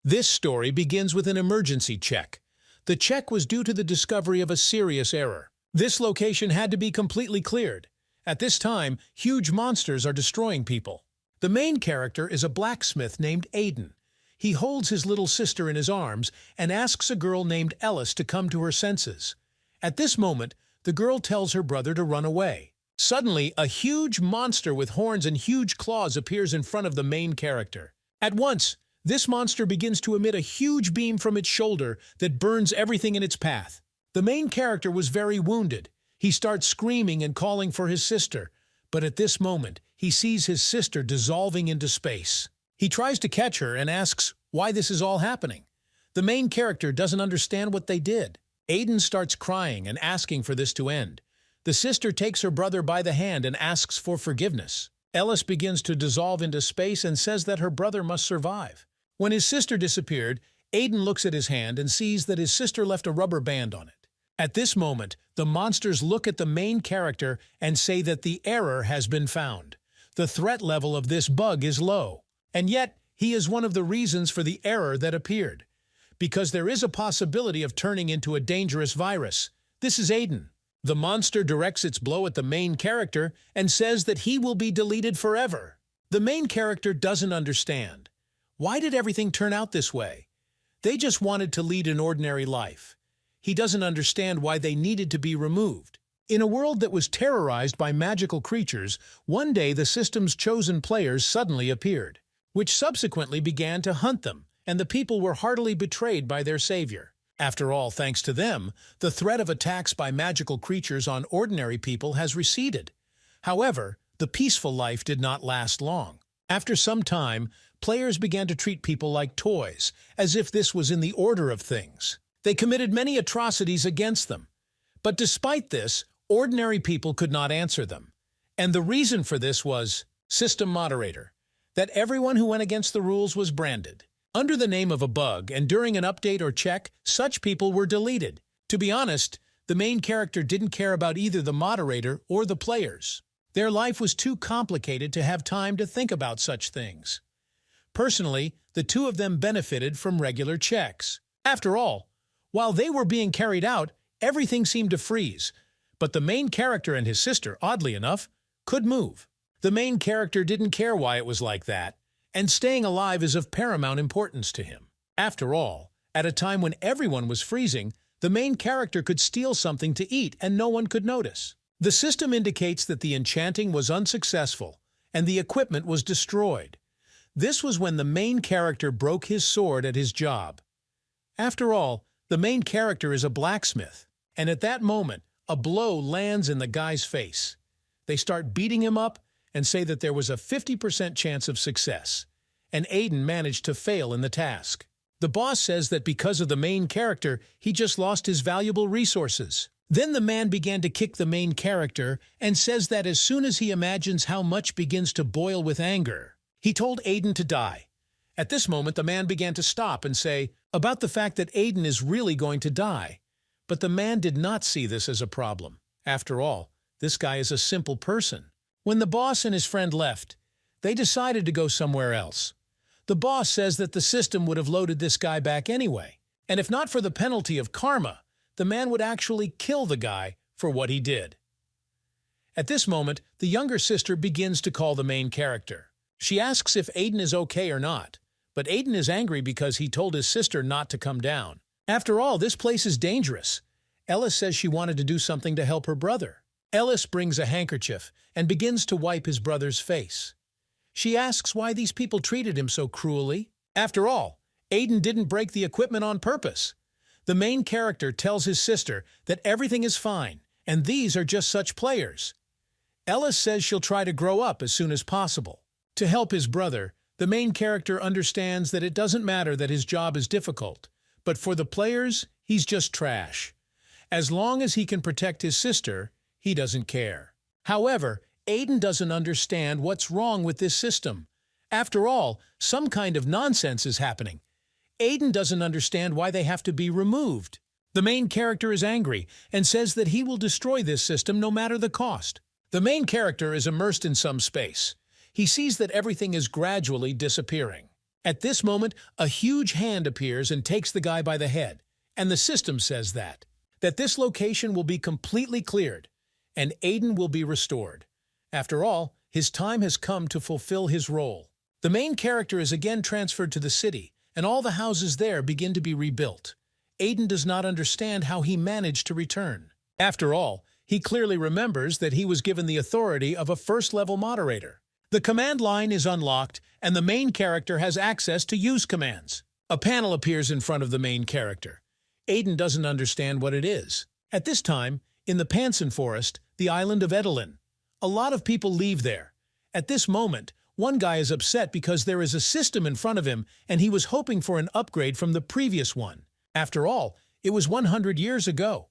This story begins with an emergency check. The check was due to the discovery of a serious error. This location had to be completely cleared. At this time, huge monsters are destroying people. The main character is a blacksmith named Aiden. He holds his little sister in his arms and asks a girl named Ellis to come to her senses. At this moment, the girl tells her brother to run away. Suddenly, a huge monster with horns and huge claws appears in front of the main character. At once, this monster begins to emit a huge beam from its shoulder that burns everything in its path. The main character was very wounded. He starts screaming and calling for his sister, but at this moment, he sees his sister dissolving into space. He tries to catch her and asks why this is all happening. The main character doesn't understand what they did. Aiden starts crying and asking for this to end. The sister takes her brother by the hand and asks for forgiveness. Ellis begins to dissolve into space and says that her brother must survive. When his sister disappeared, Aiden looks at his hand and sees that his sister left a rubber band on it. At this moment, the monsters look at the main character and say that the error has been found. The threat level of this bug is low. And yet, he is one of the reasons for the error that appeared. Because there is a possibility of turning into a dangerous virus. This is Aiden. The monster directs its blow at the main character and says that he will be deleted forever. The main character doesn't understand. Why did everything turn out this way? They just wanted to lead an ordinary life. He doesn't understand why they needed to be removed. In a world that was terrorized by magical creatures, one day the system's chosen players suddenly appeared, which subsequently began to hunt them, and the people were heartily betrayed by their savior. After all, thanks to them, the threat of attacks by magical creatures on ordinary people has receded. However, the peaceful life did not last long. After some time, players began to treat people like toys, as if this was in the order of things. They committed many atrocities against them. But despite this, ordinary people could not answer them. And the reason for this was system moderator, that everyone who went against the rules was branded under the name of a bug, and during an update or check, such people were deleted. To be honest, the main character didn't care about either the moderator or the players. Their life was too complicated to have time to think about such things. Personally, the two of them benefited from regular checks. After all, while they were being carried out, everything seemed to freeze. But the main character and his sister, oddly enough, could move. The main character didn't care why it was like that, and staying alive is of paramount importance to him. After all, at a time when everyone was freezing, the main character could steal something to eat and no one could notice. The system indicates that the enchanting was unsuccessful, and the equipment was destroyed. This was when the main character broke his sword at his job. After all, the main character is a blacksmith, and at that moment, a blow lands in the guy's face. They start beating him up and say that there was a 50% chance of success, and Aiden managed to fail in the task. The boss says that because of the main character, he just lost his valuable resources. Then the man began to kick the main character and says that as soon as he imagines how much begins to boil with anger, he told Aiden to die. At this moment, the man began to stop and say about the fact that Aiden is really going to die. But the man did not see this as a problem. After all, this guy is a simple person. When the boss and his friend left, they decided to go somewhere else. The boss says that the system would have loaded this guy back anyway, and if not for the penalty of karma, the man would actually kill the guy for what he did. At this moment, the younger sister begins to call the main character. She asks if Aiden is okay or not, but Aiden is angry because he told his sister not to come down. After all, this place is dangerous. Ellis says she wanted to do something to help her brother. Ellis brings a handkerchief and begins to wipe his brother's face. She asks why these people treated him so cruelly. After all, Aiden didn't break the equipment on purpose. The main character tells his sister that everything is fine, and these are just such players. Ellis says she'll try to grow up as soon as possible. To help his brother, the main character understands that it doesn't matter that his job is difficult, but for the players, he's just trash. As long as he can protect his sister, he doesn't care. However, Aiden doesn't understand what's wrong with this system. After all, some kind of nonsense is happening. Aiden doesn't understand why they have to be removed. The main character is angry and says that he will destroy this system no matter the cost. The main character is immersed in some space. He sees that everything is gradually disappearing. At this moment, a huge hand appears and takes the guy by the head, and the system says that this location will be completely cleared, and Aiden will be restored. After all, his time has come to fulfill his role. The main character is again transferred to the city, and all the houses there begin to be rebuilt. Aiden does not understand how he managed to return. After all, he clearly remembers that he was given the authority of a first-level moderator. The command line is unlocked, and the main character has access to use commands. A panel appears in front of the main character. Aiden doesn't understand what it is. At this time, in the Panson Forest, the island of Edelin, a lot of people leave there. At this moment, one guy is upset because there is a system in front of him and he was hoping for an upgrade from the previous one. After all, it was 100 years ago.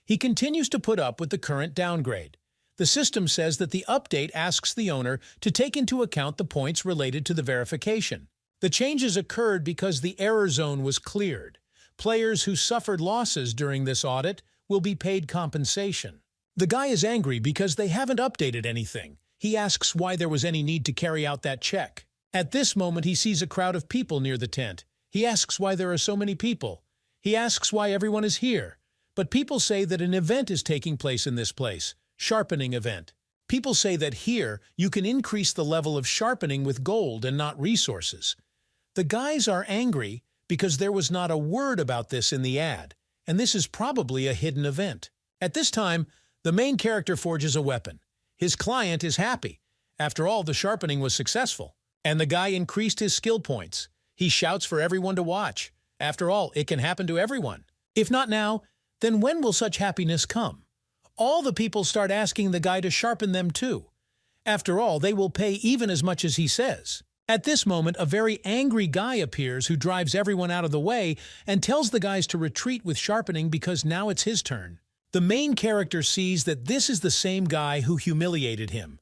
He continues to put up with the current downgrade. The system says that the update asks the owner to take into account the points related to the verification. The changes occurred because the error zone was cleared. Players who suffered losses during this audit will be paid compensation. The guy is angry because they haven't updated anything. He asks why there was any need to carry out that check. At this moment, he sees a crowd of people near the tent. He asks why there are so many people. He asks why everyone is here. But people say that an event is taking place in this place, sharpening event. People say that here you can increase the level of sharpening with gold and not resources. The guys are angry because there was not a word about this in the ad, and this is probably a hidden event. At this time, the main character forges a weapon. His client is happy. After all, the sharpening was successful, and the guy increased his skill points. He shouts for everyone to watch. After all, it can happen to everyone. If not now, then when will such happiness come? All the people start asking the guy to sharpen them too. After all, they will pay even as much as he says. At this moment, a very angry guy appears who drives everyone out of the way and tells the guys to retreat with sharpening because now it's his turn. The main character sees that this is the same guy who humiliated him.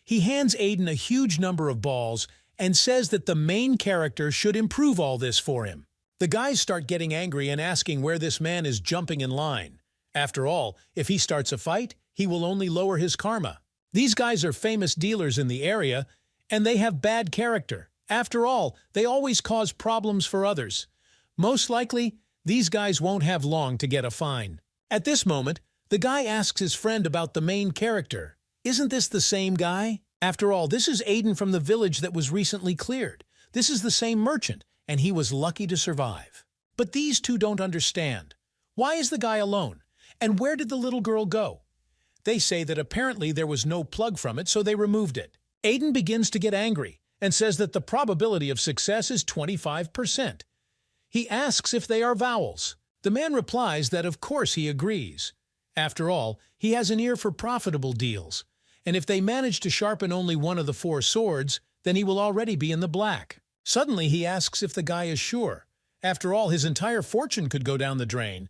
He hands Aiden a huge number of balls and says that the main character should improve all this for him. The guys start getting angry and asking where this man is jumping in line. After all, if he starts a fight, he will only lower his karma. These guys are famous dealers in the area, and they have bad character. After all, they always cause problems for others. Most likely, these guys won't have long to get a fine. At this moment, the guy asks his friend about the main character. Isn't this the same guy? After all, this is Aiden from the village that was recently cleared. This is the same merchant, and he was lucky to survive. But these two don't understand. Why is the guy alone? And where did the little girl go? They say that apparently there was no plug from it, so they removed it. Aiden begins to get angry and says that the probability of success is 25%. He asks if they are vowels. The man replies that of course he agrees. After all, he has an ear for profitable deals, and if they manage to sharpen only one of the 4 swords, then he will already be in the black. Suddenly he asks if the guy is sure. After all, his entire fortune could go down the drain.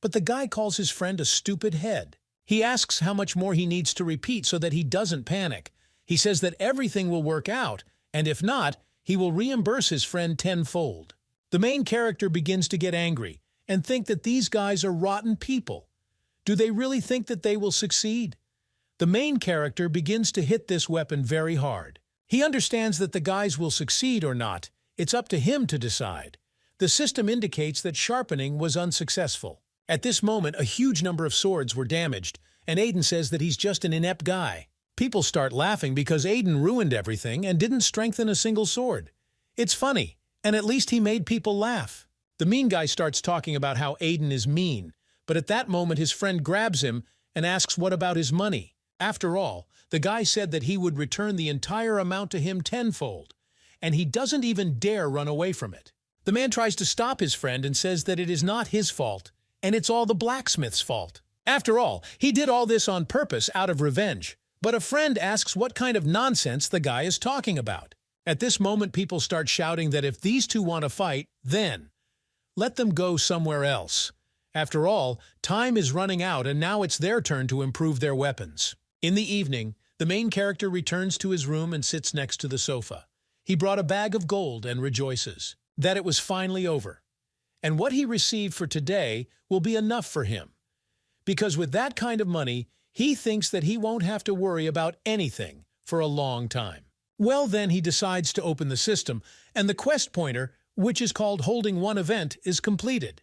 But the guy calls his friend a stupid head. He asks how much more he needs to repeat so that he doesn't panic. He says that everything will work out, and if not, he will reimburse his friend tenfold. The main character begins to get angry and think that these guys are rotten people. Do they really think that they will succeed? The main character begins to hit this weapon very hard. He understands that the guys will succeed or not. It's up to him to decide. The system indicates that sharpening was unsuccessful. At this moment, a huge number of swords were damaged, and Aiden says that he's just an inept guy. People start laughing because Aiden ruined everything and didn't strengthen a single sword. It's funny, and at least he made people laugh. The mean guy starts talking about how Aiden is mean, but at that moment his friend grabs him and asks what about his money. After all, the guy said that he would return the entire amount to him tenfold, and he doesn't even dare run away from it. The man tries to stop his friend and says that it is not his fault, and it's all the blacksmith's fault. After all, he did all this on purpose out of revenge. But a friend asks what kind of nonsense the guy is talking about. At this moment, people start shouting that if these two want to fight, then let them go somewhere else. After all, time is running out and now it's their turn to improve their weapons. In the evening, the main character returns to his room and sits next to the sofa. He brought a bag of gold and rejoices that it was finally over. And what he received for today will be enough for him. Because with that kind of money, he thinks that he won't have to worry about anything for a long time. Well, then he decides to open the system, and the quest pointer, which is called holding one event, is completed.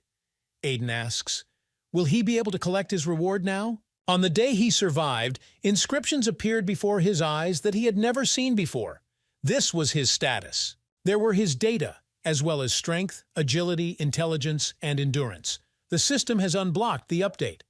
Aiden asks, will he be able to collect his reward now? On the day he survived, inscriptions appeared before his eyes that he had never seen before. This was his status. There were his data, as well as strength, agility, intelligence, and endurance. The system has unblocked the update.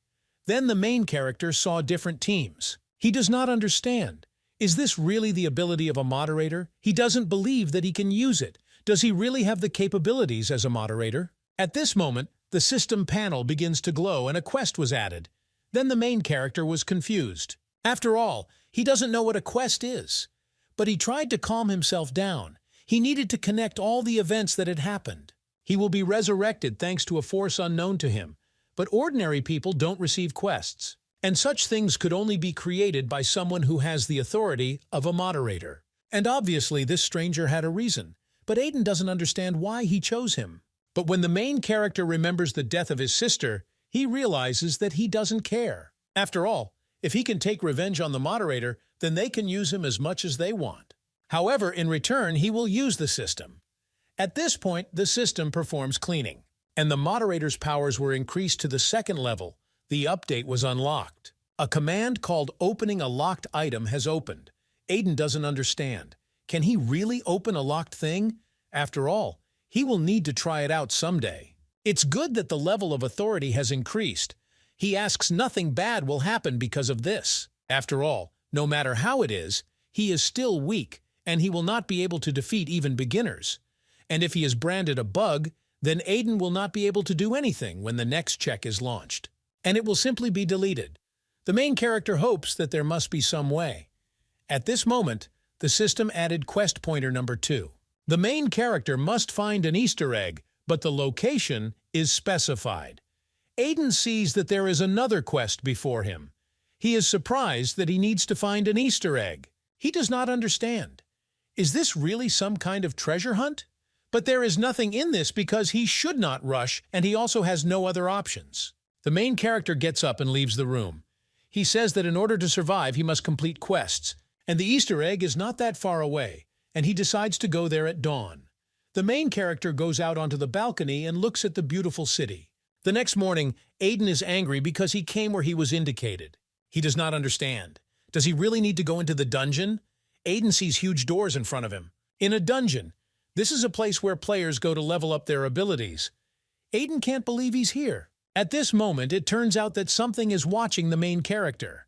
Then the main character saw different teams. He does not understand. Is this really the ability of a moderator? He doesn't believe that he can use it. Does he really have the capabilities as a moderator? At this moment, the system panel begins to glow and a quest was added. Then the main character was confused. After all, he doesn't know what a quest is. But he tried to calm himself down. He needed to connect all the events that had happened. He will be resurrected thanks to a force unknown to him. But ordinary people don't receive quests. And such things could only be created by someone who has the authority of a moderator. And obviously this stranger had a reason. But Aiden doesn't understand why he chose him. But when the main character remembers the death of his sister, he realizes that he doesn't care. After all, if he can take revenge on the moderator, then they can use him as much as they want. However, in return, he will use the system. At this point, the system performs cleaning, and the moderator's powers were increased to the second level. The update was unlocked. A command called opening a locked item has opened. Aiden doesn't understand. Can he really open a locked thing? After all, he will need to try it out someday. It's good that the level of authority has increased. He asks nothing bad will happen because of this. After all, no matter how it is, he is still weak, and he will not be able to defeat even beginners. And if he is branded a bug, then Aiden will not be able to do anything when the next check is launched. And it will simply be deleted. The main character hopes that there must be some way. At this moment, the system added quest pointer number 2. The main character must find an Easter egg, but the location is specified. Aiden sees that there is another quest before him. He is surprised that he needs to find an Easter egg. He does not understand. Is this really some kind of treasure hunt? But there is nothing in this because he should not rush, and he also has no other options. The main character gets up and leaves the room. He says that in order to survive, he must complete quests, and the Easter egg is not that far away, and he decides to go there at dawn. The main character goes out onto the balcony and looks at the beautiful city. The next morning, Aiden is angry because he came where he was indicated. He does not understand. Does he really need to go into the dungeon? Aiden sees huge doors in front of him. In a dungeon, this is a place where players go to level up their abilities. Aiden can't believe he's here. At this moment, it turns out that something is watching the main character.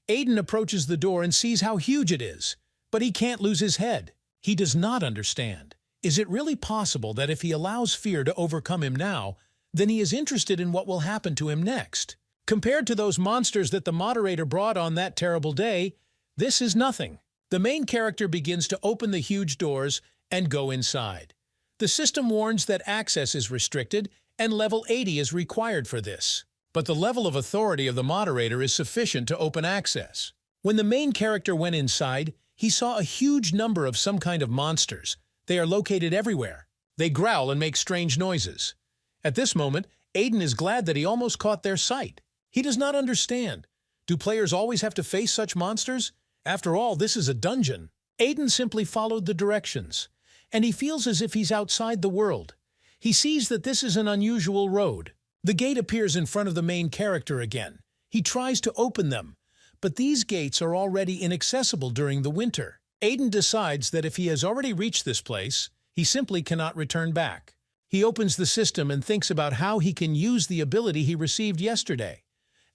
Aiden approaches the door and sees how huge it is, but he can't lose his head. He does not understand. Is it really possible that if he allows fear to overcome him now, then he is interested in what will happen to him next? Compared to those monsters that the moderator brought on that terrible day, this is nothing. The main character begins to open the huge doors and go inside. The system warns that access is restricted and level 80 is required for this. But the level of authority of the moderator is sufficient to open access. When the main character went inside, he saw a huge number of some kind of monsters. They are located everywhere. They growl and make strange noises. At this moment, Aiden is glad that he almost caught their sight. He does not understand. Do players always have to face such monsters? After all, this is a dungeon. Aiden simply followed the directions, and he feels as if he's outside the world. He sees that this is an unusual road. The gate appears in front of the main character again. He tries to open them, but these gates are already inaccessible during the winter. Aiden decides that if he has already reached this place, he simply cannot return back. He opens the system and thinks about how he can use the ability he received yesterday.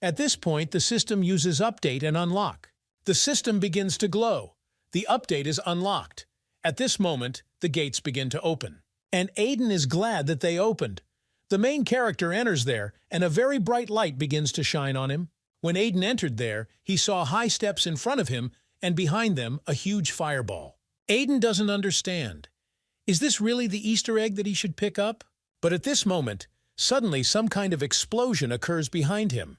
At this point, the system uses update and unlock. The system begins to glow. The update is unlocked. At this moment, the gates begin to open. And Aiden is glad that they opened. The main character enters there, and a very bright light begins to shine on him. When Aiden entered there, he saw high steps in front of him, and behind them, a huge fireball. Aiden doesn't understand. Is this really the Easter egg that he should pick up? But at this moment, suddenly some kind of explosion occurs behind him.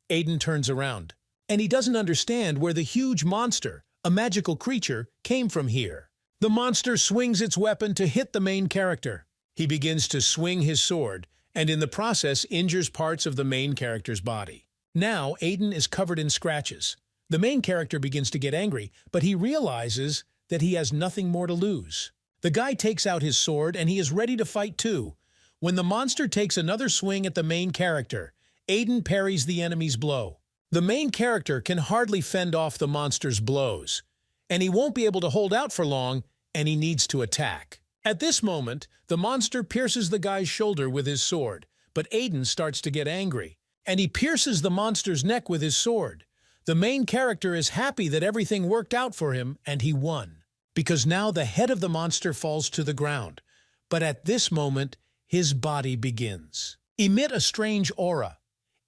Aiden turns around, and he doesn't understand where the huge monster, a magical creature, came from here. The monster swings its weapon to hit the main character. He begins to swing his sword, and in the process injures parts of the main character's body. Now Aiden is covered in scratches. The main character begins to get angry, but he realizes that he has nothing more to lose. The guy takes out his sword and he is ready to fight too. When the monster takes another swing at the main character, Aiden parries the enemy's blow. The main character can hardly fend off the monster's blows, and he won't be able to hold out for long, and he needs to attack. At this moment, the monster pierces the guy's shoulder with his sword, but Aiden starts to get angry, and he pierces the monster's neck with his sword. The main character is happy that everything worked out for him, and he won, because now the head of the monster falls to the ground. But at this moment, his body begins emit a strange aura.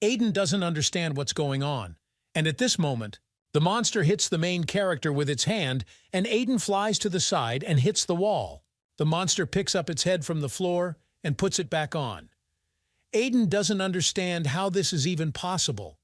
Aiden doesn't understand what's going on, and at this moment, the monster hits the main character with its hand, and Aiden flies to the side and hits the wall. The monster picks up its head from the floor and puts it back on. Aiden doesn't understand how this is even possible.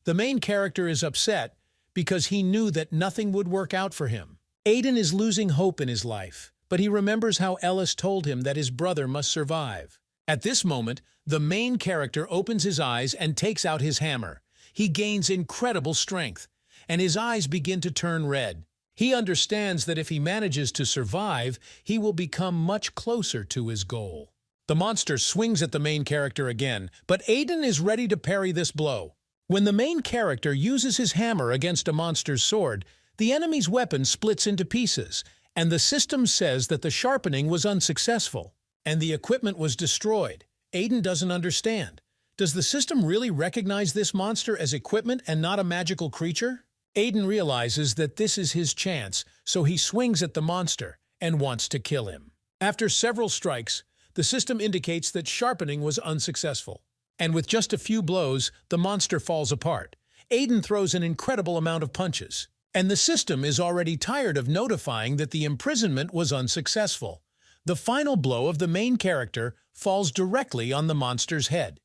The main character is upset because he knew that nothing would work out for him. Aiden is losing hope in his life, but he remembers how Ellis told him that his brother must survive. At this moment, the main character opens his eyes and takes out his hammer. He gains incredible strength, and his eyes begin to turn red. He understands that if he manages to survive, he will become much closer to his goal. The monster swings at the main character again, but Aiden is ready to parry this blow. When the main character uses his hammer against a monster's sword, the enemy's weapon splits into pieces, and the system says that the sharpening was unsuccessful, and the equipment was destroyed. Aiden doesn't understand. Does the system really recognize this monster as equipment and not a magical creature? Aiden realizes that this is his chance, so he swings at the monster and wants to kill him. After several strikes, the system indicates that sharpening was unsuccessful, and with just a few blows, the monster falls apart. Aiden throws an incredible amount of punches, and the system is already tired of notifying that the imprisonment was unsuccessful. The final blow of the main character falls directly on the monster's head.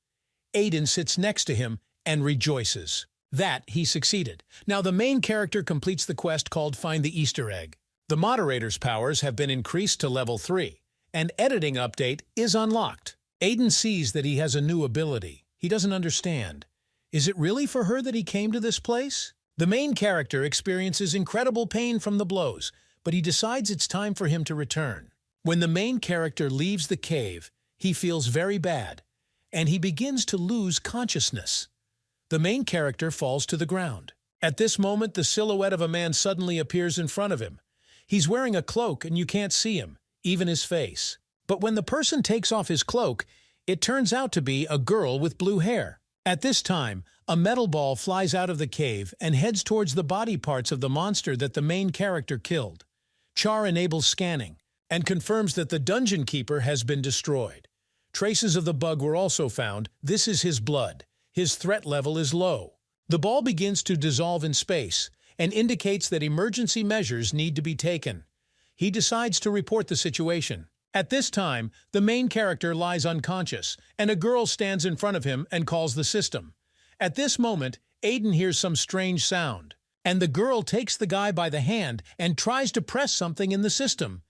Aiden sits next to him and rejoices that he succeeded. Now the main character completes the quest called Find the Easter Egg. The moderator's powers have been increased to level 3, and editing update is unlocked. Aiden sees that he has a new ability. He doesn't understand. Is it really for her that he came to this place? The main character experiences incredible pain from the blows, but he decides it's time for him to return. When the main character leaves the cave, he feels very bad, and he begins to lose consciousness. The main character falls to the ground. At this moment, the silhouette of a man suddenly appears in front of him. He's wearing a cloak and you can't see him, even his face. But when the person takes off his cloak, it turns out to be a girl with blue hair. At this time, a metal ball flies out of the cave and heads towards the body parts of the monster that the main character killed. Char enables scanning and confirms that the dungeon keeper has been destroyed. Traces of the bug were also found. This is his blood. His threat level is low. The ball begins to dissolve in space and indicates that emergency measures need to be taken. He decides to report the situation. At this time, the main character lies unconscious, and a girl stands in front of him and calls the system. At this moment, Aiden hears some strange sound, and the girl takes the guy by the hand and tries to press something in the system.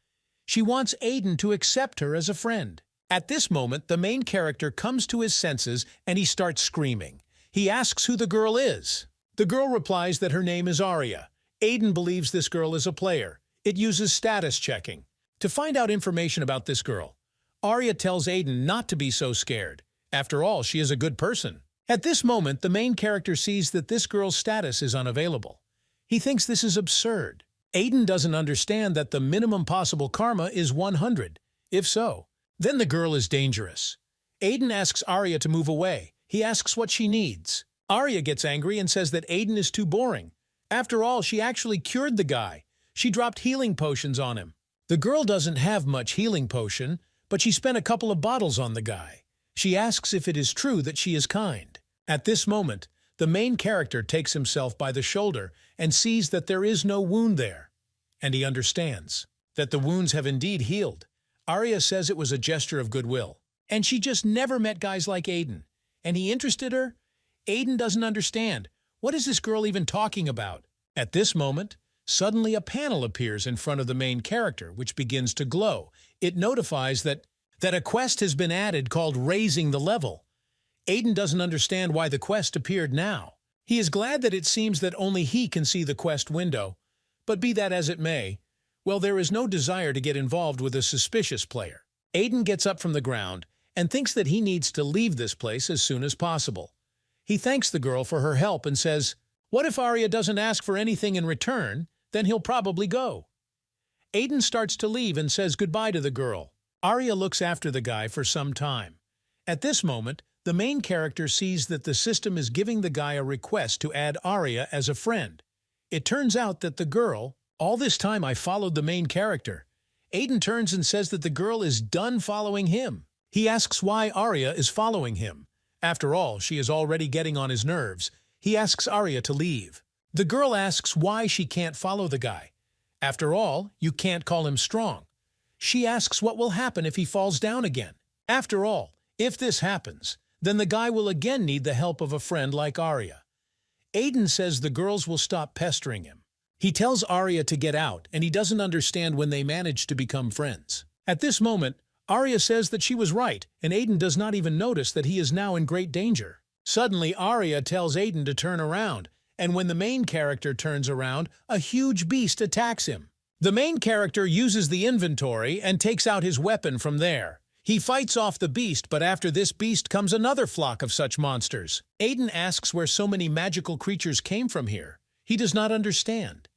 She wants Aiden to accept her as a friend. At this moment, the main character comes to his senses and he starts screaming. He asks who the girl is. The girl replies that her name is Arya. Aiden believes this girl is a player. It uses status checking. To find out information about this girl, Arya tells Aiden not to be so scared. After all, she is a good person. At this moment, the main character sees that this girl's status is unavailable. He thinks this is absurd. Aiden doesn't understand that the minimum possible karma is 100. If so, then the girl is dangerous. Aiden asks Arya to move away. He asks what she needs. Arya gets angry and says that Aiden is too boring. After all, she actually cured the guy. She dropped healing potions on him. The girl doesn't have much healing potion, but she spent a couple of bottles on the guy. She asks if it is true that she is kind. At this moment, the main character takes himself by the shoulder and sees that there is no wound there. And he understands that the wounds have indeed healed. Arya says it was a gesture of goodwill, and she just never met guys like Aiden. And he interested her? Aiden doesn't understand. What is this girl even talking about? At this moment, suddenly a panel appears in front of the main character, which begins to glow. It notifies that a quest has been added called Raising the Level. Aiden doesn't understand why the quest appeared now. He is glad that it seems that only he can see the quest window. But be that as it may, Well, there is no desire to get involved with a suspicious player. Aiden gets up from the ground and thinks that he needs to leave this place as soon as possible. He thanks the girl for her help and says, "What if Arya doesn't ask for anything in return? Then he'll probably go." Aiden starts to leave and says goodbye to the girl. Arya looks after the guy for some time. At this moment, the main character sees that the system is giving the guy a request to add Arya as a friend. It turns out that the girl, "All this time I followed the main character." Aiden turns and says that the girl is done following him. He asks why Arya is following him. After all, she is already getting on his nerves. He asks Arya to leave. The girl asks why she can't follow the guy. After all, you can't call him strong. She asks what will happen if he falls down again. After all, if this happens, then the guy will again need the help of a friend like Arya. Aiden says the girls will stop pestering him. He tells Arya to get out, and he doesn't understand when they manage to become friends. At this moment, Arya says that she was right, and Aiden does not even notice that he is now in great danger. Suddenly, Arya tells Aiden to turn around, and when the main character turns around, a huge beast attacks him. The main character uses the inventory and takes out his weapon from there. He fights off the beast, but after this beast comes another flock of such monsters. Aiden asks where so many magical creatures came from here. He does not understand.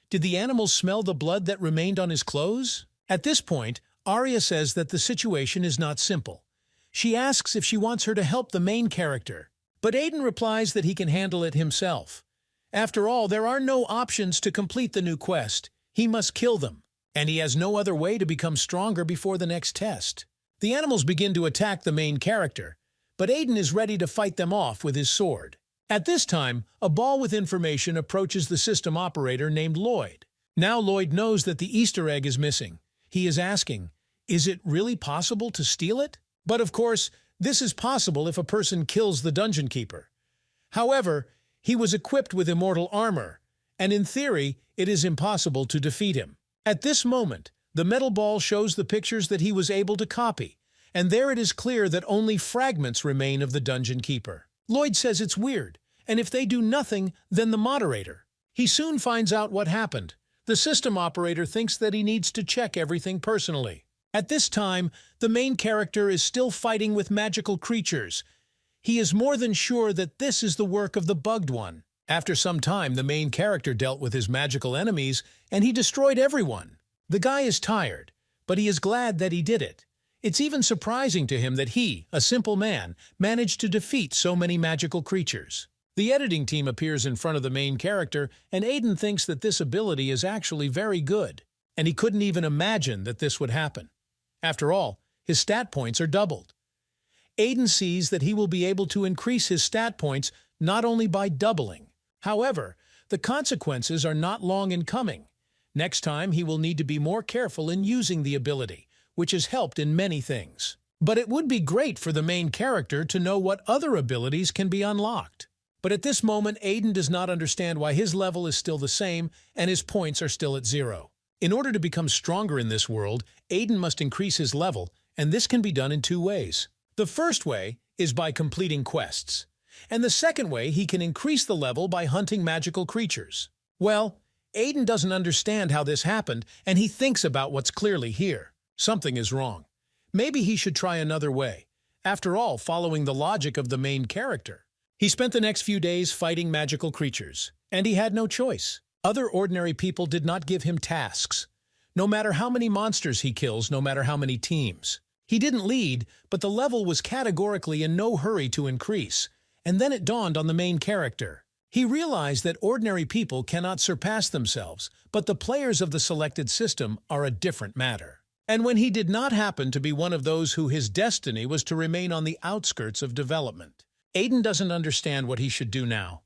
Did the animals smell the blood that remained on his clothes? At this point, Arya says that the situation is not simple. She asks if she wants her to help the main character, but Aiden replies that he can handle it himself. After all, there are no options to complete the new quest. He must kill them, and he has no other way to become stronger before the next test. The animals begin to attack the main character, but Aiden is ready to fight them off with his sword. At this time, a ball with information approaches the system operator named Lloyd. Now Lloyd knows that the Easter egg is missing. He is asking, is it really possible to steal it? But of course, this is possible if a person kills the dungeon keeper. However, he was equipped with immortal armor, and in theory, it is impossible to defeat him. At this moment, the metal ball shows the pictures that he was able to copy, and there it is clear that only fragments remain of the dungeon keeper. Lloyd says it's weird, and if they do nothing, then the moderator. He soon finds out what happened. The system operator thinks that he needs to check everything personally. At this time, the main character is still fighting with magical creatures. He is more than sure that this is the work of the bugged one. After some time, the main character dealt with his magical enemies, and he destroyed everyone. The guy is tired, but he is glad that he did it. It's even surprising to him that he, a simple man, managed to defeat so many magical creatures. The editing team appears in front of the main character, and Aiden thinks that this ability is actually very good, and he couldn't even imagine that this would happen. After all, his stat points are doubled. Aiden sees that he will be able to increase his stat points not only by doubling. However, the consequences are not long in coming. Next time, he will need to be more careful in using the ability, which has helped in many things. But it would be great for the main character to know what other abilities can be unlocked. But at this moment, Aiden does not understand why his level is still the same and his points are still at 0. In order to become stronger in this world, Aiden must increase his level, and this can be done in 2 ways. The first way is by completing quests, and the second way he can increase the level by hunting magical creatures. Well, Aiden doesn't understand how this happened, and he thinks about what's clearly here. Something is wrong. Maybe he should try another way. After all, following the logic of the main character. He spent the next few days fighting magical creatures, and he had no choice. Other ordinary people did not give him tasks. No matter how many monsters he kills, no matter how many teams. He didn't lead, but the level was categorically in no hurry to increase. And then it dawned on the main character. He realized that ordinary people cannot surpass themselves, but the players of the selected system are a different matter. And when he did not happen to be one of those who his destiny was to remain on the outskirts of development. Aiden doesn't understand what he should do now.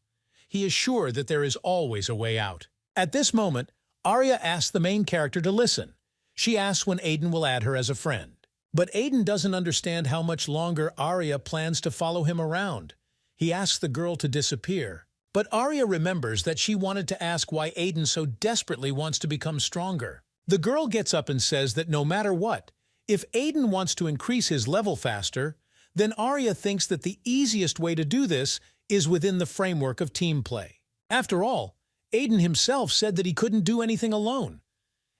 He is sure that there is always a way out. At this moment, Arya asks the main character to listen. She asks when Aiden will add her as a friend. But Aiden doesn't understand how much longer Arya plans to follow him around. He asks the girl to disappear. But Arya remembers that she wanted to ask why Aiden so desperately wants to become stronger. The girl gets up and says that no matter what, if Aiden wants to increase his level faster, then Arya thinks that the easiest way to do this is within the framework of team play. After all, Aiden himself said that he couldn't do anything alone.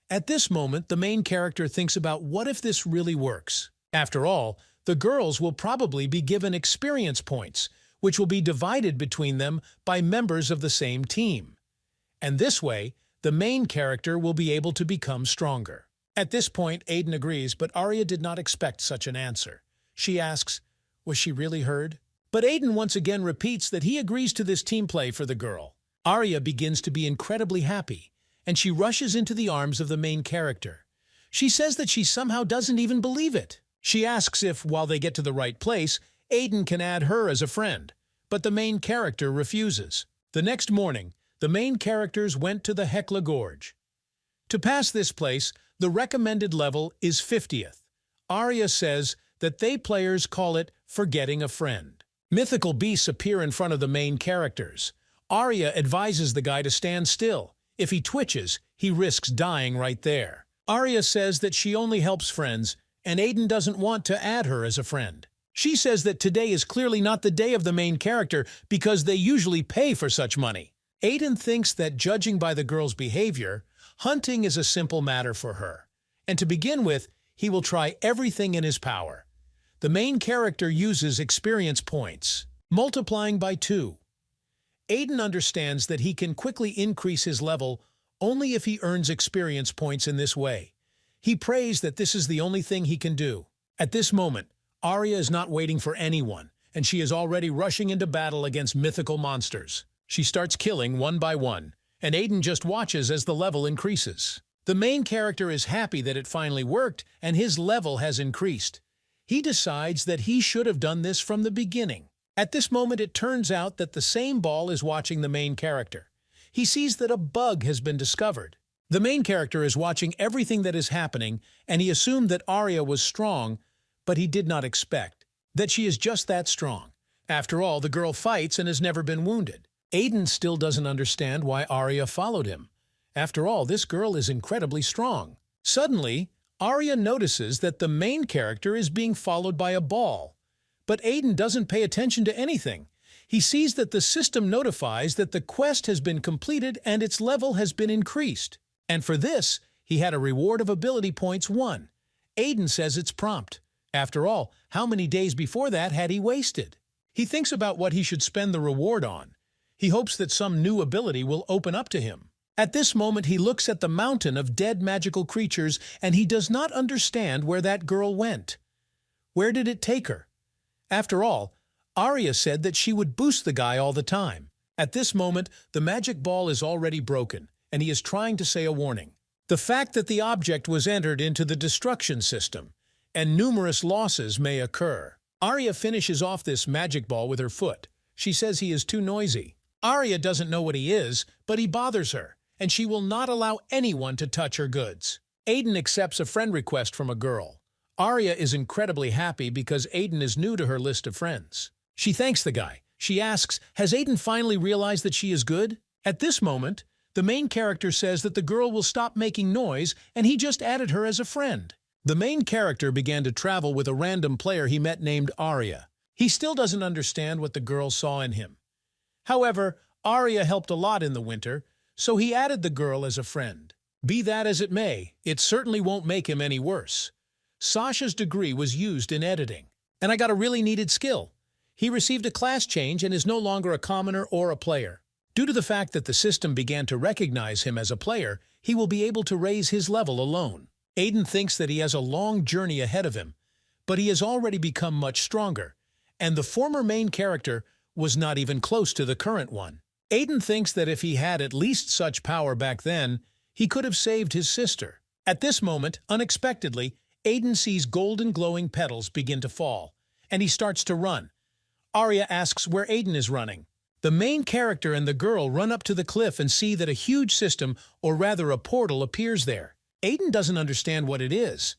At this moment, the main character thinks about what if this really works. After all, the girls will probably be given experience points, which will be divided between them by members of the same team. And this way, the main character will be able to become stronger. At this point, Aiden agrees, but Arya did not expect such an answer. She asks, was she really heard? But Aiden once again repeats that he agrees to this team play for the girl. Arya begins to be incredibly happy, and she rushes into the arms of the main character. She says that she somehow doesn't even believe it. She asks if, while they get to the right place, Aiden can add her as a friend, but the main character refuses. The next morning, the main characters went to the Hekla Gorge. To pass this place, the recommended level is 50th. Arya says that they players call it forgetting a friend. Mythical beasts appear in front of the main characters. Arya advises the guy to stand still. If he twitches, he risks dying right there. Arya says that she only helps friends, and Aiden doesn't want to add her as a friend. She says that today is clearly not the day of the main character because they usually pay for such money. Aiden thinks that judging by the girl's behavior, hunting is a simple matter for her. And to begin with, he will try everything in his power. The main character uses experience points, multiplying by 2. Aiden understands that he can quickly increase his level only if he earns experience points in this way. He prays that this is the only thing he can do. At this moment, Arya is not waiting for anyone, and she is already rushing into battle against mythical monsters. She starts killing one by one, and Aiden just watches as the level increases. The main character is happy that it finally worked and his level has increased. He decides that he should have done this from the beginning. At this moment, it turns out that the same ball is watching the main character. He sees that a bug has been discovered. The main character is watching everything that is happening, and he assumed that Arya was strong, but he did not expect that she is just that strong. After all, the girl fights and has never been wounded. Aiden still doesn't understand why Arya followed him. After all, this girl is incredibly strong. Suddenly, Arya notices that the main character is being followed by a ball. But Aiden doesn't pay attention to anything. He sees that the system notifies that the quest has been completed and its level has been increased. And for this, he had a reward of ability points 1. Aiden says it's prompt. After all, how many days before that had he wasted? He thinks about what he should spend the reward on. He hopes that some new ability will open up to him. At this moment, he looks at the mountain of dead magical creatures, and he does not understand where that girl went. Where did it take her? After all, Arya said that she would boost the guy all the time. At this moment, the magic ball is already broken, and he is trying to say a warning. The fact that the object was entered into the destruction system, and numerous losses may occur. Arya finishes off this magic ball with her foot. She says he is too noisy. Arya doesn't know what he is, but he bothers her, and she will not allow anyone to touch her goods. Aiden accepts a friend request from a girl. Arya is incredibly happy because Aiden is new to her list of friends. She thanks the guy. She asks, has Aiden finally realized that she is good? At this moment, the main character says that the girl will stop making noise and he just added her as a friend. The main character began to travel with a random player he met named Arya. He still doesn't understand what the girl saw in him. However, Arya helped a lot in the winter, so he added the girl as a friend. Be that as it may, it certainly won't make him any worse. Sasha's degree was used in editing, and I got a really needed skill. He received a class change and is no longer a commoner or a player. Due to the fact that the system began to recognize him as a player, he will be able to raise his level alone. Aiden thinks that he has a long journey ahead of him, but he has already become much stronger, and the former main character was not even close to the current one. Aiden thinks that if he had at least such power back then, he could have saved his sister. At this moment, unexpectedly, Aiden sees golden glowing petals begin to fall, and he starts to run. Arya asks where Aiden is running. The main character and the girl run up to the cliff and see that a huge system, or rather a portal, appears there. Aiden doesn't understand what it is.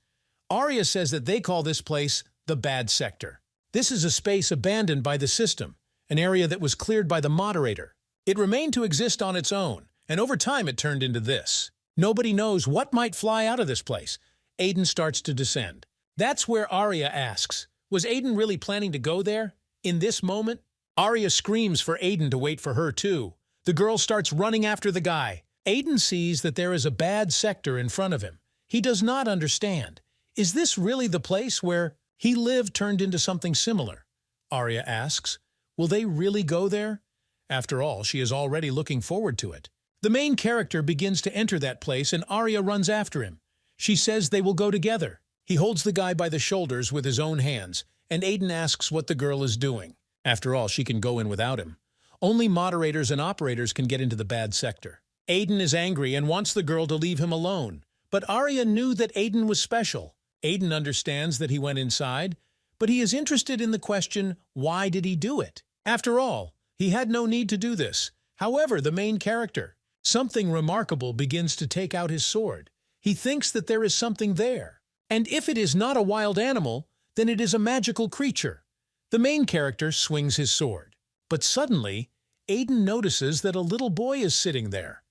Arya says that they call this place the Bad Sector. This is a space abandoned by the system, an area that was cleared by the moderator. It remained to exist on its own, and over time it turned into this. Nobody knows what might fly out of this place. Aiden starts to descend. That's where Arya asks, was Aiden really planning to go there? In this moment, Arya screams for Aiden to wait for her too. The girl starts running after the guy. Aiden sees that there is a bad sector in front of him. He does not understand. Is this really the place where he lived turned into something similar? Arya asks. Will they really go there? After all, she is already looking forward to it. The main character begins to enter that place and Arya runs after him. She says they will go together. He holds the guy by the shoulders with his own hands, and Aiden asks what the girl is doing. After all, she can go in without him. Only moderators and operators can get into the bad sector. Aiden is angry and wants the girl to leave him alone. But Arya knew that Aiden was special. Aiden understands that he went inside, but he is interested in the question, why did he do it? After all, he had no need to do this. However, the main character, something remarkable, begins to take out his sword. He thinks that there is something there. And if it is not a wild animal, then it is a magical creature. The main character swings his sword. But suddenly, Aiden notices that a little boy is sitting there.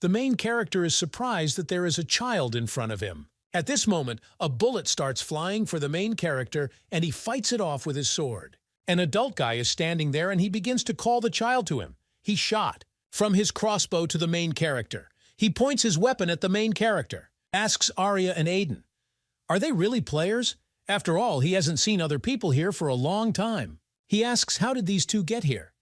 The main character is surprised that there is a child in front of him. At this moment, a bullet starts flying for the main character and he fights it off with his sword. An adult guy is standing there and he begins to call the child to him. He shot from his crossbow to the main character. He points his weapon at the main character, asks Arya and Aiden, are they really players? After all, he hasn't seen other people here for a long time. He asks how did these two get here?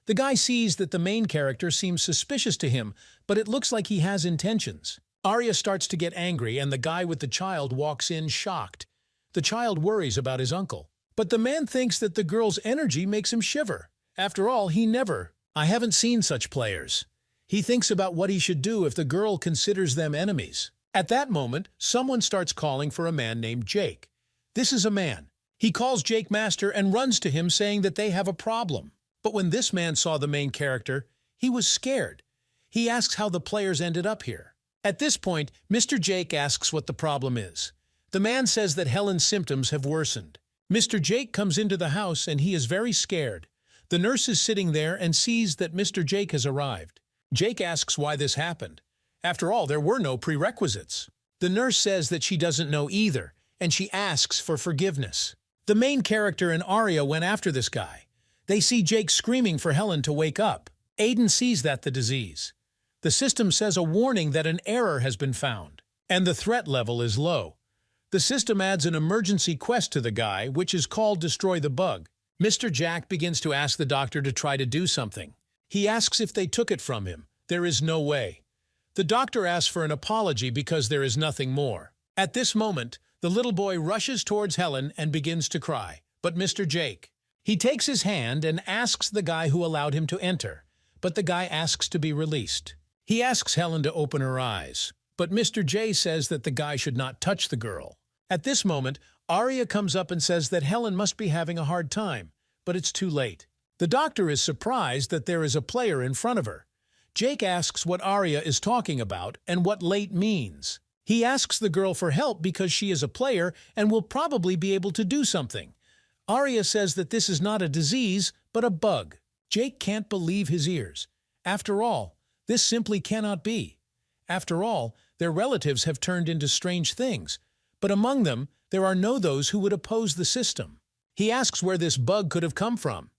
The guy sees that the main character seems suspicious to him, but it looks like he has intentions. Arya starts to get angry and the guy with the child walks in shocked. The child worries about his uncle. But the man thinks that the girl's energy makes him shiver. After all, I haven't seen such players. He thinks about what he should do if the girl considers them enemies. At that moment, someone starts calling for a man named Jake. This is a man. He calls Jake Master and runs to him saying that they have a problem. But when this man saw the main character, he was scared. He asks how the players ended up here. At this point, Mr. Jake asks what the problem is. The man says that Helen's symptoms have worsened. Mr. Jake comes into the house and he is very scared. The nurse is sitting there and sees that Mr. Jake has arrived. Jake asks why this happened. After all, there were no prerequisites. The nurse says that she doesn't know either, and she asks for forgiveness. The main character and Arya went after this guy. They see Jake screaming for Helen to wake up. Aiden sees that the disease. The system says a warning that an error has been found, and the threat level is low. The system adds an emergency quest to the guy, which is called Destroy the Bug. Mr. Jack begins to ask the doctor to try to do something. He asks if they took it from him. There is no way. The doctor asks for an apology because there is nothing more. At this moment, the little boy rushes towards Helen and begins to cry. But Mr. Jake, he takes his hand and asks the guy who allowed him to enter, but the guy asks to be released. He asks Helen to open her eyes, but Mr. J says that the guy should not touch the girl. At this moment, Arya comes up and says that Helen must be having a hard time, but it's too late. The doctor is surprised that there is a player in front of her. Jake asks what Arya is talking about and what late means. He asks the girl for help because she is a player and will probably be able to do something. Arya says that this is not a disease, but a bug. Jake can't believe his ears. After all, this simply cannot be. After all, their relatives have turned into strange things, but among them, there are those who would oppose the system. He asks where this bug could have come from.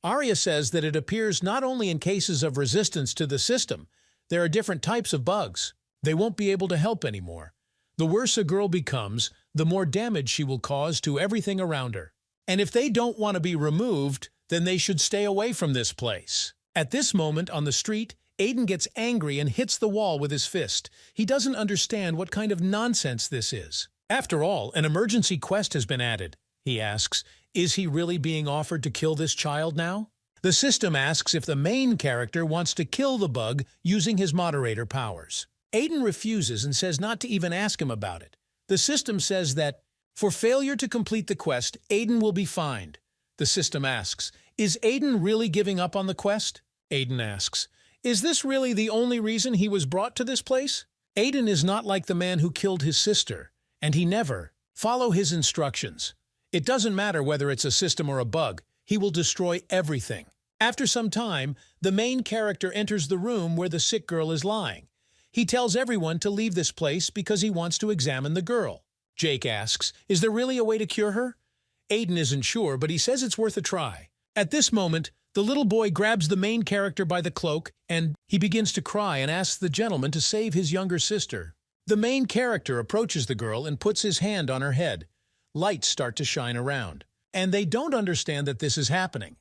Arya says that it appears not only in cases of resistance to the system, there are different types of bugs. They won't be able to help anymore. The worse a girl becomes, the more damage she will cause to everything around her. And if they don't want to be removed, then they should stay away from this place. At this moment on the street, Aiden gets angry and hits the wall with his fist. He doesn't understand what kind of nonsense this is. After all, an emergency quest has been added. He asks, is he really being offered to kill this child now? The system asks if the main character wants to kill the bug using his moderator powers. Aiden refuses and says not to even ask him about it. The system says that, for failure to complete the quest, Aiden will be fined. The system asks, is Aiden really giving up on the quest? Aiden asks, is this really the only reason he was brought to this place? Aiden is not like the man who killed his sister, and he never follow his instructions. It doesn't matter whether it's a system or a bug, he will destroy everything. After some time, the main character enters the room where the sick girl is lying. He tells everyone to leave this place because he wants to examine the girl. Jake asks, is there really a way to cure her? Aiden isn't sure, but he says it's worth a try. At this moment, The little boy grabs the main character by the cloak and he begins to cry and asks the gentleman to save his younger sister. The main character approaches the girl and puts his hand on her head. Lights start to shine around, and they don't understand that this is happening.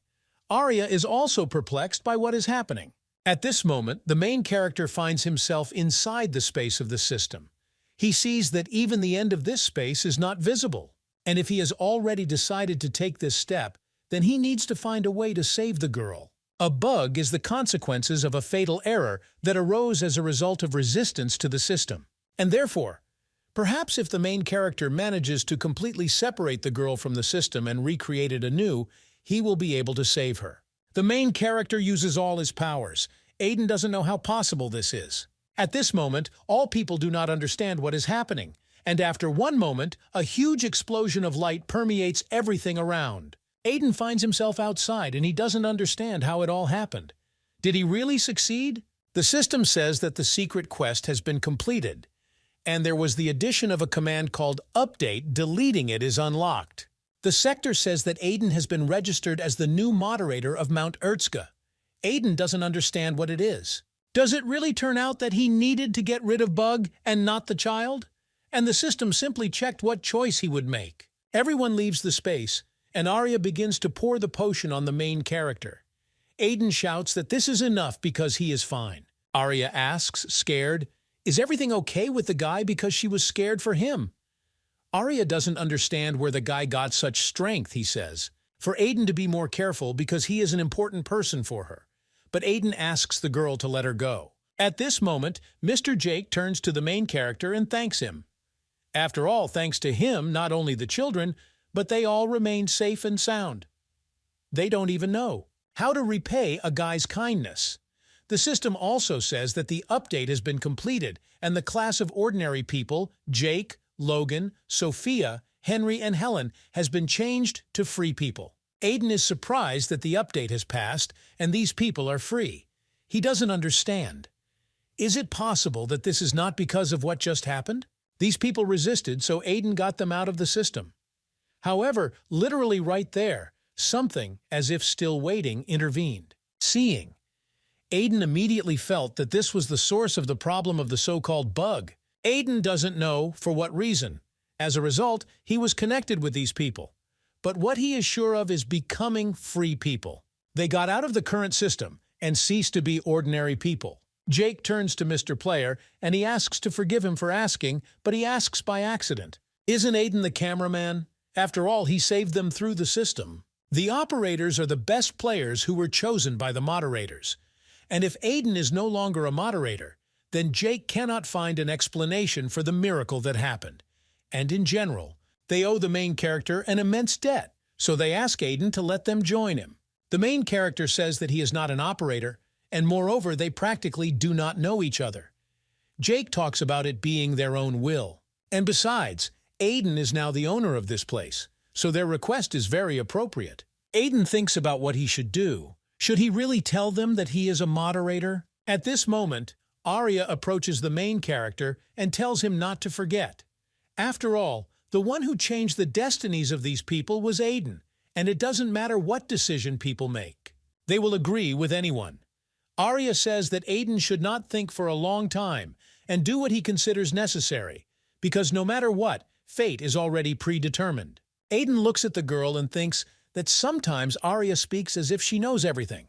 Arya is also perplexed by what is happening. At this moment, the main character finds himself inside the space of the system. He sees that even the end of this space is not visible. And if he has already decided to take this step, then he needs to find a way to save the girl. A bug is the consequences of a fatal error that arose as a result of resistance to the system. And therefore, perhaps if the main character manages to completely separate the girl from the system and recreate it anew, he will be able to save her. The main character uses all his powers. Aiden doesn't know how possible this is. At this moment, all people do not understand what is happening, and after one moment, a huge explosion of light permeates everything around. Aiden finds himself outside and he doesn't understand how it all happened. Did he really succeed? The system says that the secret quest has been completed, and there was the addition of a command called update. Deleting it is unlocked. The sector says that Aiden has been registered as the new moderator of Mount Erzka. Aiden doesn't understand what it is. Does it really turn out that he needed to get rid of Bug and not the child? And the system simply checked what choice he would make. Everyone leaves the space, and Arya begins to pour the potion on the main character. Aiden shouts that this is enough because he is fine. Arya asks, scared, is everything okay with the guy because she was scared for him? Arya doesn't understand where the guy got such strength, he says, for Aiden to be more careful because he is an important person for her. But Aiden asks the girl to let her go. At this moment, Mr. Jake turns to the main character and thanks him. After all, thanks to him, not only the children, but they all remain safe and sound. They don't even know how to repay a guy's kindness. The system also says that the update has been completed and the class of ordinary people, Jake, Logan, Sophia, Henry, and Helen, has been changed to free people. Aiden is surprised that the update has passed and these people are free. He doesn't understand. Is it possible that this is not because of what just happened? These people resisted, so Aiden got them out of the system. However, literally right there, something, as if still waiting, intervened. Seeing. Aiden immediately felt that this was the source of the problem of the so-called bug. Aiden doesn't know for what reason. As a result, he was connected with these people. But what he is sure of is becoming free people. They got out of the current system and ceased to be ordinary people. Jake turns to Mr. Player and he asks to forgive him for asking, but he asks by accident. Isn't Aiden the cameraman? After all, he saved them through the system. The operators are the best players who were chosen by the moderators. And if Aiden is no longer a moderator, then Jake cannot find an explanation for the miracle that happened. And in general, they owe the main character an immense debt, so they ask Aiden to let them join him. The main character says that he is not an operator, and moreover, they practically do not know each other. Jake talks about it being their own will. And besides, Aiden is now the owner of this place, so their request is very appropriate. Aiden thinks about what he should do. Should he really tell them that he is a moderator? At this moment, Arya approaches the main character and tells him not to forget. After all, the one who changed the destinies of these people was Aiden, and it doesn't matter what decision people make. They will agree with anyone. Arya says that Aiden should not think for a long time and do what he considers necessary, because no matter what, fate is already predetermined. Aiden looks at the girl and thinks that sometimes Arya speaks as if she knows everything.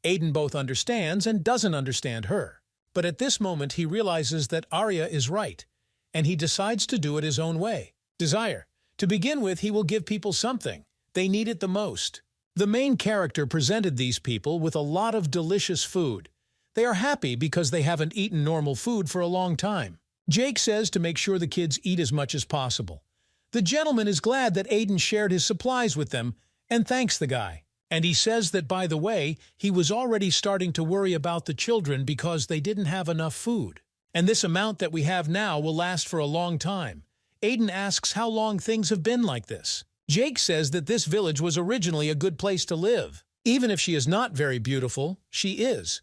Aiden both understands and doesn't understand her. But at this moment he realizes that Arya is right, and he decides to do it his own way. Desire. To begin with, he will give people something. They need it the most. The main character presented these people with a lot of delicious food. They are happy because they haven't eaten normal food for a long time. Jake says to make sure the kids eat as much as possible. The gentleman is glad that Aiden shared his supplies with them and thanks the guy. And he says that, by the way, he was already starting to worry about the children because they didn't have enough food. And this amount that we have now will last for a long time. Aiden asks how long things have been like this. Jake says that this village was originally a good place to live. Even if she is not very beautiful, she is.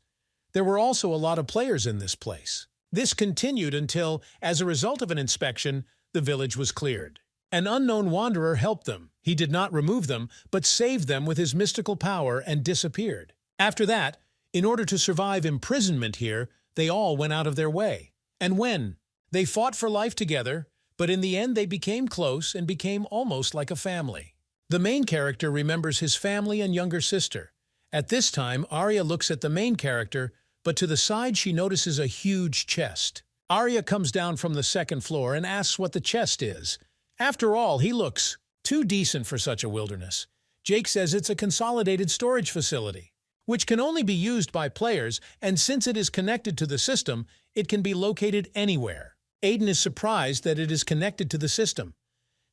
There were also a lot of players in this place. This continued until, as a result of an inspection, the village was cleared. An unknown wanderer helped them. He did not remove them, but saved them with his mystical power and disappeared. After that, in order to survive imprisonment here, they all went out of their way. And when? They fought for life together, but in the end they became close and became almost like a family. The main character remembers his family and younger sister. At this time, Arya looks at the main character, but to the side she notices a huge chest. Arya comes down from the second floor and asks what the chest is. After all, he looks too decent for such a wilderness. Jake says it's a consolidated storage facility, which can only be used by players, and since it is connected to the system, it can be located anywhere. Aiden is surprised that it is connected to the system.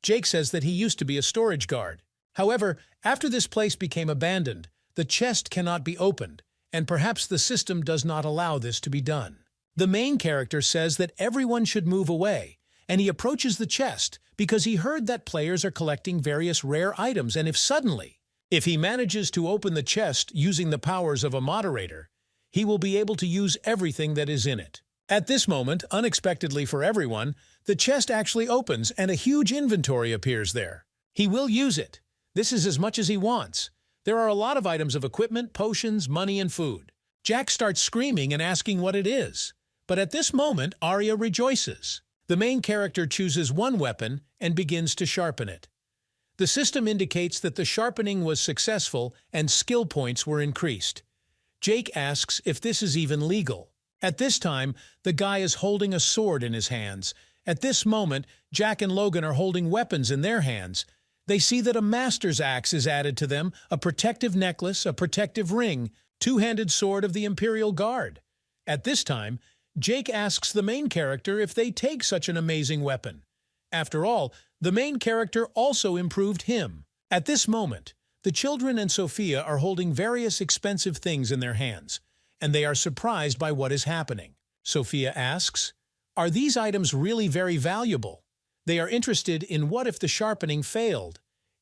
Jake says that he used to be a storage guard. However, after this place became abandoned, the chest cannot be opened, and perhaps the system does not allow this to be done. The main character says that everyone should move away, and he approaches the chest because he heard that players are collecting various rare items, and if he manages to open the chest using the powers of a moderator, he will be able to use everything that is in it. At this moment, unexpectedly for everyone, the chest actually opens and a huge inventory appears there. He will use it. This is as much as he wants. There are a lot of items of equipment, potions, money, and food. Jack starts screaming and asking what it is. But at this moment, Arya rejoices. The main character chooses one weapon and begins to sharpen it. The system indicates that the sharpening was successful and skill points were increased. Jake asks if this is even legal. At this time, the guy is holding a sword in his hands. At this moment, Jack and Logan are holding weapons in their hands. They see that a master's axe is added to them, a protective necklace, a protective ring, two-handed sword of the Imperial Guard. At this time, Jake asks the main character if they take such an amazing weapon. After all, the main character also improved him. At this moment, the children and Sophia are holding various expensive things in their hands, and they are surprised by what is happening. Sophia asks, "Are these items really very valuable?" They are interested in what if the sharpening failed.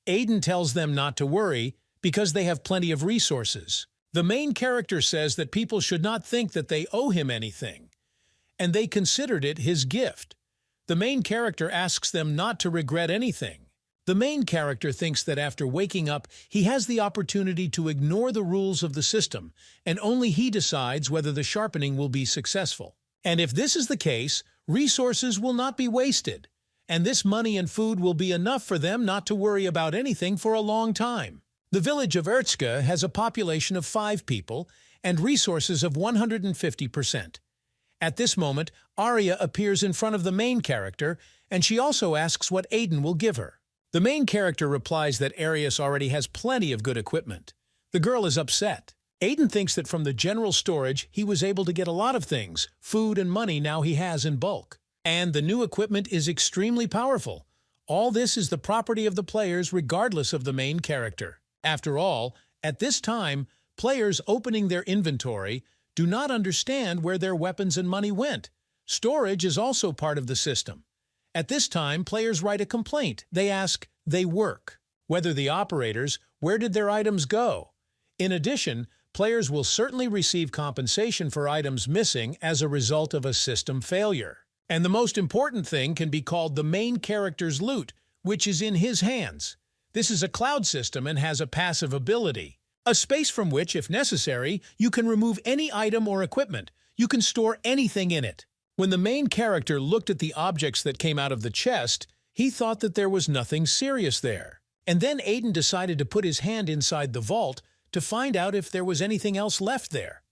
Aiden tells them not to worry because they have plenty of resources. The main character says that people should not think that they owe him anything, and they considered it his gift. The main character asks them not to regret anything. The main character thinks that after waking up, he has the opportunity to ignore the rules of the system, and only he decides whether the sharpening will be successful. And if this is the case, resources will not be wasted, and this money and food will be enough for them not to worry about anything for a long time. The village of Ertska has a population of 5 people and resources of 150%. At this moment, Arya appears in front of the main character, and she also asks what Aiden will give her. The main character replies that Arius already has plenty of good equipment. The girl is upset. Aiden thinks that from the general storage, he was able to get a lot of things, food and money now he has in bulk. And the new equipment is extremely powerful. All this is the property of the players regardless of the main character. After all, at this time, players opening their inventory do not understand where their weapons and money went. Storage is also part of the system. At this time, players write a complaint. They ask, they work. Whether the operators, where did their items go? In addition, players will certainly receive compensation for items missing as a result of a system failure. And the most important thing can be called the main character's loot, which is in his hands. This is a cloud system and has a passive ability. A space from which, if necessary, you can remove any item or equipment. You can store anything in it. When the main character looked at the objects that came out of the chest, he thought that there was nothing serious there. And then Aiden decided to put his hand inside the vault to find out if there was anything else left there.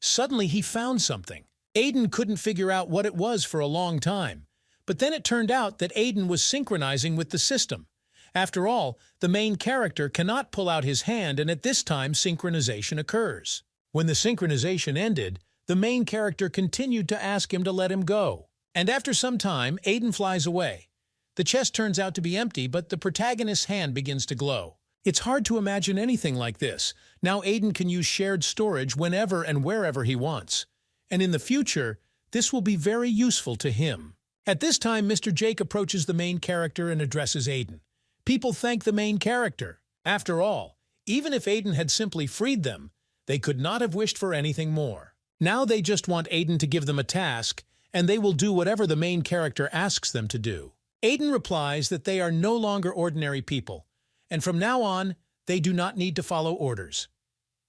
Suddenly he found something. Aiden couldn't figure out what it was for a long time, but then it turned out that Aiden was synchronizing with the system. After all, the main character cannot pull out his hand, and at this time synchronization occurs. When the synchronization ended, the main character continued to ask him to let him go. And after some time, Aiden flies away. The chest turns out to be empty, but the protagonist's hand begins to glow. It's hard to imagine anything like this. Now Aiden can use shared storage whenever and wherever he wants. And in the future, this will be very useful to him. At this time, Mr. Jake approaches the main character and addresses Aiden. People thank the main character. After all, even if Aiden had simply freed them, they could not have wished for anything more. Now they just want Aiden to give them a task, and they will do whatever the main character asks them to do. Aiden replies that they are no longer ordinary people, and from now on, they do not need to follow orders.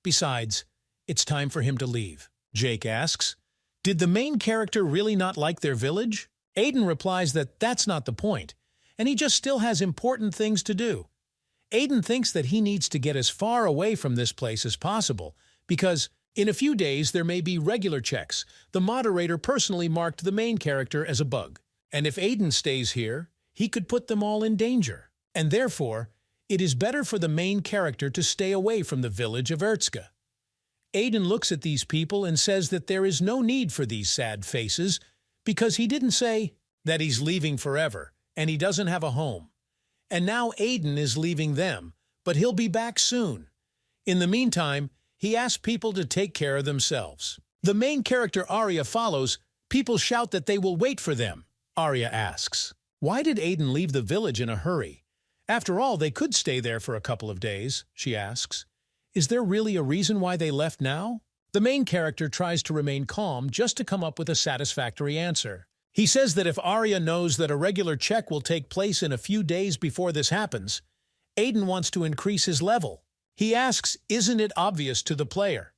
Besides, it's time for him to leave. Jake asks, did the main character really not like their village? Aiden replies that that's not the point, and he just still has important things to do. Aiden thinks that he needs to get as far away from this place as possible, because in a few days there may be regular checks. The moderator personally marked the main character as a bug, and if Aiden stays here, he could put them all in danger. And therefore, it is better for the main character to stay away from the village of Ertzka. Aiden looks at these people and says that there is no need for these sad faces, because he didn't say that he's leaving forever, and he doesn't have a home. And now Aiden is leaving them, but he'll be back soon. In the meantime, he asks people to take care of themselves. The main character Arya follows. People shout that they will wait for them. Arya asks, why did Aiden leave the village in a hurry? After all, they could stay there for a couple of days, she asks. Is there really a reason why they left now? The main character tries to remain calm just to come up with a satisfactory answer. He says that if Arya knows that a regular check will take place in a few days before this happens, Aiden wants to increase his level. He asks, isn't it obvious to the player?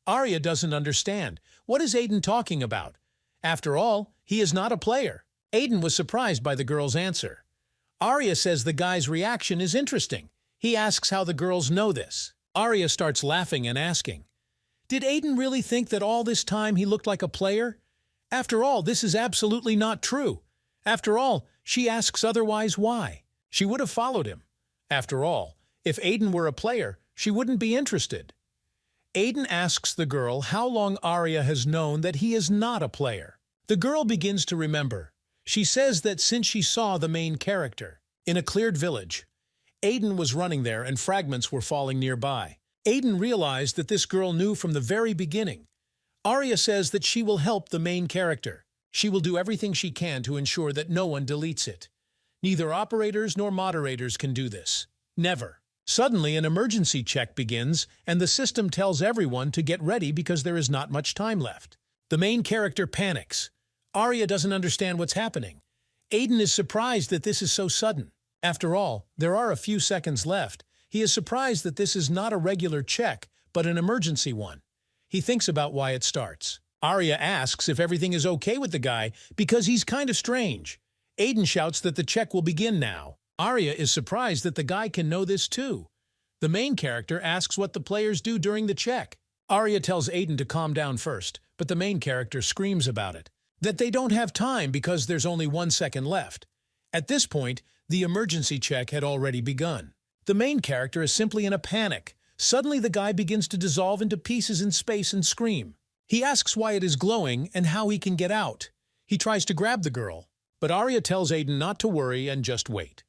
Arya doesn't understand. What is Aiden talking about? After all, he is not a player. Aiden was surprised by the girl's answer. Arya says the guy's reaction is interesting. He asks how the girls know this. Arya starts laughing and asking, did Aiden really think that all this time he looked like a player? After all, this is absolutely not true. After all, she asks otherwise why. She would have followed him. After all, if Aiden were a player, she wouldn't be interested. Aiden asks the girl how long Arya has known that he is not a player. The girl begins to remember. She says that since she saw the main character in a cleared village, Aiden was running there and fragments were falling nearby. Aiden realized that this girl knew from the very beginning. Arya says that she will help the main character. She will do everything she can to ensure that no one deletes it. Neither operators nor moderators can do this. Never. Suddenly, an emergency check begins, and the system tells everyone to get ready because there is not much time left. The main character panics. Arya doesn't understand what's happening. Aiden is surprised that this is so sudden. After all, there are a few seconds left. He is surprised that this is not a regular check, but an emergency one. He thinks about why it starts. Arya asks if everything is okay with the guy because he's kind of strange. Aiden shouts that the check will begin now. Arya is surprised that the guy can know this too. The main character asks what the players do during the check. Arya tells Aiden to calm down first, but the main character screams about it. That they don't have time because there's only 1 second left. At this point, the emergency check had already begun. The main character is simply in a panic. Suddenly the guy begins to dissolve into pieces in space and scream. He asks why it is glowing and how he can get out. He tries to grab the girl, but Arya tells Aiden not to worry and just wait.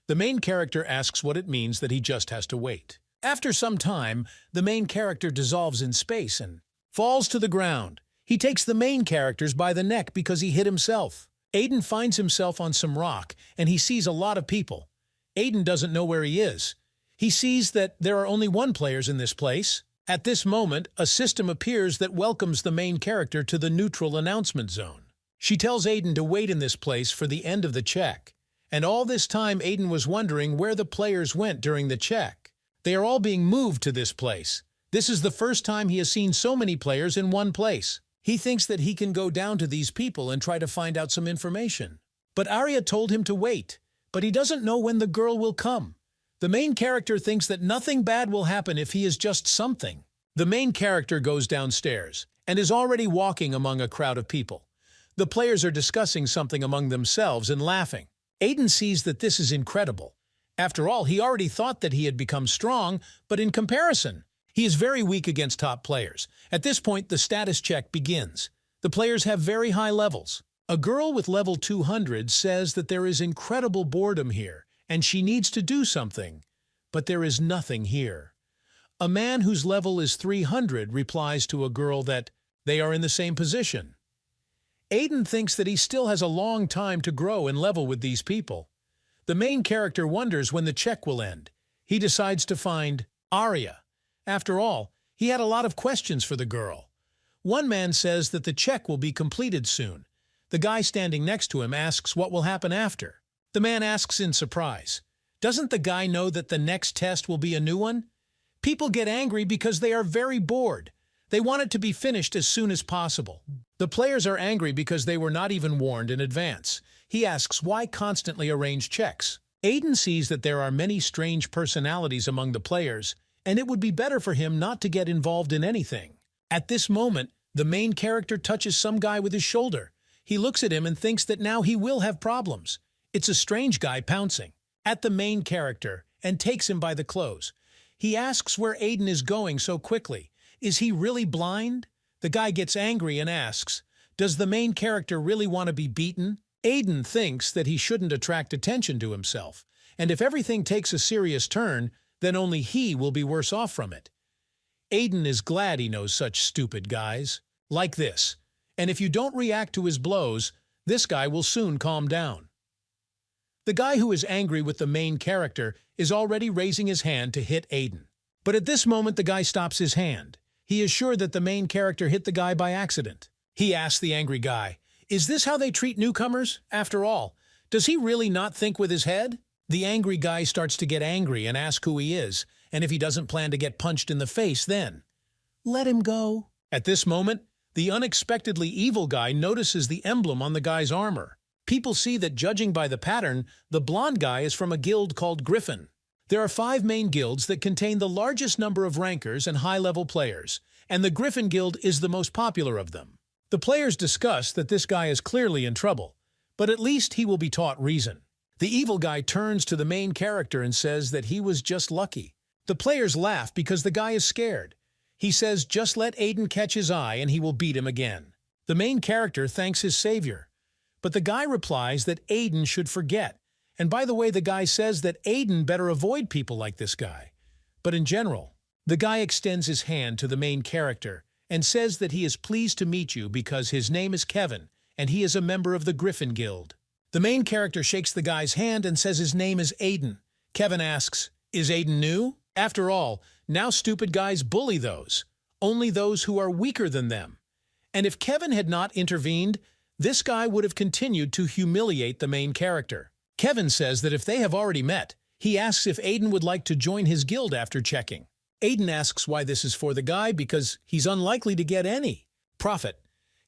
The main character asks what it means that he just has to wait. After some time, the main character dissolves in space and falls to the ground. He takes the main characters by the neck because he hit himself. Aiden finds himself on some rock and he sees a lot of people. Aiden doesn't know where he is. He sees that there are only one players in this place. At this moment, a system appears that welcomes the main character to the neutral announcement zone. She tells Aiden to wait in this place for the end of the check. And all this time, Aiden was wondering where the players went during the check. They are all being moved to this place. This is the first time he has seen so many players in one place. He thinks that he can go down to these people and try to find out some information. But Arya told him to wait, but he doesn't know when the girl will come. The main character thinks that nothing bad will happen if he is just something. The main character goes downstairs and is already walking among a crowd of people. The players are discussing something among themselves and laughing. Aiden sees that this is incredible. After all, he already thought that he had become strong, but in comparison, he is very weak against top players. At this point, the status check begins. The players have very high levels. A girl with level 200 says that there is incredible boredom here, and she needs to do something, but there is nothing here. A man whose level is 300 replies to a girl that they are in the same position. Aiden thinks that he still has a long time to grow and level with these people. The main character wonders when the check will end. He decides to find Arya. After all, he had a lot of questions for the girl. One man says that the check will be completed soon. The guy standing next to him asks what will happen after. The man asks in surprise, "Doesn't the guy know that the next test will be a new one?" People get angry because they are very bored. They want it to be finished as soon as possible. The players are angry because they were not even warned in advance. He asks why constantly arrange checks. Aiden sees that there are many strange personalities among the players, and it would be better for him not to get involved in anything. At this moment, the main character touches some guy with his shoulder. He looks at him and thinks that now he will have problems. It's a strange guy pouncing at the main character and takes him by the clothes. He asks where Aiden is going so quickly. Is he really blind? The guy gets angry and asks, does the main character really want to be beaten? Aiden thinks that he shouldn't attract attention to himself, and if everything takes a serious turn, then only he will be worse off from it. Aiden is glad he knows such stupid guys. Like this. And if you don't react to his blows, this guy will soon calm down. The guy who is angry with the main character is already raising his hand to hit Aiden. But at this moment the guy stops his hand. He is sure that the main character hit the guy by accident. He asks the angry guy, "Is this how they treat newcomers? After all, does he really not think with his head?" The angry guy starts to get angry and ask who he is, and if he doesn't plan to get punched in the face then. Let him go. At this moment, the unexpectedly evil guy notices the emblem on the guy's armor. People see that judging by the pattern, the blonde guy is from a guild called Griffin. There are 5 main guilds that contain the largest number of rankers and high-level players, and the Griffin Guild is the most popular of them. The players discuss that this guy is clearly in trouble, but at least he will be taught reason. The evil guy turns to the main character and says that he was just lucky. The players laugh because the guy is scared. He says just let Aiden catch his eye and he will beat him again. The main character thanks his savior. But the guy replies that Aiden should forget. And by the way, the guy says that Aiden better avoid people like this guy. But in general, the guy extends his hand to the main character and says that he is pleased to meet you because his name is Kevin and he is a member of the Griffin Guild. The main character shakes the guy's hand and says his name is Aiden. Kevin asks, "Is Aiden new?" After all, now stupid guys bully only those who are weaker than them. And if Kevin had not intervened, this guy would have continued to humiliate the main character. Kevin says that if they have already met, he asks if Aiden would like to join his guild after checking. Aiden asks why this is for the guy because he's unlikely to get any profit.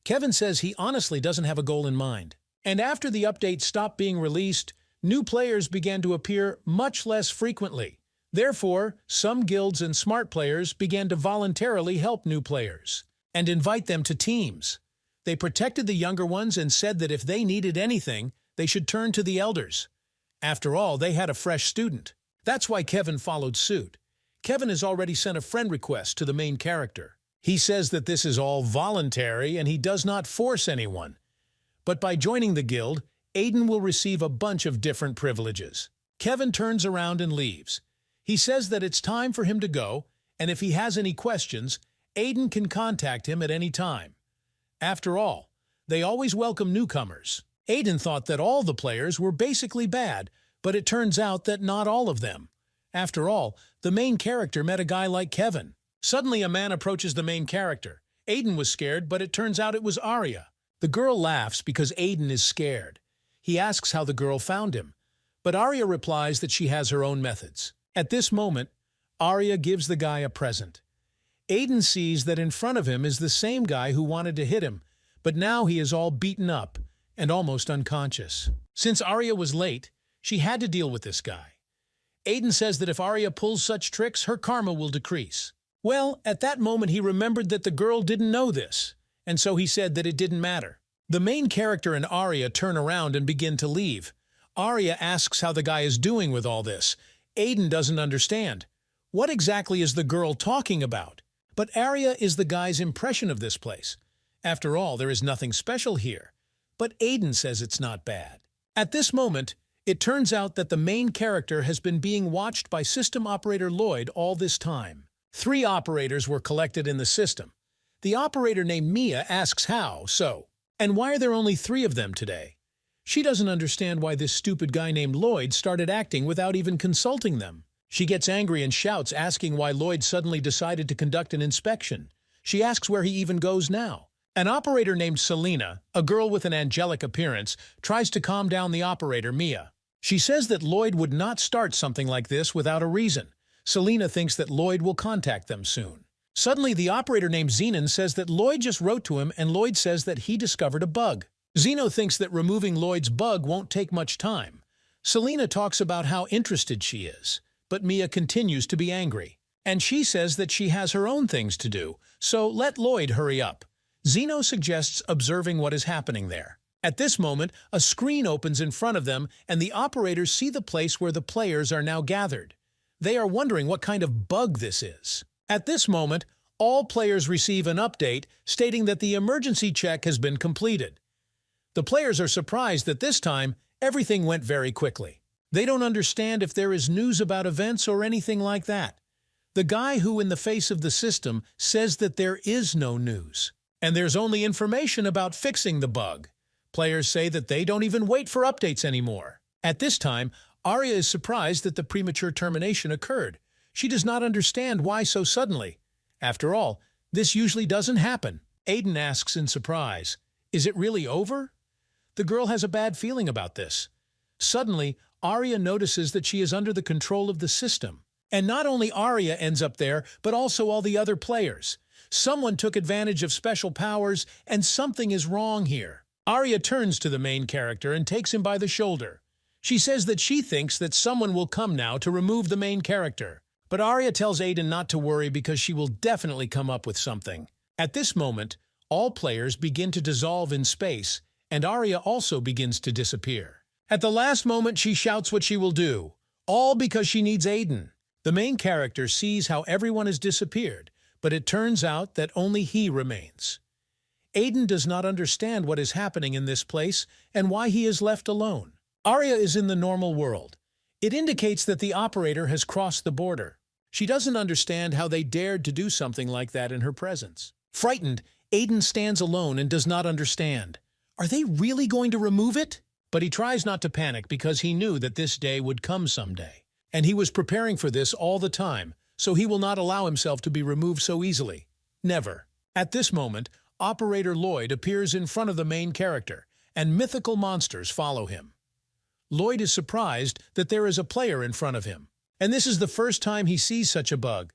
Kevin says he honestly doesn't have a goal in mind. And after the update stopped being released, new players began to appear much less frequently. Therefore, some guilds and smart players began to voluntarily help new players and invite them to teams. They protected the younger ones and said that if they needed anything, they should turn to the elders. After all, they had a fresh student. That's why Kevin followed suit. Kevin has already sent a friend request to the main character. He says that this is all voluntary and he does not force anyone. But by joining the guild, Aiden will receive a bunch of different privileges. Kevin turns around and leaves. He says that it's time for him to go, and if he has any questions, Aiden can contact him at any time. After all, they always welcome newcomers. Aiden thought that all the players were basically bad, but it turns out that not all of them. After all, the main character met a guy like Kevin. Suddenly a man approaches the main character. Aiden was scared, but it turns out it was Arya. The girl laughs because Aiden is scared. He asks how the girl found him, but Arya replies that she has her own methods. At this moment, Arya gives the guy a present. Aiden sees that in front of him is the same guy who wanted to hit him, but now he is all beaten up and almost unconscious. Since Arya was late, she had to deal with this guy. Aiden says that if Arya pulls such tricks, her karma will decrease. Well, at that moment he remembered that the girl didn't know this, and so he said that it didn't matter. The main character and Arya turn around and begin to leave. Arya asks how the guy is doing with all this. Aiden doesn't understand. What exactly is the girl talking about? But Arya is the guy's impression of this place. After all, there is nothing special here. But Aiden says it's not bad. At this moment, it turns out that the main character has been being watched by system operator Lloyd all this time. 3 operators were collected in the system. The operator named Mia asks how, and why are there only 3 of them today? She doesn't understand why this stupid guy named Lloyd started acting without even consulting them. She gets angry and shouts, asking why Lloyd suddenly decided to conduct an inspection. She asks where he even goes now. An operator named Selena, a girl with an angelic appearance, tries to calm down the operator, Mia. She says that Lloyd would not start something like this without a reason. Selena thinks that Lloyd will contact them soon. Suddenly, the operator named Zenon says that Lloyd just wrote to him, and Lloyd says that he discovered a bug. Zeno thinks that removing Lloyd's bug won't take much time. Selena talks about how interested she is, but Mia continues to be angry. And she says that she has her own things to do, so let Lloyd hurry up. Zeno suggests observing what is happening there. At this moment, a screen opens in front of them, and the operators see the place where the players are now gathered. They are wondering what kind of bug this is. At this moment, all players receive an update stating that the emergency check has been completed. The players are surprised that this time, everything went very quickly. They don't understand if there is news about events or anything like that. The guy who, in the face of the system, says that there is no news, and there's only information about fixing the bug. Players say that they don't even wait for updates anymore. At this time, Arya is surprised that the premature termination occurred. She does not understand why so suddenly. After all, this usually doesn't happen. Aiden asks in surprise, "Is it really over?" The girl has a bad feeling about this. Suddenly, Arya notices that she is under the control of the system. And not only Arya ends up there, but also all the other players. Someone took advantage of special powers, and something is wrong here. Arya turns to the main character and takes him by the shoulder. She says that she thinks that someone will come now to remove the main character. But Arya tells Aiden not to worry because she will definitely come up with something. At this moment, all players begin to dissolve in space, and Arya also begins to disappear. At the last moment, she shouts what she will do, all because she needs Aiden. The main character sees how everyone has disappeared, but it turns out that only he remains. Aiden does not understand what is happening in this place and why he is left alone. Arya is in the normal world. It indicates that the operator has crossed the border. She doesn't understand how they dared to do something like that in her presence. Frightened, Aiden stands alone and does not understand. Are they really going to remove it? But he tries not to panic because he knew that this day would come someday. And he was preparing for this all the time, so he will not allow himself to be removed so easily. Never. At this moment, Operator Lloyd appears in front of the main character, and mythical monsters follow him. Lloyd is surprised that there is a player in front of him, and this is the first time he sees such a bug.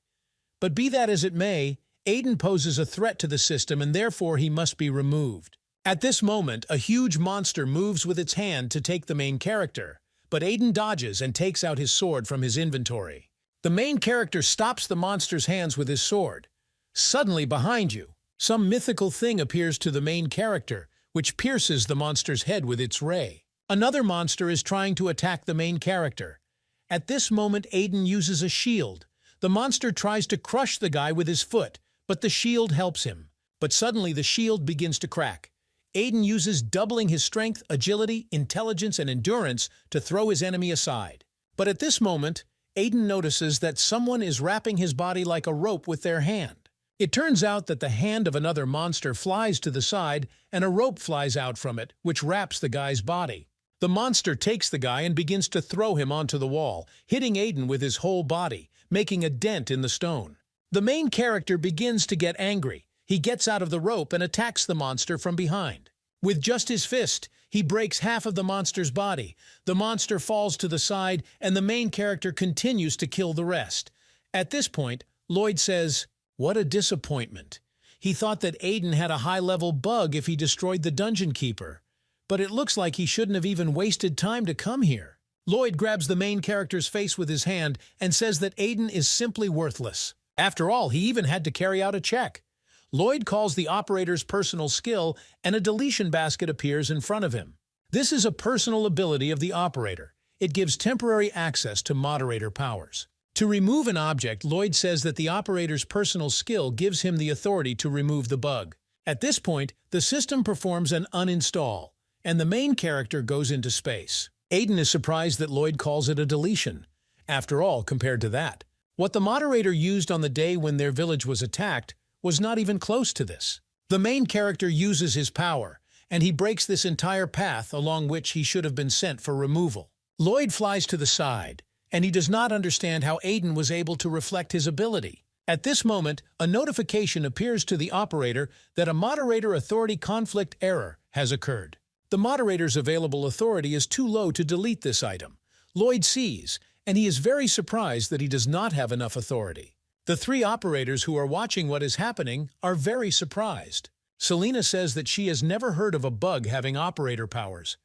But be that as it may, Aiden poses a threat to the system and therefore he must be removed. At this moment, a huge monster moves with its hand to take the main character, but Aiden dodges and takes out his sword from his inventory. The main character stops the monster's hands with his sword. Suddenly, behind you, some mythical thing appears to the main character, which pierces the monster's head with its ray. Another monster is trying to attack the main character. At this moment, Aiden uses a shield. The monster tries to crush the guy with his foot, but the shield helps him. But suddenly, the shield begins to crack. Aiden uses doubling his strength, agility, intelligence, and endurance to throw his enemy aside. But at this moment, Aiden notices that someone is wrapping his body like a rope with their hand. It turns out that the hand of another monster flies to the side and a rope flies out from it, which wraps the guy's body. The monster takes the guy and begins to throw him onto the wall, hitting Aiden with his whole body, making a dent in the stone. The main character begins to get angry. He gets out of the rope and attacks the monster from behind. With just his fist, he breaks half of the monster's body. The monster falls to the side, and the main character continues to kill the rest. At this point, Lloyd says, "What a disappointment." He thought that Aiden had a high-level bug if he destroyed the dungeon keeper. But it looks like he shouldn't have even wasted time to come here. Lloyd grabs the main character's face with his hand and says that Aiden is simply worthless. After all, he even had to carry out a check. Lloyd calls the operator's personal skill, and a deletion basket appears in front of him. This is a personal ability of the operator. It gives temporary access to moderator powers. To remove an object, Lloyd says that the operator's personal skill gives him the authority to remove the bug. At this point, the system performs an uninstall, and the main character goes into space. Aiden is surprised that Lloyd calls it a deletion. After all, compared to that, what the moderator used on the day when their village was attacked was not even close to this. The main character uses his power, and he breaks this entire path along which he should have been sent for removal. Lloyd flies to the side, and he does not understand how Aiden was able to reflect his ability. At this moment, a notification appears to the operator that a moderator authority conflict error has occurred. The moderator's available authority is too low to delete this item. Lloyd sees, and he is very surprised that he does not have enough authority. The three operators who are watching what is happening are very surprised. Selena says that she has never heard of a bug having operator powers.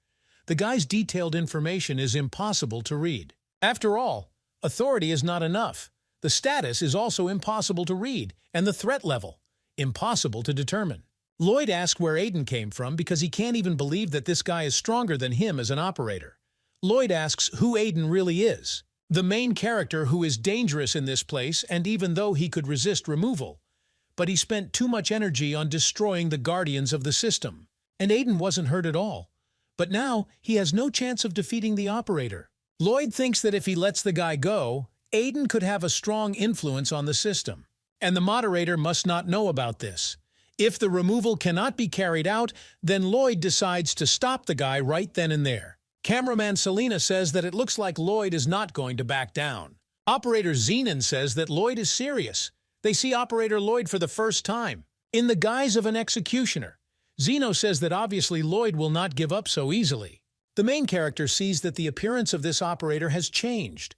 The guy's detailed information is impossible to read. After all, authority is not enough. The status is also impossible to read, and the threat level, impossible to determine. Lloyd asks where Aiden came from because he can't even believe that this guy is stronger than him as an operator. Lloyd asks who Aiden really is. The main character who is dangerous in this place, and even though he could resist removal, but he spent too much energy on destroying the guardians of the system. And Aiden wasn't hurt at all. But now he has no chance of defeating the operator. Lloyd thinks that if he lets the guy go, Aiden could have a strong influence on the system. And the moderator must not know about this. If the removal cannot be carried out, then Lloyd decides to stop the guy right then and there. Cameraman Selena says that it looks like Lloyd is not going to back down. Operator Zenon says that Lloyd is serious. They see Operator Lloyd for the first time, in the guise of an executioner. Zeno says that obviously Lloyd will not give up so easily. The main character sees that the appearance of this operator has changed.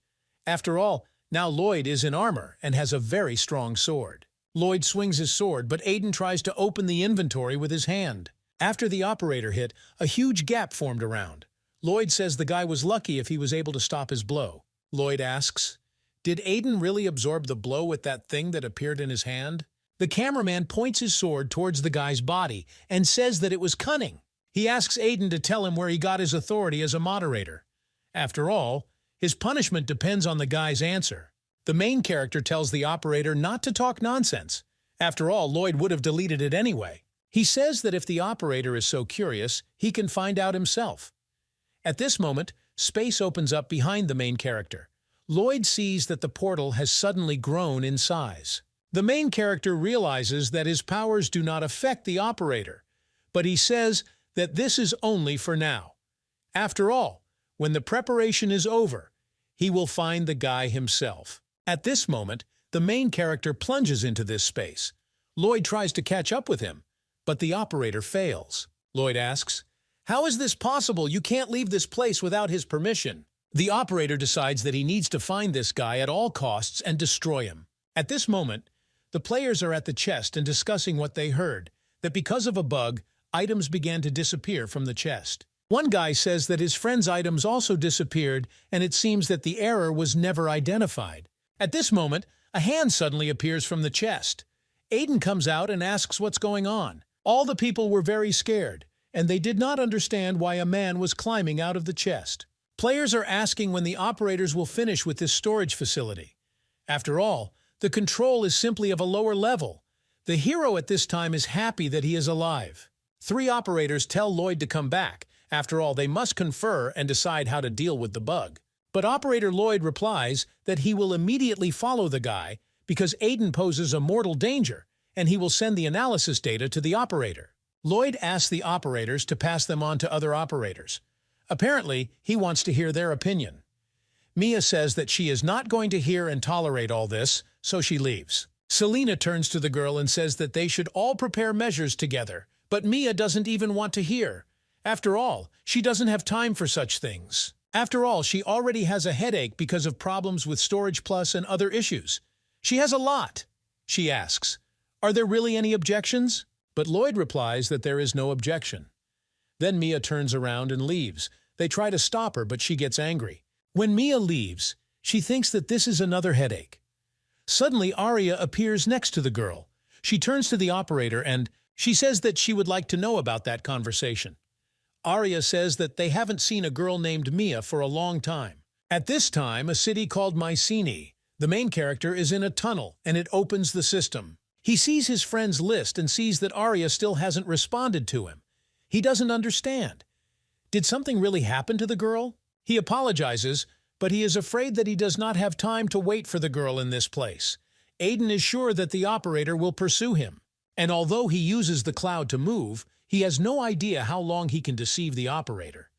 After all, now Lloyd is in armor and has a very strong sword. Lloyd swings his sword, but Aiden tries to open the inventory with his hand. After the operator hit, a huge gap formed around. Lloyd says the guy was lucky if he was able to stop his blow. Lloyd asks, did Aiden really absorb the blow with that thing that appeared in his hand? The cameraman points his sword towards the guy's body and says that it was cunning. He asks Aiden to tell him where he got his authority as a moderator. After all, his punishment depends on the guy's answer. The main character tells the operator not to talk nonsense. After all, Lloyd would have deleted it anyway. He says that if the operator is so curious, he can find out himself. At this moment, space opens up behind the main character. Lloyd sees that the portal has suddenly grown in size. The main character realizes that his powers do not affect the operator, but he says that this is only for now. After all, when the preparation is over, he will find the guy himself. At this moment, the main character plunges into this space. Lloyd tries to catch up with him, but the operator fails. Lloyd asks, how is this possible? You can't leave this place without his permission. The operator decides that he needs to find this guy at all costs and destroy him. At this moment, the players are at the chest and discussing what they heard, that because of a bug, items began to disappear from the chest. One guy says that his friend's items also disappeared, and it seems that the error was never identified. At this moment, a hand suddenly appears from the chest. Aiden comes out and asks what's going on. All the people were very scared, and they did not understand why a man was climbing out of the chest. Players are asking when the operators will finish with this storage facility. After all, the control is simply of a lower level. The hero at this time is happy that he is alive. 3 operators tell Lloyd to come back. After all, they must confer and decide how to deal with the bug. But Operator Lloyd replies that he will immediately follow the guy because Aiden poses a mortal danger, and he will send the analysis data to the operator. Lloyd asks the operators to pass them on to other operators. Apparently, he wants to hear their opinion. Mia says that she is not going to hear and tolerate all this, so she leaves. Selena turns to the girl and says that they should all prepare measures together, but Mia doesn't even want to hear. After all, she doesn't have time for such things. After all, she already has a headache because of problems with Storage Plus and other issues. She has a lot. She asks, are there really any objections? But Lloyd replies that there is no objection. Then Mia turns around and leaves. They try to stop her, but she gets angry. When Mia leaves, she thinks that this is another headache. Suddenly, Arya appears next to the girl. She turns to the operator and she says that she would like to know about that conversation. Arya says that they haven't seen a girl named Mia for a long time. At this time, a city called Mycenae. The main character is in a tunnel, and it opens the system. He sees his friend's list and sees that Arya still hasn't responded to him. He doesn't understand. Did something really happen to the girl? He apologizes, but he is afraid that he does not have time to wait for the girl in this place. Aiden is sure that the operator will pursue him. And although he uses the cloud to move, he has no idea how long he can deceive the operator.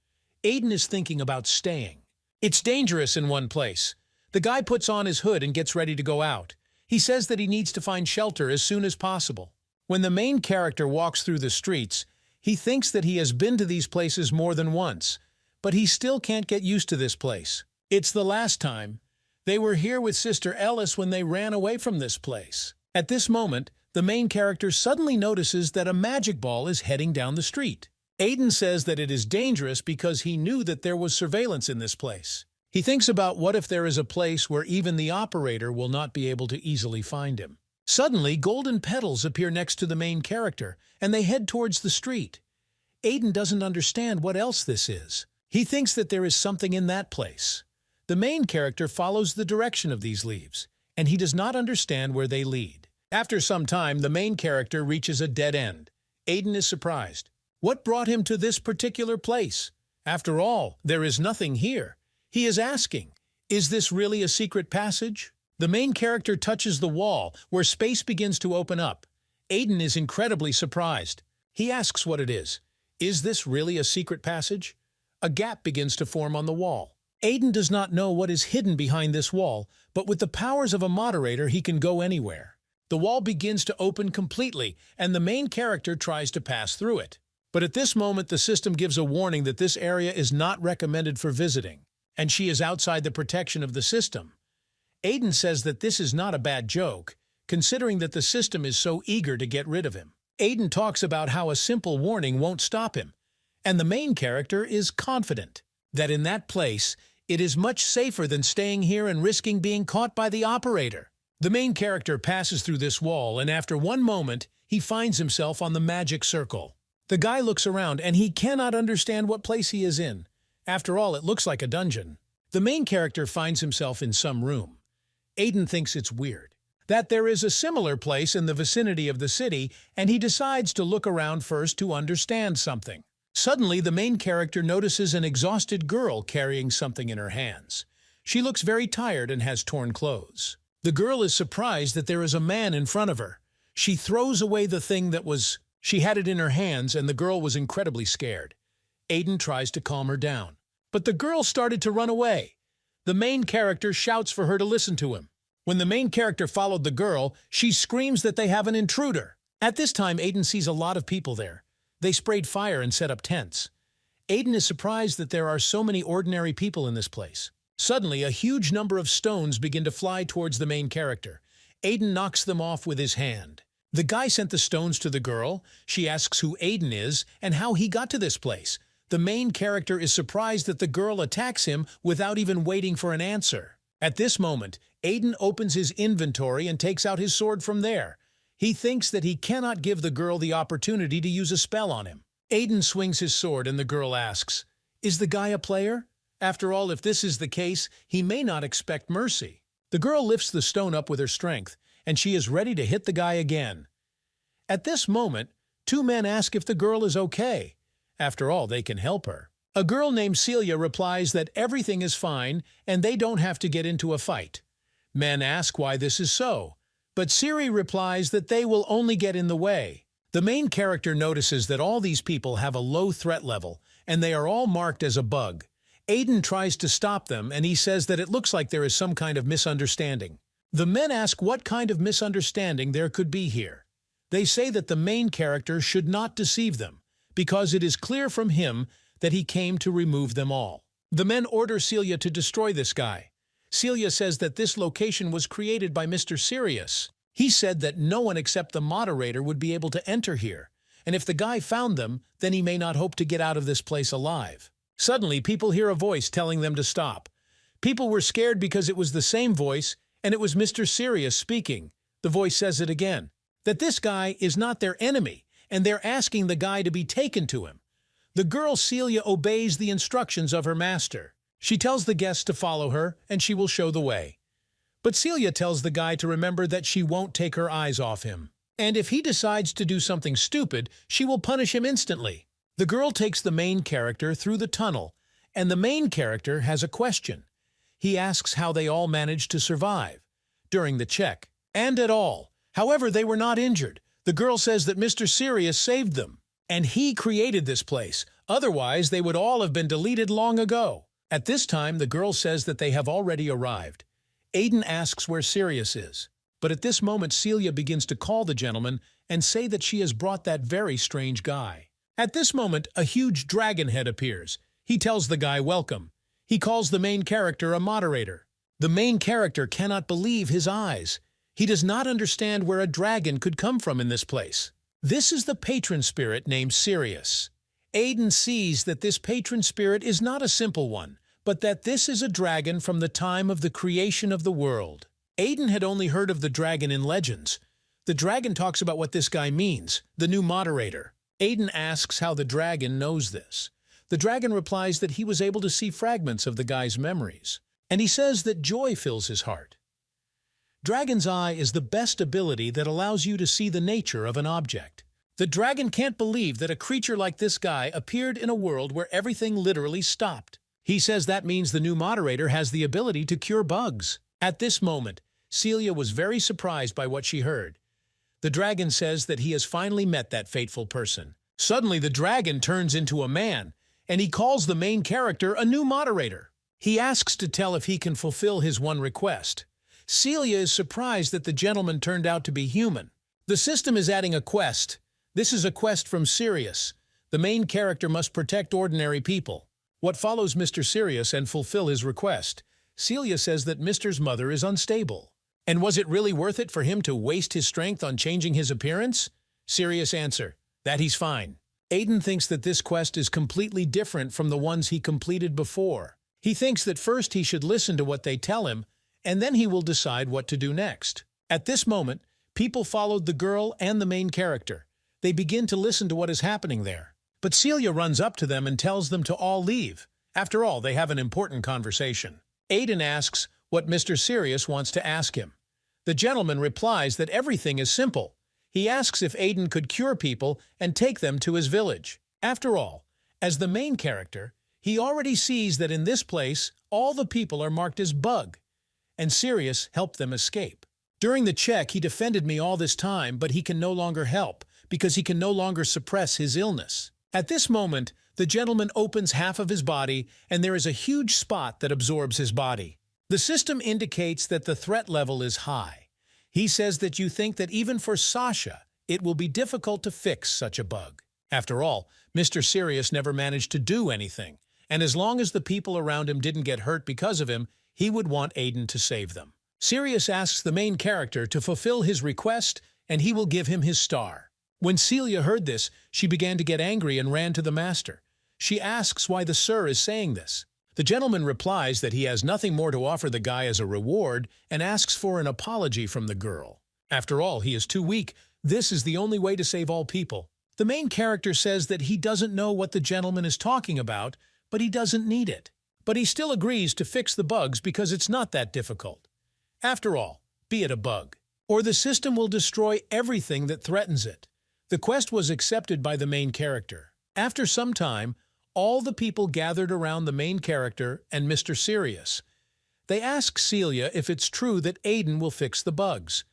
Aiden is thinking about staying. It's dangerous in one place. The guy puts on his hood and gets ready to go out. He says that he needs to find shelter as soon as possible. When the main character walks through the streets, He thinks that he has been to these places more than once, but he still can't get used to this place. It's the last time. They were here with Sister Ellis when they ran away from this place. At this moment, the main character suddenly notices that a magic ball is heading down the street. Aiden says that it is dangerous because he knew that there was surveillance in this place. He thinks about what if there is a place where even the operator will not be able to easily find him. Suddenly, golden petals appear next to the main character, and they head towards the street. Aiden doesn't understand what else this is. He thinks that there is something in that place. The main character follows the direction of these leaves, and he does not understand where they lead. After some time, the main character reaches a dead end. Aiden is surprised. What brought him to this particular place? After all, there is nothing here. He is asking, is this really a secret passage? The main character touches the wall, where space begins to open up. Aiden is incredibly surprised. He asks what it is. Is this really a secret passage? A gap begins to form on the wall. Aiden does not know what is hidden behind this wall, but with the powers of a moderator he can go anywhere. The wall begins to open completely, and the main character tries to pass through it. But at this moment the system gives a warning that this area is not recommended for visiting, and she is outside the protection of the system. Aiden says that this is not a bad joke, considering that the system is so eager to get rid of him. Aiden talks about how a simple warning won't stop him, and the main character is confident that in that place it is much safer than staying here and risking being caught by the operator. The main character passes through this wall, and after one moment, he finds himself on the magic circle. The guy looks around, and he cannot understand what place he is in. After all, it looks like a dungeon. The main character finds himself in some room. Aiden thinks it's weird that there is a similar place in the vicinity of the city, and he decides to look around first to understand something. Suddenly, the main character notices an exhausted girl carrying something in her hands. She looks very tired and has torn clothes. The girl is surprised that there is a man in front of her. She throws away the thing she had it in her hands, and the girl was incredibly scared. Aiden tries to calm her down, but the girl started to run away. The main character shouts for her to listen to him. When the main character followed the girl, she screams that they have an intruder. At this time, Aiden sees a lot of people there. They sprayed fire and set up tents. Aiden is surprised that there are so many ordinary people in this place. Suddenly, a huge number of stones begin to fly towards the main character. Aiden knocks them off with his hand. The guy sent the stones to the girl. She asks who Aiden is and how he got to this place. The main character is surprised that the girl attacks him without even waiting for an answer. At this moment, Aiden opens his inventory and takes out his sword from there. He thinks that he cannot give the girl the opportunity to use a spell on him. Aiden swings his sword and the girl asks, "Is the guy a player?" After all, if this is the case, he may not expect mercy. The girl lifts the stone up with her strength, and she is ready to hit the guy again. At this moment, two men ask if the girl is okay. After all, they can help her. A girl named Celia replies that everything is fine and they don't have to get into a fight. Men ask why this is so, but Siri replies that they will only get in the way. The main character notices that all these people have a low threat level, and they are all marked as a bug. Aiden tries to stop them, and he says that it looks like there is some kind of misunderstanding. The men ask what kind of misunderstanding there could be here. They say that the main character should not deceive them, because it is clear from him that he came to remove them all. The men order Celia to destroy this guy. Celia says that this location was created by Mr. Sirius. He said that no one except the moderator would be able to enter here, and if the guy found them, then he may not hope to get out of this place alive. Suddenly, people hear a voice telling them to stop. People were scared because it was the same voice, and it was Mr. Sirius speaking. The voice says it again, that this guy is not their enemy, and they're asking the guy to be taken to him. The girl Celia obeys the instructions of her master. She tells the guests to follow her, and she will show the way. But Celia tells the guy to remember that she won't take her eyes off him. And if he decides to do something stupid, she will punish him instantly. The girl takes the main character through the tunnel, and the main character has a question. He asks how they all managed to survive during the check, and at all. However, they were not injured. The girl says that Mr. Sirius saved them, and he created this place. Otherwise, they would all have been deleted long ago. At this time, the girl says that they have already arrived. Aiden asks where Sirius is, but at this moment Celia begins to call the gentleman and say that she has brought that very strange guy. At this moment, a huge dragon head appears. He tells the guy welcome. He calls the main character a moderator. The main character cannot believe his eyes. He does not understand where a dragon could come from in this place. This is the patron spirit named Sirius. Aiden sees that this patron spirit is not a simple one, but that this is a dragon from the time of the creation of the world. Aiden had only heard of the dragon in legends. The dragon talks about what this guy means, the new moderator. Aiden asks how the dragon knows this. The dragon replies that he was able to see fragments of the guy's memories, and he says that joy fills his heart. Dragon's eye is the best ability that allows you to see the nature of an object. The dragon can't believe that a creature like this guy appeared in a world where everything literally stopped. He says that means the new moderator has the ability to cure bugs. At this moment, Celia was very surprised by what she heard. The dragon says that he has finally met that fateful person. Suddenly, the dragon turns into a man, and he calls the main character a new moderator. He asks to tell if he can fulfill his one request. Celia is surprised that the gentleman turned out to be human. The system is adding a quest. This is a quest from Sirius. The main character must protect ordinary people. What follows Mr. Sirius and fulfill his request? Celia says that Mr.'s mother is unstable. And was it really worth it for him to waste his strength on changing his appearance? Sirius answer, that he's fine. Aiden thinks that this quest is completely different from the ones he completed before. He thinks that first he should listen to what they tell him, and then he will decide what to do next. At this moment, people followed the girl and the main character. They begin to listen to what is happening there. But Celia runs up to them and tells them to all leave. After all, they have an important conversation. Aiden asks what Mr. Sirius wants to ask him. The gentleman replies that everything is simple. He asks if Aiden could cure people and take them to his village. After all, as the main character, he already sees that in this place, all the people are marked as bug, and Sirius helped them escape. During the check, he defended me all this time, but he can no longer help, because he can no longer suppress his illness. At this moment, the gentleman opens half of his body, and there is a huge spot that absorbs his body. The system indicates that the threat level is high. He says that you think that even for Sasha, it will be difficult to fix such a bug. After all, Mr. Sirius never managed to do anything, and as long as the people around him didn't get hurt because of him, he would want Aiden to save them. Sirius asks the main character to fulfill his request, and he will give him his star. When Celia heard this, she began to get angry and ran to the master. She asks why the sir is saying this. The gentleman replies that he has nothing more to offer the guy as a reward and asks for an apology from the girl. After all, he is too weak. This is the only way to save all people. The main character says that he doesn't know what the gentleman is talking about, but he doesn't need it. But he still agrees to fix the bugs because it's not that difficult. After all, be it a bug, or the system will destroy everything that threatens it. The quest was accepted by the main character. After some time, all the people gathered around the main character and Mr. Sirius. They ask Celia if it's true that Aiden will fix the bugs.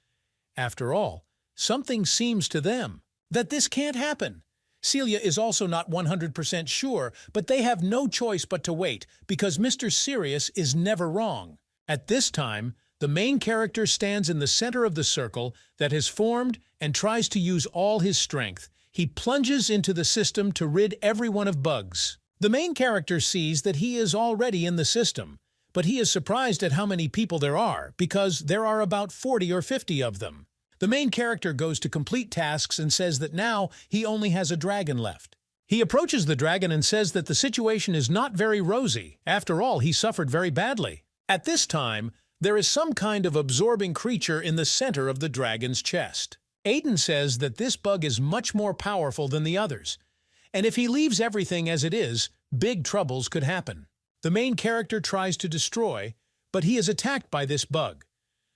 After all, something seems to them that this can't happen. Celia is also not 100% sure, but they have no choice but to wait because Mr. Sirius is never wrong. At this time, the main character stands in the center of the circle that has formed and tries to use all his strength. He plunges into the system to rid everyone of bugs. The main character sees that he is already in the system, but he is surprised at how many people there are because there are about 40 or 50 of them. The main character goes to complete tasks and says that now he only has a dragon left. He approaches the dragon and says that the situation is not very rosy. After all, he suffered very badly. At this time, there is some kind of absorbing creature in the center of the dragon's chest. Aiden says that this bug is much more powerful than the others, and if he leaves everything as it is, big troubles could happen. The main character tries to destroy, but he is attacked by this bug.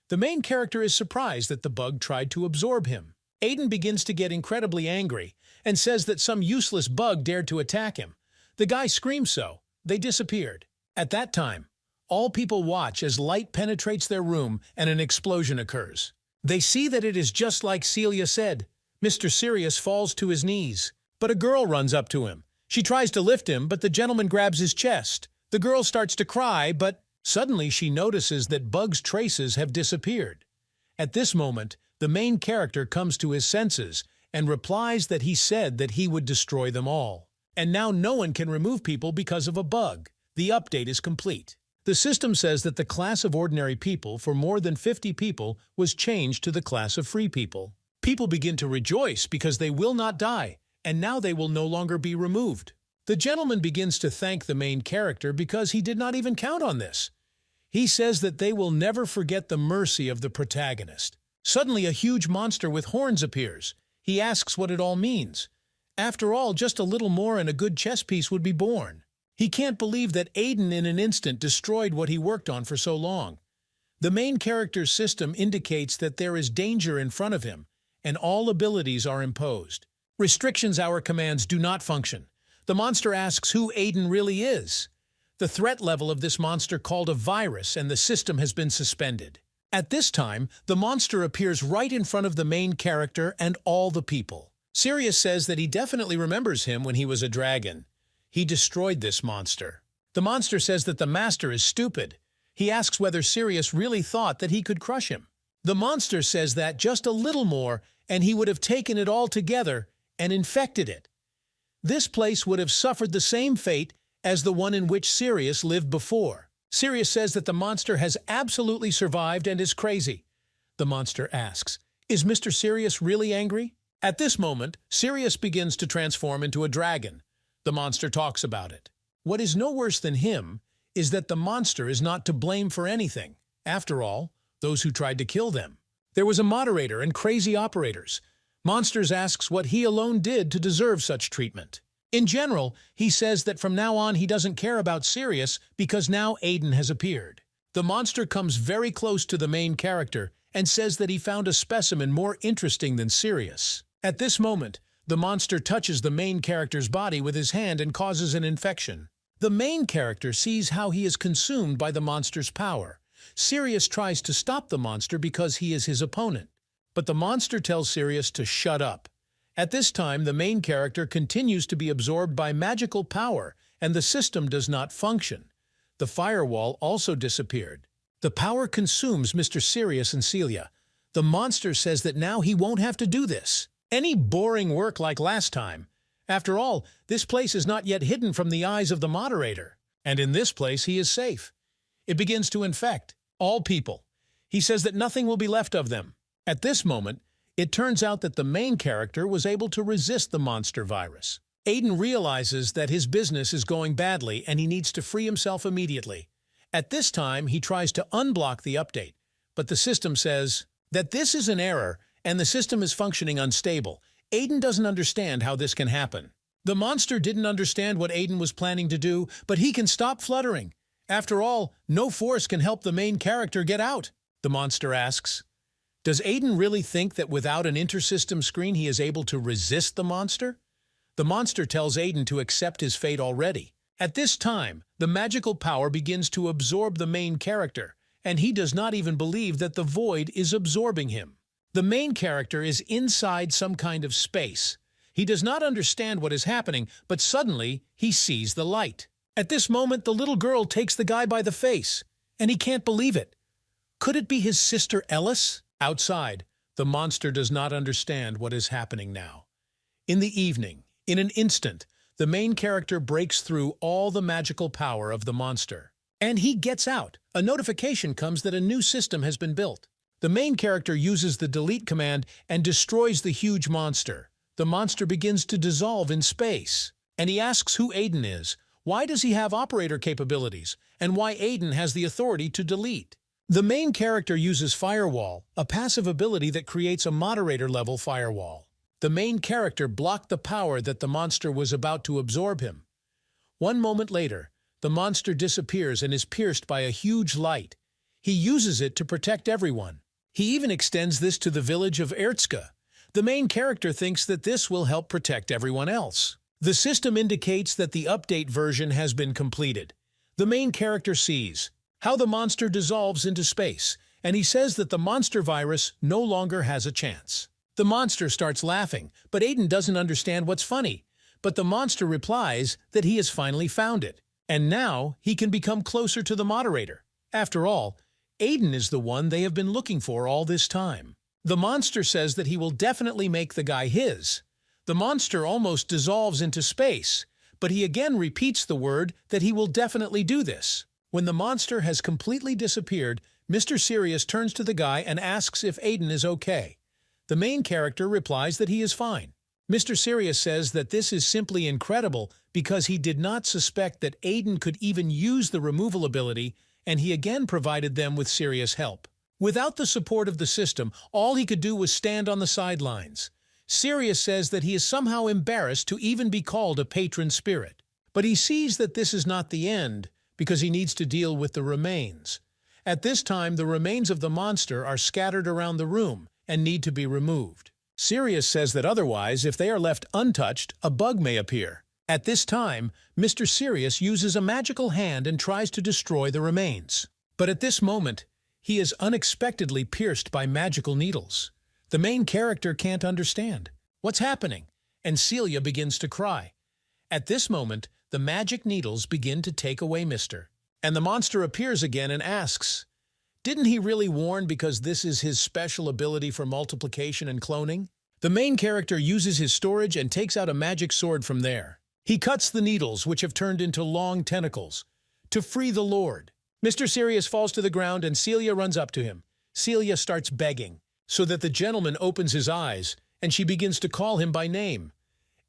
The main character is surprised that the bug tried to absorb him. Aiden begins to get incredibly angry and says that some useless bug dared to attack him. The guy screams so. They disappeared. At that time, all people watch as light penetrates their room and an explosion occurs. They see that it is just like Celia said. Mr. Sirius falls to his knees, but a girl runs up to him. She tries to lift him, but the gentleman grabs his chest. The girl starts to cry, but suddenly she notices that Bug's traces have disappeared. At this moment, the main character comes to his senses and replies that he said that he would destroy them all. And now no one can remove people because of a bug. The update is complete. The system says that the class of ordinary people for more than 50 people was changed to the class of free people. People begin to rejoice because they will not die, and now they will no longer be removed. The gentleman begins to thank the main character because he did not even count on this. He says that they will never forget the mercy of the protagonist. Suddenly a huge monster with horns appears. He asks what it all means. After all, just a little more and a good chess piece would be born. He can't believe that Aiden in an instant destroyed what he worked on for so long. The main character's system indicates that there is danger in front of him, and all abilities are imposed. Restrictions our commands do not function. The monster asks who Aiden really is. The threat level of this monster called a virus, and the system has been suspended. At this time, the monster appears right in front of the main character and all the people. Sirius says that he definitely remembers him when he was a dragon. He destroyed this monster. The monster says that the master is stupid. He asks whether Sirius really thought that he could crush him. The monster says that just a little more and he would have taken it all together and infected it. This place would have suffered the same fate as the one in which Sirius lived before. Sirius says that the monster has absolutely survived and is crazy. The monster asks, "Is Mr. Sirius really angry?" At this moment, Sirius begins to transform into a dragon. The monster talks about it. What is no worse than him is that the monster is not to blame for anything. After all, those who tried to kill them. There was a moderator and crazy operators. Monsters asks what he alone did to deserve such treatment. In general, he says that from now on he doesn't care about Sirius because now Aiden has appeared. The monster comes very close to the main character and says that he found a specimen more interesting than Sirius. At this moment, the monster touches the main character's body with his hand and causes an infection. The main character sees how he is consumed by the monster's power. Sirius tries to stop the monster because he is his opponent. But the monster tells Sirius to shut up. At this time, the main character continues to be absorbed by magical power, and the system does not function. The firewall also disappeared. The power consumes Mr. Sirius and Celia. The monster says that now he won't have to do this. Any boring work like last time. After all, this place is not yet hidden from the eyes of the moderator. And in this place, he is safe. It begins to infect all people. He says that nothing will be left of them. At this moment, it turns out that the main character was able to resist the monster virus. Aiden realizes that his business is going badly and he needs to free himself immediately. At this time, he tries to unblock the update, but the system says that this is an error and the system is functioning unstable. Aiden doesn't understand how this can happen. The monster didn't understand what Aiden was planning to do, but he can stop fluttering. After all, no force can help the main character get out. The monster asks, does Aiden really think that without an intersystem screen he is able to resist the monster? The monster tells Aiden to accept his fate already. At this time, the magical power begins to absorb the main character, and he does not even believe that the void is absorbing him. The main character is inside some kind of space. He does not understand what is happening, but suddenly he sees the light. At this moment, the little girl takes the guy by the face, and he can't believe it. Could it be his sister Ellis? Outside, the monster does not understand what is happening now. In the evening, in an instant, the main character breaks through all the magical power of the monster. And he gets out. A notification comes that a new system has been built. The main character uses the delete command and destroys the huge monster. The monster begins to dissolve in space. And he asks who Aiden is, why does he have operator capabilities, and why Aiden has the authority to delete. The main character uses Firewall, a passive ability that creates a moderator-level firewall. The main character blocked the power that the monster was about to absorb him. 1 moment later, the monster disappears and is pierced by a huge light. He uses it to protect everyone. He even extends this to the village of Erzka. The main character thinks that this will help protect everyone else. The system indicates that the update version has been completed. The main character sees how the monster dissolves into space, and he says that the monster virus no longer has a chance. The monster starts laughing, but Aiden doesn't understand what's funny. But the monster replies that he has finally found it, and now he can become closer to the moderator. After all, Aiden is the one they have been looking for all this time. The monster says that he will definitely make the guy his. The monster almost dissolves into space, but he again repeats the word that he will definitely do this. When the monster has completely disappeared, Mr. Sirius turns to the guy and asks if Aiden is okay. The main character replies that he is fine. Mr. Sirius says that this is simply incredible because he did not suspect that Aiden could even use the removal ability, and he again provided them with serious help. Without the support of the system, all he could do was stand on the sidelines. Sirius says that he is somehow embarrassed to even be called a patron spirit. But he sees that this is not the end, because he needs to deal with the remains. At this time, the remains of the monster are scattered around the room and need to be removed. Sirius says that otherwise, if they are left untouched, a bug may appear. At this time, Mr. Sirius uses a magical hand and tries to destroy the remains. But at this moment, he is unexpectedly pierced by magical needles. The main character can't understand. What's happening? And Celia begins to cry. At this moment, the magic needles begin to take away Mr. And the monster appears again and asks, "Didn't he really warn because this is his special ability for multiplication and cloning?" The main character uses his storage and takes out a magic sword from there. He cuts the needles, which have turned into long tentacles, to free the Lord. Mr. Sirius falls to the ground and Celia runs up to him. Celia starts begging, so that the gentleman opens his eyes, and she begins to call him by name.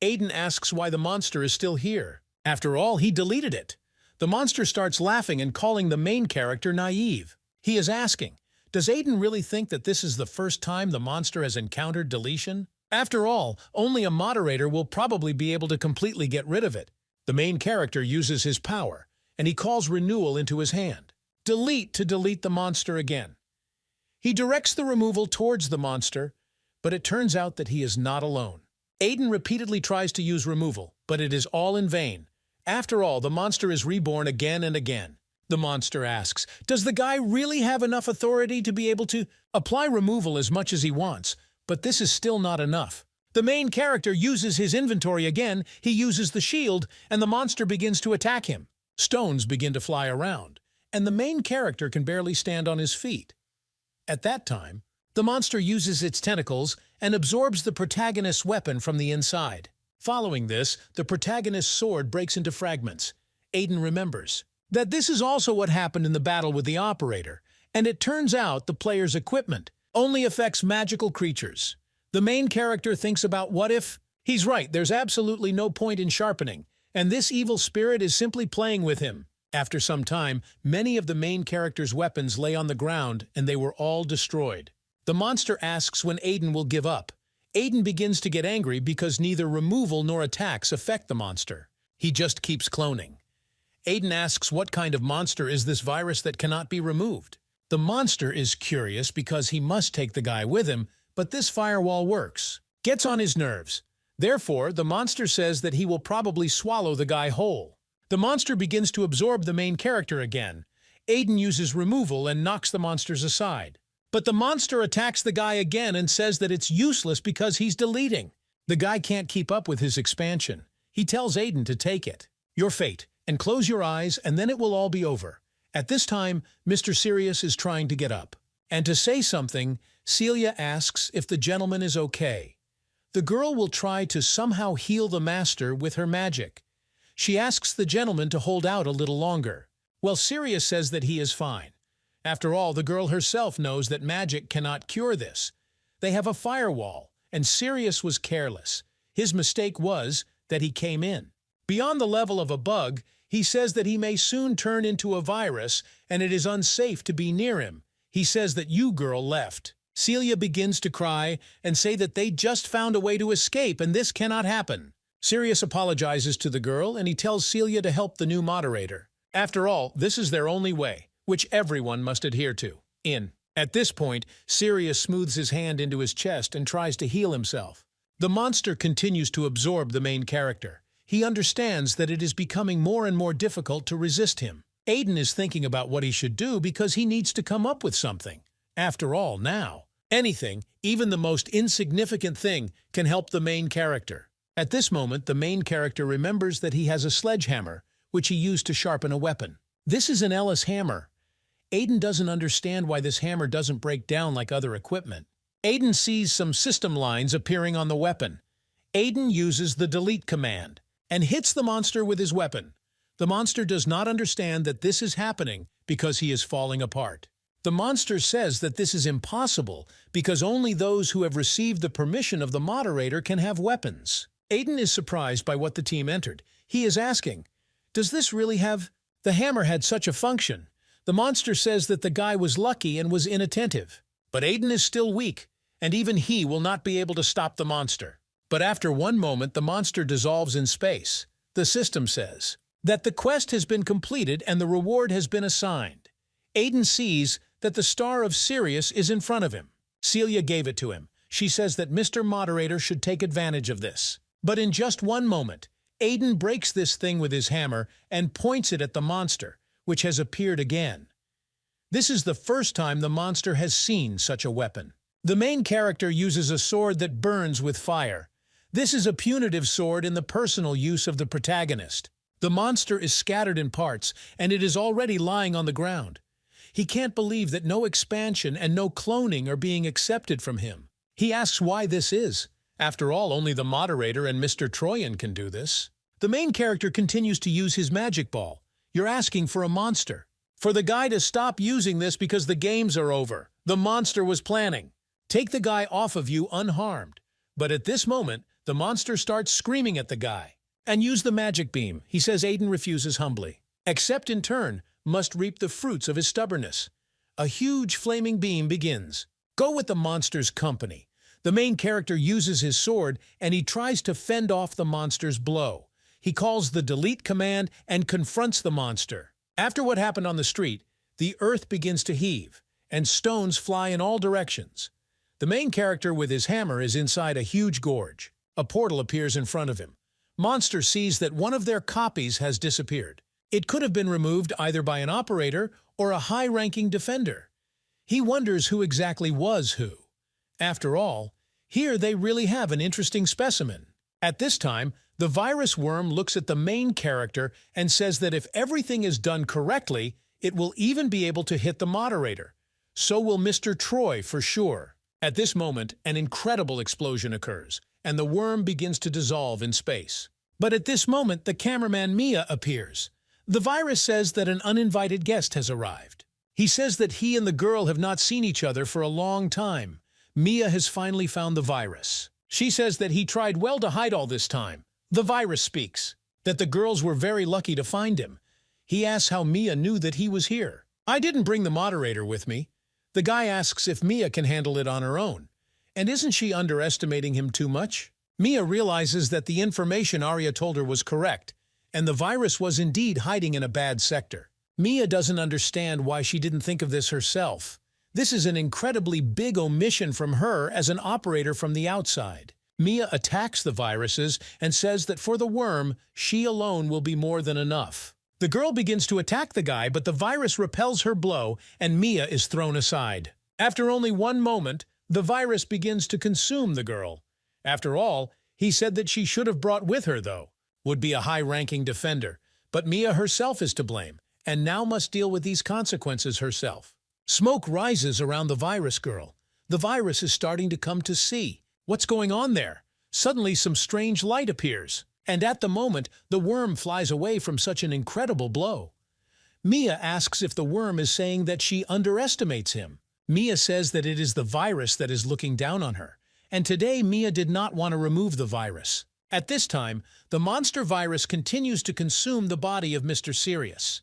Aiden asks why the monster is still here. After all, he deleted it. The monster starts laughing and calling the main character naive. He is asking, does Aiden really think that this is the first time the monster has encountered deletion? After all, only a moderator will probably be able to completely get rid of it. The main character uses his power, and he calls renewal into his hand. Delete to delete the monster again. He directs the removal towards the monster, but it turns out that he is not alone. Aiden repeatedly tries to use removal, but it is all in vain. After all, the monster is reborn again and again. The monster asks, does the guy really have enough authority to be able to apply removal as much as he wants? But this is still not enough. The main character uses his inventory again, he uses the shield, and the monster begins to attack him. Stones begin to fly around, and the main character can barely stand on his feet. At that time, the monster uses its tentacles and absorbs the protagonist's weapon from the inside. Following this, the protagonist's sword breaks into fragments. Aiden remembers that this is also what happened in the battle with the operator, and it turns out the player's equipment only affects magical creatures. The main character thinks about what if? He's right, there's absolutely no point in sharpening, and this evil spirit is simply playing with him. After some time, many of the main character's weapons lay on the ground, and they were all destroyed. The monster asks when Aiden will give up. Aiden begins to get angry because neither removal nor attacks affect the monster. He just keeps cloning. Aiden asks what kind of monster is this virus that cannot be removed. The monster is curious because he must take the guy with him, but this firewall works. Gets on his nerves. Therefore, the monster says that he will probably swallow the guy whole. The monster begins to absorb the main character again. Aiden uses removal and knocks the monsters aside. But the monster attacks the guy again and says that it's useless because he's deleting. The guy can't keep up with his expansion. He tells Aiden to take it. Your fate, and close your eyes, and then it will all be over. At this time, Mr. Sirius is trying to get up. And to say something, Celia asks if the gentleman is okay. The girl will try to somehow heal the master with her magic. She asks the gentleman to hold out a little longer. Well, Sirius says that he is fine. After all, the girl herself knows that magic cannot cure this. They have a firewall, and Sirius was careless. His mistake was that he came in. Beyond the level of a bug, he says that he may soon turn into a virus, and it is unsafe to be near him. He says that you, girl, left. Celia begins to cry and say that they just found a way to escape, and this cannot happen. Sirius apologizes to the girl, and he tells Celia to help the new moderator. After all, this is their only way, which everyone must adhere to. At this point, Sirius smooths his hand into his chest and tries to heal himself. The monster continues to absorb the main character. He understands that it is becoming more and more difficult to resist him. Aiden is thinking about what he should do because he needs to come up with something. After all, now, anything, even the most insignificant thing, can help the main character. At this moment, the main character remembers that he has a sledgehammer, which he used to sharpen a weapon. This is an Ellis hammer. Aiden doesn't understand why this hammer doesn't break down like other equipment. Aiden sees some system lines appearing on the weapon. Aiden uses the delete command and hits the monster with his weapon. The monster does not understand that this is happening because he is falling apart. The monster says that this is impossible because only those who have received the permission of the moderator can have weapons. Aiden is surprised by what the team entered. He is asking, does this really have... The hammer had such a function. The monster says that the guy was lucky and was inattentive. But Aiden is still weak, and even he will not be able to stop the monster. But after one moment, the monster dissolves in space. The system says that the quest has been completed and the reward has been assigned. Aiden sees that the star of Sirius is in front of him. Celia gave it to him. She says that Mr. Moderator should take advantage of this. But in just one moment, Aiden breaks this thing with his hammer and points it at the monster, which has appeared again. This is the first time the monster has seen such a weapon. The main character uses a sword that burns with fire. This is a punitive sword in the personal use of the protagonist. The monster is scattered in parts, and it is already lying on the ground. He can't believe that no expansion and no cloning are being accepted from him. He asks why this is. After all, only the moderator and Mr. Troyan can do this. The main character continues to use his magic ball. You're asking for a monster. For the guy to stop using this because the games are over. The monster was planning. Take the guy off of you unharmed. But at this moment, the monster starts screaming at the guy. And use the magic beam, he says. Aiden refuses humbly. Accept in turn, must reap the fruits of his stubbornness. A huge flaming beam begins. Go with the monster's company. The main character uses his sword and he tries to fend off the monster's blow. He calls the delete command and confronts the monster. After what happened on the street, the earth begins to heave and stones fly in all directions. The main character with his hammer is inside a huge gorge. A portal appears in front of him. Monster sees that one of their copies has disappeared. It could have been removed either by an operator or a high-ranking defender. He wonders who exactly was who. After all, here they really have an interesting specimen. At this time, the virus worm looks at the main character and says that if everything is done correctly, it will even be able to hit the moderator. So will Mr. Troy for sure. At this moment, an incredible explosion occurs, and the worm begins to dissolve in space. But at this moment, the cameraman Mia appears. The virus says that an uninvited guest has arrived. He says that he and the girl have not seen each other for a long time. Mia has finally found the virus. She says that he tried well to hide all this time. The virus speaks, that the girls were very lucky to find him. He asks how Mia knew that he was here. I didn't bring the moderator with me. The guy asks if Mia can handle it on her own. And isn't she underestimating him too much? Mia realizes that the information Arya told her was correct, and the virus was indeed hiding in a bad sector. Mia doesn't understand why she didn't think of this herself. This is an incredibly big omission from her as an operator from the outside. Mia attacks the viruses and says that for the worm, she alone will be more than enough. The girl begins to attack the guy, but the virus repels her blow and Mia is thrown aside. After only one moment, the virus begins to consume the girl. After all, he said that she should have brought with her, though, would be a high-ranking defender. But Mia herself is to blame, and now must deal with these consequences herself. Smoke rises around the virus girl. The virus is starting to come to see. What's going on there? Suddenly some strange light appears, and at the moment, the worm flies away from such an incredible blow. Mia asks if the worm is saying that she underestimates him. Mia says that it is the virus that is looking down on her, and today Mia did not want to remove the virus. At this time, the monster virus continues to consume the body of Mr. Sirius.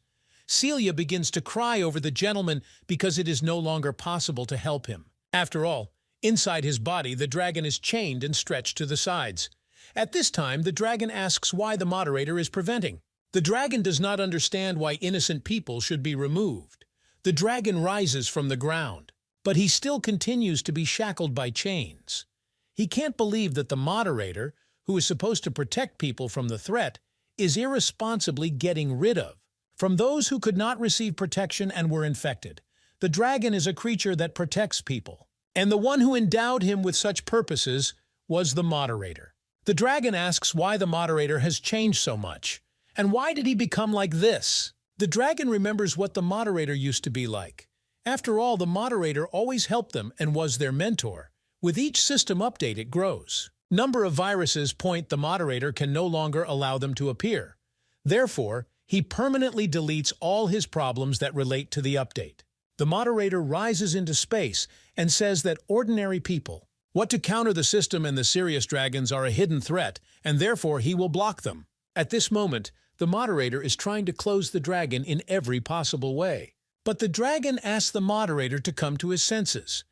Celia begins to cry over the gentleman because it is no longer possible to help him. After all, inside his body, the dragon is chained and stretched to the sides. At this time, the dragon asks why the moderator is preventing. The dragon does not understand why innocent people should be removed. The dragon rises from the ground, but he still continues to be shackled by chains. He can't believe that the moderator, who is supposed to protect people from the threat, is irresponsibly getting rid of from those who could not receive protection and were infected. The dragon is a creature that protects people, and the one who endowed him with such purposes was the moderator. The dragon asks why the moderator has changed so much, and why did he become like this? The dragon remembers what the moderator used to be like. After all, the moderator always helped them and was their mentor, With each system update, it grows. Number of viruses point the moderator can no longer allow them to appear. Therefore, he permanently deletes all his problems that relate to the update. The moderator rises into space and says that ordinary people, what to counter the system and the serious dragons are a hidden threat, and therefore he will block them. At this moment, the moderator is trying to close the dragon in every possible way. But the dragon asks the moderator to come to his senses.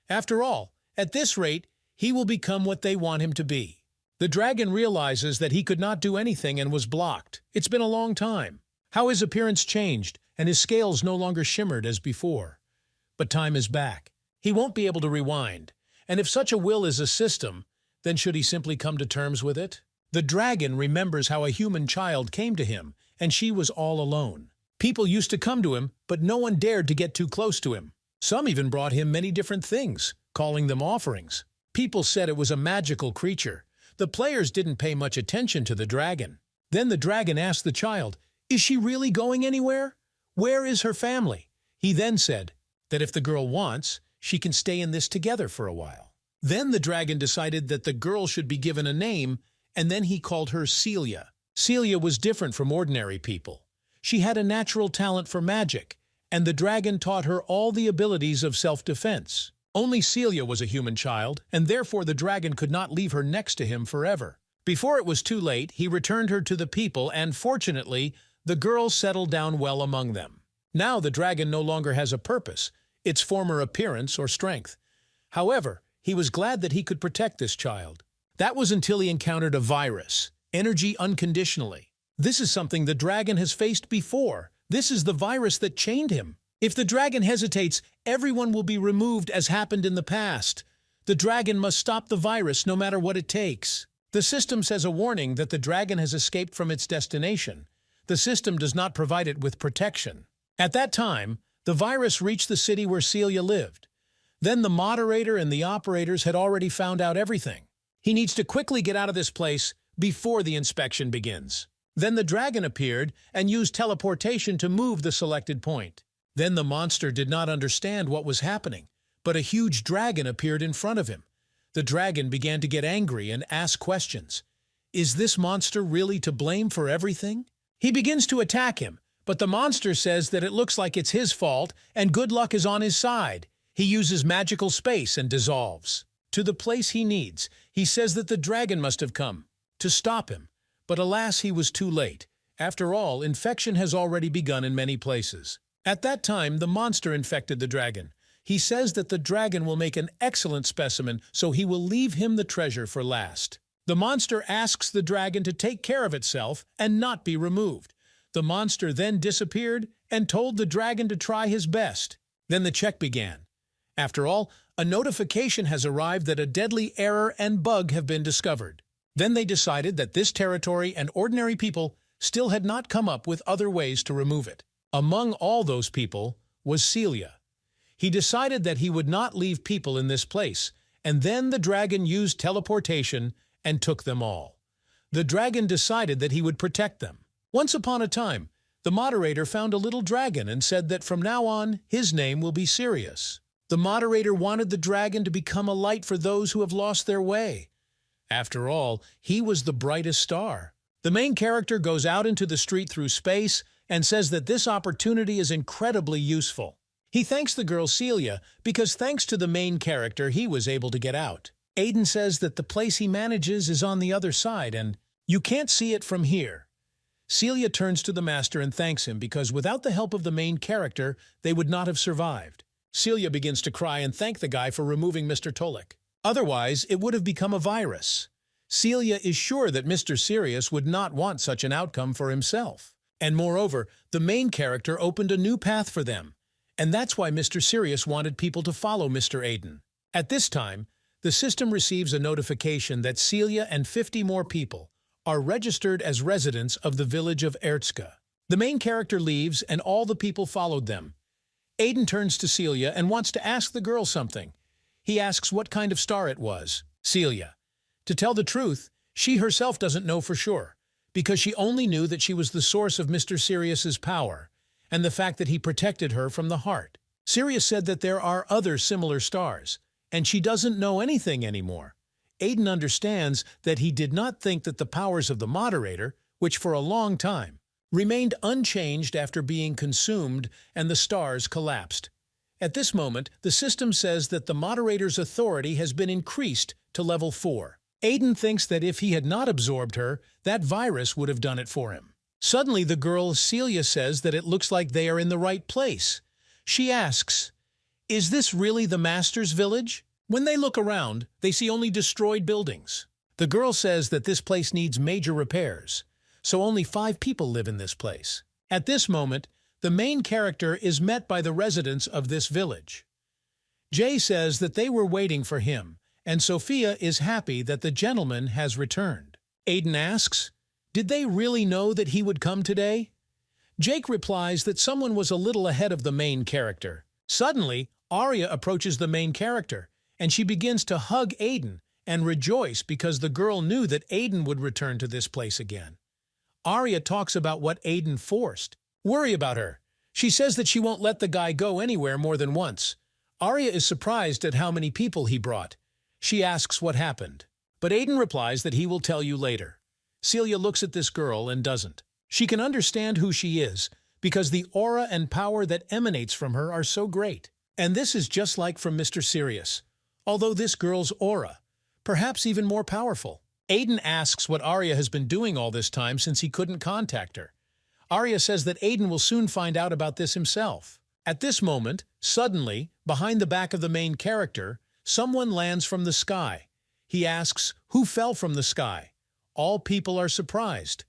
After all, at this rate, he will become what they want him to be. The dragon realizes that he could not do anything and was blocked. It's been a long time. How his appearance changed, and his scales no longer shimmered as before. But time is back. He won't be able to rewind. And if such a will is a system, then should he simply come to terms with it? The dragon remembers how a human child came to him, and she was all alone. People used to come to him, but no one dared to get too close to him. Some even brought him many different things, calling them offerings. People said it was a magical creature. The players didn't pay much attention to the dragon. Then the dragon asked the child, "Is she really going anywhere? Where is her family?" He then said that if the girl wants, she can stay in this together for a while. Then the dragon decided that the girl should be given a name, and then he called her Celia. Celia was different from ordinary people. She had a natural talent for magic, and the dragon taught her all the abilities of self-defense. Only Celia was a human child, and therefore the dragon could not leave her next to him forever. Before it was too late, he returned her to the people, and fortunately, the girl settled down well among them. Now the dragon no longer has a purpose, its former appearance or strength. However, he was glad that he could protect this child. That was until he encountered a virus, energy unconditionally. This is something the dragon has faced before. This is the virus that chained him. If the dragon hesitates, everyone will be removed as happened in the past. The dragon must stop the virus no matter what it takes. The system says a warning that the dragon has escaped from its destination. The system does not provide it with protection. At that time, the virus reached the city where Celia lived. Then the moderator and the operators had already found out everything. He needs to quickly get out of this place before the inspection begins. Then the dragon appeared and used teleportation to move the selected point. Then the monster did not understand what was happening, but a huge dragon appeared in front of him. The dragon began to get angry and ask questions. Is this monster really to blame for everything? He begins to attack him, but the monster says that it looks like it's his fault and good luck is on his side. He uses magical space and dissolves. To the place he needs, he says that the dragon must have come to stop him. But alas, he was too late. After all, infection has already begun in many places. At that time, the monster infected the dragon. He says that the dragon will make an excellent specimen, so he will leave him the treasure for last. The monster asks the dragon to take care of itself and not be removed. The monster then disappeared and told the dragon to try his best. Then the check began. After all, a notification has arrived that a deadly error and bug have been discovered. Then they decided that this territory and ordinary people still had not come up with other ways to remove it. Among all those people was Celia. He decided that he would not leave people in this place, and then the dragon used teleportation and took them all. The dragon decided that he would protect them. Once upon a time, the moderator found a little dragon and said that from now on, his name will be Sirius. The moderator wanted the dragon to become a light for those who have lost their way. After all, he was the brightest star. The main character goes out into the street through space and says that this opportunity is incredibly useful. He thanks the girl Celia because thanks to the main character he was able to get out. Aiden says that the place he manages is on the other side and you can't see it from here. Celia turns to the master and thanks him because without the help of the main character, they would not have survived. Celia begins to cry and thank the guy for removing Mr. Tolik. Otherwise, it would have become a virus. Celia is sure that Mr. Sirius would not want such an outcome for himself. And moreover, the main character opened a new path for them. And that's why Mr. Sirius wanted people to follow Mr. Aiden. At this time, the system receives a notification that Celia and 50 more people are registered as residents of the village of Erzka. The main character leaves and all the people followed them. Aiden turns to Celia and wants to ask the girl something. He asks what kind of star it was. Celia. To tell the truth, she herself doesn't know for sure, because she only knew that she was the source of Mr. Sirius's power, and the fact that he protected her from the heart. Sirius said that there are other similar stars, and she doesn't know anything anymore. Aiden understands that he did not think that the powers of the moderator, which for a long time remained unchanged after being consumed and the stars collapsed. At this moment, the system says that the moderator's authority has been increased to level 4. Aiden thinks that if he had not absorbed her, that virus would have done it for him. Suddenly, the girl Celia says that it looks like they are in the right place. She asks, "Is this really the Master's village?" When they look around, they see only destroyed buildings. The girl says that this place needs major repairs, so only 5 people live in this place. At this moment, the main character is met by the residents of this village. Jay says that they were waiting for him, and Sophia is happy that the gentleman has returned. Aiden asks, did they really know that he would come today? Jake replies that someone was a little ahead of the main character. Suddenly, Arya approaches the main character, and she begins to hug Aiden and rejoice because the girl knew that Aiden would return to this place again. Arya talks about what Aiden forced. Worry about her. She says that she won't let the guy go anywhere more than once. Arya is surprised at how many people he brought. She asks what happened, but Aiden replies that he will tell you later. Celia looks at this girl and doesn't. She can understand who she is because the aura and power that emanates from her are so great. And this is just like from Mr. Sirius, although this girl's aura, perhaps even more powerful. Aiden asks what Arya has been doing all this time since he couldn't contact her. Arya says that Aiden will soon find out about this himself. At this moment, suddenly, behind the back of the main character, someone lands from the sky. He asks, who fell from the sky? All people are surprised.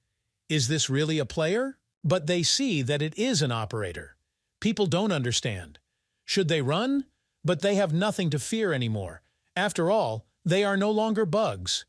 Is this really a player? But they see that it is an operator. People don't understand. Should they run? But they have nothing to fear anymore. After all, they are no longer bugs.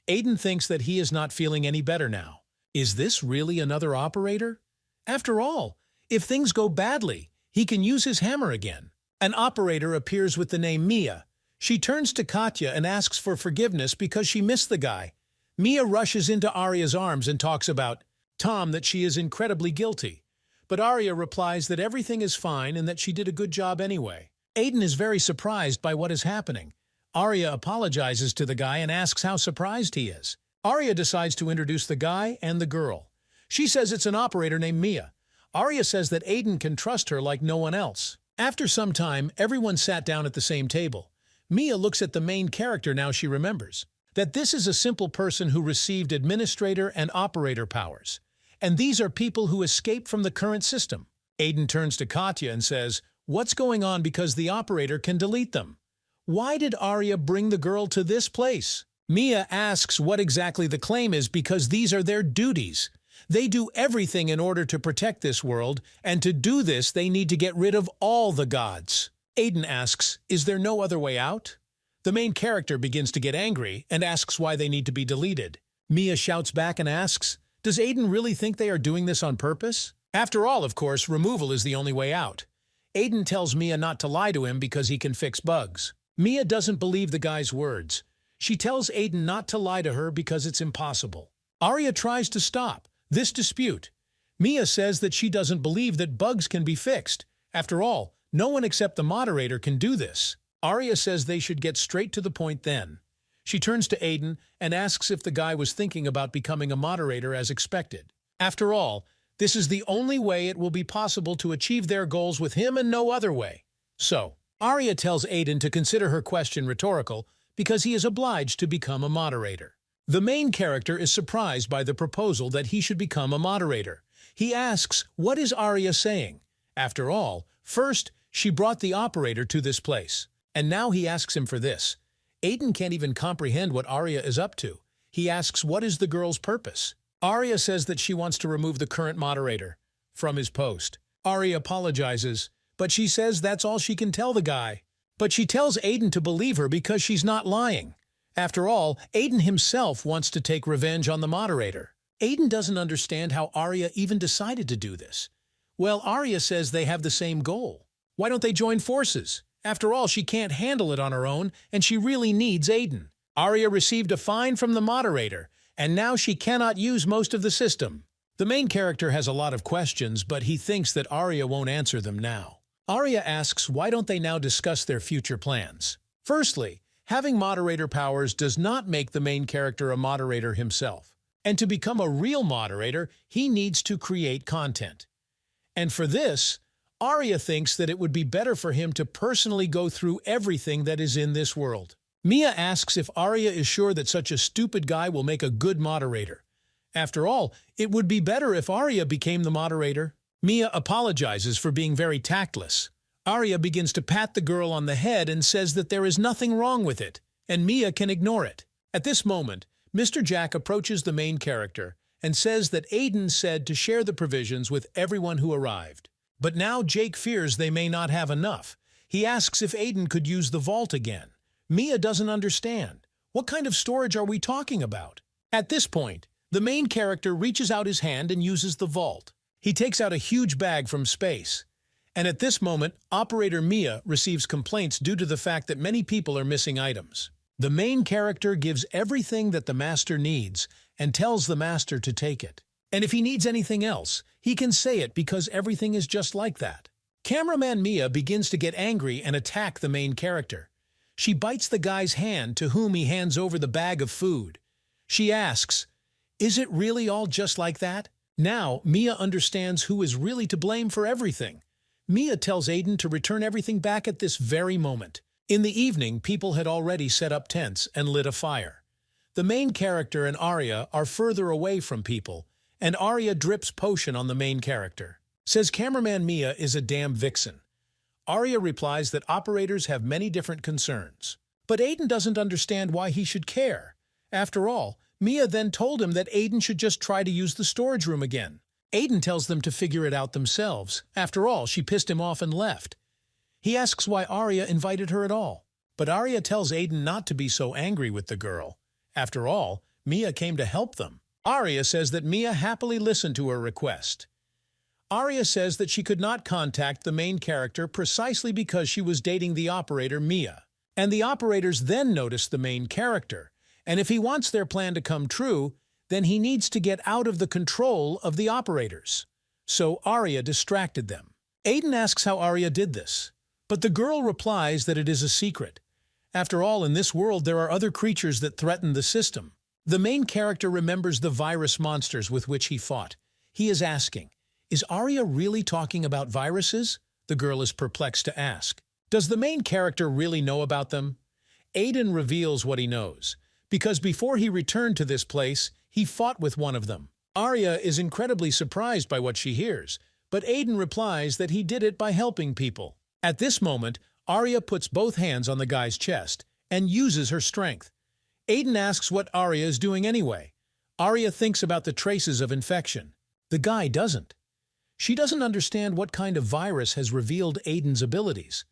Aiden thinks that he is not feeling any better now. Is this really another operator? After all, if things go badly, he can use his hammer again. An operator appears with the name Mia. She turns to Katya and asks for forgiveness because she missed the guy. Mia rushes into Arya's arms and talks about Tom that she is incredibly guilty. But Arya replies that everything is fine and that she did a good job anyway. Aiden is very surprised by what is happening. Arya apologizes to the guy and asks how surprised he is. Arya decides to introduce the guy and the girl. She says it's an operator named Mia. Arya says that Aiden can trust her like no one else. After some time, everyone sat down at the same table. Mia looks at the main character now she remembers that this is a simple person who received administrator and operator powers. And these are people who escaped from the current system. Aiden turns to Katya and says, what's going on because the operator can delete them? Why did Arya bring the girl to this place? Mia asks what exactly the claim is because these are their duties. They do everything in order to protect this world, and to do this they need to get rid of all the gods. Aiden asks, is there no other way out? The main character begins to get angry and asks why they need to be deleted. Mia shouts back and asks, does Aiden really think they are doing this on purpose? After all, of course, removal is the only way out. Aiden tells Mia not to lie to him because he can fix bugs. Mia doesn't believe the guy's words. She tells Aiden not to lie to her because it's impossible. Arya tries to stop this dispute. Mia says that she doesn't believe that bugs can be fixed. After all, no one except the moderator can do this. Arya says they should get straight to the point then. She turns to Aiden and asks if the guy was thinking about becoming a moderator as expected. After all, this is the only way it will be possible to achieve their goals with him and no other way. So, Arya tells Aiden to consider her question rhetorical because he is obliged to become a moderator. The main character is surprised by the proposal that he should become a moderator. He asks, what is Arya saying? After all, first, she brought the operator to this place, and now he asks him for this. Aiden can't even comprehend what Arya is up to. He asks what is the girl's purpose. Arya says that she wants to remove the current moderator from his post. Arya apologizes, but she says that's all she can tell the guy. But she tells Aiden to believe her because she's not lying. After all, Aiden himself wants to take revenge on the moderator. Aiden doesn't understand how Arya even decided to do this. Well, Arya says they have the same goal. Why don't they join forces? After all, she can't handle it on her own, and she really needs Aiden. Arya received a fine from the moderator, and now she cannot use most of the system. The main character has a lot of questions, but he thinks that Arya won't answer them now. Arya asks why don't they now discuss their future plans. Firstly, having moderator powers does not make the main character a moderator himself. And to become a real moderator, he needs to create content. And for this, Arya thinks that it would be better for him to personally go through everything that is in this world. Mia asks if Arya is sure that such a stupid guy will make a good moderator. After all, it would be better if Arya became the moderator. Mia apologizes for being very tactless. Arya begins to pat the girl on the head and says that there is nothing wrong with it, and Mia can ignore it. At this moment, Mr. Jack approaches the main character and says that Aiden said to share the provisions with everyone who arrived. But now Jake fears they may not have enough. He asks if Aiden could use the vault again. Mia doesn't understand. What kind of storage are we talking about? At this point, the main character reaches out his hand and uses the vault. He takes out a huge bag from space. And at this moment, Operator Mia receives complaints due to the fact that many people are missing items. The main character gives everything that the master needs and tells the master to take it. And if he needs anything else, he can say it because everything is just like that. Cameraman Mia begins to get angry and attack the main character. She bites the guy's hand to whom he hands over the bag of food. She asks, "Is it really all just like that?" Now, Mia understands who is really to blame for everything. Mia tells Aiden to return everything back at this very moment. In the evening, people had already set up tents and lit a fire. The main character and Arya are further away from people, and Arya drips potion on the main character. Says cameraman Mia is a damn vixen. Arya replies that operators have many different concerns. But Aiden doesn't understand why he should care. After all, Mia then told him that Aiden should just try to use the storage room again. Aiden tells them to figure it out themselves. After all, she pissed him off and left. He asks why Arya invited her at all. But Arya tells Aiden not to be so angry with the girl. After all, Mia came to help them. Arya says that Mia happily listened to her request. Arya says that she could not contact the main character precisely because she was dating the operator Mia. And the operators then notice the main character. And if he wants their plan to come true, then he needs to get out of the control of the operators. So Arya distracted them. Aiden asks how Arya did this. But the girl replies that it is a secret. After all, in this world there are other creatures that threaten the system. The main character remembers the virus monsters with which he fought. He is asking, "Is Arya really talking about viruses?" The girl is perplexed to ask. Does the main character really know about them? Aiden reveals what he knows, because before he returned to this place, he fought with one of them. Arya is incredibly surprised by what she hears, but Aiden replies that he did it by helping people. At this moment, Arya puts both hands on the guy's chest and uses her strength. Aiden asks what Arya is doing anyway. Arya thinks about the traces of infection. The guy doesn't. She doesn't understand what kind of virus has revealed Aiden's abilities.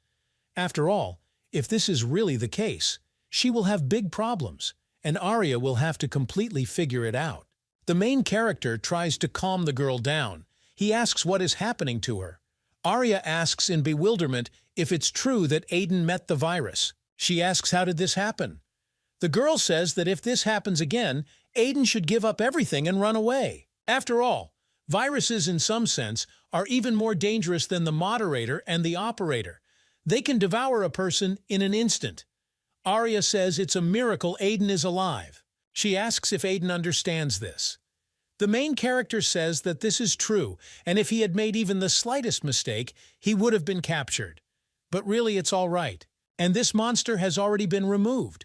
After all, if this is really the case, she will have big problems, and Arya will have to completely figure it out. The main character tries to calm the girl down. He asks what is happening to her. Arya asks in bewilderment if it's true that Aiden met the virus. She asks how did this happen? The girl says that if this happens again, Aiden should give up everything and run away. After all, viruses in some sense are even more dangerous than the moderator and the operator. They can devour a person in an instant. Arya says it's a miracle Aiden is alive. She asks if Aiden understands this. The main character says that this is true, and if he had made even the slightest mistake, he would have been captured. But really it's all right, and this monster has already been removed.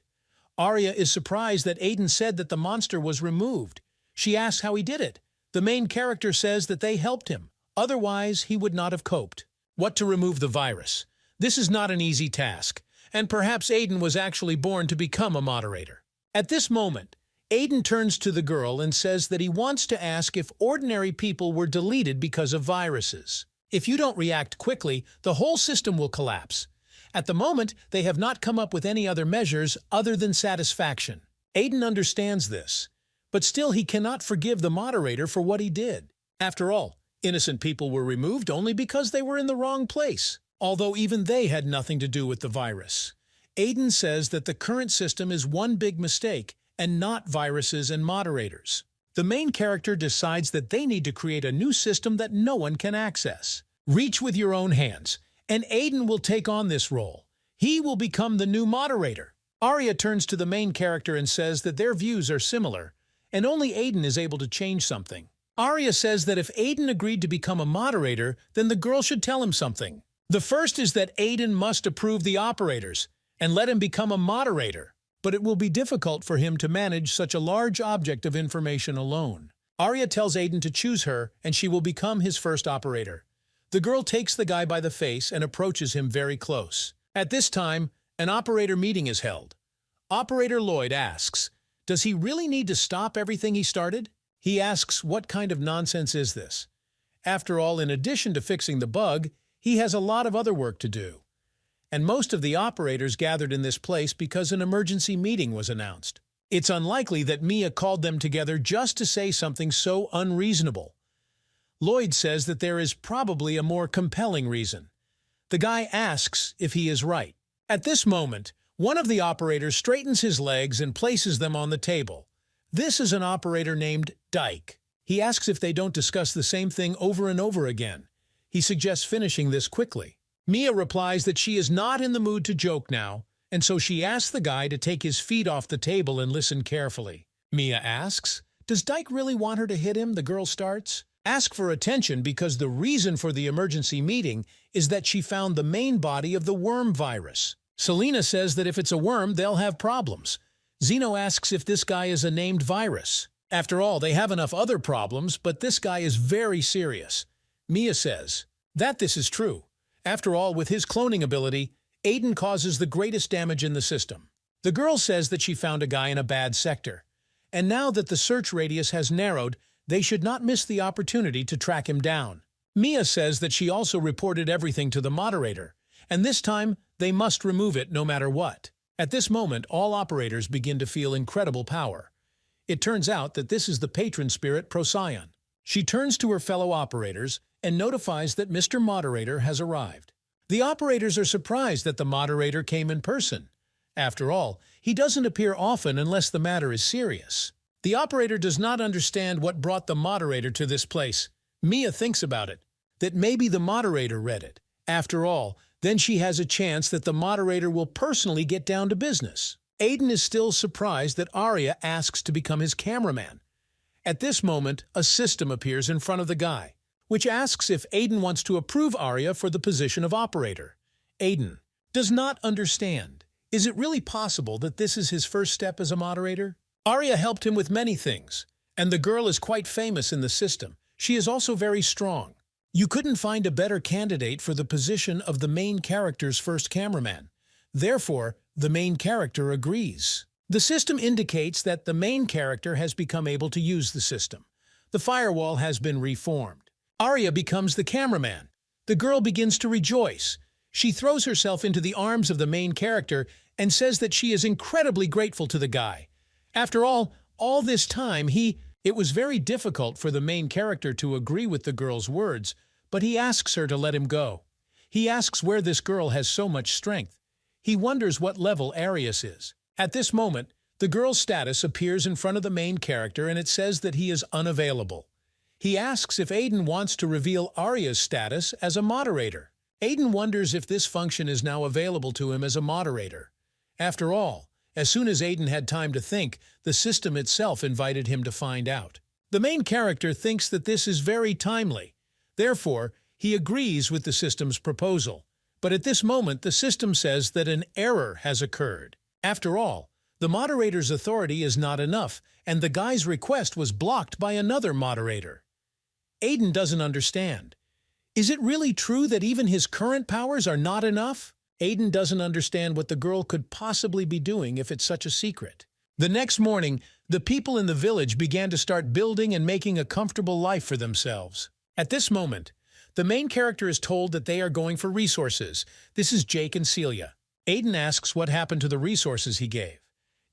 Arya is surprised that Aiden said that the monster was removed. She asks how he did it. The main character says that they helped him. Otherwise, he would not have coped. What to remove the virus? This is not an easy task, and perhaps Aiden was actually born to become a moderator. At this moment, Aiden turns to the girl and says that he wants to ask if ordinary people were deleted because of viruses. If you don't react quickly, the whole system will collapse. At the moment, they have not come up with any other measures other than satisfaction. Aiden understands this, but still he cannot forgive the moderator for what he did. After all, innocent people were removed only because they were in the wrong place, although even they had nothing to do with the virus. Aiden says that the current system is one big mistake and not viruses and moderators. The main character decides that they need to create a new system that no one can access. Reach with your own hands, and Aiden will take on this role. He will become the new moderator. Arya turns to the main character and says that their views are similar, and only Aiden is able to change something. Arya says that if Aiden agreed to become a moderator, then the girl should tell him something. The first is that Aiden must approve the operators and let him become a moderator, but it will be difficult for him to manage such a large object of information alone. Arya tells Aiden to choose her, and she will become his first operator. The girl takes the guy by the face and approaches him very close. At this time, an operator meeting is held. Operator Lloyd asks, does he really need to stop everything he started? He asks, what kind of nonsense is this? After all, in addition to fixing the bug, he has a lot of other work to do. And most of the operators gathered in this place because an emergency meeting was announced. It's unlikely that Mia called them together just to say something so unreasonable. Lloyd says that there is probably a more compelling reason. The guy asks if he is right. At this moment, one of the operators straightens his legs and places them on the table. This is an operator named Dyke. He asks if they don't discuss the same thing over and over again. He suggests finishing this quickly. Mia replies that she is not in the mood to joke now, and so she asks the guy to take his feet off the table and listen carefully. Mia asks, does Dyke really want her to hit him? The girl starts. Ask for attention because the reason for the emergency meeting is that she found the main body of the worm virus. Selena says that if it's a worm, they'll have problems. Zeno asks if this guy is a named virus. After all, they have enough other problems, but this guy is very serious. Mia says that this is true. After all, with his cloning ability, Aiden causes the greatest damage in the system. The girl says that she found a guy in a bad sector, and now that the search radius has narrowed, they should not miss the opportunity to track him down. Mia says that she also reported everything to the moderator, and this time they must remove it no matter what. At this moment, all operators begin to feel incredible power. It turns out that this is the patron spirit Procyon. She turns to her fellow operators and notifies that Mr. Moderator has arrived. The operators are surprised that the moderator came in person. After all, he doesn't appear often unless the matter is serious. The operator does not understand what brought the moderator to this place. Mia thinks about it, that maybe the moderator read it. After all, then she has a chance that the moderator will personally get down to business. Aiden is still surprised that Arya asks to become his cameraman. At this moment, a system appears in front of the guy, which asks if Aiden wants to approve Arya for the position of operator. Aiden does not understand. Is it really possible that this is his first step as a moderator? Arya helped him with many things, and the girl is quite famous in the system. She is also very strong. You couldn't find a better candidate for the position of the main character's first cameraman. Therefore, the main character agrees. The system indicates that the main character has become able to use the system. The firewall has been reformed. Arya becomes the cameraman. The girl begins to rejoice. She throws herself into the arms of the main character and says that she is incredibly grateful to the guy. After all this time, it was very difficult for the main character to agree with the girl's words, but he asks her to let him go. He asks where this girl has so much strength. He wonders what level Arius is. At this moment, the girl's status appears in front of the main character and it says that he is unavailable. He asks if Aiden wants to reveal Arya's status as a moderator. Aiden wonders if this function is now available to him as a moderator. After all, as soon as Aiden had time to think, the system itself invited him to find out. The main character thinks that this is very timely. Therefore, he agrees with the system's proposal. But at this moment, the system says that an error has occurred. After all, the moderator's authority is not enough, and the guy's request was blocked by another moderator. Aiden doesn't understand. Is it really true that even his current powers are not enough? Aiden doesn't understand what the girl could possibly be doing if it's such a secret. The next morning, the people in the village began to start building and making a comfortable life for themselves. At this moment, the main character is told that they are going for resources. This is Jake and Celia. Aiden asks what happened to the resources he gave.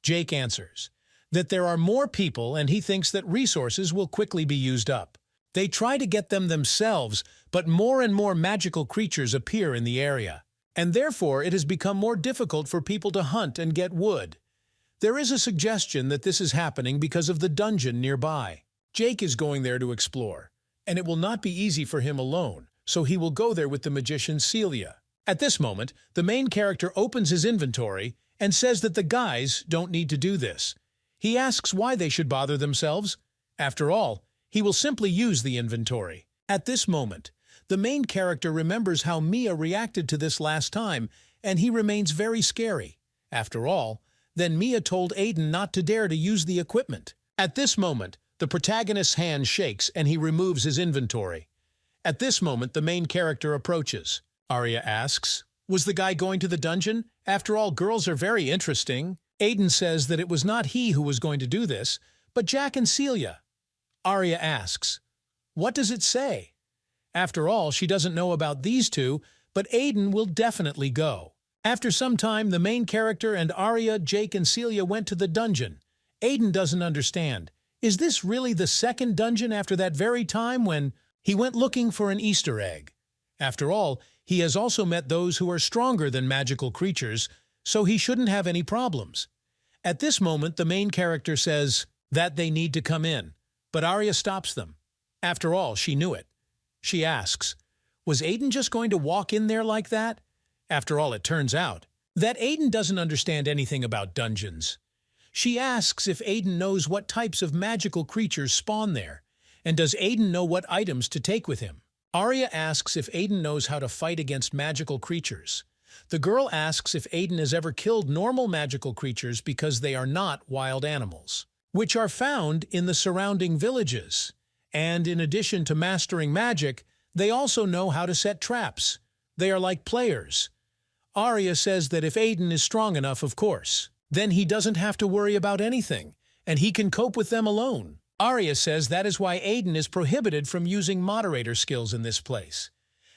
Jake answers that there are more people and he thinks that resources will quickly be used up. They try to get them themselves, but more and more magical creatures appear in the area. And therefore it has become more difficult for people to hunt and get wood. There is a suggestion that this is happening because of the dungeon nearby. Jake is going there to explore, and it will not be easy for him alone, so he will go there with the magician Celia. At this moment, the main character opens his inventory and says that the guys don't need to do this. He asks why they should bother themselves. After all, he will simply use the inventory. At this moment, the main character remembers how Mia reacted to this last time, and he remains very scary. After all, then Mia told Aiden not to dare to use the equipment. At this moment, the protagonist's hand shakes and he removes his inventory. At this moment, the main character approaches. Arya asks, "Was the guy going to the dungeon? After all, girls are very interesting." Aiden says that it was not he who was going to do this, but Jack and Celia. Arya asks, "What does it say?" After all, she doesn't know about these two, but Aiden will definitely go. After some time, the main character and Arya, Jake, and Celia went to the dungeon. Aiden doesn't understand. Is this really the second dungeon after that very time when he went looking for an Easter egg? After all, he has also met those who are stronger than magical creatures, so he shouldn't have any problems. At this moment, the main character says that they need to come in, but Arya stops them. After all, she knew it. She asks, was Aiden just going to walk in there like that? After all, it turns out that Aiden doesn't understand anything about dungeons. She asks if Aiden knows what types of magical creatures spawn there, and does Aiden know what items to take with him? Arya asks if Aiden knows how to fight against magical creatures. The girl asks if Aiden has ever killed normal magical creatures because they are not wild animals, which are found in the surrounding villages. And in addition to mastering magic, they also know how to set traps. They are like players. Arya says that if Aiden is strong enough, of course, then he doesn't have to worry about anything, and he can cope with them alone. Arya says that is why Aiden is prohibited from using moderator skills in this place.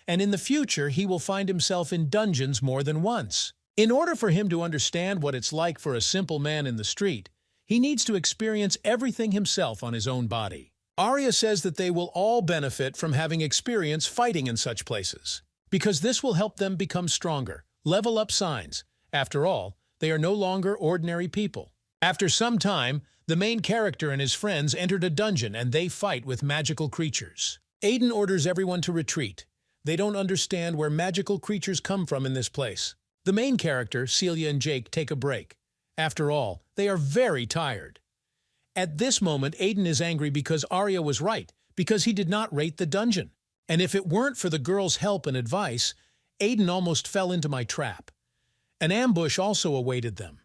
And in the future, he will find himself in dungeons more than once. In order for him to understand what it's like for a simple man in the street, he needs to experience everything himself on his own body. Arya says that they will all benefit from having experience fighting in such places, because this will help them become stronger, level up signs. After all, they are no longer ordinary people. After some time, the main character and his friends entered a dungeon and they fight with magical creatures. Aiden orders everyone to retreat. They don't understand where magical creatures come from in this place. The main character, Celia and Jake, take a break. After all, they are very tired. At this moment, Aiden is angry because Arya was right, because he did not rate the dungeon. And if it weren't for the girl's help and advice, Aiden almost fell into my trap. An ambush also awaited them.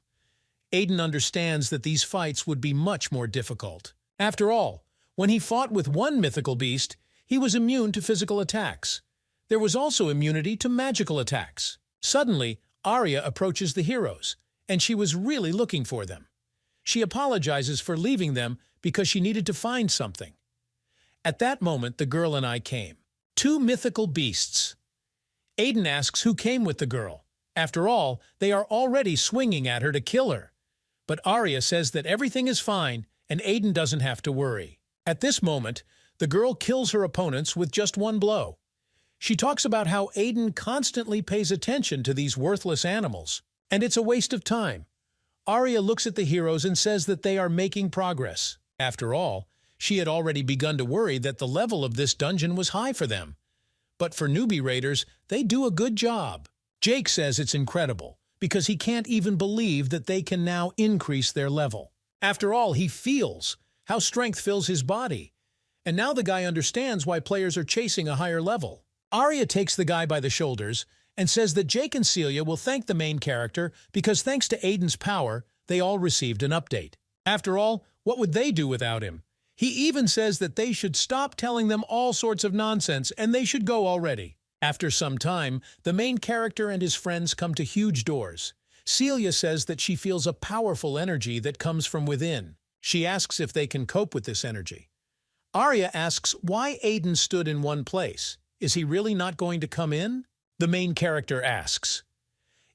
Aiden understands that these fights would be much more difficult. After all, when he fought with one mythical beast, he was immune to physical attacks. There was also immunity to magical attacks. Suddenly, Arya approaches the heroes, and she was really looking for them. She apologizes for leaving them because she needed to find something. At that moment, the girl and I came. Two mythical beasts. Aiden asks who came with the girl. After all, they are already swinging at her to kill her. But Arya says that everything is fine and Aiden doesn't have to worry. At this moment, the girl kills her opponents with just one blow. She talks about how Aiden constantly pays attention to these worthless animals, and it's a waste of time. Arya looks at the heroes and says that they are making progress. After all, she had already begun to worry that the level of this dungeon was high for them. But for newbie raiders, they do a good job. Jake says it's incredible, because he can't even believe that they can now increase their level. After all, he feels how strength fills his body. And now the guy understands why players are chasing a higher level. Arya takes the guy by the shoulders and says that Jake and Celia will thank the main character because thanks to Aiden's power, they all received an update. After all, what would they do without him? He even says that they should stop telling them all sorts of nonsense and they should go already. After some time, the main character and his friends come to huge doors. Celia says that she feels a powerful energy that comes from within. She asks if they can cope with this energy. Arya asks why Aiden stood in one place. Is he really not going to come in? The main character asks,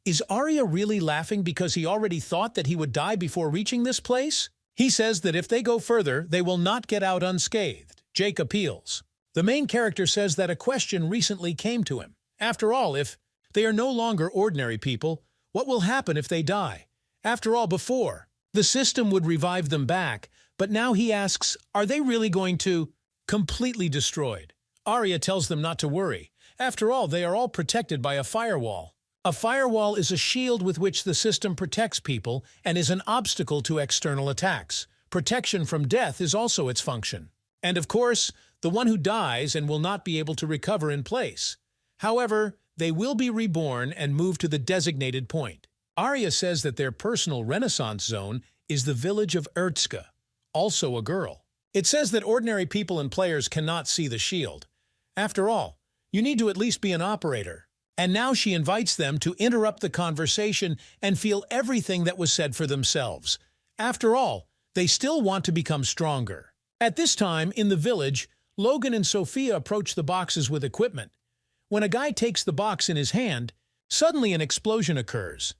is Arya really laughing because he already thought that he would die before reaching this place? He says that if they go further, they will not get out unscathed. Jake appeals. The main character says that a question recently came to him. After all, if they are no longer ordinary people, what will happen if they die? After all, before, the system would revive them back, but now he asks, are they really going to completely destroyed? Arya tells them not to worry, After all, they are all protected by a firewall. A firewall is a shield with which the system protects people and is an obstacle to external attacks. Protection from death is also its function. And of course, the one who dies and will not be able to recover in place. However, they will be reborn and move to the designated point. Arya says that their personal renaissance zone is the village of Ertska, also a girl. It says that ordinary people and players cannot see the shield. After all, you need to at least be an operator. And now she invites them to interrupt the conversation and feel everything that was said for themselves. After all, they still want to become stronger. At this time, in the village, Logan and Sophia approach the boxes with equipment. When a guy takes the box in his hand, suddenly an explosion occurs.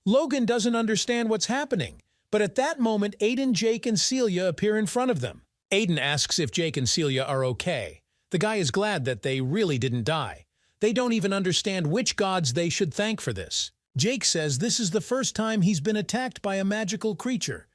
Logan doesn't understand what's happening, but at that moment Aiden, Jake, and Celia appear in front of them. Aiden asks if Jake and Celia are okay. The guy is glad that they really didn't die. They don't even understand which gods they should thank for this. Jake says this is the first time he's been attacked by a magical creature,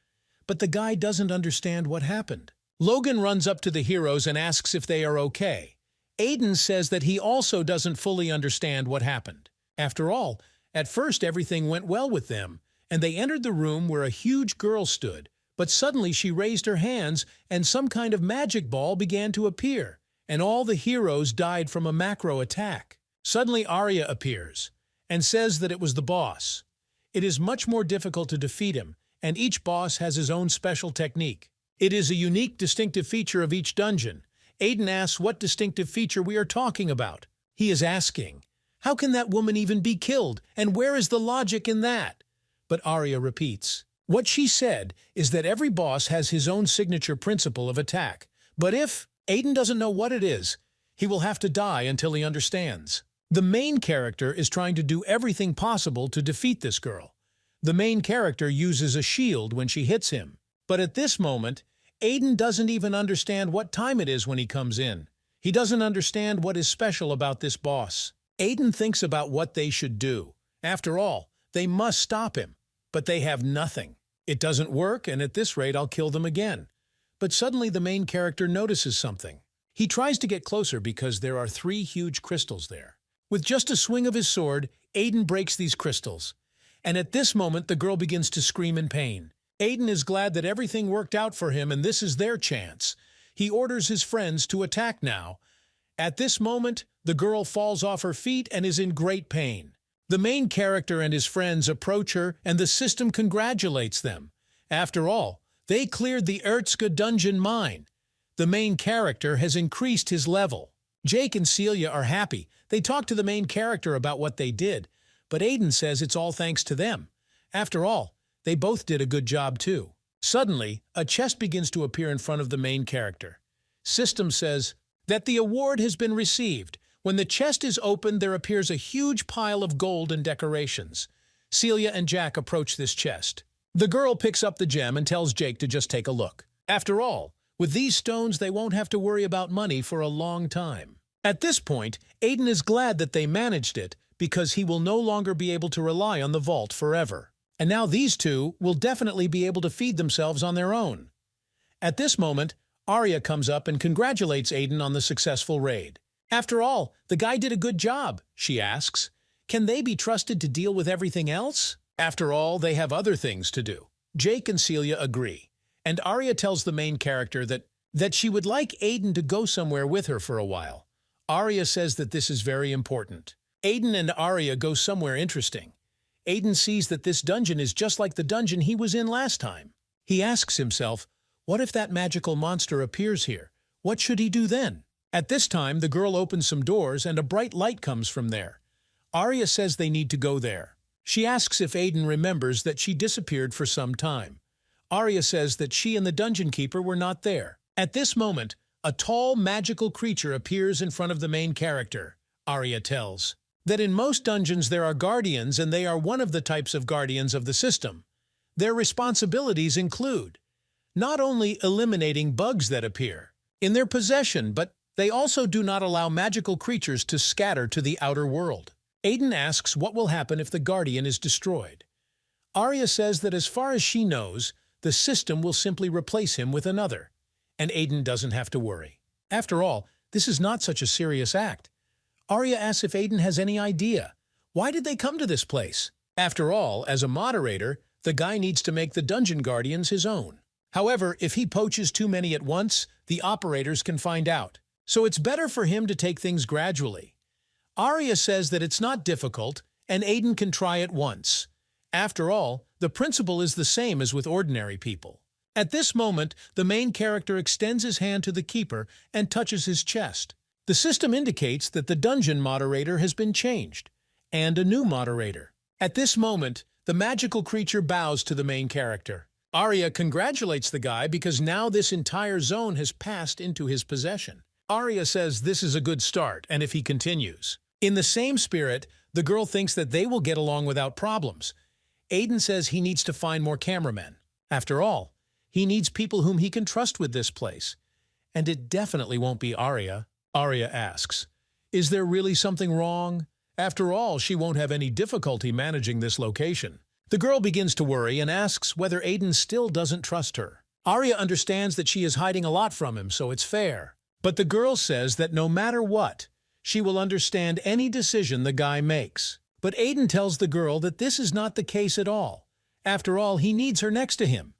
but the guy doesn't understand what happened. Logan runs up to the heroes and asks if they are okay. Aiden says that he also doesn't fully understand what happened. After all, at first everything went well with them, and they entered the room where a huge girl stood, but suddenly she raised her hands and some kind of magic ball began to appear, and all the heroes died from a macro attack. Suddenly Arya appears and says that it was the boss. It is much more difficult to defeat him, and each boss has his own special technique. It is a unique, distinctive feature of each dungeon. Aiden asks what distinctive feature we are talking about. He is asking, how can that woman even be killed, and where is the logic in that? But Arya repeats. What she said is that every boss has his own signature principle of attack, but if Aiden doesn't know what it is, he will have to die until he understands. The main character is trying to do everything possible to defeat this girl. The main character uses a shield when she hits him. But at this moment, Aiden doesn't even understand what time it is when he comes in. He doesn't understand what is special about this boss. Aiden thinks about what they should do. After all, they must stop him. But they have nothing. It doesn't work, and at this rate I'll kill them again. But suddenly the main character notices something. He tries to get closer because there are 3 huge crystals there. With just a swing of his sword, Aiden breaks these crystals. And at this moment the girl begins to scream in pain. Aiden is glad that everything worked out for him and this is their chance. He orders his friends to attack now. At this moment, the girl falls off her feet and is in great pain. The main character and his friends approach her and the system congratulates them. After all, they cleared the Ertska dungeon mine. The main character has increased his level. Jake and Celia are happy. They talk to the main character about what they did, but Aiden says it's all thanks to them. After all, they both did a good job too. Suddenly, a chest begins to appear in front of the main character. System says that the award has been received. When the chest is opened, there appears a huge pile of gold and decorations. Celia and Jack approach this chest. The girl picks up the gem and tells Jake to just take a look. After all, with these stones they won't have to worry about money for a long time. At this point, Aiden is glad that they managed it because he will no longer be able to rely on the vault forever. And now these two will definitely be able to feed themselves on their own. At this moment, Arya comes up and congratulates Aiden on the successful raid. After all, the guy did a good job, she asks. Can they be trusted to deal with everything else? After all, they have other things to do. Jake and Celia agree, and Arya tells the main character that she would like Aiden to go somewhere with her for a while. Arya says that this is very important. Aiden and Arya go somewhere interesting. Aiden sees that this dungeon is just like the dungeon he was in last time. He asks himself, what if that magical monster appears here? What should he do then? At this time, the girl opens some doors and a bright light comes from there. Arya says they need to go there. She asks if Aiden remembers that she disappeared for some time. Arya says that she and the dungeon keeper were not there. At this moment, a tall magical creature appears in front of the main character. Arya tells that in most dungeons there are guardians and they are one of the types of guardians of the system. Their responsibilities include not only eliminating bugs that appear in their possession, but they also do not allow magical creatures to scatter to the outer world. Aiden asks what will happen if the guardian is destroyed. Arya says that as far as she knows, the system will simply replace him with another, and Aiden doesn't have to worry. After all, this is not such a serious act. Arya asks if Aiden has any idea. Why did they come to this place? After all, as a moderator, the guy needs to make the dungeon guardians his own. However, if he poaches too many at once, the operators can find out. So it's better for him to take things gradually. Arya says that it's not difficult, and Aiden can try it once. After all, the principle is the same as with ordinary people. At this moment, the main character extends his hand to the keeper and touches his chest. The system indicates that the dungeon moderator has been changed, and a new moderator. At this moment, the magical creature bows to the main character. Arya congratulates the guy because now this entire zone has passed into his possession. Arya says this is a good start, and if he continues. In the same spirit, the girl thinks that they will get along without problems. Aiden says he needs to find more cameramen. After all, he needs people whom he can trust with this place. And it definitely won't be Arya. Arya asks, "Is there really something wrong? After all, she won't have any difficulty managing this location." The girl begins to worry and asks whether Aiden still doesn't trust her. Arya understands that she is hiding a lot from him, so it's fair. But the girl says that no matter what, she will understand any decision the guy makes. But Aiden tells the girl that this is not the case at all. After all, he needs her next to him.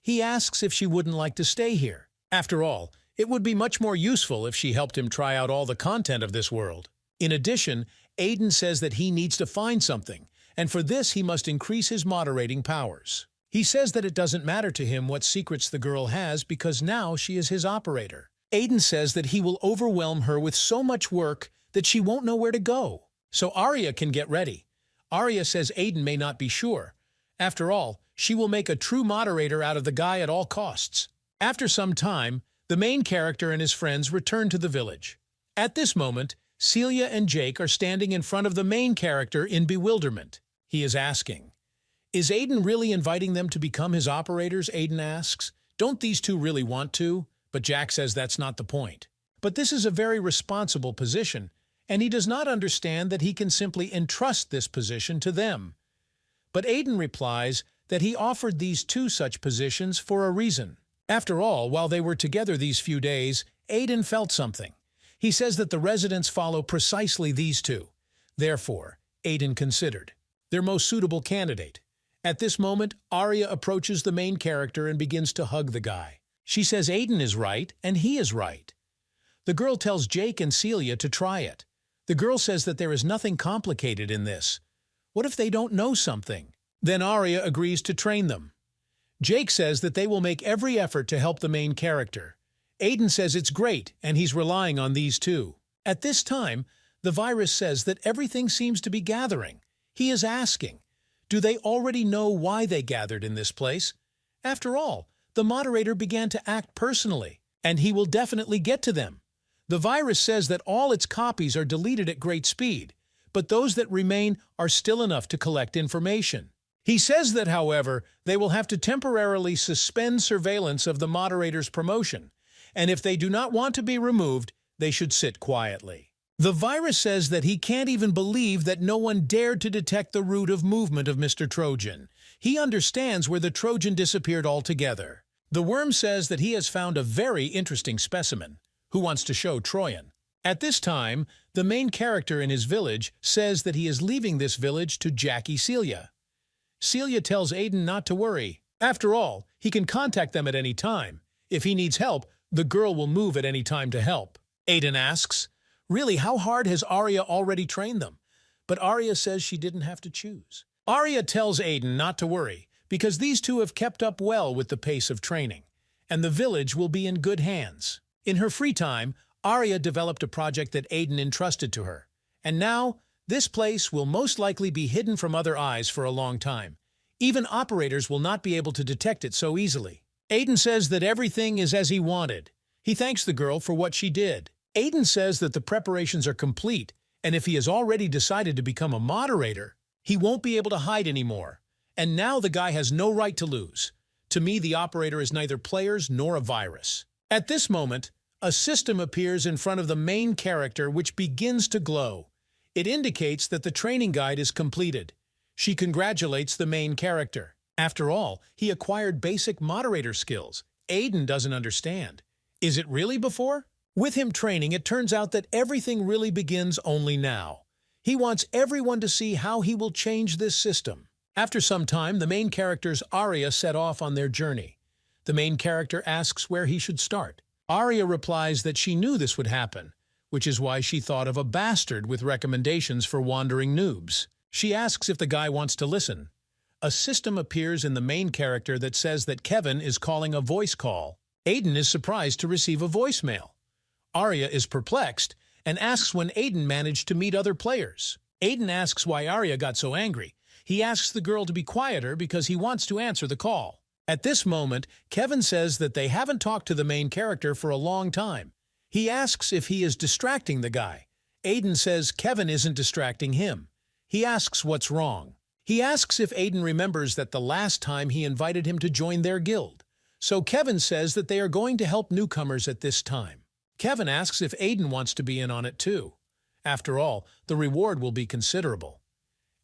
He asks if she wouldn't like to stay here. After all, it would be much more useful if she helped him try out all the content of this world. In addition, Aiden says that he needs to find something, and for this he must increase his moderating powers. He says that it doesn't matter to him what secrets the girl has because now she is his operator. Aiden says that he will overwhelm her with so much work that she won't know where to go. So Arya can get ready. Arya says Aiden may not be sure. After all, she will make a true moderator out of the guy at all costs. After some time, the main character and his friends return to the village. At this moment, Celia and Jake are standing in front of the main character in bewilderment. He is asking, "Is Aiden really inviting them to become his operators?" Aiden asks. "Don't these two really want to?" But Jack says that's not the point. But this is a very responsible position, and he does not understand that he can simply entrust this position to them. But Aiden replies that he offered these two such positions for a reason. After all, while they were together these few days, Aiden felt something. He says that the residents follow precisely these two. Therefore, Aiden considered their most suitable candidate. At this moment, Arya approaches the main character and begins to hug the guy. She says Aiden is right, and he is right. The girl tells Jake and Celia to try it. The girl says that there is nothing complicated in this. What if they don't know something? Then Arya agrees to train them. Jake says that they will make every effort to help the main character. Aiden says it's great, and he's relying on these two. At this time, the virus says that everything seems to be gathering. He is asking, do they already know why they gathered in this place? After all, the moderator began to act personally, and he will definitely get to them. The virus says that all its copies are deleted at great speed, but those that remain are still enough to collect information. He says that, however, they will have to temporarily suspend surveillance of the moderator's promotion, and if they do not want to be removed, they should sit quietly. The virus says that he can't even believe that no one dared to detect the route of movement of Mr. Trojan. He understands where the Trojan disappeared altogether. The worm says that he has found a very interesting specimen, who wants to show Troyan. At this time, the main character in his village says that he is leaving this village to Jackie Celia. Celia tells Aiden not to worry. After all, he can contact them at any time. If he needs help, the girl will move at any time to help. Aiden asks, really, how hard has Arya already trained them? But Arya says she didn't have to choose. Arya tells Aiden not to worry, because these two have kept up well with the pace of training, and the village will be in good hands. In her free time, Arya developed a project that Aiden entrusted to her, and now this place will most likely be hidden from other eyes for a long time. Even operators will not be able to detect it so easily. Aiden says that everything is as he wanted. He thanks the girl for what she did. Aiden says that the preparations are complete, and if he has already decided to become a moderator, he won't be able to hide anymore. And now the guy has no right to lose. To me, the operator is neither players nor a virus. At this moment, a system appears in front of the main character which begins to glow. It indicates that the training guide is completed. She congratulates the main character. After all, he acquired basic moderator skills. Aiden doesn't understand. Is it really before? With him training, it turns out that everything really begins only now. He wants everyone to see how he will change this system. After some time, the main characters Arya set off on their journey. The main character asks where he should start. Arya replies that she knew this would happen, which is why she thought of a bastard with recommendations for wandering noobs. She asks if the guy wants to listen. A system appears in the main character that says that Kevin is calling a voice call. Aiden is surprised to receive a voicemail. Arya is perplexed and asks when Aiden managed to meet other players. Aiden asks why Arya got so angry. He asks the girl to be quieter because he wants to answer the call. At this moment, Kevin says that they haven't talked to the main character for a long time. He asks if he is distracting the guy. Aiden says Kevin isn't distracting him. He asks what's wrong. He asks if Aiden remembers that the last time he invited him to join their guild. So Kevin says that they are going to help newcomers at this time. Kevin asks if Aiden wants to be in on it too. After all, the reward will be considerable.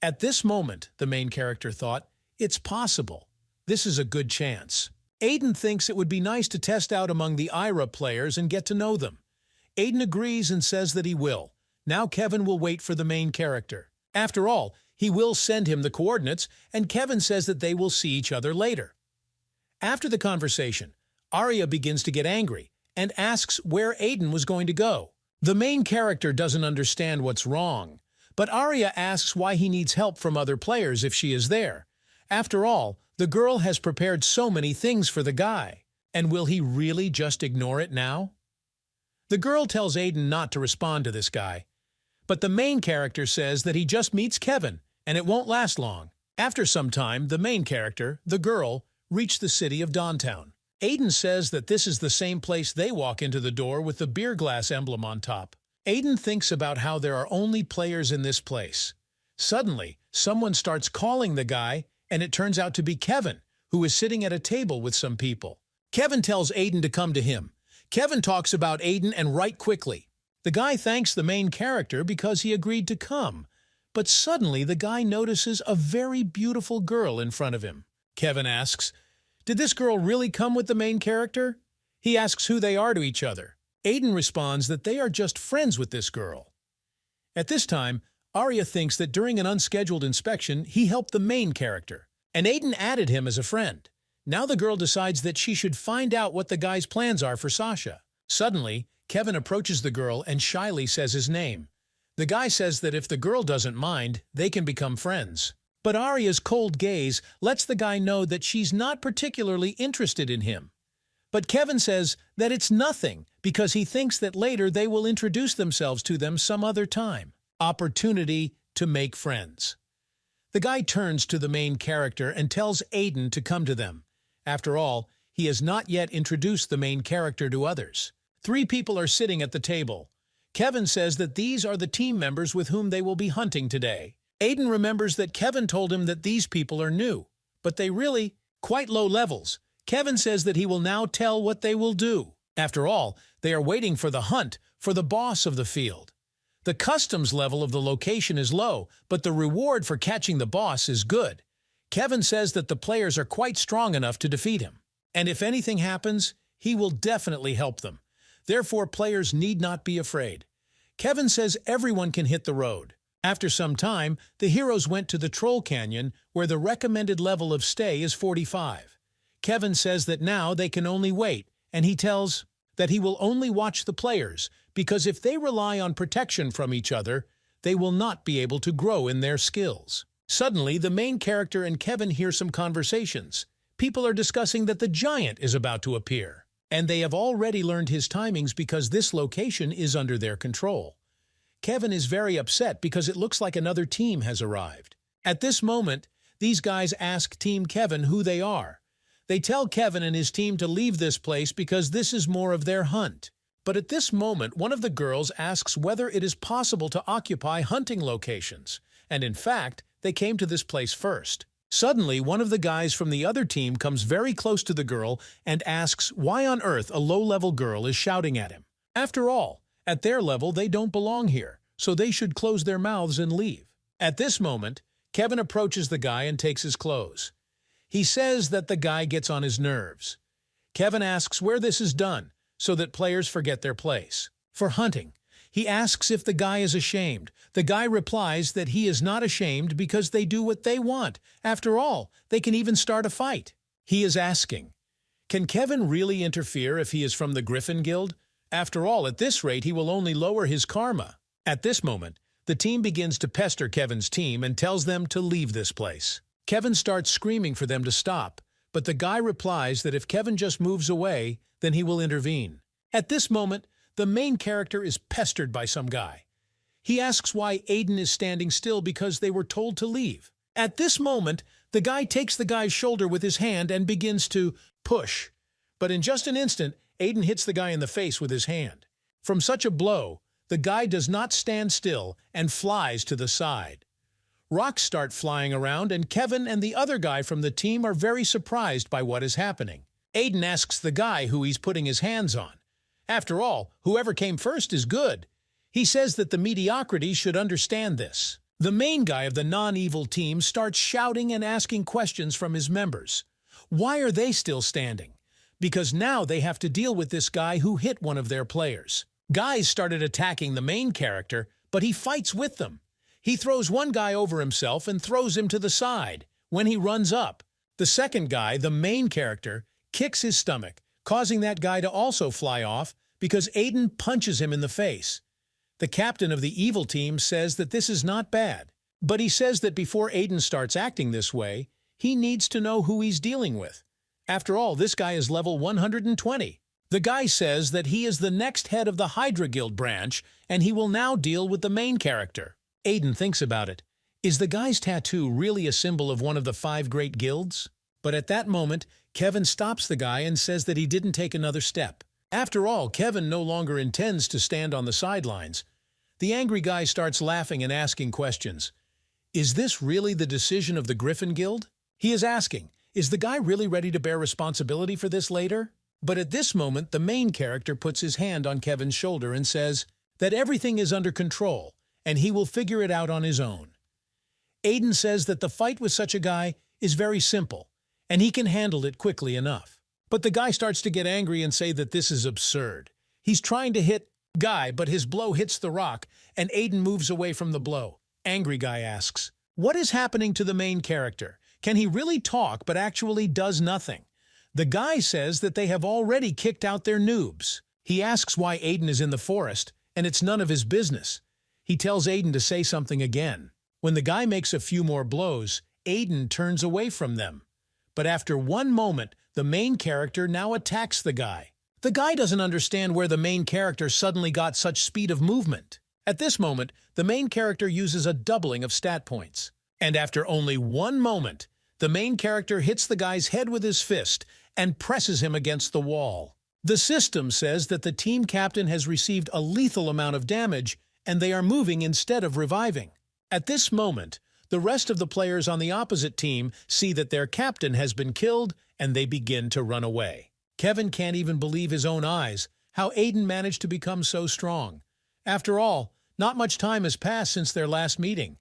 At this moment, the main character thought, it's possible. This is a good chance. Aiden thinks it would be nice to test out among the Ira players and get to know them. Aiden agrees and says that he will. Now Kevin will wait for the main character. After all, he will send him the coordinates, and Kevin says that they will see each other later. After the conversation, Arya begins to get angry and asks where Aiden was going to go. The main character doesn't understand what's wrong, but Arya asks why he needs help from other players if she is there. After all, the girl has prepared so many things for the guy, and will he really just ignore it now? The girl tells Aiden not to respond to this guy, but the main character says that he just meets Kevin, and it won't last long. After some time, the main character, the girl, reach the city of Downtown. Aiden says that this is the same place they walk into the door with the beer glass emblem on top. Aiden thinks about how there are only players in this place. Suddenly, someone starts calling the guy, and it turns out to be Kevin, who is sitting at a table with some people. Kevin tells Aiden to come to him. Kevin talks about Aiden and write quickly. The guy thanks the main character because he agreed to come, but suddenly the guy notices a very beautiful girl in front of him. Kevin asks, did this girl really come with the main character? He asks who they are to each other. Aiden responds that they are just friends with this girl. At this time, Arya thinks that during an unscheduled inspection, he helped the main character, and Aiden added him as a friend. Now the girl decides that she should find out what the guy's plans are for Sasha. Suddenly, Kevin approaches the girl and shyly says his name. The guy says that if the girl doesn't mind, they can become friends. But Arya's cold gaze lets the guy know that she's not particularly interested in him. But Kevin says that it's nothing because he thinks that later they will introduce themselves to them some other time. Opportunity to make friends. The guy turns to the main character and tells Aiden to come to them. After all, he has not yet introduced the main character to others. 3 people are sitting at the table. Kevin says that these are the team members with whom they will be hunting today. Aiden remembers that Kevin told him that these people are new, but they really quite low levels. Kevin says that he will now tell what they will do. After all, they are waiting for the hunt for the boss of the field. The customs level of the location is low, but the reward for catching the boss is good. Kevin says that the players are quite strong enough to defeat him, and if anything happens, he will definitely help them. Therefore, players need not be afraid. Kevin says everyone can hit the road. After some time, the heroes went to the Troll Canyon, where the recommended level of stay is 45. Kevin says that now they can only wait, and he tells that he will only watch the players, because if they rely on protection from each other, they will not be able to grow in their skills. Suddenly, the main character and Kevin hear some conversations. People are discussing that the giant is about to appear, and they have already learned his timings because this location is under their control. Kevin is very upset because it looks like another team has arrived. At this moment, these guys ask Team Kevin who they are. They tell Kevin and his team to leave this place because this is more of their hunt. But at this moment, one of the girls asks whether it is possible to occupy hunting locations, and in fact, they came to this place first. Suddenly, one of the guys from the other team comes very close to the girl and asks why on earth a low-level girl is shouting at him. After all, at their level, they don't belong here, so they should close their mouths and leave. At this moment, Kevin approaches the guy and takes his clothes. He says that the guy gets on his nerves. Kevin asks where this is done, so that players forget their place. For hunting, he asks if the guy is ashamed. The guy replies that he is not ashamed because they do what they want. After all, they can even start a fight. He is asking, can Kevin really interfere if he is from the Griffin Guild? After all, at this rate, he will only lower his karma. At this moment, the team begins to pester Kevin's team and tells them to leave this place. Kevin starts screaming for them to stop, but the guy replies that if Kevin just moves away, then he will intervene. At this moment, the main character is pestered by some guy. He asks why Aiden is standing still because they were told to leave. At this moment, the guy takes the guy's shoulder with his hand and begins to push. But in just an instant, Aiden hits the guy in the face with his hand. From such a blow, the guy does not stand still and flies to the side. Rocks start flying around, and Kevin and the other guy from the team are very surprised by what is happening. Aiden asks the guy who he's putting his hands on. After all, whoever came first is good. He says that the mediocrity should understand this. The main guy of the non-evil team starts shouting and asking questions from his members. Why are they still standing? Because now they have to deal with this guy who hit one of their players. Guys started attacking the main character, but he fights with them. He throws one guy over himself and throws him to the side. When he runs up, the second guy, the main character, kicks his stomach, causing that guy to also fly off because Aiden punches him in the face. The captain of the evil team says that this is not bad, but he says that before Aiden starts acting this way, he needs to know who he's dealing with. After all, this guy is level 120. The guy says that he is the next head of the Hydra Guild branch, and he will now deal with the main character. Aiden thinks about it. Is the guy's tattoo really a symbol of one of the 5 great guilds? But at that moment, Kevin stops the guy and says that he didn't take another step. After all, Kevin no longer intends to stand on the sidelines. The angry guy starts laughing and asking questions. Is this really the decision of the Griffin Guild? He is asking, is the guy really ready to bear responsibility for this later? But at this moment, the main character puts his hand on Kevin's shoulder and says that everything is under control, and he will figure it out on his own. Aiden says that the fight with such a guy is very simple, and he can handle it quickly enough. But the guy starts to get angry and say that this is absurd. He's trying to hit Guy, but his blow hits the rock, and Aiden moves away from the blow. Angry Guy asks, what is happening to the main character? Can he really talk but actually does nothing? The guy says that they have already kicked out their noobs. He asks why Aiden is in the forest, and it's none of his business. He tells Aiden to say something again. When the guy makes a few more blows, Aiden turns away from them. But after one moment, the main character now attacks the guy. The guy doesn't understand where the main character suddenly got such speed of movement. At this moment, the main character uses a doubling of stat points. And after only one moment, the main character hits the guy's head with his fist and presses him against the wall. The system says that the team captain has received a lethal amount of damage and they are moving instead of reviving. At this moment, the rest of the players on the opposite team see that their captain has been killed and they begin to run away. Kevin can't even believe his own eyes, how Aiden managed to become so strong. After all, not much time has passed since their last meeting.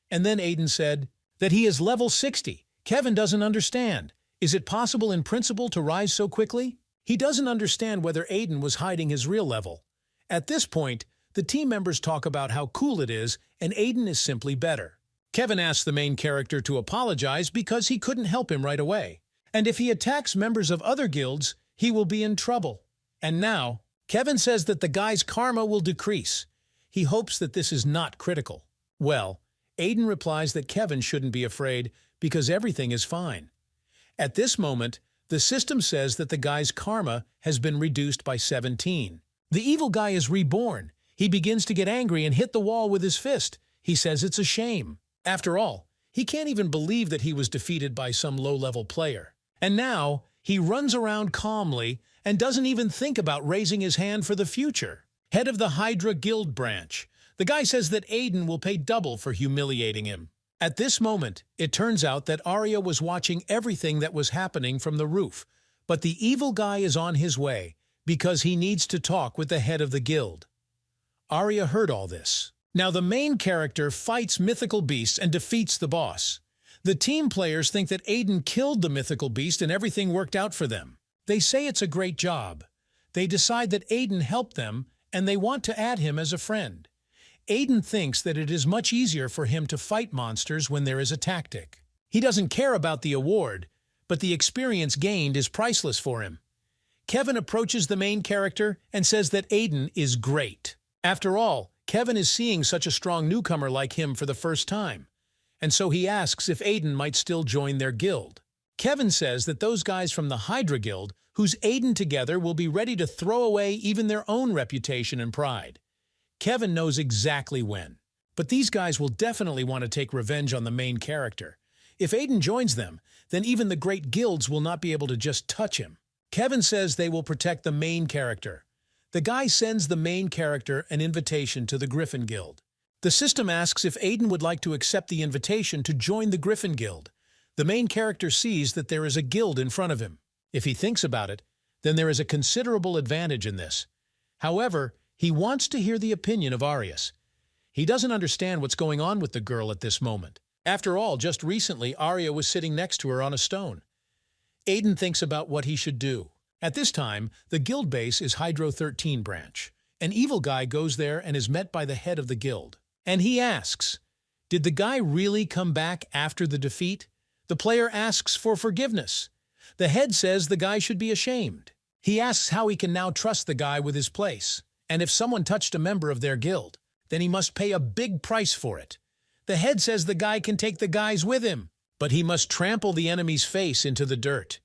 And then Aiden said that he is level 60. Kevin doesn't understand. Is it possible in principle to rise so quickly? He doesn't understand whether Aiden was hiding his real level. At this point, the team members talk about how cool it is, and Aiden is simply better. Kevin asks the main character to apologize because he couldn't help him right away. And if he attacks members of other guilds, he will be in trouble. And now, Kevin says that the guy's karma will decrease. He hopes that this is not critical. Well, Aiden replies that Kevin shouldn't be afraid because everything is fine. At this moment, the system says that the guy's karma has been reduced by 17. The evil guy is reborn. He begins to get angry and hit the wall with his fist. He says it's a shame. After all, he can't even believe that he was defeated by some low-level player. And now, he runs around calmly and doesn't even think about raising his hand for the future. Head of the Hydra Guild branch. The guy says that Aiden will pay double for humiliating him. At this moment, it turns out that Arya was watching everything that was happening from the roof, but the evil guy is on his way because he needs to talk with the head of the guild. Arya heard all this. Now the main character fights mythical beasts and defeats the boss. The team players think that Aiden killed the mythical beast and everything worked out for them. They say it's a great job. They decide that Aiden helped them and they want to add him as a friend. Aiden thinks that it is much easier for him to fight monsters when there is a tactic. He doesn't care about the award, but the experience gained is priceless for him. Kevin approaches the main character and says that Aiden is great. After all, Kevin is seeing such a strong newcomer like him for the first time, and so he asks if Aiden might still join their guild. Kevin says that those guys from the Hydra Guild, whose Aiden together, will be ready to throw away even their own reputation and pride. Kevin knows exactly when. But these guys will definitely want to take revenge on the main character. If Aiden joins them, then even the great guilds will not be able to just touch him. Kevin says they will protect the main character. The guy sends the main character an invitation to the Griffin Guild. The system asks if Aiden would like to accept the invitation to join the Griffin Guild. The main character sees that there is a guild in front of him. If he thinks about it, then there is a considerable advantage in this. However, he wants to hear the opinion of Arias. He doesn't understand what's going on with the girl at this moment. After all, just recently, Arya was sitting next to her on a stone. Aiden thinks about what he should do. At this time, the guild base is Hydro 13 branch. An evil guy goes there and is met by the head of the guild. And he asks, did the guy really come back after the defeat? The player asks for forgiveness. The head says the guy should be ashamed. He asks how he can now trust the guy with his place. And if someone touched a member of their guild, then he must pay a big price for it. The head says the guy can take the guys with him, but he must trample the enemy's face into the dirt.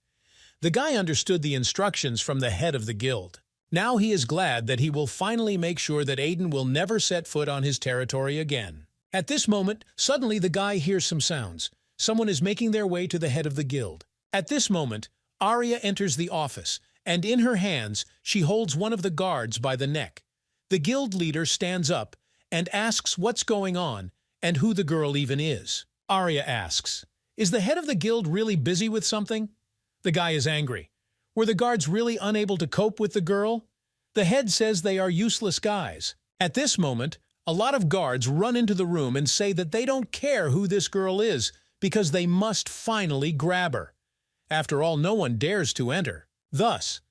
The guy understood the instructions from the head of the guild. Now he is glad that he will finally make sure that Aiden will never set foot on his territory again. At this moment, suddenly the guy hears some sounds. Someone is making their way to the head of the guild. At this moment, Arya enters the office, and in her hands she holds one of the guards by the neck. The guild leader stands up and asks what's going on and who the girl even is. Arya asks, is the head of the guild really busy with something? The guy is angry. Were the guards really unable to cope with the girl? The head says they are useless guys. At this moment, a lot of guards run into the room and say that they don't care who this girl is because they must finally grab her. After all, no one dares to enter. Thus,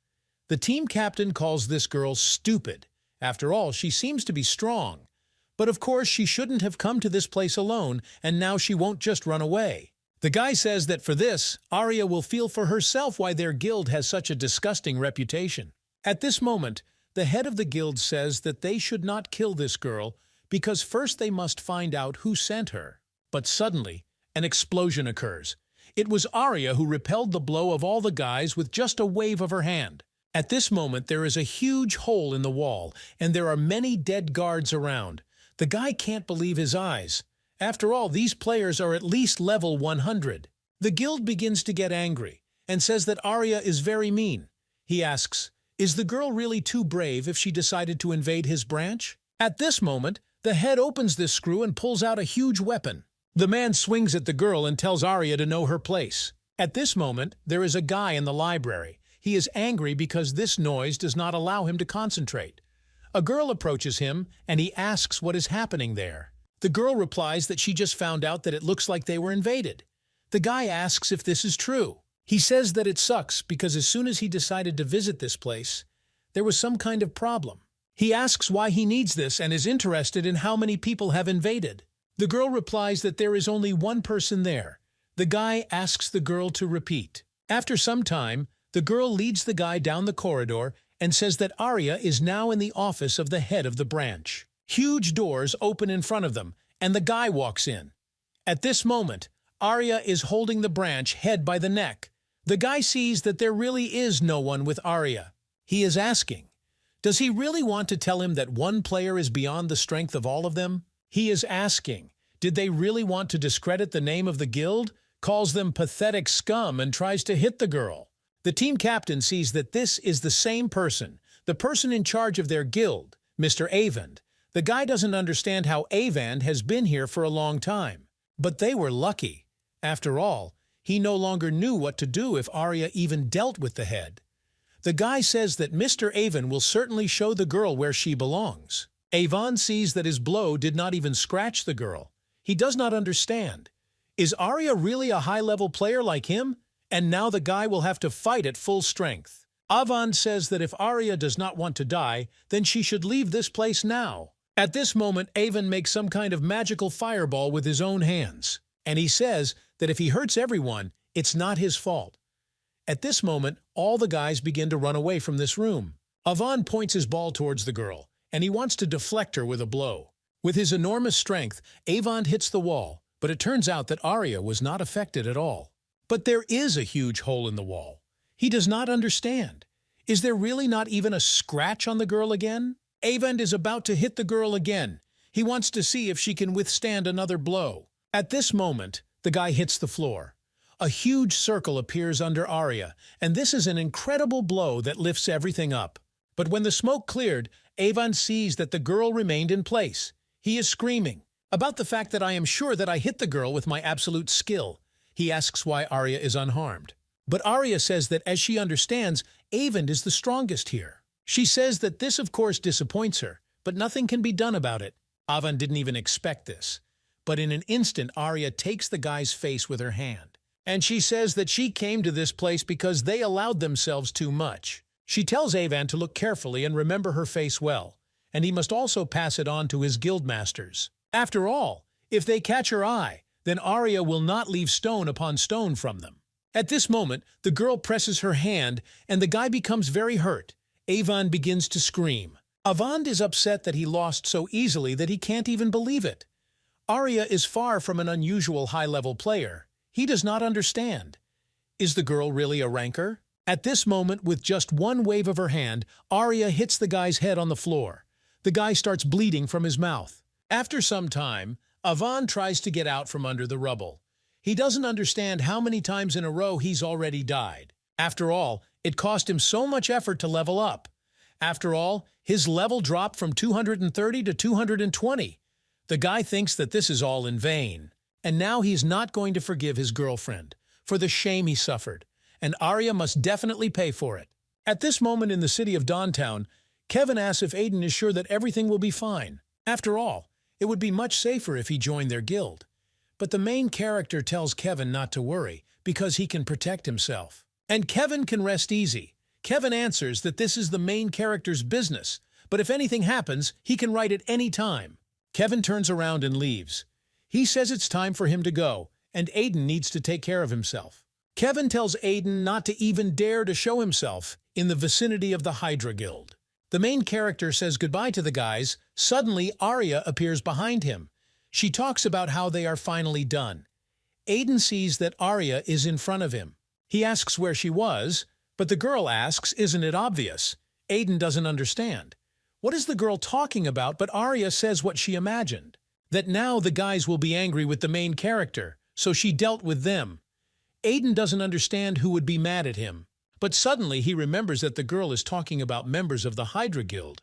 the team captain calls this girl stupid. After all, she seems to be strong. But of course, she shouldn't have come to this place alone, and now she won't just run away. The guy says that for this, Arya will feel for herself why their guild has such a disgusting reputation. At this moment, the head of the guild says that they should not kill this girl because first they must find out who sent her. But suddenly, an explosion occurs. It was Arya who repelled the blow of all the guys with just a wave of her hand. At this moment, there is a huge hole in the wall, and there are many dead guards around. The guy can't believe his eyes. After all, these players are at least level 100. The guild begins to get angry and says that Arya is very mean. He asks, is the girl really too brave if she decided to invade his branch? At this moment, the head opens this screw and pulls out a huge weapon. The man swings at the girl and tells Arya to know her place. At this moment, there is a guy in the library. He is angry because this noise does not allow him to concentrate. A girl approaches him and he asks what is happening there. The girl replies that she just found out that it looks like they were invaded. The guy asks if this is true. He says that it sucks because as soon as he decided to visit this place, there was some kind of problem. He asks why he needs this and is interested in how many people have invaded. The girl replies that there is only one person there. The guy asks the girl to repeat. After some time, the girl leads the guy down the corridor and says that Arya is now in the office of the head of the branch. Huge doors open in front of them, and the guy walks in. At this moment, Arya is holding the branch head by the neck. The guy sees that there really is no one with Arya. He is asking, does he really want to tell him that one player is beyond the strength of all of them? He is asking, did they really want to discredit the name of the guild? Calls them pathetic scum and tries to hit the girl. The team captain sees that this is the same person, the person in charge of their guild, Mr. Avand. The guy doesn't understand how Avand has been here for a long time. But they were lucky. After all, he no longer knew what to do if Arya even dealt with the head. The guy says that Mr. Avand will certainly show the girl where she belongs. Avand sees that his blow did not even scratch the girl. He does not understand. Is Arya really a high-level player like him? And now the guy will have to fight at full strength. Avant says that if Arya does not want to die, then she should leave this place now. At this moment, Avon makes some kind of magical fireball with his own hands, and he says that if he hurts everyone, it's not his fault. At this moment, all the guys begin to run away from this room. Avant points his ball towards the girl, and he wants to deflect her with a blow. With his enormous strength, Avant hits the wall, but it turns out that Arya was not affected at all. But there is a huge hole in the wall. He does not understand. Is there really not even a scratch on the girl again? Avant is about to hit the girl again. He wants to see if she can withstand another blow. At this moment, the guy hits the floor. A huge circle appears under Arya, and this is an incredible blow that lifts everything up. But when the smoke cleared, Avant sees that the girl remained in place. He is screaming about the fact that I am sure that I hit the girl with my absolute skill. He asks why Arya is unharmed. But Arya says that as she understands, Avant is the strongest here. She says that this of course disappoints her, but nothing can be done about it. Avant didn't even expect this. But in an instant, Arya takes the guy's face with her hand. And she says that she came to this place because they allowed themselves too much. She tells Avant to look carefully and remember her face well, and he must also pass it on to his guildmasters. After all, if they catch her eye, then Arya will not leave stone upon stone from them. At this moment, the girl presses her hand, and the guy becomes very hurt. Avant begins to scream. Avant is upset that he lost so easily that he can't even believe it. Arya is far from an unusual high-level player. He does not understand. Is the girl really a ranker? At this moment, with just one wave of her hand, Arya hits the guy's head on the floor. The guy starts bleeding from his mouth. After some time, Avant tries to get out from under the rubble. He doesn't understand how many times in a row he's already died. After all, it cost him so much effort to level up. After all, his level dropped from 230 to 220. The guy thinks that this is all in vain. And now he's not going to forgive his girlfriend for the shame he suffered, and Arya must definitely pay for it. At this moment in the city of Dawntown, Kevin asks if Aiden is sure that everything will be fine. After all, it would be much safer if he joined their guild. But the main character tells Kevin not to worry, because he can protect himself. And Kevin can rest easy. Kevin answers that this is the main character's business, but if anything happens, he can write at any time. Kevin turns around and leaves. He says it's time for him to go, and Aiden needs to take care of himself. Kevin tells Aiden not to even dare to show himself in the vicinity of the Hydra Guild. The main character says goodbye to the guys. Suddenly, Arya appears behind him. She talks about how they are finally done. Aiden sees that Arya is in front of him. He asks where she was, but the girl asks, isn't it obvious? Aiden doesn't understand. What is the girl talking about? But Arya says what she imagined. That now the guys will be angry with the main character, so she dealt with them. Aiden doesn't understand who would be mad at him. But suddenly he remembers that the girl is talking about members of the Hydra Guild.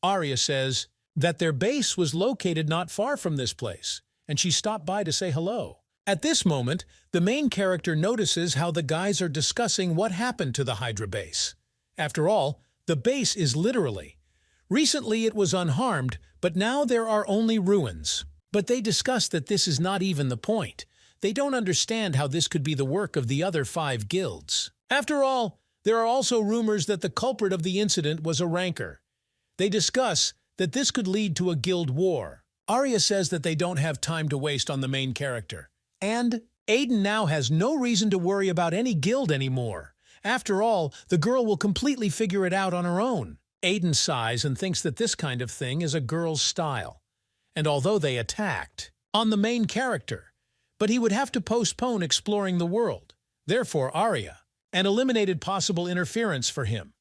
Arya says that their base was located not far from this place, and she stopped by to say hello. At this moment, the main character notices how the guys are discussing what happened to the Hydra base. After all, the base is literally. Recently it was unharmed, but now there are only ruins. But they discuss that this is not even the point. They don't understand how this could be the work of the other 5 guilds. After all, there are also rumors that the culprit of the incident was a ranker. They discuss that this could lead to a guild war. Arya says that they don't have time to waste on the main character. And Aiden now has no reason to worry about any guild anymore. After all, the girl will completely figure it out on her own. Aiden sighs and thinks that this kind of thing is a girl's style. And although they attacked on the main character, but he would have to postpone exploring the world. Therefore, Arya and eliminated possible interference for him.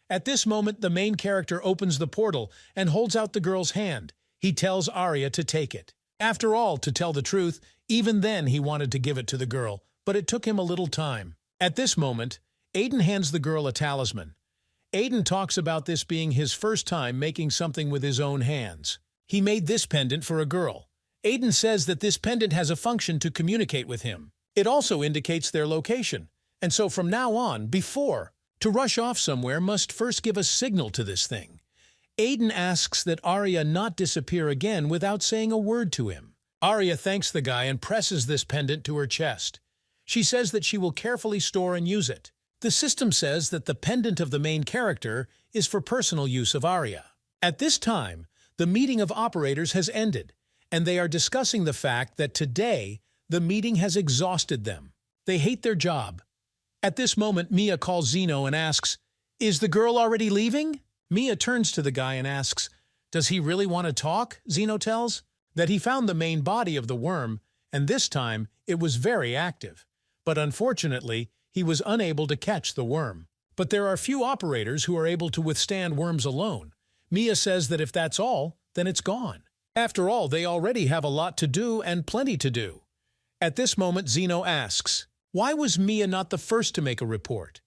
At this moment, the main character opens the portal and holds out the girl's hand. He tells Arya to take it. After all, to tell the truth, even then he wanted to give it to the girl, but it took him a little time. At this moment, Aiden hands the girl a talisman. Aiden talks about this being his first time making something with his own hands. He made this pendant for a girl. Aiden says that this pendant has a function to communicate with him. It also indicates their location. And so from now on, to rush off somewhere must first give a signal to this thing. Aiden asks that Arya not disappear again without saying a word to him. Arya thanks the guy and presses this pendant to her chest. She says that she will carefully store and use it. The system says that the pendant of the main character is for personal use of Arya. At this time, the meeting of operators has ended, and they are discussing the fact that today the meeting has exhausted them. They hate their job. At this moment, Mia calls Zeno and asks, "Is the girl already leaving?" Mia turns to the guy and asks, "Does he really want to talk?" Zeno tells that he found the main body of the worm, and this time it was very active. But unfortunately, he was unable to catch the worm. But there are few operators who are able to withstand worms alone. Mia says that if that's all, then it's gone. After all, they already have a lot to do and plenty to do. At this moment, Zeno asks, why was Mia not the first to make a report?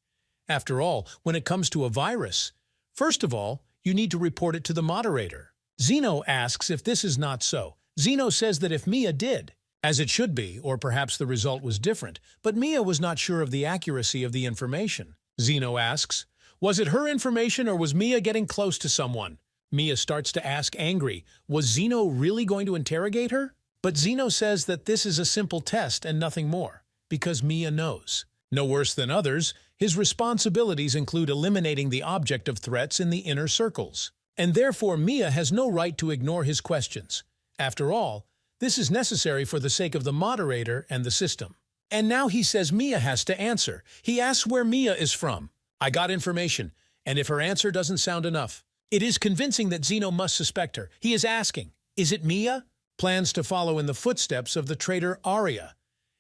After all, when it comes to a virus, first of all, you need to report it to the moderator. Zeno asks if this is not so. Zeno says that if Mia did, as it should be, or perhaps the result was different, but Mia was not sure of the accuracy of the information. Zeno asks, was it her information or was Mia getting close to someone? Mia starts to ask angry, was Zeno really going to interrogate her? But Zeno says that this is a simple test and nothing more, because Mia knows. No worse than others, his responsibilities include eliminating the object of threats in the inner circles. And therefore Mia has no right to ignore his questions. After all, this is necessary for the sake of the moderator and the system. And now he says Mia has to answer. He asks where Mia is from. I got information, and if her answer doesn't sound enough, it is convincing that Zeno must suspect her. He is asking, is it Mia? Plans to follow in the footsteps of the traitor Arya.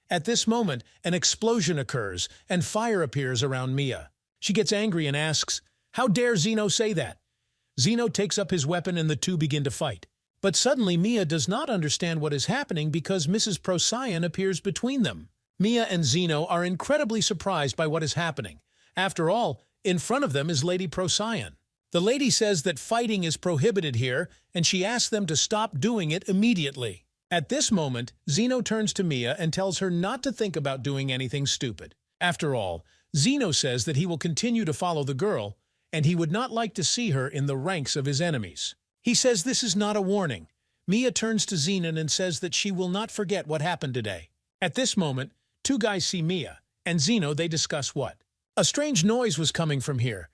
At this moment, an explosion occurs, and fire appears around Mia. She gets angry and asks, how dare Zeno say that? Zeno takes up his weapon and the two begin to fight. But suddenly Mia does not understand what is happening because Mrs. Procyon appears between them. Mia and Zeno are incredibly surprised by what is happening. After all, in front of them is Lady Procyon. The lady says that fighting is prohibited here, and she asks them to stop doing it immediately. At this moment, Zeno turns to Mia and tells her not to think about doing anything stupid. After all, Zeno says that he will continue to follow the girl, and he would not like to see her in the ranks of his enemies. He says this is not a warning. Mia turns to Zenon and says that she will not forget what happened today. At this moment, two guys see Mia, and Zeno they discuss what. A strange noise was coming from here.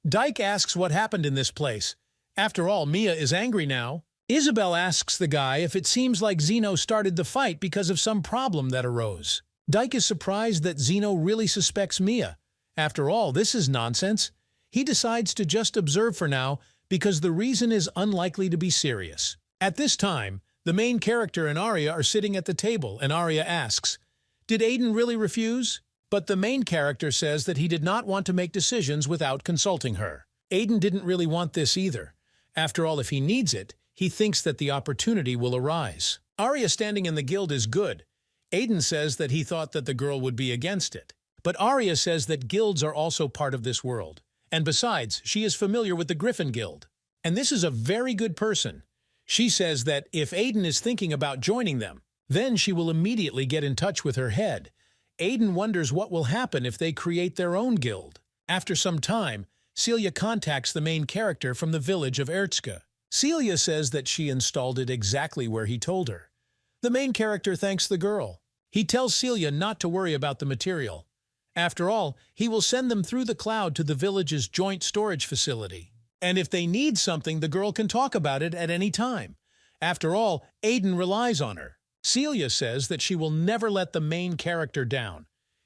Dyke asks what happened in this place. After all, Mia is angry now. Isabel asks the guy if it seems like Zeno started the fight because of some problem that arose. Dyke is surprised that Zeno really suspects Mia. After all, this is nonsense. He decides to just observe for now because the reason is unlikely to be serious. At this time, the main character and Arya are sitting at the table, and Arya asks, did Aiden really refuse? But the main character says that he did not want to make decisions without consulting her. Aiden didn't really want this either. After all, if he needs it, he thinks that the opportunity will arise. Arya standing in the guild is good. Aiden says that he thought that the girl would be against it. But Arya says that guilds are also part of this world. And besides, she is familiar with the Griffin Guild. And this is a very good person. She says that if Aiden is thinking about joining them, then she will immediately get in touch with her head. Aiden wonders what will happen if they create their own guild. After some time, Celia contacts the main character from the village of Erzka. Celia says that she installed it exactly where he told her. The main character thanks the girl. He tells Celia not to worry about the material. After all, he will send them through the cloud to the village's joint storage facility. And if they need something, the girl can talk about it at any time. After all, Aiden relies on her. Celia says that she will never let the main character down.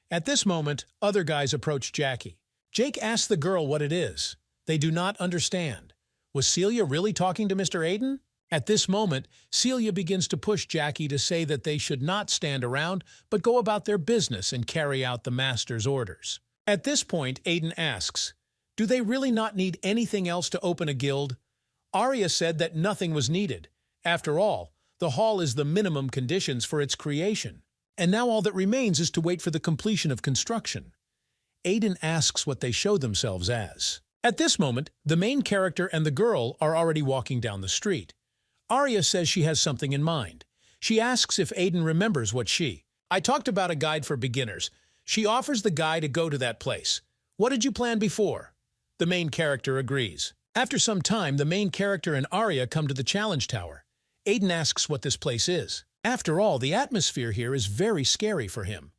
At this moment, other guys approach Jackie. Jake asks the girl what it is. They do not understand. Was Celia really talking to Mr. Aiden? At this moment, Celia begins to push Jackie to say that they should not stand around, but go about their business and carry out the master's orders. At this point, Aiden asks, do they really not need anything else to open a guild? Arya said that nothing was needed. After all, the hall is the minimum conditions for its creation. And now all that remains is to wait for the completion of construction. Aiden asks what they show themselves as. At this moment, the main character and the girl are already walking down the street. Arya says she has something in mind. She asks if Aiden remembers what I talked about a guide for beginners. She offers the guy to go to that place. What did you plan before? The main character agrees. After some time, the main character and Arya come to the challenge tower. Aiden asks what this place is. After all, the atmosphere here is very scary for him.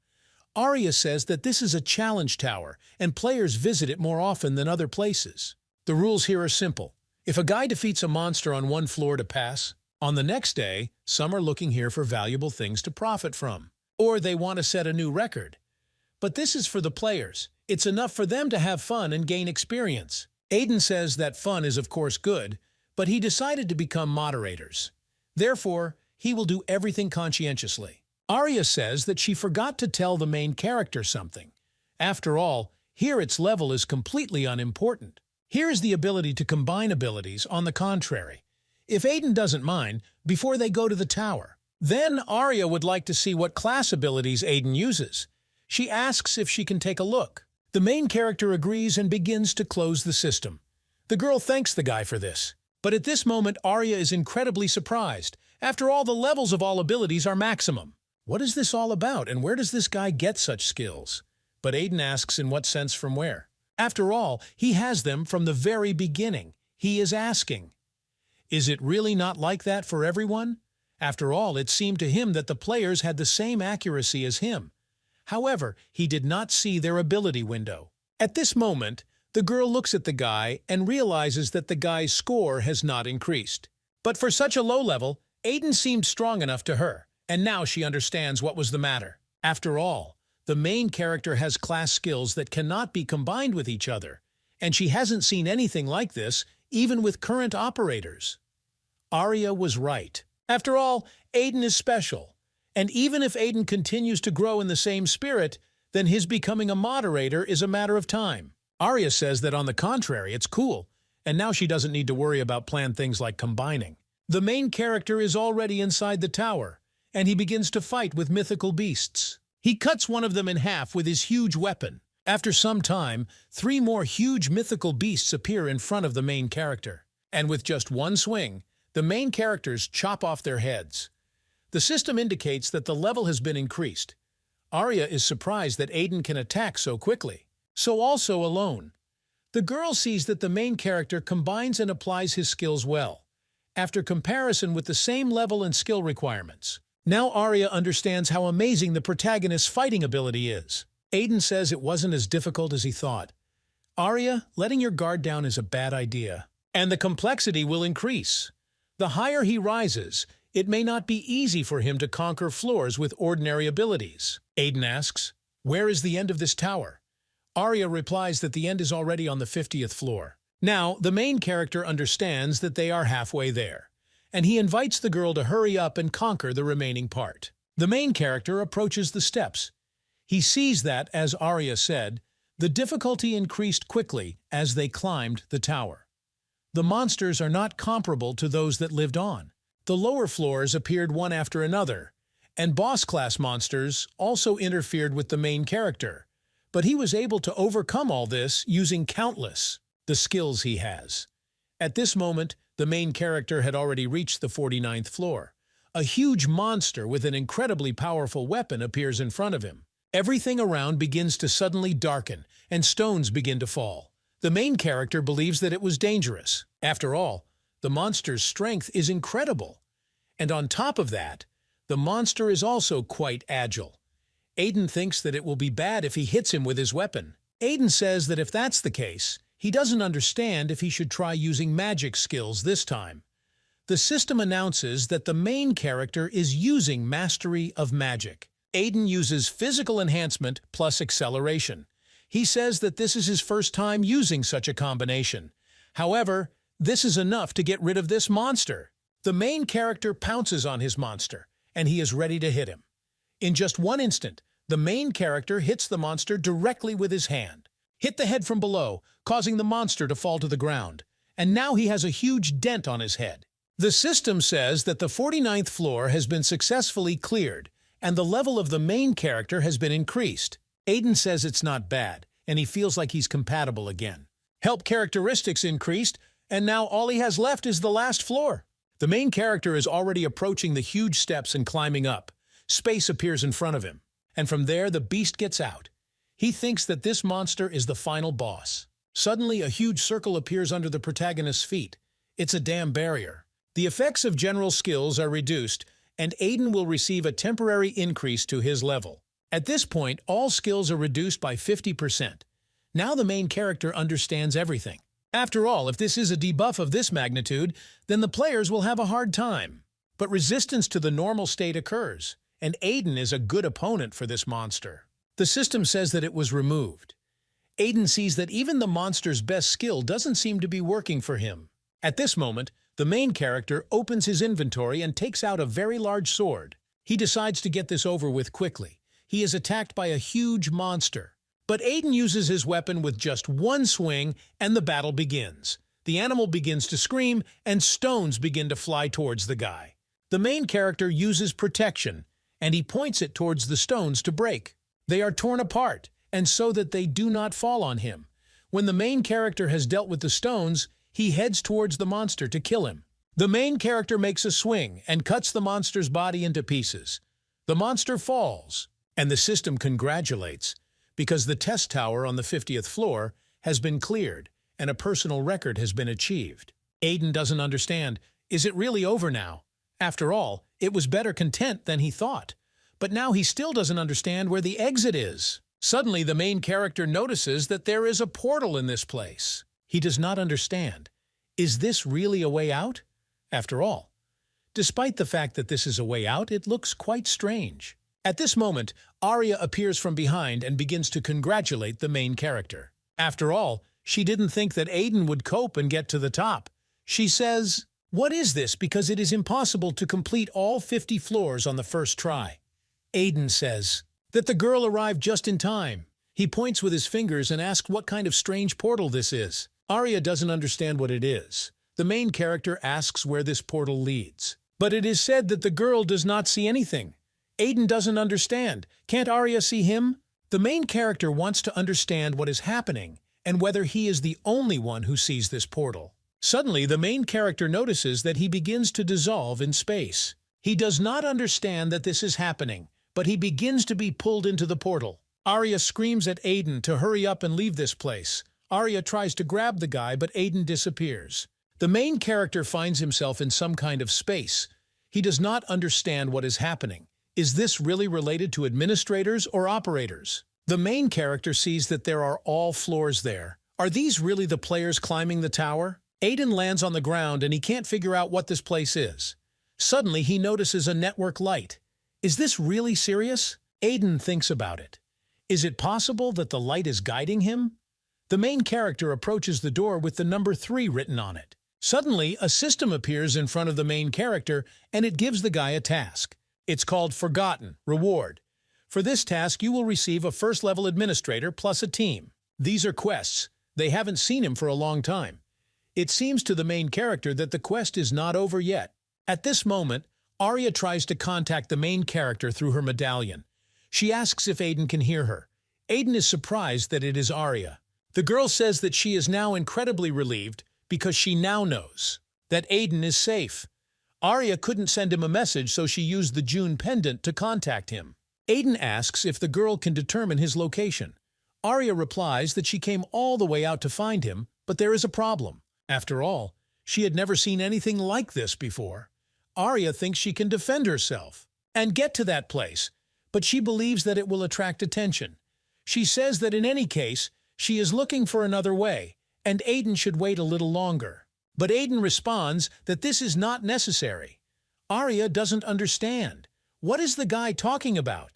Arya says that this is a challenge tower, and players visit it more often than other places. The rules here are simple. If a guy defeats a monster on one floor to pass, on the next day, some are looking here for valuable things to profit from. Or they want to set a new record. But this is for the players. It's enough for them to have fun and gain experience. Aiden says that fun is of course good, but he decided to become moderators. Therefore, he will do everything conscientiously. Arya says that she forgot to tell the main character something. After all, here its level is completely unimportant. Here is the ability to combine abilities, on the contrary. If Aiden doesn't mind, before they go to the tower. Then Arya would like to see what class abilities Aiden uses. She asks if she can take a look. The main character agrees and begins to close the system. The girl thanks the guy for this. But at this moment, Arya is incredibly surprised. After all, the levels of all abilities are maximum. What is this all about, and where does this guy get such skills? But Aiden asks in what sense from where. After all, he has them from the very beginning. He is asking. Is it really not like that for everyone? After all, it seemed to him that the players had the same accuracy as him. However, he did not see their ability window. At this moment, the girl looks at the guy and realizes that the guy's score has not increased. But for such a low level, Aiden seemed strong enough to her, and now she understands what was the matter. After all, the main character has class skills that cannot be combined with each other, and she hasn't seen anything like this, even with current operators. Arya was right. After all, Aiden is special, and even if Aiden continues to grow in the same spirit, then his becoming a moderator is a matter of time. Arya says that on the contrary, it's cool, and now she doesn't need to worry about planned things like combining. The main character is already inside the tower, and he begins to fight with mythical beasts. He cuts one of them in half with his huge weapon. After some time, 3 more huge mythical beasts appear in front of the main character, and with just one swing, the main characters chop off their heads. The system indicates that the level has been increased. Arya is surprised that Aiden can attack so quickly. So also alone. The girl sees that the main character combines and applies his skills well, after comparison with the same level and skill requirements. Now Arya understands how amazing the protagonist's fighting ability is. Aiden says it wasn't as difficult as he thought. Arya, letting your guard down is a bad idea, and the complexity will increase. The higher he rises, it may not be easy for him to conquer floors with ordinary abilities. Aiden asks, "Where is the end of this tower?" Arya replies that the end is already on the 50th floor. Now, the main character understands that they are halfway there, and he invites the girl to hurry up and conquer the remaining part. The main character approaches the steps. He sees that, as Arya said, the difficulty increased quickly as they climbed the tower. The monsters are not comparable to those that lived on. The lower floors appeared one after another, and boss-class monsters also interfered with the main character. But he was able to overcome all this using the skills he has. At this moment, the main character had already reached the 49th floor. A huge monster with an incredibly powerful weapon appears in front of him. Everything around begins to suddenly darken, and stones begin to fall. The main character believes that it was dangerous. After all, the monster's strength is incredible. And on top of that, the monster is also quite agile. Aiden thinks that it will be bad if he hits him with his weapon. Aiden says that if that's the case, he doesn't understand if he should try using magic skills this time. The system announces that the main character is using mastery of magic. Aiden uses physical enhancement plus acceleration. He says that this is his first time using such a combination. However, this is enough to get rid of this monster. The main character pounces on his monster, and he is ready to hit him. In just one instant, the main character hits the monster directly with his hand. Hit the head from below, causing the monster to fall to the ground. And now he has a huge dent on his head. The system says that the 49th floor has been successfully cleared, and the level of the main character has been increased. Aiden says it's not bad, and he feels like he's compatible again. Help characteristics increased, and now all he has left is the last floor. The main character is already approaching the huge steps and climbing up. Space appears in front of him, and from there the beast gets out. He thinks that this monster is the final boss. Suddenly, a huge circle appears under the protagonist's feet. It's a dam barrier. The effects of general skills are reduced, and Aiden will receive a temporary increase to his level. At this point, all skills are reduced by 50%. Now the main character understands everything. After all, if this is a debuff of this magnitude, then the players will have a hard time. But resistance to the normal state occurs, and Aiden is a good opponent for this monster. The system says that it was removed. Aiden sees that even the monster's best skill doesn't seem to be working for him. At this moment, the main character opens his inventory and takes out a very large sword. He decides to get this over with quickly. He is attacked by a huge monster. But Aiden uses his weapon with just one swing, and the battle begins. The animal begins to scream, and stones begin to fly towards the guy. The main character uses protection, and he points it towards the stones to break. They are torn apart, and so that they do not fall on him. When the main character has dealt with the stones, he heads towards the monster to kill him. The main character makes a swing and cuts the monster's body into pieces. The monster falls, and the system congratulates, because the test tower on the 50th floor has been cleared and a personal record has been achieved. Aiden doesn't understand. Is it really over now? After all, it was better content than he thought. But now he still doesn't understand where the exit is. Suddenly, the main character notices that there is a portal in this place. He does not understand. Is this really a way out? After all, despite the fact that this is a way out, it looks quite strange. At this moment, Arya appears from behind and begins to congratulate the main character. After all, she didn't think that Aiden would cope and get to the top. She says, "What is this? Because it is impossible to complete all 50 floors on the first try." Aiden says that the girl arrived just in time. He points with his fingers and asks what kind of strange portal this is. Arya doesn't understand what it is. The main character asks where this portal leads. But it is said that the girl does not see anything. Aiden doesn't understand. Can't Arya see him? The main character wants to understand what is happening and whether he is the only one who sees this portal. Suddenly, the main character notices that he begins to dissolve in space. He does not understand that this is happening, but he begins to be pulled into the portal. Arya screams at Aiden to hurry up and leave this place. Arya tries to grab the guy, but Aiden disappears. The main character finds himself in some kind of space. He does not understand what is happening. Is this really related to administrators or operators? The main character sees that there are all floors there. Are these really the players climbing the tower? Aiden lands on the ground and he can't figure out what this place is. Suddenly, he notices a network light. Is this really serious? Aiden thinks about it. Is it possible that the light is guiding him? The main character approaches the door with the number 3 written on it. Suddenly, a system appears in front of the main character and it gives the guy a task. It's called Forgotten Reward. For this task, you will receive a first-level administrator plus a team. These are quests. They haven't seen him for a long time. It seems to the main character that the quest is not over yet. At this moment, Arya tries to contact the main character through her medallion. She asks if Aiden can hear her. Aiden is surprised that it is Arya. The girl says that she is now incredibly relieved because she now knows that Aiden is safe. Arya couldn't send him a message, so she used the June pendant to contact him. Aiden asks if the girl can determine his location. Arya replies that she came all the way out to find him, but there is a problem. After all, she had never seen anything like this before. Arya thinks she can defend herself and get to that place, but she believes that it will attract attention. She says that in any case, she is looking for another way, and Aiden should wait a little longer. But Aiden responds that this is not necessary. Arya doesn't understand. What is the guy talking about?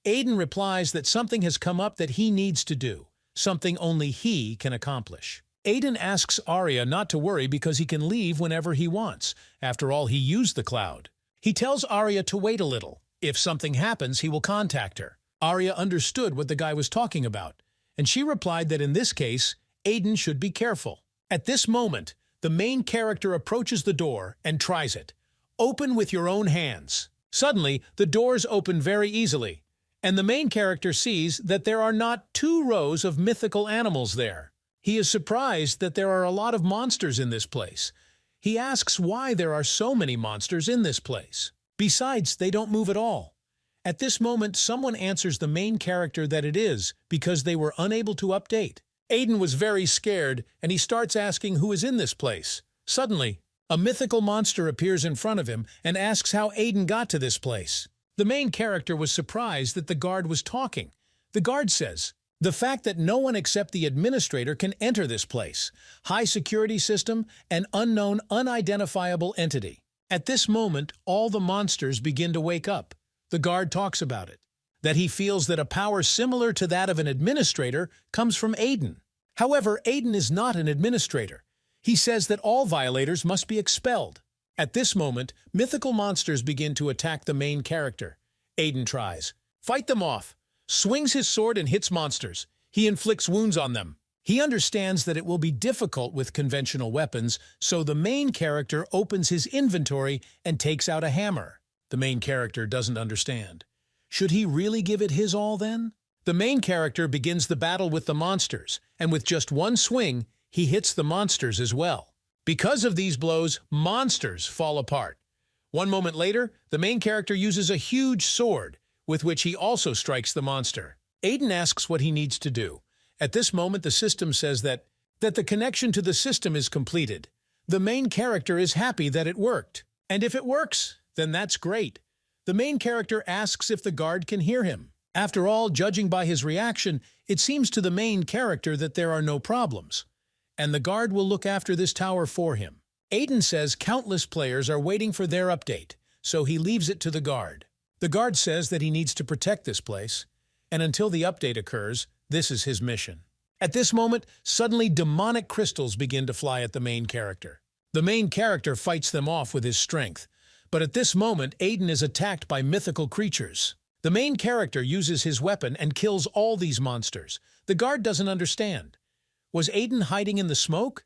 Aiden replies that something has come up that he needs to do, something only he can accomplish. Aiden asks Arya not to worry because he can leave whenever he wants. After all, he used the cloud. He tells Arya to wait a little. If something happens, he will contact her. Arya understood what the guy was talking about, and she replied that in this case, Aiden should be careful. At this moment, the main character approaches the door and tries it. Open with your own hands. Suddenly, the doors open very easily, and the main character sees that there are not 2 rows of mythical animals there. He is surprised that there are a lot of monsters in this place. He asks why there are so many monsters in this place. Besides, they don't move at all. At this moment, someone answers the main character that it is because they were unable to update. Aiden was very scared, and he starts asking who is in this place. Suddenly, a mythical monster appears in front of him and asks how Aiden got to this place. The main character was surprised that the guard was talking. The guard says, "The fact that no one except the administrator can enter this place. High security system, an unknown, unidentifiable entity." At this moment, all the monsters begin to wake up. The guard talks about it, that he feels that a power similar to that of an administrator comes from Aiden. However, Aiden is not an administrator. He says that all violators must be expelled. At this moment, mythical monsters begin to attack the main character. Aiden tries. Fight them off. Swings his sword and hits monsters. He inflicts wounds on them. He understands that it will be difficult with conventional weapons, so the main character opens his inventory and takes out a hammer. The main character doesn't understand. Should he really give it his all then? The main character begins the battle with the monsters, and with just one swing, he hits the monsters as well. Because of these blows, monsters fall apart. One moment later, the main character uses a huge sword, with which he also strikes the monster. Aiden asks what he needs to do. At this moment, the system says that the connection to the system is completed. The main character is happy that it worked. And if it works, then that's great. The main character asks if the guard can hear him. After all, judging by his reaction, it seems to the main character that there are no problems, and the guard will look after this tower for him. Aiden says countless players are waiting for their update, so he leaves it to the guard. The guard says that he needs to protect this place, and until the update occurs, this is his mission. At this moment, suddenly demonic crystals begin to fly at the main character. The main character fights them off with his strength, but at this moment, Aiden is attacked by mythical creatures. The main character uses his weapon and kills all these monsters. The guard doesn't understand. Was Aiden hiding in the smoke?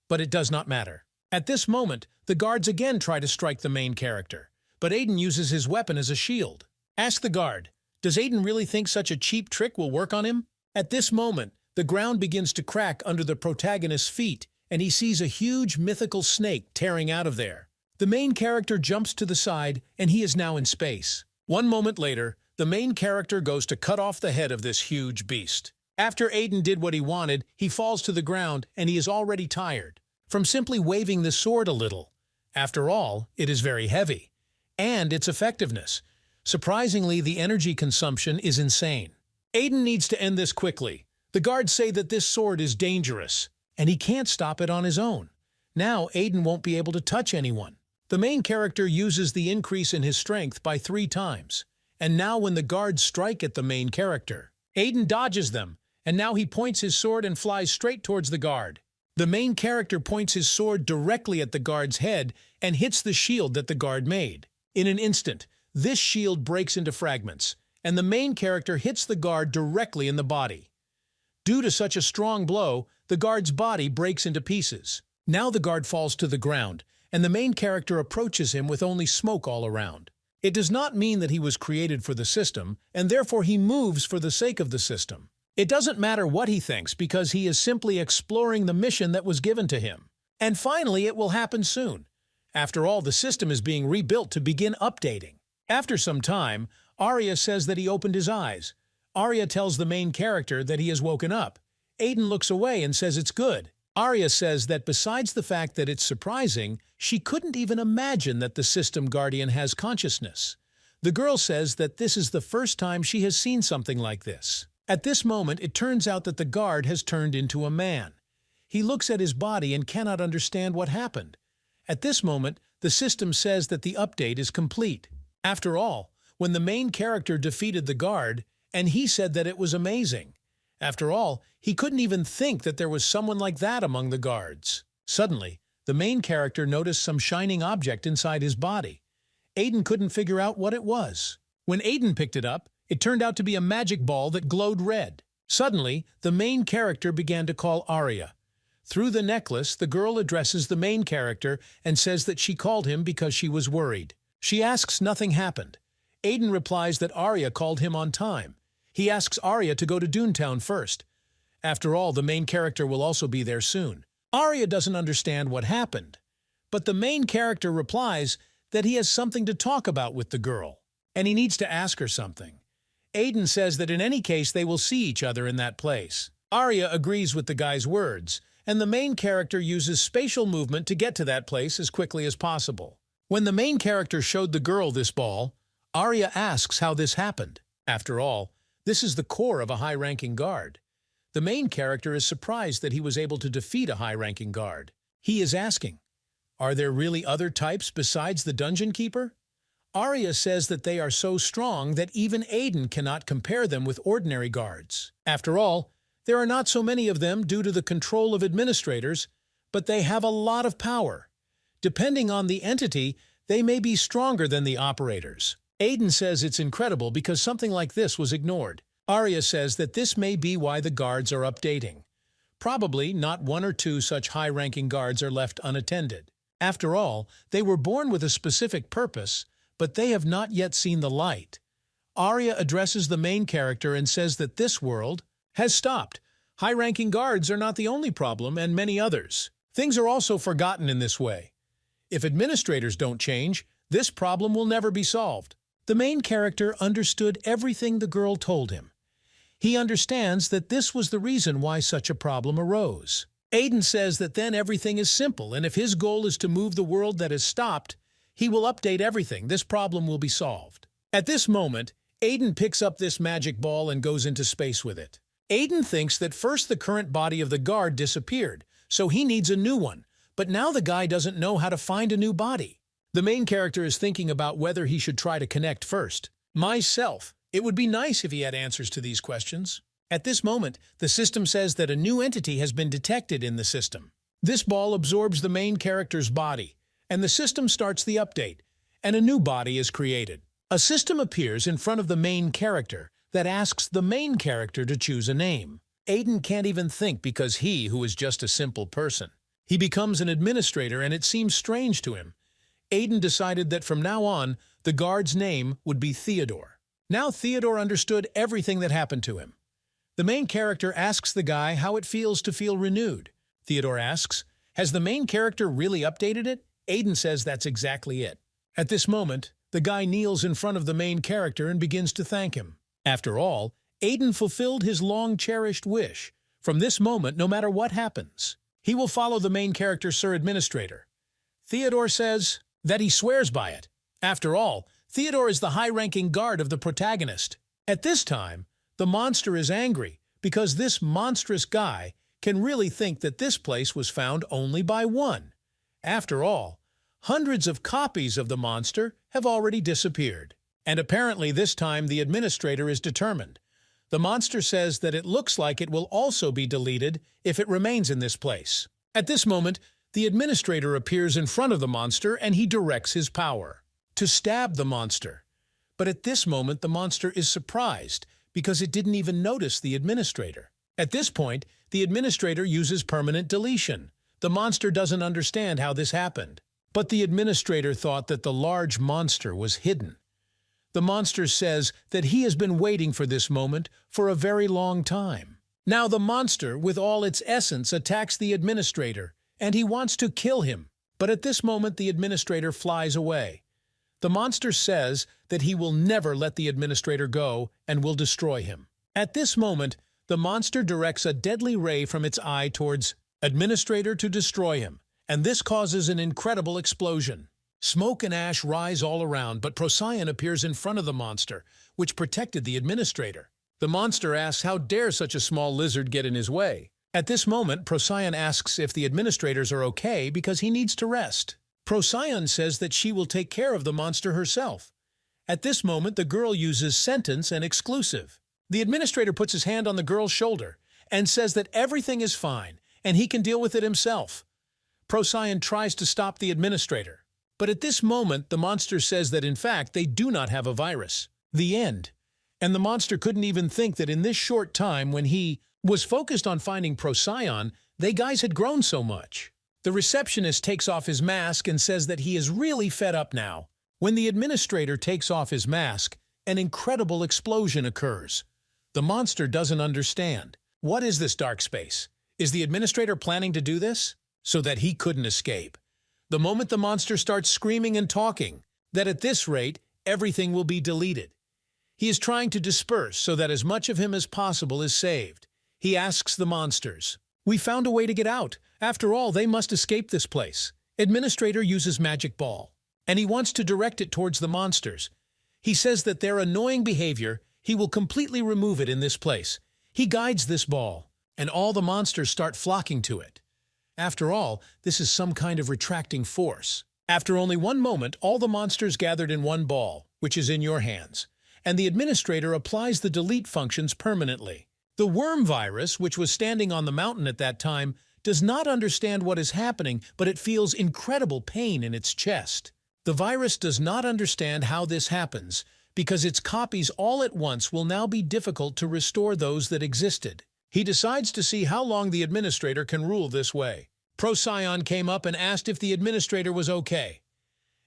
But it does not matter. At this moment, the guards again try to strike the main character, but Aiden uses his weapon as a shield. Ask the guard, does Aiden really think such a cheap trick will work on him? At this moment, the ground begins to crack under the protagonist's feet, and he sees a huge mythical snake tearing out of there. The main character jumps to the side, and he is now in space. One moment later, the main character goes to cut off the head of this huge beast. After Aiden did what he wanted, he falls to the ground, and he is already tired from simply waving the sword a little. After all, it is very heavy. And its effectiveness. Surprisingly, the energy consumption is insane. Aiden needs to end this quickly. The guards say that this sword is dangerous, and he can't stop it on his own. Now, Aiden won't be able to touch anyone. The main character uses the increase in his strength by 3 times. And now when the guards strike at the main character, Aiden dodges them, and now he points his sword and flies straight towards the guard. The main character points his sword directly at the guard's head and hits the shield that the guard made. In an instant, this shield breaks into fragments, and the main character hits the guard directly in the body. Due to such a strong blow, the guard's body breaks into pieces. Now the guard falls to the ground, and the main character approaches him with only smoke all around. It does not mean that he was created for the system, and therefore he moves for the sake of the system. It doesn't matter what he thinks because he is simply exploring the mission that was given to him. And finally, it will happen soon. After all, the system is being rebuilt to begin updating. After some time, Arya says that he opened his eyes. Arya tells the main character that he has woken up. Aiden looks away and says it's good. Arya says that besides the fact that it's surprising, she couldn't even imagine that the system guardian has consciousness. The girl says that this is the first time she has seen something like this. At this moment, it turns out that the guard has turned into a man. He looks at his body and cannot understand what happened. At this moment, the system says that the update is complete. After all, when the main character defeated the guard, and he said that it was amazing. After all, he couldn't even think that there was someone like that among the guards. Suddenly, the main character noticed some shining object inside his body. Aiden couldn't figure out what it was. When Aiden picked it up, it turned out to be a magic ball that glowed red. Suddenly, the main character began to call Arya. Through the necklace, the girl addresses the main character and says that she called him because she was worried. She asks nothing happened. Aiden replies that Arya called him on time. He asks Arya to go to Doontown first. After all, the main character will also be there soon. Arya doesn't understand what happened, but the main character replies that he has something to talk about with the girl, and he needs to ask her something. Aiden says that in any case they will see each other in that place. Arya agrees with the guy's words, and the main character uses spatial movement to get to that place as quickly as possible. When the main character showed the girl this ball, Arya asks how this happened. After all, this is the core of a high-ranking guard. The main character is surprised that he was able to defeat a high-ranking guard. He is asking, are there really other types besides the Dungeon Keeper? Arya says that they are so strong that even Aiden cannot compare them with ordinary guards. After all, there are not so many of them due to the control of administrators, but they have a lot of power. Depending on the entity, they may be stronger than the operators. Aiden says it's incredible because something like this was ignored. Arya says that this may be why the guards are updating. Probably not one or two such high-ranking guards are left unattended. After all, they were born with a specific purpose, but they have not yet seen the light. Arya addresses the main character and says that this world has stopped. High-ranking guards are not the only problem, and many others. Things are also forgotten in this way. If administrators don't change, this problem will never be solved. The main character understood everything the girl told him. He understands that this was the reason why such a problem arose. Aiden says that then everything is simple, and if his goal is to move the world that has stopped, he will update everything. This problem will be solved. At this moment, Aiden picks up this magic ball and goes into space with it. Aiden thinks that first the current body of the guard disappeared, so he needs a new one, but now the guy doesn't know how to find a new body. The main character is thinking about whether he should try to connect first. Myself. It would be nice if he had answers to these questions. At this moment, the system says that a new entity has been detected in the system. This ball absorbs the main character's body, and the system starts the update, and a new body is created. A system appears in front of the main character that asks the main character to choose a name. Aiden can't even think because he, who is just a simple person. He becomes an administrator and it seems strange to him. Aiden decided that from now on, the guard's name would be Theodore. Now Theodore understood everything that happened to him. The main character asks the guy how it feels to feel renewed. Theodore asks, has the main character really updated it? Aiden says that's exactly it. At this moment, the guy kneels in front of the main character and begins to thank him. After all, Aiden fulfilled his long-cherished wish. From this moment, no matter what happens, he will follow the main character, Sir Administrator. Theodore says that he swears by it. After all, Theodore is the high-ranking guard of the protagonist. At this time, the monster is angry because this monstrous guy can really think that this place was found only by one. After all, hundreds of copies of the monster have already disappeared. And apparently this time the administrator is determined. The monster says that it looks like it will also be deleted if it remains in this place. At this moment, the administrator appears in front of the monster and he directs his power to stab the monster. But at this moment, the monster is surprised because it didn't even notice the administrator. At this point, the administrator uses permanent deletion. The monster doesn't understand how this happened. But the administrator thought that the large monster was hidden. The monster says that he has been waiting for this moment for a very long time. Now the monster, with all its essence, attacks the administrator, and he wants to kill him. But at this moment, the administrator flies away. The monster says that he will never let the administrator go and will destroy him. At this moment, the monster directs a deadly ray from its eye towards administrator to destroy him, and this causes an incredible explosion. Smoke and ash rise all around, but Procyon appears in front of the monster, which protected the administrator. The monster asks how dare such a small lizard get in his way. At this moment, Procyon asks if the administrators are okay because he needs to rest. Procyon says that she will take care of the monster herself. At this moment, the girl uses sentence and exclusive. The administrator puts his hand on the girl's shoulder and says that everything is fine and he can deal with it himself. Procyon tries to stop the administrator. But at this moment, the monster says that in fact they do not have a virus. The end. And the monster couldn't even think that in this short time when he was focused on finding Procyon, they guys had grown so much. The receptionist takes off his mask and says that he is really fed up now. When the administrator takes off his mask, an incredible explosion occurs. The monster doesn't understand. What is this dark space? Is the administrator planning to do this? So that he couldn't escape. The moment the monster starts screaming and talking, that at this rate, everything will be deleted. He is trying to disperse so that as much of him as possible is saved. He asks the monsters, "We found a way to get out. After all, they must escape this place." Administrator uses magic ball, and he wants to direct it towards the monsters. He says that their annoying behavior, he will completely remove it in this place. He guides this ball, and all the monsters start flocking to it. After all, this is some kind of retracting force. After only one moment, all the monsters gathered in one ball, which is in your hands, and the administrator applies the delete functions permanently. The worm virus, which was standing on the mountain at that time, does not understand what is happening, but it feels incredible pain in its chest. The virus does not understand how this happens, because its copies all at once will now be difficult to restore those that existed. He decides to see how long the administrator can rule this way. Procyon came up and asked if the administrator was okay.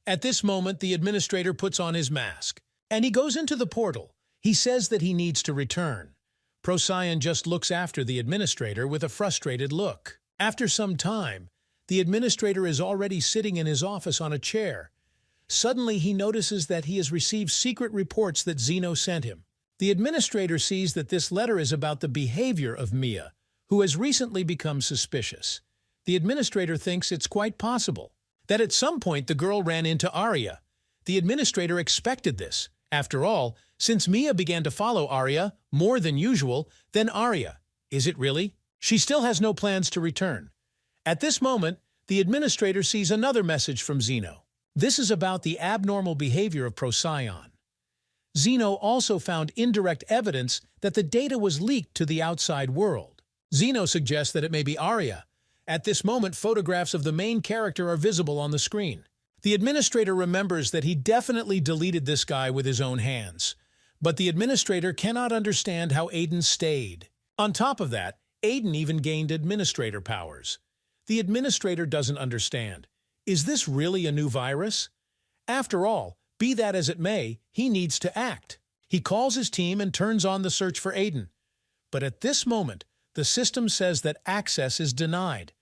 At this moment, the administrator puts on his mask, and he goes into the portal. He says that he needs to return. Procyon just looks after the administrator with a frustrated look. After some time, the administrator is already sitting in his office on a chair. Suddenly, he notices that he has received secret reports that Zeno sent him. The administrator sees that this letter is about the behavior of Mia, who has recently become suspicious. The administrator thinks it's quite possible that at some point the girl ran into Arya. The administrator expected this. After all, since Mia began to follow Arya more than usual, then Arya. Is it really? She still has no plans to return. At this moment, the administrator sees another message from Zeno. This is about the abnormal behavior of Procyon. Zeno also found indirect evidence that the data was leaked to the outside world. Zeno suggests that it may be Arya. At this moment, photographs of the main character are visible on the screen. The administrator remembers that he definitely deleted this guy with his own hands. But the administrator cannot understand how Aiden stayed. On top of that, Aiden even gained administrator powers. The administrator doesn't understand. Is this really a new virus? After all, be that as it may, he needs to act. He calls his team and turns on the search for Aiden. But at this moment, the system says that access is denied,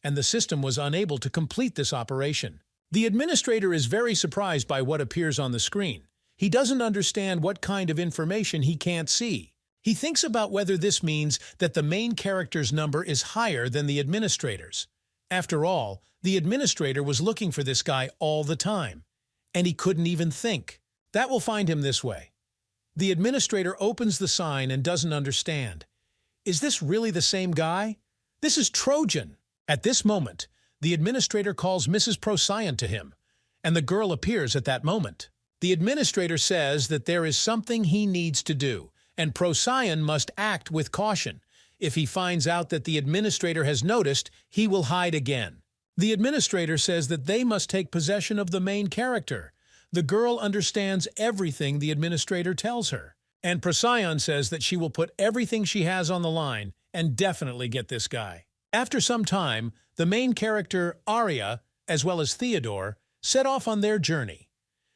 and the system was unable to complete this operation. The administrator is very surprised by what appears on the screen. He doesn't understand what kind of information he can't see. He thinks about whether this means that the main character's number is higher than the administrator's. After all, the administrator was looking for this guy all the time, and he couldn't even think. That will find him this way. The administrator opens the sign and doesn't understand. Is this really the same guy? This is Trojan. At this moment, the administrator calls Mrs. Procyon to him, and the girl appears at that moment. The administrator says that there is something he needs to do, and Procyon must act with caution. If he finds out that the administrator has noticed, he will hide again. The administrator says that they must take possession of the main character. The girl understands everything the administrator tells her, and Procyon says that she will put everything she has on the line and definitely get this guy. After some time, the main character, Arya, as well as Theodore, set off on their journey.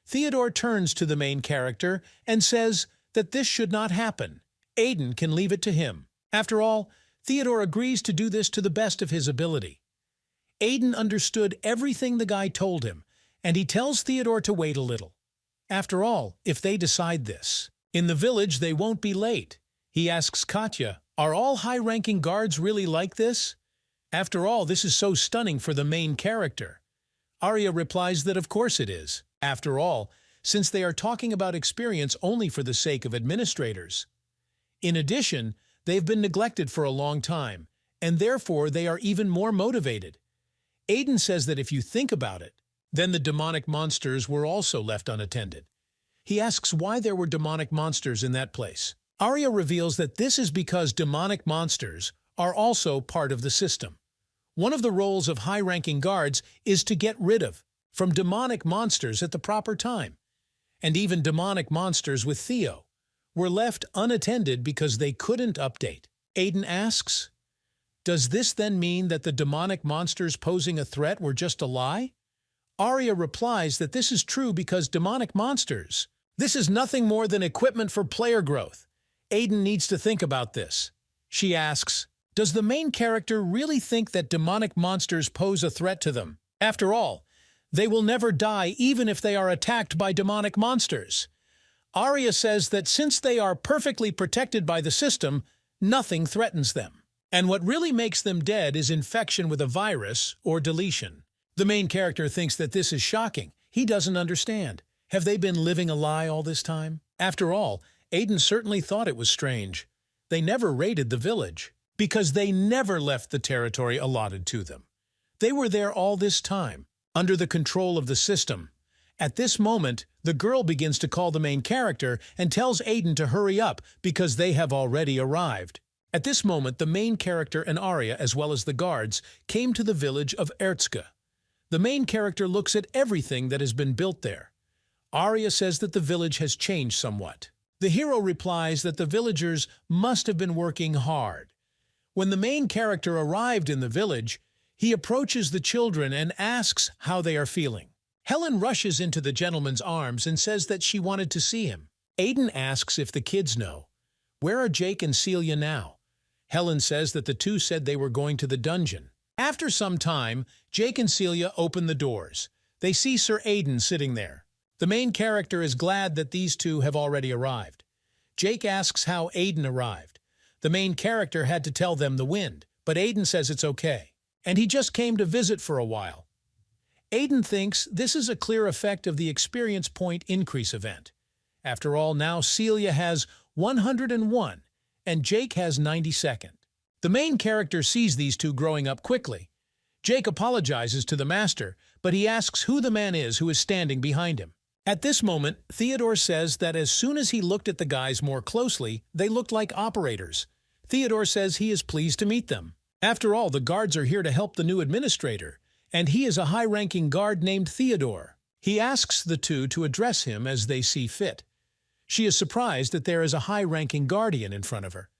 Theodore turns to the main character and says that this should not happen. Aiden can leave it to him. After all, Theodore agrees to do this to the best of his ability. Aiden understood everything the guy told him, and he tells Theodore to wait a little. After all, if they decide this, in the village they won't be late. He asks Katya, are all high-ranking guards really like this? After all, this is so stunning for the main character. Arya replies that of course it is. After all, since they are talking about experience only for the sake of administrators. In addition, they've been neglected for a long time, and therefore they are even more motivated. Aiden says that if you think about it, then the demonic monsters were also left unattended. He asks why there were demonic monsters in that place. Arya reveals that this is because demonic monsters are also part of the system. One of the roles of high-ranking guards is to get rid of from demonic monsters at the proper time. And even demonic monsters with Theo were left unattended because they couldn't update. Aiden asks, does this then mean that the demonic monsters posing a threat were just a lie? Arya replies that this is true because demonic monsters, this is nothing more than equipment for player growth. Aiden needs to think about this. She asks, does the main character really think that demonic monsters pose a threat to them? After all, they will never die even if they are attacked by demonic monsters. Arya says that since they are perfectly protected by the system, nothing threatens them. And what really makes them dead is infection with a virus or deletion. The main character thinks that this is shocking. He doesn't understand. Have they been living a lie all this time? After all, Aiden certainly thought it was strange. They never raided the village, because they never left the territory allotted to them. They were there all this time, under the control of the system. At this moment, the girl begins to call the main character and tells Aiden to hurry up because they have already arrived. At this moment, the main character and Arya, as well as the guards, came to the village of Erzka. The main character looks at everything that has been built there. Arya says that the village has changed somewhat. The hero replies that the villagers must have been working hard. When the main character arrived in the village, he approaches the children and asks how they are feeling. Helen rushes into the gentleman's arms and says that she wanted to see him. Aiden asks if the kids know. Where are Jake and Celia now? Helen says that the two said they were going to the dungeon. After some time, Jake and Celia open the doors. They see Sir Aiden sitting there. The main character is glad that these two have already arrived. Jake asks how Aiden arrived. The main character had to tell them the wind, but Aiden says it's okay, and he just came to visit for a while. Aiden thinks this is a clear effect of the experience point increase event. After all, now Celia has 101 and Jake has 92nd. The main character sees these two growing up quickly. Jake apologizes to the master, but he asks who the man is who is standing behind him. At this moment, Theodore says that as soon as he looked at the guys more closely, they looked like operators. Theodore says he is pleased to meet them. After all, the guards are here to help the new administrator, and he is a high-ranking guard named Theodore. He asks the two to address him as they see fit. She is surprised that there is a high-ranking guardian in front of her.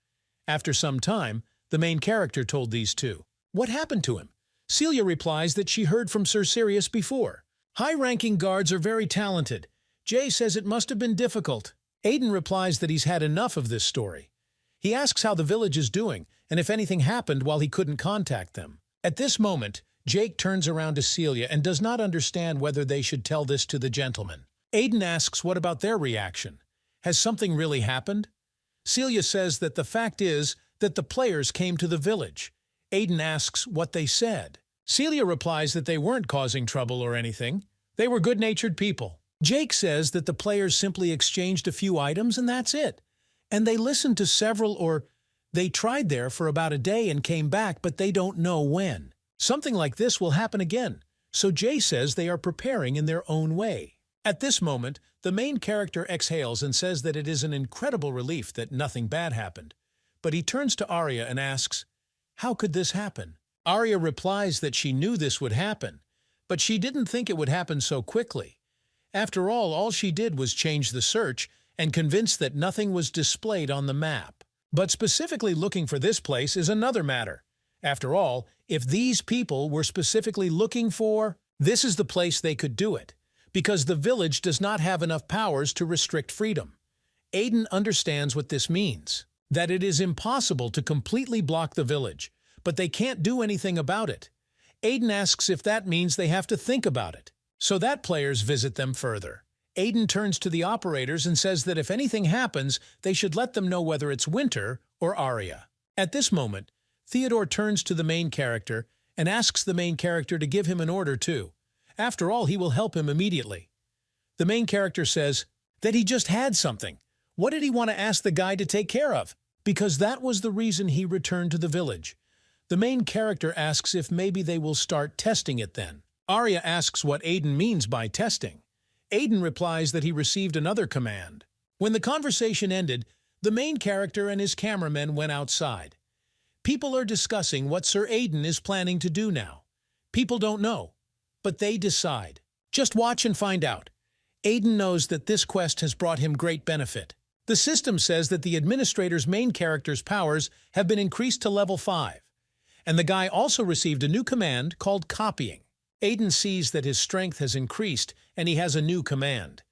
After some time, the main character told these two, "What happened to him?" Celia replies that she heard from Sir Sirius before. High-ranking guards are very talented. Jay says it must have been difficult. Aiden replies that he's had enough of this story. He asks how the village is doing and if anything happened while he couldn't contact them. At this moment, Jake turns around to Celia and does not understand whether they should tell this to the gentleman. Aiden asks what about their reaction. Has something really happened? Celia says that the fact is that the players came to the village. Aiden asks what they said. Celia replies that they weren't causing trouble or anything. They were good-natured people. Jake says that the players simply exchanged a few items and that's it. And they listened to several or they tried there for about a day and came back, but they don't know when. Something like this will happen again, so Jay says they are preparing in their own way. At this moment, the main character exhales and says that it is an incredible relief that nothing bad happened. But he turns to Arya and asks, "How could this happen?" Arya replies that she knew this would happen, but she didn't think it would happen so quickly. After all she did was change the search and convince that nothing was displayed on the map. But specifically looking for this place is another matter. After all, if these people were specifically looking for, this is the place they could do it, because the village does not have enough powers to restrict freedom. Aiden understands what this means, that it is impossible to completely block the village, but they can't do anything about it. Aiden asks if that means they have to think about it, so that players visit them further. Aiden turns to the operators and says that if anything happens, they should let them know whether it's Winter or Arya. At this moment, Theodore turns to the main character and asks the main character to give him an order too. After all, he will help him immediately. The main character says that he just had something. What did he want to ask the guy to take care of? Because that was the reason he returned to the village. The main character asks if maybe they will start testing it then. Arya asks what Aiden means by testing. Aiden replies that he received another command. When the conversation ended, the main character and his cameramen went outside. People are discussing what Sir Aiden is planning to do now. People don't know, but they decide. Just watch and find out. Aiden knows that this quest has brought him great benefit. The system says that the administrator's main character's powers have been increased to level 5, and the guy also received a new command called copying. Aiden sees that his strength has increased and he has a new command.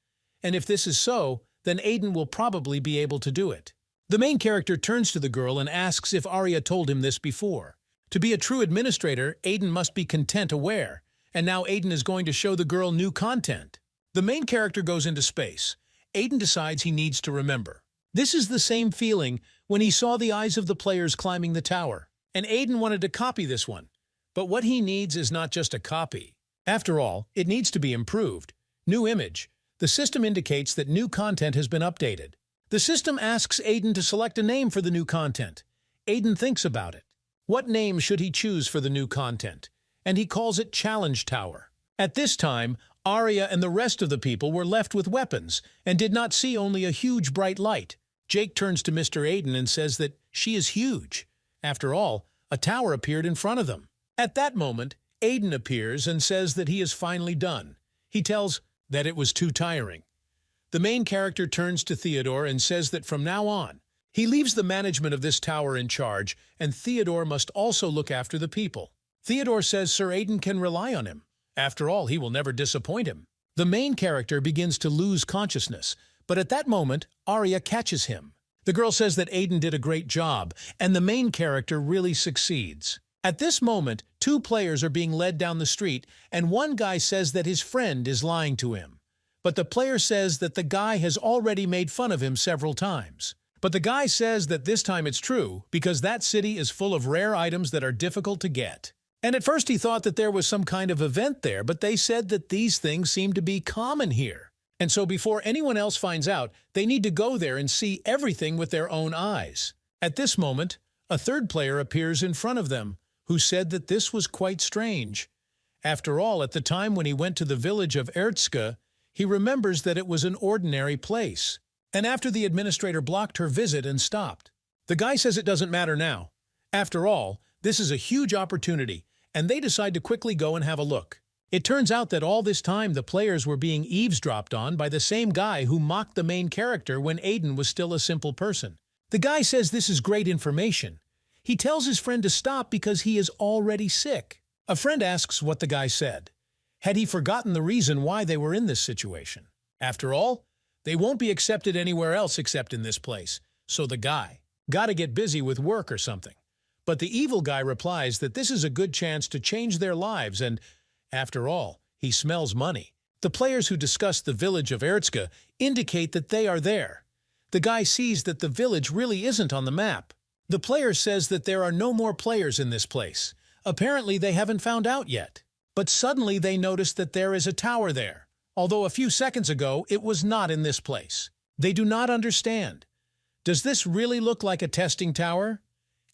And if this is so, then Aiden will probably be able to do it. The main character turns to the girl and asks if Arya told him this before. To be a true administrator, Aiden must be content aware, and now Aiden is going to show the girl new content. The main character goes into space. Aiden decides he needs to remember. This is the same feeling when he saw the eyes of the players climbing the tower, and Aiden wanted to copy this one. But what he needs is not just a copy. After all, it needs to be improved. New image. The system indicates that new content has been updated. The system asks Aiden to select a name for the new content. Aiden thinks about it. What name should he choose for the new content? And he calls it Challenge Tower. At this time, Arya and the rest of the people were left with weapons and did not see only a huge bright light. Jake turns to Mr. Aiden and says that she is huge. After all, a tower appeared in front of them. At that moment, Aiden appears and says that he is finally done. He tells that it was too tiring. The main character turns to Theodore and says that from now on, he leaves the management of this tower in charge, and Theodore must also look after the people. Theodore says Sir Aiden can rely on him. After all, he will never disappoint him. The main character begins to lose consciousness, but at that moment, Arya catches him. The girl says that Aiden did a great job, and the main character really succeeds. At this moment, two players are being led down the street, and one guy says that his friend is lying to him. But the player says that the guy has already made fun of him several times. But the guy says that this time it's true, because that city is full of rare items that are difficult to get. And at first he thought that there was some kind of event there, but they said that these things seem to be common here. And so before anyone else finds out, they need to go there and see everything with their own eyes. At this moment, a third player appears in front of them, who said that this was quite strange. After all, at the time when he went to the village of Erzka, he remembers that it was an ordinary place. And after the administrator blocked her visit and stopped. The guy says it doesn't matter now. After all, this is a huge opportunity, and they decide to quickly go and have a look. It turns out that all this time the players were being eavesdropped on by the same guy who mocked the main character when Aiden was still a simple person. The guy says this is great information. He tells his friend to stop because he is already sick. A friend asks what the guy said. Had he forgotten the reason why they were in this situation? After all, they won't be accepted anywhere else except in this place, so the guy gotta get busy with work or something. But the evil guy replies that this is a good chance to change their lives and, after all, he smells money. The players who discuss the village of Erzka indicate that they are there. The guy sees that the village really isn't on the map. The player says that there are no more players in this place. Apparently they haven't found out yet. But suddenly they notice that there is a tower there, although a few seconds ago it was not in this place. They do not understand. Does this really look like a testing tower?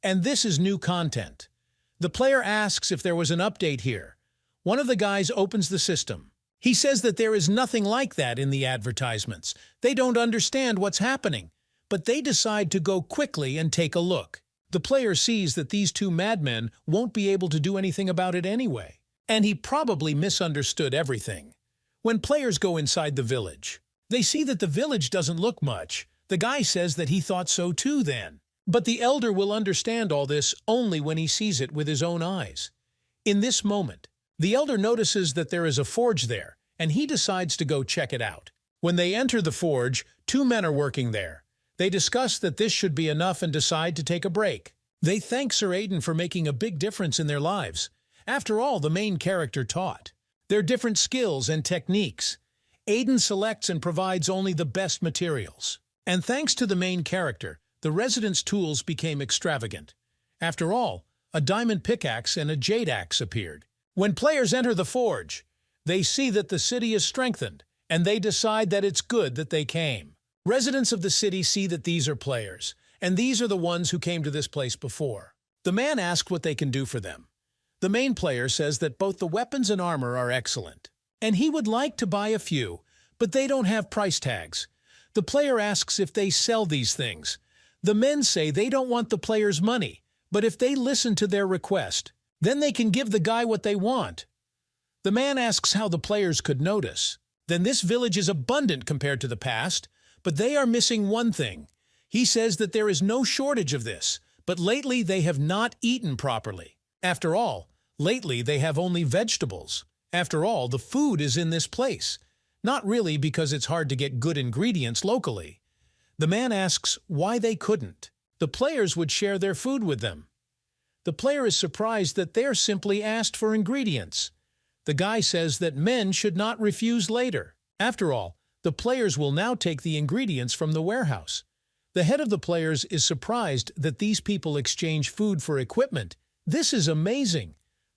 And this is new content. The player asks if there was an update here. One of the guys opens the system. He says that there is nothing like that in the advertisements. They don't understand what's happening, but they decide to go quickly and take a look. The player sees that these two madmen won't be able to do anything about it anyway. And he probably misunderstood everything. When players go inside the village, they see that the village doesn't look much. The guy says that he thought so too then. But the elder will understand all this only when he sees it with his own eyes. In this moment, the elder notices that there is a forge there, and he decides to go check it out. When they enter the forge, two men are working there. They discuss that this should be enough and decide to take a break. They thank Sir Aiden for making a big difference in their lives. After all, the main character taught. Their different skills and techniques. Aiden selects and provides only the best materials. And thanks to the main character, the residents' tools became extravagant. After all, a diamond pickaxe and a jade axe appeared. When players enter the forge, they see that the city is strengthened, and they decide that it's good that they came. Residents of the city see that these are players, and these are the ones who came to this place before. The man asks what they can do for them. The main player says that both the weapons and armor are excellent, and he would like to buy a few, but they don't have price tags. The player asks if they sell these things. The men say they don't want the player's money, but if they listen to their request, then they can give the guy what they want. The man asks how the players could notice. Then this village is abundant compared to the past, but they are missing one thing. He says that there is no shortage of this, but lately they have not eaten properly. After all, lately they have only vegetables. After all, the food is in this place. Not really because it's hard to get good ingredients locally. The man asks why they couldn't. The players would share their food with them. The player is surprised that they're simply asked for ingredients. The guy says that men should not refuse later. After all, the players will now take the ingredients from the warehouse. The head of the players is surprised that these people exchange food for equipment. This is amazing.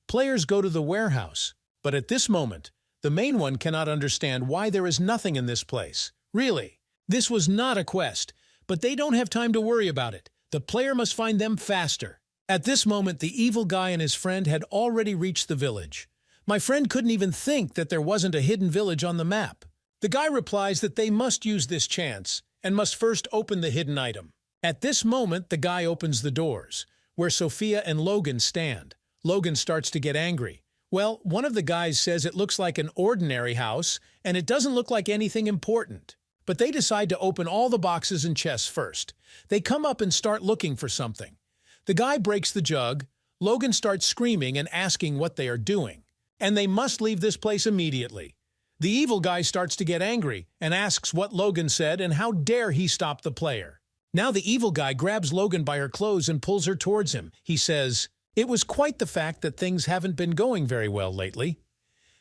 Players go to the warehouse, but at this moment, The main one cannot understand why there is nothing in this place. Really, this was not a quest, but they don't have time to worry about it. The player must find them faster. At this moment, the evil guy and his friend had already reached the village. My friend couldn't even think that there wasn't a hidden village on the map. The guy replies that they must use this chance and must first open the hidden item. At this moment, the guy opens the doors, where Sophia and Logan stand. Logan starts to get angry. Well, one of the guys says it looks like an ordinary house, and it doesn't look like anything important. But they decide to open all the boxes and chests first. They come up and start looking for something. The guy breaks the jug. Logan starts screaming and asking what they are doing. And they must leave this place immediately. The evil guy starts to get angry and asks what Logan said and how dare he stop the player. Now the evil guy grabs Logan by her clothes and pulls her towards him. He says, "It was quite the fact that things haven't been going very well lately."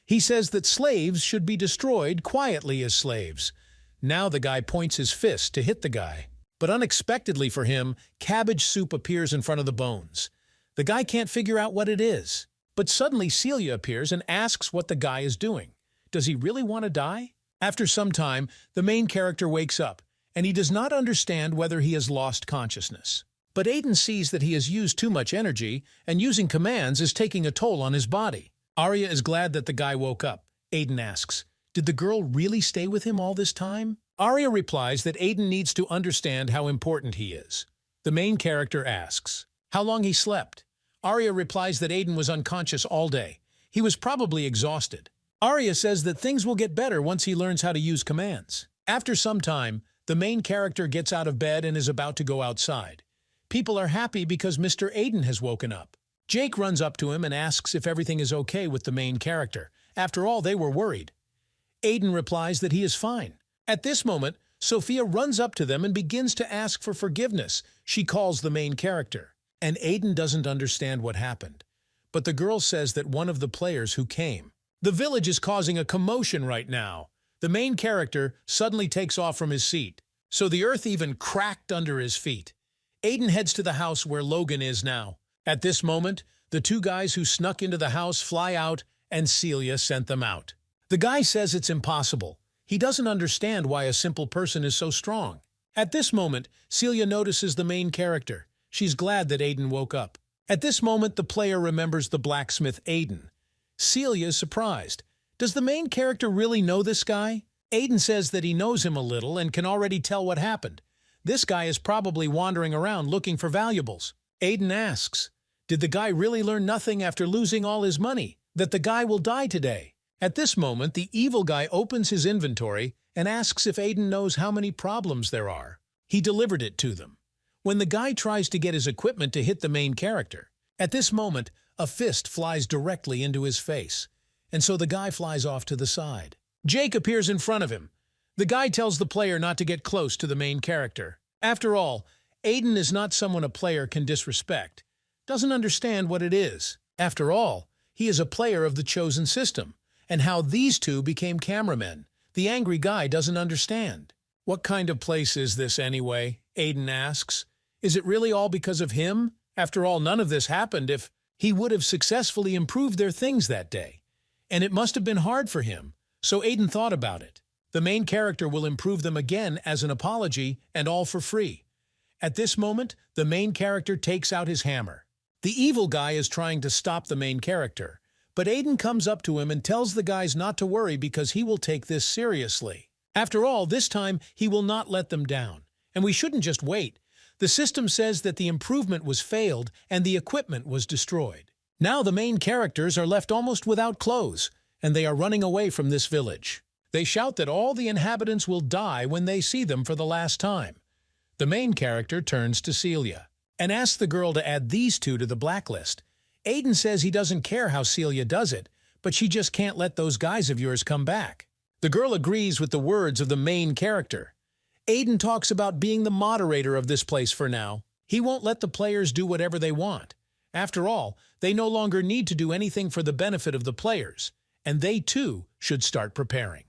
He says that slaves should be destroyed quietly as slaves. Now the guy points his fist to hit the guy. But unexpectedly for him, cabbage soup appears in front of the bones. The guy can't figure out what it is. But suddenly Celia appears and asks what the guy is doing. Does he really want to die? After some time, the main character wakes up, and he does not understand whether he has lost consciousness. But Aiden sees that he has used too much energy, and using commands is taking a toll on his body. Arya is glad that the guy woke up. Aiden asks, "Did the girl really stay with him all this time?" Arya replies that Aiden needs to understand how important he is. The main character asks how long he slept. Arya replies that Aiden was unconscious all day. He was probably exhausted. Arya says that things will get better once he learns how to use commands. After some time, the main character gets out of bed and is about to go outside. People are happy because Mr. Aiden has woken up. Jake runs up to him and asks if everything is okay with the main character. After all, they were worried. Aiden replies that he is fine. At this moment, Sophia runs up to them and begins to ask for forgiveness. She calls the main character. And Aiden doesn't understand what happened. But the girl says that one of the players who came. The village is causing a commotion right now. The main character suddenly takes off from his seat, so the earth even cracked under his feet. Aiden heads to the house where Logan is now. At this moment, the two guys who snuck into the house fly out, and Celia sent them out. The guy says it's impossible. He doesn't understand why a simple person is so strong. At this moment, Celia notices the main character. She's glad that Aiden woke up. At this moment, the player remembers the blacksmith Aiden. Celia is surprised. Does the main character really know this guy? Aiden says that he knows him a little and can already tell what happened. This guy is probably wandering around looking for valuables. Aiden asks, did the guy really learn nothing after losing all his money? That the guy will die today? At this moment, the evil guy opens his inventory and asks if Aiden knows how many problems there are. He delivered it to them. When the guy tries to get his equipment to hit the main character, at this moment, a fist flies directly into his face, and so the guy flies off to the side. Jake appears in front of him. The guy tells the player not to get close to the main character. After all, Aiden is not someone a player can disrespect. Doesn't understand what it is. After all, he is a player of the chosen system, and how these two became cameramen. The angry guy doesn't understand. What kind of place is this anyway? Aiden asks. Is it really all because of him? After all, none of this happened if he would have successfully improved their things that day. And it must have been hard for him, so Aiden thought about it. The main character will improve them again as an apology, and all for free. At this moment, the main character takes out his hammer. The evil guy is trying to stop the main character, but Aiden comes up to him and tells the guys not to worry because he will take this seriously. After all, this time he will not let them down, and we shouldn't just wait. The system says that the improvement was failed and the equipment was destroyed. Now the main characters are left almost without clothes, and they are running away from this village. They shout that all the inhabitants will die when they see them for the last time. The main character turns to Celia and asks the girl to add these two to the blacklist. Aiden says he doesn't care how Celia does it, but she just can't let those guys of yours come back. The girl agrees with the words of the main character. Aiden talks about being the moderator of this place for now. He won't let the players do whatever they want. After all, they no longer need to do anything for the benefit of the players, and they too should start preparing.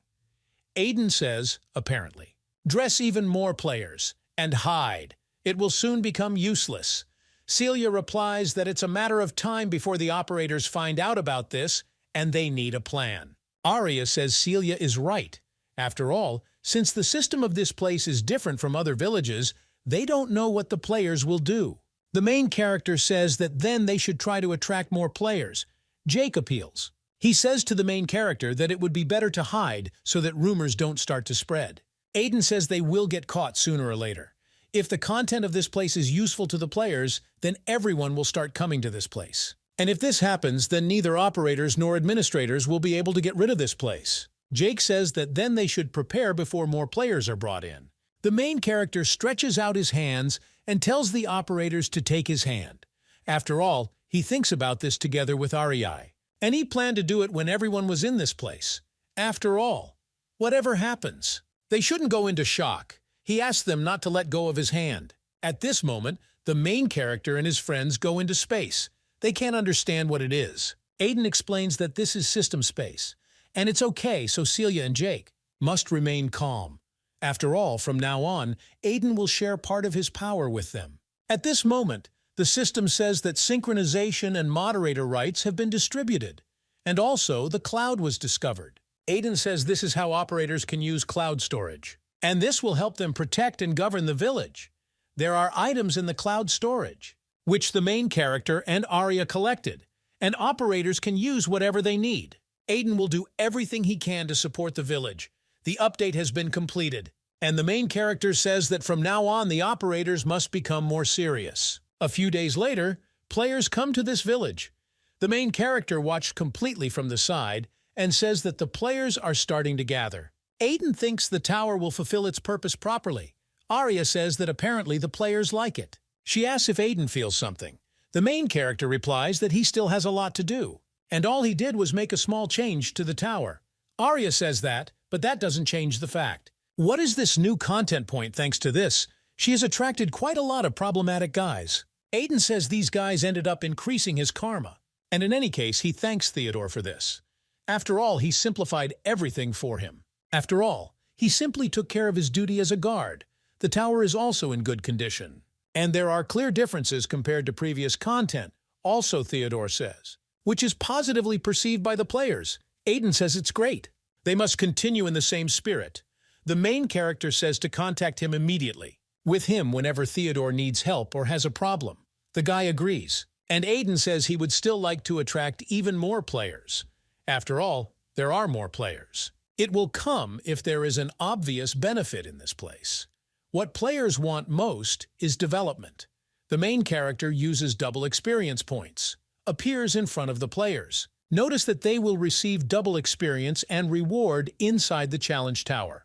Aiden says, apparently, dress even more players and hide. It will soon become useless. Celia replies that it's a matter of time before the operators find out about this, and they need a plan. Arya says Celia is right. After all, since the system of this place is different from other villages, they don't know what the players will do. The main character says that then they should try to attract more players. Jake appeals. He says to the main character that it would be better to hide so that rumors don't start to spread. Aiden says they will get caught sooner or later. If the content of this place is useful to the players, then everyone will start coming to this place. And if this happens, then neither operators nor administrators will be able to get rid of this place. Jake says that then they should prepare before more players are brought in. The main character stretches out his hands and tells the operators to take his hand. After all, he thinks about this together with Arya. And he planned to do it when everyone was in this place. After all, whatever happens, they shouldn't go into shock. He asks them not to let go of his hand. At this moment, the main character and his friends go into space. They can't understand what it is. Aiden explains that this is system space, and it's okay, so Celia and Jake must remain calm. After all, from now on, Aiden will share part of his power with them. At this moment, the system says that synchronization and moderator rights have been distributed, and also the cloud was discovered. Aiden says this is how operators can use cloud storage, and this will help them protect and govern the village. There are items in the cloud storage, which the main character and Arya collected, and operators can use whatever they need. Aiden will do everything he can to support the village. The update has been completed, and the main character says that from now on the operators must become more serious. A few days later, players come to this village. The main character watched completely from the side and says that the players are starting to gather. Aiden thinks the tower will fulfill its purpose properly. Arya says that apparently the players like it. She asks if Aiden feels something. The main character replies that he still has a lot to do, and all he did was make a small change to the tower. Arya says that, but that doesn't change the fact. What is this new content point thanks to this? She has attracted quite a lot of problematic guys. Aiden says these guys ended up increasing his karma, and in any case, he thanks Theodore for this. After all, he simplified everything for him. After all, he simply took care of his duty as a guard. The tower is also in good condition. And there are clear differences compared to previous content, also Theodore says, which is positively perceived by the players. Aiden says it's great. They must continue in the same spirit. The main character says to contact him immediately, with him whenever Theodore needs help or has a problem. The guy agrees, and Aiden says he would still like to attract even more players. After all, there are more players. It will come if there is an obvious benefit in this place. What players want most is development. The main character uses double experience points, appears in front of the players. Notice that they will receive double experience and reward inside the challenge tower.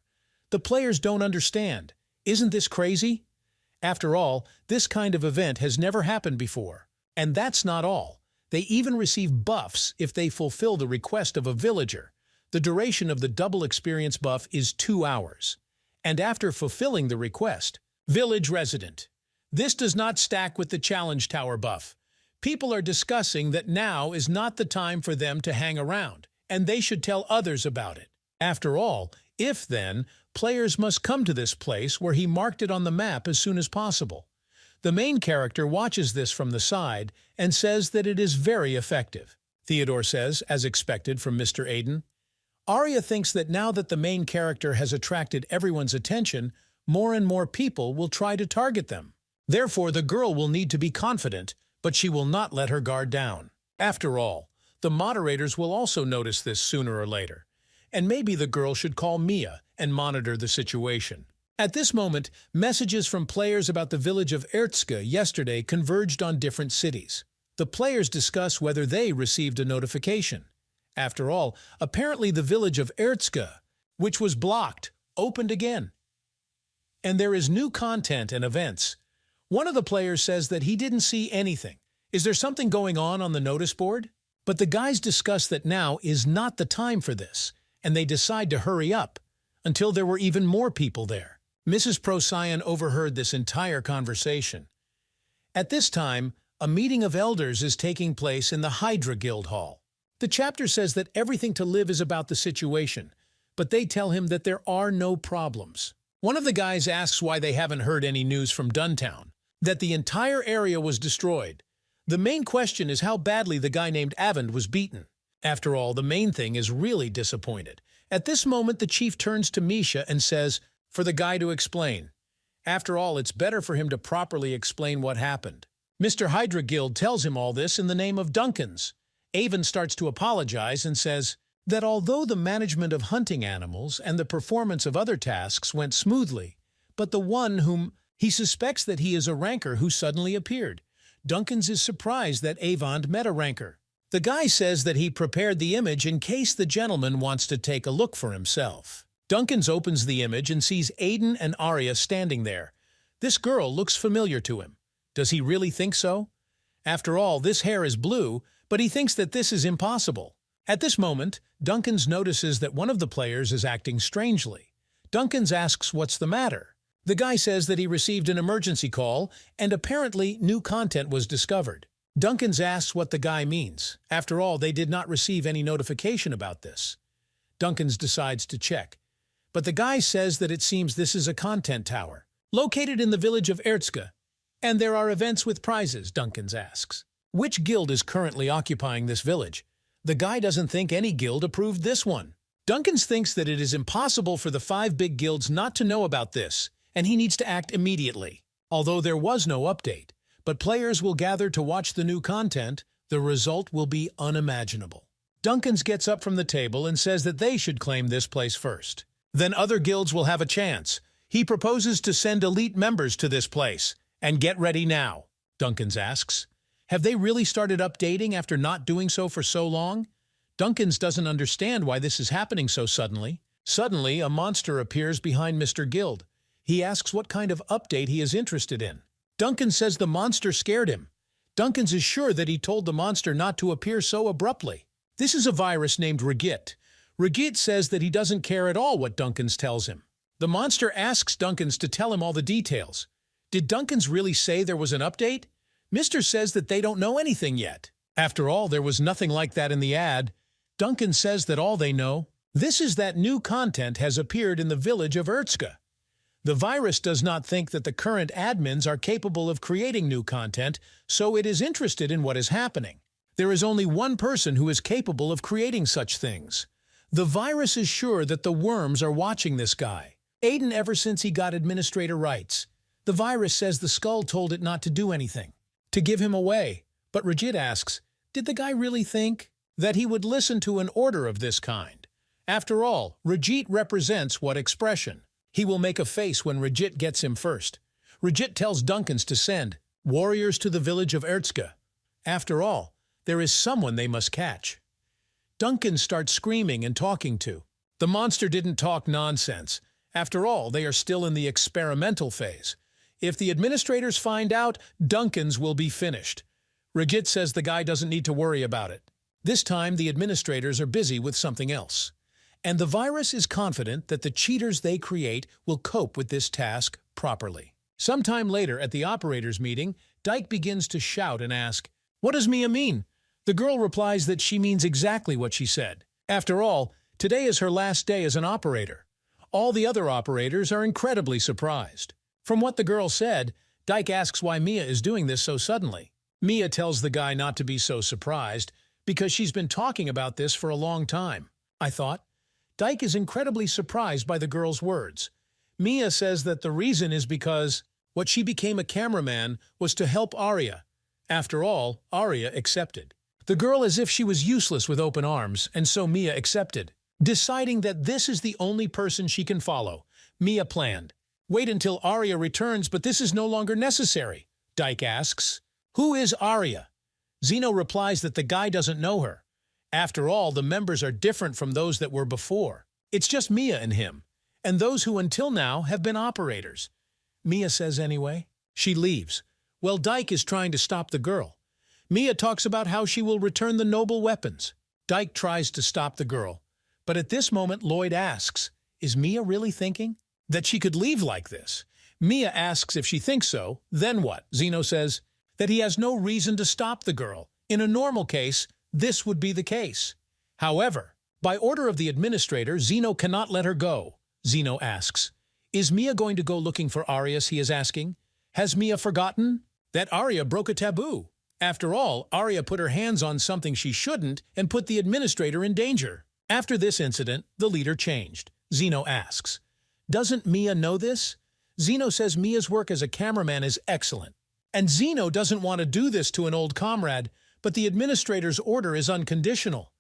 The players don't understand. Isn't this crazy? After all, this kind of event has never happened before. And that's not all. They even receive buffs if they fulfill the request of a villager. The duration of the double experience buff is 2 hours. And after fulfilling the request, village resident. This does not stack with the challenge tower buff. People are discussing that now is not the time for them to hang around, and they should tell others about it. After all, if then, players must come to this place where he marked it on the map as soon as possible. The main character watches this from the side and says that it is very effective. Theodore says, as expected from Mr. Aiden. Arya thinks that now that the main character has attracted everyone's attention, more and more people will try to target them. Therefore, the girl will need to be confident, but she will not let her guard down. After all, the moderators will also notice this sooner or later, and maybe the girl should call Mia and monitor the situation. At this moment, messages from players about the village of Erzka yesterday converged on different cities. The players discuss whether they received a notification. After all, apparently the village of Erzka, which was blocked, opened again. And there is new content and events. One of the players says that he didn't see anything. Is there something going on the notice board? But the guys discuss that now is not the time for this, and they decide to hurry up, until there were even more people there. Mrs. Procyon overheard this entire conversation. At this time, a meeting of elders is taking place in the Hydra Guild Hall. The chapter says that everything to live is about the situation, but they tell him that there are no problems. One of the guys asks why they haven't heard any news from Duntown, that the entire area was destroyed. The main question is how badly the guy named Avand was beaten. After all, the main thing is really disappointed. At this moment, the chief turns to Misha and says, for the guy to explain. After all, it's better for him to properly explain what happened. Mr. Hydra Guild tells him all this in the name of Duncan's. Avon starts to apologize and says that although the management of hunting animals and the performance of other tasks went smoothly, but the one whom he suspects that he is a ranker who suddenly appeared. Duncan's is surprised that Avon met a ranker. The guy says that he prepared the image in case the gentleman wants to take a look for himself. Duncan's opens the image and sees Aiden and Arya standing there. This girl looks familiar to him. Does he really think so? After all, this hair is blue, but he thinks that this is impossible. At this moment, Duncan's notices that one of the players is acting strangely. Duncan's asks what's the matter. The guy says that he received an emergency call and apparently new content was discovered. Duncan's asks what the guy means. After all, they did not receive any notification about this. Duncan's decides to check. But the guy says that it seems this is a content tower, located in the village of Erzka, and there are events with prizes, Duncan's asks. Which guild is currently occupying this village? The guy doesn't think any guild approved this one. Duncan's thinks that it is impossible for the 5 big guilds not to know about this, and he needs to act immediately. Although there was no update, but players will gather to watch the new content, the result will be unimaginable. Duncan's gets up from the table and says that they should claim this place first. Then other guilds will have a chance. He proposes to send elite members to this place. And get ready now, Duncan's asks. Have they really started updating after not doing so for so long? Duncan's doesn't understand why this is happening so suddenly. Suddenly, a monster appears behind Mr. Guild. He asks what kind of update he is interested in. Duncan says the monster scared him. Duncan's is sure that he told the monster not to appear so abruptly. This is a virus named Regit. Regit says that he doesn't care at all what Duncan's tells him. The monster asks Duncan's to tell him all the details. Did Duncan's really say there was an update? Mr. says that they don't know anything yet. After all, there was nothing like that in the ad. Duncan says that all they know, this is that new content has appeared in the village of Erzka. The virus does not think that the current admins are capable of creating new content, so it is interested in what is happening. There is only one person who is capable of creating such things. The virus is sure that the worms are watching this guy. Aiden ever since he got administrator rights. The virus says the skull told it not to do anything, to give him away. But Regit asks, did the guy really think that he would listen to an order of this kind? After all, Regit represents what expression? He will make a face when Regit gets him first. Regit tells Duncan's to send warriors to the village of Erzka. After all, there is someone they must catch. Duncan starts screaming and talking to. The monster didn't talk nonsense. After all, they are still in the experimental phase. If the administrators find out, Duncan's will be finished. Regit says the guy doesn't need to worry about it. This time, the administrators are busy with something else. And the virus is confident that the cheaters they create will cope with this task properly. Sometime later, at the operators' meeting, Dyke begins to shout and ask, what does Mia mean? The girl replies that she means exactly what she said. After all, today is her last day as an operator. All the other operators are incredibly surprised. From what the girl said, Dyke asks why Mia is doing this so suddenly. Mia tells the guy not to be so surprised because she's been talking about this for a long time. I thought. Dyke is incredibly surprised by the girl's words. Mia says that the reason is because what she became a cameraman was to help Arya. After all, Arya accepted. The girl as if she was useless with open arms, and so Mia accepted. Deciding that this is the only person she can follow, Mia planned. Wait until Arya returns, but this is no longer necessary. Dyke asks, who is Arya? Zeno replies that the guy doesn't know her. After all, the members are different from those that were before. It's just Mia and him, and those who until now have been operators. Mia says anyway. She leaves. Well, Dyke is trying to stop the girl. Mia talks about how she will return the noble weapons. Dyke tries to stop the girl. But at this moment, Lloyd asks, is Mia really thinking that she could leave like this? Mia asks if she thinks so, then what? Zeno says that he has no reason to stop the girl. In a normal case, this would be the case. However, by order of the administrator, Zeno cannot let her go. Zeno asks, is Mia going to go looking for Arias, he is asking? Has Mia forgotten that Arya broke a taboo? After all, Arya put her hands on something she shouldn't and put the administrator in danger. After this incident, the leader changed. Zeno asks, "Doesn't Mia know this?" Zeno says Mia's work as a cameraman is excellent. And Zeno doesn't want to do this to an old comrade, but the administrator's order is unconditional.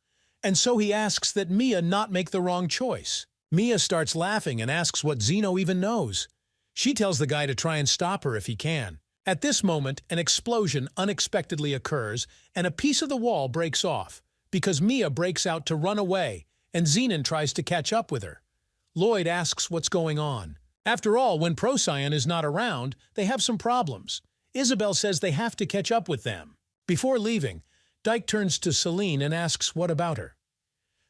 And so he asks that Mia not make the wrong choice. Mia starts laughing and asks what Zeno even knows. She tells the guy to try and stop her if he can. At this moment, an explosion unexpectedly occurs and a piece of the wall breaks off, because Mia breaks out to run away and Zenon tries to catch up with her. Lloyd asks what's going on. After all, when Procyon is not around, they have some problems. Isabel says they have to catch up with them. Before leaving, Dyke turns to Celine and asks what about her.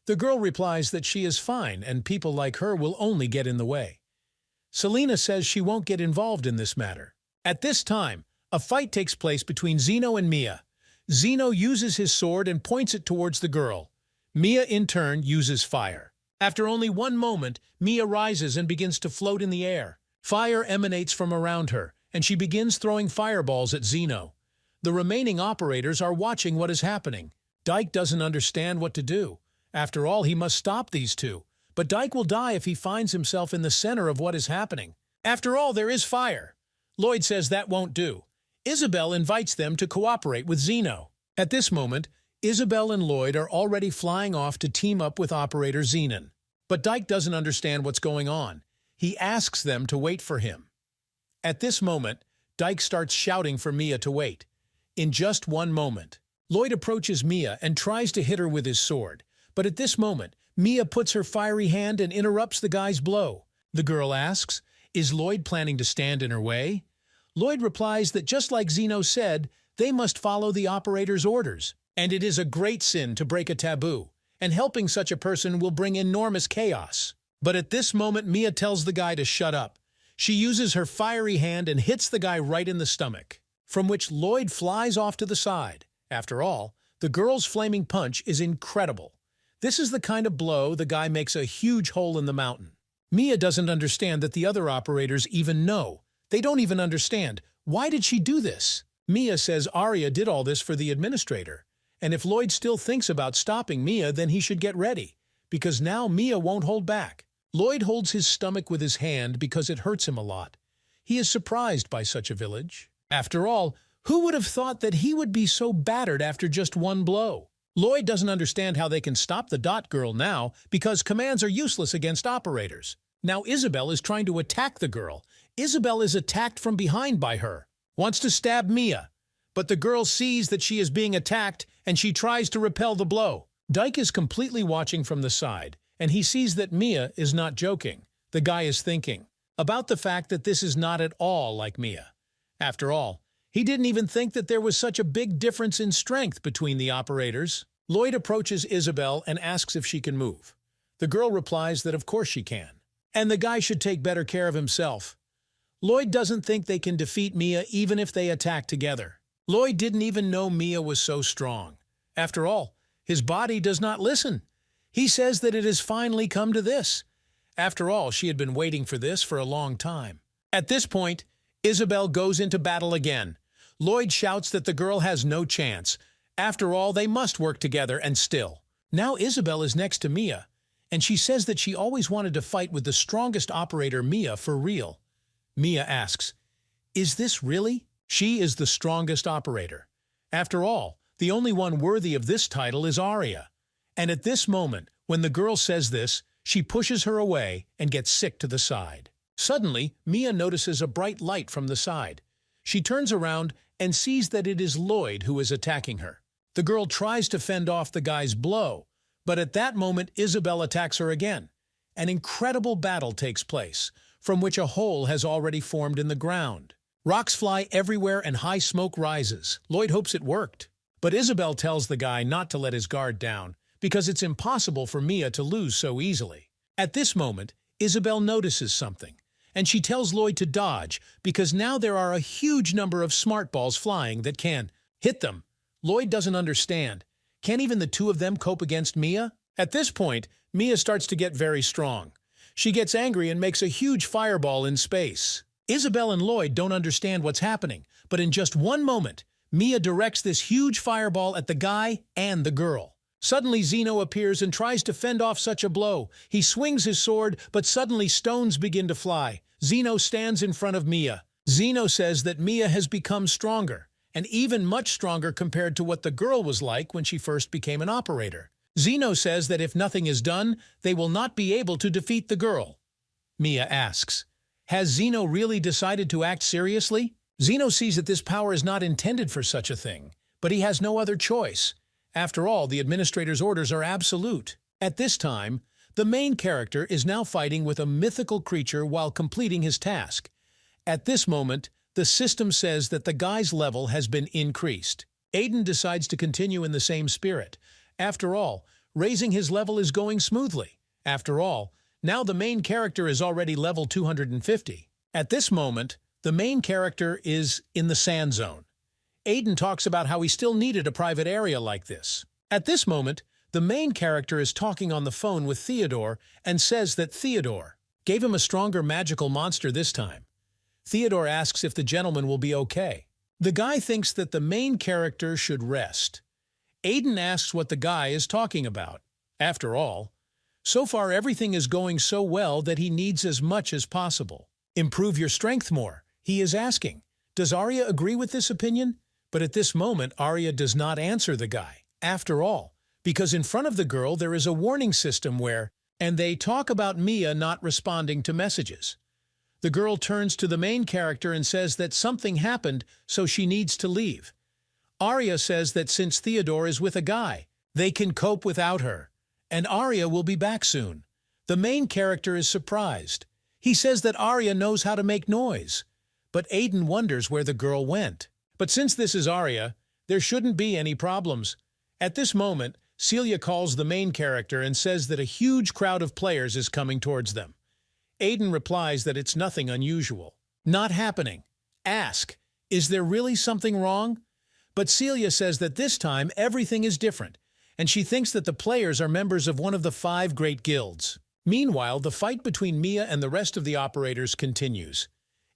The girl replies that she is fine and people like her will only get in the way. Selena says she won't get involved in this matter. At this time, a fight takes place between Zeno and Mia. Zeno uses his sword and points it towards the girl. Mia, in turn, uses fire. After only one moment, Mia rises and begins to float in the air. Fire emanates from around her, and she begins throwing fireballs at Zeno. The remaining operators are watching what is happening. Dyke doesn't understand what to do. After all, he must stop these two. But Dyke will die if he finds himself in the center of what is happening. After all, there is fire. Lloyd says that won't do. Isabel invites them to cooperate with Zeno. At this moment, Isabel and Lloyd are already flying off to team up with operator Zenon. But Dyke doesn't understand what's going on. He asks them to wait for him. At this moment, Dyke starts shouting for Mia to wait. In just one moment, Lloyd approaches Mia and tries to hit her with his sword. But at this moment, Mia puts her fiery hand and interrupts the guy's blow. The girl asks, "Is Lloyd planning to stand in her way?" Lloyd replies that just like Zeno said, they must follow the operator's orders. And it is a great sin to break a taboo, and helping such a person will bring enormous chaos. But at this moment, Mia tells the guy to shut up. She uses her fiery hand and hits the guy right in the stomach, from which Lloyd flies off to the side. After all, the girl's flaming punch is incredible. This is the kind of blow the guy makes a huge hole in the mountain. Mia doesn't understand that the other operators even know. They don't even understand. Why did she do this? Mia says Arya did all this for the administrator. And if Lloyd still thinks about stopping Mia, then he should get ready, because now Mia won't hold back. Lloyd holds his stomach with his hand because it hurts him a lot. He is surprised by such a village. After all, who would have thought that he would be so battered after just one blow? Lloyd doesn't understand how they can stop the Dot Girl now because commands are useless against operators. Now Isabel is trying to attack the girl. Isabel is attacked from behind by her, wants to stab Mia. But the girl sees that she is being attacked and she tries to repel the blow. Dyke is completely watching from the side, and he sees that Mia is not joking. The guy is thinking about the fact that this is not at all like Mia. After all, he didn't even think that there was such a big difference in strength between the operators. Lloyd approaches Isabel and asks if she can move. The girl replies that of course she can. And the guy should take better care of himself. Lloyd doesn't think they can defeat Mia even if they attack together. Lloyd didn't even know Mia was so strong. After all, his body does not listen. He says that it has finally come to this. After all, she had been waiting for this for a long time. At this point, Isabel goes into battle again. Lloyd shouts that the girl has no chance. After all, they must work together, and still. Now Isabel is next to Mia, and she says that she always wanted to fight with the strongest operator, Mia, for real. Mia asks, "Is this really?" She is the strongest operator. After all, the only one worthy of this title is Arya. And at this moment, when the girl says this, she pushes her away and gets sick to the side. Suddenly, Mia notices a bright light from the side. She turns around and sees that it is Lloyd who is attacking her. The girl tries to fend off the guy's blow, but at that moment Isabel attacks her again. An incredible battle takes place, from which a hole has already formed in the ground. Rocks fly everywhere and high smoke rises. Lloyd hopes it worked. But Isabel tells the guy not to let his guard down, because it's impossible for Mia to lose so easily. At this moment, Isabel notices something, and she tells Lloyd to dodge, because now there are a huge number of smart balls flying that can hit them. Lloyd doesn't understand. Can even the two of them cope against Mia? At this point, Mia starts to get very strong. She gets angry and makes a huge fireball in space. Isabel and Lloyd don't understand what's happening, but in just one moment, Mia directs this huge fireball at the guy and the girl. Suddenly Zeno appears and tries to fend off such a blow. He swings his sword, but suddenly stones begin to fly. Zeno stands in front of Mia. Zeno says that Mia has become stronger, and even much stronger compared to what the girl was like when she first became an operator. Zeno says that if nothing is done, they will not be able to defeat the girl. Mia asks, has Zeno really decided to act seriously? Zeno sees that this power is not intended for such a thing, but he has no other choice. After all, the administrator's orders are absolute. At this time, the main character is now fighting with a mythical creature while completing his task. At this moment, the system says that the guy's level has been increased. Aiden decides to continue in the same spirit. After all, raising his level is going smoothly. After all, now the main character is already level 250. At this moment, the main character is in the sand zone. Aiden talks about how he still needed a private area like this. At this moment, the main character is talking on the phone with Theodore and says that Theodore gave him a stronger magical monster this time. Theodore asks if the gentleman will be okay. The guy thinks that the main character should rest. Aiden asks what the guy is talking about. After all, so far everything is going so well that he needs as much as possible. Improve your strength more, he is asking. Does Arya agree with this opinion? But at this moment, Arya does not answer the guy. After all, because in front of the girl there is a warning system and they talk about Mia not responding to messages. The girl turns to the main character and says that something happened, so she needs to leave. Arya says that since Theodore is with a guy, they can cope without her, and Arya will be back soon. The main character is surprised. He says that Arya knows how to make noise, but Aiden wonders where the girl went. But since this is Arya, there shouldn't be any problems. At this moment, Celia calls the main character and says that a huge crowd of players is coming towards them. Aiden replies that it's nothing unusual. Not happening. Ask, is there really something wrong? But Celia says that this time everything is different, and she thinks that the players are members of one of the 5 great guilds. Meanwhile, the fight between Mia and the rest of the operators continues.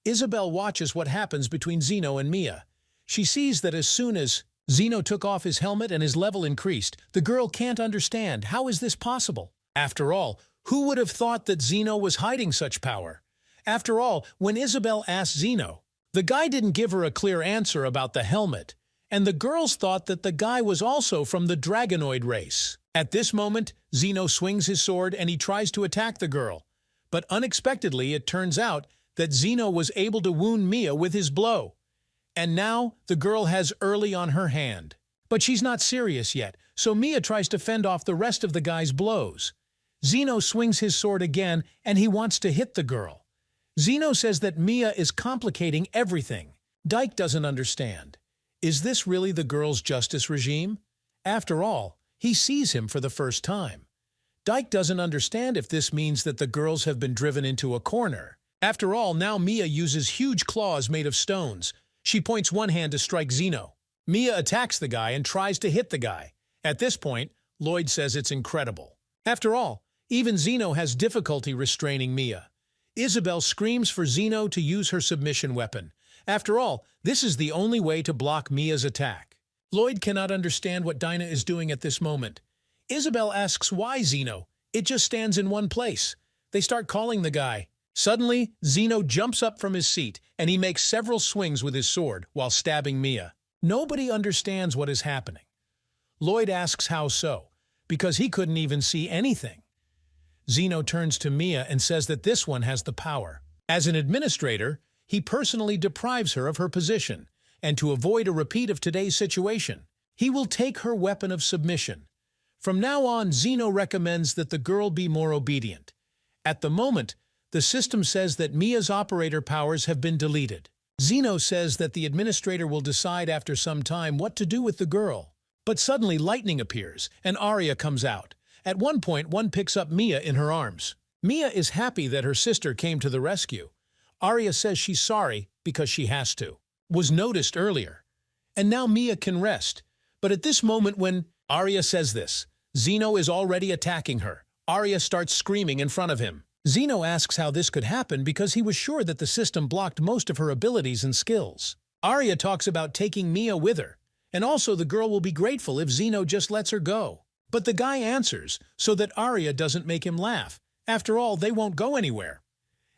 Isabel watches what happens between Zeno and Mia. She sees that as soon as Zeno took off his helmet and his level increased, the girl can't understand. How is this possible? After all, who would have thought that Zeno was hiding such power? After all, when Isabel asked Zeno, the guy didn't give her a clear answer about the helmet, and the girls thought that the guy was also from the Dragonoid race. At this moment, Zeno swings his sword and he tries to attack the girl. But unexpectedly, it turns out that Zeno was able to wound Mia with his blow. And now, the girl has early on her hand. But she's not serious yet, so Mia tries to fend off the rest of the guy's blows. Zeno swings his sword again, and he wants to hit the girl. Zeno says that Mia is complicating everything. Dyke doesn't understand. Is this really the girl's justice regime? After all, he sees him for the first time. Dyke doesn't understand if this means that the girls have been driven into a corner. After all, now Mia uses huge claws made of stones. She points one hand to strike Zeno. Mia attacks the guy and tries to hit the guy. At this point, Lloyd says it's incredible. After all, even Zeno has difficulty restraining Mia. Isabel screams for Zeno to use her submission weapon. After all, this is the only way to block Mia's attack. Lloyd cannot understand what Dinah is doing at this moment. Isabel asks why Zeno. It just stands in one place. They start calling the guy. Suddenly, Zeno jumps up from his seat, and he makes several swings with his sword while stabbing Mia. Nobody understands what is happening. Lloyd asks how so, because he couldn't even see anything. Zeno turns to Mia and says that this one has the power. As an administrator, he personally deprives her of her position, and to avoid a repeat of today's situation, he will take her weapon of submission. From now on, Zeno recommends that the girl be more obedient. At the moment, the system says that Mia's operator powers have been deleted. Zeno says that the administrator will decide after some time what to do with the girl. But suddenly lightning appears, and Arya comes out. At one point, one picks up Mia in her arms. Mia is happy that her sister came to the rescue. Arya says she's sorry because she has to. Was noticed earlier. And now Mia can rest. But at this moment when Arya says this, Zeno is already attacking her. Arya starts screaming in front of him. Zeno asks how this could happen because he was sure that the system blocked most of her abilities and skills. Arya talks about taking Mia with her, and also the girl will be grateful if Zeno just lets her go. But the guy answers so that Arya doesn't make him laugh. After all, they won't go anywhere.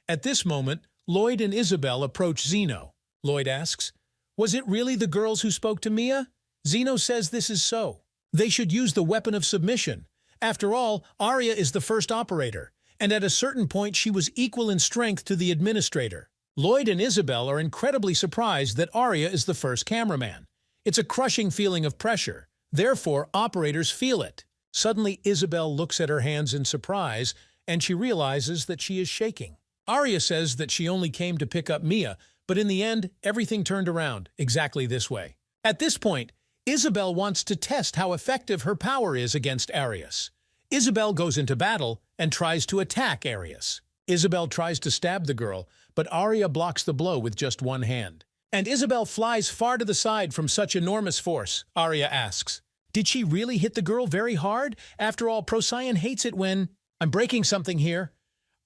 At this moment, Lloyd and Isabel approach Zeno. Lloyd asks, "Was it really the girls who spoke to Mia?" Zeno says this is so. They should use the weapon of submission. After all, Arya is the first operator, and at a certain point she was equal in strength to the administrator. Lloyd and Isabel are incredibly surprised that Arya is the first cameraman. It's a crushing feeling of pressure. Therefore, operators feel it. Suddenly, Isabel looks at her hands in surprise, and she realizes that she is shaking. Arya says that she only came to pick up Mia, but in the end, everything turned around exactly this way. At this point, Isabel wants to test how effective her power is against Arius. Isabel goes into battle and tries to attack Arius. Isabel tries to stab the girl, but Arya blocks the blow with just one hand. And Isabel flies far to the side from such enormous force. Arya asks, "Did she really hit the girl very hard? After all, Procyon hates it when—" "I'm breaking something here."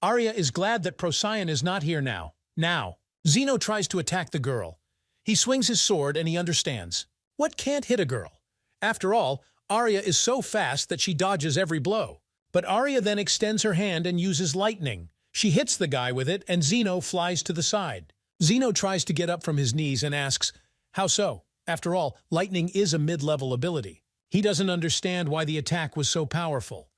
Arya is glad that Procyon is not here now. Zeno tries to attack the girl. He swings his sword and he understands. What can't hit a girl? After all, Arya is so fast that she dodges every blow. But Arya then extends her hand and uses lightning. She hits the guy with it and Zeno flies to the side. Zeno tries to get up from his knees and asks, "How so?" After all, lightning is a mid-level ability. He doesn't understand why the attack was so powerful.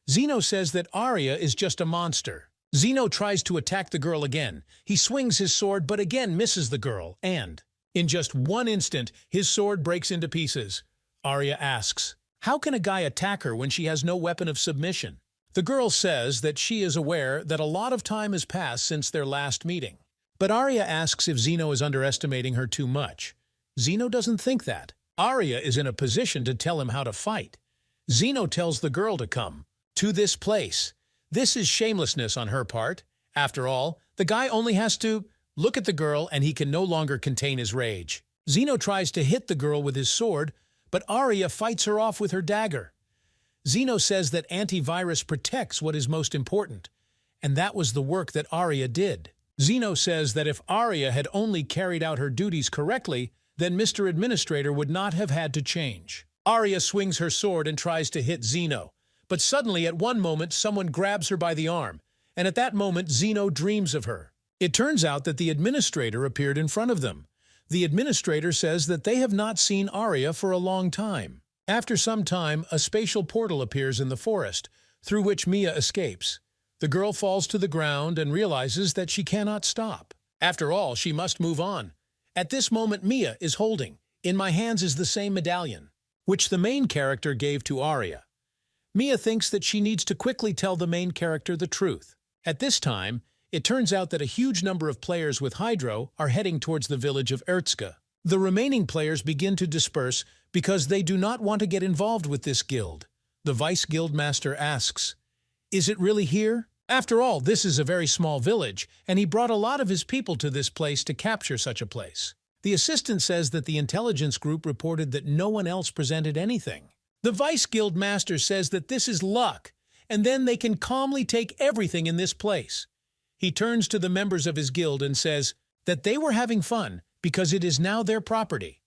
Zeno says that Arya is just a monster. Zeno tries to attack the girl again. He swings his sword but again misses the girl, and in just one instant, his sword breaks into pieces. Arya asks, "How can a guy attack her when she has no weapon of submission?" The girl says that she is aware that a lot of time has passed since their last meeting. But Arya asks if Zeno is underestimating her too much. Zeno doesn't think that. Arya is in a position to tell him how to fight. Zeno tells the girl to come to this place. This is shamelessness on her part. After all, the guy only has to look at the girl and he can no longer contain his rage. Zeno tries to hit the girl with his sword, but Arya fights her off with her dagger. Zeno says that antivirus protects what is most important, and that was the work that Arya did. Zeno says that if Arya had only carried out her duties correctly, then Mr. Administrator would not have had to change. Arya swings her sword and tries to hit Zeno, but suddenly at one moment someone grabs her by the arm, and at that moment Zeno dreams of her. It turns out that the Administrator appeared in front of them. The Administrator says that they have not seen Arya for a long time. After some time, a spatial portal appears in the forest, through which Mia escapes. The girl falls to the ground and realizes that she cannot stop. After all, she must move on. At this moment, Mia is holding, "In my hands is the same medallion," which the main character gave to Arya. Mia thinks that she needs to quickly tell the main character the truth. At this time, it turns out that a huge number of players with Hydro are heading towards the village of Ertzka. The remaining players begin to disperse because they do not want to get involved with this guild. The Vice Guildmaster asks, "Is it really here?" After all, this is a very small village, and he brought a lot of his people to this place to capture such a place. The assistant says that the intelligence group reported that no one else presented anything. The Vice Guildmaster says that this is luck, and then they can calmly take everything in this place. He turns to the members of his guild and says that they were having fun because it is now their property.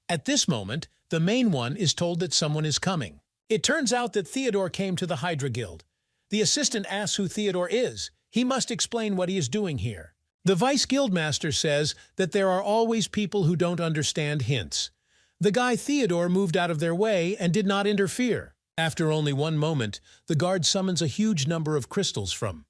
At this moment, the main one is told that someone is coming. It turns out that Theodore came to the Hydra Guild. The assistant asks who Theodore is. He must explain what he is doing here. The Vice Guildmaster says that there are always people who don't understand hints. The guy Theodore moved out of their way and did not interfere. After only one moment, the guard summons a huge number of crystals from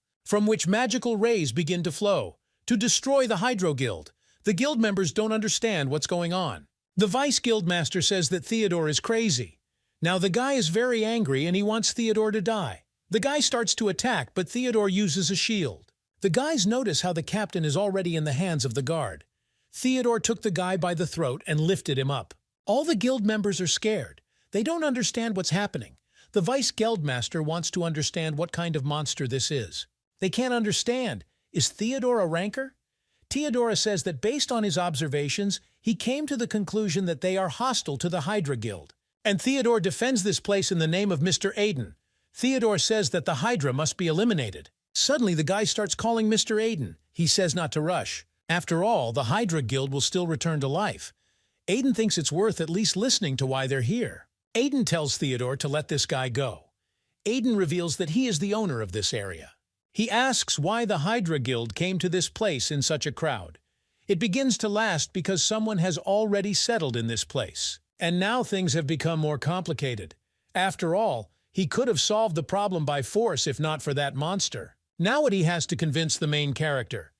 which magical rays begin to flow, to destroy the Hydro Guild. The guild members don't understand what's going on. The Vice Guildmaster says that Theodore is crazy. Now the guy is very angry and he wants Theodore to die. The guy starts to attack, but Theodore uses a shield. The guys notice how the captain is already in the hands of the guard. Theodore took the guy by the throat and lifted him up. All the guild members are scared. They don't understand what's happening. The Vice Guildmaster wants to understand what kind of monster this is. They can't understand. Is Theodore a ranker? Theodora says that based on his observations, he came to the conclusion that they are hostile to the Hydra Guild. And Theodore defends this place in the name of Mr. Aiden. Theodore says that the Hydra must be eliminated. Suddenly, the guy starts calling Mr. Aiden. He says not to rush. After all, the Hydra Guild will still return to life. Aiden thinks it's worth at least listening to why they're here. Aiden tells Theodore to let this guy go. Aiden reveals that he is the owner of this area. He asks why the Hydra Guild came to this place in such a crowd. It begins to last because someone has already settled in this place. And now things have become more complicated. After all, he could have solved the problem by force if not for that monster. Now what he has to convince the main character.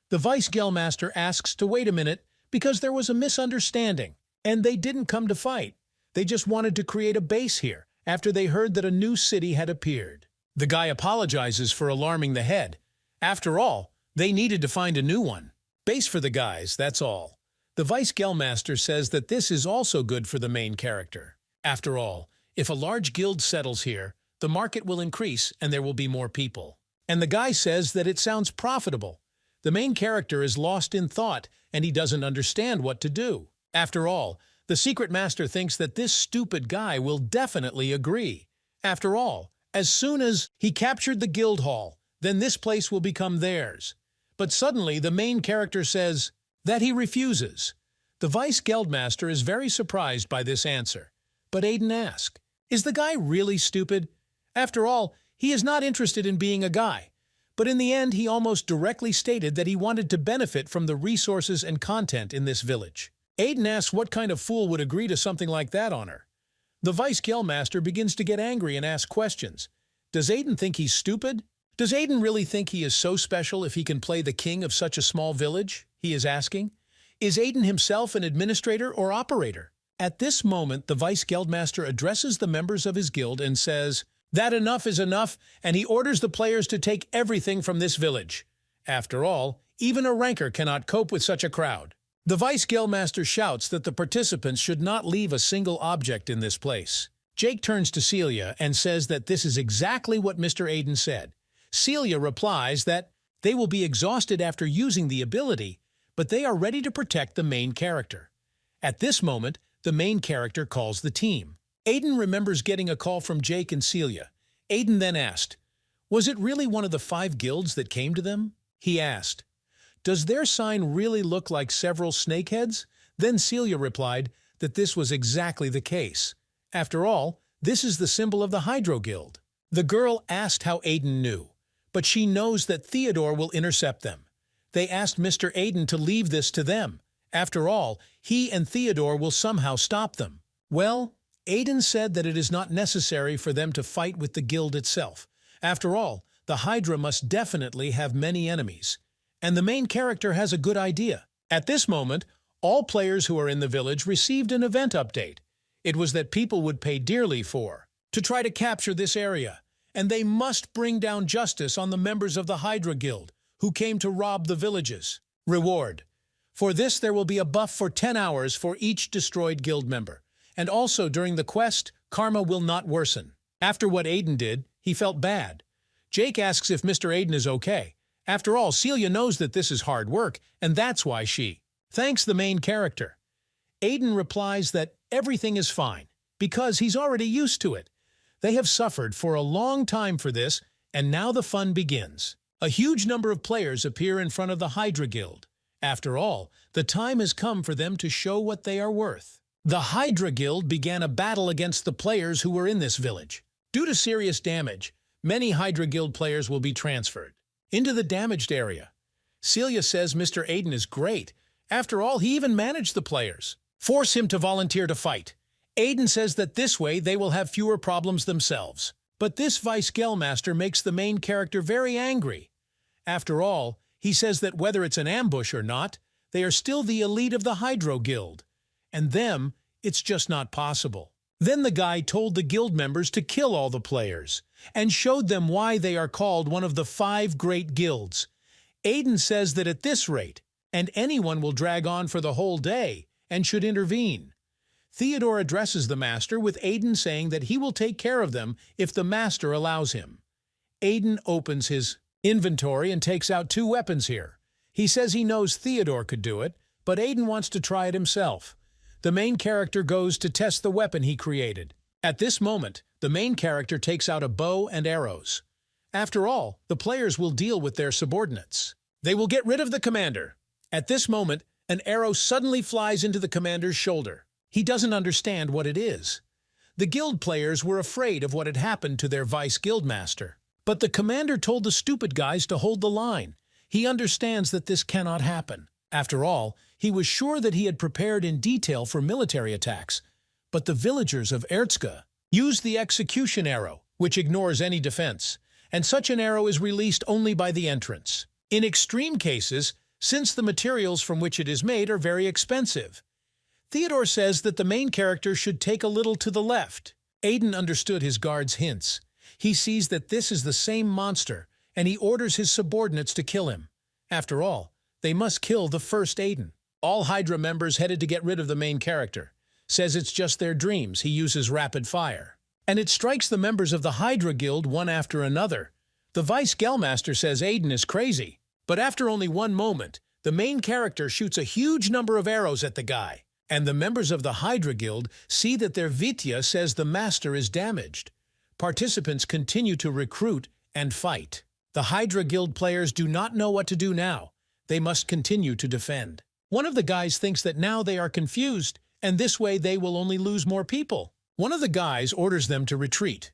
The Vice Guildmaster asks to wait a minute because there was a misunderstanding, and they didn't come to fight. They just wanted to create a base here after they heard that a new city had appeared. The guy apologizes for alarming the head. After all, they needed to find a new one. Base for the guys, that's all. The Vice Guildmaster says that this is also good for the main character. After all, if a large guild settles here, the market will increase and there will be more people. And the guy says that it sounds profitable. The main character is lost in thought and he doesn't understand what to do. After all, the Secret Master thinks that this stupid guy will definitely agree. After all, as soon as he captured the guild hall, then this place will become theirs. But suddenly the main character says that he refuses. The Vice Guildmaster is very surprised by this answer. But Aiden asks, is the guy really stupid? After all, he is not interested in being a guy. But in the end, he almost directly stated that he wanted to benefit from the resources and content in this village. Aiden asks what kind of fool would agree to something like that honor. The Vice Guildmaster begins to get angry and ask questions. Does Aiden think he's stupid? Does Aiden really think he is so special if he can play the king of such a small village? He is asking. Is Aiden himself an administrator or operator? At this moment, the Vice Guildmaster addresses the members of his guild and says that enough is enough, and he orders the players to take everything from this village. After all, even a ranker cannot cope with such a crowd. The Vice Guildmaster shouts that the participants should not leave a single object in this place. Jake turns to Celia and says that this is exactly what Mr. Aiden said. Celia replies that they will be exhausted after using the ability, but they are ready to protect the main character. At this moment, the main character calls the team. Aiden remembers getting a call from Jake and Celia. Aiden then asked, was it really one of the 5 guilds that came to them? He asked, does their sign really look like several snakeheads? Then Celia replied that this was exactly the case. After all, this is the symbol of the Hydro Guild. The girl asked how Aiden knew, but she knows that Theodore will intercept them. They asked Mr. Aiden to leave this to them. After all, he and Theodore will somehow stop them. Well, Aiden said that it is not necessary for them to fight with the guild itself. After all, the Hydra must definitely have many enemies. And the main character has a good idea. At this moment, all players who are in the village received an event update. It was that people would pay dearly to try to capture this area, and they must bring down justice on the members of the Hydra Guild who came to rob the villages. Reward. For this there will be a buff for 10 hours for each destroyed guild member. And also during the quest, karma will not worsen. After what Aiden did, he felt bad. Jake asks if Mr. Aiden is okay. After all, Celia knows that this is hard work, and that's why she thanks the main character. Aiden replies that everything is fine, because he's already used to it. They have suffered for a long time for this, and now the fun begins. A huge number of players appear in front of the Hydra Guild. After all, the time has come for them to show what they are worth. The Hydra Guild began a battle against the players who were in this village. Due to serious damage, many Hydra Guild players will be transferred into the damaged area. Celia says Mr. Aiden is great. After all, he even managed the players. Force him to volunteer to fight. Aiden says that this way they will have fewer problems themselves. But this Vice Guildmaster makes the main character very angry. After all, he says that whether it's an ambush or not, they are still the elite of the Hydro Guild. And them, it's just not possible. Then the guy told the guild members to kill all the players, and showed them why they are called one of the 5 great guilds. Aiden says that at this rate, and anyone will drag on for the whole day, and should intervene. Theodore addresses the master with Aiden saying that he will take care of them if the master allows him. Aiden opens his inventory and takes out 2 weapons here. He says he knows Theodore could do it, but Aiden wants to try it himself. The main character goes to test the weapon he created. At this moment, the main character takes out a bow and arrows. After all, the players will deal with their subordinates. They will get rid of the commander. At this moment, an arrow suddenly flies into the commander's shoulder. He doesn't understand what it is. The guild players were afraid of what had happened to their vice guildmaster. But the commander told the stupid guys to hold the line. He understands that this cannot happen. After all, he was sure that he had prepared in detail for military attacks. But the villagers of Erzka used the execution arrow, which ignores any defense, and such an arrow is released only by the entrance. In extreme cases, since the materials from which it is made are very expensive. Theodore says that the main character should take a little to the left. Aiden understood his guard's hints. He sees that this is the same monster, and he orders his subordinates to kill him. After all, they must kill the first Aiden. All Hydra members headed to get rid of the main character. Says it's just their dreams. He uses rapid fire. And it strikes the members of the Hydra Guild one after another. The Vice Guildmaster says Aiden is crazy. But after only one moment, the main character shoots a huge number of arrows at the guy. And the members of the Hydra Guild see that their Vitya says the master is damaged. Participants continue to recruit and fight. The Hydra Guild players do not know what to do now. They must continue to defend. One of the guys thinks that now they are confused, and this way they will only lose more people. One of the guys orders them to retreat.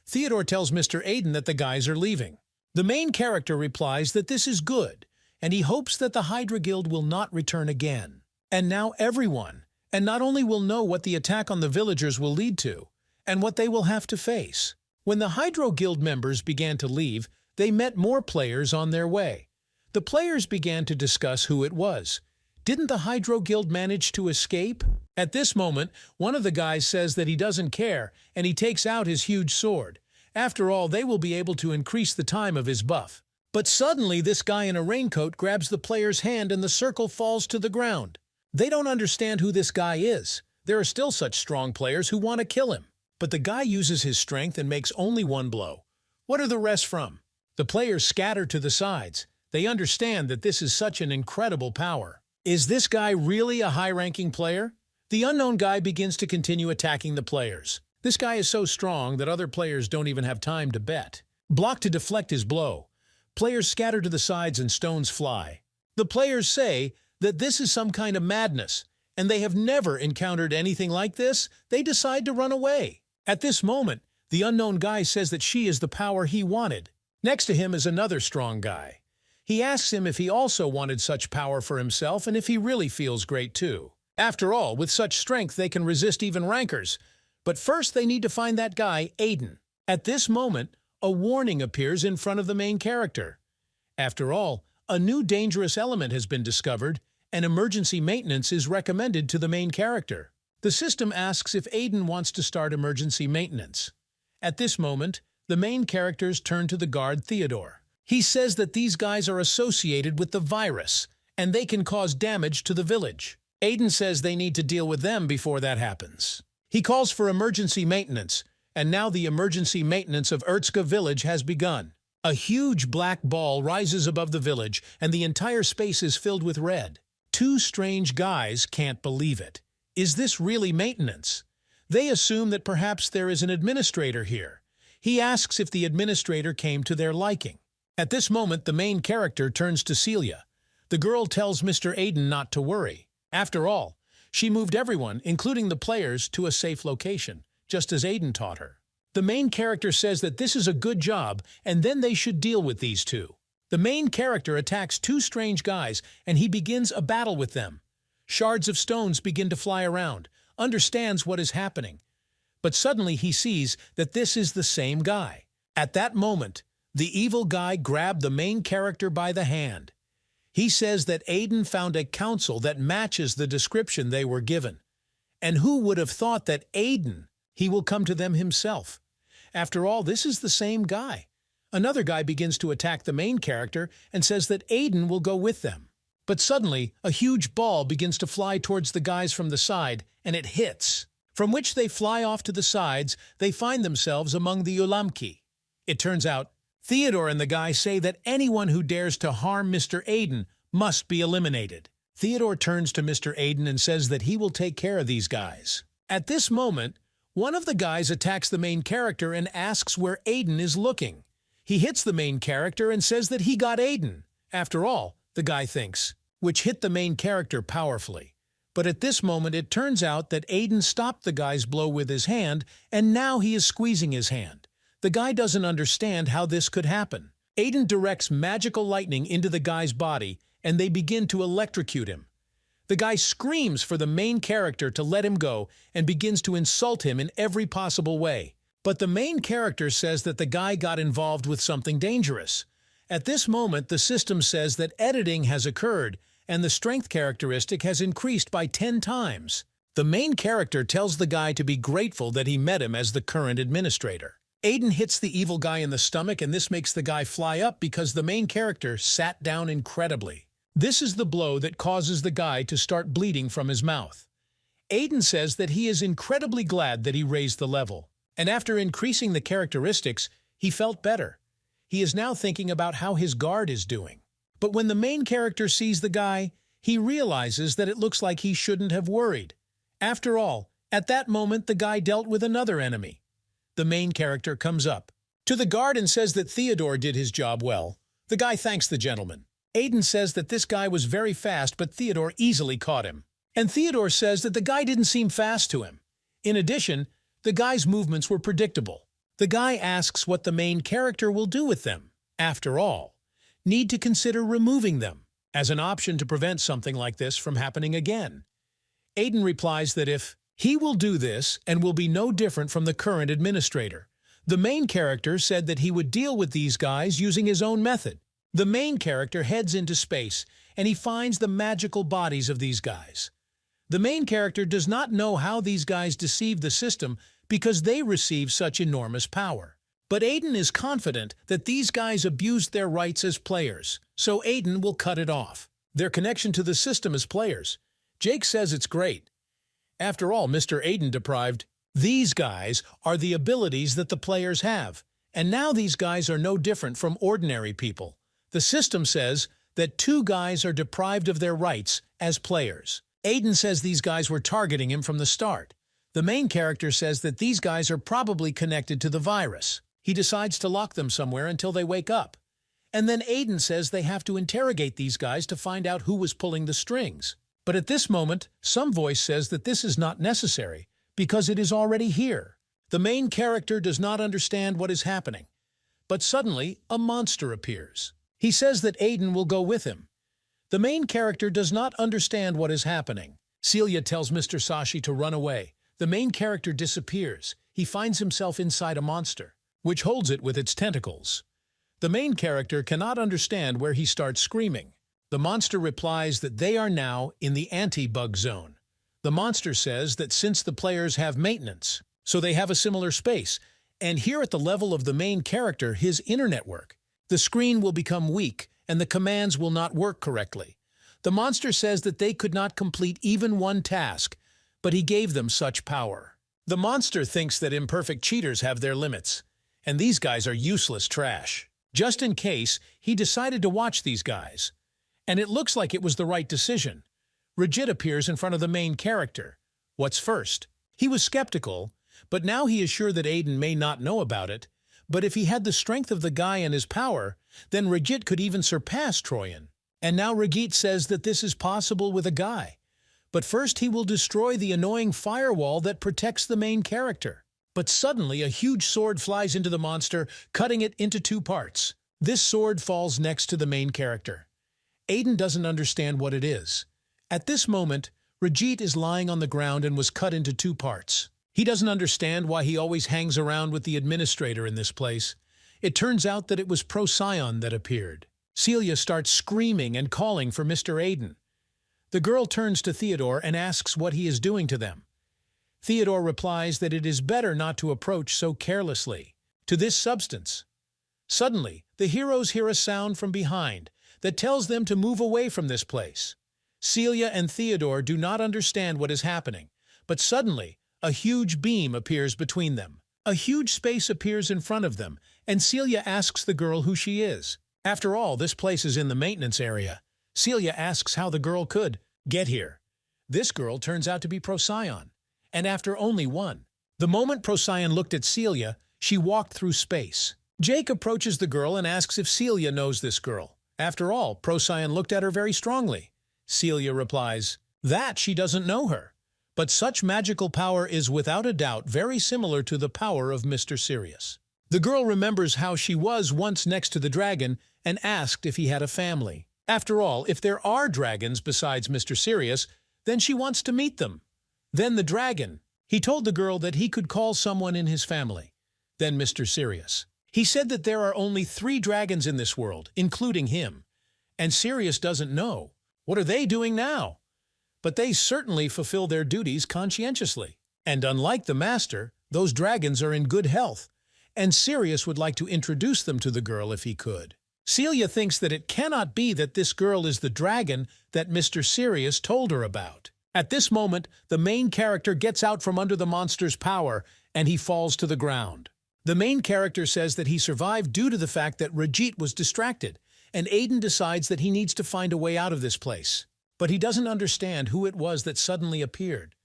Theodore tells Mr. Aiden that the guys are leaving. The main character replies that this is good, and he hopes that the Hydra Guild will not return again. And now everyone, and not only will know what the attack on the villagers will lead to, and what they will have to face. When the Hydro Guild members began to leave, they met more players on their way. The players began to discuss who it was. Didn't the Hydro Guild manage to escape? At this moment, one of the guys says that he doesn't care, and he takes out his huge sword. After all, they will be able to increase the time of his buff. But suddenly, this guy in a raincoat grabs the player's hand and the circle falls to the ground. They don't understand who this guy is. There are still such strong players who want to kill him. But the guy uses his strength and makes only one blow. What are the rest from? The players scatter to the sides. They understand that this is such an incredible power. Is this guy really a high-ranking player? The unknown guy begins to continue attacking the players. This guy is so strong that other players don't even have time to bet. Block to deflect his blow. Players scatter to the sides and stones fly. The players say that this is some kind of madness, and they have never encountered anything like this. They decide to run away. At this moment, the unknown guy says that she is the power he wanted. Next to him is another strong guy. He asks him if he also wanted such power for himself and if he really feels great too. After all, with such strength they can resist even rankers. But first they need to find that guy, Aiden. At this moment, a warning appears in front of the main character. After all, a new dangerous element has been discovered, and emergency maintenance is recommended to the main character. The system asks if Aiden wants to start emergency maintenance. At this moment, the main characters turn to the guard Theodore. He says that these guys are associated with the virus, and they can cause damage to the village. Aiden says they need to deal with them before that happens. He calls for emergency maintenance, and now the emergency maintenance of Erzka village has begun. A huge black ball rises above the village, and the entire space is filled with red. Two strange guys can't believe it. Is this really maintenance? They assume that perhaps there is an administrator here. He asks if the administrator came to their liking. At this moment, the main character turns to Celia. The girl tells Mr. Aiden not to worry. After all, she moved everyone, including the players, to a safe location, just as Aiden taught her. The main character says that this is a good job, and then they should deal with these two. The main character attacks two strange guys, and he begins a battle with them. Shards of stones begin to fly around, understands what is happening. But suddenly he sees that this is the same guy. At that moment, the evil guy grabbed the main character by the hand. He says that Aiden found a council that matches the description they were given. And who would have thought that Aiden, he will come to them himself? After all, this is the same guy. Another guy begins to attack the main character and says that Aiden will go with them. But suddenly, a huge ball begins to fly towards the guys from the side, and it hits. From which they fly off to the sides, they find themselves among the Ulamki. It turns out, Theodore and the guy say that anyone who dares to harm Mr. Aiden must be eliminated. Theodore turns to Mr. Aiden and says that he will take care of these guys. At this moment, one of the guys attacks the main character and asks where Aiden is looking. He hits the main character and says that he got Aiden. After all, the guy thinks, which hit the main character powerfully. But at this moment it turns out that Aiden stopped the guy's blow with his hand, and now he is squeezing his hand. The guy doesn't understand how this could happen. Aiden directs magical lightning into the guy's body, and they begin to electrocute him. The guy screams for the main character to let him go and begins to insult him in every possible way. But the main character says that the guy got involved with something dangerous. At this moment, the system says that editing has occurred, and the strength characteristic has increased by 10 times. The main character tells the guy to be grateful that he met him as the current administrator. Aiden hits the evil guy in the stomach, and this makes the guy fly up because the main character sat down incredibly. This is the blow that causes the guy to start bleeding from his mouth. Aiden says that he is incredibly glad that he raised the level, and after increasing the characteristics, he felt better. He is now thinking about how his guard is doing. But when the main character sees the guy, he realizes that it looks like he shouldn't have worried. After all, at that moment the guy dealt with another enemy. The main character comes up to the guard and says that Theodore did his job well. The guy thanks the gentleman. Aiden says that this guy was very fast, but Theodore easily caught him. And Theodore says that the guy didn't seem fast to him. In addition, the guy's movements were predictable. The guy asks what the main character will do with them. After all, need to consider removing them as an option to prevent something like this from happening again. Aiden replies that if he will do this and will be no different from the current administrator. The main character said that he would deal with these guys using his own method. The main character heads into space, and he finds the magical bodies of these guys. The main character does not know how these guys deceived the system because they receive such enormous power. But Aiden is confident that these guys abused their rights as players, so Aiden will cut it off. Their connection to the system as players. Jake says it's great. After all, Mr. Aiden deprived. These guys are the abilities that the players have, and now these guys are no different from ordinary people. The system says that 2 guys are deprived of their rights as players. Aiden says these guys were targeting him from the start. The main character says that these guys are probably connected to the virus. He decides to lock them somewhere until they wake up. And then Aiden says they have to interrogate these guys to find out who was pulling the strings. But at this moment, some voice says that this is not necessary because it is already here. The main character does not understand what is happening. But suddenly, a monster appears. He says that Aiden will go with him. The main character does not understand what is happening. Celia tells Mr. Sashi to run away. The main character disappears. He finds himself inside a monster, which holds it with its tentacles. The main character cannot understand where he starts screaming. The monster replies that they are now in the anti-bug zone. The monster says that since the players have maintenance, so they have a similar space, and here at the level of the main character, his inner network, the screen will become weak and the commands will not work correctly. The monster says that they could not complete even one task, but he gave them such power. The monster thinks that imperfect cheaters have their limits, and these guys are useless trash. Just in case, he decided to watch these guys. And it looks like it was the right decision. Regit appears in front of the main character. What's first? He was skeptical, but now he is sure that Aiden may not know about it. But if he had the strength of the guy and his power, then Regit could even surpass Troyan. And now Regit says that this is possible with a guy. But first he will destroy the annoying firewall that protects the main character. But suddenly a huge sword flies into the monster, cutting it into 2 parts. This sword falls next to the main character. Aiden doesn't understand what it is. At this moment, Regit is lying on the ground and was cut into 2 parts. He doesn't understand why he always hangs around with the administrator in this place. It turns out that it was Procyon that appeared. Celia starts screaming and calling for Mr. Aiden. The girl turns to Theodore and asks what he is doing to them. Theodore replies that it is better not to approach so carelessly to this substance. Suddenly, the heroes hear a sound from behind that tells them to move away from this place. Celia and Theodore do not understand what is happening, but suddenly, a huge beam appears between them. A huge space appears in front of them, and Celia asks the girl who she is. After all, this place is in the maintenance area. Celia asks how the girl could get here. This girl turns out to be Procyon, and after only one. The moment Procyon looked at Celia, she walked through space. Jake approaches the girl and asks if Celia knows this girl. After all, Procyon looked at her very strongly. Celia replies, that she doesn't know her. But such magical power is without a doubt very similar to the power of Mr. Sirius. The girl remembers how she was once next to the dragon and asked if he had a family. After all, if there are dragons besides Mr. Sirius, then she wants to meet them. Then the dragon. He told the girl that he could call someone in his family. Then Mr. Sirius. He said that there are only 3 dragons in this world, including him. And Sirius doesn't know. What are they doing now? But they certainly fulfill their duties conscientiously. And unlike the master, those dragons are in good health. And Sirius would like to introduce them to the girl if he could. Celia thinks that it cannot be that this girl is the dragon that Mr. Sirius told her about. At this moment, the main character gets out from under the monster's power, and he falls to the ground. The main character says that he survived due to the fact that Rajit was distracted, and Aiden decides that he needs to find a way out of this place. But he doesn't understand who it was that suddenly appeared.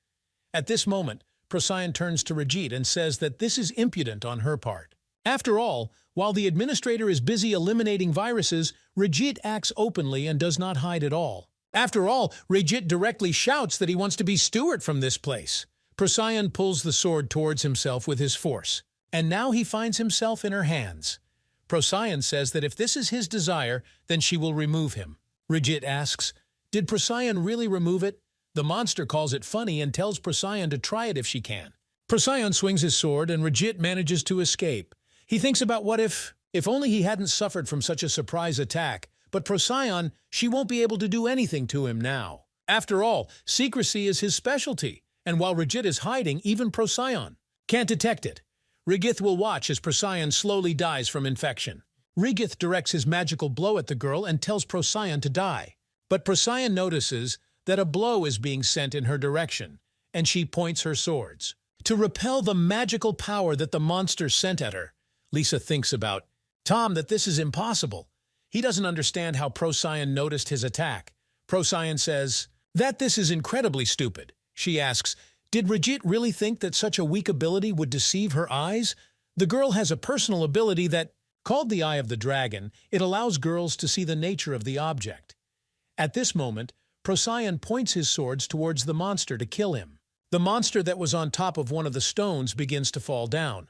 At this moment, Procyon turns to Rajit and says that this is impudent on her part. After all, while the administrator is busy eliminating viruses, Rajit acts openly and does not hide at all. After all, Rajit directly shouts that he wants to be steward from this place. Procyon pulls the sword towards himself with his force, and now he finds himself in her hands. Procyon says that if this is his desire, then she will remove him. Rajit asks, did Procyon really remove it? The monster calls it funny and tells Procyon to try it if she can. Procyon swings his sword and Rajit manages to escape. He thinks about what if only he hadn't suffered from such a surprise attack. But Procyon, she won't be able to do anything to him now. After all, secrecy is his specialty, and while Rajit is hiding, even Procyon can't detect it. Regith will watch as Procyon slowly dies from infection. Regith directs his magical blow at the girl and tells Procyon to die. But Procyon notices that a blow is being sent in her direction, and she points her swords to repel the magical power that the monster sent at her. Lisa thinks about Tom that this is impossible. He doesn't understand how Procyon noticed his attack. Procyon says that this is incredibly stupid. She asks, did Rajit really think that such a weak ability would deceive her eyes? The girl has a personal ability that, called the Eye of the Dragon, it allows girls to see the nature of the object. At this moment, Procyon points his swords towards the monster to kill him. The monster that was on top of one of the stones begins to fall down.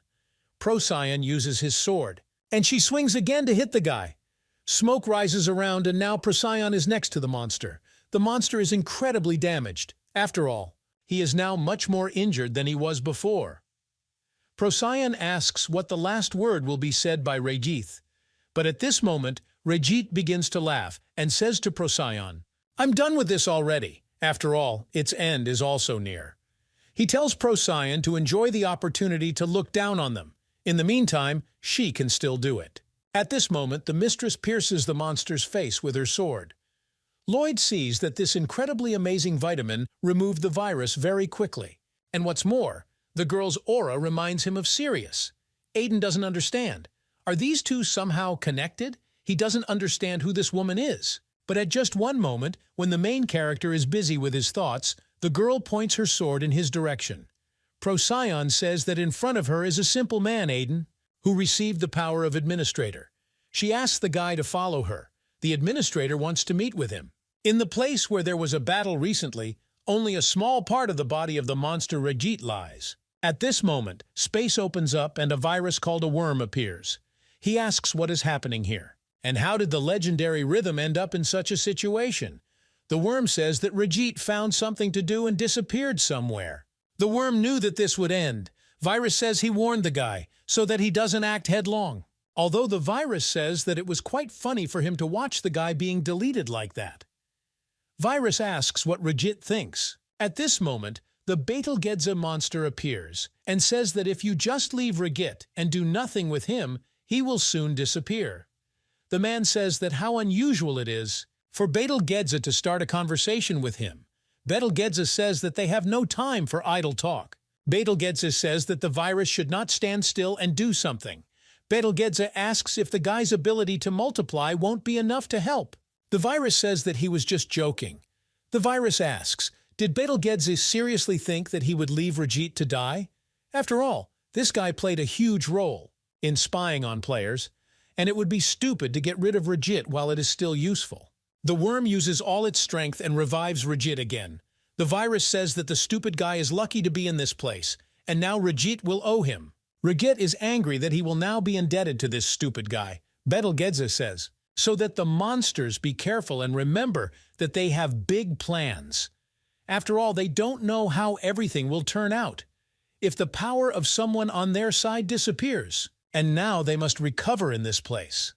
Procyon uses his sword, and she swings again to hit the guy. Smoke rises around, and now Procyon is next to the monster. The monster is incredibly damaged. After all, he is now much more injured than he was before. Procyon asks what the last word will be said by Rajith. But at this moment, Rajit begins to laugh and says to Procyon, I'm done with this already. After all, its end is also near. He tells Procyon to enjoy the opportunity to look down on them. In the meantime, she can still do it. At this moment, the mistress pierces the monster's face with her sword. Lloyd sees that this incredibly amazing vitamin removed the virus very quickly. And what's more, the girl's aura reminds him of Sirius. Aiden doesn't understand. Are these two somehow connected? He doesn't understand who this woman is. But at just one moment, when the main character is busy with his thoughts, the girl points her sword in his direction. Procyon says that in front of her is a simple man, Aiden, who received the power of administrator. She asks the guy to follow her. The administrator wants to meet with him. In the place where there was a battle recently, only a small part of the body of the monster Rajit lies. At this moment, space opens up and a virus called a worm appears. He asks what is happening here, and how did the legendary rhythm end up in such a situation? The worm says that Rajit found something to do and disappeared somewhere. The worm knew that this would end. Virus says he warned the guy, so that he doesn't act headlong. Although the virus says that it was quite funny for him to watch the guy being deleted like that. Virus asks what Rajit thinks. At this moment, the Betelgeuse monster appears and says that if you just leave Rajit and do nothing with him, he will soon disappear. The man says that how unusual it is for Betelgeuse to start a conversation with him. Betelgeuse says that they have no time for idle talk. Betelgeuse says that the virus should not stand still and do something. Betelgeuse asks if the guy's ability to multiply won't be enough to help. The virus says that he was just joking. The virus asks, did Betelgeuse seriously think that he would leave Rajit to die? After all, this guy played a huge role in spying on players, and it would be stupid to get rid of Rajit while it is still useful. The worm uses all its strength and revives Regit again. The virus says that the stupid guy is lucky to be in this place, and now Regit will owe him. Regit is angry that he will now be indebted to this stupid guy. Betelgeuse says, so that the monsters be careful and remember that they have big plans. After all, they don't know how everything will turn out. If the power of someone on their side disappears, and now they must recover in this place.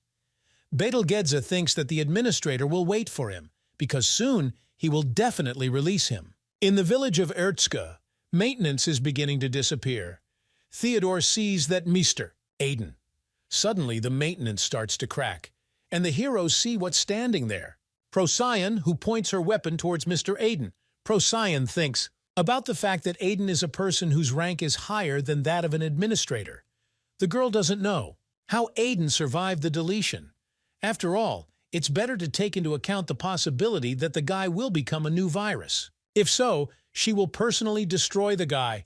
Betelgeuse thinks that the administrator will wait for him, because soon he will definitely release him. In the village of Erzka, maintenance is beginning to disappear. Theodore sees that Mr. Aiden. Suddenly the maintenance starts to crack, and the heroes see what's standing there. Procyon, who points her weapon towards Mr. Aiden. Procyon thinks about the fact that Aiden is a person whose rank is higher than that of an administrator. The girl doesn't know how Aiden survived the deletion. After all, it's better to take into account the possibility that the guy will become a new virus. If so, she will personally destroy the guy.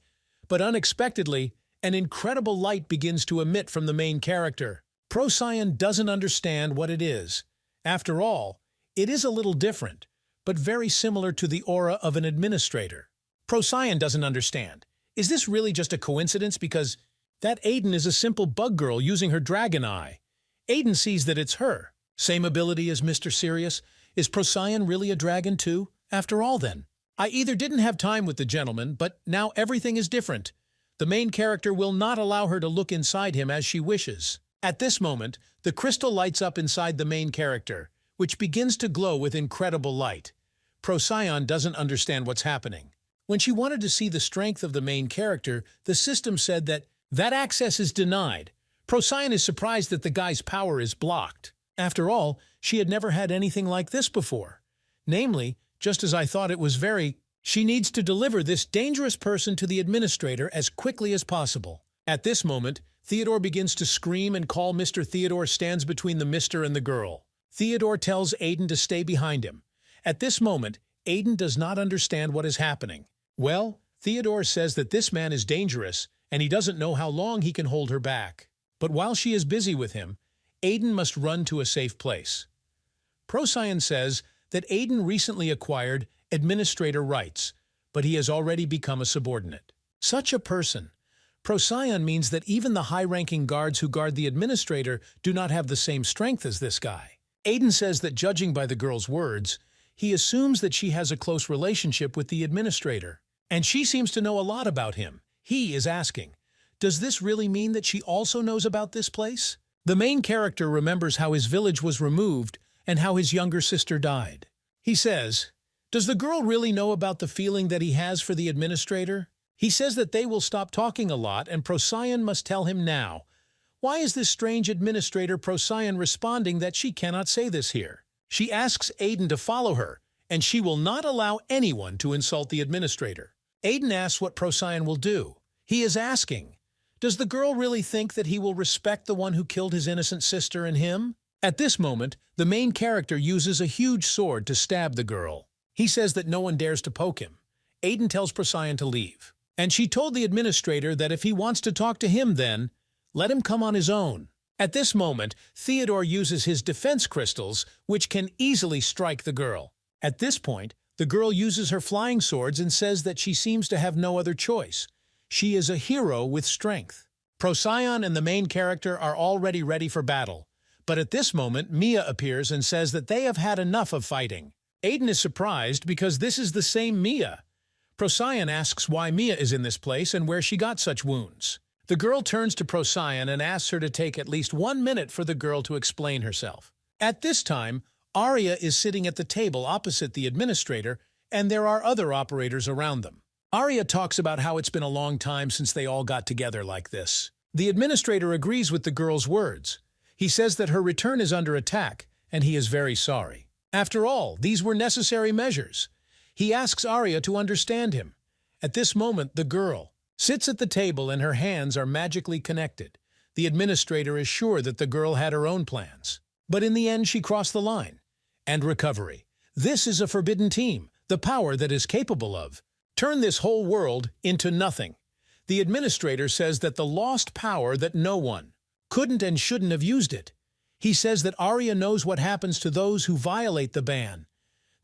But unexpectedly, an incredible light begins to emit from the main character. Procyon doesn't understand what it is. After all, it is a little different, but very similar to the aura of an administrator. Procyon doesn't understand. Is this really just a coincidence because that Aiden is a simple bug girl using her dragon eye? Aiden sees that it's her. Same ability as Mr. Sirius. Is Procyon really a dragon too? After all then, I either didn't have time with the gentleman, but now everything is different. The main character will not allow her to look inside him as she wishes. At this moment, the crystal lights up inside the main character, which begins to glow with incredible light. Procyon doesn't understand what's happening. When she wanted to see the strength of the main character, the system said that access is denied. Procyon is surprised that the guy's power is blocked. After all, she had never had anything like this before. Namely, just as I thought it was she needs to deliver this dangerous person to the administrator as quickly as possible. At this moment, Theodore begins to scream and call Mr. Theodore stands between the Mr. and the girl. Theodore tells Aiden to stay behind him. At this moment, Aiden does not understand what is happening. Well, Theodore says that this man is dangerous and he doesn't know how long he can hold her back. But while she is busy with him, Aiden must run to a safe place. Procyon says that Aiden recently acquired administrator rights, but he has already become a subordinate. Such a person. Procyon means that even the high-ranking guards who guard the administrator do not have the same strength as this guy. Aiden says that judging by the girl's words, he assumes that she has a close relationship with the administrator, and she seems to know a lot about him. He is asking, does this really mean that she also knows about this place? The main character remembers how his village was removed and how his younger sister died. He says, does the girl really know about the feeling that he has for the administrator? He says that they will stop talking a lot and Procyon must tell him now. Why is this strange administrator Procyon responding that she cannot say this here? She asks Aiden to follow her, and she will not allow anyone to insult the administrator. Aiden asks what Procyon will do. He is asking, does the girl really think that he will respect the one who killed his innocent sister and him? At this moment, the main character uses a huge sword to stab the girl. He says that no one dares to poke him. Aiden tells Procyon to leave. And she told the administrator that if he wants to talk to him then, let him come on his own. At this moment, Theodore uses his defense crystals, which can easily strike the girl. At this point, the girl uses her flying swords and says that she seems to have no other choice. She is a hero with strength. Procyon and the main character are already ready for battle. But at this moment, Mia appears and says that they have had enough of fighting. Aiden is surprised because this is the same Mia. Procyon asks why Mia is in this place and where she got such wounds. The girl turns to Procyon and asks her to take at least 1 minute for the girl to explain herself. At this time, Arya is sitting at the table opposite the administrator, and there are other operators around them. Arya talks about how it's been a long time since they all got together like this. The administrator agrees with the girl's words. He says that her return is under attack, and he is very sorry. After all, these were necessary measures. He asks Arya to understand him. At this moment, the girl sits at the table and her hands are magically connected. The administrator is sure that the girl had her own plans. But in the end, she crossed the line. And recovery. This is a forbidden team, the power that is capable of. Turn this whole world into nothing. The administrator says that the lost power that no one couldn't and shouldn't have used it. He says that Arya knows what happens to those who violate the ban.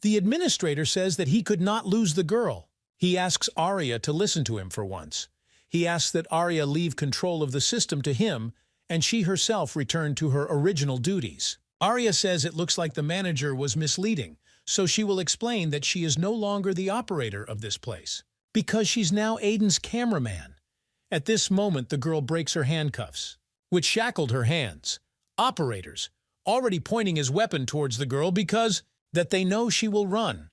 The administrator says that he could not lose the girl. He asks Arya to listen to him for once. He asks that Arya leave control of the system to him, and she herself return to her original duties. Arya says it looks like the manager was misleading, so she will explain that she is no longer the operator of this place, because she's now Aiden's cameraman. At this moment, the girl breaks her handcuffs, which shackled her hands. Operators, already pointing his weapon towards the girl because that they know she will run.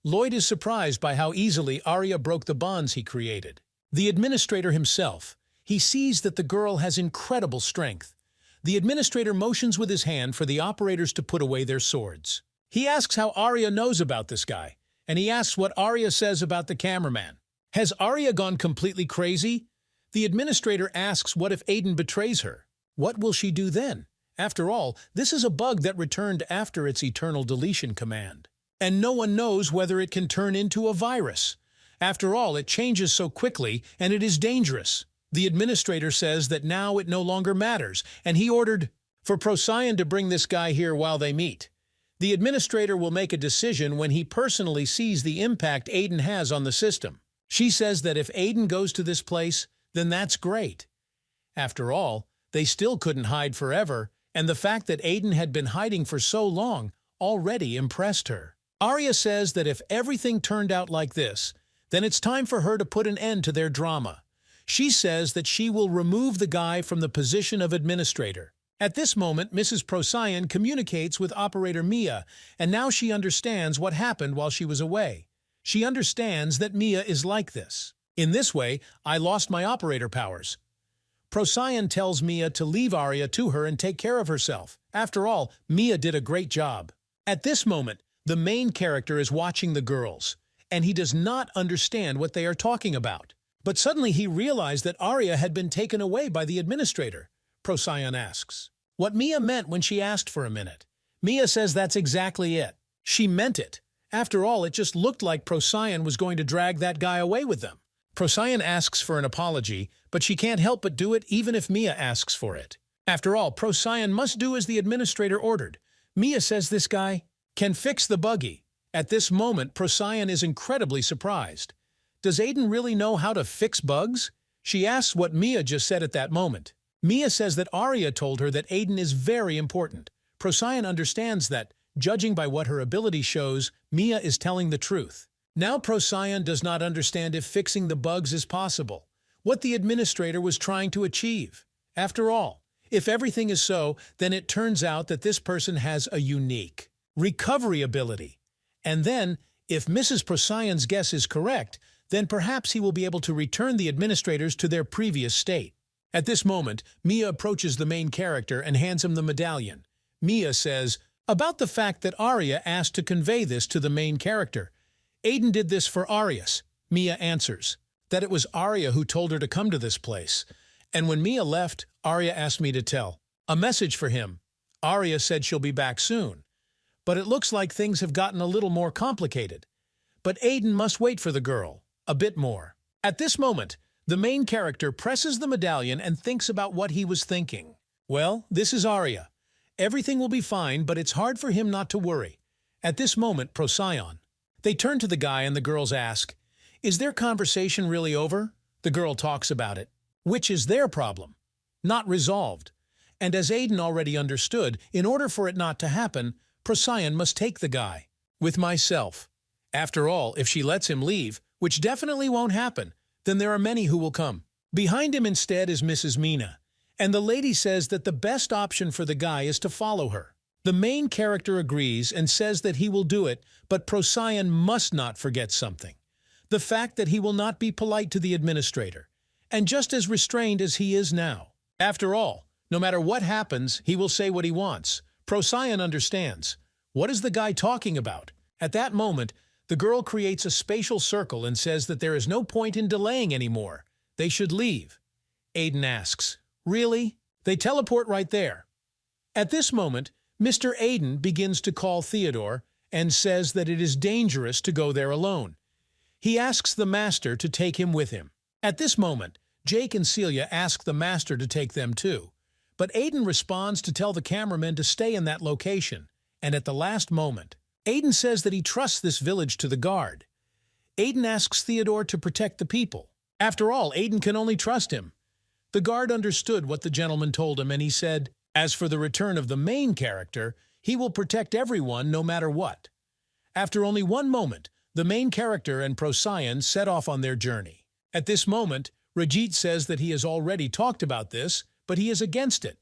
Lloyd is surprised by how easily Arya broke the bonds he created. The administrator himself, he sees that the girl has incredible strength. The administrator motions with his hand for the operators to put away their swords. He asks how Arya knows about this guy, and he asks what Arya says about the cameraman. Has Arya gone completely crazy? The administrator asks what if Aiden betrays her? What will she do then? After all, this is a bug that returned after its eternal deletion command. And no one knows whether it can turn into a virus. After all, it changes so quickly, and it is dangerous. The administrator says that now it no longer matters, and he ordered for Procyon to bring this guy here while they meet. The administrator will make a decision when he personally sees the impact Aiden has on the system. She says that if Aiden goes to this place, then that's great. After all, they still couldn't hide forever, and the fact that Aiden had been hiding for so long already impressed her. Arya says that if everything turned out like this, then it's time for her to put an end to their drama. She says that she will remove the guy from the position of administrator. At this moment, Mrs. Procyon communicates with operator Mia, and now she understands what happened while she was away. She understands that Mia is like this. In this way, I lost my operator powers. Procyon tells Mia to leave Arya to her and take care of herself. After all, Mia did a great job. At this moment, the main character is watching the girls, and he does not understand what they are talking about. But suddenly he realized that Arya had been taken away by the administrator. Procyon asks what Mia meant when she asked for a minute. Mia says that's exactly it. She meant it. After all, it just looked like Procyon was going to drag that guy away with them. Procyon asks for an apology, but she can't help but do it even if Mia asks for it. After all, Procyon must do as the administrator ordered. Mia says this guy can fix the buggy. At this moment, Procyon is incredibly surprised. Does Aiden really know how to fix bugs? She asks what Mia just said at that moment. Mia says that Arya told her that Aiden is very important. Procyon understands that, judging by what her ability shows, Mia is telling the truth. Now Procyon does not understand if fixing the bugs is possible, what the administrator was trying to achieve. After all, if everything is so, then it turns out that this person has a unique recovery ability. And then, if Mrs. Procyon's guess is correct, then perhaps he will be able to return the administrators to their previous state. At this moment, Mia approaches the main character and hands him the medallion. Mia says about the fact that Arya asked to convey this to the main character. Aiden did this for Arius. Mia answers that it was Arya who told her to come to this place. And when Mia left, Arya asked me to tell a message for him. Arya said she'll be back soon. But it looks like things have gotten a little more complicated. But Aiden must wait for the girl a bit more. At this moment, the main character presses the medallion and thinks about what he was thinking. Well, this is Arya. Everything will be fine, but it's hard for him not to worry. At this moment, Procyon. They turn to the guy and the girls ask, is their conversation really over? The girl talks about it, which is their problem, not resolved. And as Aiden already understood, in order for it not to happen, Procyon must take the guy. With myself. After all, if she lets him leave, which definitely won't happen, then there are many who will come. Behind him instead is Mrs. Mina, and the lady says that the best option for the guy is to follow her. The main character agrees and says that he will do it, but Procyon must not forget something. The fact that he will not be polite to the administrator, and just as restrained as he is now. After all, no matter what happens, he will say what he wants. Procyon understands. What is the guy talking about? At that moment, the girl creates a spatial circle and says that there is no point in delaying anymore. They should leave. Aiden asks, really? They teleport right there. At this moment, Mr. Aiden begins to call Theodore and says that it is dangerous to go there alone. He asks the master to take him with him. At this moment, Jake and Celia ask the master to take them too. But Aiden responds to tell the cameramen to stay in that location, and at the last moment, Aiden says that he trusts this village to the guard. Aiden asks Theodore to protect the people. After all, Aiden can only trust him. The guard understood what the gentleman told him, and he said, as for the return of the main character, he will protect everyone no matter what. After only one moment, the main character and Procyon set off on their journey. At this moment, Rajit says that he has already talked about this, but he is against it.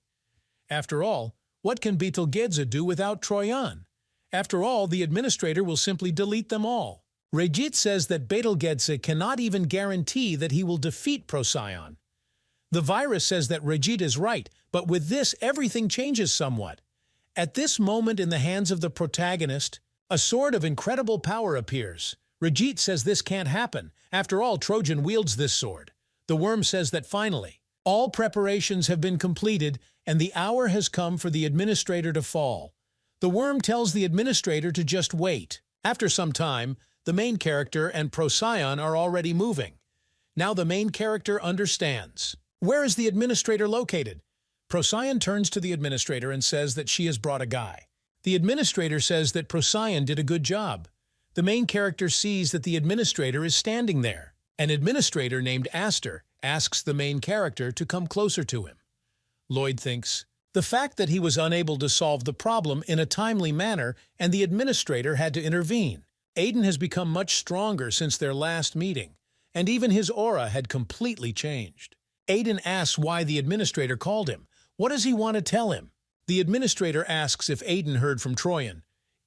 After all, what can Betelgeuse do without Troyan? After all, the administrator will simply delete them all. Rajit says that Betelgeuse cannot even guarantee that he will defeat Procyon. The virus says that Rajit is right, but with this, everything changes somewhat. At this moment in the hands of the protagonist, a sword of incredible power appears. Rajit says this can't happen. After all, Trojan wields this sword. The worm says that finally, all preparations have been completed and the hour has come for the administrator to fall. The worm tells the administrator to just wait. After some time, the main character and Procyon are already moving. Now the main character understands. Where is the administrator located? Procyon turns to the administrator and says that she has brought a guy. The administrator says that Procyon did a good job. The main character sees that the administrator is standing there. An administrator named Aster asks the main character to come closer to him. Lloyd thinks, the fact that he was unable to solve the problem in a timely manner and the administrator had to intervene. Aiden has become much stronger since their last meeting, and even his aura had completely changed. Aiden asks why the administrator called him. What does he want to tell him? The administrator asks if Aiden heard from Troyan.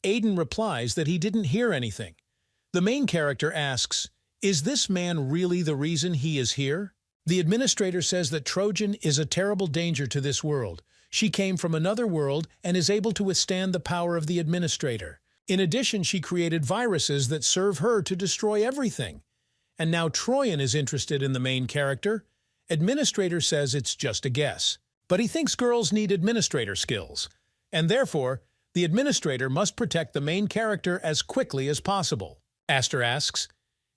Aiden replies that he didn't hear anything. The main character asks, is this man really the reason he is here? The administrator says that Trojan is a terrible danger to this world. She came from another world and is able to withstand the power of the administrator. In addition, she created viruses that serve her to destroy everything. And now Troyan is interested in the main character. Administrator says it's just a guess. But he thinks girls need administrator skills. And therefore, the administrator must protect the main character as quickly as possible. Aster asks,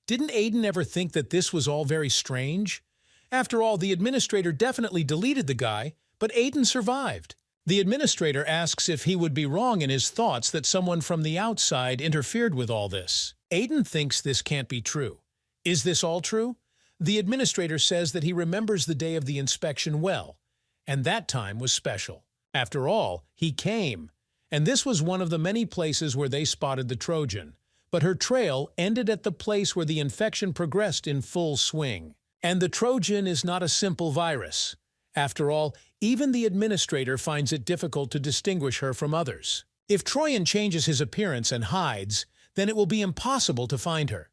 didn't Aiden ever think that this was all very strange? After all, the administrator definitely deleted the guy, but Aiden survived. The administrator asks if he would be wrong in his thoughts that someone from the outside interfered with all this. Aiden thinks this can't be true. Is this all true? The administrator says that he remembers the day of the inspection well, and that time was special. After all, he came, and this was one of the many places where they spotted the Trojan. But her trail ended at the place where the infection progressed in full swing. And the Trojan is not a simple virus. After all, even the administrator finds it difficult to distinguish her from others. If Troyan changes his appearance and hides, then it will be impossible to find her.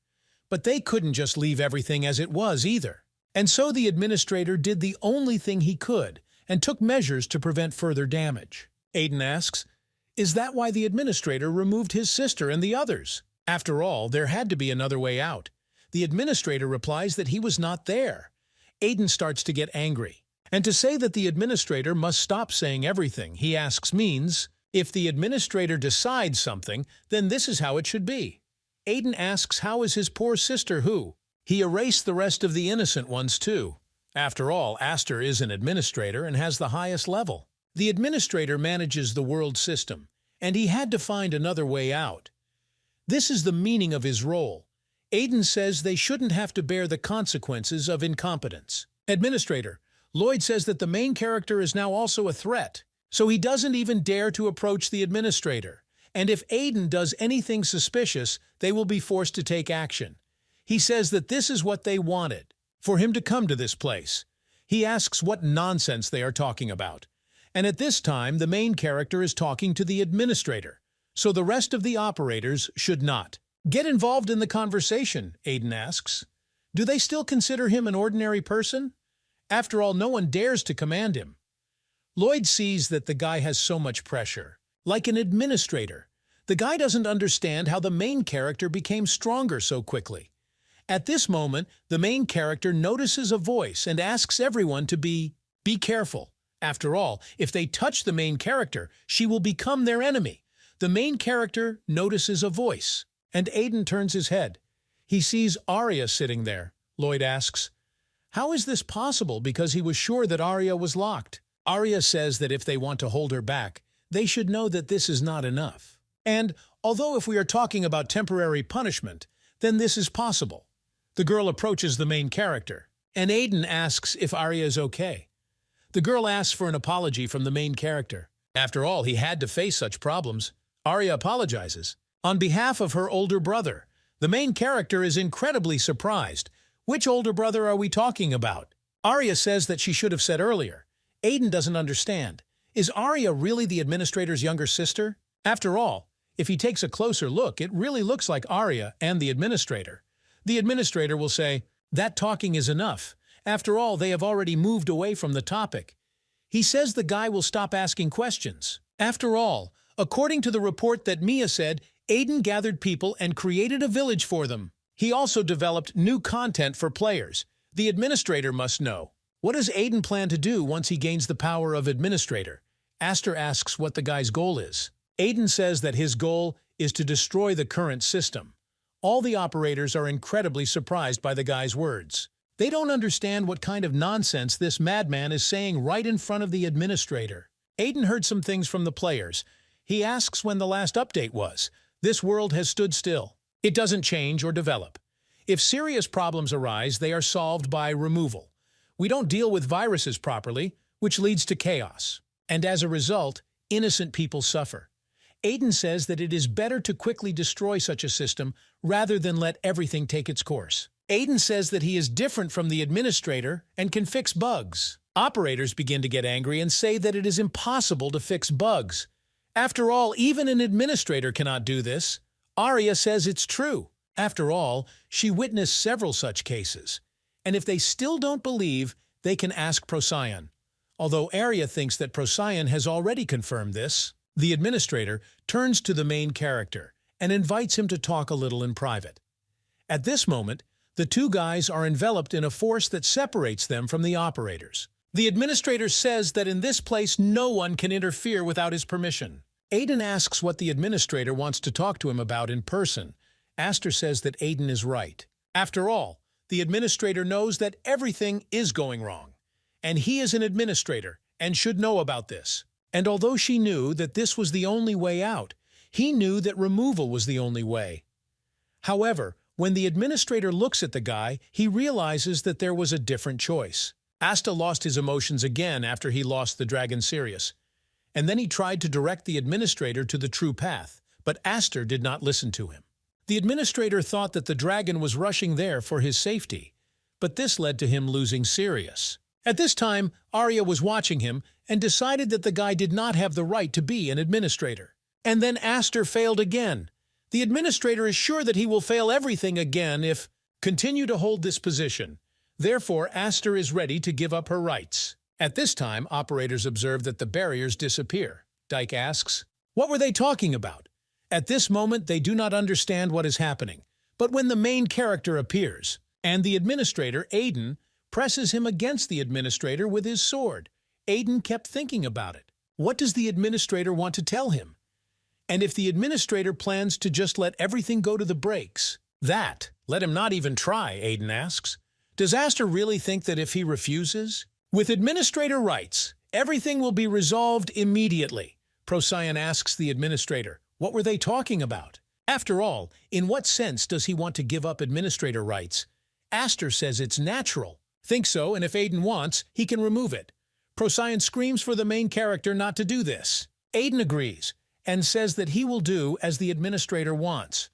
But they couldn't just leave everything as it was either. And so the administrator did the only thing he could and took measures to prevent further damage. Aiden asks, is that why the administrator removed his sister and the others? After all, there had to be another way out. The administrator replies that he was not there. Aiden starts to get angry. And to say that the administrator must stop saying everything, he asks means, if the administrator decides something, then this is how it should be. Aiden asks how is his poor sister who? He erased the rest of the innocent ones too. After all, Aster is an administrator and has the highest level. The administrator manages the world system, and he had to find another way out. This is the meaning of his role. Aiden says they shouldn't have to bear the consequences of incompetence. Administrator, Lloyd says that the main character is now also a threat, so he doesn't even dare to approach the administrator. And if Aiden does anything suspicious, they will be forced to take action. He says that this is what they wanted, for him to come to this place. He asks what nonsense they are talking about. And at this time, the main character is talking to the administrator, so the rest of the operators should not. Get involved in the conversation, Aiden asks. Do they still consider him an ordinary person? After all, no one dares to command him. Lloyd sees that the guy has so much pressure. Like an administrator, the guy doesn't understand how the main character became stronger so quickly. At this moment, the main character notices a voice and asks everyone to be careful. After all, if they touch the main character, she will become their enemy. The main character notices a voice, and Aiden turns his head. He sees Arya sitting there. Lloyd asks, how is this possible, because he was sure that Arya was locked? Arya says that if they want to hold her back, they should know that this is not enough. And although if we are talking about temporary punishment, then this is possible. The girl approaches the main character, and Aiden asks if Arya is okay. The girl asks for an apology from the main character. After all, he had to face such problems. Arya apologizes. On behalf of her older brother, the main character is incredibly surprised. Which older brother are we talking about? Arya says that she should have said earlier. Aiden doesn't understand. Is Arya really the administrator's younger sister? After all, if he takes a closer look, it really looks like Arya and the administrator. The administrator will say, "That talking is enough. After all, they have already moved away from the topic." He says the guy will stop asking questions. After all, according to the report that Mia said, Aiden gathered people and created a village for them. He also developed new content for players. The administrator must know. What does Aiden plan to do once he gains the power of administrator? Aster asks what the guy's goal is. Aiden says that his goal is to destroy the current system. All the operators are incredibly surprised by the guy's words. They don't understand what kind of nonsense this madman is saying right in front of the administrator. Aiden heard some things from the players. He asks when the last update was. This world has stood still. It doesn't change or develop. If serious problems arise, they are solved by removal. We don't deal with viruses properly, which leads to chaos. And as a result, innocent people suffer. Aiden says that it is better to quickly destroy such a system rather than let everything take its course. Aiden says that he is different from the administrator and can fix bugs. Operators begin to get angry and say that it is impossible to fix bugs. After all, even an administrator cannot do this. Arya says it's true. After all, she witnessed several such cases. And if they still don't believe, they can ask Procyon. Although Arya thinks that Procyon has already confirmed this, the administrator turns to the main character and invites him to talk a little in private. At this moment, the two guys are enveloped in a force that separates them from the operators. The administrator says that in this place no one can interfere without his permission. Aiden asks what the administrator wants to talk to him about in person. Aster says that Aiden is right. After all, the administrator knows that everything is going wrong. And he is an administrator and should know about this. And although she knew that this was the only way out, he knew that removal was the only way. However, when the administrator looks at the guy, he realizes that there was a different choice. Asta lost his emotions again after he lost the dragon Sirius. And then he tried to direct the administrator to the true path, but Aster did not listen to him. The administrator thought that the dragon was rushing there for his safety, but this led to him losing Sirius. At this time, Arya was watching him and decided that the guy did not have the right to be an administrator. And then Aster failed again. The administrator is sure that he will fail everything again if continue to hold this position. Therefore, Aster is ready to give up her rights. At this time, operators observe that the barriers disappear. Dyke asks, "What were they talking about?" At this moment, they do not understand what is happening. But when the main character appears, and the administrator, Aiden, presses him against the administrator with his sword, Aiden kept thinking about it. What does the administrator want to tell him? And if the administrator plans to just let everything go to the breaks? Let him not even try, Aiden asks. Does Aster really think that if he refuses? With administrator rights, everything will be resolved immediately. Procyon asks the administrator, what were they talking about? After all, in what sense does he want to give up administrator rights? Aster says it's natural. Think so, and if Aiden wants, he can remove it. Procyon screams for the main character not to do this. Aiden agrees, and says that he will do as the administrator wants.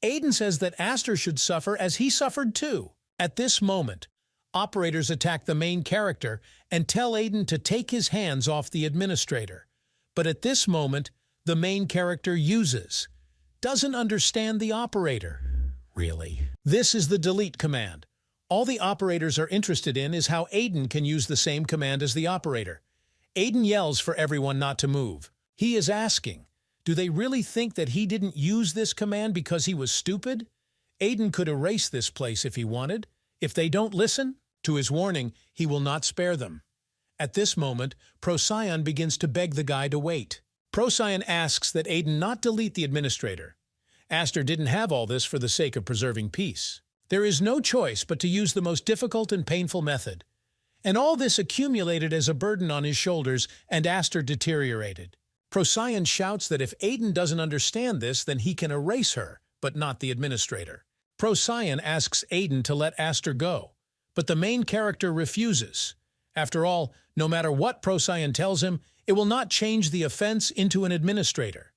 Aiden says that Aster should suffer as he suffered too. At this moment, operators attack the main character and tell Aiden to take his hands off the administrator. But at this moment, the main character doesn't understand the operator. Really? This is the delete command. All the operators are interested in is how Aiden can use the same command as the operator. Aiden yells for everyone not to move. He is asking, do they really think that he didn't use this command because he was stupid? Aiden could erase this place if he wanted. If they don't listen to his warning, he will not spare them. At this moment, Procyon begins to beg the guy to wait. Procyon asks that Aiden not delete the administrator. Aster didn't have all this for the sake of preserving peace. There is no choice but to use the most difficult and painful method. And all this accumulated as a burden on his shoulders, and Aster deteriorated. Procyon shouts that if Aiden doesn't understand this, then he can erase her, but not the administrator. Procyon asks Aiden to let Aster go, but the main character refuses. After all, no matter what Procyon tells him, it will not change the offense into an administrator.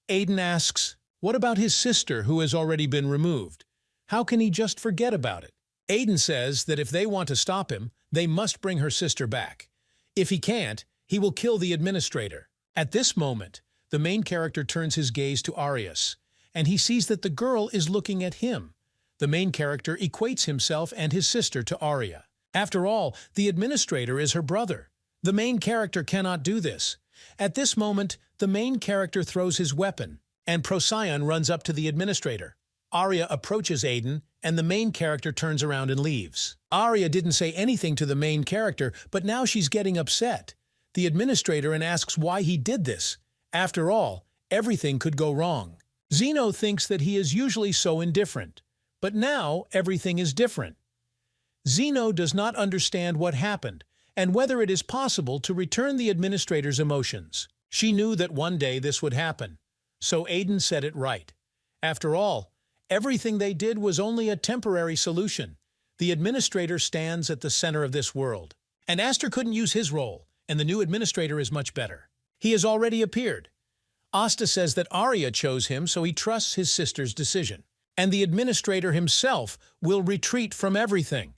Aiden asks, what about his sister who has already been removed? How can he just forget about it? Aiden says that if they want to stop him, they must bring her sister back. If he can't, he will kill the administrator. At this moment, the main character turns his gaze to Arius, and he sees that the girl is looking at him. The main character equates himself and his sister to Arya. After all, the administrator is her brother. The main character cannot do this. At this moment, the main character throws his weapon, and Procyon runs up to the administrator. Arya approaches Aiden, and the main character turns around and leaves. Arya didn't say anything to the main character, but now she's getting upset. The administrator and asks why he did this. After all, everything could go wrong. Zeno thinks that he is usually so indifferent, but now everything is different. Zeno does not understand what happened and whether it is possible to return the administrator's emotions. She knew that one day this would happen, so Aiden said it right. After all, everything they did was only a temporary solution. The administrator stands at the center of this world, and Aster couldn't use his role, and the new administrator is much better. He has already appeared. Asta says that Arya chose him, so he trusts his sister's decision, and the administrator himself will retreat from everything.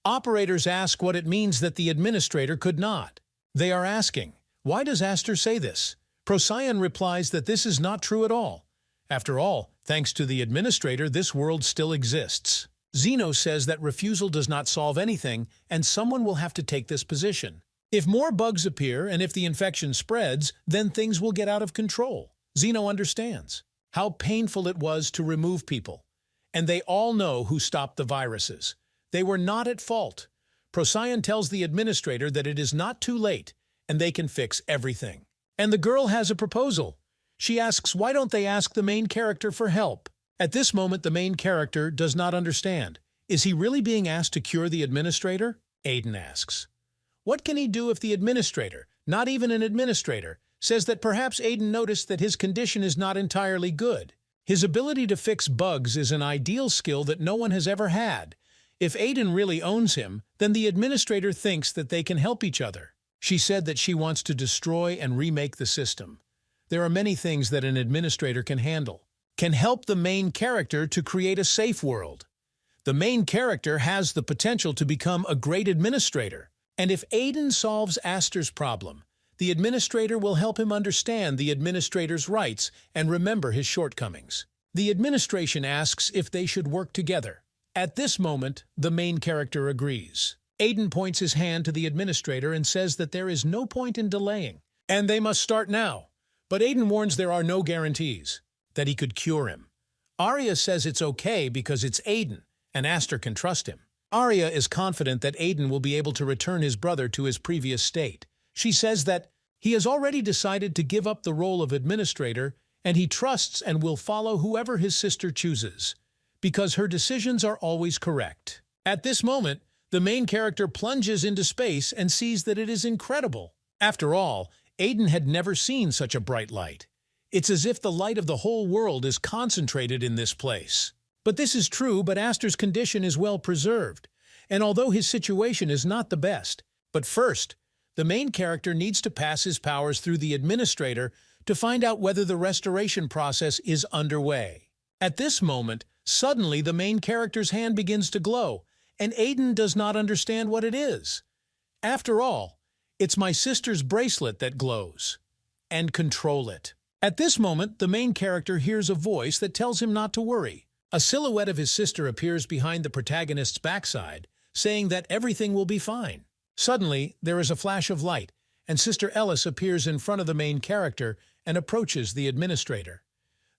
Operators ask what it means that the administrator could not. They are asking, why does Aster say this? Procyon replies that this is not true at all. After all, thanks to the administrator, this world still exists. Zeno says that refusal does not solve anything, and someone will have to take this position. If more bugs appear and if the infection spreads, then things will get out of control. Zeno understands how painful it was to remove people, and they all know who stopped the viruses. They were not at fault. Procyon tells the administrator that it is not too late and they can fix everything. And the girl has a proposal. She asks why don't they ask the main character for help. At this moment, the main character does not understand. Is he really being asked to cure the administrator? Aiden asks. What can he do if the administrator, not even an administrator, says that perhaps Aiden noticed that his condition is not entirely good? His ability to fix bugs is an ideal skill that no one has ever had. If Aiden really owns him, then the administrator thinks that they can help each other. She said that she wants to destroy and remake the system. There are many things that an administrator can handle. Can help the main character to create a safe world. The main character has the potential to become a great administrator. And if Aiden solves Aster's problem, the administrator will help him understand the administrator's rights and remember his shortcomings. The administration asks if they should work together. At this moment, the main character agrees. Aiden points his hand to the administrator and says that there is no point in delaying, and they must start now. But Aiden warns there are no guarantees, that he could cure him. Arya says it's okay because it's Aiden, and Aster can trust him. Arya is confident that Aiden will be able to return his brother to his previous state. She says that he has already decided to give up the role of administrator, and he trusts and will follow whoever his sister chooses, because her decisions are always correct. At this moment, the main character plunges into space and sees that it is incredible. After all, Aiden had never seen such a bright light. It's as if the light of the whole world is concentrated in this place. But this is true, but Aster's condition is well preserved, and although his situation is not the best. But first, the main character needs to pass his powers through the administrator to find out whether the restoration process is underway. At this moment, suddenly the main character's hand begins to glow, and Aiden does not understand what it is. After all, it's my sister's bracelet that glows. And control it. At this moment, the main character hears a voice that tells him not to worry. A silhouette of his sister appears behind the protagonist's backside, saying that everything will be fine. Suddenly, there is a flash of light, and Sister Ellis appears in front of the main character and approaches the administrator.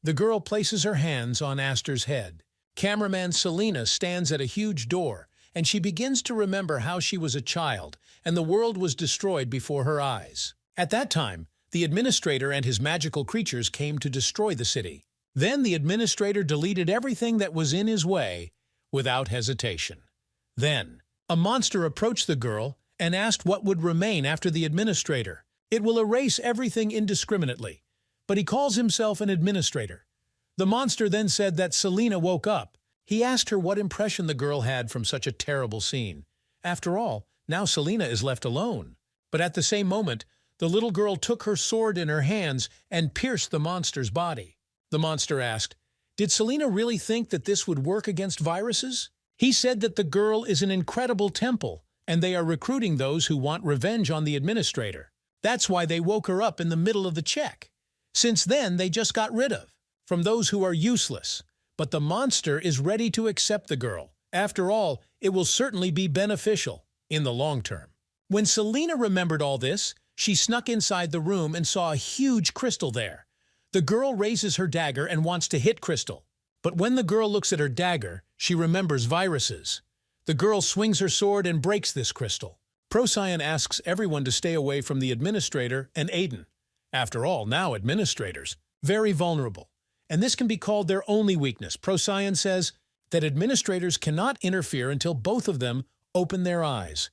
The girl places her hands on Aster's head. Cameraman Selena stands at a huge door, and she begins to remember how she was a child, and the world was destroyed before her eyes. At that time, the administrator and his magical creatures came to destroy the city. Then the administrator deleted everything that was in his way without hesitation. Then, a monster approached the girl and asked what would remain after the administrator. It will erase everything indiscriminately. But he calls himself an administrator. The monster then said that Selena woke up. He asked her what impression the girl had from such a terrible scene. After all, now Selena is left alone. But at the same moment, the little girl took her sword in her hands and pierced the monster's body. The monster asked, "Did Selena really think that this would work against viruses?" He said that the girl is an incredible temple, and they are recruiting those who want revenge on the administrator. That's why they woke her up in the middle of the check. Since then, they just got rid of from those who are useless. But the monster is ready to accept the girl. After all, it will certainly be beneficial in the long term. When Selena remembered all this, she snuck inside the room and saw a huge crystal there. The girl raises her dagger and wants to hit Crystal. But when the girl looks at her dagger, she remembers viruses. The girl swings her sword and breaks this crystal. Procyon asks everyone to stay away from the administrator and Aiden. After all, now administrators, very vulnerable. And this can be called their only weakness. Procyon says that administrators cannot interfere until both of them open their eyes.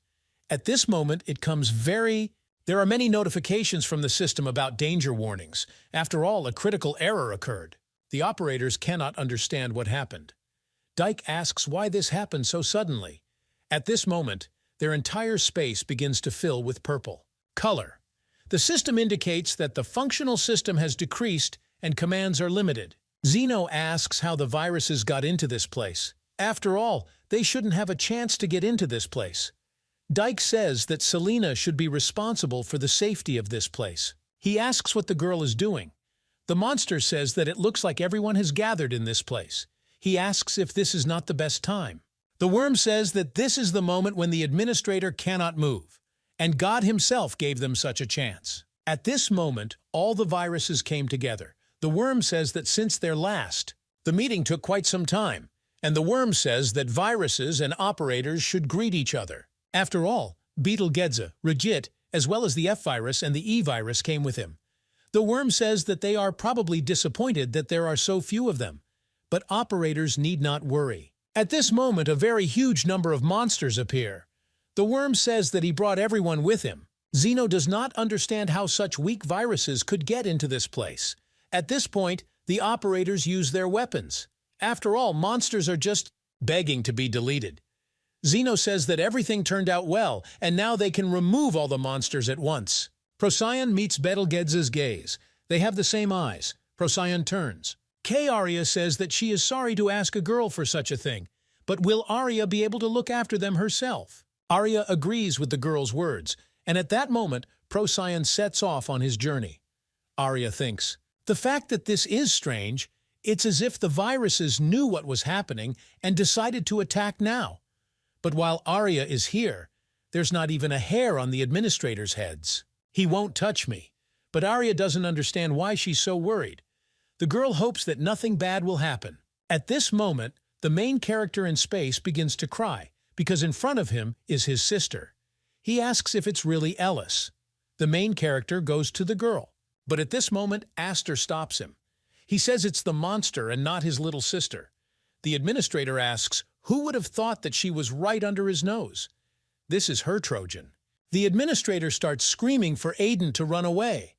At this moment, there are many notifications from the system about danger warnings. After all, a critical error occurred. The operators cannot understand what happened. Dyke asks why this happened so suddenly. At this moment, their entire space begins to fill with purple color. The system indicates that the functional system has decreased and commands are limited. Zeno asks how the viruses got into this place. After all, they shouldn't have a chance to get into this place. Dyke says that Selena should be responsible for the safety of this place. He asks what the girl is doing. The monster says that it looks like everyone has gathered in this place. He asks if this is not the best time. The worm says that this is the moment when the administrator cannot move, and God himself gave them such a chance. At this moment, all the viruses came together. The worm says that since their last, the meeting took quite some time, and the worm says that viruses and operators should greet each other. After all, Betelgeuse, Regit, as well as the F-virus and the E-virus came with him. The worm says that they are probably disappointed that there are so few of them, but operators need not worry. At this moment, a very huge number of monsters appear. The worm says that he brought everyone with him. Zeno does not understand how such weak viruses could get into this place. At this point, the operators use their weapons. After all, monsters are just begging to be deleted. Zeno says that everything turned out well, and now they can remove all the monsters at once. Procyon meets Betelgeuse's gaze. They have the same eyes. Procyon turns. Arya says that she is sorry to ask a girl for such a thing, but will Arya be able to look after them herself? Arya agrees with the girl's words, and at that moment, Procyon sets off on his journey. Arya thinks, the fact that this is strange, it's as if the viruses knew what was happening and decided to attack now. But while Arya is here, there's not even a hair on the administrators' heads. He won't touch me. But Arya doesn't understand why she's so worried. The girl hopes that nothing bad will happen. At this moment, the main character in space begins to cry, because in front of him is his sister. He asks if it's really Ellis. The main character goes to the girl. But at this moment, Aster stops him. He says it's the monster and not his little sister. The administrator asks, who would have thought that she was right under his nose? This is her Trojan. The administrator starts screaming for Aiden to run away.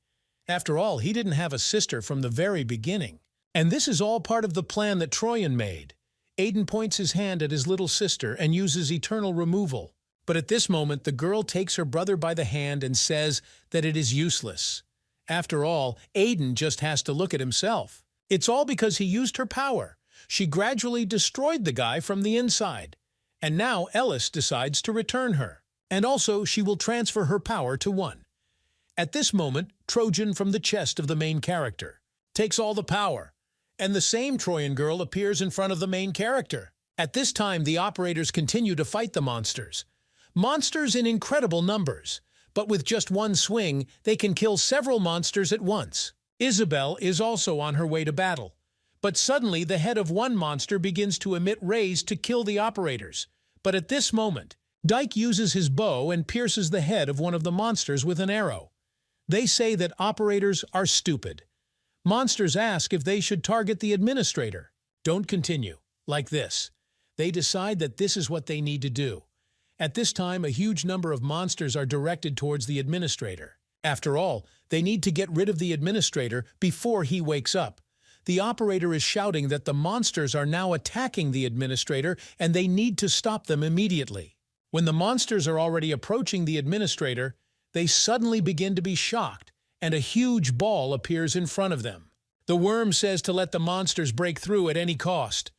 After all, he didn't have a sister from the very beginning. And this is all part of the plan that Troyan made. Aiden points his hand at his little sister and uses eternal removal. But at this moment, the girl takes her brother by the hand and says that it is useless. After all, Aiden just has to look at himself. It's all because he used her power. She gradually destroyed the guy from the inside. And now Ellis decides to return her. And also, she will transfer her power to one. At this moment, Trojan from the chest of the main character takes all the power, and the same Trojan girl appears in front of the main character. At this time, the operators continue to fight the monsters. Monsters in incredible numbers, but with just one swing, they can kill several monsters at once. Isabel is also on her way to battle, but suddenly the head of one monster begins to emit rays to kill the operators. But at this moment, Dyke uses his bow and pierces the head of one of the monsters with an arrow. They say that operators are stupid. Monsters ask if they should target the administrator. Don't continue. Like this. They decide that this is what they need to do. At this time, a huge number of monsters are directed towards the administrator. After all, they need to get rid of the administrator before he wakes up. The operator is shouting that the monsters are now attacking the administrator and they need to stop them immediately. When the monsters are already approaching the administrator, they suddenly begin to be shocked, and a huge ball appears in front of them. The worm says to let the monsters break through at any cost.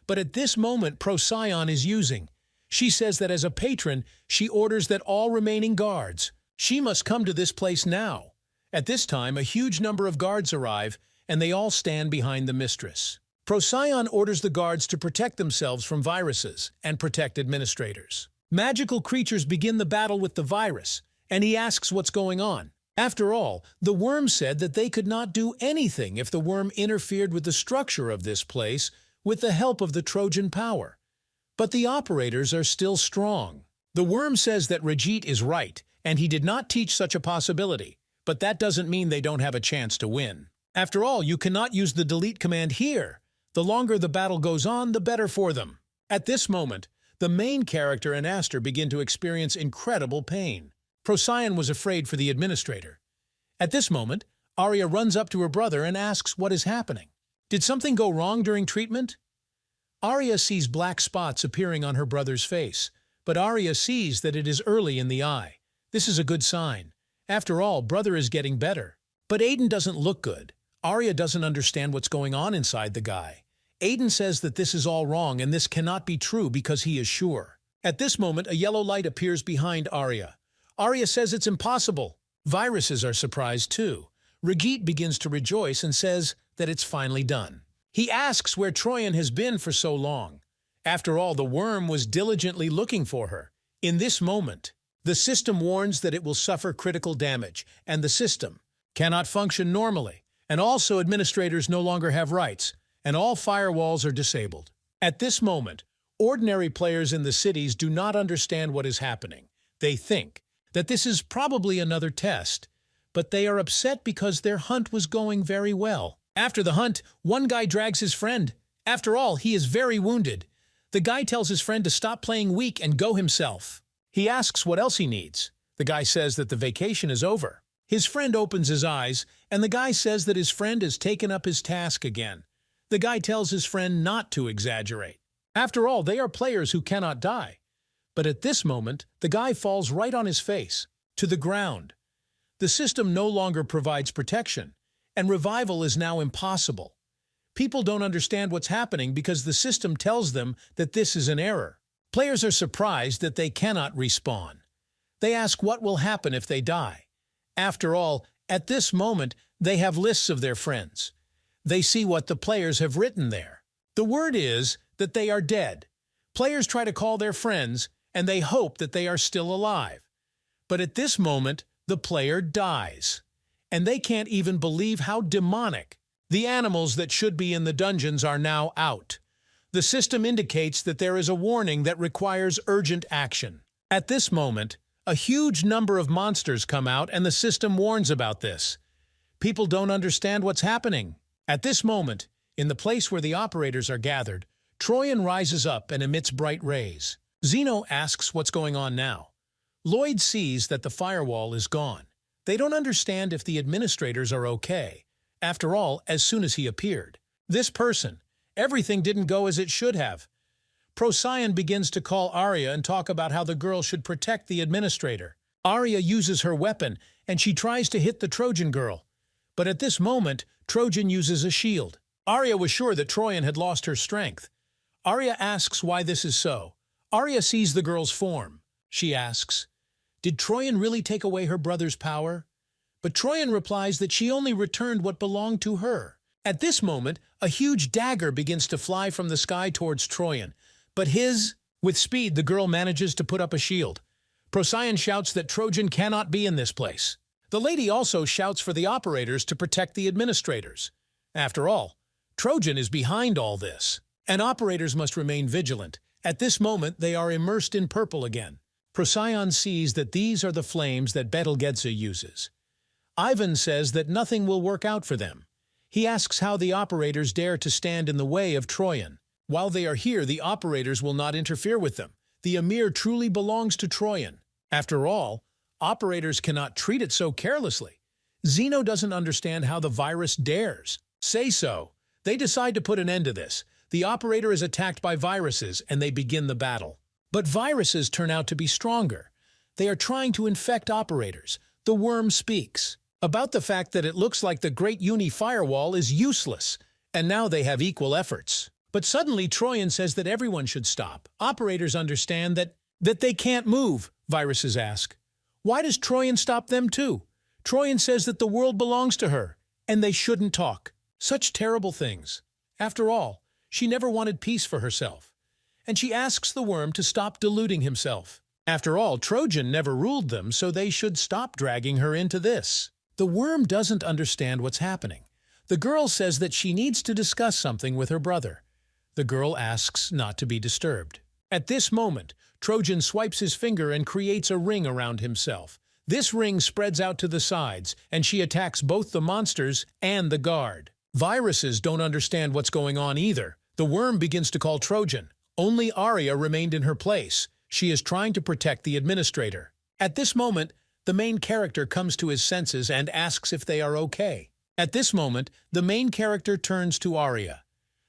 But at this moment, Procyon is using. She says that as a patron, she orders that all remaining guards, she must come to this place now. At this time, a huge number of guards arrive, and they all stand behind the mistress. Procyon orders the guards to protect themselves from viruses and protect administrators. Magical creatures begin the battle with the virus, and he asks what's going on. After all, the worm said that they could not do anything if the worm interfered with the structure of this place with the help of the Trojan power. But the operators are still strong. The worm says that Rajit is right, and he did not teach such a possibility, but that doesn't mean they don't have a chance to win. After all, you cannot use the delete command here. The longer the battle goes on, the better for them. At this moment, the main character and Aster begin to experience incredible pain. Procyon was afraid for the administrator. At this moment, Arya runs up to her brother and asks what is happening. Did something go wrong during treatment? Arya sees black spots appearing on her brother's face, but Arya sees that it is early in the eye. This is a good sign. After all, brother is getting better. But Aiden doesn't look good. Arya doesn't understand what's going on inside the guy. Aiden says that this is all wrong and this cannot be true because he is sure. At this moment, a yellow light appears behind Arya. Arya says it's impossible. Viruses are surprised too. Rajit begins to rejoice and says that it's finally done. He asks where Troyan has been for so long. After all, the worm was diligently looking for her. In this moment, the system warns that it will suffer critical damage, and the system cannot function normally. And also administrators no longer have rights, and all firewalls are disabled. At this moment, ordinary players in the cities do not understand what is happening. They think that this is probably another test, but they are upset because their hunt was going very well. After the hunt, one guy drags his friend. After all, he is very wounded. The guy tells his friend to stop playing weak and go himself. He asks what else he needs. The guy says that the vacation is over. His friend opens his eyes, and the guy says that his friend has taken up his task again. The guy tells his friend not to exaggerate. After all, they are players who cannot die. But at this moment, the guy falls right on his face, to the ground. The system no longer provides protection, and revival is now impossible. People don't understand what's happening because the system tells them that this is an error. Players are surprised that they cannot respawn. They ask what will happen if they die. After all, at this moment, they have lists of their friends. They see what the players have written there. The word is that they are dead. Players try to call their friends, and they hope that they are still alive. But at this moment, the player dies. And they can't even believe how demonic. The animals that should be in the dungeons are now out. The system indicates that there is a warning that requires urgent action. At this moment, a huge number of monsters come out and the system warns about this. People don't understand what's happening. At this moment, in the place where the operators are gathered, Troyan rises up and emits bright rays. Zeno asks what's going on now. Lloyd sees that the firewall is gone. They don't understand if the administrators are okay. After all, as soon as he appeared, this person, everything didn't go as it should have. Procyon begins to call Arya and talk about how the girl should protect the administrator. Arya uses her weapon, and she tries to hit the Trojan girl. But at this moment, Trojan uses a shield. Arya was sure that Troyan had lost her strength. Arya asks why this is so. Arya sees the girl's form. She asks, "Did Troyan really take away her brother's power?" But Troyan replies that she only returned what belonged to her. At this moment, a huge dagger begins to fly from the sky towards Troyan. But with speed, the girl manages to put up a shield. Procyon shouts that Trojan cannot be in this place. The lady also shouts for the operators to protect the administrators. After all, Trojan is behind all this, and operators must remain vigilant. At this moment, they are immersed in purple again. Procyon sees that these are the flames that Betelgeuse uses. Ivan says that nothing will work out for them. He asks how the operators dare to stand in the way of Troyan. While they are here, the operators will not interfere with them. the Emir truly belongs to Troyan. After all, operators cannot treat it so carelessly. Zeno doesn't understand how the virus dares say so. They decide to put an end to this. The operator is attacked by viruses and they begin the battle. But viruses turn out to be stronger. They are trying to infect operators. The worm speaks about the fact that it looks like the Great Uni-Firewall is useless, and now they have equal efforts. But suddenly Troyan says that everyone should stop. Operators understand that they can't move, viruses ask. Why does Troyan stop them too? Troyan says that the world belongs to her, and they shouldn't talk. Such terrible things. After all, she never wanted peace for herself. And she asks the worm to stop deluding himself. After all, Trojan never ruled them, so they should stop dragging her into this. The worm doesn't understand what's happening. The girl says that she needs to discuss something with her brother. The girl asks not to be disturbed. At this moment, Trojan swipes his finger and creates a ring around himself. This ring spreads out to the sides, and she attacks both the monsters and the guard. Viruses don't understand what's going on either. The worm begins to call Trojan. Only Arya remained in her place. She is trying to protect the administrator. At this moment, the main character comes to his senses and asks if they are okay. At this moment, the main character turns to Arya.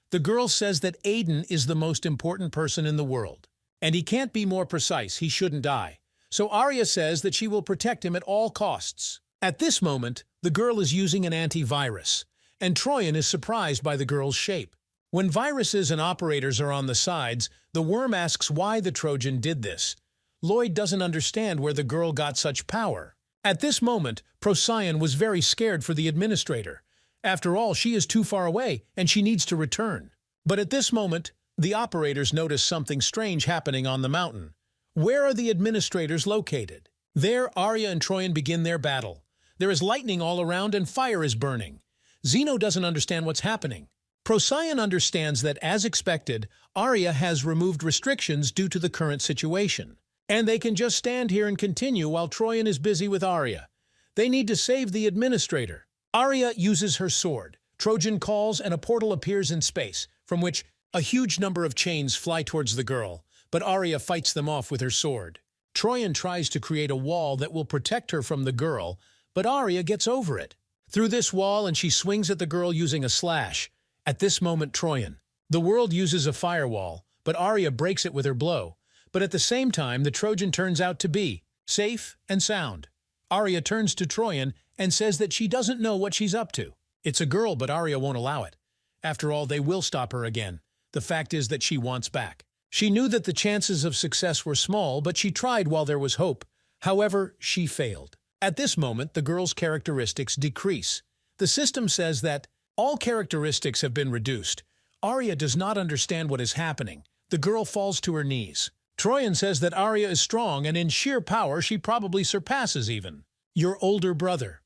The girl says that Aiden is the most important person in the world. And he can't be more precise, he shouldn't die. So Arya says that she will protect him at all costs. At this moment, the girl is using an antivirus, and Troyan is surprised by the girl's shape. When viruses and operators are on the sides, the worm asks why the Trojan did this. Lloyd doesn't understand where the girl got such power. At this moment, Procyon was very scared for the administrator. After all, she is too far away, and she needs to return. But at this moment, the operators notice something strange happening on the mountain. Where are the administrators located? There, Arya and Troyan begin their battle. There is lightning all around and fire is burning. Zeno doesn't understand what's happening. Procyon understands that, as expected, Arya has removed restrictions due to the current situation. And they can just stand here and continue while Troyan is busy with Arya. They need to save the administrator. Arya uses her sword. Trojan calls and a portal appears in space, from which a huge number of chains fly towards the girl, but Arya fights them off with her sword. Troyan tries to create a wall that will protect her from the girl, but Arya gets over it. Through this wall, and she swings at the girl using a slash. At this moment, Troyan. The world uses a firewall, but Arya breaks it with her blow. But at the same time, the Trojan turns out to be safe and sound. Arya turns to Troyan and says that she doesn't know what she's up to. It's a girl, but Arya won't allow it. After all, they will stop her again. The fact is that she wants back. She knew that the chances of success were small, but she tried while there was hope. However, she failed. At this moment, the girl's characteristics decrease. The system says that all characteristics have been reduced. Arya does not understand what is happening. The girl falls to her knees. Troyan says that Arya is strong, and in sheer power she probably surpasses even your older brother.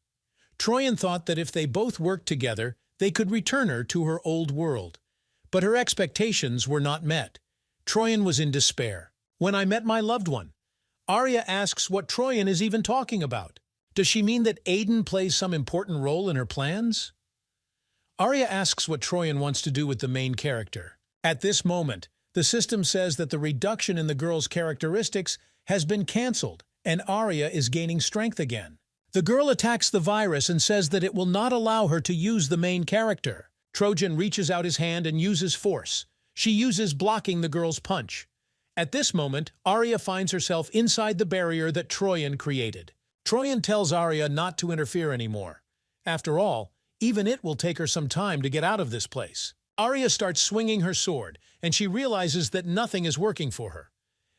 Troyan thought that if they both worked together, they could return her to her old world. But her expectations were not met. Troyan was in despair. When I met my loved one. Arya asks what Troyan is even talking about. Does she mean that Aiden plays some important role in her plans? Arya asks what Troyan wants to do with the main character. At this moment, the system says that the reduction in the girl's characteristics has been cancelled, and Arya is gaining strength again. The girl attacks the virus and says that it will not allow her to use the main character. Trojan reaches out his hand and uses force. She uses blocking the girl's punch. At this moment, Arya finds herself inside the barrier that Troyan created. Troyan tells Arya not to interfere anymore. After all, even it will take her some time to get out of this place. Arya starts swinging her sword, and she realizes that nothing is working for her.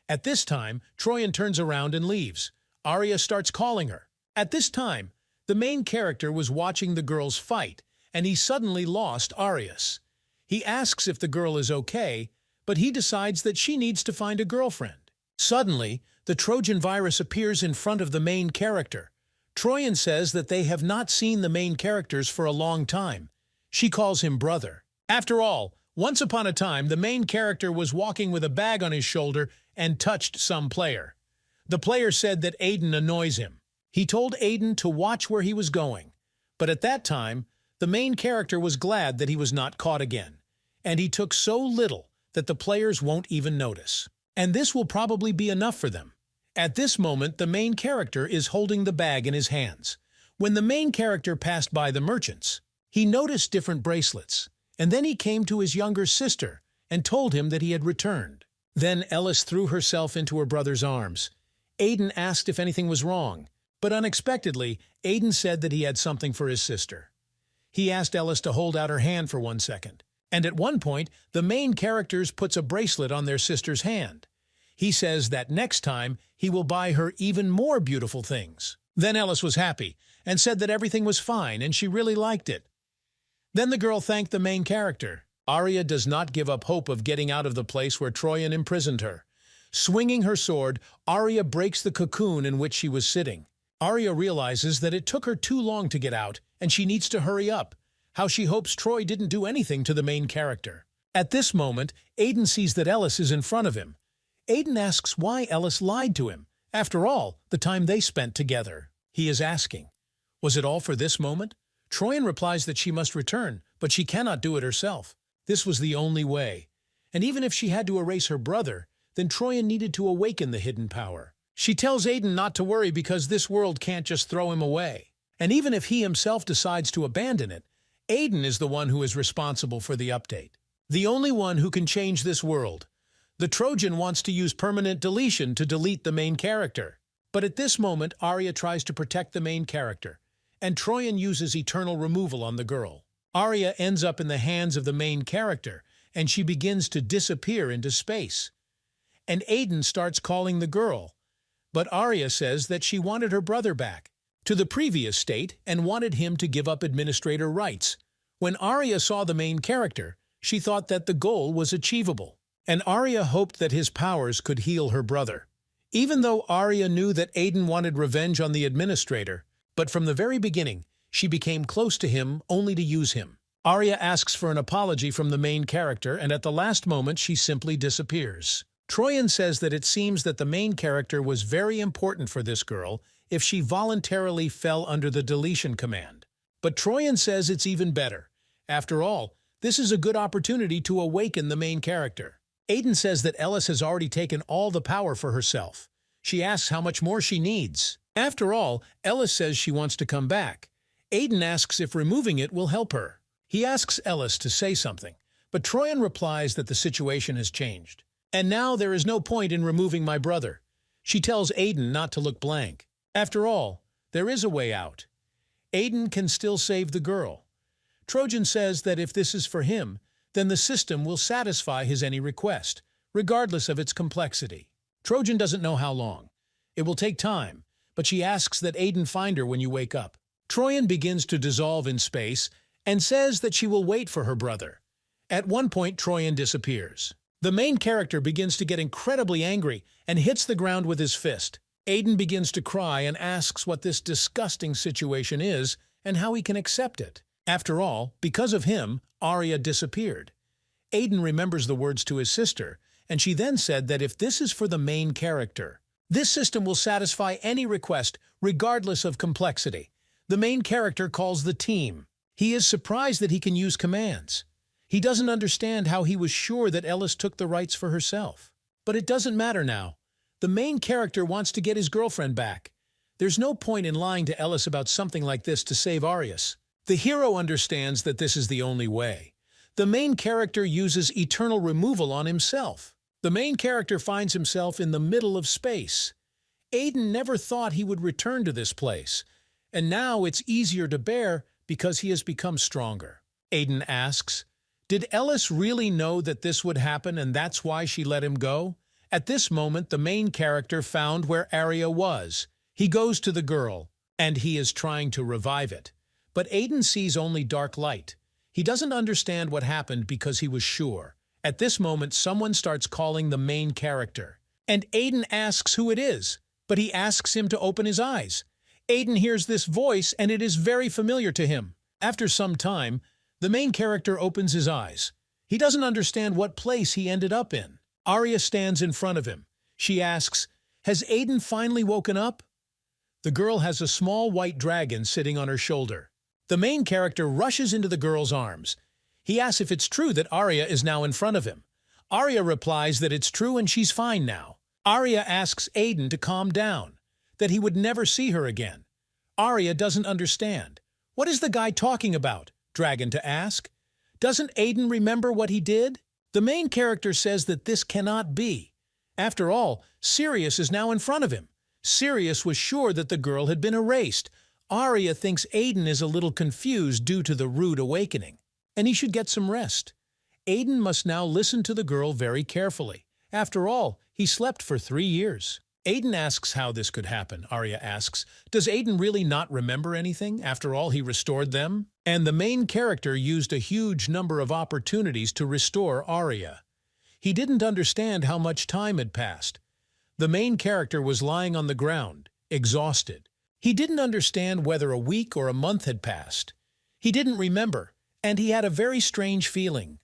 At this time, Troyan turns around and leaves. Arya starts calling her. At this time, the main character was watching the girls fight, and he suddenly lost Arius. He asks if the girl is okay, but he decides that she needs to find a girlfriend. Suddenly, the Trojan virus appears in front of the main character. Troyan says that they have not seen the main characters for a long time. She calls him brother. After all, once upon a time, the main character was walking with a bag on his shoulder and touched some player. The player said that Aiden annoys him. He told Aiden to watch where he was going. But at that time, the main character was glad that he was not caught again. And he took so little that the players won't even notice. and this will probably be enough for them. At this moment, the main character is holding the bag in his hands. When the main character passed by the merchants, he noticed different bracelets, and then he came to his younger sister and told him that he had returned. Then Ellis threw herself into her brother's arms. Aiden asked if anything was wrong, but unexpectedly, Aiden said that he had something for his sister. He asked Ellis to hold out her hand for 1 second, and at one point, the main character puts a bracelet on their sister's hand. He says that next time, he will buy her even more beautiful things. Then Ellis was happy and said that everything was fine and she really liked it. Then the girl thanked the main character. Arya does not give up hope of getting out of the place where Troyan imprisoned her. Swinging her sword, Arya breaks the cocoon in which she was sitting. Arya realizes that it took her too long to get out, and she needs to hurry up. How she hopes Troy didn't do anything to the main character. At this moment, Aiden sees that Ellis is in front of him. Aiden asks why Ellis lied to him. After all, the time they spent together. He is asking, was it all for this moment? Troyan replies that she must return, but she cannot do it herself. This was the only way. And even if she had to erase her brother, then Troyan needed to awaken the hidden power. She tells Aiden not to worry because this world can't just throw him away. And even if he himself decides to abandon it, Aiden is the one who is responsible for the update. The only one who can change this world. The Trojan wants to use permanent deletion to delete the main character. But at this moment, Arya tries to protect the main character, and Troyan uses eternal removal on the girl. Arya ends up in the hands of the main character, and she begins to disappear into space. And Aiden starts calling the girl, but Arya says that she wanted her brother back to the previous state and wanted him to give up administrator rights. When Arya saw the main character, she thought that the goal was achievable, and Arya hoped that his powers could heal her brother. Even though Arya knew that Aiden wanted revenge on the administrator, but from the very beginning, she became close to him only to use him. Arya asks for an apology from the main character, and at the last moment she simply disappears. Troyan says that it seems that the main character was very important for this girl if she voluntarily fell under the deletion command. But Troyan says it's even better. After all, this is a good opportunity to awaken the main character. Aiden says that Ellis has already taken all the power for herself. She asks how much more she needs. After all, Ellis says she wants to come back. Aiden asks if removing it will help her. He asks Ellis to say something, but Troyan replies that the situation has changed. And now there is no point in removing my brother. She tells Aiden not to look blank. After all, there is a way out. Aiden can still save the girl. Trojan says that if this is for him, then the system will satisfy his any request, regardless of its complexity. Trojan doesn't know how long. It will take time, but she asks that Aiden find her when you wake up. Troyan begins to dissolve in space and says that she will wait for her brother. At one point, Troyan disappears. The main character begins to get incredibly angry and hits the ground with his fist. Aiden begins to cry and asks what this disgusting situation is and how he can accept it. After all, because of him, Arya disappeared. Aiden remembers the words to his sister, and she then said that if this is for the main character, this system will satisfy any request, regardless of complexity. The main character calls the team. He is surprised that he can use commands. He doesn't understand how he was sure that Ellis took the rights for herself. But it doesn't matter now. The main character wants to get his girlfriend back. There's no point in lying to Ellis about something like this to save Arius. The hero understands that this is the only way. The main character uses eternal removal on himself. The main character finds himself in the middle of space. Aiden never thought he would return to this place, and now it's easier to bear because he has become stronger. Aiden asks, did Ellis really know that this would happen and that's why she let him go? At this moment, the main character found where Arya was. He goes to the girl, and he is trying to revive it. But Aiden sees only dark light. He doesn't understand what happened because he was sure. At this moment, someone starts calling the main character. And Aiden asks who it is, but he asks him to open his eyes. Aiden hears this voice, and it is very familiar to him. After some time, the main character opens his eyes. He doesn't understand what place he ended up in. Arya stands in front of him. She asks, has Aiden finally woken up? The girl has a small white dragon sitting on her shoulder. The main character rushes into the girl's arms. He asks if it's true that Arya is now in front of him. Arya replies that it's true and she's fine now. Arya asks Aiden to calm down, that he would never see her again. Arya doesn't understand. What is the guy talking about? Dragon to ask. Doesn't Aiden remember what he did? The main character says that this cannot be. After all, Sirius is now in front of him. Sirius was sure that the girl had been erased. Arya thinks Aiden is a little confused due to the rude awakening, and he should get some rest. Aiden must now listen to the girl very carefully. After all, he slept for 3 years. Aiden asks how this could happen. Arya asks, does Aiden really not remember anything? After all, he restored them. And the main character used a huge number of opportunities to restore Arya. He didn't understand how much time had passed. The main character was lying on the ground, exhausted. He didn't understand whether a week or a month had passed. He didn't remember, and he had a very strange feeling.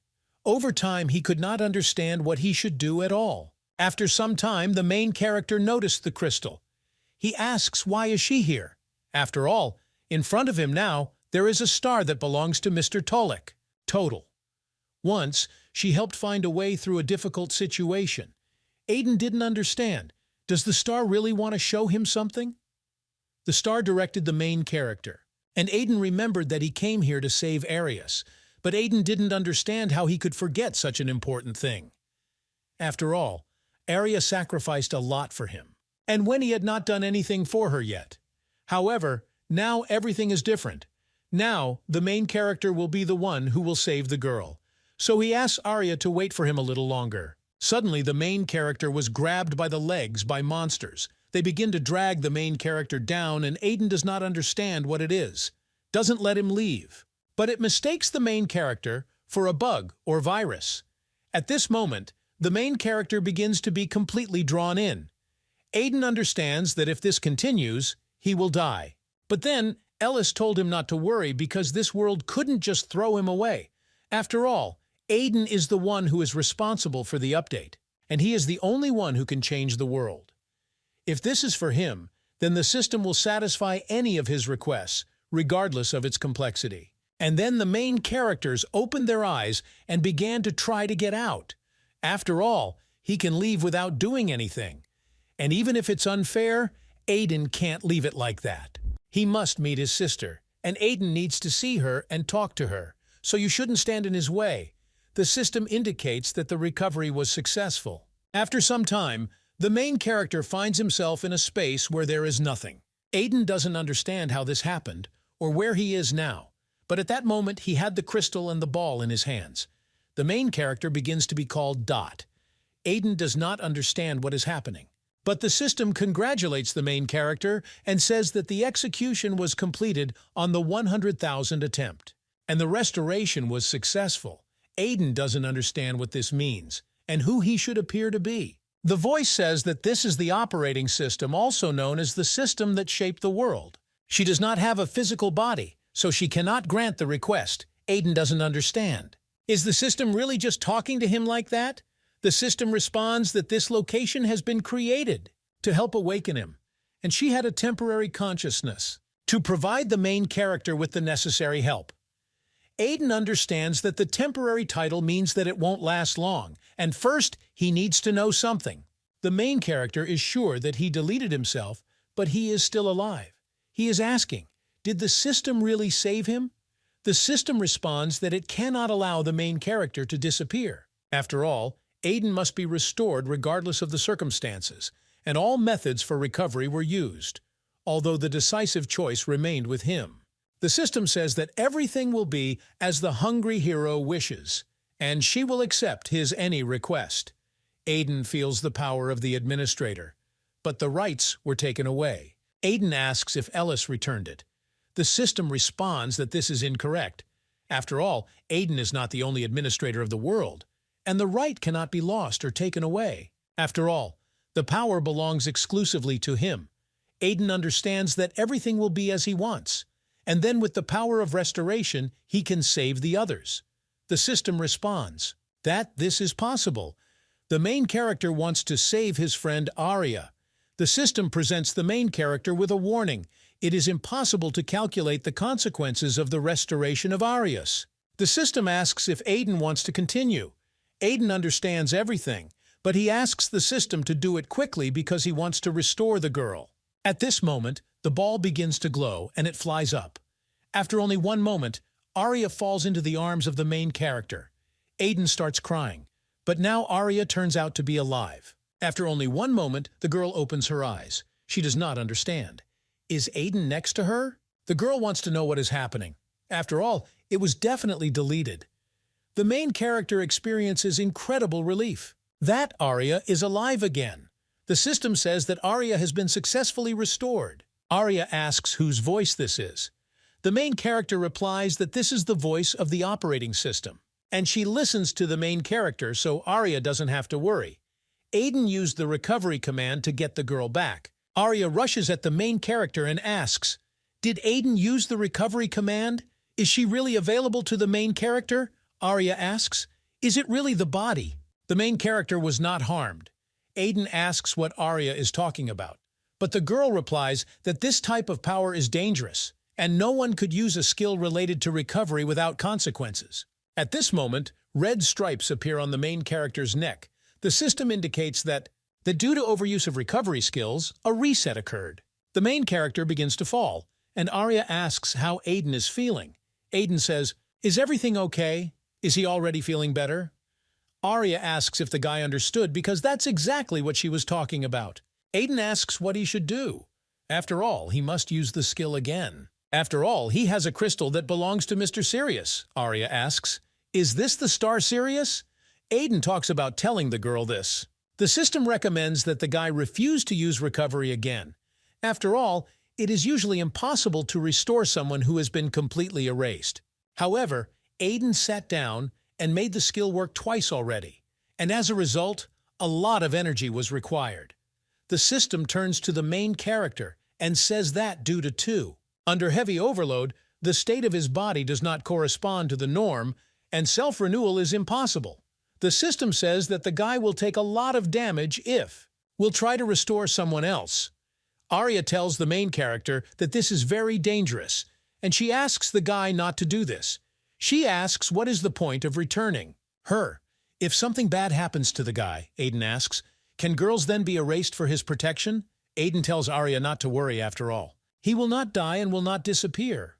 Over time, he could not understand what he should do at all. After some time, the main character noticed the crystal. He asks, why is she here? After all, in front of him now, there is a star that belongs to Mr. Tolik. Total. Once, she helped find a way through a difficult situation. Aiden didn't understand. Does the star really want to show him something? The star directed the main character, and Aiden remembered that he came here to save Arius, but Aiden didn't understand how he could forget such an important thing. After all, Arya sacrificed a lot for him, and when he had not done anything for her yet. However, now everything is different. Now, the main character will be the one who will save the girl. So he asks Arya to wait for him a little longer. Suddenly, the main character was grabbed by the legs by monsters. They begin to drag the main character down, and Aiden does not understand what it is. Doesn't let him leave. But it mistakes the main character for a bug or virus. At this moment, the main character begins to be completely drawn in. Aiden understands that if this continues, he will die. But then, Ellis told him not to worry because this world couldn't just throw him away. After all, Aiden is the one who is responsible for the update, and he is the only one who can change the world. If this is for him, then the system will satisfy any of his requests, regardless of its complexity. And then the main characters opened their eyes and began to try to get out. After all, he can leave without doing anything. And even if it's unfair, Aiden can't leave it like that. He must meet his sister, and Aiden needs to see her and talk to her, so you shouldn't stand in his way. The system indicates that the recovery was successful. After some time, the main character finds himself in a space where there is nothing. Aiden doesn't understand how this happened, or where he is now, but at that moment he had the crystal and the ball in his hands. The main character begins to be called Dot. Aiden does not understand what is happening. But the system congratulates the main character and says that the execution was completed on the 100,000th attempt. And the restoration was successful. Aiden doesn't understand what this means and who he should appear to be. The voice says that this is the operating system, also known as the system that shaped the world. She does not have a physical body, so she cannot grant the request. Aiden doesn't understand. Is the system really just talking to him like that? The system responds that this location has been created to help awaken him, and she had a temporary consciousness to provide the main character with the necessary help. Aiden understands that the temporary title means that it won't last long, and first he needs to know something. The main character is sure that he deleted himself, but he is still alive. He is asking, did the system really save him? The system responds that it cannot allow the main character to disappear. After all, Aiden must be restored regardless of the circumstances, and all methods for recovery were used, although the decisive choice remained with him. The system says that everything will be as the hungry hero wishes, and she will accept his any request. Aiden feels the power of the administrator, but the rights were taken away. Aiden asks if Ellis returned it. The system responds that this is incorrect. After all, Aiden is not the only administrator of the world, and the right cannot be lost or taken away. After all, the power belongs exclusively to him. Aiden understands that everything will be as he wants, and then with the power of restoration, he can save the others. The system responds that this is possible. The main character wants to save his friend Arya. The system presents the main character with a warning. It is impossible to calculate the consequences of the restoration of Arius. The system asks if Aiden wants to continue. Aiden understands everything, but he asks the system to do it quickly because he wants to restore the girl. At this moment, the ball begins to glow and it flies up. After only one moment, Arya falls into the arms of the main character. Aiden starts crying, but now Arya turns out to be alive. After only one moment, the girl opens her eyes. She does not understand. Is Aiden next to her? The girl wants to know what is happening. After all, it was definitely deleted. The main character experiences incredible relief. That Arya is alive again. The system says that Arya has been successfully restored. Arya asks whose voice this is. The main character replies that this is the voice of the operating system. And she listens to the main character so Arya doesn't have to worry. Aiden used the recovery command to get the girl back. Arya rushes at the main character and asks, "Did Aiden use the recovery command? Is she really available to the main character?" Arya asks, "Is it really the body?" The main character was not harmed. Aiden asks what Arya is talking about. But the girl replies that this type of power is dangerous, and no one could use a skill related to recovery without consequences. At this moment, red stripes appear on the main character's neck. The system indicates that due to overuse of recovery skills, a reset occurred. The main character begins to fall, and Arya asks how Aiden is feeling. Aiden says, "Is everything okay? Is he already feeling better?" Arya asks if the guy understood because that's exactly what she was talking about. Aiden asks what he should do. After all, he must use the skill again. After all, he has a crystal that belongs to Mr. Sirius. Arya asks, "Is this the star Sirius?" Aiden talks about telling the girl this. The system recommends that the guy refuse to use recovery again. After all, it is usually impossible to restore someone who has been completely erased. However, Aiden sat down and made the skill work twice already, and as a result, a lot of energy was required. The system turns to the main character and says that due to 2. Under heavy overload, the state of his body does not correspond to the norm, and self-renewal is impossible. The system says that the guy will take a lot of damage if we'll try to restore someone else. Arya tells the main character that this is very dangerous, and she asks the guy not to do this. She asks what is the point of returning her. If something bad happens to the guy, Aiden asks, can girls then be erased for his protection? Aiden tells Arya not to worry after all. He will not die and will not disappear.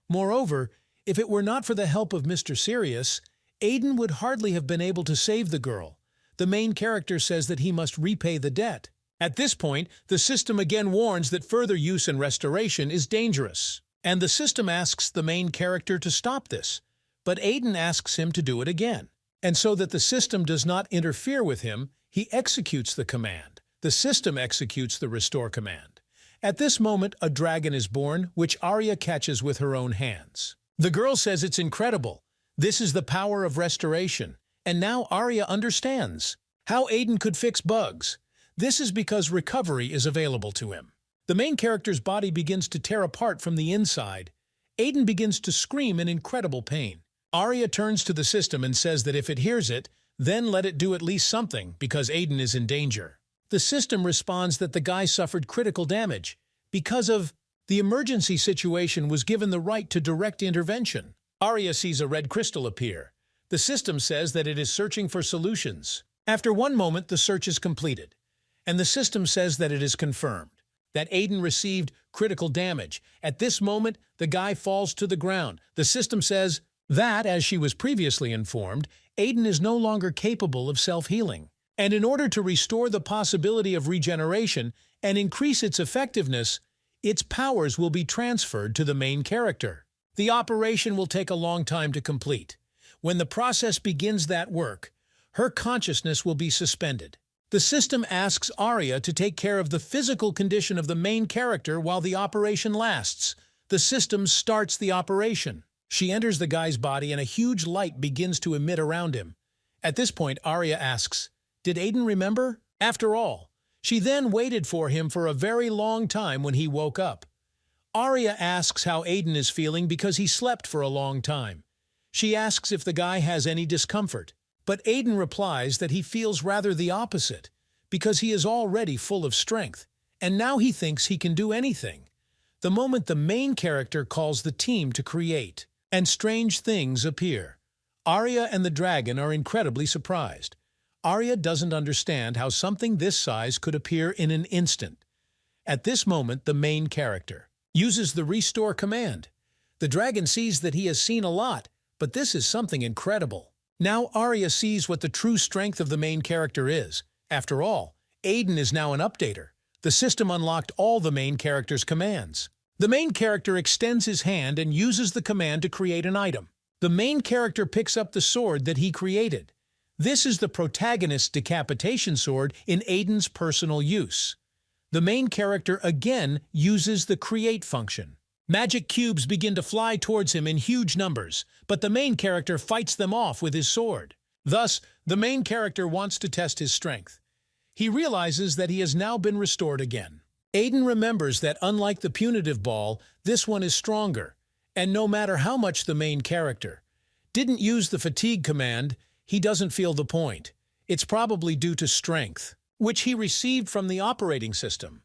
Moreover, if it were not for the help of Mr. Sirius, Aiden would hardly have been able to save the girl. The main character says that he must repay the debt. At this point, the system again warns that further use and restoration is dangerous. And the system asks the main character to stop this. But Aiden asks him to do it again. And so that the system does not interfere with him, he executes the command. The system executes the restore command. At this moment, a dragon is born, which Arya catches with her own hands. The girl says it's incredible. This is the power of restoration. And now Arya understands how Aiden could fix bugs. This is because recovery is available to him. The main character's body begins to tear apart from the inside. Aiden begins to scream in incredible pain. Arya turns to the system and says that if it hears it, then let it do at least something because Aiden is in danger. The system responds that the guy suffered critical damage because of the emergency situation was given the right to direct intervention. Arya sees a red crystal appear. The system says that it is searching for solutions. After one moment, the search is completed, and the system says that it is confirmed that Aiden received critical damage. At this moment, the guy falls to the ground. The system says that, as she was previously informed, Aiden is no longer capable of self-healing. And in order to restore the possibility of regeneration and increase its effectiveness, its powers will be transferred to the main character. The operation will take a long time to complete. When the process begins that work, her consciousness will be suspended. The system asks Arya to take care of the physical condition of the main character while the operation lasts. The system starts the operation. She enters the guy's body and a huge light begins to emit around him. At this point, Arya asks, "Did Aiden remember?" After all, she then waited for him for a very long time when he woke up. Arya asks how Aiden is feeling because he slept for a long time. She asks if the guy has any discomfort. But Aiden replies that he feels rather the opposite, because he is already full of strength, and now he thinks he can do anything. The moment the main character calls the team to create, and strange things appear. Arya and the dragon are incredibly surprised. Arya doesn't understand how something this size could appear in an instant. At this moment, the main character uses the restore command. The dragon sees that he has seen a lot, but this is something incredible. Now Arya sees what the true strength of the main character is. After all, Aiden is now an updater. The system unlocked all the main character's commands. The main character extends his hand and uses the command to create an item. The main character picks up the sword that he created. This is the protagonist's decapitation sword in Aiden's personal use. The main character again uses the create function. Magic cubes begin to fly towards him in huge numbers, but the main character fights them off with his sword. Thus, the main character wants to test his strength. He realizes that he has now been restored again. Aiden remembers that unlike the punitive ball, this one is stronger, and no matter how much the main character didn't use the fatigue command, he doesn't feel the point. It's probably due to strength, which he received from the operating system.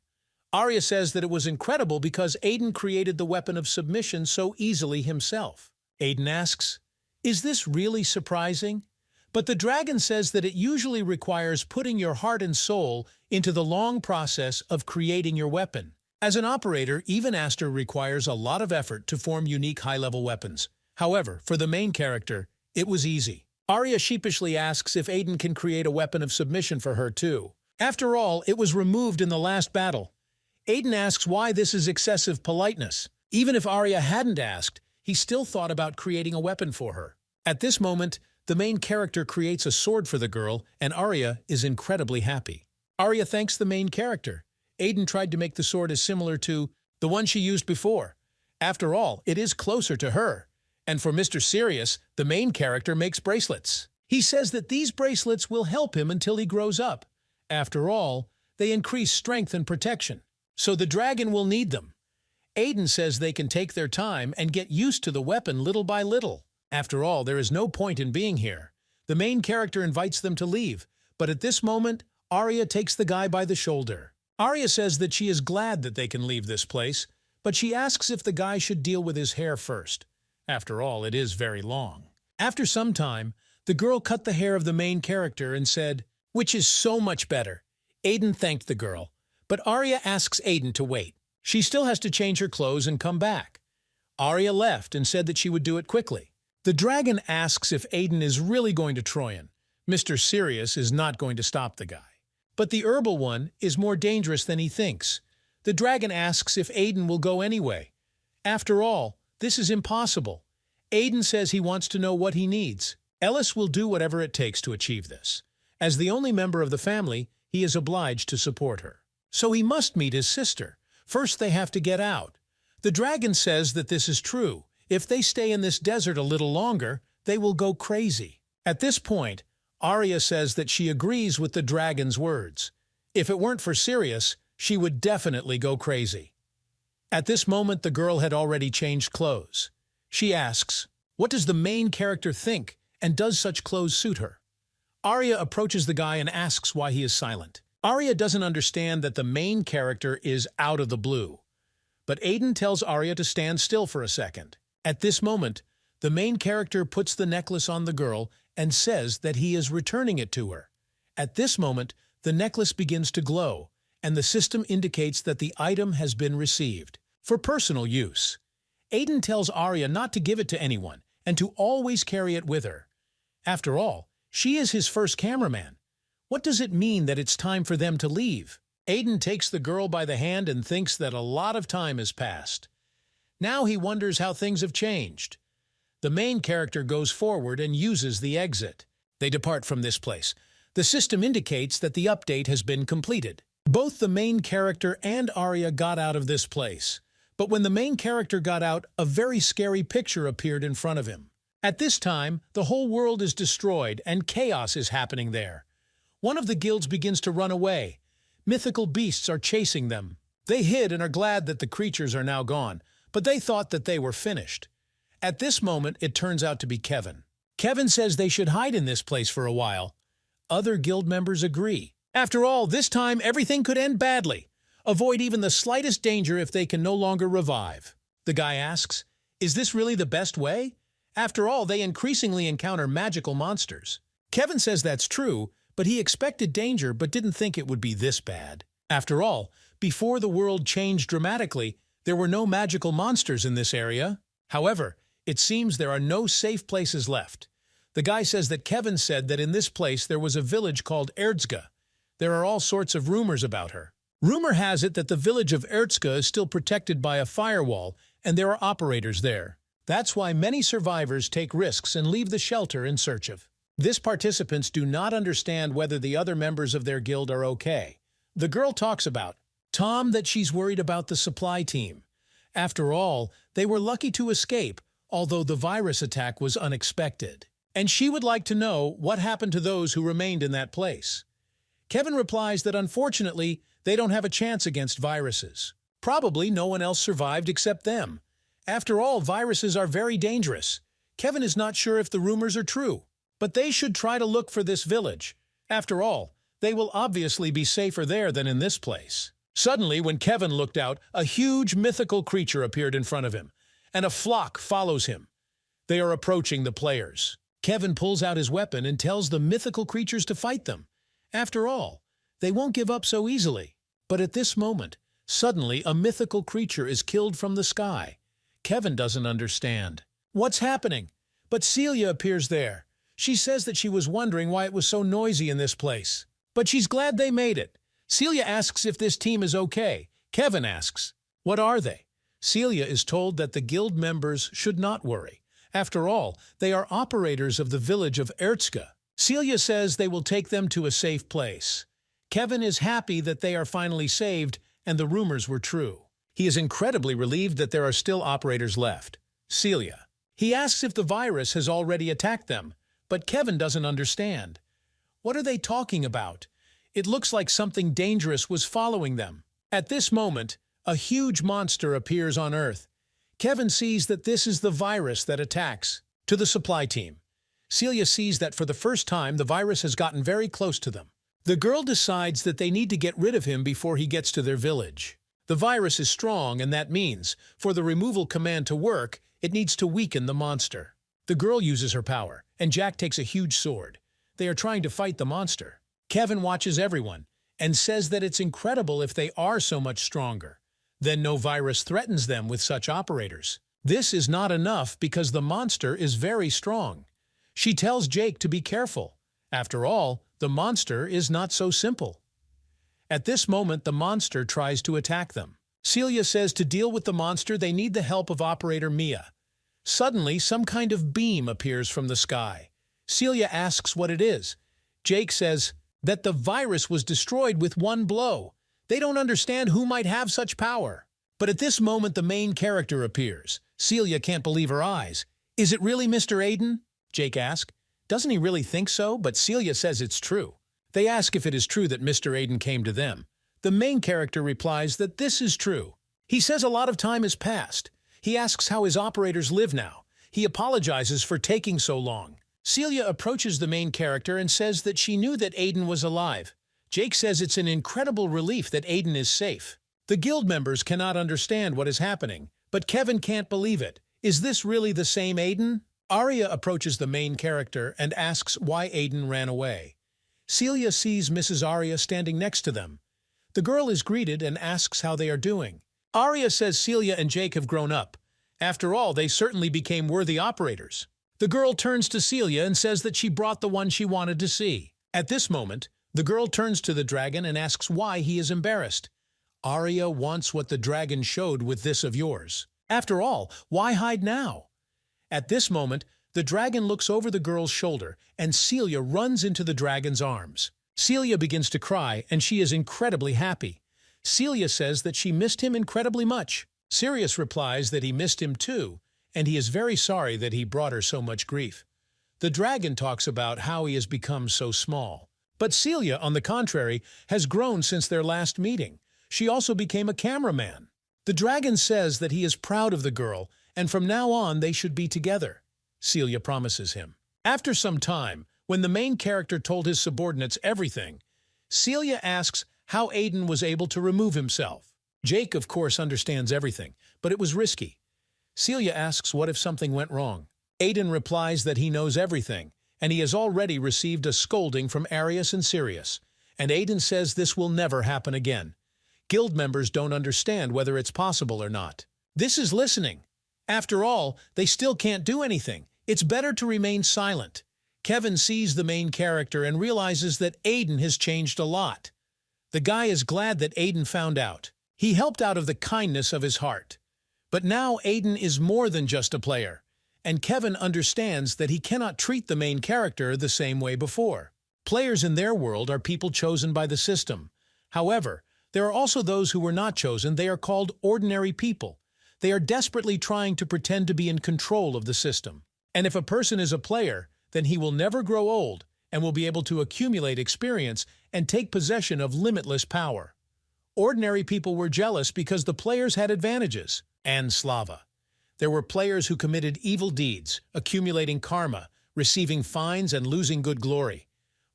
Arya says that it was incredible because Aiden created the weapon of submission so easily himself. Aiden asks, "Is this really surprising?" But the dragon says that it usually requires putting your heart and soul into the long process of creating your weapon. As an operator, even Aster requires a lot of effort to form unique high-level weapons. However, for the main character, it was easy. Arya sheepishly asks if Aiden can create a weapon of submission for her too. After all, it was removed in the last battle. Aiden asks why this is excessive politeness. Even if Arya hadn't asked, he still thought about creating a weapon for her. At this moment, the main character creates a sword for the girl, and Arya is incredibly happy. Arya thanks the main character. Aiden tried to make the sword as similar to the one she used before. After all, it is closer to her. And for Mr. Sirius, the main character makes bracelets. He says that these bracelets will help him until he grows up. After all, they increase strength and protection. So the dragon will need them. Aiden says they can take their time and get used to the weapon little by little. After all, there is no point in being here. The main character invites them to leave, but at this moment, Arya takes the guy by the shoulder. Arya says that she is glad that they can leave this place, but she asks if the guy should deal with his hair first. After all, it is very long. After some time, the girl cut the hair of the main character and said, "Which is so much better." Aiden thanked the girl, but Arya asks Aiden to wait. She still has to change her clothes and come back. Arya left and said that she would do it quickly. The dragon asks if Aiden is really going to Troyan. Mr. Sirius is not going to stop the guy. But the herbal one is more dangerous than he thinks. The dragon asks if Aiden will go anyway. After all, this is impossible. Aiden says he wants to know what he needs. Ellis will do whatever it takes to achieve this. As the only member of the family, he is obliged to support her. So he must meet his sister. First, they have to get out. The dragon says that this is true. If they stay in this desert a little longer, they will go crazy. At this point, Arya says that she agrees with the dragon's words. If it weren't for Sirius, she would definitely go crazy. At this moment, the girl had already changed clothes. She asks, what does the main character think, and does such clothes suit her? Arya approaches the guy and asks why he is silent. Arya doesn't understand that the main character is out of the blue. But Aiden tells Arya to stand still for a second. At this moment, the main character puts the necklace on the girl and says that he is returning it to her. At this moment, the necklace begins to glow, and the system indicates that the item has been received for personal use. Aiden tells Arya not to give it to anyone and to always carry it with her. After all, she is his first cameraman. What does it mean that it's time for them to leave? Aiden takes the girl by the hand and thinks that a lot of time has passed. Now he wonders how things have changed. The main character goes forward and uses the exit. They depart from this place. The system indicates that the update has been completed. Both the main character and Arya got out of this place. But when the main character got out, a very scary picture appeared in front of him. At this time, the whole world is destroyed and chaos is happening there. One of the guilds begins to run away. Mythical beasts are chasing them. They hid and are glad that the creatures are now gone, but they thought that they were finished. At this moment, it turns out to be Kevin. Kevin says they should hide in this place for a while. Other guild members agree. After all, this time everything could end badly. Avoid even the slightest danger if they can no longer revive. The guy asks, is this really the best way? After all, they increasingly encounter magical monsters. Kevin says that's true, but he expected danger but didn't think it would be this bad. After all, before the world changed dramatically, there were no magical monsters in this area. However, it seems there are no safe places left. The guy says that Kevin said that in this place there was a village called Erzga. There are all sorts of rumors about her. Rumor has it that the village of Erzga is still protected by a firewall, and there are operators there. That's why many survivors take risks and leave the shelter in search of. This participants do not understand whether the other members of their guild are okay. The girl talks about Tom that she's worried about the supply team. After all, they were lucky to escape, although the virus attack was unexpected. And she would like to know what happened to those who remained in that place. Kevin replies that unfortunately, they don't have a chance against viruses. Probably no one else survived except them. After all, viruses are very dangerous. Kevin is not sure if the rumors are true, but they should try to look for this village. After all, they will obviously be safer there than in this place. Suddenly, when Kevin looked out, a huge mythical creature appeared in front of him, and a flock follows him. They are approaching the players. Kevin pulls out his weapon and tells the mythical creatures to fight them. After all, they won't give up so easily. But at this moment, suddenly a mythical creature is killed from the sky. Kevin doesn't understand. What's happening? But Celia appears there. She says that she was wondering why it was so noisy in this place. But she's glad they made it. Celia asks if this team is okay. Kevin asks, what are they? Celia is told that the guild members should not worry. After all, they are operators of the village of Erzga. Celia says they will take them to a safe place. Kevin is happy that they are finally saved and the rumors were true. He is incredibly relieved that there are still operators left. Celia. He asks if the virus has already attacked them, but Kevin doesn't understand. What are they talking about? It looks like something dangerous was following them. At this moment, a huge monster appears on Earth. Kevin sees that this is the virus that attacks. To the supply team. Celia sees that for the first time the virus has gotten very close to them. The girl decides that they need to get rid of him before he gets to their village. The virus is strong, and that means, for the removal command to work, it needs to weaken the monster. The girl uses her power, and Jack takes a huge sword. They are trying to fight the monster. Kevin watches everyone, and says that it's incredible if they are so much stronger. Then no virus threatens them with such operators. This is not enough because the monster is very strong. She tells Jake to be careful. After all, the monster is not so simple. At this moment, the monster tries to attack them. Celia says to deal with the monster, they need the help of operator Mia. Suddenly, some kind of beam appears from the sky. Celia asks what it is. Jake says that the virus was destroyed with one blow. They don't understand who might have such power. But at this moment, the main character appears. Celia can't believe her eyes. Is it really Mr. Aiden? Jake asks. Doesn't he really think so? But Celia says it's true. They ask if it is true that Mr. Aiden came to them. The main character replies that this is true. He says a lot of time has passed. He asks how his operators live now. He apologizes for taking so long. Celia approaches the main character and says that she knew that Aiden was alive. Jake says it's an incredible relief that Aiden is safe. The guild members cannot understand what is happening, but Kevin can't believe it. Is this really the same Aiden? Arya approaches the main character and asks why Aiden ran away. Celia sees Mrs. Arya standing next to them. The girl is greeted and asks how they are doing. Arya says Celia and Jake have grown up. After all, they certainly became worthy operators. The girl turns to Celia and says that she brought the one she wanted to see. At this moment, the girl turns to the dragon and asks why he is embarrassed. Arya wants what the dragon showed with this of yours. After all, why hide now? At this moment, the dragon looks over the girl's shoulder and Celia runs into the dragon's arms. Celia begins to cry and she is incredibly happy. Celia says that she missed him incredibly much. Sirius replies that he missed him too, and he is very sorry that he brought her so much grief. The dragon talks about how he has become so small. But Celia, on the contrary, has grown since their last meeting. She also became a cameraman. The dragon says that he is proud of the girl, and from now on they should be together. Celia promises him. After some time, when the main character told his subordinates everything, Celia asks how Aiden was able to remove himself. Jake, of course, understands everything, but it was risky. Celia asks what if something went wrong. Aiden replies that he knows everything, and he has already received a scolding from Arius and Sirius, and Aiden says this will never happen again. Guild members don't understand whether it's possible or not. This is listening. After all, they still can't do anything. It's better to remain silent. Kevin sees the main character and realizes that Aiden has changed a lot. The guy is glad that Aiden found out. He helped out of the kindness of his heart. But now Aiden is more than just a player, and Kevin understands that he cannot treat the main character the same way before. Players in their world are people chosen by the system. However, there are also those who were not chosen. They are called ordinary people. They are desperately trying to pretend to be in control of the system. And if a person is a player, then he will never grow old and will be able to accumulate experience and take possession of limitless power. Ordinary people were jealous because the players had advantages. And Slava. There were players who committed evil deeds, accumulating karma, receiving fines and losing good glory.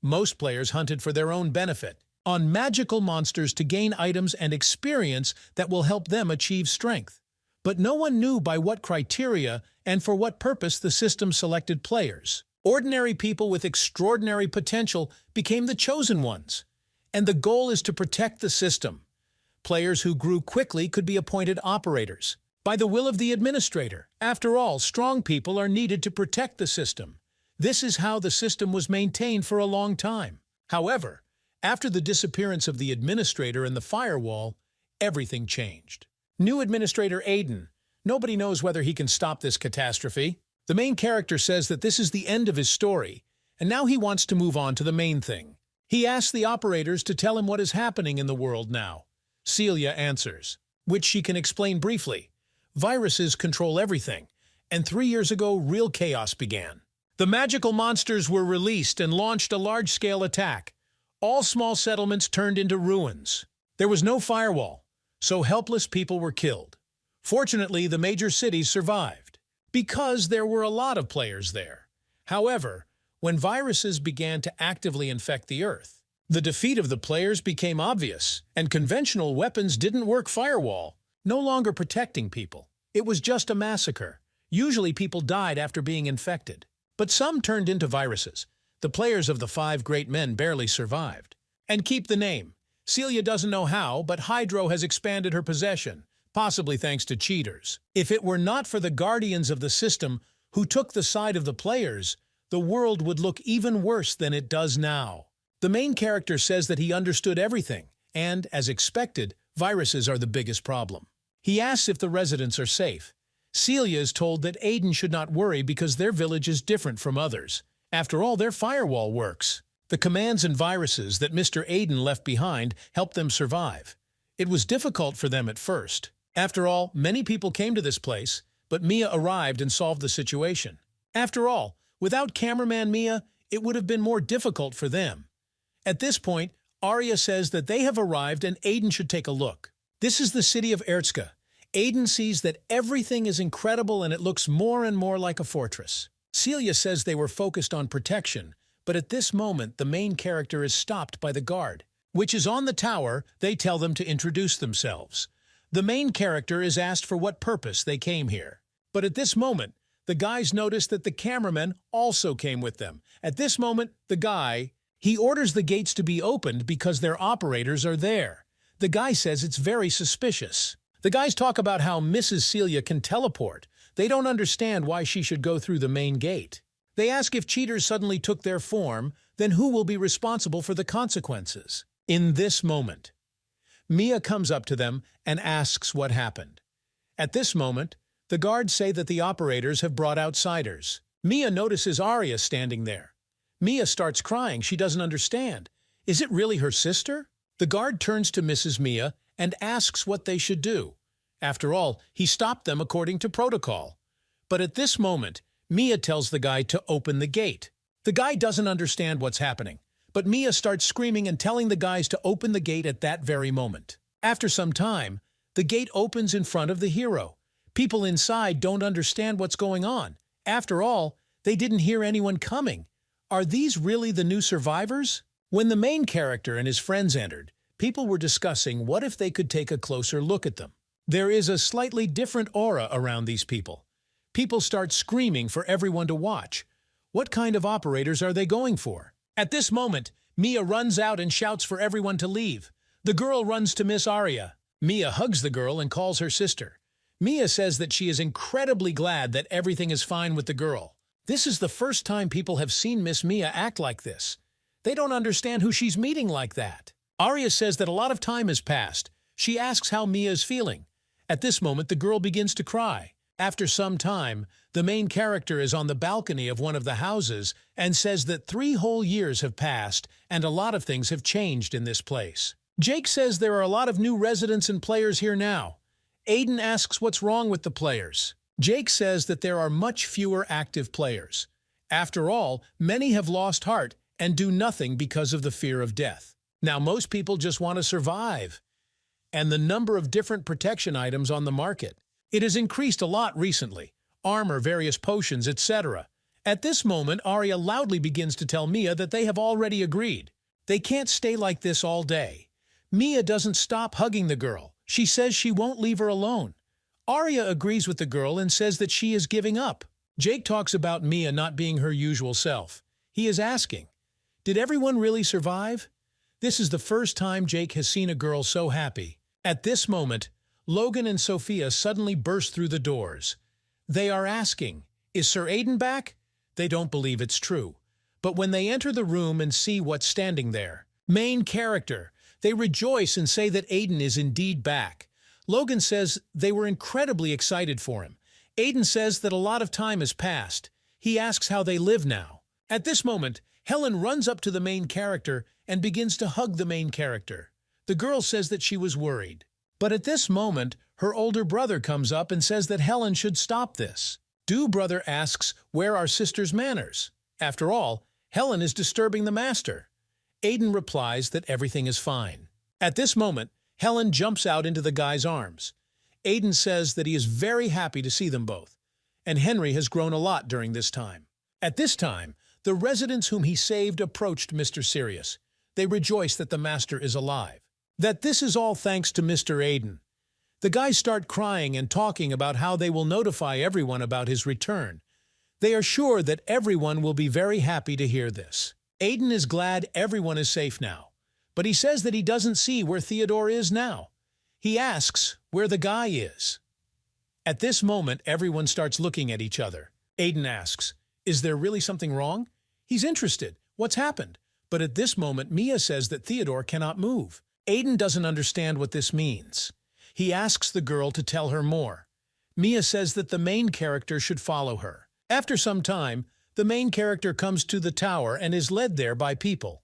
Most players hunted for their own benefit, on magical monsters to gain items and experience that will help them achieve strength. But no one knew by what criteria and for what purpose the system selected players. Ordinary people with extraordinary potential became the chosen ones. And the goal is to protect the system. Players who grew quickly could be appointed operators, by the will of the administrator. After all, strong people are needed to protect the system. This is how the system was maintained for a long time. However, after the disappearance of the administrator and the firewall, everything changed. New administrator Aiden. Nobody knows whether he can stop this catastrophe. The main character says that this is the end of his story, and now he wants to move on to the main thing. He asks the operators to tell him what is happening in the world now. Celia answers, which she can explain briefly. Viruses control everything, and 3 years ago, real chaos began. The magical monsters were released and launched a large-scale attack. All small settlements turned into ruins. There was no firewall, so helpless people were killed. Fortunately, the major cities survived, because there were a lot of players there. However, when viruses began to actively infect the Earth, the defeat of the players became obvious, and conventional weapons didn't work. Firewall, no longer protecting people. It was just a massacre. Usually people died after being infected. But some turned into viruses. The players of the 5 great men barely survived. And keep the name. Celia doesn't know how, but Hydro has expanded her possession, possibly thanks to cheaters. If it were not for the guardians of the system who took the side of the players, the world would look even worse than it does now. The main character says that he understood everything, and, as expected, viruses are the biggest problem. He asks if the residents are safe. Celia is told that Aiden should not worry because their village is different from others. After all, their firewall works. The commands and viruses that Mr. Aiden left behind helped them survive. It was difficult for them at first. After all, many people came to this place, but Mia arrived and solved the situation. After all, without cameraman Mia, it would have been more difficult for them. At this point, Arya says that they have arrived and Aiden should take a look. This is the city of Erzka. Aiden sees that everything is incredible and it looks more and more like a fortress. Celia says they were focused on protection, but at this moment the main character is stopped by the guard, which is on the tower. They tell them to introduce themselves. The main character is asked for what purpose they came here. But at this moment, the guys notice that the cameraman also came with them. At this moment, he orders the gates to be opened because their operators are there. The guy says it's very suspicious. The guys talk about how Mrs. Celia can teleport. They don't understand why she should go through the main gate. They ask if cheaters suddenly took their form, then who will be responsible for the consequences? In this moment, Mia comes up to them and asks what happened. At this moment, the guards say that the operators have brought outsiders. Mia notices Arya standing there. Mia starts crying. She doesn't understand. Is it really her sister? The guard turns to Mrs. Mia and asks what they should do. After all, he stopped them according to protocol. But at this moment, Mia tells the guy to open the gate. The guy doesn't understand what's happening, but Mia starts screaming and telling the guys to open the gate at that very moment. After some time, the gate opens in front of the hero. People inside don't understand what's going on. After all, they didn't hear anyone coming. Are these really the new survivors? When the main character and his friends entered, people were discussing what if they could take a closer look at them. There is a slightly different aura around these people. People start screaming for everyone to watch. What kind of operators are they going for? At this moment, Mia runs out and shouts for everyone to leave. The girl runs to Miss Aria. Mia hugs the girl and calls her sister. Mia says that she is incredibly glad that everything is fine with the girl. This is the first time people have seen Miss Mia act like this. They don't understand who she's meeting like that. Aria says that a lot of time has passed. She asks how Mia is feeling. At this moment, the girl begins to cry. After some time, the main character is on the balcony of one of the houses and says that 3 whole years have passed and a lot of things have changed in this place. Jake says there are a lot of new residents and players here now. Aiden asks what's wrong with the players. Jake says that there are much fewer active players. After all, many have lost heart and do nothing because of the fear of death. Now most people just want to survive. And the number of different protection items on the market. It has increased a lot recently. Armor, various potions, etc. At this moment, Arya loudly begins to tell Mia that they have already agreed. They can't stay like this all day. Mia doesn't stop hugging the girl. She says she won't leave her alone. Arya agrees with the girl and says that she is giving up. Jake talks about Mia not being her usual self. He is asking, did everyone really survive? This is the first time Jake has seen a girl so happy. At this moment, Logan and Sophia suddenly burst through the doors. They are asking, is Sir Aiden back? They don't believe it's true. But when they enter the room and see what's standing there, main character, they rejoice and say that Aiden is indeed back. Logan says they were incredibly excited for him. Aiden says that a lot of time has passed. He asks how they live now. At this moment, Helen runs up to the main character and begins to hug the main character. The girl says that she was worried. But at this moment, her older brother comes up and says that Helen should stop this. Do brother asks where are sister's manners? After all, Helen is disturbing the master. Aiden replies that everything is fine. At this moment, Helen jumps out into the guy's arms. Aiden says that he is very happy to see them both, and Henry has grown a lot during this time. At this time, the residents whom he saved approached Mr. Sirius. They rejoice that the master is alive. That this is all thanks to Mr. Aiden. The guys start crying and talking about how they will notify everyone about his return. They are sure that everyone will be very happy to hear this. Aiden is glad everyone is safe now, but he says that he doesn't see where Theodore is now. He asks where the guy is. At this moment, everyone starts looking at each other. Aiden asks, is there really something wrong? He's interested. What's happened? But at this moment, Mia says that Theodore cannot move. Aiden doesn't understand what this means. He asks the girl to tell her more. Mia says that the main character should follow her. After some time, the main character comes to the tower and is led there by people.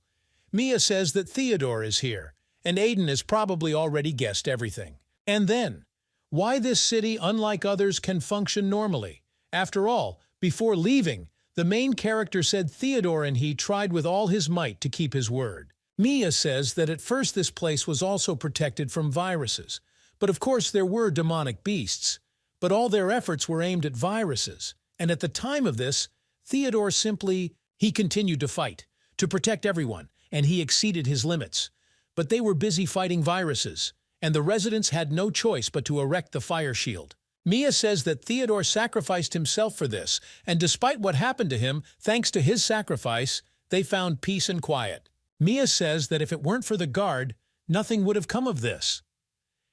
Mia says that Theodore is here, and Aiden has probably already guessed everything. And then, why this city, unlike others, can function normally? After all, before leaving, the main character said Theodore and he tried with all his might to keep his word. Mia says that at first this place was also protected from viruses, but of course there were demonic beasts. But all their efforts were aimed at viruses, and at the time of this, Theodore he continued to fight, to protect everyone, and he exceeded his limits. But they were busy fighting viruses, and the residents had no choice but to erect the fire shield. Mia says that Theodore sacrificed himself for this, and despite what happened to him, thanks to his sacrifice, they found peace and quiet. Mia says that if it weren't for the guard, nothing would have come of this.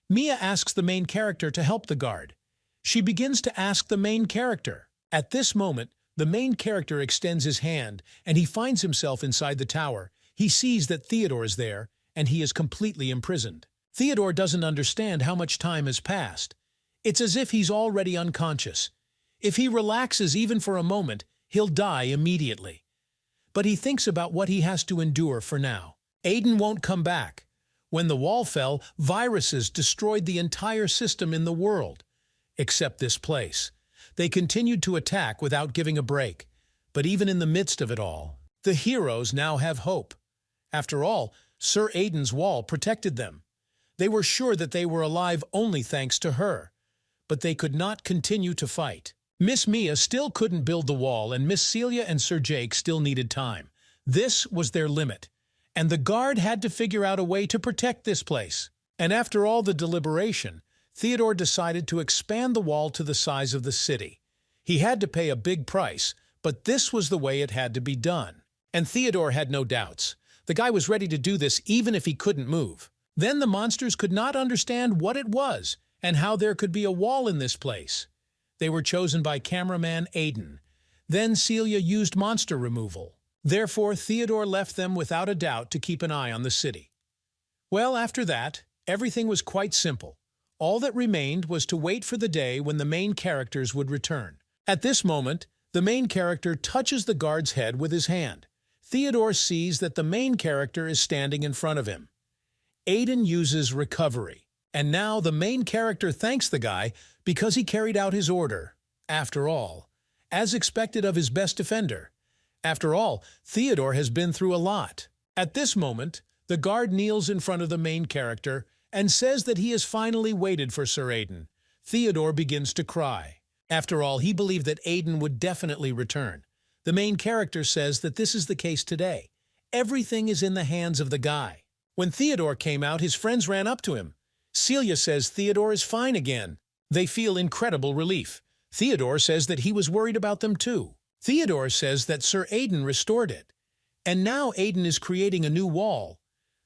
Mia asks the main character to help the guard. She begins to ask the main character. At this moment, the main character extends his hand, and he finds himself inside the tower. He sees that Theodore is there, and he is completely imprisoned. Theodore doesn't understand how much time has passed. It's as if he's already unconscious. If he relaxes even for a moment, he'll die immediately. But he thinks about what he has to endure for now. Aiden won't come back. When the wall fell, viruses destroyed the entire system in the world, except this place. They continued to attack without giving a break. But even in the midst of it all, the heroes now have hope. After all, Sir Aiden's wall protected them. They were sure that they were alive only thanks to her. But they could not continue to fight. Miss Mia still couldn't build the wall, and Miss Celia and Sir Jake still needed time. This was their limit, and the guard had to figure out a way to protect this place. And after all the deliberation, Theodore decided to expand the wall to the size of the city. He had to pay a big price, but this was the way it had to be done. And Theodore had no doubts. The guy was ready to do this even if he couldn't move. Then the monsters could not understand what it was and how there could be a wall in this place. They were chosen by cameraman Aiden. Then Celia used monster removal. Therefore, Theodore left them without a doubt to keep an eye on the city. Well, after that, everything was quite simple. All that remained was to wait for the day when the main characters would return. At this moment, the main character touches the guard's head with his hand. Theodore sees that the main character is standing in front of him. Aiden uses recovery, and now the main character thanks the guy because he carried out his order. After all, as expected of his best defender. After all, Theodore has been through a lot. At this moment, the guard kneels in front of the main character and says that he has finally waited for Sir Aiden. Theodore begins to cry. After all, he believed that Aiden would definitely return. The main character says that this is the case today. Everything is in the hands of the guy. When Theodore came out, his friends ran up to him. Celia says Theodore is fine again. They feel incredible relief. Theodore says that he was worried about them too. Theodore says that Sir Aiden restored it. And now Aiden is creating a new wall.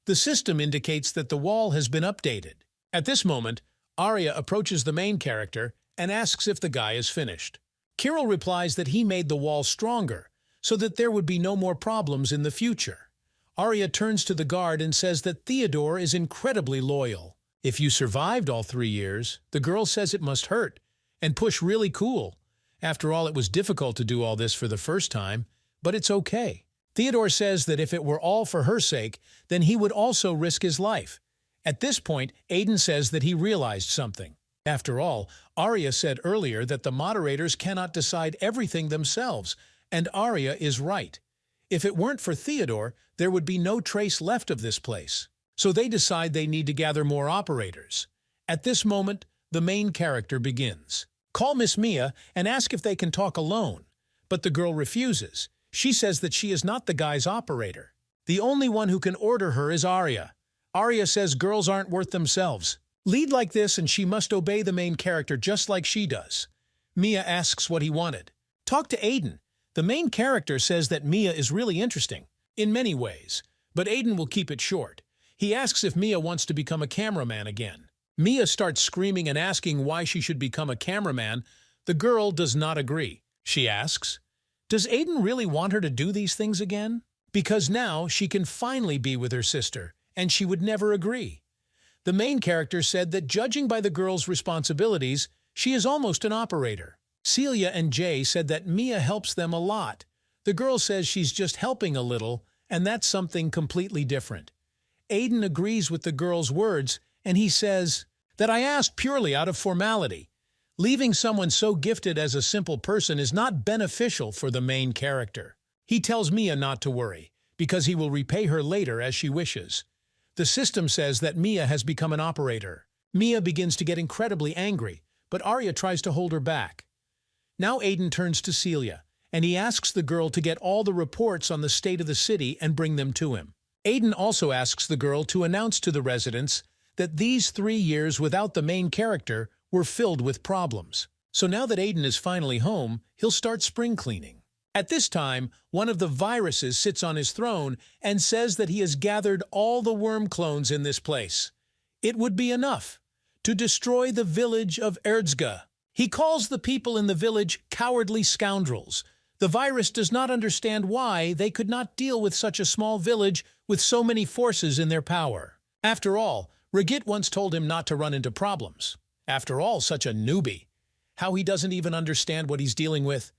The system indicates that the wall has been updated. At this moment, Arya approaches the main character and asks if the guy is finished. Kirill replies that he made the wall stronger so that there would be no more problems in the future. Arya turns to the guard and says that Theodore is incredibly loyal. If you survived all 3 years, the girl says it must hurt, and push really cool. After all, it was difficult to do all this for the first time, but it's okay. Theodore says that if it were all for her sake, then he would also risk his life. At this point, Aiden says that he realized something. After all, Arya said earlier that the moderators cannot decide everything themselves, and Arya is right. If it weren't for Theodore, there would be no trace left of this place. So they decide they need to gather more operators. At this moment, the main character begins. Call Miss Mia and ask if they can talk alone. But the girl refuses. She says that she is not the guy's operator. The only one who can order her is Arya. Arya says girls aren't worth themselves. Lead like this and she must obey the main character just like she does. Mia asks what he wanted. Talk to Aiden. The main character says that Mia is really interesting, in many ways, but Aiden will keep it short. He asks if Mia wants to become a cameraman again. Mia starts screaming and asking why she should become a cameraman. The girl does not agree. She asks, does Aiden really want her to do these things again? Because now she can finally be with her sister, and she would never agree. The main character said that judging by the girl's responsibilities, she is almost an operator. Celia and Jay said that Mia helps them a lot. The girl says she's just helping a little, and that's something completely different. Aiden agrees with the girl's words, and he says that I asked purely out of formality. Leaving someone so gifted as a simple person is not beneficial for the main character. He tells Mia not to worry, because he will repay her later as she wishes. The system says that Mia has become an operator. Mia begins to get incredibly angry, but Arya tries to hold her back. Now Aiden turns to Celia, and he asks the girl to get all the reports on the state of the city and bring them to him. Aiden also asks the girl to announce to the residents that these 3 years without the main character were filled with problems. So now that Aiden is finally home, he'll start spring cleaning. At this time, one of the viruses sits on his throne and says that he has gathered all the worm clones in this place. It would be enough to destroy the village of Erzga. He calls the people in the village cowardly scoundrels. The virus does not understand why they could not deal with such a small village with so many forces in their power. After all, Regit once told him not to run into problems. After all, such a newbie. How he doesn't even understand what he's dealing with.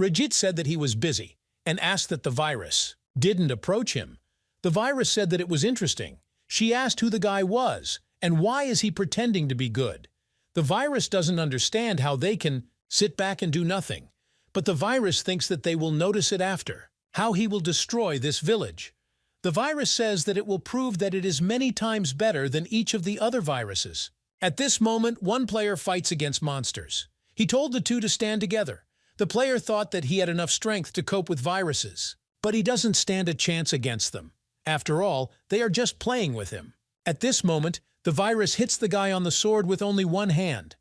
Regit said that he was busy and asked that the virus didn't approach him. The virus said that it was interesting. She asked who the guy was and why is he pretending to be good. The virus doesn't understand how they can sit back and do nothing. But the virus thinks that they will notice it after, how he will destroy this village. The virus says that it will prove that it is many times better than each of the other viruses. At this moment, one player fights against monsters. He told the two to stand together. The player thought that he had enough strength to cope with viruses, but he doesn't stand a chance against them. After all, they are just playing with him. At this moment, the virus hits the guy on the sword with only one hand,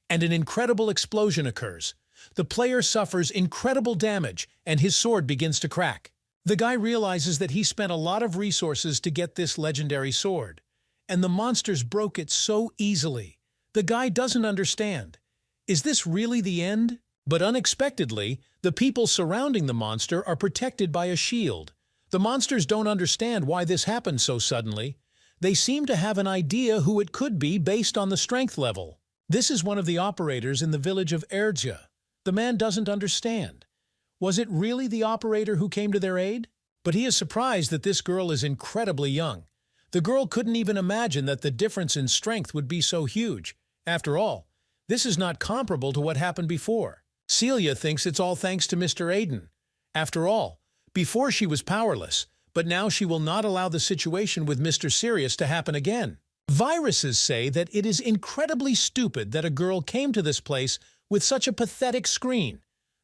and an incredible explosion occurs. The player suffers incredible damage and his sword begins to crack. The guy realizes that he spent a lot of resources to get this legendary sword, and the monsters broke it so easily. The guy doesn't understand. Is this really the end? But unexpectedly, the people surrounding the monster are protected by a shield. The monsters don't understand why this happened so suddenly. They seem to have an idea who it could be based on the strength level. This is one of the operators in the village of Erdja. The man doesn't understand. Was it really the operator who came to their aid? But he is surprised that this girl is incredibly young. The girl couldn't even imagine that the difference in strength would be so huge. After all, this is not comparable to what happened before. Celia thinks it's all thanks to Mr. Aiden. After all, before she was powerless, but now she will not allow the situation with Mr. Sirius to happen again. Viruses say that it is incredibly stupid that a girl came to this place with such a pathetic screen.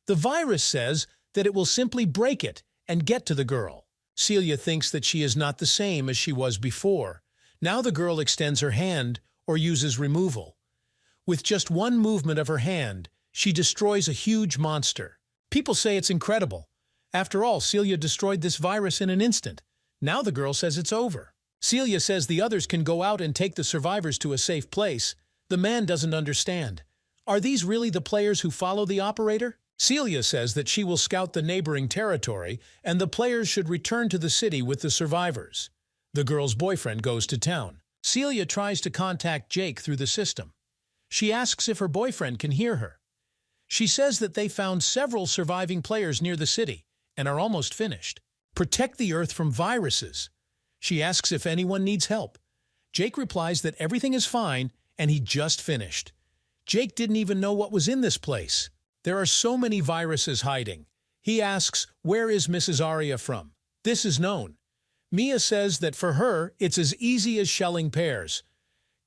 The virus says that it will simply break it and get to the girl. Celia thinks that she is not the same as she was before. Now the girl extends her hand or uses removal. With just one movement of her hand, she destroys a huge monster. People say it's incredible. After all, Celia destroyed this virus in an instant. Now the girl says it's over. Celia says the others can go out and take the survivors to a safe place. The man doesn't understand. Are these really the players who follow the operator? Celia says that she will scout the neighboring territory and the players should return to the city with the survivors. The girl's boyfriend goes to town. Celia tries to contact Jake through the system. She asks if her boyfriend can hear her. She says that they found several surviving players near the city and are almost finished. Protect the Earth from viruses. She asks if anyone needs help. Jake replies that everything is fine and he just finished. Jake didn't even know what was in this place. There are so many viruses hiding. He asks, where is Mrs. Arya from? This is known. Mia says that for her, it's as easy as shelling pears.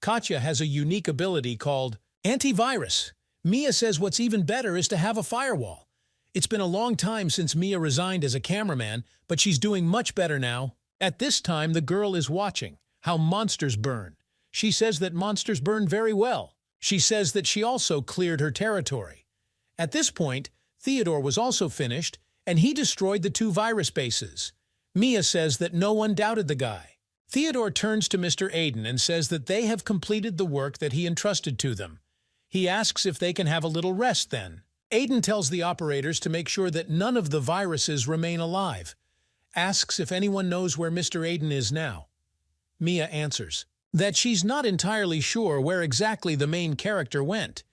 Katya has a unique ability called antivirus. Mia says what's even better is to have a firewall. It's been a long time since Mia resigned as a cameraman, but she's doing much better now. At this time, the girl is watching how monsters burn. She says that monsters burn very well. She says that she also cleared her territory. At this point, Theodore was also finished, and he destroyed the 2 virus bases. Mia says that no one doubted the guy. Theodore turns to Mr. Aiden and says that they have completed the work that he entrusted to them. He asks if they can have a little rest then. Aiden tells the operators to make sure that none of the viruses remain alive. Asks if anyone knows where Mr. Aiden is now. Mia answers that she's not entirely sure where exactly the main character went.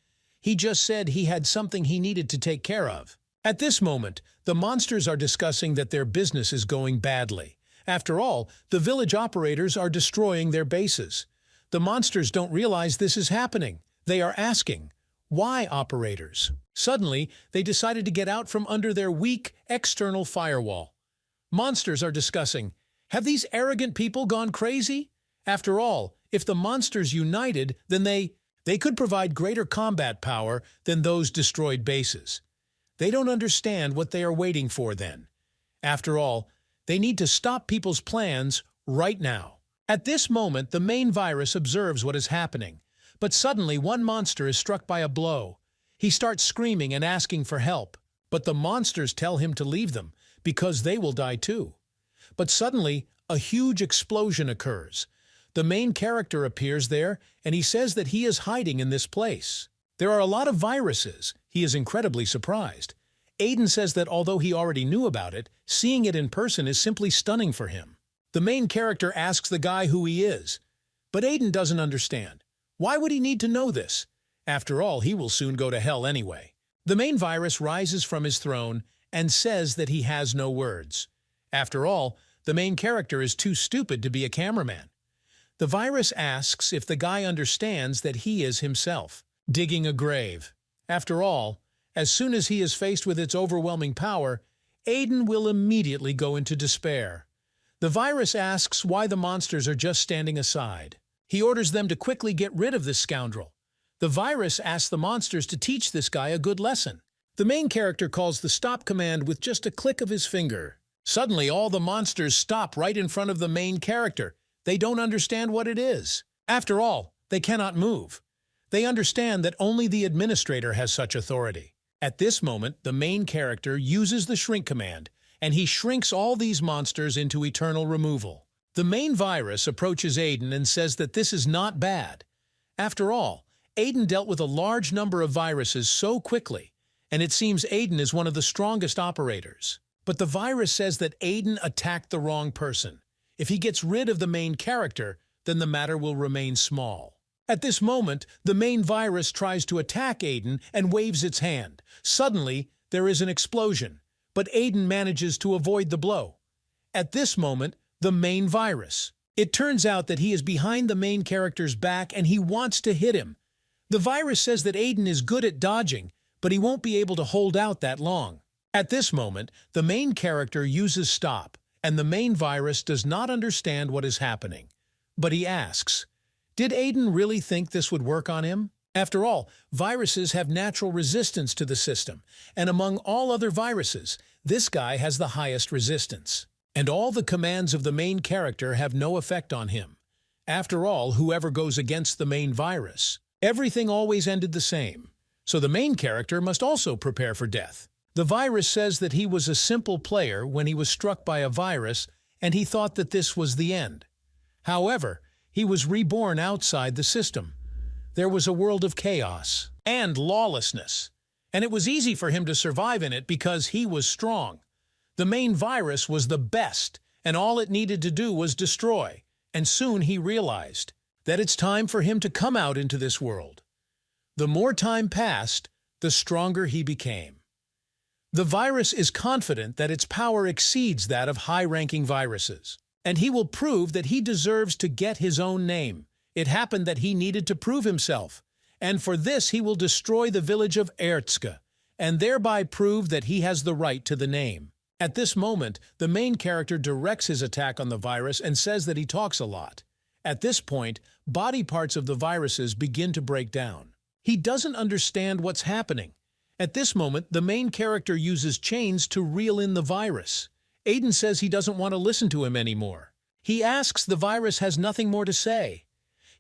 He just said he had something he needed to take care of. At this moment, the monsters are discussing that their business is going badly. After all, the village operators are destroying their bases. The monsters don't realize this is happening. They are asking, why operators? Suddenly, they decided to get out from under their weak external firewall. Monsters are discussing, have these arrogant people gone crazy? After all, if the monsters united, then they could provide greater combat power than those destroyed bases. They don't understand what they are waiting for then. After all, they need to stop people's plans right now. At this moment, the main virus observes what is happening. But suddenly, one monster is struck by a blow. He starts screaming and asking for help. But the monsters tell him to leave them, because they will die too. But suddenly, a huge explosion occurs. The main character appears there, and he says that he is hiding in this place. There are a lot of viruses. He is incredibly surprised. Aiden says that although he already knew about it, seeing it in person is simply stunning for him. The main character asks the guy who he is. But Aiden doesn't understand. Why would he need to know this? After all, he will soon go to hell anyway. The main virus rises from his throne and says that he has no words. After all, the main character is too stupid to be a cameraman. The virus asks if the guy understands that he is himself, digging a grave. After all, as soon as he is faced with its overwhelming power, Aiden will immediately go into despair. The virus asks why the monsters are just standing aside. He orders them to quickly get rid of this scoundrel. The virus asks the monsters to teach this guy a good lesson. The main character calls the stop command with just a click of his finger. Suddenly, all the monsters stop right in front of the main character. They don't understand what it is. After all, they cannot move. They understand that only the administrator has such authority. At this moment, the main character uses the shrink command, and he shrinks all these monsters into eternal removal. The main virus approaches Aiden and says that this is not bad. After all, Aiden dealt with a large number of viruses so quickly, and it seems Aiden is one of the strongest operators. But the virus says that Aiden attacked the wrong person. If he gets rid of the main character, then the matter will remain small. At this moment, the main virus tries to attack Aiden and waves its hand. Suddenly, there is an explosion, but Aiden manages to avoid the blow. At this moment, the main virus. It turns out that he is behind the main character's back and he wants to hit him. The virus says that Aiden is good at dodging, but he won't be able to hold out that long. At this moment, the main character uses stop, and the main virus does not understand what is happening. But he asks, did Aiden really think this would work on him? After all, viruses have natural resistance to the system, and among all other viruses, this guy has the highest resistance. And all the commands of the main character have no effect on him. After all, whoever goes against the main virus, everything always ended the same. So the main character must also prepare for death. The virus says that he was a simple player when he was struck by a virus, and he thought that this was the end. However, he was reborn outside the system. There was a world of chaos and lawlessness, and it was easy for him to survive in it because he was strong. The main virus was the best, and all it needed to do was destroy, and soon he realized that it's time for him to come out into this world. The more time passed, the stronger he became. The virus is confident that its power exceeds that of high-ranking viruses, and he will prove that he deserves to get his own name. It happened that he needed to prove himself, and for this he will destroy the village of Erzka, and thereby prove that he has the right to the name. At this moment, the main character directs his attack on the virus and says that he talks a lot. At this point, body parts of the viruses begin to break down. He doesn't understand what's happening. At this moment, the main character uses chains to reel in the virus. Aiden says he doesn't want to listen to him anymore. He asks the virus has nothing more to say.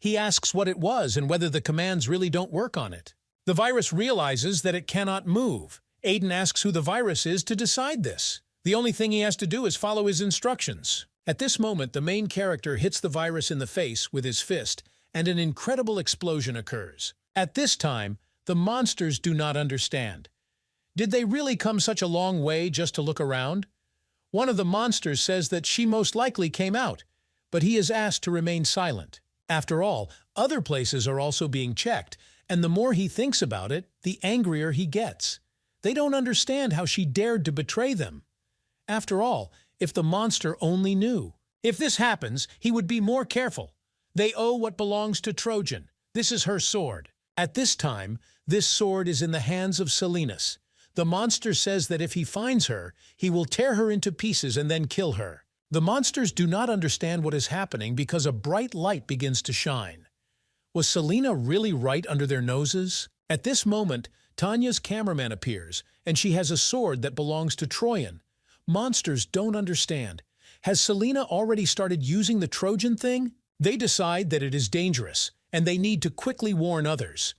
He asks what it was and whether the commands really don't work on it. The virus realizes that it cannot move. Aiden asks who the virus is to decide this. The only thing he has to do is follow his instructions. At this moment, the main character hits the virus in the face with his fist, and an incredible explosion occurs. At this time, the monsters do not understand. Did they really come such a long way just to look around? One of the monsters says that she most likely came out, but he is asked to remain silent. After all, other places are also being checked, and the more he thinks about it, the angrier he gets. They don't understand how she dared to betray them. After all, if the monster only knew. If this happens, he would be more careful. They owe what belongs to Trojan. This is her sword. At this time, this sword is in the hands of Salinas. The monster says that if he finds her, he will tear her into pieces and then kill her. The monsters do not understand what is happening because a bright light begins to shine. Was Selena really right under their noses? At this moment, Tanya's cameraman appears, and she has a sword that belongs to Troyan. Monsters don't understand. Has Selena already started using the Trojan thing? They decide that it is dangerous, and they need to quickly warn others.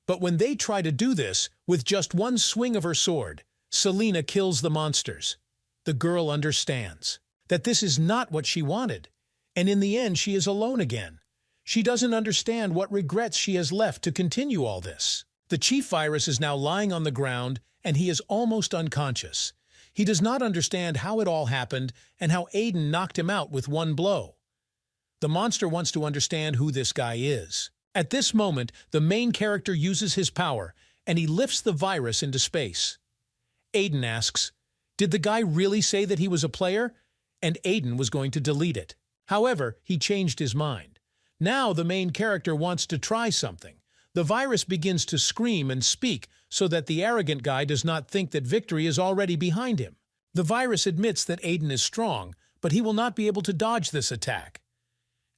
But when they try to do this, with just one swing of her sword, Selena kills the monsters. The girl understands that this is not what she wanted, and in the end she is alone again. She doesn't understand what regrets she has left to continue all this. The chief virus is now lying on the ground, and he is almost unconscious. He does not understand how it all happened and how Aiden knocked him out with one blow. The monster wants to understand who this guy is. At this moment, the main character uses his power, and he lifts the virus into space. Aiden asks, did the guy really say that he was a player? And Aiden was going to delete it. However, he changed his mind. Now the main character wants to try something. The virus begins to scream and speak so that the arrogant guy does not think that victory is already behind him. The virus admits that Aiden is strong, but he will not be able to dodge this attack.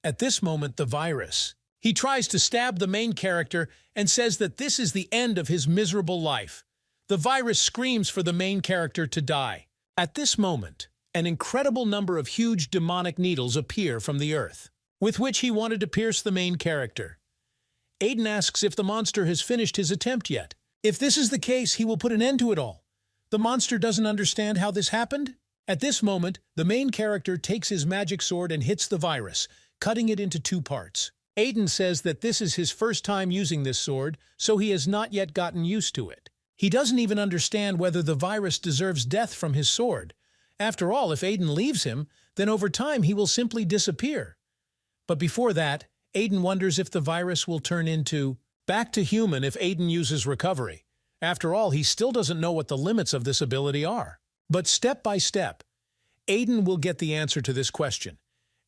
At this moment, the virus. He tries to stab the main character and says that this is the end of his miserable life. The virus screams for the main character to die. At this moment, an incredible number of huge demonic needles appear from the earth, with which he wanted to pierce the main character. Aiden asks if the monster has finished his attempt yet. If this is the case, he will put an end to it all. The monster doesn't understand how this happened. At this moment, the main character takes his magic sword and hits the virus, cutting it into two parts. Aiden says that this is his first time using this sword, so he has not yet gotten used to it. He doesn't even understand whether the virus deserves death from his sword. After all, if Aiden leaves him, then over time he will simply disappear. But before that, Aiden wonders if the virus will turn into back to human if Aiden uses recovery. After all, he still doesn't know what the limits of this ability are. But step by step, Aiden will get the answer to this question.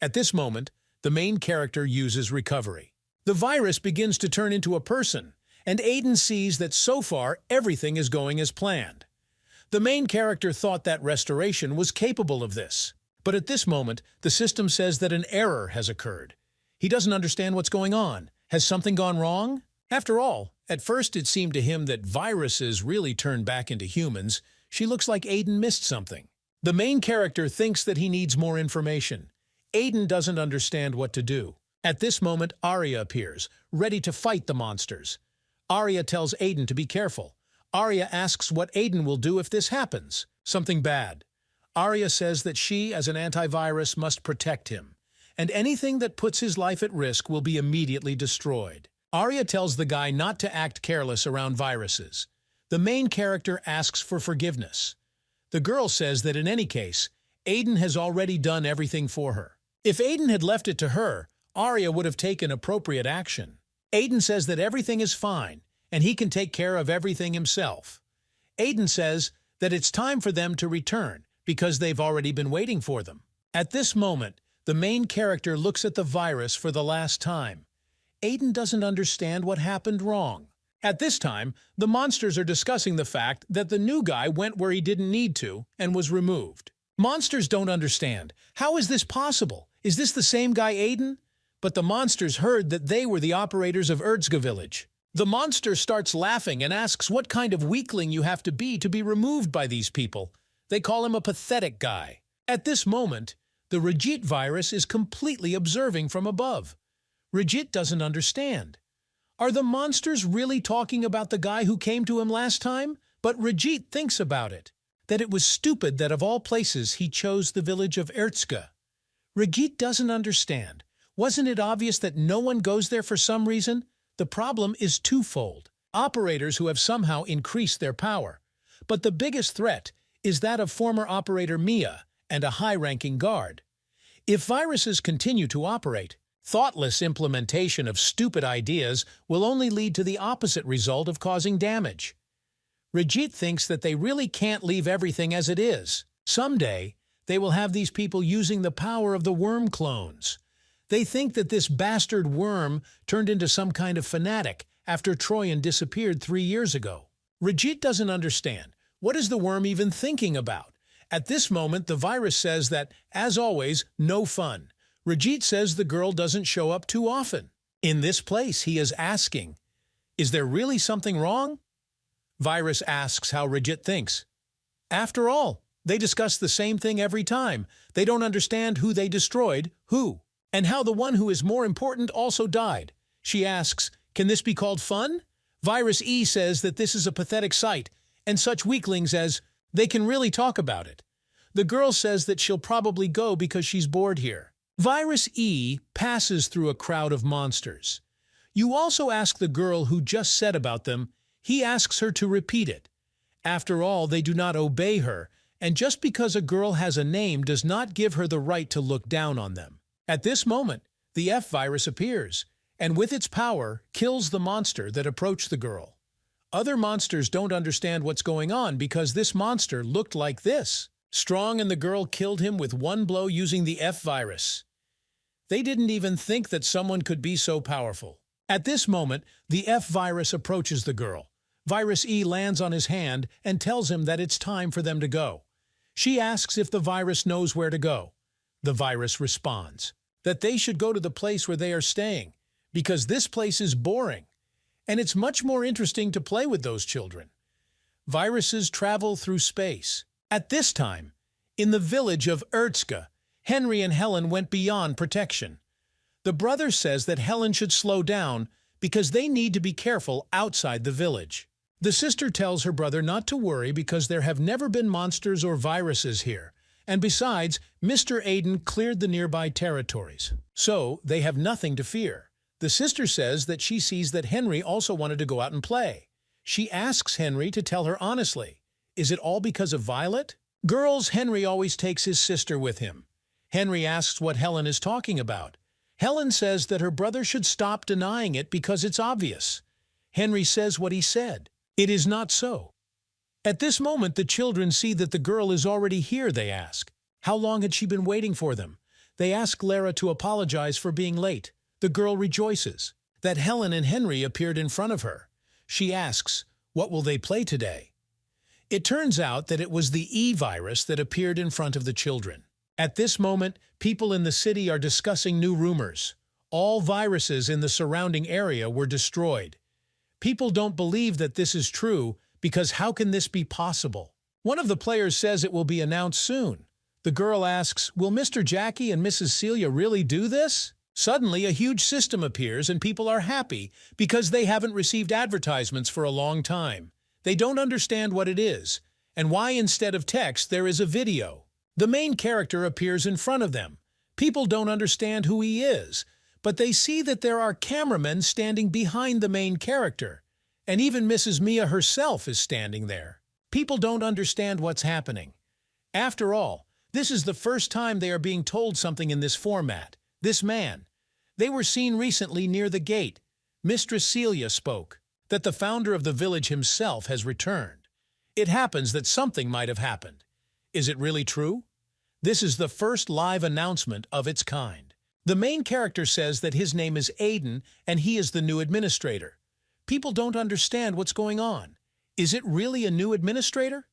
At this moment, the main character uses recovery. The virus begins to turn into a person, and Aiden sees that so far everything is going as planned. The main character thought that restoration was capable of this. But at this moment, the system says that an error has occurred. He doesn't understand what's going on. Has something gone wrong? After all, at first it seemed to him that viruses really turn back into humans. She looks like Aiden missed something. The main character thinks that he needs more information. Aiden doesn't understand what to do. At this moment, Arya appears, ready to fight the monsters. Arya tells Aiden to be careful. Arya asks what Aiden will do if this happens. Something bad. Arya says that she, as an antivirus, must protect him, and anything that puts his life at risk will be immediately destroyed. Arya tells the guy not to act careless around viruses. The main character asks for forgiveness. The girl says that in any case, Aiden has already done everything for her. If Aiden had left it to her, Arya would have taken appropriate action. Aiden says that everything is fine, and he can take care of everything himself. Aiden says that it's time for them to return, because they've already been waiting for them. At this moment, the main character looks at the virus for the last time. Aiden doesn't understand what happened wrong. At this time, the monsters are discussing the fact that the new guy went where he didn't need to and was removed. Monsters don't understand. How is this possible? Is this the same guy Aiden? But the monsters heard that they were the operators of Erdska village. The monster starts laughing and asks what kind of weakling you have to be removed by these people. They call him a pathetic guy. At this moment, the Rajit virus is completely observing from above. Rajit doesn't understand. Are the monsters really talking about the guy who came to him last time? But Rajit thinks about it, that it was stupid that of all places he chose the village of Erdska. Rajit doesn't understand. Wasn't it obvious that no one goes there for some reason? The problem is twofold. Operators who have somehow increased their power. But the biggest threat is that of former operator Mia and a high-ranking guard. If viruses continue to operate, thoughtless implementation of stupid ideas will only lead to the opposite result of causing damage. Rajit thinks that they really can't leave everything as it is. Someday, they will have these people using the power of the worm clones. They think that this bastard worm turned into some kind of fanatic after Troyan disappeared 3 years ago. Rajit doesn't understand. What is the worm even thinking about? At this moment, the virus says that, as always, no fun. Rajit says the girl doesn't show up too often. In this place, he is asking, is there really something wrong? Virus asks how Rajit thinks. After all, they discuss the same thing every time. They don't understand who they destroyed, who, and how the one who is more important also died. She asks, can this be called fun? Virus E says that this is a pathetic sight, and such weaklings as, they can really talk about it. The girl says that she'll probably go because she's bored here. Virus E passes through a crowd of monsters. You also ask the girl who just said about them. He asks her to repeat it. After all, they do not obey her, and just because a girl has a name does not give her the right to look down on them. At this moment, the F virus appears, and with its power, kills the monster that approached the girl. Other monsters don't understand what's going on because this monster looked like this. Strong and the girl killed him with one blow using the F virus. They didn't even think that someone could be so powerful. At this moment, the F virus approaches the girl. Virus E lands on his hand and tells him that it's time for them to go. She asks if the virus knows where to go. The virus responds that they should go to the place where they are staying, because this place is boring, and it's much more interesting to play with those children. Viruses travel through space. At this time, in the village of Erdska, Henry and Helen went beyond protection. The brother says that Helen should slow down because they need to be careful outside the village. The sister tells her brother not to worry because there have never been monsters or viruses here, and besides, Mr. Aiden cleared the nearby territories. So, they have nothing to fear. The sister says that she sees that Henry also wanted to go out and play. She asks Henry to tell her honestly. Is it all because of Violet? Girls, Henry always takes his sister with him. Henry asks what Helen is talking about. Helen says that her brother should stop denying it because it's obvious. Henry says what he said. It is not so. At this moment, the children see that the girl is already here, they ask. How long had she been waiting for them? They ask Lara to apologize for being late. The girl rejoices that Helen and Henry appeared in front of her. She asks, what will they play today? It turns out that it was the E-virus that appeared in front of the children. At this moment, people in the city are discussing new rumors. All viruses in the surrounding area were destroyed. People don't believe that this is true because how can this be possible? One of the players says it will be announced soon. The girl asks, will Mr. Jackie and Mrs. Celia really do this? Suddenly, a huge system appears and people are happy because they haven't received advertisements for a long time. They don't understand what it is, and why instead of text there is a video. The main character appears in front of them. People don't understand who he is, but they see that there are cameramen standing behind the main character, and even Mrs. Mia herself is standing there. People don't understand what's happening. After all, this is the first time they are being told something in this format. This man. They were seen recently near the gate. Mistress Celia spoke that the founder of the village himself has returned. It happens that something might have happened. Is it really true? This is the first live announcement of its kind. The main character says that his name is Aiden and he is the new administrator. People don't understand what's going on. Is it really a new administrator?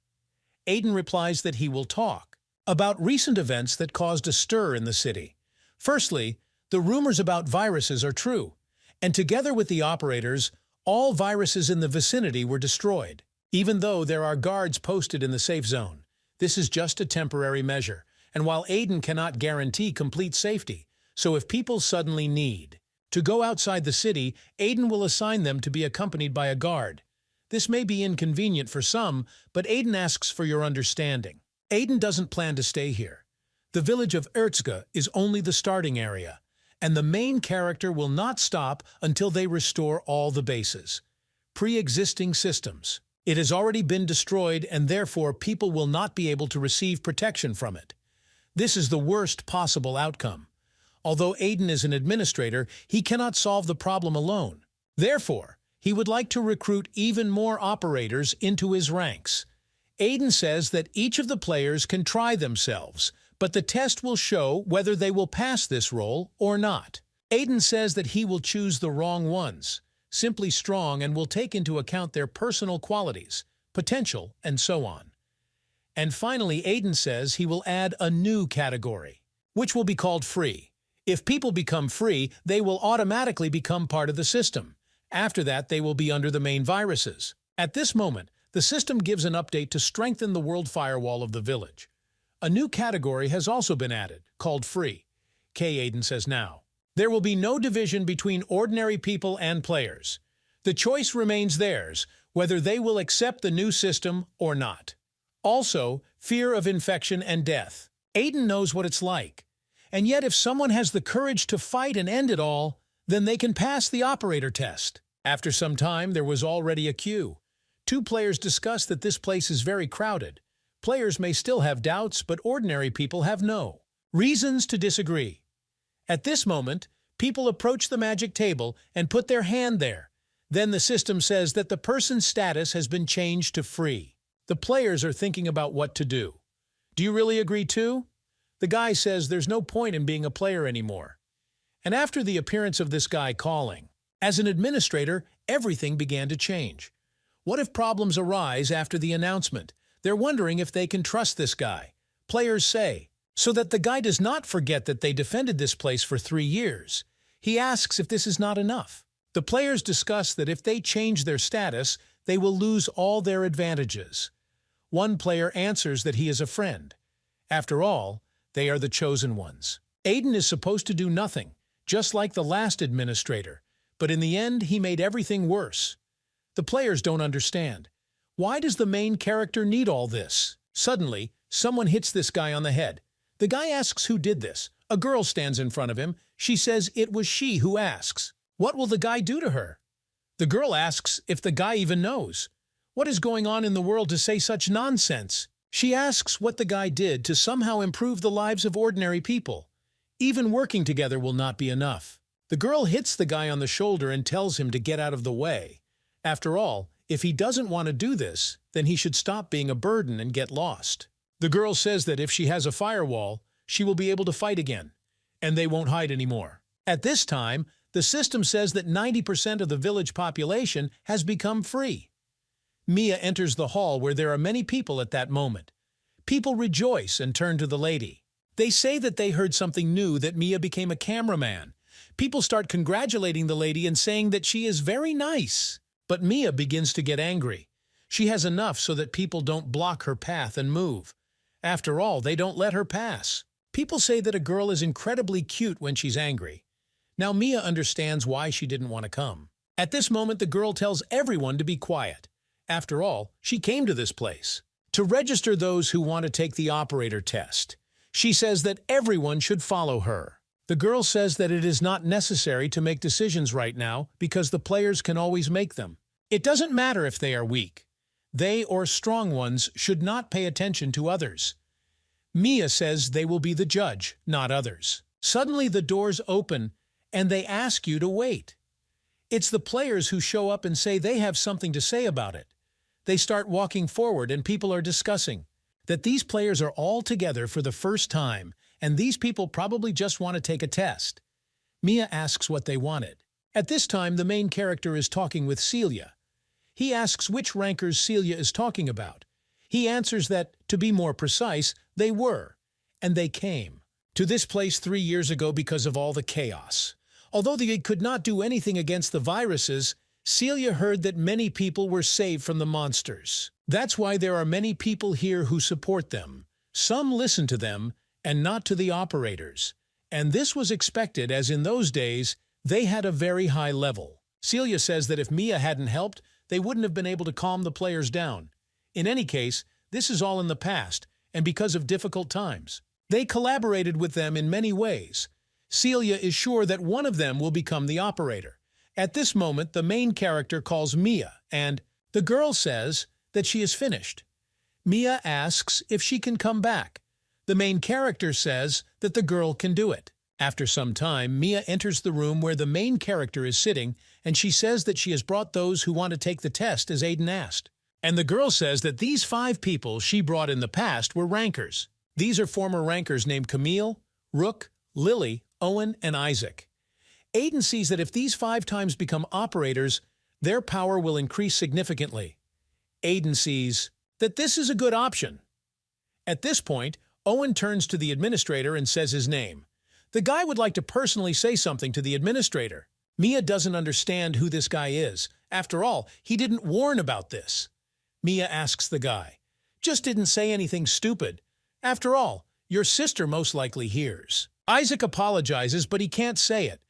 Aiden replies that he will talk about recent events that caused a stir in the city. Firstly, the rumors about viruses are true, and together with the operators, all viruses in the vicinity were destroyed. Even though there are guards posted in the safe zone, this is just a temporary measure, and while Aiden cannot guarantee complete safety, so if people suddenly need to go outside the city, Aiden will assign them to be accompanied by a guard. This may be inconvenient for some, but Aiden asks for your understanding. Aiden doesn't plan to stay here. The village of Erzga is only the starting area, and the main character will not stop until they restore all the bases. Pre-existing systems. It has already been destroyed and therefore people will not be able to receive protection from it. This is the worst possible outcome. Although Aiden is an administrator, he cannot solve the problem alone. Therefore, he would like to recruit even more operators into his ranks. Aiden says that each of the players can try themselves, but the test will show whether they will pass this role or not. Aiden says that he will choose the wrong ones, simply strong, and will take into account their personal qualities, potential, and so on. And finally, Aiden says he will add a new category, which will be called free. If people become free, they will automatically become part of the system. After that, they will be under the main viruses. At this moment, the system gives an update to strengthen the world firewall of the village. A new category has also been added, called free. Aiden says now. There will be no division between ordinary people and players. The choice remains theirs, whether they will accept the new system or not. Also, fear of infection and death. Aiden knows what it's like. And yet if someone has the courage to fight and end it all, then they can pass the operator test. After some time, there was already a queue. 2 players discussed that this place is very crowded. Players may still have doubts, but ordinary people have no reasons to disagree. At this moment, people approach the magic table and put their hand there. Then the system says that the person's status has been changed to free. The players are thinking about what to do. Do you really agree too? The guy says there's no point in being a player anymore. And after the appearance of this guy calling, as an administrator, everything began to change. What if problems arise after the announcement? They're wondering if they can trust this guy. Players say, so that the guy does not forget that they defended this place for 3 years. He asks if this is not enough. The players discuss that if they change their status, they will lose all their advantages. One player answers that he is a friend. After all, they are the chosen ones. Aiden is supposed to do nothing, just like the last administrator, but in the end he made everything worse. The players don't understand. Why does the main character need all this? Suddenly, someone hits this guy on the head. The guy asks who did this. A girl stands in front of him. She says it was she who asks. What will the guy do to her? The girl asks if the guy even knows. What is going on in the world to say such nonsense? She asks what the guy did to somehow improve the lives of ordinary people. Even working together will not be enough. The girl hits the guy on the shoulder and tells him to get out of the way. After all, if he doesn't want to do this, then he should stop being a burden and get lost. The girl says that if she has a firewall, she will be able to fight again, and they won't hide anymore. At this time, the system says that 90% of the village population has become free. Mia enters the hall where there are many people at that moment. People rejoice and turn to the lady. They say that they heard something new, that Mia became a cameraman. People start congratulating the lady and saying that she is very nice. But Mia begins to get angry. She has enough so that people don't block her path and move. After all, they don't let her pass. People say that a girl is incredibly cute when she's angry. Now Mia understands why she didn't want to come. At this moment, the girl tells everyone to be quiet. After all, she came to this place to register those who want to take the operator test. She says that everyone should follow her. The girl says that it is not necessary to make decisions right now because the players can always make them. It doesn't matter if they are weak. They or strong ones should not pay attention to others. Mia says they will be the judge, not others. Suddenly the doors open and they ask you to wait. It's the players who show up and say they have something to say about it. They start walking forward and people are discussing that these players are all together for the first time and these people probably just want to take a test. Mia asks what they wanted. At this time, the main character is talking with Celia. He asks which rankers Celia is talking about. He answers that, to be more precise, they were, and they came to this place 3 years ago because of all the chaos. Although they could not do anything against the viruses, Celia heard that many people were saved from the monsters. That's why there are many people here who support them. Some listen to them, and not to the operators. And this was expected, as in those days, they had a very high level. Celia says that if Mia hadn't helped, they wouldn't have been able to calm the players down. In any case, this is all in the past, and because of difficult times. They collaborated with them in many ways. Celia is sure that one of them will become the operator. At this moment, the main character calls Mia, and the girl says that she is finished. Mia asks if she can come back. The main character says that the girl can do it. After some time, Mia enters the room where the main character is sitting, and she says that she has brought those who want to take the test as Aiden asked. And the girl says that these 5 people she brought in the past were rankers. These are former rankers named Camille, Rook, Lily, Owen, and Isaac. Aiden sees that if these 5 times become operators, their power will increase significantly. Aiden sees that this is a good option. At this point, Owen turns to the administrator and says his name. The guy would like to personally say something to the administrator. Mia doesn't understand who this guy is. After all, he didn't warn about this. Mia asks the guy, "Just didn't say anything stupid. After all, your sister most likely hears." Isaac apologizes, but he can't say it.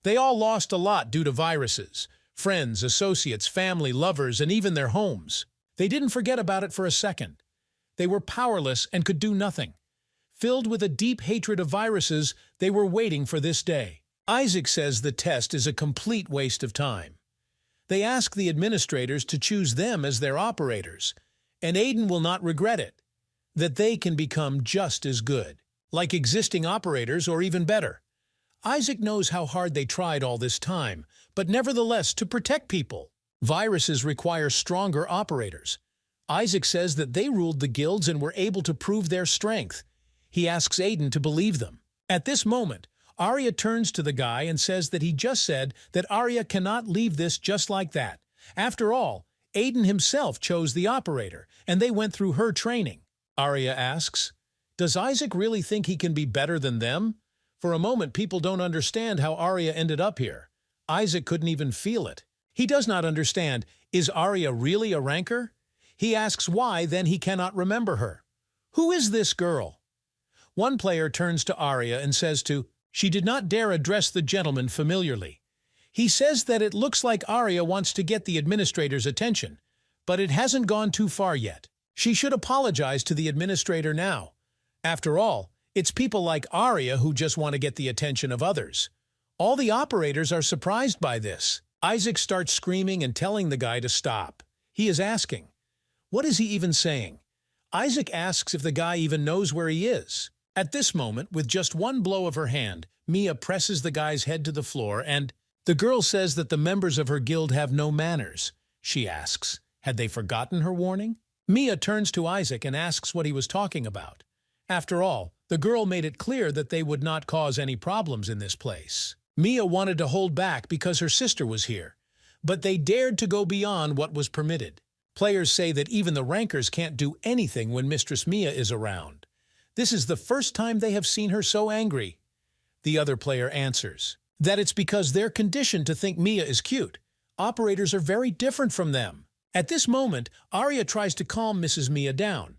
They all lost a lot due to viruses. Friends, associates, family, lovers, and even their homes. They didn't forget about it for a second. They were powerless and could do nothing. Filled with a deep hatred of viruses, they were waiting for this day. Isaac says the test is a complete waste of time. They ask the administrators to choose them as their operators, and Aiden will not regret it, that they can become just as good, like existing operators or even better. Isaac knows how hard they tried all this time, but nevertheless to protect people. Viruses require stronger operators. Isaac says that they ruled the guilds and were able to prove their strength. He asks Aiden to believe them. At this moment, Arya turns to the guy and says that he just said that Arya cannot leave this just like that. After all, Aiden himself chose the operator, and they went through her training. Arya asks, "Does Isaac really think he can be better than them?" For a moment, people don't understand how Arya ended up here. Isaac couldn't even feel it. He does not understand, is Arya really a ranker? He asks why, then he cannot remember her. Who is this girl? One player turns to Arya and says she did not dare address the gentleman familiarly. He says that it looks like Arya wants to get the administrator's attention, but it hasn't gone too far yet. She should apologize to the administrator now. After all, it's people like Arya who just want to get the attention of others. All the operators are surprised by this. Isaac starts screaming and telling the guy to stop. He is asking, what is he even saying? Isaac asks if the guy even knows where he is. At this moment, with just one blow of her hand, Mia presses the guy's head to the floor and the girl says that the members of her guild have no manners. She asks, had they forgotten her warning? Mia turns to Isaac and asks what he was talking about. After all, the girl made it clear that they would not cause any problems in this place. Mia wanted to hold back because her sister was here, but they dared to go beyond what was permitted. Players say that even the rankers can't do anything when Mistress Mia is around. This is the first time they have seen her so angry. The other player answers that it's because they're conditioned to think Mia is cute. Operators are very different from them. At this moment, Arya tries to calm Mrs. Mia down.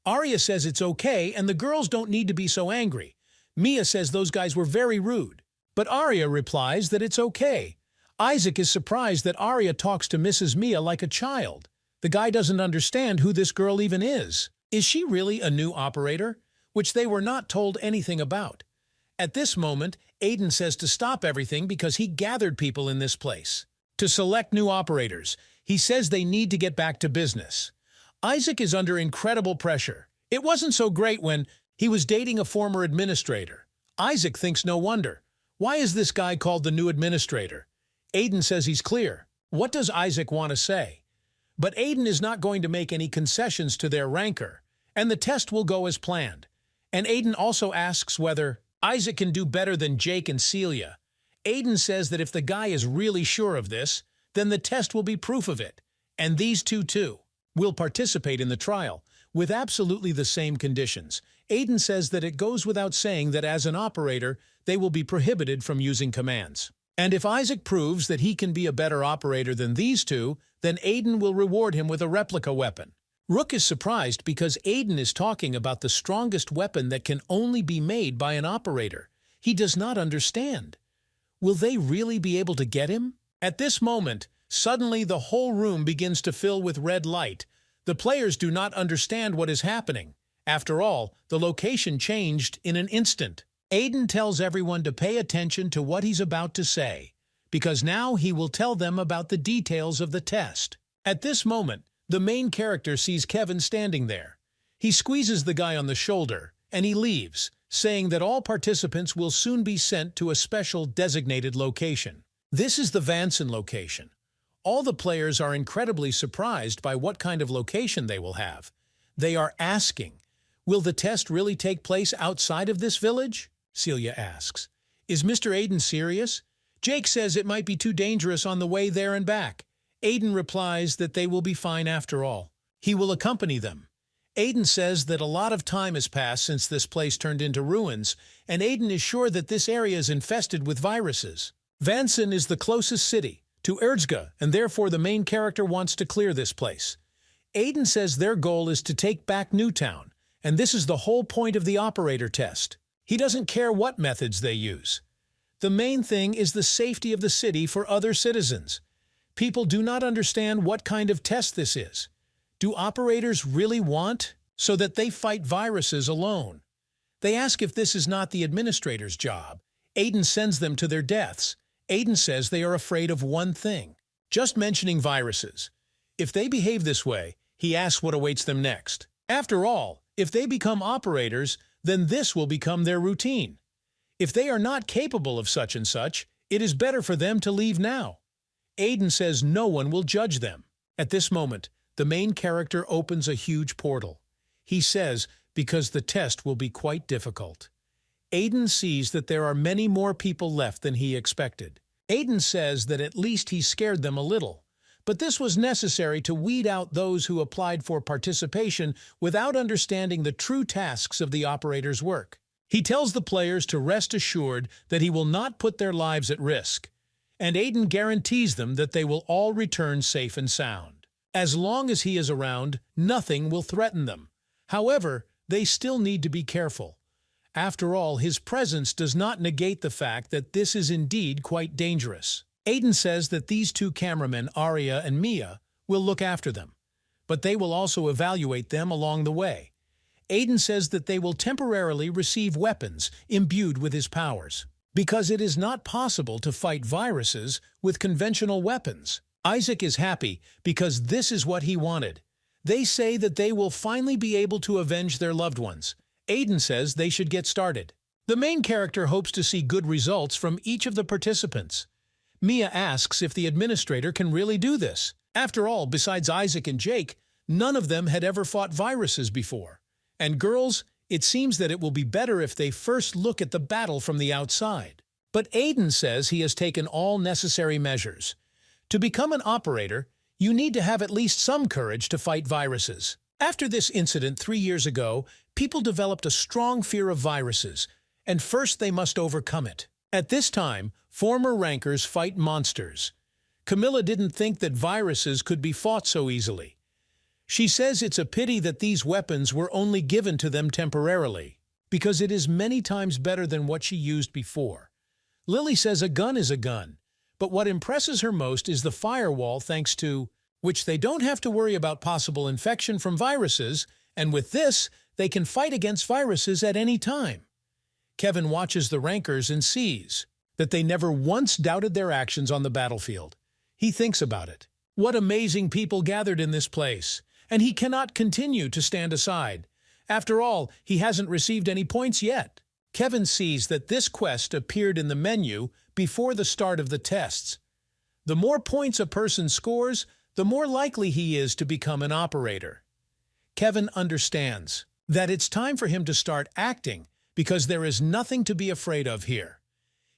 Arya says it's okay and the girls don't need to be so angry. Mia says those guys were very rude. But Arya replies that it's okay. Isaac is surprised that Arya talks to Mrs. Mia like a child. The guy doesn't understand who this girl even is. Is she really a new operator? Which they were not told anything about. At this moment, Aiden says to stop everything because he gathered people in this place. To select new operators, he says they need to get back to business. Isaac is under incredible pressure. It wasn't so great when he was dating a former administrator. Isaac thinks no wonder. Why is this guy called the new administrator? Aiden says he's clear. What does Isaac want to say? But Aiden is not going to make any concessions to their ranker, and the test will go as planned. And Aiden also asks whether Isaac can do better than Jake and Celia. Aiden says that if the guy is really sure of this, then the test will be proof of it. And these two, too, will participate in the trial, with absolutely the same conditions. Aiden says that it goes without saying that as an operator, they will be prohibited from using commands. And if Isaac proves that he can be a better operator than these two, then Aiden will reward him with a replica weapon. Rook is surprised because Aiden is talking about the strongest weapon that can only be made by an operator. He does not understand. Will they really be able to get him? At this moment, suddenly the whole room begins to fill with red light. The players do not understand what is happening. After all, the location changed in an instant. Aiden tells everyone to pay attention to what he's about to say, because now he will tell them about the details of the test. At this moment, the main character sees Kevin standing there. He squeezes the guy on the shoulder, and he leaves, saying that all participants will soon be sent to a special designated location. This is the Vanson location. All the players are incredibly surprised by what kind of location they will have. They are asking, will the test really take place outside of this village? Celia asks. Is Mr. Aiden serious? Jake says it might be too dangerous on the way there and back. Aiden replies that they will be fine after all. He will accompany them. Aiden says that a lot of time has passed since this place turned into ruins, and Aiden is sure that this area is infested with viruses. Vanson is the closest city to Erzga, and therefore the main character wants to clear this place. Aiden says their goal is to take back Newtown, and this is the whole point of the operator test. He doesn't care what methods they use. The main thing is the safety of the city for other citizens. People do not understand what kind of test this is. Do operators really want so that they fight viruses alone? They ask if this is not the administrator's job. Aiden sends them to their deaths. Aiden says they are afraid of one thing, just mentioning viruses. If they behave this way, he asks what awaits them next. After all, if they become operators, then this will become their routine. If they are not capable of such and such, it is better for them to leave now. Aiden says no one will judge them. At this moment, the main character opens a huge portal. He says, because the test will be quite difficult. Aiden sees that there are many more people left than he expected. Aiden says that at least he scared them a little, but this was necessary to weed out those who applied for participation without understanding the true tasks of the operator's work. He tells the players to rest assured that he will not put their lives at risk, and Aiden guarantees them that they will all return safe and sound. As long as he is around, nothing will threaten them. However, they still need to be careful. After all, his presence does not negate the fact that this is indeed quite dangerous. Aiden says that these two cameramen, Arya and Mia, will look after them, but they will also evaluate them along the way. Aiden says that they will temporarily receive weapons imbued with his powers, because it is not possible to fight viruses with conventional weapons. Isaac is happy because this is what he wanted. They say that they will finally be able to avenge their loved ones. Aiden says they should get started. The main character hopes to see good results from each of the participants. Mia asks if the administrator can really do this. After all, besides Isaac and Jake, none of them had ever fought viruses before. And girls, it seems that it will be better if they first look at the battle from the outside. But Aiden says he has taken all necessary measures. To become an operator, you need to have at least some courage to fight viruses. After this incident 3 years ago, people developed a strong fear of viruses, and first they must overcome it. At this time, former rankers fight monsters. Camilla didn't think that viruses could be fought so easily. She says it's a pity that these weapons were only given to them temporarily, because it is many times better than what she used before. Lily says a gun is a gun, but what impresses her most is the firewall, thanks to which they don't have to worry about possible infection from viruses, and with this, they can fight against viruses at any time. Kevin watches the rankers and sees that they never once doubted their actions on the battlefield. He thinks about it. What amazing people gathered in this place, and he cannot continue to stand aside. After all, he hasn't received any points yet. Kevin sees that this quest appeared in the menu before the start of the tests. The more points a person scores, the more likely he is to become an operator. Kevin understands that it's time for him to start acting because there is nothing to be afraid of here.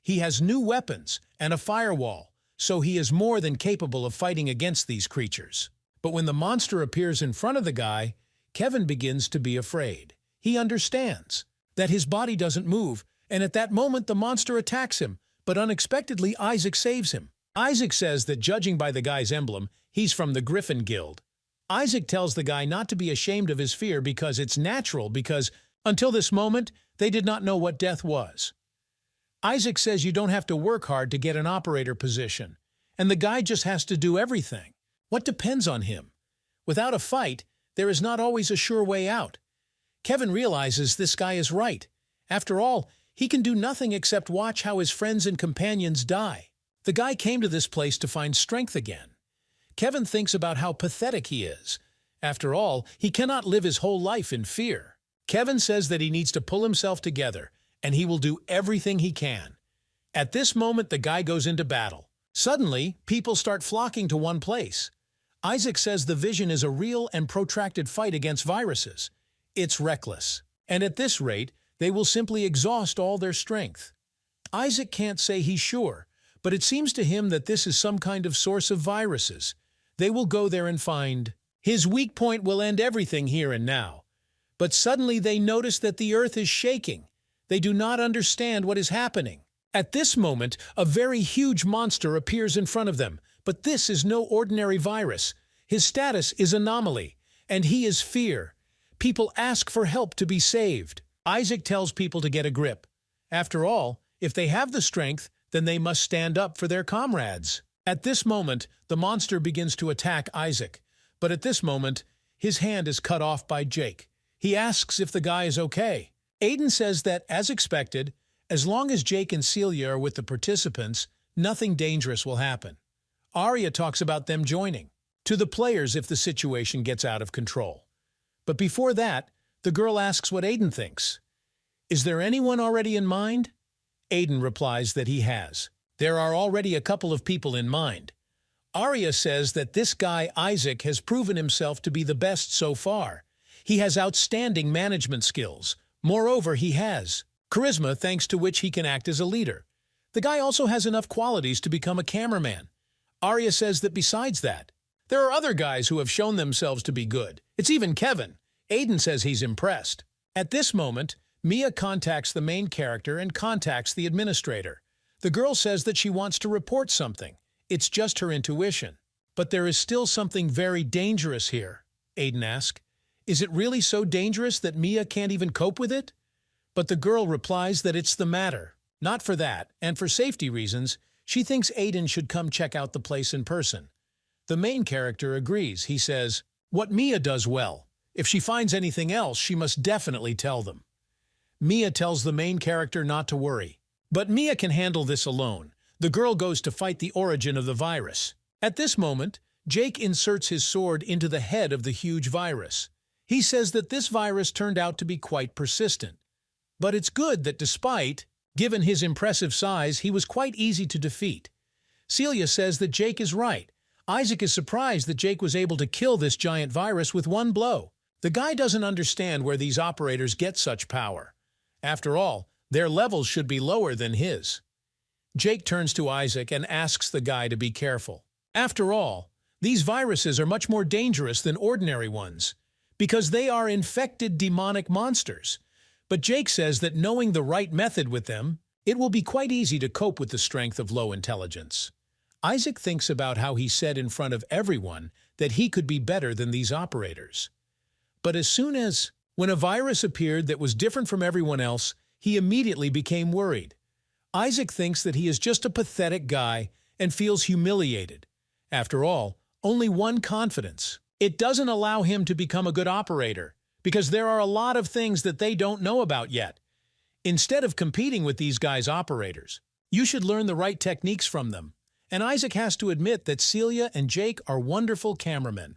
He has new weapons and a firewall, so he is more than capable of fighting against these creatures. But when the monster appears in front of the guy, Kevin begins to be afraid. He understands that his body doesn't move, and at that moment the monster attacks him, but unexpectedly Isaac saves him. Isaac says that judging by the guy's emblem, he's from the Griffin Guild. Isaac tells the guy not to be ashamed of his fear because it's natural, because until this moment, they did not know what death was. Isaac says you don't have to work hard to get an operator position, and the guy just has to do everything. What depends on him? Without a fight, there is not always a sure way out. Kevin realizes this guy is right. After all, he can do nothing except watch how his friends and companions die. The guy came to this place to find strength again. Kevin thinks about how pathetic he is. After all, he cannot live his whole life in fear. Kevin says that he needs to pull himself together, and he will do everything he can. At this moment, the guy goes into battle. Suddenly, people start flocking to one place. Isaac says the vision is a real and protracted fight against viruses. It's reckless, and at this rate, they will simply exhaust all their strength. Isaac can't say he's sure, but it seems to him that this is some kind of source of viruses. They will go there and find. His weak point will end everything here and now. But suddenly they notice that the earth is shaking. They do not understand what is happening. At this moment, a very huge monster appears in front of them, but this is no ordinary virus. His status is anomaly, and he is fear. People ask for help to be saved. Isaac tells people to get a grip. After all, if they have the strength, then they must stand up for their comrades. At this moment, the monster begins to attack Isaac, but at this moment, his hand is cut off by Jake. He asks if the guy is okay. Aiden says that, as expected, as long as Jake and Celia are with the participants, nothing dangerous will happen. Arya talks about them joining to the players if the situation gets out of control. But before that, the girl asks what Aiden thinks. Is there anyone already in mind? Aiden replies that he has. There are already a couple of people in mind. Arya says that this guy, Isaac, has proven himself to be the best so far. He has outstanding management skills. Moreover, he has charisma, thanks to which he can act as a leader. The guy also has enough qualities to become a cameraman. Arya says that besides that, there are other guys who have shown themselves to be good. It's even Kevin. Aiden says he's impressed. At this moment, Mia contacts the main character and contacts the administrator. The girl says that she wants to report something. It's just her intuition. But there is still something very dangerous here, Aiden asks. Is it really so dangerous that Mia can't even cope with it? But the girl replies that it's the matter. Not for that, and for safety reasons, She thinks Aiden should come check out the place in person. The main character agrees. He says, "What Mia does well. If she finds anything else, she must definitely tell them." Mia tells the main character not to worry. But Mia can handle this alone. The girl goes to fight the origin of the virus. At this moment, Jake inserts his sword into the head of the huge virus. He says that this virus turned out to be quite persistent. But it's good that given his impressive size, he was quite easy to defeat. Celia says that Jake is right. Isaac is surprised that Jake was able to kill this giant virus with one blow. The guy doesn't understand where these operators get such power. After all, their levels should be lower than his. Jake turns to Isaac and asks the guy to be careful. After all, these viruses are much more dangerous than ordinary ones, because they are infected demonic monsters. But Jake says that knowing the right method with them, it will be quite easy to cope with the strength of low intelligence. Isaac thinks about how he said in front of everyone that he could be better than these operators. But when a virus appeared that was different from everyone else, he immediately became worried. Isaac thinks that he is just a pathetic guy and feels humiliated. After all, only one confidence. It doesn't allow him to become a good operator, because there are a lot of things that they don't know about yet. Instead of competing with these guys' operators, you should learn the right techniques from them. And Isaac has to admit that Celia and Jake are wonderful cameramen.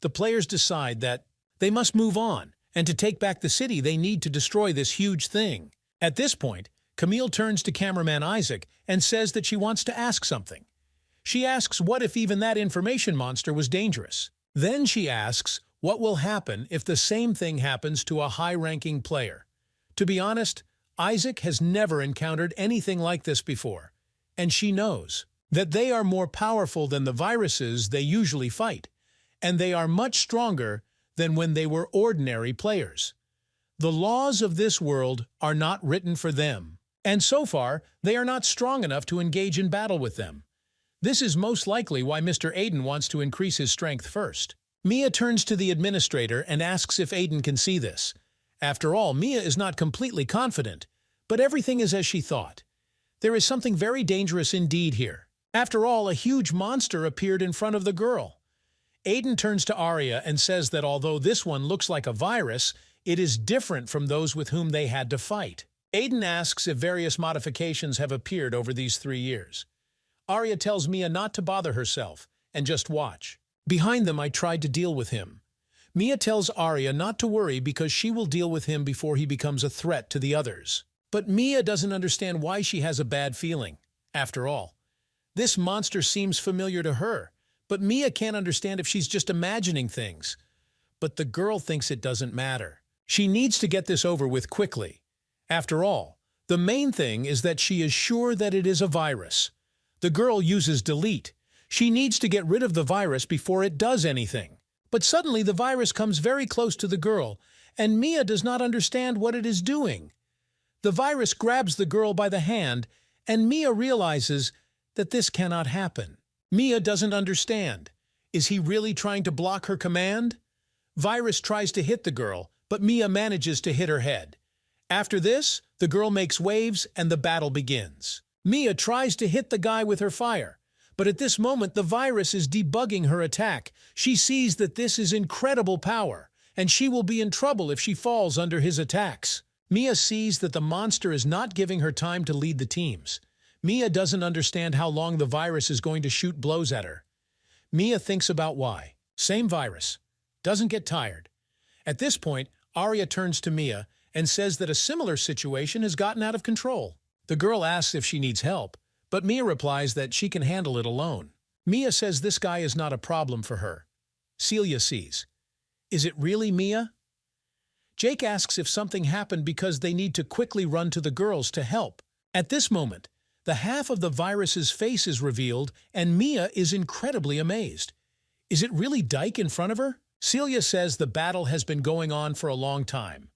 The players decide that they must move on, and to take back the city they need to destroy this huge thing. At this point, Camille turns to cameraman Isaac and says that she wants to ask something. She asks what if even that information monster was dangerous. Then she asks what will happen if the same thing happens to a high-ranking player. To be honest, Isaac has never encountered anything like this before, and she knows that they are more powerful than the viruses they usually fight, and they are much stronger than when they were ordinary players. The laws of this world are not written for them, and so far they are not strong enough to engage in battle with them. This is most likely why Mr. Aiden wants to increase his strength first. Mia turns to the administrator and asks if Aiden can see this. After all, Mia is not completely confident, but everything is as she thought. There is something very dangerous indeed here. After all, a huge monster appeared in front of the girl. Aiden turns to Arya and says that although this one looks like a virus, it is different from those with whom they had to fight. Aiden asks if various modifications have appeared over these 3 years. Arya tells Mia not to bother herself and just watch. Behind them, I tried to deal with him. Mia tells Arya not to worry because she will deal with him before he becomes a threat to the others. But Mia doesn't understand why she has a bad feeling. After all, this monster seems familiar to her, but Mia can't understand if she's just imagining things. But the girl thinks it doesn't matter. She needs to get this over with quickly. After all, the main thing is that she is sure that it is a virus. The girl uses delete. She needs to get rid of the virus before it does anything. But suddenly the virus comes very close to the girl, and Mia does not understand what it is doing. The virus grabs the girl by the hand, and Mia realizes that this cannot happen. Mia doesn't understand. Is he really trying to block her command? Virus tries to hit the girl, but Mia manages to hit her head. After this, the girl makes waves and the battle begins. Mia tries to hit the guy with her fire, but at this moment the virus is debugging her attack. She sees that this is incredible power, and she will be in trouble if she falls under his attacks. Mia sees that the monster is not giving her time to lead the teams. Mia doesn't understand how long the virus is going to shoot blows at her. Mia thinks about why. Same virus. Doesn't get tired. At this point, Arya turns to Mia and says that a similar situation has gotten out of control. The girl asks if she needs help, but Mia replies that she can handle it alone. Mia says this guy is not a problem for her. Celia sees. Is it really Mia? Jake asks if something happened because they need to quickly run to the girls to help. At this moment, the half of the virus's face is revealed, and Mia is incredibly amazed. Is it really Dyke in front of her? Celia says the battle has been going on for a long time.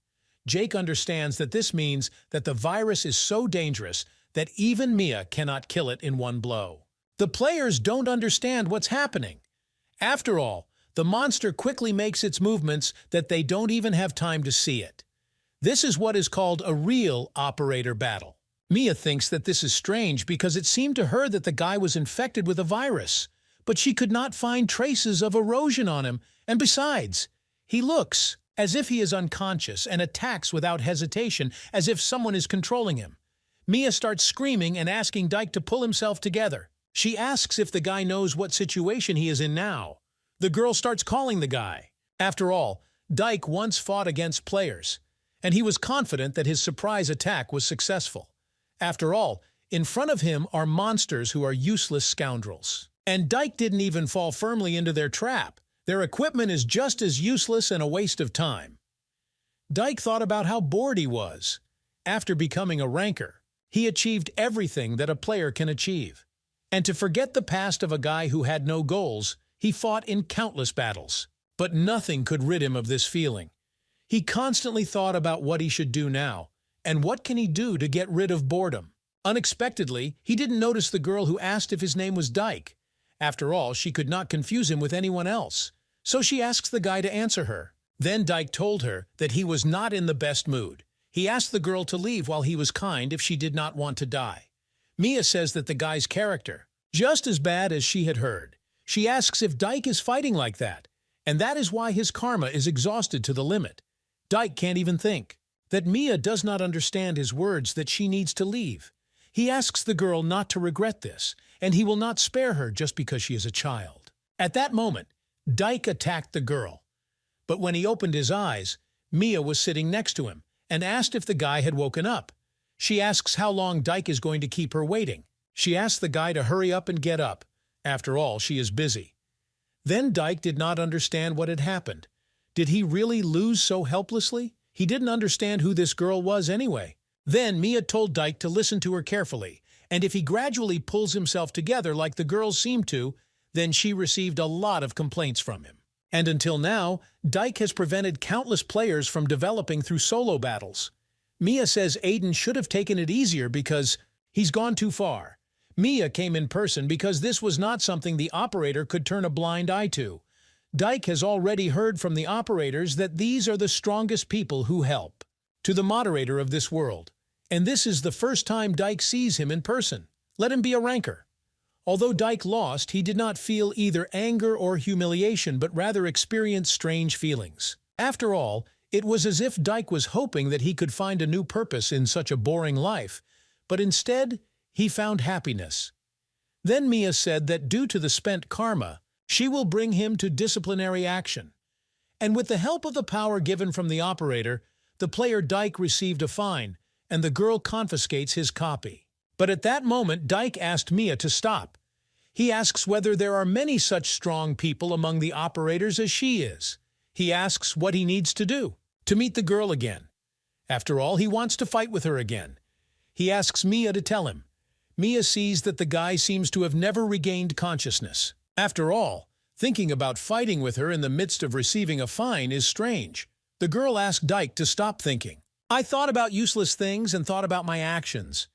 Jake understands that this means that the virus is so dangerous that even Mia cannot kill it in one blow. The players don't understand what's happening. After all, the monster quickly makes its movements that they don't even have time to see it. This is what is called a real operator battle. Mia thinks that this is strange because it seemed to her that the guy was infected with a virus, but she could not find traces of erosion on him, and besides, he looks as if he is unconscious and attacks without hesitation, as if someone is controlling him. Mia starts screaming and asking Dike to pull himself together. She asks if the guy knows what situation he is in now. The girl starts calling the guy. After all, Dike once fought against players, and he was confident that his surprise attack was successful. After all, in front of him are monsters who are useless scoundrels. And Dike didn't even fall firmly into their trap. Their equipment is just as useless and a waste of time. Dike thought about how bored he was. After becoming a ranker, he achieved everything that a player can achieve. And to forget the past of a guy who had no goals, he fought in countless battles. But nothing could rid him of this feeling. He constantly thought about what he should do now, and what can he do to get rid of boredom. Unexpectedly, he didn't notice the girl who asked if his name was Dike. After all, she could not confuse him with anyone else, so she asks the guy to answer her. Then Dike told her that he was not in the best mood. He asked the girl to leave while he was kind if she did not want to die. Mia says that the guy's character, just as bad as she had heard. She asks if Dike is fighting like that, and that is why his karma is exhausted to the limit. Dike can't even think. That Mia does not understand his words that she needs to leave. He asks the girl not to regret this, and he will not spare her just because she is a child. At that moment, Dike attacked the girl. But when he opened his eyes, Mia was sitting next to him and asked if the guy had woken up. She asks how long Dike is going to keep her waiting. She asks the guy to hurry up and get up. After all, she is busy. Then Dike did not understand what had happened. Did he really lose so helplessly? He didn't understand who this girl was anyway. Then Mia told Dike to listen to her carefully, and if he gradually pulls himself together like the girls seemed to, then she received a lot of complaints from him. And until now, Dike has prevented countless players from developing through solo battles. Mia says Aiden should have taken it easier because he's gone too far. Mia came in person because this was not something the operator could turn a blind eye to. Dike has already heard from the operators that these are the strongest people who help. To the moderator of this world. And this is the first time Dike sees him in person. Let him be a ranker. Although Dike lost, he did not feel either anger or humiliation, but rather experienced strange feelings. After all, it was as if Dike was hoping that he could find a new purpose in such a boring life, but instead, he found happiness. Then Mia said that due to the spent karma, she will bring him to disciplinary action. And with the help of the power given from the operator, the player Dike received a fine, and the girl confiscates his copy. But at that moment, Dike asked Mia to stop. He asks whether there are many such strong people among the operators as she is. He asks what he needs to do to meet the girl again. After all, he wants to fight with her again. He asks Mia to tell him. Mia sees that the guy seems to have never regained consciousness. After all, thinking about fighting with her in the midst of receiving a fine is strange. The girl asked Dike to stop thinking. I thought about useless things and thought about my actions.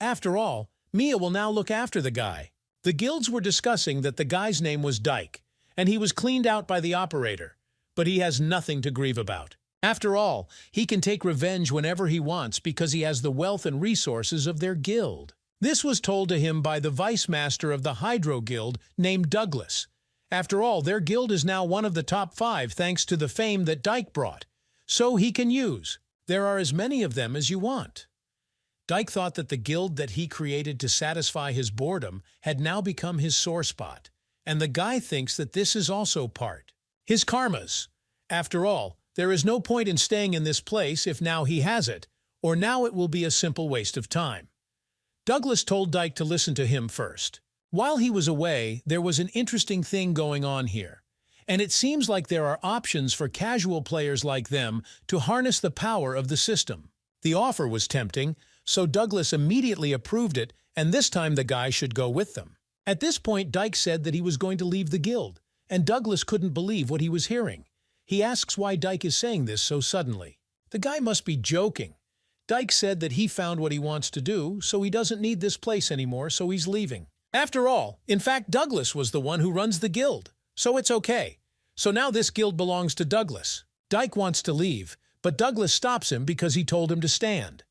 After all, Mia will now look after the guy. The guilds were discussing that the guy's name was Dike, and he was cleaned out by the operator, but he has nothing to grieve about. After all, he can take revenge whenever he wants because he has the wealth and resources of their guild. This was told to him by the vice master of the Hydro Guild named Douglas. After all, their guild is now one of the top 5 thanks to the fame that Dike brought. So he can use. There are as many of them as you want. Dike thought that the guild that he created to satisfy his boredom had now become his sore spot, and the guy thinks that this is also part his karmas. After all, there is no point in staying in this place if now he has it, or now it will be a simple waste of time. Douglas told Dike to listen to him first. While he was away, there was an interesting thing going on here, and it seems like there are options for casual players like them to harness the power of the system. The offer was tempting, so Douglas immediately approved it, and this time the guy should go with them. At this point, Dike said that he was going to leave the guild, and Douglas couldn't believe what he was hearing. He asks why Dike is saying this so suddenly. The guy must be joking. Dike said that he found what he wants to do, so he doesn't need this place anymore, so he's leaving. After all, in fact, Douglas was the one who runs the guild, so it's okay. So now this guild belongs to Douglas. Dike wants to leave, but Douglas stops him because he told him to stand.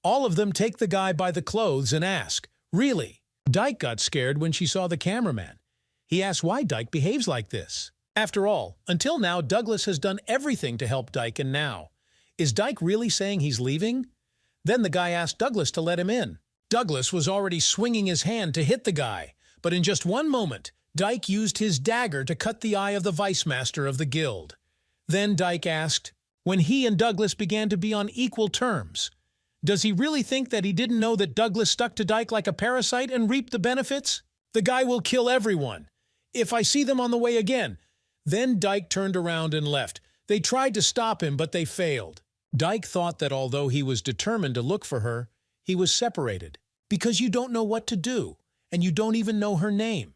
All of them take the guy by the clothes and ask, "Really?" Dyke got scared when she saw the cameraman. He asked why Dyke behaves like this. After all, until now, Douglas has done everything to help Dyke, and now, is Dyke really saying he's leaving? Then the guy asked Douglas to let him in. Douglas was already swinging his hand to hit the guy, but in just one moment, Dyke used his dagger to cut the eye of the vice master of the guild. Then Dyke asked, when he and Douglas began to be on equal terms, does he really think that he didn't know that Douglas stuck to Dyke like a parasite and reaped the benefits? The guy will kill everyone. If I see them on the way again. Then Dyke turned around and left. They tried to stop him, but they failed. Dyke thought that although he was determined to look for her, he was separated, because you don't know what to do, and you don't even know her name.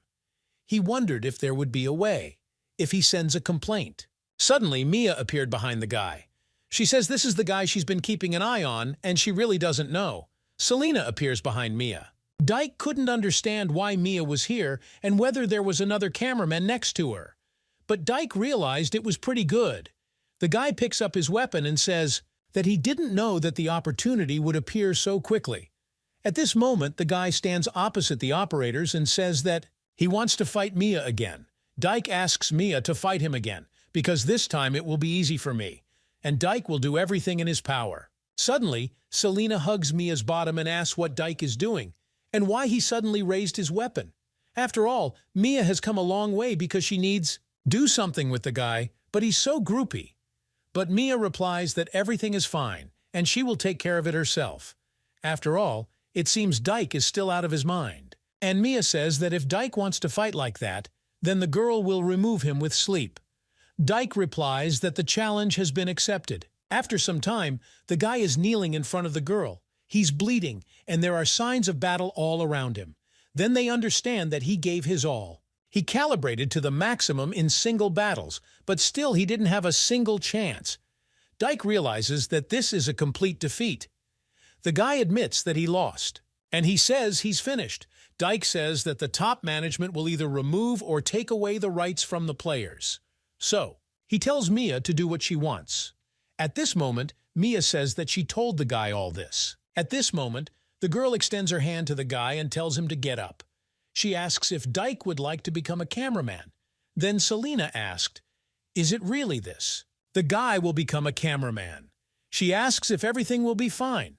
He wondered if there would be a way, if he sends a complaint. Suddenly, Mia appeared behind the guy. She says this is the guy she's been keeping an eye on, and she really doesn't know. Selena appears behind Mia. Dyke couldn't understand why Mia was here and whether there was another cameraman next to her. But Dyke realized it was pretty good. The guy picks up his weapon and says that he didn't know that the opportunity would appear so quickly. At this moment, the guy stands opposite the operators and says that he wants to fight Mia again. Dyke asks Mia to fight him again, because this time it will be easy for me, and Dyke will do everything in his power. Suddenly, Selena hugs Mia's bottom and asks what Dyke is doing, and why he suddenly raised his weapon. After all, Mia has come a long way because she needs do something with the guy, but he's so groupie. But Mia replies that everything is fine, and she will take care of it herself. After all, it seems Dyke is still out of his mind. And Mia says that if Dyke wants to fight like that, then the girl will remove him with sleep. Dyke replies that the challenge has been accepted. After some time, the guy is kneeling in front of the girl. He's bleeding, and there are signs of battle all around him. Then they understand that he gave his all. He calibrated to the maximum in single battles, but still he didn't have a single chance. Dyke realizes that this is a complete defeat. The guy admits that he lost, and he says he's finished. Dyke says that the top management will either remove or take away the rights from the players. So, he tells Mia to do what she wants. At this moment, Mia says that she told the guy all this. At this moment, the girl extends her hand to the guy and tells him to get up. She asks if Dyke would like to become a cameraman. Then Selena asked, "Is it really this? The guy will become a cameraman." She asks if everything will be fine.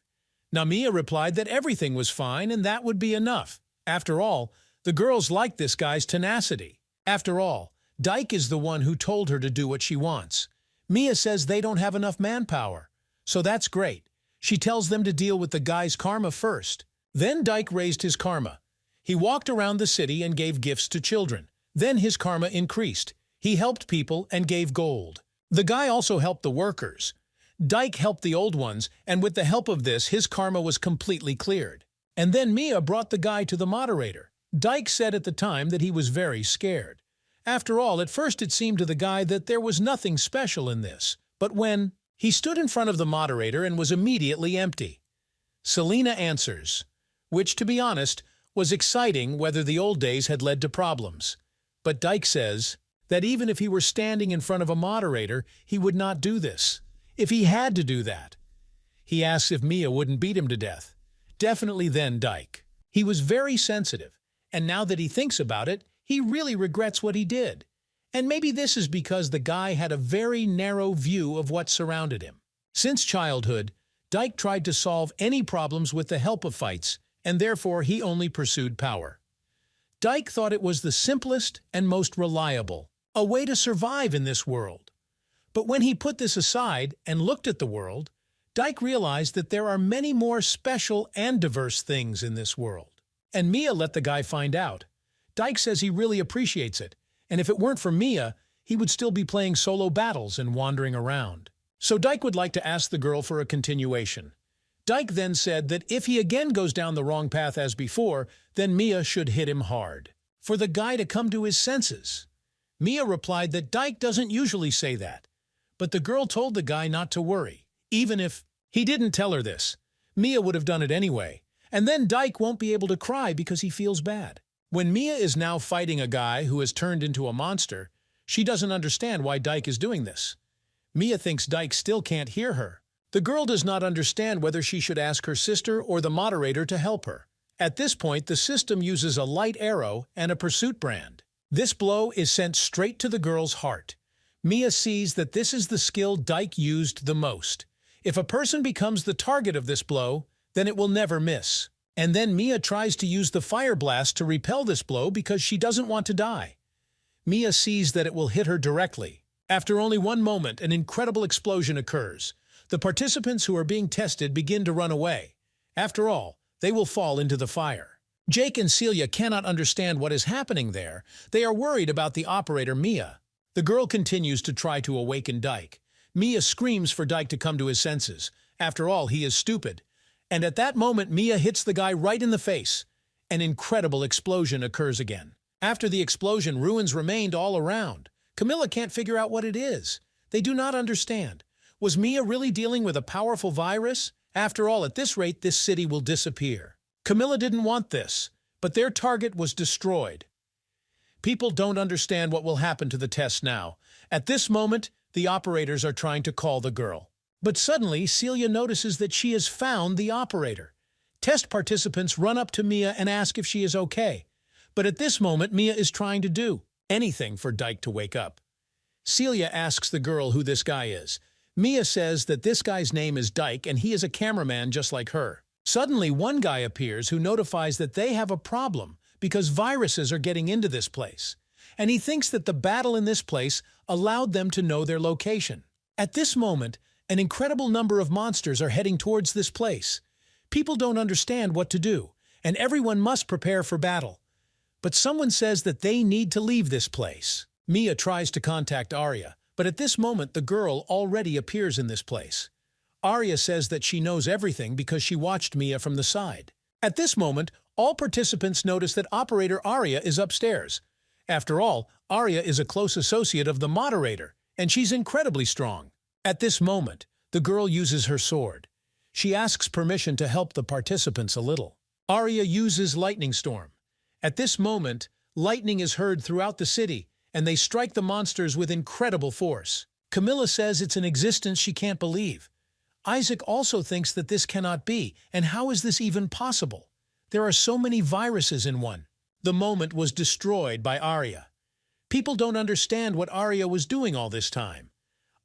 Now Mia replied that everything was fine and that would be enough. After all, the girls like this guy's tenacity. After all, Dyke is the one who told her to do what she wants. Mia says they don't have enough manpower. So that's great. She tells them to deal with the guy's karma first. Then Dyke raised his karma. He walked around the city and gave gifts to children. Then his karma increased. He helped people and gave gold. The guy also helped the workers. Dyke helped the old ones, and with the help of this, his karma was completely cleared. And then Mia brought the guy to the moderator. Dyke said at the time that he was very scared. After all, at first it seemed to the guy that there was nothing special in this. But when he stood in front of the moderator and was immediately empty. Selena answers, which, to be honest, was exciting whether the old days had led to problems. But Dyke says that even if he were standing in front of a moderator, he would not do this. If he had to do that. He asks if Mia wouldn't beat him to death. Definitely then Dyke. He was very sensitive, and now that he thinks about it, he really regrets what he did. And maybe this is because the guy had a very narrow view of what surrounded him. Since childhood, Dyke tried to solve any problems with the help of fights, and therefore he only pursued power. Dyke thought it was the simplest and most reliable, a way to survive in this world. But when he put this aside and looked at the world, Dyke realized that there are many more special and diverse things in this world. And Mia let the guy find out. Dyke says he really appreciates it, and if it weren't for Mia, he would still be playing solo battles and wandering around. So Dyke would like to ask the girl for a continuation. Dyke then said that if he again goes down the wrong path as before, then Mia should hit him hard, for the guy to come to his senses. Mia replied that Dyke doesn't usually say that, but the girl told the guy not to worry. Even if he didn't tell her this, Mia would have done it anyway, and then Dyke won't be able to cry because he feels bad. When Mia is now fighting a guy who has turned into a monster, she doesn't understand why Dyke is doing this. Mia thinks Dyke still can't hear her, The girl does not understand whether she should ask her sister or the moderator to help her. At this point, the system uses a light arrow and a pursuit brand. This blow is sent straight to the girl's heart. Mia sees that this is the skill Dike used the most. If a person becomes the target of this blow, then it will never miss. And then Mia tries to use the fire blast to repel this blow because she doesn't want to die. Mia sees that it will hit her directly. After only one moment, an incredible explosion occurs. The participants who are being tested begin to run away. After all, they will fall into the fire. Jake and Celia cannot understand what is happening there. They are worried about the operator, Mia. The girl continues to try to awaken Dike. Mia screams for Dike to come to his senses. After all, he is stupid. And at that moment, Mia hits the guy right in the face. An incredible explosion occurs again. After the explosion, ruins remained all around. Camilla can't figure out what it is. They do not understand. Was Mia really dealing with a powerful virus? After all, at this rate, this city will disappear. Camilla didn't want this, but their target was destroyed. People don't understand what will happen to the test now. At this moment, the operators are trying to call the girl. But suddenly, Celia notices that she has found the operator. Test participants run up to Mia and ask if she is okay. But at this moment, Mia is trying to do anything for Dike to wake up. Celia asks the girl who this guy is. Mia says that this guy's name is Dike and he is a cameraman just like her. Suddenly, one guy appears who notifies that they have a problem because viruses are getting into this place. And he thinks that the battle in this place allowed them to know their location. At this moment, an incredible number of monsters are heading towards this place. People don't understand what to do, and everyone must prepare for battle. But someone says that they need to leave this place. Mia tries to contact Arya, but at this moment the girl already appears in this place. Arya says that she knows everything because she watched Mia from the side. At this moment, all participants notice that operator Arya is upstairs. After all, Arya is a close associate of the moderator, and she's incredibly strong. At this moment, the girl uses her sword. She asks permission to help the participants a little. Arya uses lightning storm. At this moment, lightning is heard throughout the city, and they strike the monsters with incredible force. Camilla says it's an existence she can't believe. Isaac also thinks that this cannot be, and how is this even possible? There are so many viruses in one. The moment was destroyed by Arya. People don't understand what Arya was doing all this time.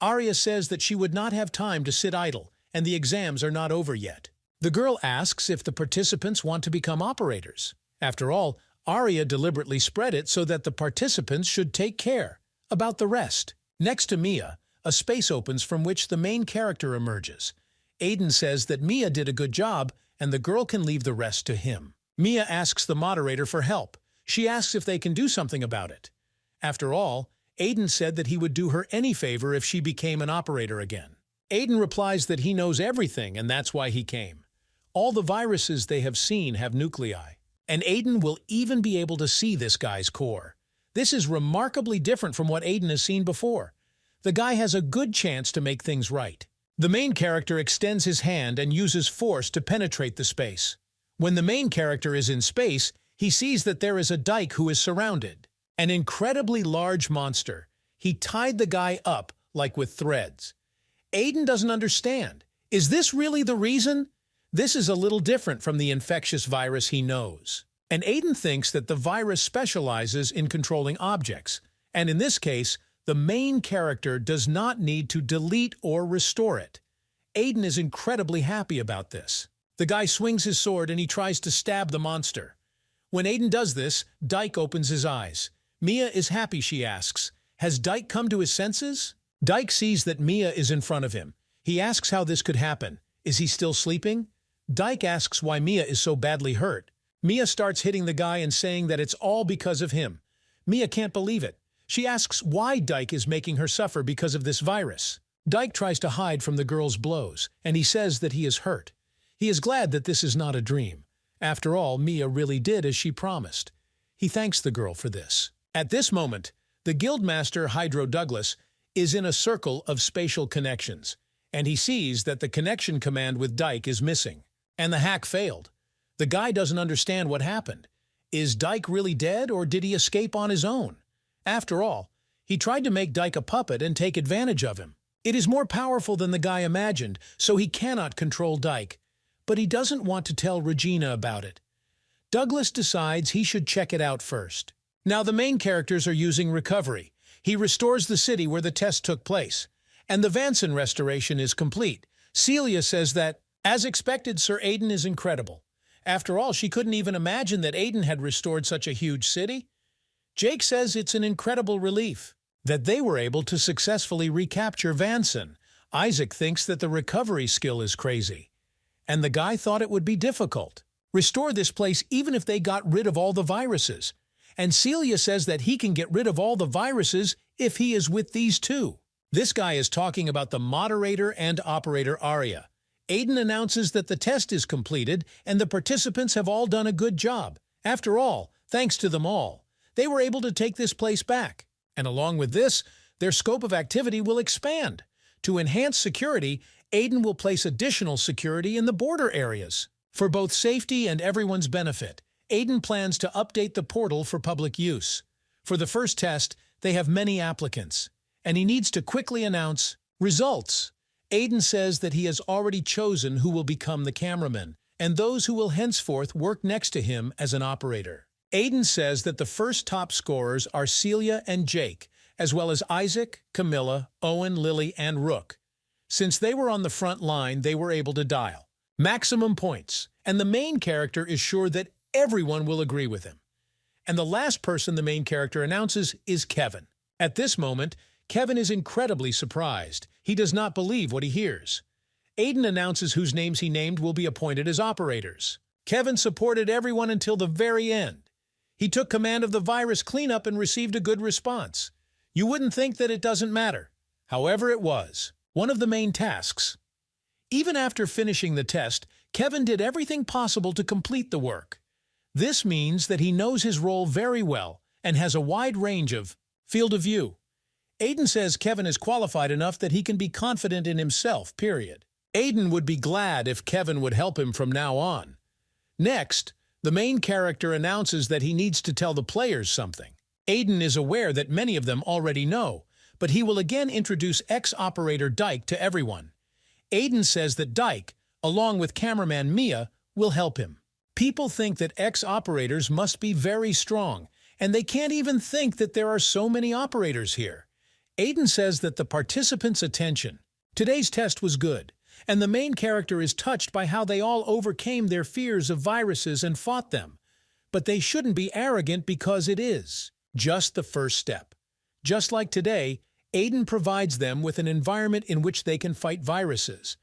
Arya says that she would not have time to sit idle, and the exams are not over yet. The girl asks if the participants want to become operators. After all, Arya deliberately spread it so that the participants should take care about the rest. Next to Mia, a space opens from which the main character emerges. Aiden says that Mia did a good job and the girl can leave the rest to him. Mia asks the moderator for help. She asks if they can do something about it. After all, Aiden said that he would do her any favor if she became an operator again. Aiden replies that he knows everything and that's why he came. All the viruses they have seen have nuclei. And Aiden will even be able to see this guy's core. This is remarkably different from what Aiden has seen before. The guy has a good chance to make things right. The main character extends his hand and uses force to penetrate the space. When the main character is in space, he sees that there is a Dike who is surrounded. An incredibly large monster. He tied the guy up like with threads. Aiden doesn't understand. Is this really the reason? This is a little different from the infectious virus he knows. And Aiden thinks that the virus specializes in controlling objects. And in this case, the main character does not need to delete or restore it. Aiden is incredibly happy about this. The guy swings his sword and he tries to stab the monster. When Aiden does this, Dike opens his eyes. Mia is happy, she asks. Has Dike come to his senses? Dike sees that Mia is in front of him. He asks how this could happen. Is he still sleeping? Dike asks why Mia is so badly hurt. Mia starts hitting the guy and saying that it's all because of him. Mia can't believe it. She asks why Dike is making her suffer because of this virus. Dike tries to hide from the girl's blows, and he says that he is hurt. He is glad that this is not a dream. After all, Mia really did as she promised. He thanks the girl for this. At this moment, the Guildmaster Hydro Douglas is in a circle of spatial connections, and he sees that the connection command with Dike is missing. And the hack failed. The guy doesn't understand what happened. Is Dike really dead, or did he escape on his own? After all, he tried to make Dike a puppet and take advantage of him. It is more powerful than the guy imagined, so he cannot control Dyke. But he doesn't want to tell Regina about it. Douglas decides he should check it out first. Now the main characters are using recovery. He restores the city where the test took place. And the Vanson restoration is complete. Celia says that, as expected, Sir Aiden is incredible. After all, she couldn't even imagine that Aiden had restored such a huge city. Jake says it's an incredible relief that they were able to successfully recapture Vanson. Isaac thinks that the recovery skill is crazy. And the guy thought it would be difficult. Restore this place even if they got rid of all the viruses. And Celia says that he can get rid of all the viruses if he is with these two. This guy is talking about the moderator and operator Arya. Aiden announces that the test is completed and the participants have all done a good job. After all, thanks to them all, they were able to take this place back. And along with this, their scope of activity will expand. To enhance security, Aiden will place additional security in the border areas. For both safety and everyone's benefit, Aiden plans to update the portal for public use. For the first test, they have many applicants, and he needs to quickly announce results. Aiden says that he has already chosen who will become the cameraman, and those who will henceforth work next to him as an operator. Aiden says that the first top scorers are Celia and Jake, as well as Isaac, Camilla, Owen, Lily, and Rook. Since they were on the front line, they were able to dial maximum points, and the main character is sure that everyone will agree with him. And the last person the main character announces is Kevin. At this moment, Kevin is incredibly surprised. He does not believe what he hears. Aiden announces whose names he named will be appointed as operators. Kevin supported everyone until the very end. He took command of the virus cleanup and received a good response. You wouldn't think that it doesn't matter. However, it was one of the main tasks. Even after finishing the test, Kevin did everything possible to complete the work. This means that he knows his role very well and has a wide range of field of view. Aiden says Kevin is qualified enough that he can be confident in himself, period. Aiden would be glad if Kevin would help him from now on. Next, the main character announces that he needs to tell the players something. Aiden is aware that many of them already know, but he will again introduce ex-operator Dyke to everyone. Aiden says that Dyke, along with cameraman Mia, will help him. People think that ex-operators must be very strong, and they can't even think that there are so many operators here. Aiden says that the participants' attention. Today's test was good, and the main character is touched by how they all overcame their fears of viruses and fought them. But they shouldn't be arrogant because it is just the first step. Just like today, Aiden provides them with an environment in which they can fight viruses.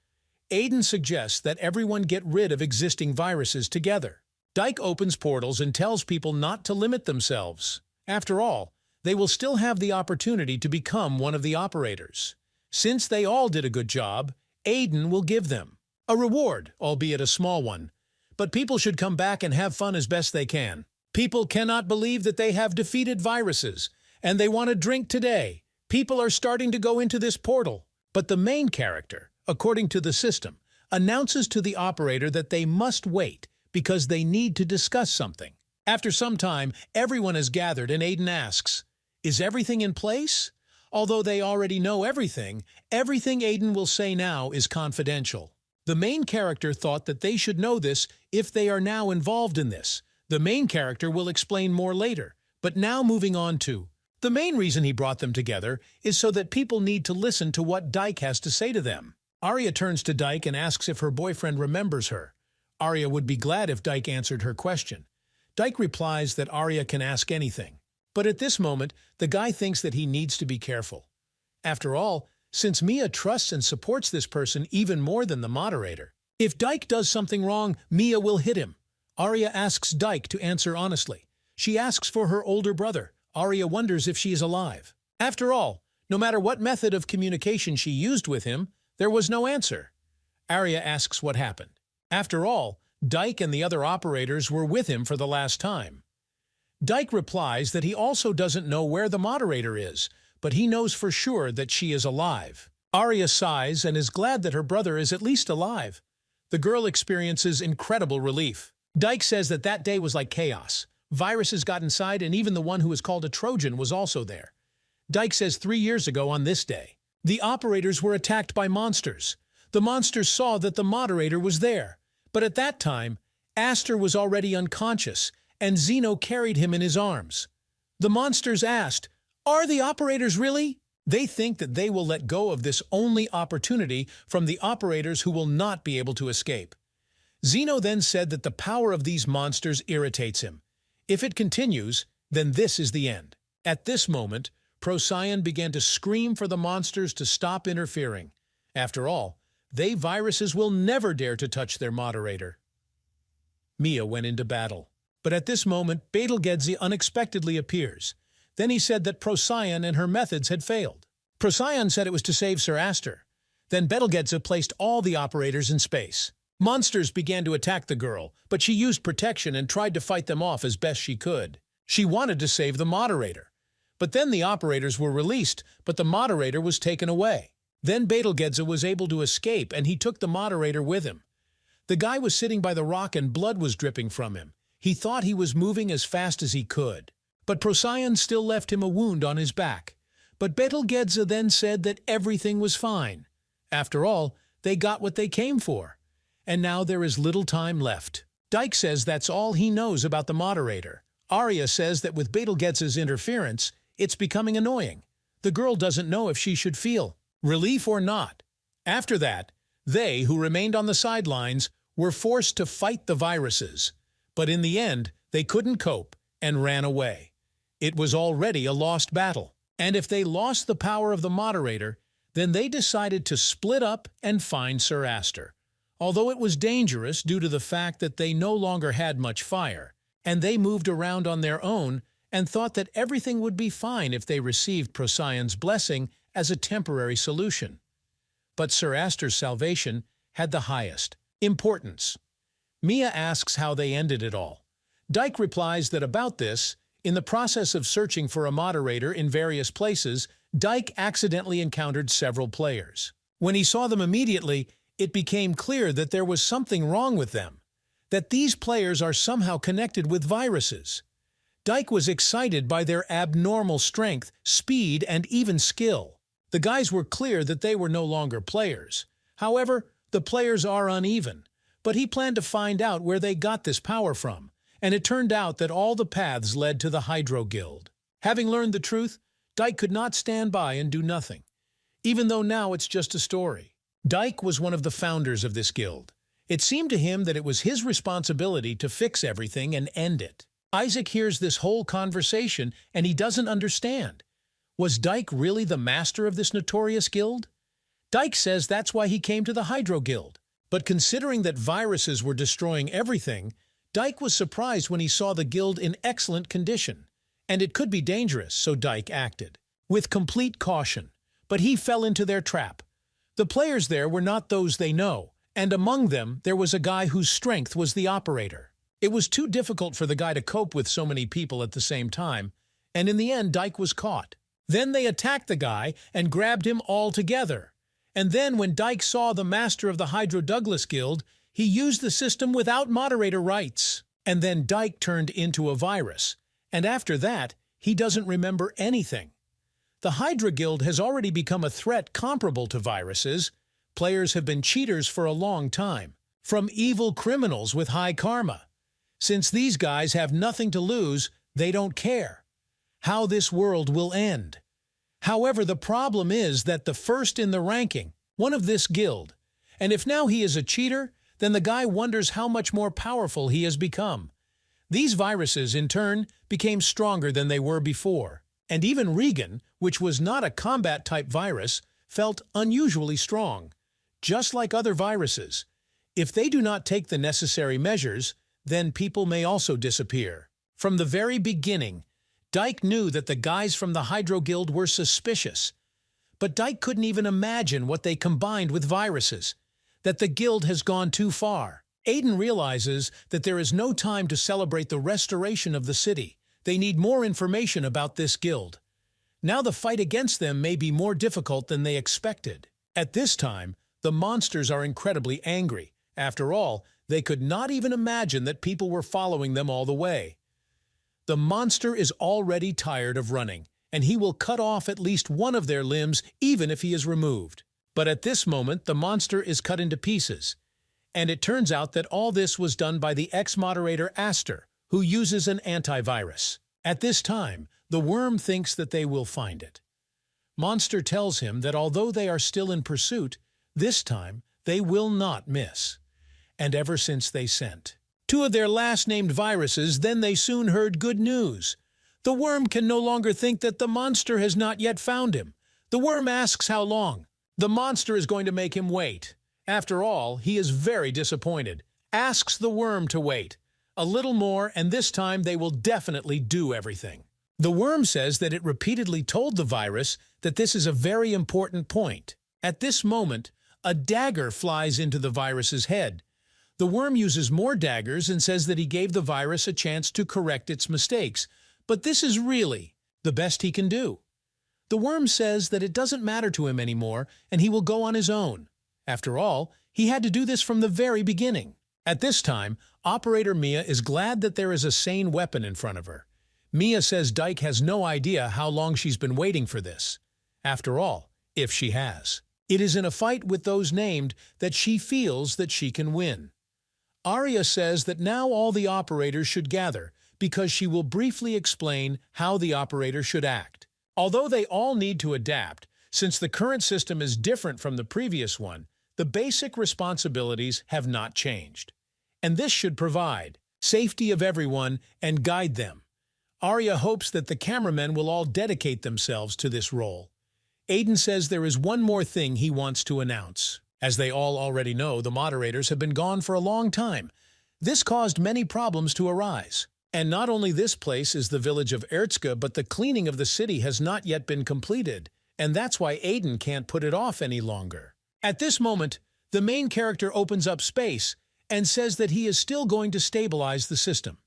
Aiden suggests that everyone get rid of existing viruses together. Dyke opens portals and tells people not to limit themselves. After all, they will still have the opportunity to become one of the operators. Since they all did a good job, Aiden will give them a reward, albeit a small one. But people should come back and have fun as best they can. People cannot believe that they have defeated viruses, and they want to drink today. People are starting to go into this portal. But the main character, according to the system, announces to the operator that they must wait because they need to discuss something. After some time, everyone is gathered and Aiden asks, "Is everything in place?" Although they already know everything Aiden will say now is confidential. The main character thought that they should know this if they are now involved in this. The main character will explain more later, but now moving on to the main reason he brought them together is so that people need to listen to what Dyke has to say to them. Arya turns to Dyke and asks if her boyfriend remembers her. Arya would be glad if Dyke answered her question. Dyke replies that Arya can ask anything. But at this moment, the guy thinks that he needs to be careful. After all, since Mia trusts and supports this person even more than the moderator, if Dyke does something wrong, Mia will hit him. Arya asks Dyke to answer honestly. She asks for her older brother. Arya wonders if she is alive. After all, no matter what method of communication she used with him, there was no answer. Arya asks what happened. After all, Dyke and the other operators were with him for the last time. Dyke replies that he also doesn't know where the moderator is, but he knows for sure that she is alive. Arya sighs and is glad that her brother is at least alive. The girl experiences incredible relief. Dyke says that that day was like chaos. Viruses got inside and even the one who is called a Trojan was also there. Dyke says 3 years ago on this day, The operators were attacked by monsters. The monsters saw that the moderator was there, but at that time, Aster was already unconscious, and Zeno carried him in his arms. The monsters asked, "Are the operators really?" They think that they will let go of this only opportunity from the operators who will not be able to escape. Zeno then said that the power of these monsters irritates him. If it continues, then this is the end. At this moment, Procyon began to scream for the monsters to stop interfering. After all, they viruses will never dare to touch their moderator. Mia went into battle. But at this moment, Betelgeuse unexpectedly appears. Then he said that Procyon and her methods had failed. Procyon said it was to save Sir Aster. Then Betelgeuse placed all the operators in space. Monsters began to attack the girl, but she used protection and tried to fight them off as best she could. She wanted to save the moderator. But then the operators were released, but the moderator was taken away. Then Betelgeuse was able to escape, and he took the moderator with him. The guy was sitting by the rock and blood was dripping from him. He thought he was moving as fast as he could. But Procyon still left him a wound on his back. But Betelgeuse then said that everything was fine. After all, they got what they came for. And now there is little time left. Dyke says that's all he knows about the moderator. Arya says that with Betelgeuse's interference, it's becoming annoying. The girl doesn't know if she should feel relief or not. After that, they, who remained on the sidelines, were forced to fight the viruses. But in the end, they couldn't cope and ran away. It was already a lost battle. And if they lost the power of the moderator, then they decided to split up and find Sir Aster. Although it was dangerous due to the fact that they no longer had much fire, and they moved around on their own and thought that everything would be fine if they received Procyon's blessing as a temporary solution. But Sir Aster's salvation had the highest importance. Mia asks how they ended it all. Dyke replies that about this, in the process of searching for a moderator in various places, Dyke accidentally encountered several players. When he saw them immediately, it became clear that there was something wrong with them, that these players are somehow connected with viruses. Dyke was excited by their abnormal strength, speed, and even skill. The guys were clear that they were no longer players. However, the players are uneven, but he planned to find out where they got this power from, and it turned out that all the paths led to the Hydro Guild. Having learned the truth, Dyke could not stand by and do nothing, even though now it's just a story. Dyke was one of the founders of this guild. It seemed to him that it was his responsibility to fix everything and end it. Isaac hears this whole conversation and he doesn't understand. Was Dyke really the master of this notorious guild? Dyke says that's why he came to the Hydro Guild. But considering that viruses were destroying everything, Dyke was surprised when he saw the guild in excellent condition. And it could be dangerous, so Dyke acted with complete caution. But he fell into their trap. The players there were not those they know, and among them there was a guy whose strength was the operator. It was too difficult for the guy to cope with so many people at the same time, and in the end Dyke was caught. Then they attacked the guy and grabbed him all together. And then when Dyke saw the master of the Hydro Douglas Guild, he used the system without moderator rights. And then Dyke turned into a virus. And after that, he doesn't remember anything. The Hydra Guild has already become a threat comparable to viruses. Players have been cheaters for a long time, from evil criminals with high karma. Since these guys have nothing to lose, they don't care how this world will end. However, the problem is that the first in the ranking, one of this guild, and if now he is a cheater, then the guy wonders how much more powerful he has become. These viruses, in turn, became stronger than they were before. And even Regan, which was not a combat-type virus, felt unusually strong. Just like other viruses, if they do not take the necessary measures, then people may also disappear. From the very beginning, Dyke knew that the guys from the Hydro Guild were suspicious. But Dyke couldn't even imagine what they combined with viruses, that the guild has gone too far. Aiden realizes that there is no time to celebrate the restoration of the city. They need more information about this guild. Now the fight against them may be more difficult than they expected. At this time, the monsters are incredibly angry. After all, they could not even imagine that people were following them all the way. The monster is already tired of running, and he will cut off at least one of their limbs even if he is removed. But at this moment, the monster is cut into pieces, and it turns out that all this was done by the ex-moderator Aster, who uses an antivirus. At this time, the worm thinks that they will find it. Monster tells him that although they are still in pursuit, this time they will not miss. And ever since they sent two of their last-named viruses, then they soon heard good news. The worm can no longer think that the monster has not yet found him. The worm asks how long. The monster is going to make him wait. After all, he is very disappointed. Asks the worm to wait a little more, and this time they will definitely do everything. The worm says that it repeatedly told the virus that this is a very important point. At this moment, a dagger flies into the virus's head. The worm uses more daggers and says that he gave the virus a chance to correct its mistakes, but this is really the best he can do. The worm says that it doesn't matter to him anymore and he will go on his own. After all, he had to do this from the very beginning. At this time, Operator Mia is glad that there is a sane weapon in front of her. Mia says Dyke has no idea how long she's been waiting for this. After all, if she has. It is in a fight with those named that she feels that she can win. Arya says that now all the operators should gather because she will briefly explain how the operator should act. Although they all need to adapt, since the current system is different from the previous one, the basic responsibilities have not changed. And this should provide safety of everyone and guide them. Arya hopes that the cameramen will all dedicate themselves to this role. Aiden says there is one more thing he wants to announce. As they all already know, the moderators have been gone for a long time. This caused many problems to arise. And not only this place is the village of Erzka, but the cleaning of the city has not yet been completed, and that's why Aiden can't put it off any longer. At this moment, the main character opens up space and says that he is still going to stabilize the system.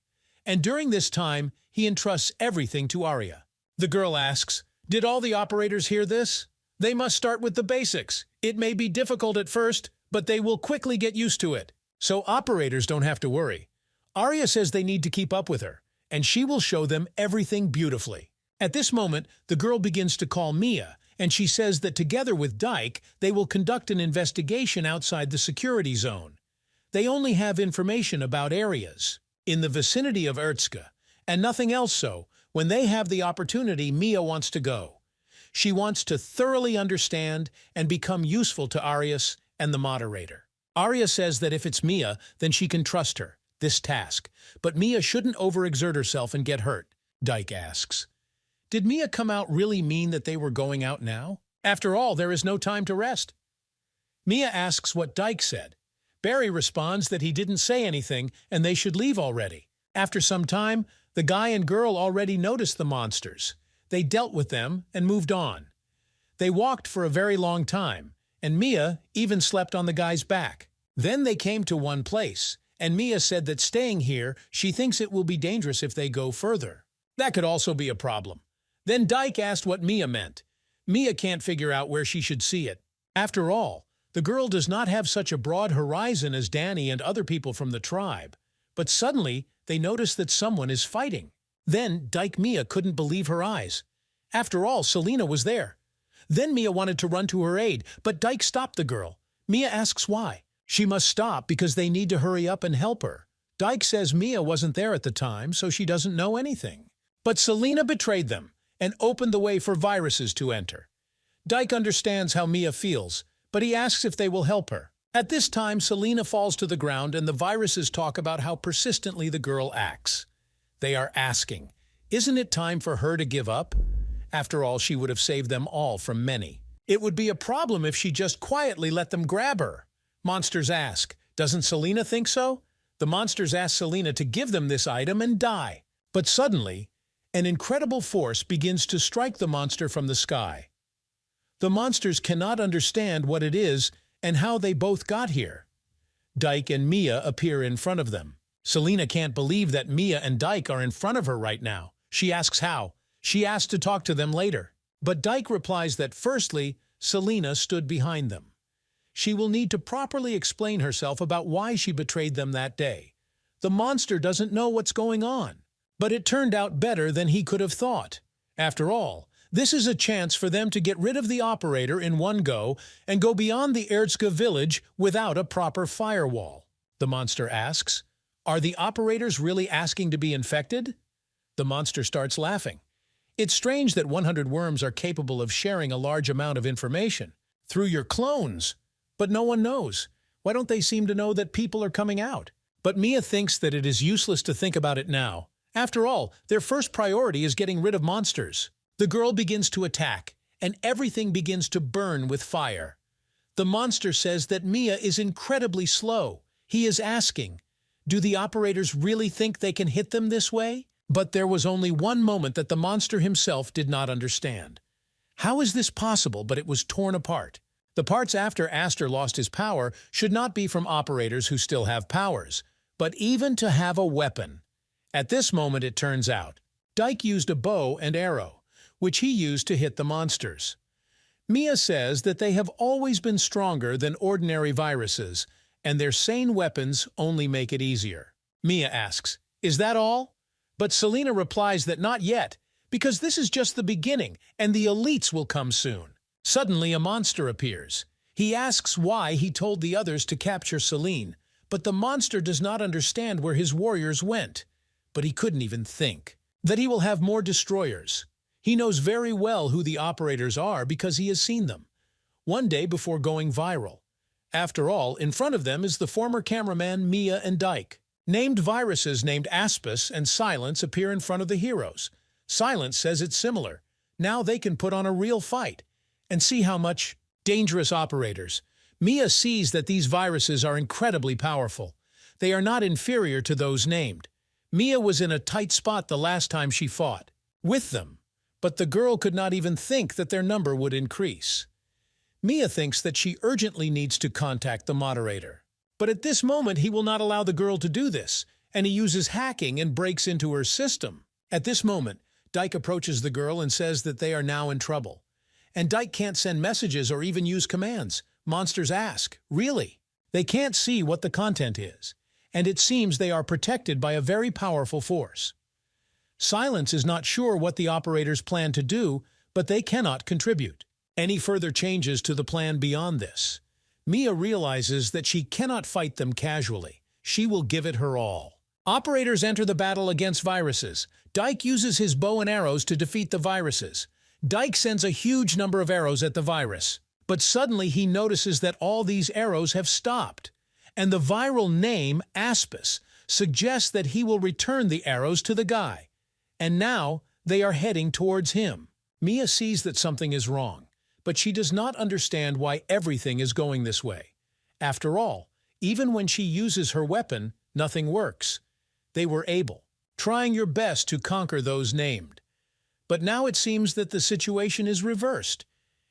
And during this time, he entrusts everything to Arya. The girl asks, "Did all the operators hear this? They must start with the basics. It may be difficult at first, but they will quickly get used to it. So operators don't have to worry." Arya says they need to keep up with her, and she will show them everything beautifully. At this moment, the girl begins to call Mia, and she says that together with Dyke, they will conduct an investigation outside the security zone. They only have information about areas in the vicinity of Erzka, and nothing else, so when they have the opportunity, Mia wants to go. She wants to thoroughly understand and become useful to Arias and the moderator. Arya says that if it's Mia, then she can trust her, this task. But Mia shouldn't overexert herself and get hurt. Dyke asks, "Did Mia come out really mean that they were going out now? After all, there is no time to rest." Mia asks what Dyke said. Barry responds that he didn't say anything and they should leave already. After some time, the guy and girl already noticed the monsters. They dealt with them and moved on. They walked for a very long time, and Mia even slept on the guy's back. Then they came to one place, and Mia said that staying here, she thinks it will be dangerous if they go further. That could also be a problem. Then Dyke asked what Mia meant. Mia can't figure out where she should see it. After all, the girl does not have such a broad horizon as Danny and other people from the tribe. But suddenly, they notice that someone is fighting. Then Dyke Mia couldn't believe her eyes. After all, Selena was there. Then Mia wanted to run to her aid, but Dyke stopped the girl. Mia asks why. She must stop because they need to hurry up and help her. Dyke says Mia wasn't there at the time, so she doesn't know anything. But Selena betrayed them and opened the way for viruses to enter. Dyke understands how Mia feels, but he asks if they will help her. At this time, Selena falls to the ground and the viruses talk about how persistently the girl acts. They are asking, isn't it time for her to give up? After all, she would have saved them all from many. It would be a problem if she just quietly let them grab her. Monsters ask, doesn't Selena think so? The monsters ask Selena to give them this item and die. But suddenly, an incredible force begins to strike the monster from the sky. The monsters cannot understand what it is and how they both got here. Dyke and Mia appear in front of them. Selena can't believe that Mia and Dyke are in front of her right now. She asks how. She asks to talk to them later. But Dyke replies that firstly, Selena stood behind them. She will need to properly explain herself about why she betrayed them that day. The monster doesn't know what's going on. But it turned out better than he could have thought. After all, This is a chance for them to get rid of the operator in one go and go beyond the Erdska village without a proper firewall. The monster asks, "Are the operators really asking to be infected?" The monster starts laughing. It's strange that 100 worms are capable of sharing a large amount of information through your clones. But no one knows. Why don't they seem to know that people are coming out? But Mia thinks that it is useless to think about it now. After all, their first priority is getting rid of monsters. The girl begins to attack, and everything begins to burn with fire. The monster says that Mia is incredibly slow. He is asking, do the operators really think they can hit them this way? But there was only one moment that the monster himself did not understand. How is this possible, but it was torn apart? The parts after Aster lost his power should not be from operators who still have powers, but even to have a weapon. At this moment, it turns out, Dyke used a bow and arrow, which he used to hit the monsters. Mia says that they have always been stronger than ordinary viruses, and their sane weapons only make it easier. Mia asks, "Is that all?" But Selena replies that not yet, because this is just the beginning, and the elites will come soon. Suddenly, a monster appears. He asks why he told the others to capture Selene, but the monster does not understand where his warriors went. But he couldn't even think that he will have more destroyers. He knows very well who the operators are because he has seen them, one day before going viral. After all, in front of them is the former cameraman Mia and Dyke. Named viruses named Aspis and Silence appear in front of the heroes. Silence says it's similar. Now they can put on a real fight and see how much dangerous operators. Mia sees that these viruses are incredibly powerful. They are not inferior to those named. Mia was in a tight spot the last time she fought with them, but the girl could not even think that their number would increase. Mia thinks that she urgently needs to contact the moderator. But at this moment, he will not allow the girl to do this, and he uses hacking and breaks into her system. At this moment, Dyke approaches the girl and says that they are now in trouble. And Dyke can't send messages or even use commands. Monsters ask, "Really?" They can't see what the content is, and it seems they are protected by a very powerful force. Silence is not sure what the operators plan to do, but they cannot contribute any further changes to the plan beyond this. Mia realizes that she cannot fight them casually. She will give it her all. Operators enter the battle against viruses. Dyke uses his bow and arrows to defeat the viruses. Dyke sends a huge number of arrows at the virus, but suddenly he notices that all these arrows have stopped, and the viral name, Aspis, suggests that he will return the arrows to the guy. And now they are heading towards him. Mia sees that something is wrong, but she does not understand why everything is going this way. After all, even when she uses her weapon, nothing works. They were able, trying your best to conquer those named. But now it seems that the situation is reversed.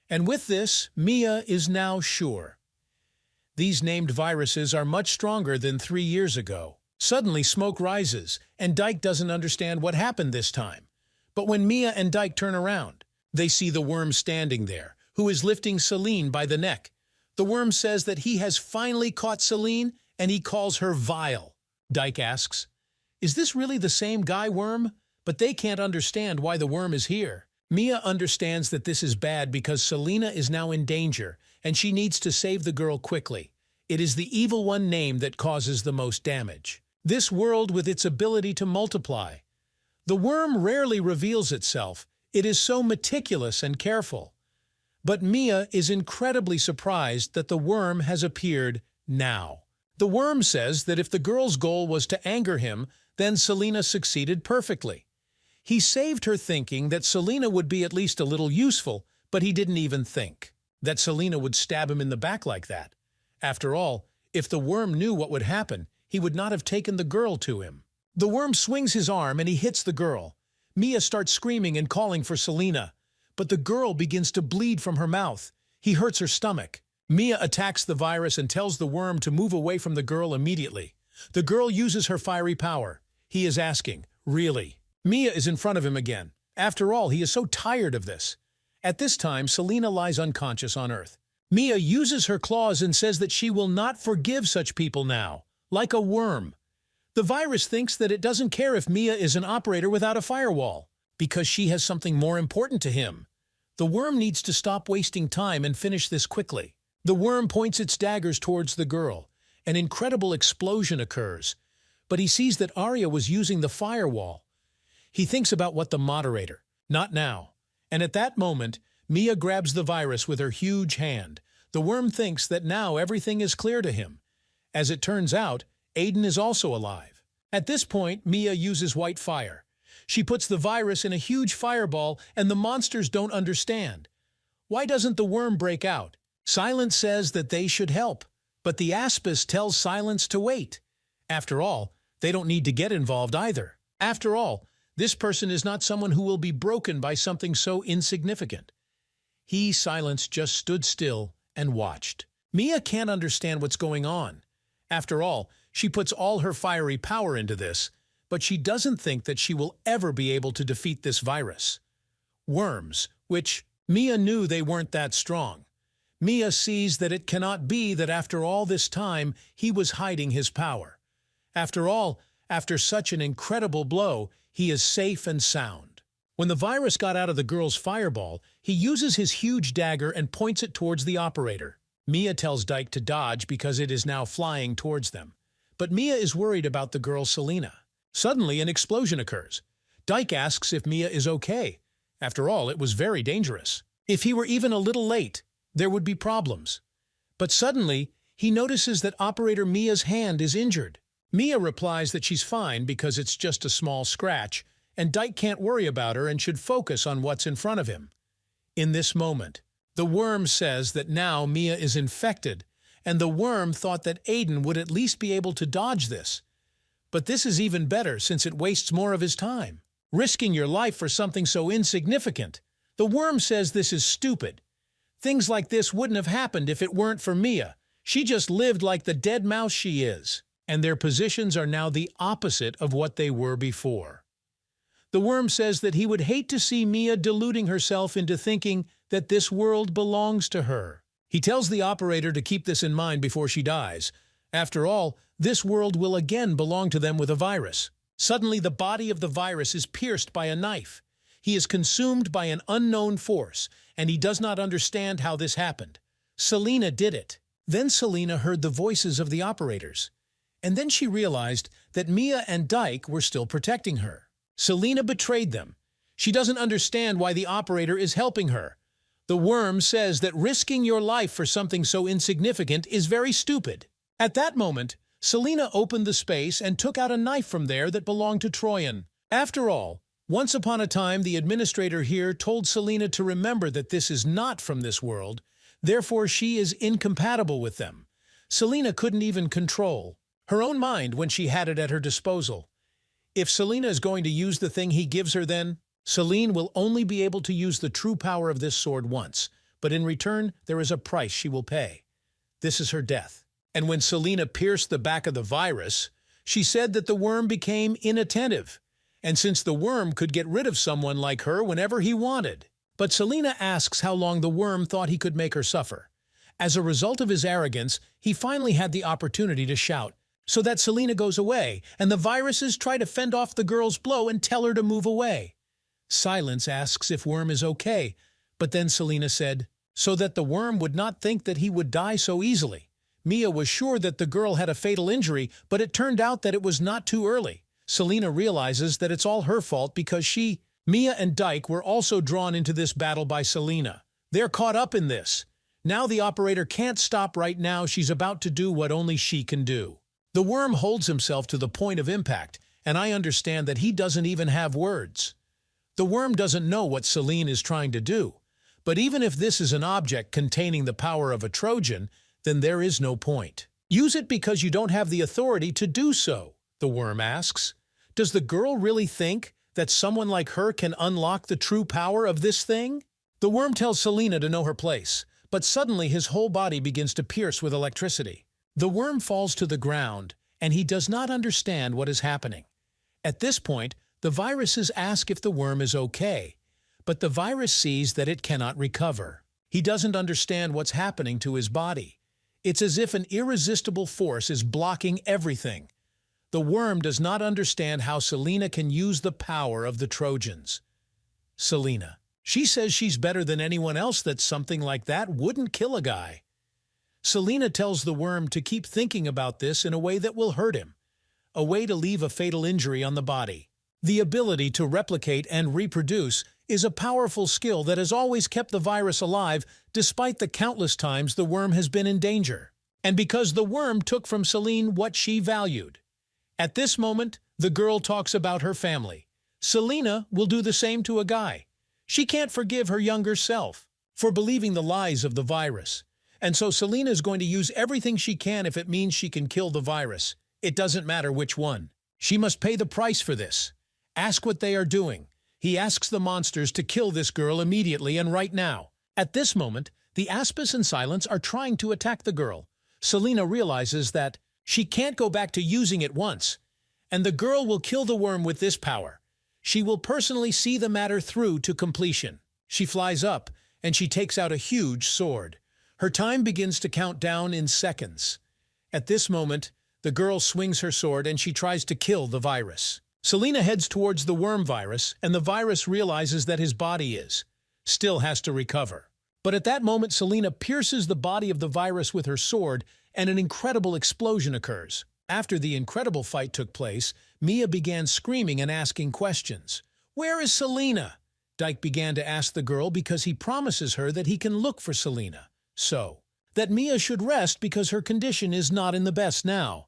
And with this, Mia is now sure. These named viruses are much stronger than 3 years ago. Suddenly, smoke rises, and Dyke doesn't understand what happened this time. But when Mia and Dyke turn around, they see the worm standing there, who is lifting Selene by the neck. The worm says that he has finally caught Selene, and he calls her vile. Dyke asks, "Is this really the same guy, worm?" But they can't understand why the worm is here. Mia understands that this is bad because Selena is now in danger, and she needs to save the girl quickly. It is the evil one name that causes the most damage. This world with its ability to multiply. The worm rarely reveals itself. It is so meticulous and careful. But Mia is incredibly surprised that the worm has appeared now. The worm says that if the girl's goal was to anger him, then Selena succeeded perfectly. He saved her thinking that Selena would be at least a little useful, but he didn't even think that Selena would stab him in the back like that. After all, if the worm knew what would happen, he would not have taken the girl to him. The worm swings his arm and he hits the girl. Mia starts screaming and calling for Selena, but the girl begins to bleed from her mouth. He hurts her stomach. Mia attacks the virus and tells the worm to move away from the girl immediately. The girl uses her fiery power. He is asking, "Really?" Mia is in front of him again. After all, he is so tired of this. At this time, Selena lies unconscious on Earth. Mia uses her claws and says that she will not forgive such people now, like a worm. The virus thinks that it doesn't care if Mia is an operator without a firewall, because she has something more important to him. The worm needs to stop wasting time and finish this quickly. The worm points its daggers towards the girl. An incredible explosion occurs, but he sees that Arya was using the firewall. He thinks about what the moderator, not now. And at that moment, Mia grabs the virus with her huge hand. The worm thinks that now everything is clear to him. As it turns out, Aiden is also alive. At this point, Mia uses white fire. She puts the virus in a huge fireball and the monsters don't understand. Why doesn't the worm break out? Silence says that they should help, but the Aspis tells Silence to wait. After all, they don't need to get involved either. After all, this person is not someone who will be broken by something so insignificant. He, Silence, just stood still and watched. Mia can't understand what's going on. After all, she puts all her fiery power into this, but she doesn't think that she will ever be able to defeat this virus. Worms, which Mia knew they weren't that strong. Mia sees that it cannot be that after all this time he was hiding his power. After all, after such an incredible blow, he is safe and sound. When the virus got out of the girl's fireball, he uses his huge dagger and points it towards the operator. Mia tells Dyke to dodge because it is now flying towards them. But Mia is worried about the girl Selena. Suddenly, an explosion occurs. Dyke asks if Mia is okay. After all, it was very dangerous. If he were even a little late, there would be problems. But suddenly, he notices that operator Mia's hand is injured. Mia replies that she's fine because it's just a small scratch, and Dyke can't worry about her and should focus on what's in front of him. In this moment, the worm says that now Mia is infected, and the worm thought that Aiden would at least be able to dodge this. But this is even better since it wastes more of his time. Risking your life for something so insignificant. The worm says this is stupid. Things like this wouldn't have happened if it weren't for Mia. She just lived like the dead mouse she is. And their positions are now the opposite of what they were before. The worm says that he would hate to see Mia deluding herself into thinking that this world belongs to her. He tells the operator to keep this in mind before she dies. After all, this world will again belong to them with a virus. Suddenly, the body of the virus is pierced by a knife. He is consumed by an unknown force, and he does not understand how this happened. Selena did it. Then Selena heard the voices of the operators. And then she realized that Mia and Dyke were still protecting her. Selena betrayed them. She doesn't understand why the operator is helping her. The worm says that risking your life for something so insignificant is very stupid. At that moment, Selena opened the space and took out a knife from there that belonged to Troyan. After all, once upon a time the administrator here told Selena to remember that this is not from this world, therefore she is incompatible with them. Selena couldn't even control her own mind when she had it at her disposal. If Selena is going to use the thing he gives her, then Selene will only be able to use the true power of this sword once, but in return there is a price she will pay. This is her death. And when Selena pierced the back of the virus, she said that the worm became inattentive, and since the worm could get rid of someone like her whenever he wanted. But Selena asks how long the worm thought he could make her suffer. As a result of his arrogance, he finally had the opportunity to shout, so that Selena goes away, and the viruses try to fend off the girl's blow and tell her to move away. Silence asks if Worm is okay, but then Selena said, so that the worm would not think that he would die so easily. Mia was sure that the girl had a fatal injury, but it turned out that it was not too early. Selena realizes that it's all her fault because Mia and Dyke were also drawn into this battle by Selena. They're caught up in this. Now the operator can't stop right now. She's about to do what only she can do. The worm holds himself to the point of impact, and I understand that he doesn't even have words. The worm doesn't know what Selene is trying to do, but even if this is an object containing the power of a Trojan, then there is no point. Use it because you don't have the authority to do so, the worm asks. Does the girl really think that someone like her can unlock the true power of this thing? The worm tells Selena to know her place, but suddenly his whole body begins to pierce with electricity. The worm falls to the ground, and he does not understand what is happening. At this point, the viruses ask if the worm is okay, but the virus sees that it cannot recover. He doesn't understand what's happening to his body. It's as if an irresistible force is blocking everything. The worm does not understand how Selena can use the power of the Trojans. Selena. She says she's better than anyone else, that something like that wouldn't kill a guy. Selena tells the worm to keep thinking about this in a way that will hurt him, a way to leave a fatal injury on the body. The ability to replicate and reproduce is a powerful skill that has always kept the virus alive despite the countless times the worm has been in danger. And because the worm took from Celine what she valued. At this moment, the girl talks about her family. Selena will do the same to a guy. She can't forgive her younger self for believing the lies of the virus. And so Selena is going to use everything she can if it means she can kill the virus. It doesn't matter which one. She must pay the price for this. Ask what they are doing. He asks the monsters to kill this girl immediately and right now. At this moment, the Aspis and Silence are trying to attack the girl. Selena realizes that she can't go back to using it once, and the girl will kill the worm with this power. She will personally see the matter through to completion. She flies up, and she takes out a huge sword. Her time begins to count down in seconds. At this moment, the girl swings her sword and she tries to kill the virus. Selena heads towards the worm virus, and the virus realizes that his body still has to recover. But at that moment, Selena pierces the body of the virus with her sword, and an incredible explosion occurs. After the incredible fight took place, Mia began screaming and asking questions. "Where is Selena?" Dyke began to ask the girl because he promises her that he can look for Selena. So, that Mia should rest because her condition is not in the best now.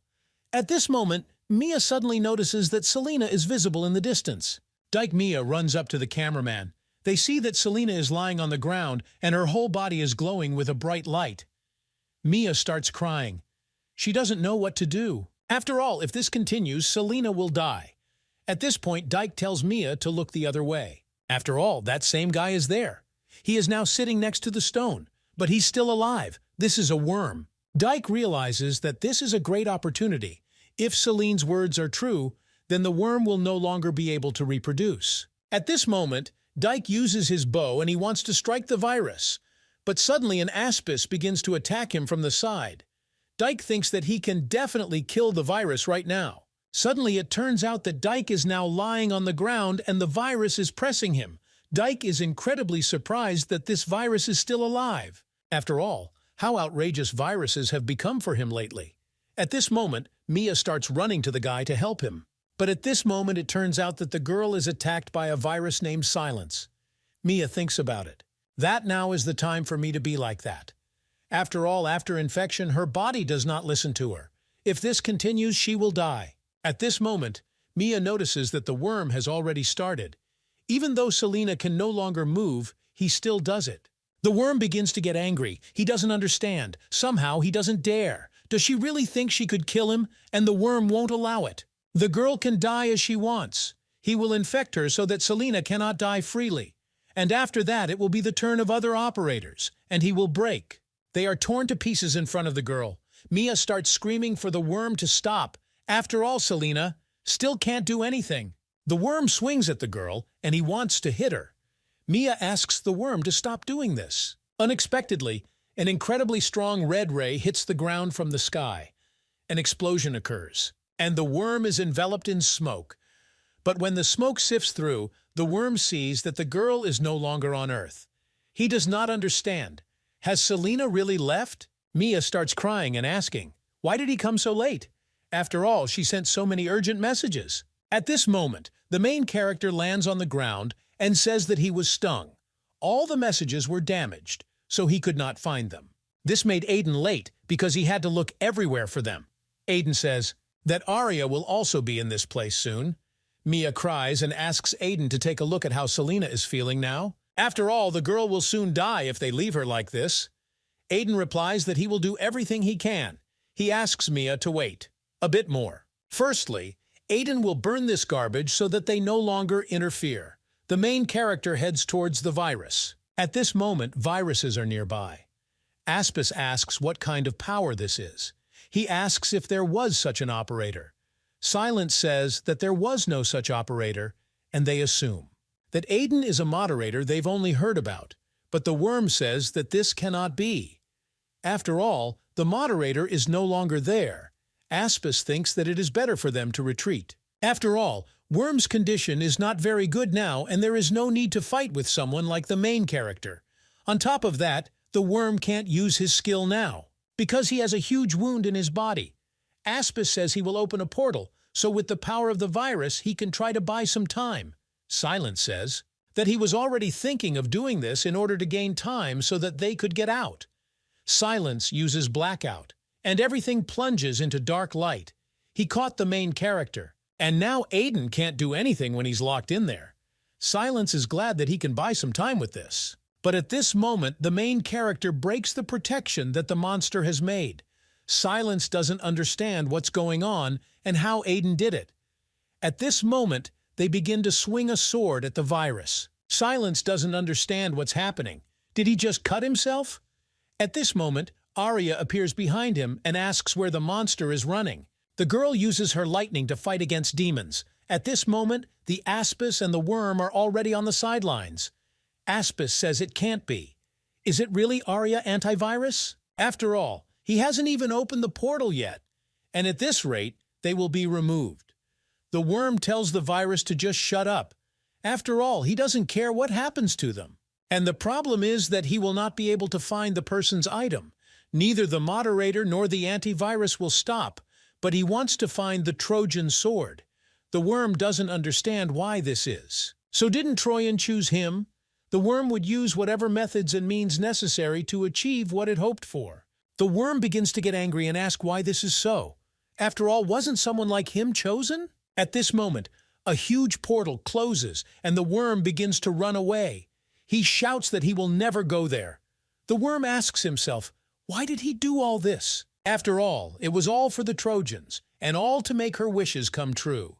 At this moment, Mia suddenly notices that Selena is visible in the distance. Dyke Mia runs up to the cameraman. They see that Selena is lying on the ground and her whole body is glowing with a bright light. Mia starts crying. She doesn't know what to do. After all, if this continues, Selena will die. At this point, Dyke tells Mia to look the other way. After all, that same guy is there. He is now sitting next to the stone, but he's still alive. This is a worm. Dyke realizes that this is a great opportunity. If Celine's words are true, then the worm will no longer be able to reproduce. At this moment, Dyke uses his bow and he wants to strike the virus. But suddenly an Aspis begins to attack him from the side. Dyke thinks that he can definitely kill the virus right now. Suddenly it turns out that Dyke is now lying on the ground and the virus is pressing him. Dyke is incredibly surprised that this virus is still alive. After all, how outrageous viruses have become for him lately. At this moment, Mia starts running to the guy to help him. But at this moment it turns out that the girl is attacked by a virus named Silence. Mia thinks about it. That now is the time for me to be like that. After all, after infection, her body does not listen to her. If this continues, she will die. At this moment, Mia notices that the worm has already started. Even though Selena can no longer move, he still does it. The worm begins to get angry. He doesn't understand. Somehow he doesn't dare. Does she really think she could kill him? And the worm won't allow it. The girl can die as she wants. He will infect her so that Selena cannot die freely. And after that, it will be the turn of other operators, and he will break. They are torn to pieces in front of the girl. Mia starts screaming for the worm to stop. After all, Selena still can't do anything. The worm swings at the girl, and he wants to hit her. Mia asks the worm to stop doing this. Unexpectedly, an incredibly strong red ray hits the ground from the sky. An explosion occurs, and the worm is enveloped in smoke. But when the smoke sifts through, the worm sees that the girl is no longer on Earth. He does not understand. Has Selena really left? Mia starts crying and asking, why did he come so late? After all, she sent so many urgent messages. At this moment, the main character lands on the ground and says that he was stung. All the messages were damaged, so he could not find them. This made Aiden late because he had to look everywhere for them. Aiden says that Arya will also be in this place soon. Mia cries and asks Aiden to take a look at how Selena is feeling now. After all, the girl will soon die if they leave her like this. Aiden replies that he will do everything he can. He asks Mia to wait a bit more. Firstly, Aiden will burn this garbage so that they no longer interfere. The main character heads towards the virus. At this moment, viruses are nearby. Aspis asks what kind of power this is. He asks if there was such an operator. Silence says that there was no such operator, and they assume that Aiden is a moderator they've only heard about. But the worm says that this cannot be. After all, the moderator is no longer there. Aspis thinks that it is better for them to retreat. After all, Worm's condition is not very good now, and there is no need to fight with someone like the main character. On top of that, the worm can't use his skill now, because he has a huge wound in his body. Aspis says he will open a portal, so with the power of the virus, he can try to buy some time. Silence says that he was already thinking of doing this in order to gain time so that they could get out. Silence uses blackout, and everything plunges into dark light. He caught the main character, and now Aiden can't do anything when he's locked in there. Silence is glad that he can buy some time with this. But at this moment, the main character breaks the protection that the monster has made. Silence doesn't understand what's going on and how Aiden did it. At this moment, they begin to swing a sword at the virus. Silence doesn't understand what's happening. Did he just cut himself? At this moment, Arya appears behind him and asks where the monster is running. The girl uses her lightning to fight against demons. At this moment, the Aspis and the worm are already on the sidelines. Aspis says it can't be. Is it really Arya antivirus? After all, he hasn't even opened the portal yet. And at this rate, they will be removed. The worm tells the virus to just shut up. After all, he doesn't care what happens to them. And the problem is that he will not be able to find the person's item. Neither the moderator nor the antivirus will stop, but he wants to find the Trojan sword. The worm doesn't understand why this is. So didn't Troyan choose him? The worm would use whatever methods and means necessary to achieve what it hoped for. The worm begins to get angry and ask why this is so. After all, wasn't someone like him chosen? At this moment, a huge portal closes and the worm begins to run away. He shouts that he will never go there. The worm asks himself, why did he do all this? After all, it was all for the Trojans, and all to make her wishes come true.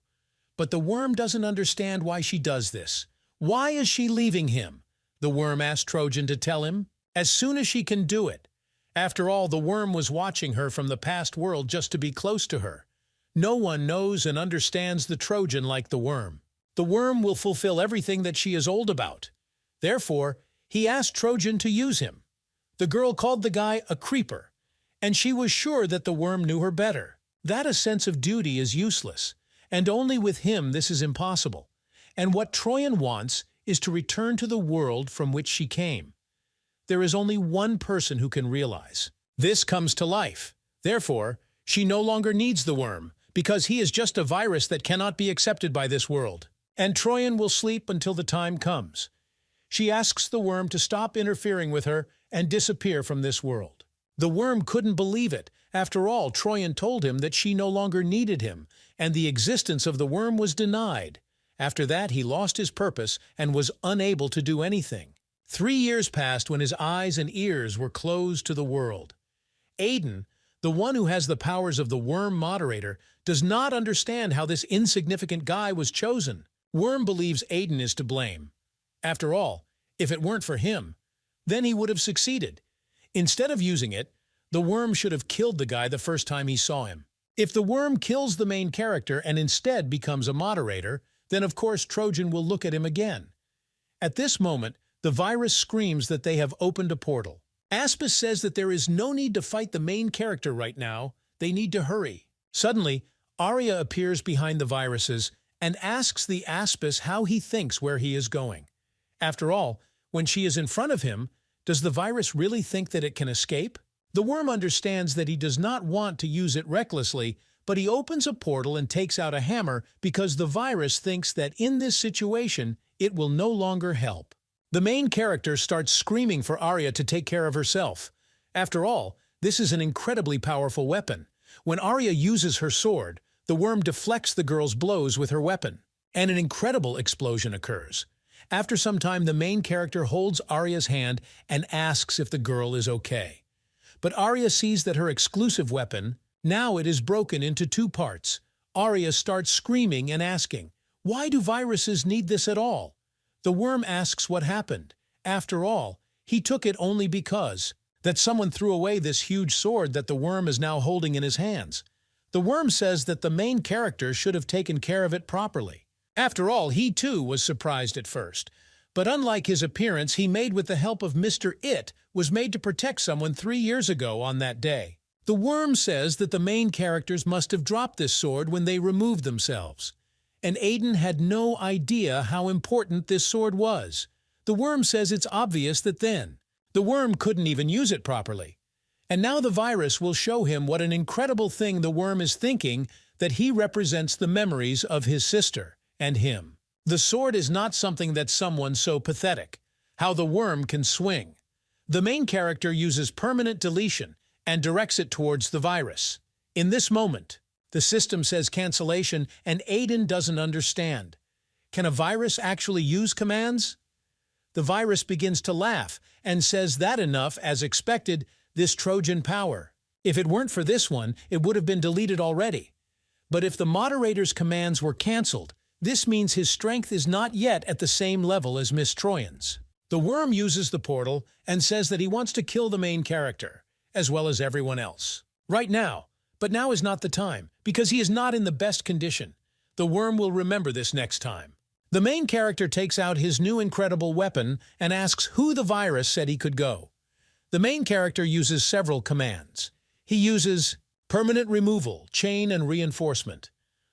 But the worm doesn't understand why she does this. Why is she leaving him? The worm asked Trojan to tell him, as soon as she can do it. After all, the worm was watching her from the past world just to be close to her. No one knows and understands the Trojan like the worm. The worm will fulfill everything that she is old about. Therefore, he asked Trojan to use him. The girl called the guy a creeper, and she was sure that the worm knew her better. That a sense of duty is useless, and only with him this is impossible. And what Troyan wants is to return to the world from which she came. There is only one person who can realize. This comes to life. Therefore, she no longer needs the worm, because he is just a virus that cannot be accepted by this world. And Troyan will sleep until the time comes. She asks the worm to stop interfering with her and disappear from this world. The worm couldn't believe it. After all, Troyan told him that she no longer needed him, and the existence of the worm was denied. After that, he lost his purpose and was unable to do anything. 3 years passed when his eyes and ears were closed to the world. Aiden, the one who has the powers of the worm moderator, does not understand how this insignificant guy was chosen. Worm believes Aiden is to blame. After all, if it weren't for him, then he would have succeeded. Instead of using it, the worm should have killed the guy the first time he saw him. If the worm kills the main character and instead becomes a moderator, then of course Trojan will look at him again. At this moment, the virus screams that they have opened a portal. Aspis says that there is no need to fight the main character right now. They need to hurry. Suddenly, Arya appears behind the viruses and asks the Aspis how he thinks where he is going. After all, when she is in front of him, does the virus really think that it can escape? The worm understands that he does not want to use it recklessly, but he opens a portal and takes out a hammer because the virus thinks that in this situation, it will no longer help. The main character starts screaming for Arya to take care of herself. After all, this is an incredibly powerful weapon. When Arya uses her sword, the worm deflects the girl's blows with her weapon, and an incredible explosion occurs. After some time, the main character holds Arya's hand and asks if the girl is okay. But Arya sees that her exclusive weapon, now it is broken into 2 parts. Arya starts screaming and asking, why do viruses need this at all? The worm asks what happened. After all, he took it only because that someone threw away this huge sword that the worm is now holding in his hands. The worm says that the main character should have taken care of it properly. After all, he too was surprised at first. But unlike his appearance he made with the help of Mr. It was made to protect someone 3 years ago on that day. The worm says that the main characters must have dropped this sword when they removed themselves. and Aiden had no idea how important this sword was. The worm says it's obvious that then. The worm couldn't even use it properly. And now the virus will show him what an incredible thing the worm is thinking, that he represents the memories of his sister and him. The sword is not something that's someone so pathetic. How the worm can swing. The main character uses permanent deletion and directs it towards the virus. In this moment, the system says cancellation and Aiden doesn't understand. Can a virus actually use commands? The virus begins to laugh and says that enough, as expected, this Trojan power. If it weren't for this one, it would have been deleted already. But if the moderator's commands were cancelled, this means his strength is not yet at the same level as Miss Troyan's. The worm uses the portal and says that he wants to kill the main character, as well as everyone else. Right now, but now is not the time, because he is not in the best condition. The worm will remember this next time. The main character takes out his new incredible weapon and asks who the virus said he could go. The main character uses several commands. He uses permanent removal, chain, and reinforcement.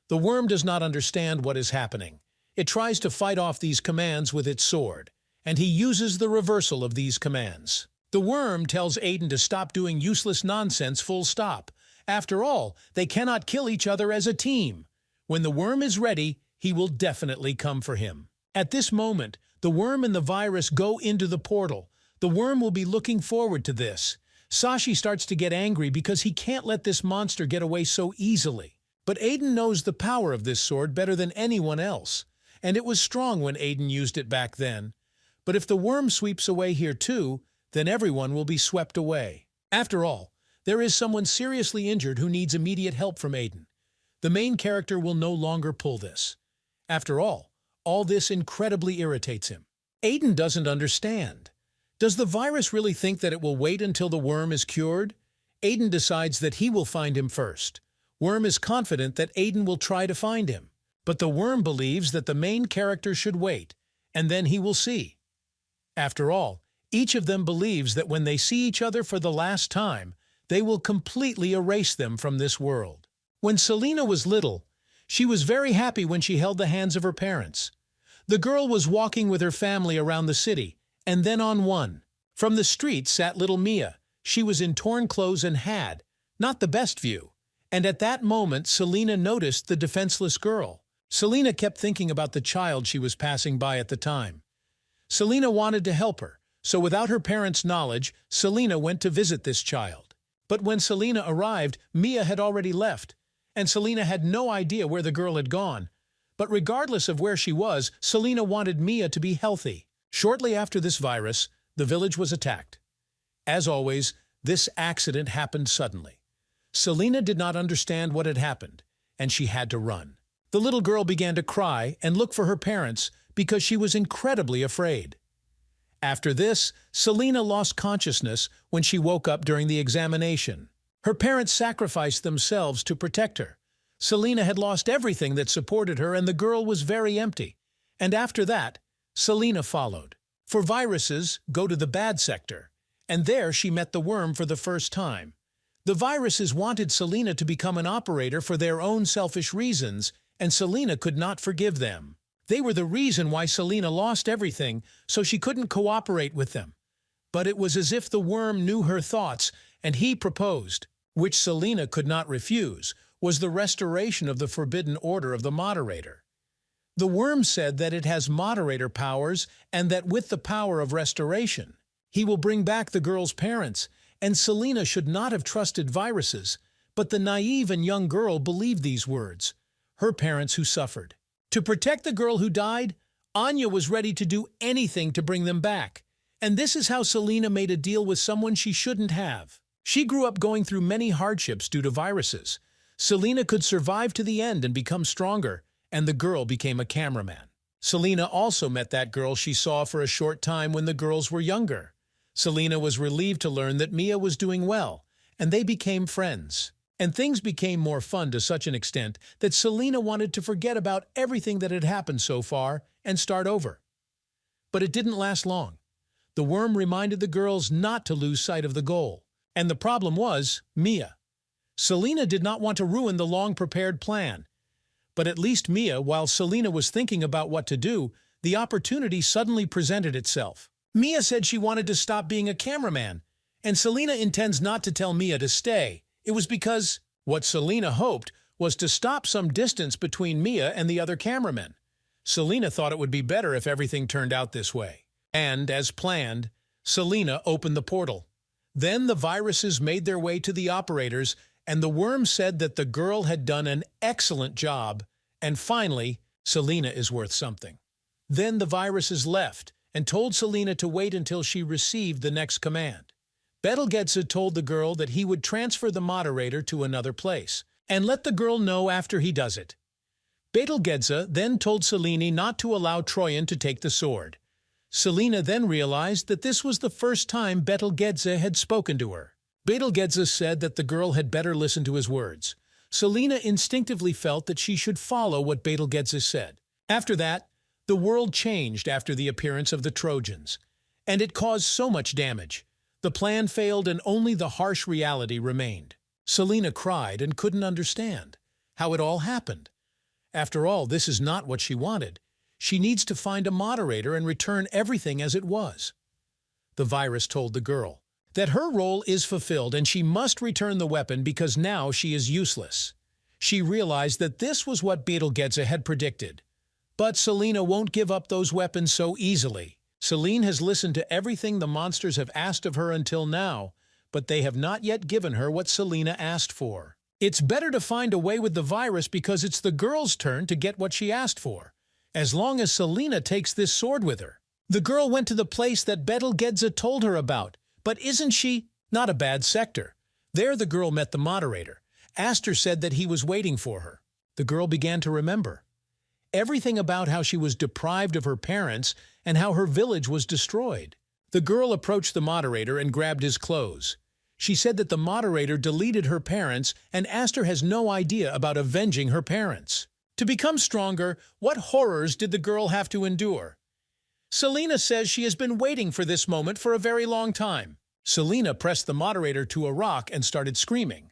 The worm does not understand what is happening. It tries to fight off these commands with its sword, and he uses the reversal of these commands. The worm tells Aiden to stop doing useless nonsense, full stop. After all, they cannot kill each other as a team. When the worm is ready, he will definitely come for him. At this moment, the worm and the virus go into the portal. The worm will be looking forward to this. Sashi starts to get angry because he can't let this monster get away so easily. But Aiden knows the power of this sword better than anyone else, and it was strong when Aiden used it back then. But if the worm sweeps away here too, then everyone will be swept away. After all, there is someone seriously injured who needs immediate help from Aiden. The main character will no longer pull this. After all this incredibly irritates him. Aiden doesn't understand. Does the virus really think that it will wait until the worm is cured? Aiden decides that he will find him first. Worm is confident that Aiden will try to find him. But the worm believes that the main character should wait, and then he will see. After all, each of them believes that when they see each other for the last time, they will completely erase them from this world. When Selena was little, she was very happy when she held the hands of her parents. The girl was walking with her family around the city, and then on one. From the street sat little Mia. She was in torn clothes and had not the best view. And at that moment, Selena noticed the defenseless girl. Selena kept thinking about the child she was passing by at the time. Selena wanted to help her, so without her parents' knowledge, Selena went to visit this child. But when Selena arrived, Mia had already left, and Selena had no idea where the girl had gone. But regardless of where she was, Selena wanted Mia to be healthy. Shortly after this virus, the village was attacked. As always, this accident happened suddenly. Selena did not understand what had happened, and she had to run. The little girl began to cry and look for her parents because she was incredibly afraid. After this, Selena lost consciousness when she woke up during the examination. Her parents sacrificed themselves to protect her. Selena had lost everything that supported her, and the girl was very empty. And after that, Selena followed. For viruses, go to the bad sector, and there she met the worm for the first time. The viruses wanted Selena to become an operator for their own selfish reasons, and Selena could not forgive them. They were the reason why Selena lost everything, so she couldn't cooperate with them. But it was as if the worm knew her thoughts, and he proposed, which Selena could not refuse, was the restoration of the forbidden order of the moderator. The worm said that it has moderator powers and that with the power of restoration, he will bring back the girl's parents, and Selena should not have trusted viruses, but the naive and young girl believed these words, her parents who suffered. To protect the girl who died, Anya was ready to do anything to bring them back. And this is how Selena made a deal with someone she shouldn't have. She grew up going through many hardships due to viruses. Selena could survive to the end and become stronger, and the girl became a cameraman. Selena also met that girl she saw for a short time when the girls were younger. Selena was relieved to learn that Mia was doing well, and they became friends. And things became more fun to such an extent that Selena wanted to forget about everything that had happened so far and start over. But it didn't last long. The worm reminded the girls not to lose sight of the goal. And the problem was Mia. Selena did not want to ruin the long-prepared plan. But at least Mia, while Selena was thinking about what to do, the opportunity suddenly presented itself. Mia said she wanted to stop being a cameraman, and Selena intends not to tell Mia to stay. It was because what Selena hoped was to stop some distance between Mia and the other cameramen. Selena thought it would be better if everything turned out this way. And, as planned, Selena opened the portal. Then the viruses made their way to the operators, and the worm said that the girl had done an excellent job, and finally, Selena is worth something. Then the viruses left and told Selena to wait until she received the next command. Betelgeuse told the girl that he would transfer the moderator to another place, and let the girl know after he does it. Betelgeuse then told Selene not to allow Troyan to take the sword. Selena then realized that this was the first time Betelgeuse had spoken to her. Betelgeuse said that the girl had better listen to his words. Selena instinctively felt that she should follow what Betelgeuse said. After that, the world changed after the appearance of the Trojans, and it caused so much damage. The plan failed and only the harsh reality remained. Selena cried and couldn't understand how it all happened. After all, this is not what she wanted. She needs to find a moderator and return everything as it was. The virus told the girl that her role is fulfilled and she must return the weapon because now she is useless. She realized that this was what Betelgeuse had predicted. But Selena won't give up those weapons so easily. Selene has listened to everything the monsters have asked of her until now, but they have not yet given her what Selena asked for. It's better to find a way with the virus because it's the girl's turn to get what she asked for, as long as Selena takes this sword with her. The girl went to the place that Betelgeuse told her about, but isn't she not a bad sector? There the girl met the moderator. Aster said that he was waiting for her. The girl began to remember everything about how she was deprived of her parents and how her village was destroyed. The girl approached the moderator and grabbed his clothes. She said that the moderator deleted her parents and Aster has no idea about avenging her parents. To become stronger, what horrors did the girl have to endure? Selena says she has been waiting for this moment for a very long time. Selena pressed the moderator to a rock and started screaming.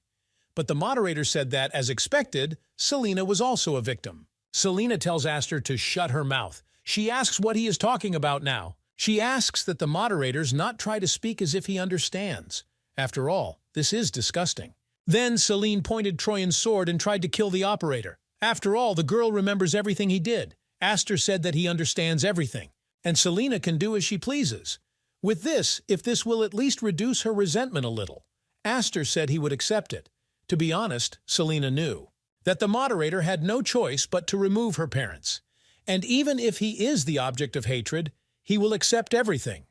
But the moderator said that, as expected, Selena was also a victim. Selena tells Aster to shut her mouth. She asks what he is talking about now. She asks that the moderators not try to speak as if he understands. After all, this is disgusting. Then Selene pointed Troyan's sword and tried to kill the operator. After all, the girl remembers everything he did. Aster said that he understands everything, and Selena can do as she pleases. With this, if this will at least reduce her resentment a little. Aster said he would accept it. To be honest, Selena knew that the moderator had no choice but to remove her parents. And even if he is the object of hatred, he will accept everything.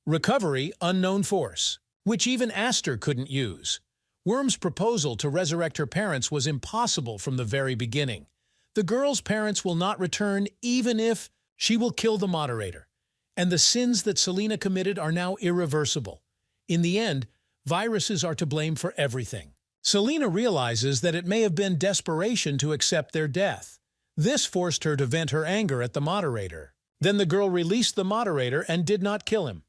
Recovery, unknown force, which even Aster couldn't use. Worm's proposal to resurrect her parents was impossible from the very beginning. The girl's parents will not return even if she will kill the moderator. And the sins that Selena committed are now irreversible. In the end, viruses are to blame for everything. Selena realizes that it may have been desperation to accept their death. This forced her to vent her anger at the moderator. Then the girl released the moderator and did not kill him.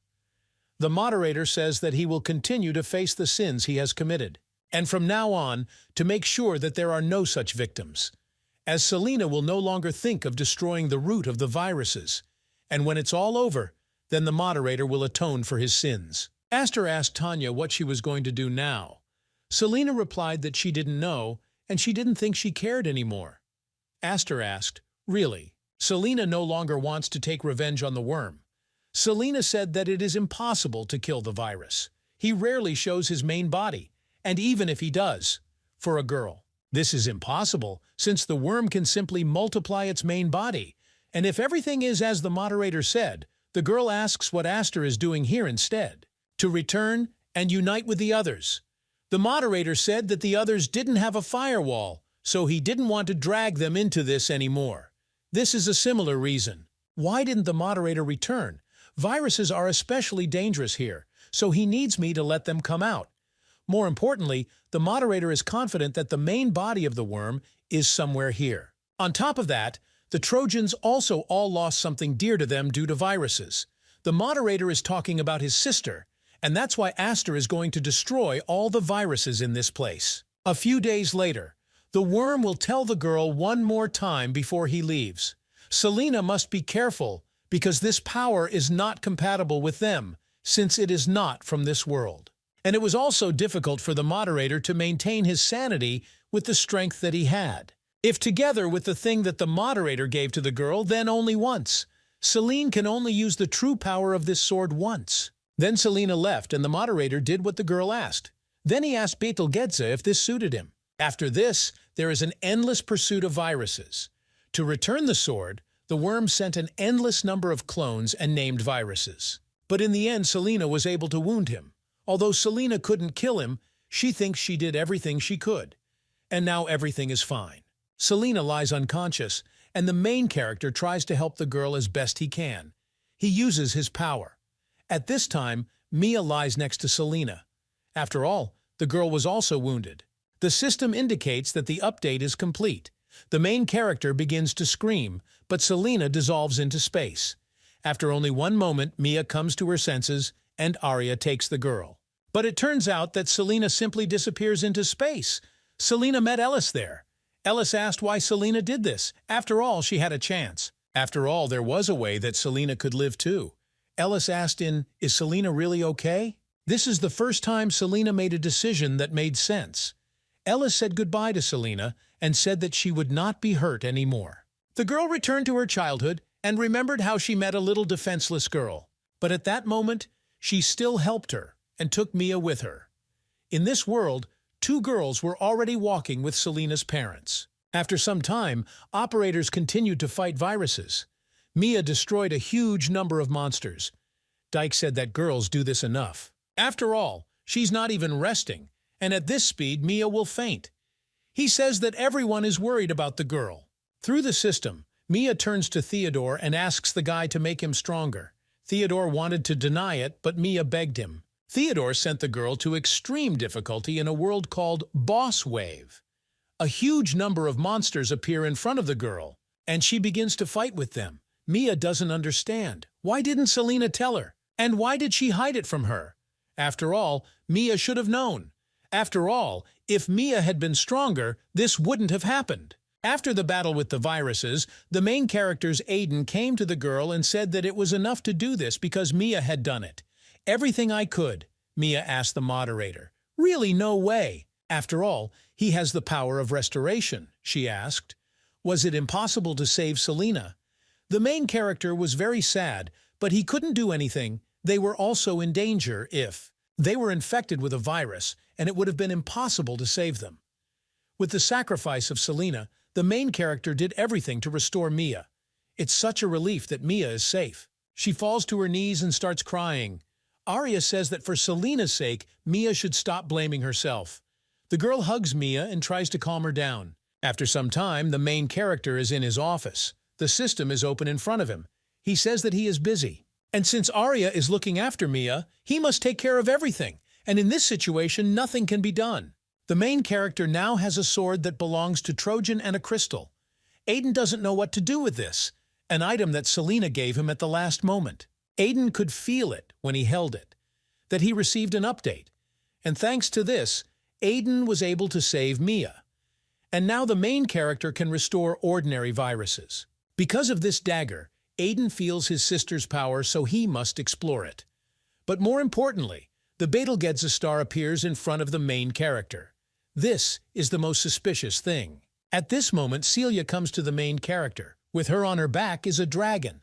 The moderator says that he will continue to face the sins he has committed, and from now on, to make sure that there are no such victims, as Selena will no longer think of destroying the root of the viruses. And when it's all over, then the moderator will atone for his sins. Aster asked Tanya what she was going to do now. Selena replied that she didn't know, and she didn't think she cared anymore. Aster asked, "Really?" Selena no longer wants to take revenge on the worm. Selena said that it is impossible to kill the virus. He rarely shows his main body, and even if he does, for a girl, this is impossible since the worm can simply multiply its main body. And if everything is as the moderator said, the girl asks what Aster is doing here instead. To return and unite with the others. The moderator said that the others didn't have a firewall, so he didn't want to drag them into this anymore. This is a similar reason. Why didn't the moderator return? Viruses are especially dangerous here, so he needs me to let them come out. More importantly, the moderator is confident that the main body of the worm is somewhere here. On top of that, the Trojans also all lost something dear to them due to viruses. The moderator is talking about his sister, and that's why Aster is going to destroy all the viruses in this place. A few days later, The worm will tell the girl one more time before he leaves. Selena must be careful because this power is not compatible with them, since it is not from this world. And it was also difficult for the moderator to maintain his sanity with the strength that he had. If together with the thing that the moderator gave to the girl, then only once. Selene can only use the true power of this sword once. Then Selena left and the moderator did what the girl asked. Then he asked Betelgeuse if this suited him. After this, there is an endless pursuit of viruses. To return the sword, the worm sent an endless number of clones and named viruses. But in the end, Selena was able to wound him. Although Selena couldn't kill him, she thinks she did everything she could. And now everything is fine. Selena lies unconscious, and the main character tries to help the girl as best he can. He uses his power. At this time, Mia lies next to Selena. After all, the girl was also wounded. The system indicates that the update is complete. The main character begins to scream, but Selena dissolves into space. After only one moment, Mia comes to her senses, and Arya takes the girl. But it turns out that Selena simply disappears into space. Selena met Ellis there. Ellis asked why Selena did this. After all, she had a chance. After all, there was a way that Selena could live too. Ellis asked is Selena really okay? This is the first time Selena made a decision that made sense. Ellis said goodbye to Selena and said that she would not be hurt anymore. The girl returned to her childhood and remembered how she met a little defenseless girl. But at that moment, she still helped her and took Mia with her. In this world, two girls were already walking with Selena's parents. After some time, operators continued to fight viruses. Mia destroyed a huge number of monsters. Dyke said that girls do this enough. After all, she's not even resting, and at this speed, Mia will faint. He says that everyone is worried about the girl. Through the system, Mia turns to Theodore and asks the guy to make him stronger. Theodore wanted to deny it, but Mia begged him. Theodore sent the girl to extreme difficulty in a world called Boss Wave. A huge number of monsters appear in front of the girl, and she begins to fight with them. Mia doesn't understand. Why didn't Selena tell her? And why did she hide it from her? After all, Mia should have known. After all, if Mia had been stronger, this wouldn't have happened. After the battle with the viruses, the main character's Aiden came to the girl and said that it was enough to do this because Mia had done it. Everything I could, Mia asked the moderator. Really, no way. After all, he has the power of restoration, she asked. Was it impossible to save Selena? The main character was very sad, but he couldn't do anything. They were also in danger if they were infected with a virus, and it would have been impossible to save them. With the sacrifice of Selena, the main character did everything to restore Mia. It's such a relief that Mia is safe. She falls to her knees and starts crying. Arya says that for Selena's sake, Mia should stop blaming herself. The girl hugs Mia and tries to calm her down. After some time, the main character is in his office. The system is open in front of him. He says that he is busy. And since Arya is looking after Mia, he must take care of everything. And in this situation, nothing can be done. The main character now has a sword that belongs to Trojan and a crystal. Aiden doesn't know what to do with this, an item that Selena gave him at the last moment. Aiden could feel it when he held it, that he received an update. And thanks to this, Aiden was able to save Mia. And now the main character can restore ordinary viruses. Because of this dagger, Aiden feels his sister's power, so he must explore it. But more importantly, the Betelgeuse star appears in front of the main character. This is the most suspicious thing. At this moment, Celia comes to the main character. With her on her back is a dragon.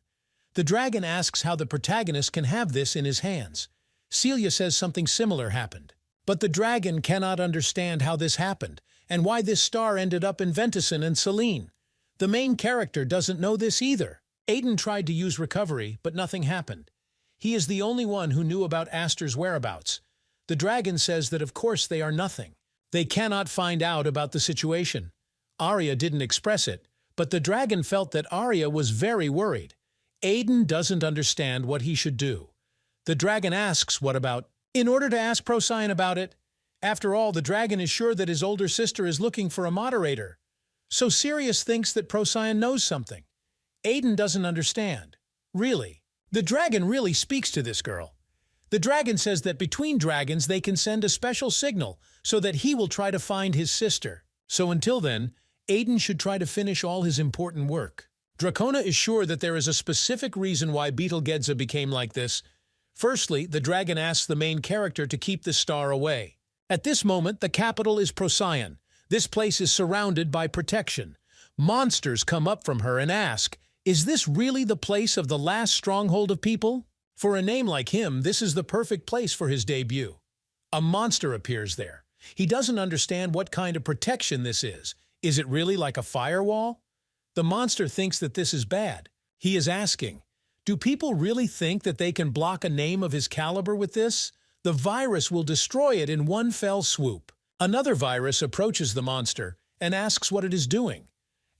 The dragon asks how the protagonist can have this in his hands. Celia says something similar happened. But the dragon cannot understand how this happened, and why this star ended up in Ventuson and Selene. The main character doesn't know this either. Aiden tried to use recovery, but nothing happened. He is the only one who knew about Aster's whereabouts. The dragon says that of course they are nothing. They cannot find out about the situation. Arya didn't express it, but the dragon felt that Arya was very worried. Aiden doesn't understand what he should do. The dragon asks what about, in order to ask Procyon about it. After all, the dragon is sure that his older sister is looking for a moderator. So Sirius thinks that Procyon knows something. Aiden doesn't understand. Really. The dragon really speaks to this girl. The dragon says that between dragons they can send a special signal so that he will try to find his sister. So until then, Aiden should try to finish all his important work. Dracona is sure that there is a specific reason why Betelgeuse became like this. Firstly, the dragon asks the main character to keep the star away. At this moment, the capital is Procyon. This place is surrounded by protection. Monsters come up from her and ask, "Is this really the place of the last stronghold of people?" For a name like him, this is the perfect place for his debut. A monster appears there. He doesn't understand what kind of protection this is. Is it really like a firewall? The monster thinks that this is bad. He is asking, do people really think that they can block a name of his caliber with this? The virus will destroy it in one fell swoop. Another virus approaches the monster and asks what it is doing.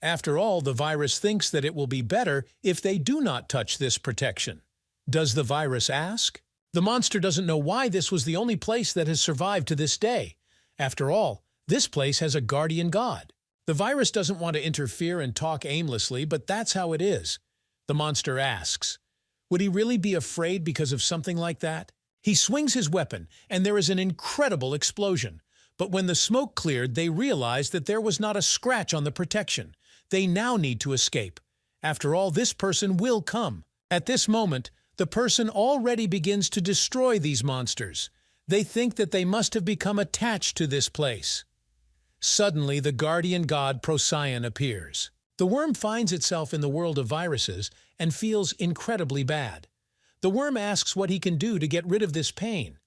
After all, the virus thinks that it will be better if they do not touch this protection. Does the virus ask? The monster doesn't know why this was the only place that has survived to this day. After all, this place has a guardian god. The virus doesn't want to interfere and talk aimlessly, but that's how it is. The monster asks, would he really be afraid because of something like that? He swings his weapon, and there is an incredible explosion. But when the smoke cleared, they realized that there was not a scratch on the protection. They now need to escape. After all, this person will come. At this moment, the person already begins to destroy these monsters. They think that they must have become attached to this place. Suddenly, the guardian god Procyon appears. The worm finds itself in the world of viruses and feels incredibly bad. The worm asks what he can do to get rid of this pain,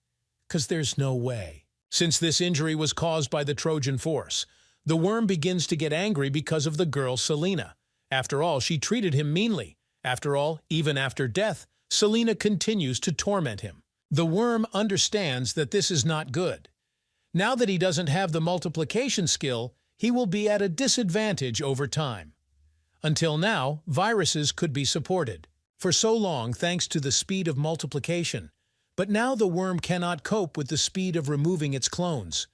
because there's no way. Since this injury was caused by the Trojan force, the worm begins to get angry because of the girl Selena. After all, she treated him meanly. After all, even after death, Selena continues to torment him. The worm understands that this is not good. Now that he doesn't have the multiplication skill, he will be at a disadvantage over time. Until now, viruses could be supported. For so long, thanks to the speed of multiplication. But now the worm cannot cope with the speed of removing its clones.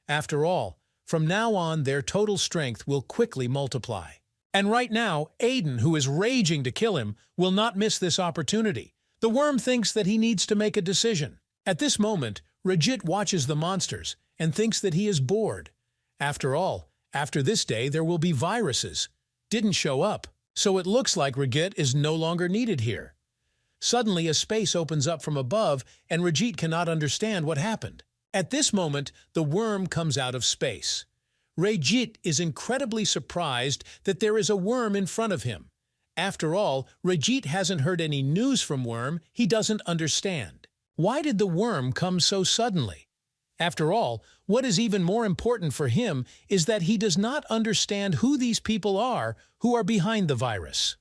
After all, from now on their total strength will quickly multiply. And right now, Aiden, who is raging to kill him, will not miss this opportunity. The worm thinks that he needs to make a decision. At this moment, Regit watches the monsters and thinks that he is bored. After all, after this day there will be viruses. Didn't show up, so it looks like Regit is no longer needed here. Suddenly a space opens up from above and Regit cannot understand what happened. At this moment, the worm comes out of space. Regit is incredibly surprised that there is a worm in front of him. After all, Regit hasn't heard any news from Worm. He doesn't understand. Why did the worm come so suddenly? After all, what is even more important for him is that he does not understand who these people are who are behind the virus.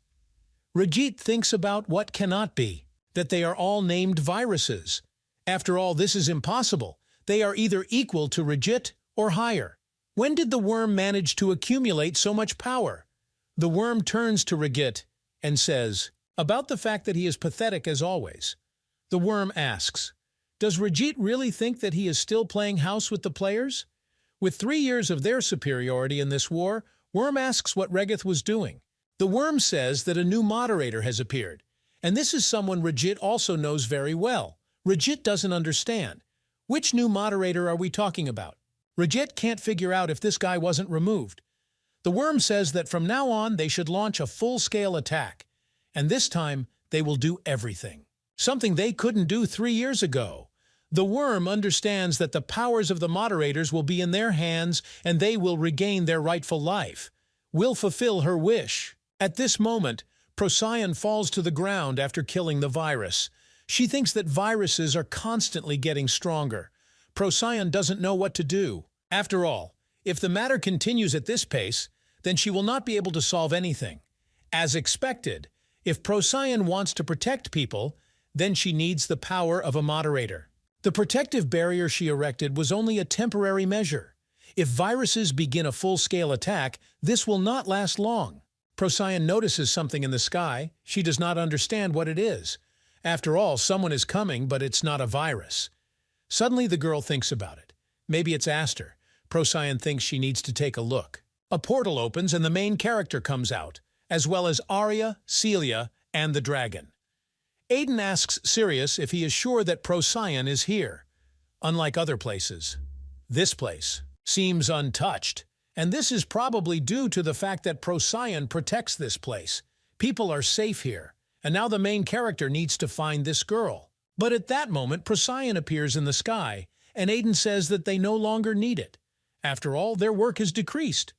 Regit thinks about what cannot be, that they are all named viruses. After all, this is impossible. They are either equal to Regit or higher. When did the worm manage to accumulate so much power? The worm turns to Regit and says, about the fact that he is pathetic as always. The worm asks, does Regit really think that he is still playing house with the players? With 3 years of their superiority in this war, Worm asks what Regith was doing. The worm says that a new moderator has appeared, and this is someone Regit also knows very well. Regit doesn't understand. Which new moderator are we talking about? Regit can't figure out if this guy wasn't removed. The worm says that from now on they should launch a full-scale attack, and this time they will do everything. Something they couldn't do 3 years ago. The worm understands that the powers of the moderators will be in their hands and they will regain their rightful life. Will fulfill her wish. At this moment, Procyon falls to the ground after killing the virus. She thinks that viruses are constantly getting stronger. Procyon doesn't know what to do. After all, if the matter continues at this pace, then she will not be able to solve anything. As expected, if Procyon wants to protect people, then she needs the power of a moderator. The protective barrier she erected was only a temporary measure. If viruses begin a full-scale attack, this will not last long. Procyon notices something in the sky. She does not understand what it is. After all, someone is coming, but it's not a virus. Suddenly the girl thinks about it. Maybe it's Aster. Procyon thinks she needs to take a look. A portal opens and the main character comes out, as well as Arya, Celia, and the dragon. Aiden asks Sirius if he is sure that Procyon is here. Unlike other places, this place seems untouched, And this is probably due to the fact that Procyon protects this place. People are safe here, and now the main character needs to find this girl. But at that moment, Procyon appears in the sky, and Aiden says that they no longer need it. After all, their work has decreased.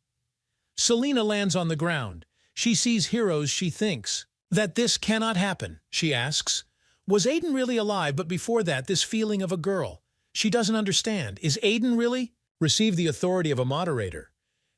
Selena lands on the ground. She sees heroes. She thinks that this cannot happen. She asks, was Aiden really alive? But before that, this feeling of a girl. She doesn't understand. Is Aiden really? Received the authority of a moderator.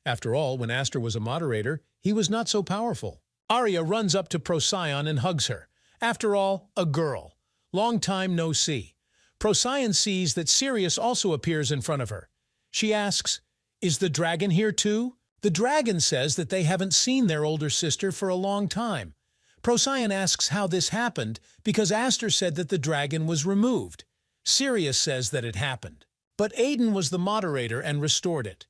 After all, when Aster was a moderator, he was not so powerful. Arya runs up to Procyon and hugs her. After all, a girl. Long time no see. Procyon sees that Sirius also appears in front of her. She asks, is the dragon here too? The dragon says that they haven't seen their older sister for a long time. Procyon asks how this happened because Aster said that the dragon was removed. Sirius says that it happened. But Aiden was the moderator and restored it.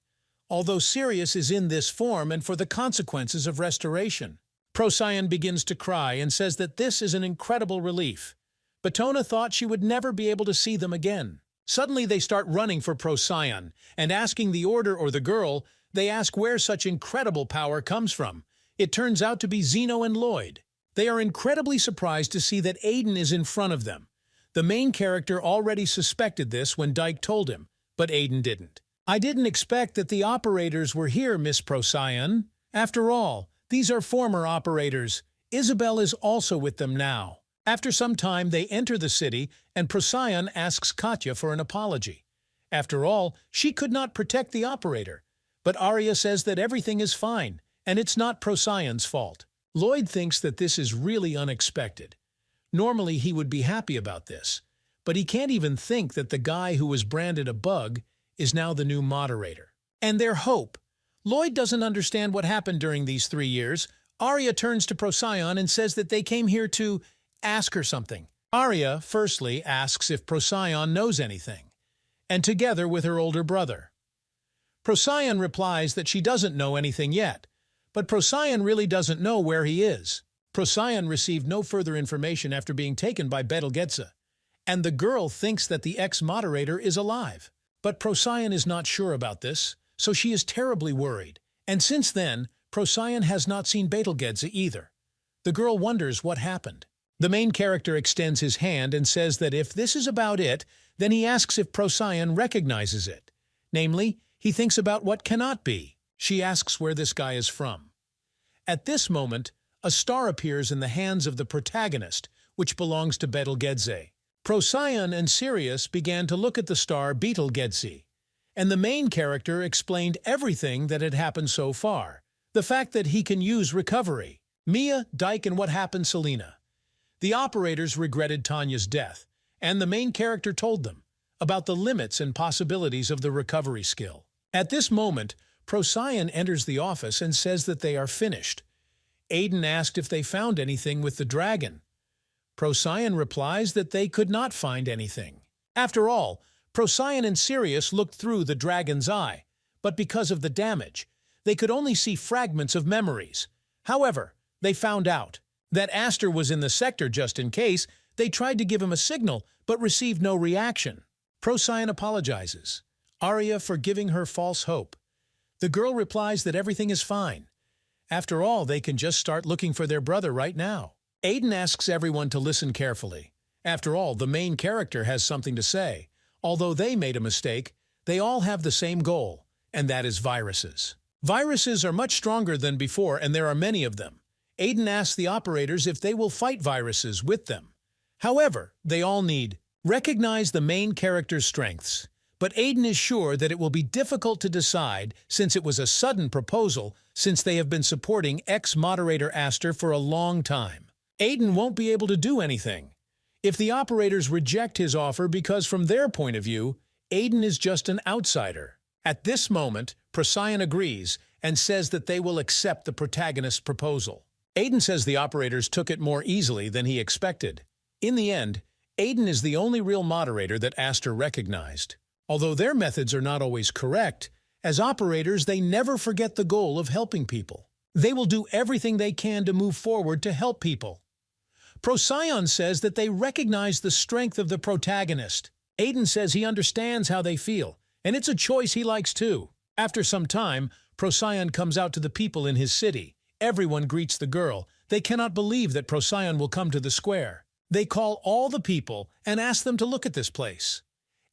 Although Sirius is in this form and for the consequences of restoration. Procyon begins to cry and says that this is an incredible relief. Batona thought she would never be able to see them again. Suddenly they start running for Procyon, and asking the Order or the girl, they ask where such incredible power comes from. It turns out to be Zeno and Lloyd. They are incredibly surprised to see that Aiden is in front of them. The main character already suspected this when Dyke told him, but Aiden didn't. I didn't expect that the operators were here, Miss Procyon. After all, these are former operators. Isabel is also with them now. After some time, they enter the city, and Procyon asks Katya for an apology. After all, she could not protect the operator. But Arya says that everything is fine, and it's not Procyon's fault. Lloyd thinks that this is really unexpected. Normally, he would be happy about this, but he can't even think that the guy who was branded a bug is now the new moderator. And their hope. Lloyd doesn't understand what happened during these 3 years. Arya turns to Procyon and says that they came here to ask her something. Arya, firstly, asks if Procyon knows anything, and together with her older brother. Procyon replies that she doesn't know anything yet, but Procyon really doesn't know where he is. Procyon received no further information after being taken by Betelgeuse, and the girl thinks that the ex-moderator is alive. But Procyon is not sure about this, so she is terribly worried. And since then, Procyon has not seen Betelgeuse either. The girl wonders what happened. The main character extends his hand and says that if this is about it, then he asks if Procyon recognizes it. Namely, he thinks about what cannot be. She asks where this guy is from. At this moment, a star appears in the hands of the protagonist, which belongs to Betelgeuse. Procyon and Sirius began to look at the star Betelgeuse, and the main character explained everything that had happened so far. The fact that he can use recovery. Mia, Dyke, and what happened Selena. The operators regretted Tanya's death, and the main character told them about the limits and possibilities of the recovery skill. At this moment, Procyon enters the office and says that they are finished. Aiden asked if they found anything with the dragon. Procyon replies that they could not find anything. After all, Procyon and Sirius looked through the dragon's eye, but because of the damage, they could only see fragments of memories. However, they found out that Aster was in the sector just in case. They tried to give him a signal, but received no reaction. Procyon apologizes, Arya for giving her false hope. The girl replies that everything is fine. After all, they can just start looking for their brother right now. Aiden asks everyone to listen carefully. After all, the main character has something to say. Although they made a mistake, they all have the same goal, and that is viruses. Viruses are much stronger than before, and there are many of them. Aiden asks the operators if they will fight viruses with them. However, they all need recognize the main character's strengths. But Aiden is sure that it will be difficult to decide since it was a sudden proposal since they have been supporting ex-moderator Aster for a long time. Aiden won't be able to do anything if the operators reject his offer because from their point of view, Aiden is just an outsider. At this moment, Procyon agrees and says that they will accept the protagonist's proposal. Aiden says the operators took it more easily than he expected. In the end, Aiden is the only real moderator that Aster recognized. Although their methods are not always correct, as operators they never forget the goal of helping people. They will do everything they can to move forward to help people. Procyon says that they recognize the strength of the protagonist. Aiden says he understands how they feel, and it's a choice he likes too. After some time, Procyon comes out to the people in his city. Everyone greets the girl. They cannot believe that Procyon will come to the square. They call all the people and ask them to look at this place.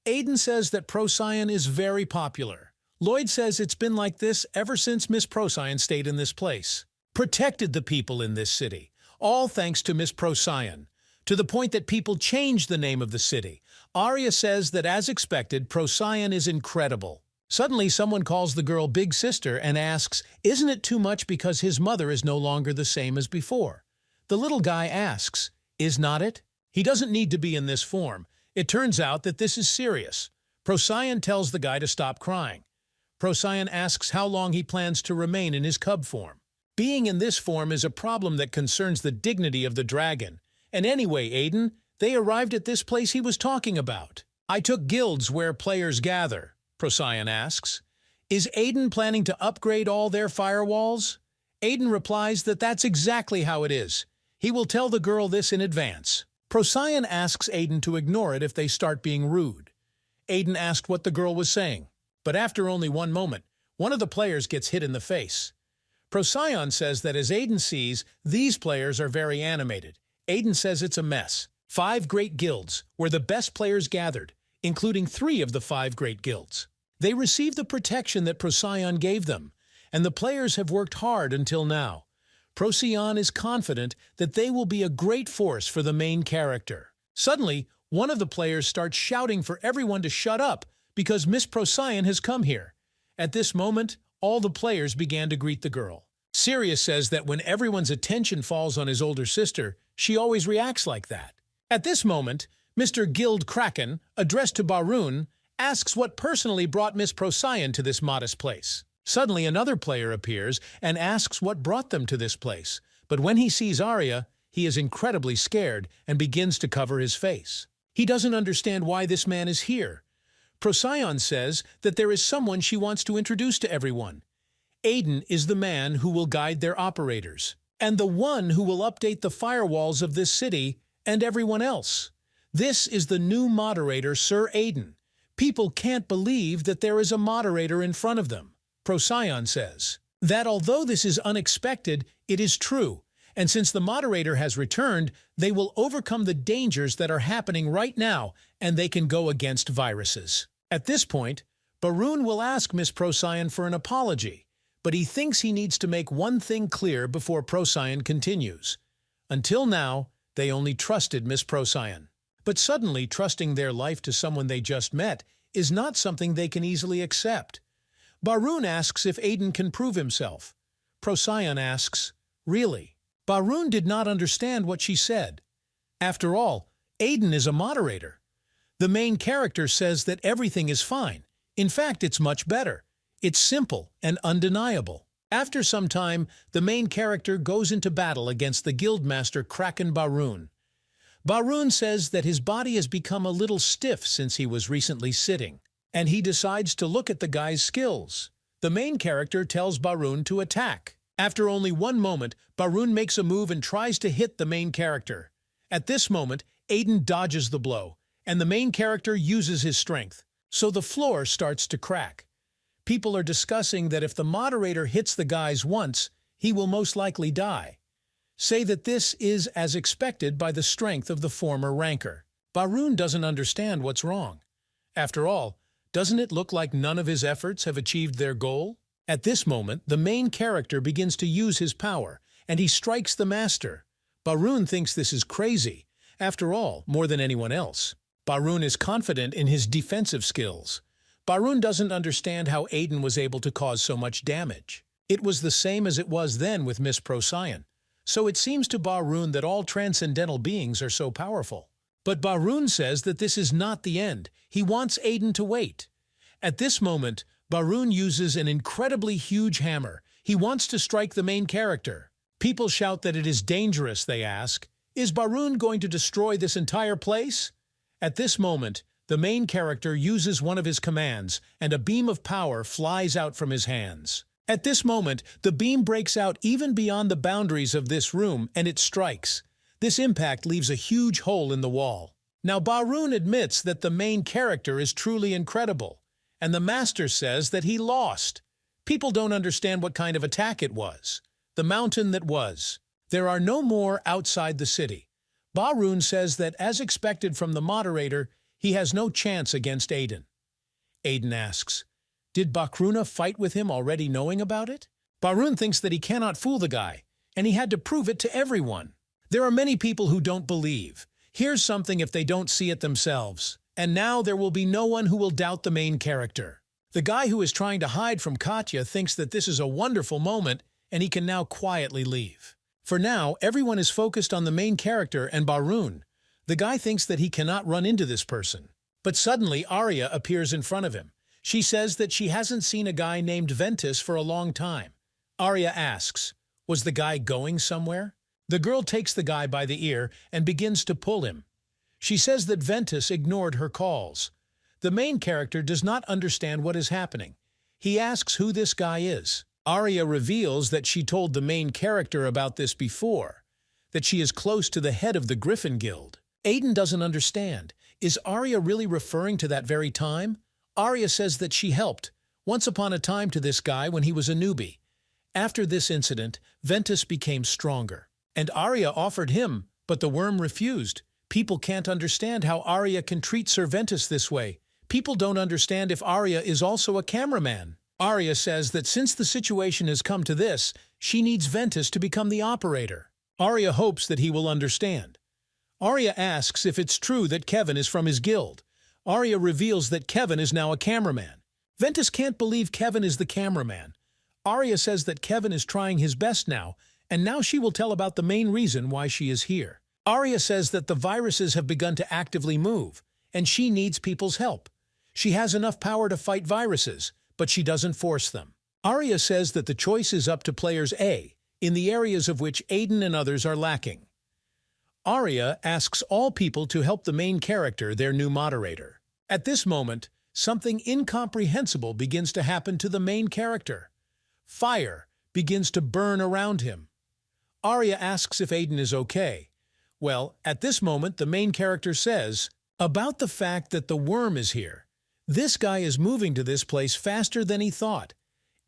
Aiden says that Procyon is very popular. Lloyd says it's been like this ever since Miss Procyon stayed in this place. Protected the people in this city, all thanks to Miss Procyon, to the point that people changed the name of the city. Arya says that as expected, Procyon is incredible. Suddenly, someone calls the girl Big Sister and asks, isn't it too much because his mother is no longer the same as before? The little guy asks, is not it? He doesn't need to be in this form. It turns out that this is serious. Procyon tells the guy to stop crying. Procyon asks how long he plans to remain in his cub form. Being in this form is a problem that concerns the dignity of the dragon. And anyway, Aiden, they arrived at this place he was talking about. I took guilds where players gather, Procyon asks. Is Aiden planning to upgrade all their firewalls? Aiden replies that that's exactly how it is. He will tell the girl this in advance. Procyon asks Aiden to ignore it if they start being rude. Aiden asked what the girl was saying, but after only one moment, one of the players gets hit in the face. Procyon says that as Aiden sees, these players are very animated. Aiden says it's a mess. 5 great guilds where the best players gathered, including 3 of the 5 great guilds. They received the protection that Procyon gave them, and the players have worked hard until now. Procyon is confident that they will be a great force for the main character. Suddenly, one of the players starts shouting for everyone to shut up because Miss Procyon has come here. At this moment, all the players began to greet the girl. Sirius says that when everyone's attention falls on his older sister, she always reacts like that. At this moment, Mr. Guild Kraken, addressed to Barun, asks what personally brought Miss Procyon to this modest place. Suddenly, another player appears and asks what brought them to this place. But when he sees Arya, he is incredibly scared and begins to cover his face. He doesn't understand why this man is here. Procyon says that there is someone she wants to introduce to everyone. Aiden is the man who will guide their operators, and the one who will update the firewalls of this city and everyone else. This is the new moderator, Sir Aiden. People can't believe that there is a moderator in front of them. Procyon says that although this is unexpected, it is true, and since the moderator has returned, they will overcome the dangers that are happening right now, and they can go against viruses. At this point, Barun will ask Miss Procyon for an apology, but he thinks he needs to make one thing clear before Procyon continues. Until now, they only trusted Miss Procyon. But suddenly, trusting their life to someone they just met is not something they can easily accept. Barun asks if Aiden can prove himself. Procyon asks, really? Barun did not understand what she said. After all, Aiden is a moderator. The main character says that everything is fine. In fact, it's much better. It's simple and undeniable. After some time, the main character goes into battle against the guildmaster Kraken Barun. Barun says that his body has become a little stiff since he was recently sitting, and he decides to look at the guy's skills. The main character tells Barun to attack. After only one moment, Barun makes a move and tries to hit the main character. At this moment, Aiden dodges the blow, and the main character uses his strength, so the floor starts to crack. People are discussing that if the moderator hits the guys once, he will most likely die. Say that this is as expected by the strength of the former ranker. Barun doesn't understand what's wrong. After all, doesn't it look like none of his efforts have achieved their goal? At this moment, the main character begins to use his power, and he strikes the master. Barun thinks this is crazy. After all, more than anyone else, Barun is confident in his defensive skills. Barun doesn't understand how Aiden was able to cause so much damage. It was the same as it was then with Miss Procyon. So it seems to Barun that all transcendental beings are so powerful. But Barun says that this is not the end. He wants Aiden to wait. At this moment, Barun uses an incredibly huge hammer. He wants to strike the main character. People shout that it is dangerous, they ask. Is Barun going to destroy this entire place? At this moment, the main character uses one of his commands, and a beam of power flies out from his hands. At this moment, the beam breaks out even beyond the boundaries of this room, and it strikes. This impact leaves a huge hole in the wall. Now Barun admits that the main character is truly incredible, and the master says that he lost. People don't understand what kind of attack it was. The mountain that was. There are no more outside the city. Barun says that, as expected from the moderator, he has no chance against Aiden. Aiden asks, did Bakruna fight with him already knowing about it? Barun thinks that he cannot fool the guy, and he had to prove it to everyone. There are many people who don't believe. Here's something if they don't see it themselves. And now there will be no one who will doubt the main character. The guy who is trying to hide from Katya thinks that this is a wonderful moment, and he can now quietly leave. For now, everyone is focused on the main character and Barun. The guy thinks that he cannot run into this person. But suddenly Arya appears in front of him. She says that she hasn't seen a guy named Ventus for a long time. Arya asks, was the guy going somewhere? The girl takes the guy by the ear and begins to pull him. She says that Ventus ignored her calls. The main character does not understand what is happening. He asks who this guy is. Arya reveals that she told the main character about this before, that she is close to the head of the Griffin Guild. Aiden doesn't understand. Is Arya really referring to that very time? Arya says that she helped, once upon a time, to this guy when he was a newbie. After this incident, Ventus became stronger. And Arya offered him, but the worm refused. People can't understand how Arya can treat Sir Ventus this way. People don't understand if Arya is also a cameraman. Arya says that since the situation has come to this, she needs Ventus to become the operator. Arya hopes that he will understand. Arya asks if it's true that Kevin is from his guild. Arya reveals that Kevin is now a cameraman. Ventus can't believe Kevin is the cameraman. Arya says that Kevin is trying his best now, and now she will tell about the main reason why she is here. Arya says that the viruses have begun to actively move, and she needs people's help. She has enough power to fight viruses, but she doesn't force them. Arya says that the choice is up to players A, in the areas of which Aiden and others are lacking. Arya asks all people to help the main character, their new moderator. At this moment, something incomprehensible begins to happen to the main character. Fire begins to burn around him. Arya asks if Aiden is okay. Well, at this moment, the main character says about the fact that the worm is here. This guy is moving to this place faster than he thought.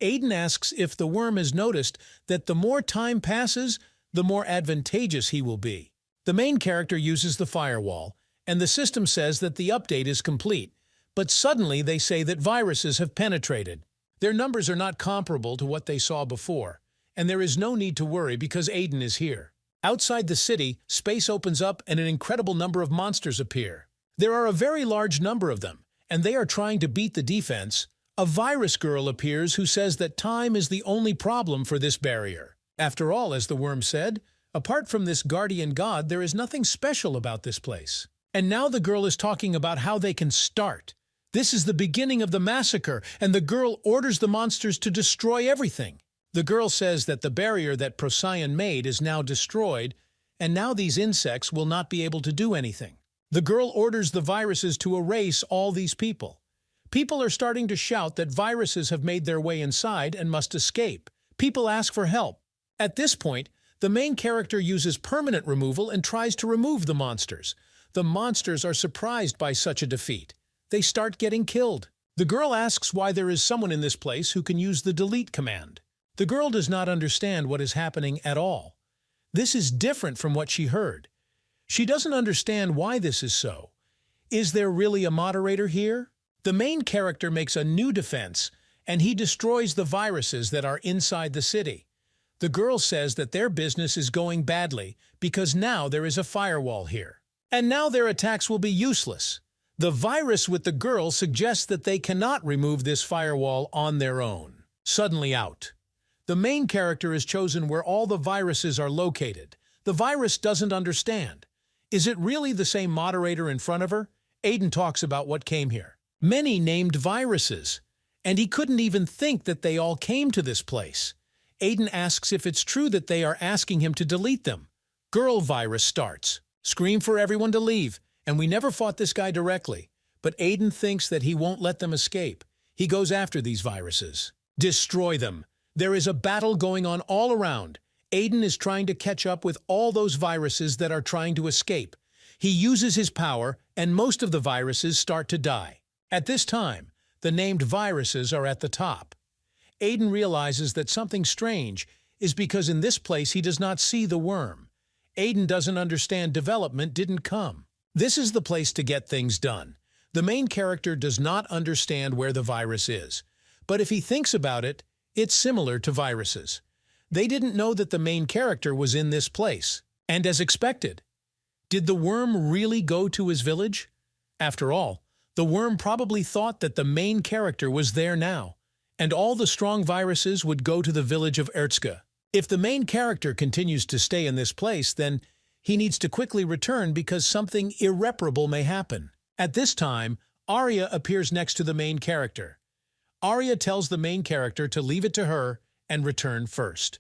Aiden asks if the worm has noticed that the more time passes, the more advantageous he will be. The main character uses the firewall, and the system says that the update is complete, but suddenly they say that viruses have penetrated. Their numbers are not comparable to what they saw before, and there is no need to worry because Aiden is here. Outside the city, space opens up and an incredible number of monsters appear. There are a very large number of them, and they are trying to beat the defense. A virus girl appears who says that time is the only problem for this barrier. After all, as the worm said, apart from this guardian god, there is nothing special about this place. And now the girl is talking about how they can start. This is the beginning of the massacre, and the girl orders the monsters to destroy everything. The girl says that the barrier that Procyon made is now destroyed, and now these insects will not be able to do anything. The girl orders the viruses to erase all these people. People are starting to shout that viruses have made their way inside and must escape. People ask for help. At this point, the main character uses permanent removal and tries to remove the monsters. The monsters are surprised by such a defeat. They start getting killed. The girl asks why there is someone in this place who can use the delete command. The girl does not understand what is happening at all. This is different from what she heard. She doesn't understand why this is so. Is there really a moderator here? The main character makes a new defense, and he destroys the viruses that are inside the city. The girl says that their business is going badly because now there is a firewall here. And now their attacks will be useless. The virus with the girl suggests that they cannot remove this firewall on their own. Suddenly out. The main character is chosen where all the viruses are located. The virus doesn't understand. Is it really the same moderator in front of her? Aiden talks about what came here. Many named viruses, and he couldn't even think that they all came to this place. Aiden asks if it's true that they are asking him to delete them. Girl virus starts. Scream for everyone to leave, and we never fought this guy directly, but Aiden thinks that he won't let them escape. He goes after these viruses. Destroy them. There is a battle going on all around. Aiden is trying to catch up with all those viruses that are trying to escape. He uses his power, and most of the viruses start to die. At this time, the named viruses are at the top. Aiden realizes that something strange is because in this place he does not see the worm. Aiden doesn't understand development didn't come. This is the place to get things done. The main character does not understand where the virus is. But if he thinks about it, it's similar to viruses. They didn't know that the main character was in this place. And as expected, did the worm really go to his village? After all, the worm probably thought that the main character was there now, and all the strong viruses would go to the village of Erzka. If the main character continues to stay in this place, then he needs to quickly return because something irreparable may happen. At this time, Arya appears next to the main character. Arya tells the main character to leave it to her and return first.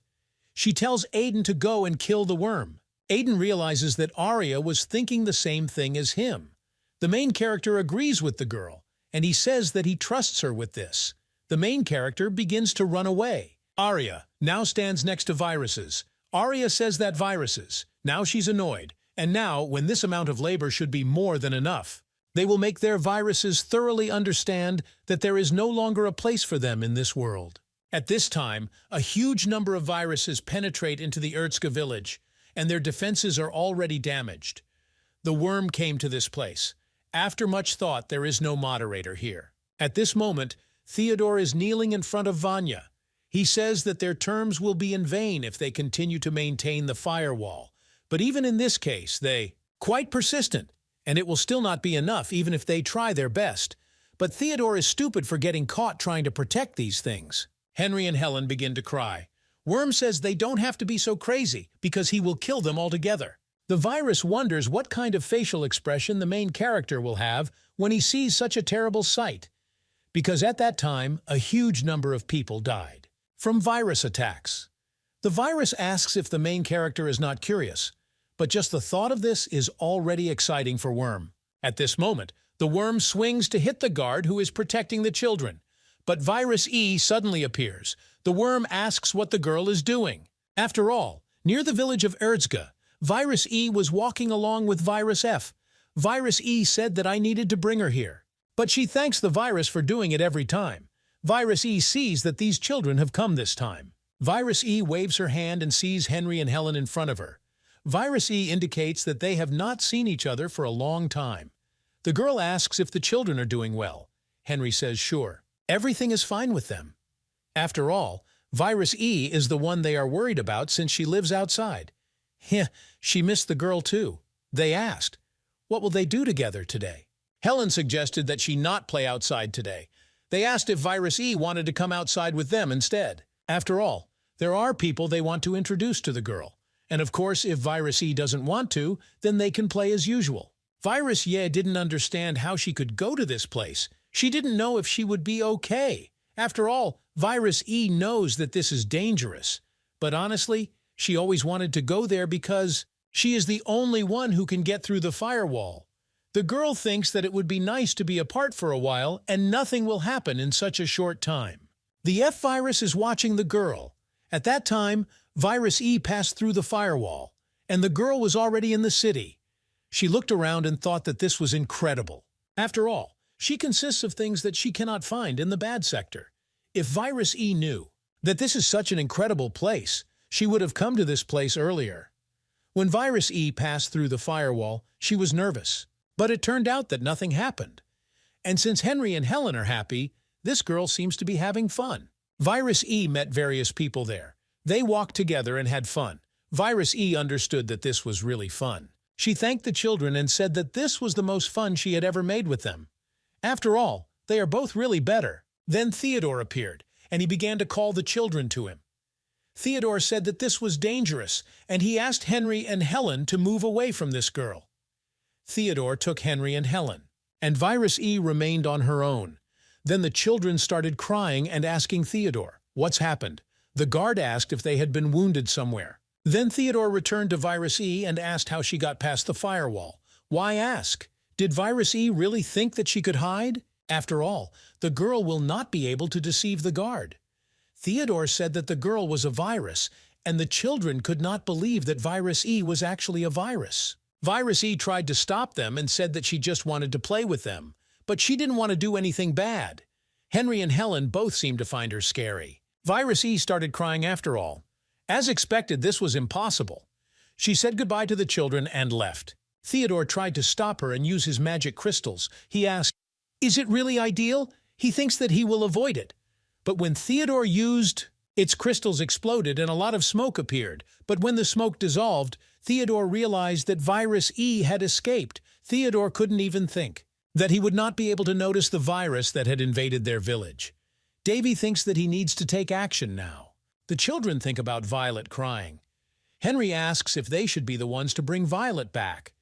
She tells Aiden to go and kill the worm. Aiden realizes that Arya was thinking the same thing as him. The main character agrees with the girl, and he says that he trusts her with this. The main character begins to run away. Arya now stands next to viruses. Arya says that viruses. Now she's annoyed, and now, when this amount of labor should be more than enough, they will make their viruses thoroughly understand that there is no longer a place for them in this world. At this time, a huge number of viruses penetrate into the Erzka village, and their defenses are already damaged. The worm came to this place. After much thought, there is no moderator here. At this moment, Theodore is kneeling in front of Vanya. He says that their terms will be in vain if they continue to maintain the firewall. But even in this case, they quite persistent, and it will still not be enough even if they try their best. But Theodore is stupid for getting caught trying to protect these things. Henry and Helen begin to cry. Worm says they don't have to be so crazy because he will kill them altogether. The virus wonders what kind of facial expression the main character will have when he sees such a terrible sight, because at that time, a huge number of people died from virus attacks. The virus asks if the main character is not curious, but just the thought of this is already exciting for Worm. At this moment, the worm swings to hit the guard who is protecting the children, but Virus E suddenly appears. The worm asks what the girl is doing. After all, near the village of Erzka, Virus E was walking along with Virus F. Virus E said that I needed to bring her here, but she thanks the virus for doing it every time. Virus E sees that these children have come this time. Virus E waves her hand and sees Henry and Helen in front of her. Virus E indicates that they have not seen each other for a long time. The girl asks if the children are doing well. Henry says sure. Everything is fine with them. After all, Virus E is the one they are worried about since she lives outside. Heh, she missed the girl too. They asked, what will they do together today? Helen suggested that she not play outside today. They asked if Virus E wanted to come outside with them instead. After all, there are people they want to introduce to the girl. And of course, if Virus E doesn't want to, then they can play as usual. Virus Ye didn't understand how she could go to this place. She didn't know if she would be okay. After all, Virus E knows that this is dangerous. But honestly, she always wanted to go there because she is the only one who can get through the firewall. The girl thinks that it would be nice to be apart for a while and nothing will happen in such a short time. The F virus is watching the girl. At that time, Virus E passed through the firewall, and the girl was already in the city. She looked around and thought that this was incredible. After all, she consists of things that she cannot find in the bad sector. If Virus E knew that this is such an incredible place, she would have come to this place earlier. When Virus E passed through the firewall, she was nervous. But it turned out that nothing happened. And since Henry and Helen are happy, this girl seems to be having fun. Virus E met various people there. They walked together and had fun. Virus E understood that this was really fun. She thanked the children and said that this was the most fun she had ever made with them. After all, they are both really better. Then Theodore appeared, and he began to call the children to him. Theodore said that this was dangerous, and he asked Henry and Helen to move away from this girl. Theodore took Henry and Helen, and Virus E remained on her own. Then the children started crying and asking Theodore, "What's happened?" The guard asked if they had been wounded somewhere. Then Theodore returned to Virus E and asked how she got past the firewall. Why ask? Did Virus E really think that she could hide? After all, the girl will not be able to deceive the guard. Theodore said that the girl was a virus, and the children could not believe that Virus E was actually a virus. Virus E tried to stop them and said that she just wanted to play with them, but she didn't want to do anything bad. Henry and Helen both seemed to find her scary. Virus E started crying after all. As expected, this was impossible. She said goodbye to the children and left. Theodore tried to stop her and use his magic crystals. He asked, "Is it really ideal?" He thinks that he will avoid it. But when Theodore used its crystals exploded and a lot of smoke appeared. But when the smoke dissolved, Theodore realized that Virus E had escaped. Theodore couldn't even think that he would not be able to notice the virus that had invaded their village. Davy thinks that he needs to take action now. The children think about Violet crying. Henry asks if they should be the ones to bring Violet back,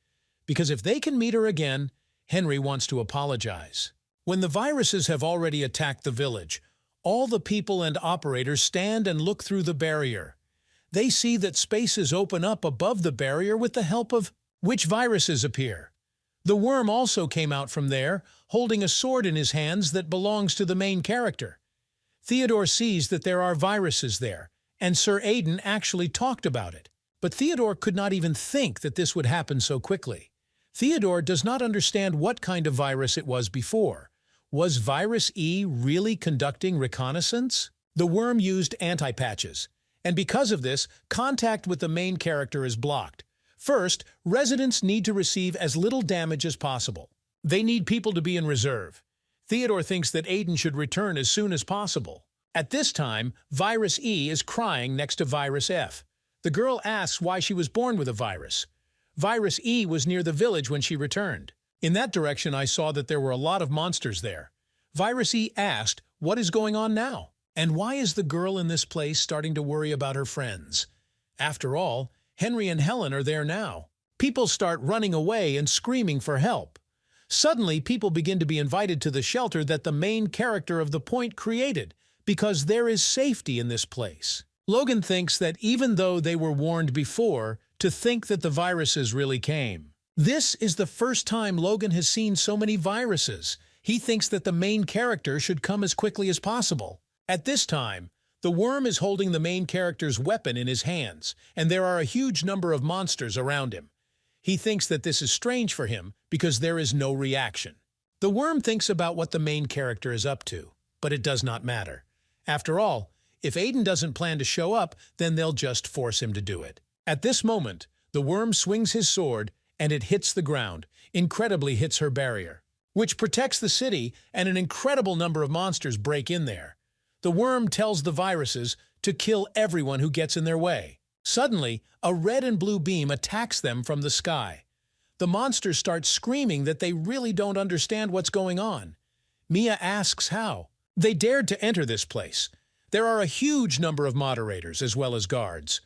because if they can meet her again, Henry wants to apologize. When the viruses have already attacked the village, all the people and operators stand and look through the barrier. They see that spaces open up above the barrier with the help of which viruses appear. The worm also came out from there, holding a sword in his hands that belongs to the main character. Theodore sees that there are viruses there, and Sir Aidan actually talked about it. But Theodore could not even think that this would happen so quickly. Theodore does not understand what kind of virus it was before. Was Virus E really conducting reconnaissance? The worm used anti-patches, and because of this, contact with the main character is blocked. First, residents need to receive as little damage as possible. They need people to be in reserve. Theodore thinks that Aidan should return as soon as possible. At this time, Virus E is crying next to Virus F. The girl asks why she was born with a virus. Virus E was near the village when she returned. In that direction, I saw that there were a lot of monsters there. Virus E asked, "What is going on now? And why is the girl in this place starting to worry about her friends?" After all, Henry and Helen are there now. People start running away and screaming for help. Suddenly, people begin to be invited to the shelter that the main character of the point created, because there is safety in this place. Logan thinks that even though they were warned before, to think that the viruses really came. This is the first time Logan has seen so many viruses. He thinks that the main character should come as quickly as possible. At this time, the worm is holding the main character's weapon in his hands, and there are a huge number of monsters around him. He thinks that this is strange for him because there is no reaction. The worm thinks about what the main character is up to, but it does not matter. After all, if Aidan doesn't plan to show up, then they'll just force him to do it. At this moment, the worm swings his sword and it hits the ground, incredibly hits her barrier, which protects the city, and an incredible number of monsters break in there. The worm tells the viruses to kill everyone who gets in their way. Suddenly, a red and blue beam attacks them from the sky. The monsters start screaming that they really don't understand what's going on. Mia asks how. They dared to enter this place. There are a huge number of moderators as well as guards.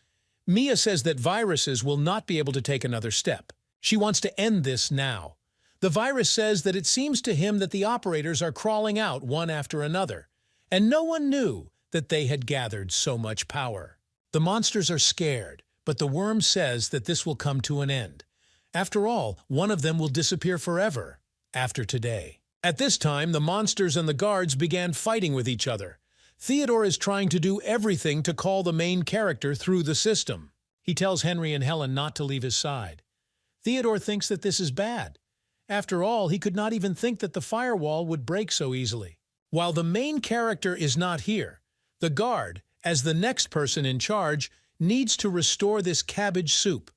Mia says that viruses will not be able to take another step. She wants to end this now. The virus says that it seems to him that the operators are crawling out one after another, and no one knew that they had gathered so much power. The monsters are scared, but the worm says that this will come to an end. After all, one of them will disappear forever, after today. At this time, the monsters and the guards began fighting with each other. Theodore is trying to do everything to call the main character through the system. He tells Henry and Helen not to leave his side. Theodore thinks that this is bad. After all, he could not even think that the firewall would break so easily. While the main character is not here, the guard, as the next person in charge, needs to restore this cabbage soup.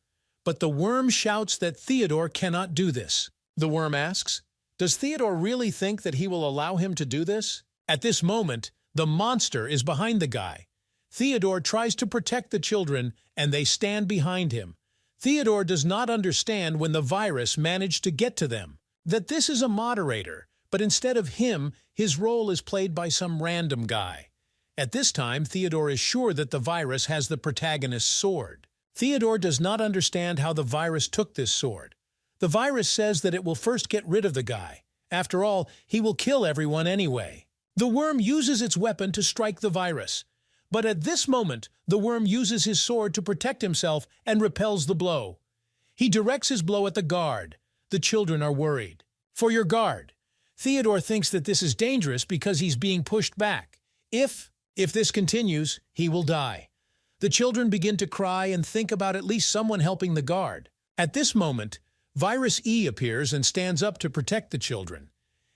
But the worm shouts that Theodore cannot do this. The worm asks, does Theodore really think that he will allow him to do this? At this moment, the monster is behind the guy. Theodore tries to protect the children, and they stand behind him. Theodore does not understand when the virus managed to get to them, that this is a moderator, but instead of him, his role is played by some random guy. At this time, Theodore is sure that the virus has the protagonist's sword. Theodore does not understand how the virus took this sword. The virus says that it will first get rid of the guy. After all, he will kill everyone anyway. The worm uses its weapon to strike the virus. But at this moment, the worm uses his sword to protect himself and repels the blow. He directs his blow at the guard. The children are worried. For your guard. Theodore thinks that this is dangerous because he's being pushed back. If this continues, he will die. The children begin to cry and think about at least someone helping the guard. At this moment, Virus E appears and stands up to protect the children.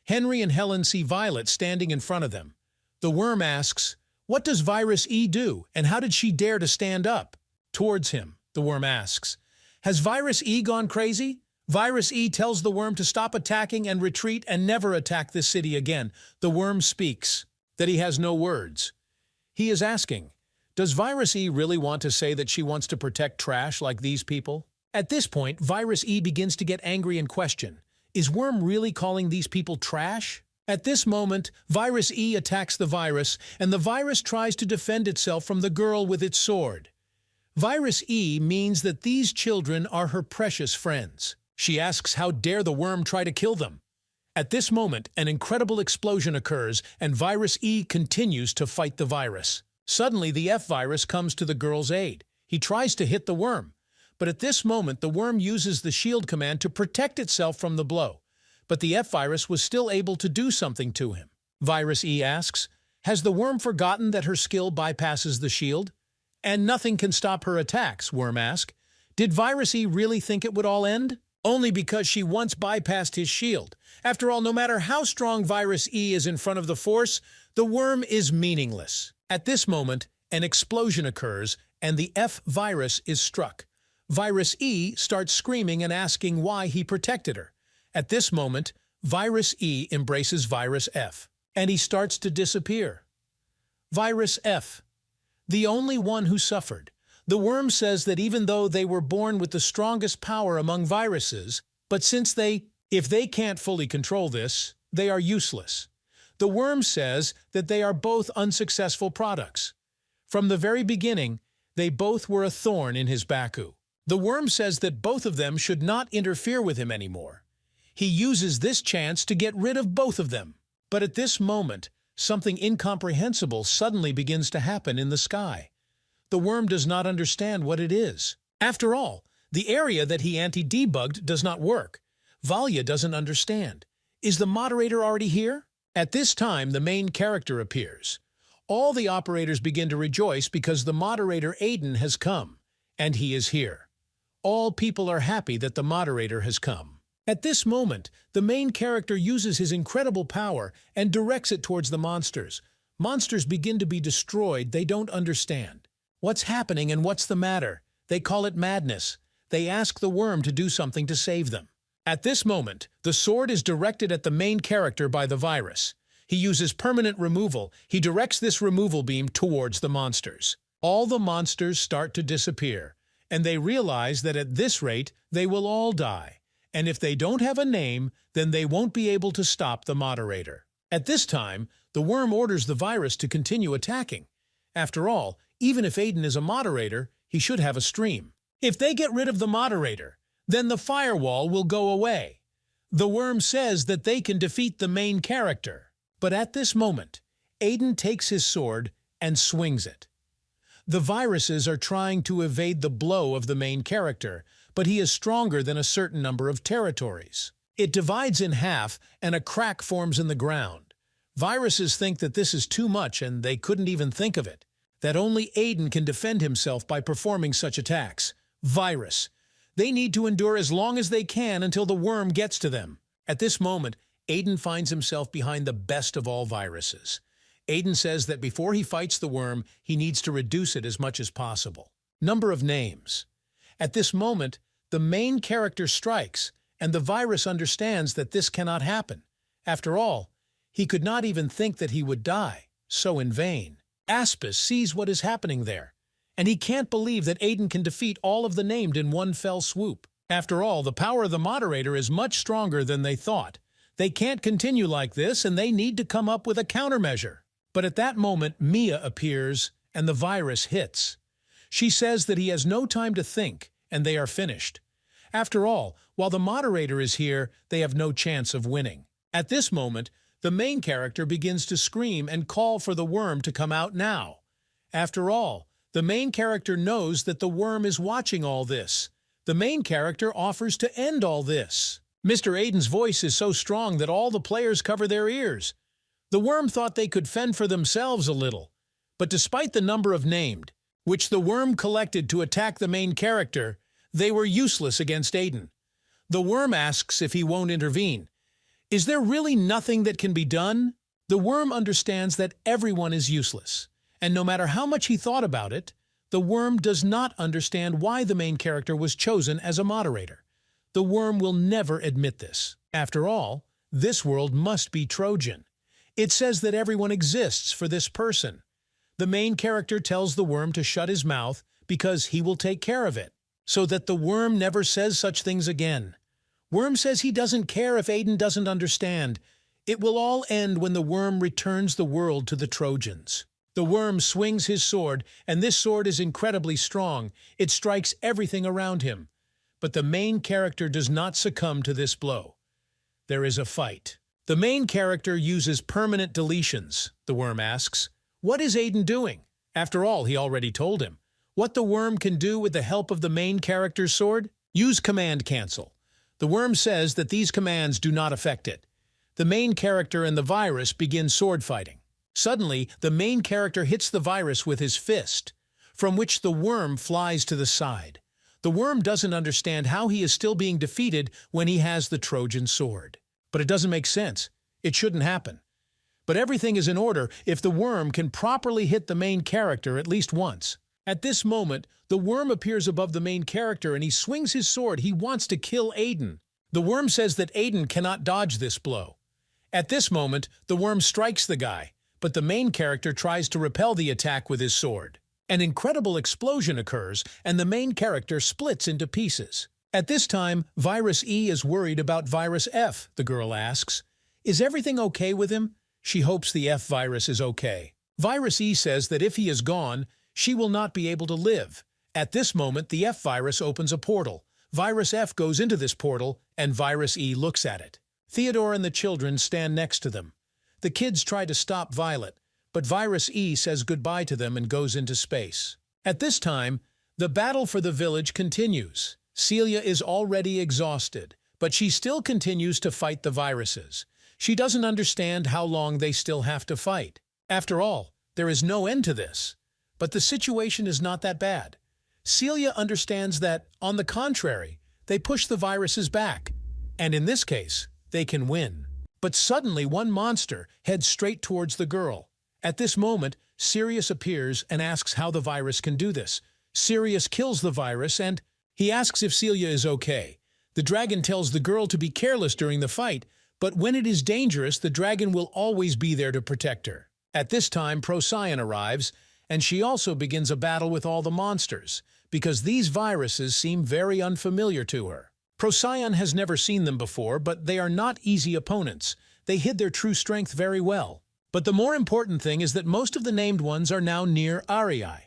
Henry and Helen see Violet standing in front of them. The worm asks, What does Virus E do, and how did she dare to stand up towards him? The worm asks. Has Virus E gone crazy? Virus E tells the worm to stop attacking and retreat and never attack this city again. The worm speaks that he has no words. He is asking, does Virus E really want to say that she wants to protect trash like these people? At this point, Virus E begins to get angry and question, is Worm really calling these people trash? At this moment, Virus E attacks the virus, and the virus tries to defend itself from the girl with its sword. Virus E means that these children are her precious friends. She asks how dare the worm try to kill them. At this moment, an incredible explosion occurs, and Virus E continues to fight the virus. Suddenly, the F-virus comes to the girl's aid. He tries to hit the worm, but at this moment, the worm uses the shield command to protect itself from the blow. But the F-virus was still able to do something to him. Virus E asks, has the worm forgotten that her skill bypasses the shield? And nothing can stop her attacks, Worm asks. Did Virus E really think it would all end? Only because she once bypassed his shield. After all, no matter how strong Virus E is in front of the force, the worm is meaningless. At this moment, an explosion occurs, and the F-virus is struck. Virus E starts screaming and asking why he protected her. At this moment, Virus E embraces Virus F, and he starts to disappear. Virus F, the only one who suffered. The worm says that even though they were born with the strongest power among viruses, but if they can't fully control this, they are useless. The worm says that they are both unsuccessful products. From the very beginning, they both were a thorn in his Baku. The worm says that both of them should not interfere with him anymore. He uses this chance to get rid of both of them. But at this moment, something incomprehensible suddenly begins to happen in the sky. The worm does not understand what it is. After all, the area that he anti-debugged does not work. Valya doesn't understand. Is the moderator already here? At this time, the main character appears. All the operators begin to rejoice because the moderator Aiden has come, and he is here. All people are happy that the moderator has come. At this moment, the main character uses his incredible power and directs it towards the monsters. Monsters begin to be destroyed. They don't understand. What's happening and what's the matter? They call it madness. They ask the worm to do something to save them. At this moment, the sword is directed at the main character by the virus. He uses permanent removal. He directs this removal beam towards the monsters. All the monsters start to disappear, and they realize that at this rate, they will all die. And if they don't have a name, then they won't be able to stop the moderator. At this time, the worm orders the virus to continue attacking. After all, even if Aiden is a moderator, he should have a stream. If they get rid of the moderator, then the firewall will go away. The worm says that they can defeat the main character. But at this moment, Aiden takes his sword and swings it. The viruses are trying to evade the blow of the main character, but he is stronger than a certain number of territories. It divides in half, and a crack forms in the ground. Viruses think that this is too much, and they couldn't even think of it. That only Aiden can defend himself by performing such attacks. Virus. They need to endure as long as they can until the worm gets to them. At this moment, Aiden finds himself behind the best of all viruses. Aiden says that before he fights the worm, he needs to reduce it as much as possible. Number of names. At this moment, the main character strikes, and the virus understands that this cannot happen. After all, he could not even think that he would die, so in vain. Aspis sees what is happening there, and he can't believe that Aiden can defeat all of the named in one fell swoop. After all, the power of the moderator is much stronger than they thought. They can't continue like this, and they need to come up with a countermeasure. But at that moment, Mia appears, and the virus hits. She says that he has no time to think, and they are finished. After all, while the moderator is here, they have no chance of winning. At this moment, the main character begins to scream and call for the worm to come out now. After all, the main character knows that the worm is watching all this. The main character offers to end all this. Mr. Aiden's voice is so strong that all the players cover their ears. The worm thought they could fend for themselves a little, but despite the number of named, which the worm collected to attack the main character, they were useless against Aiden. The worm asks if he won't intervene. Is there really nothing that can be done? The worm understands that everyone is useless, And no matter how much he thought about it, the worm does not understand why the main character was chosen as a moderator. The worm will never admit this. After all, this world must be Trojan. It says that everyone exists for this person. The main character tells the worm to shut his mouth because he will take care of it, so that the worm never says such things again. Worm says he doesn't care if Aiden doesn't understand. It will all end when the worm returns the world to the Trojans. The worm swings his sword, and this sword is incredibly strong. It strikes everything around him. But the main character does not succumb to this blow. There is a fight. The main character uses permanent deletions. The worm asks, "What is Aiden doing?" After all, he already told him. What the worm can do with the help of the main character's sword? Use command cancel. The worm says that these commands do not affect it. The main character and the virus begin sword fighting. Suddenly, the main character hits the virus with his fist, from which the worm flies to the side. The worm doesn't understand how he is still being defeated when he has the Trojan sword. But it doesn't make sense. It shouldn't happen. But everything is in order if the worm can properly hit the main character at least once. At this moment, the worm appears above the main character and he swings his sword. He wants to kill Aiden. The worm says that Aiden cannot dodge this blow. At this moment, the worm strikes the guy, but the main character tries to repel the attack with his sword. An incredible explosion occurs and the main character splits into pieces. At this time, Virus E is worried about Virus F, the girl asks. Is everything okay with him? She hopes the F virus is okay. Virus E says that if he is gone, she will not be able to live. At this moment, the F virus opens a portal. Virus F goes into this portal, and Virus E looks at it. Theodore and the children stand next to them. The kids try to stop Violet, but Virus E says goodbye to them and goes into space. At this time, the battle for the village continues. Celia is already exhausted, but she still continues to fight the viruses. She doesn't understand how long they still have to fight. After all, there is no end to this. But the situation is not that bad. Celia understands that, on the contrary, they push the viruses back. And in this case, they can win. But suddenly one monster heads straight towards the girl. At this moment, Sirius appears and asks how the virus can do this. Sirius kills the virus and he asks if Celia is okay. The dragon tells the girl to be careless during the fight, but when it is dangerous, the dragon will always be there to protect her. At this time, Procyon arrives, and she also begins a battle with all the monsters, because these viruses seem very unfamiliar to her. Procyon has never seen them before, but they are not easy opponents. They hid their true strength very well. But the more important thing is that most of the named ones are now near Ariai.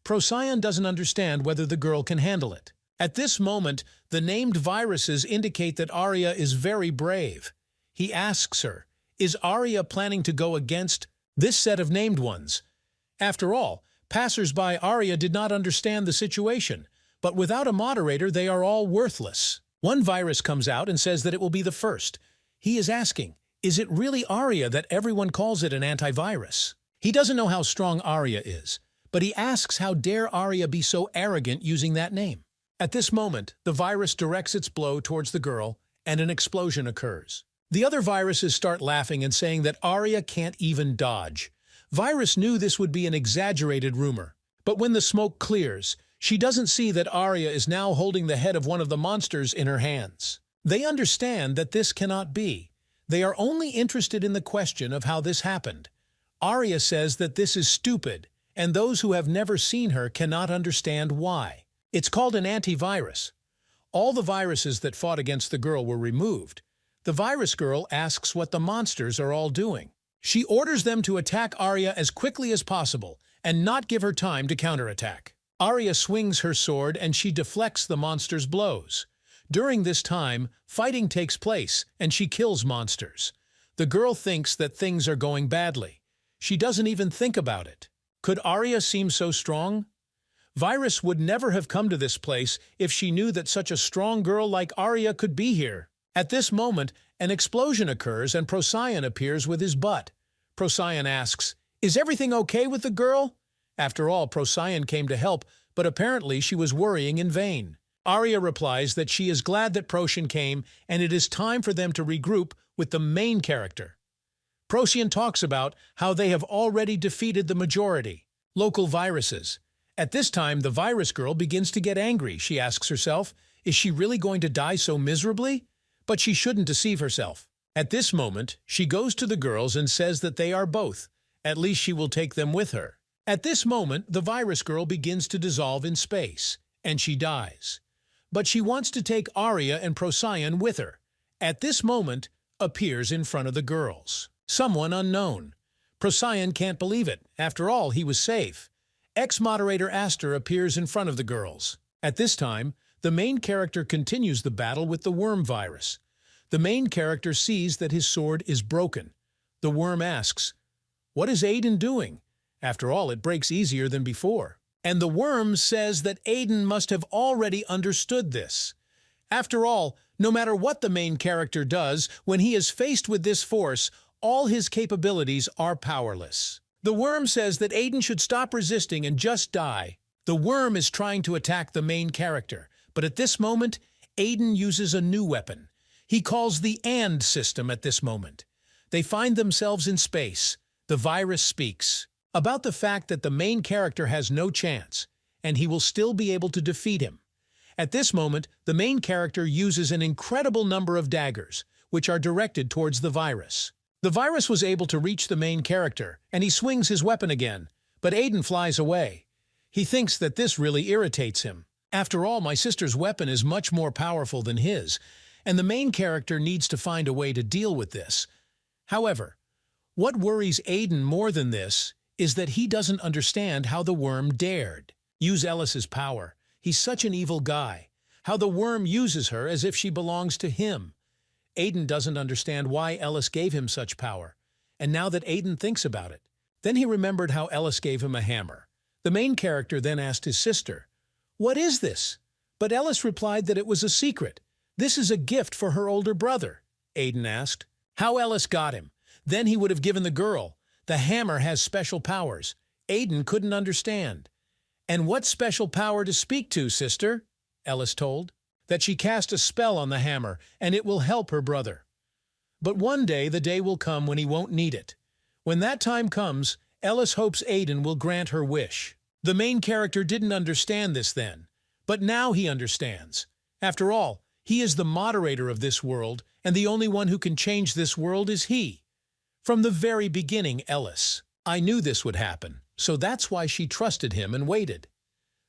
Procyon doesn't understand whether the girl can handle it. At this moment, the named viruses indicate that Arya is very brave. He asks her, is Arya planning to go against this set of named ones? After all, passers-by Arya did not understand the situation, but without a moderator they are all worthless. One virus comes out and says that it will be the first. He is asking, is it really Arya that everyone calls it an antivirus? He doesn't know how strong Arya is, but he asks how dare Arya be so arrogant using that name. At this moment, the virus directs its blow towards the girl, and an explosion occurs. The other viruses start laughing and saying that Arya can't even dodge. Virus knew this would be an exaggerated rumor, but when the smoke clears, she doesn't see that Arya is now holding the head of one of the monsters in her hands. They understand that this cannot be. They are only interested in the question of how this happened. Arya says that this is stupid, and those who have never seen her cannot understand why. It's called an antivirus. All the viruses that fought against the girl were removed. The virus girl asks what the monsters are all doing. She orders them to attack Arya as quickly as possible and not give her time to counterattack. Arya swings her sword and she deflects the monsters' blows. During this time, fighting takes place and she kills monsters. The girl thinks that things are going badly. She doesn't even think about it. Could Arya seem so strong? Virus would never have come to this place if she knew that such a strong girl like Arya could be here. At this moment, an explosion occurs and Procyon appears with his butt. Procyon asks, is everything okay with the girl? After all, Procyon came to help, but apparently she was worrying in vain. Arya replies that she is glad that Procyon came and it is time for them to regroup with the main character. Procyon talks about how they have already defeated the majority. Local viruses. At this time, the virus girl begins to get angry. She asks herself, is she really going to die so miserably? But she shouldn't deceive herself. At this moment, she goes to the girls and says that they are both. At least she will take them with her. At this moment, the virus girl begins to dissolve in space, and she dies. But she wants to take Arya and Procyon with her. At this moment, appears in front of the girls. Someone unknown. Procyon can't believe it. After all, he was safe. Ex-moderator Aster appears in front of the girls. At this time, the main character continues the battle with the worm virus. The main character sees that his sword is broken. The worm asks, "What is Aiden doing?" After all, it breaks easier than before. And the worm says that Aiden must have already understood this. After all, no matter what the main character does, when he is faced with this force, all his capabilities are powerless. The worm says that Aiden should stop resisting and just die. The worm is trying to attack the main character, but at this moment, Aiden uses a new weapon. He calls the AND system at this moment. They find themselves in space. The virus speaks about the fact that the main character has no chance, and he will still be able to defeat him. At this moment, the main character uses an incredible number of daggers, which are directed towards the virus. The virus was able to reach the main character, and he swings his weapon again, but Aiden flies away. He thinks that this really irritates him. After all, my sister's weapon is much more powerful than his, and the main character needs to find a way to deal with this. However, what worries Aiden more than this is that he doesn't understand how the worm dared use Ellis's power. He's such an evil guy. How the worm uses her as if she belongs to him. Aiden doesn't understand why Ellis gave him such power, and now that Aiden thinks about it, then he remembered how Ellis gave him a hammer. The main character then asked his sister, "What is this?" But Ellis replied that it was a secret. "This is a gift for her older brother." Aiden asked how Ellis got him. Then he would have given the girl. The hammer has special powers. Aiden couldn't understand. "And what special power to speak to, sister?" Ellis told. "That she cast a spell on the hammer, and it will help her brother. But one day the day will come when he won't need it. When that time comes, Ellis hopes Aiden will grant her wish." The main character didn't understand this then, but now he understands. After all, he is the moderator of this world, and the only one who can change this world is he. From the very beginning, Ellis. I knew this would happen, so that's why she trusted him and waited.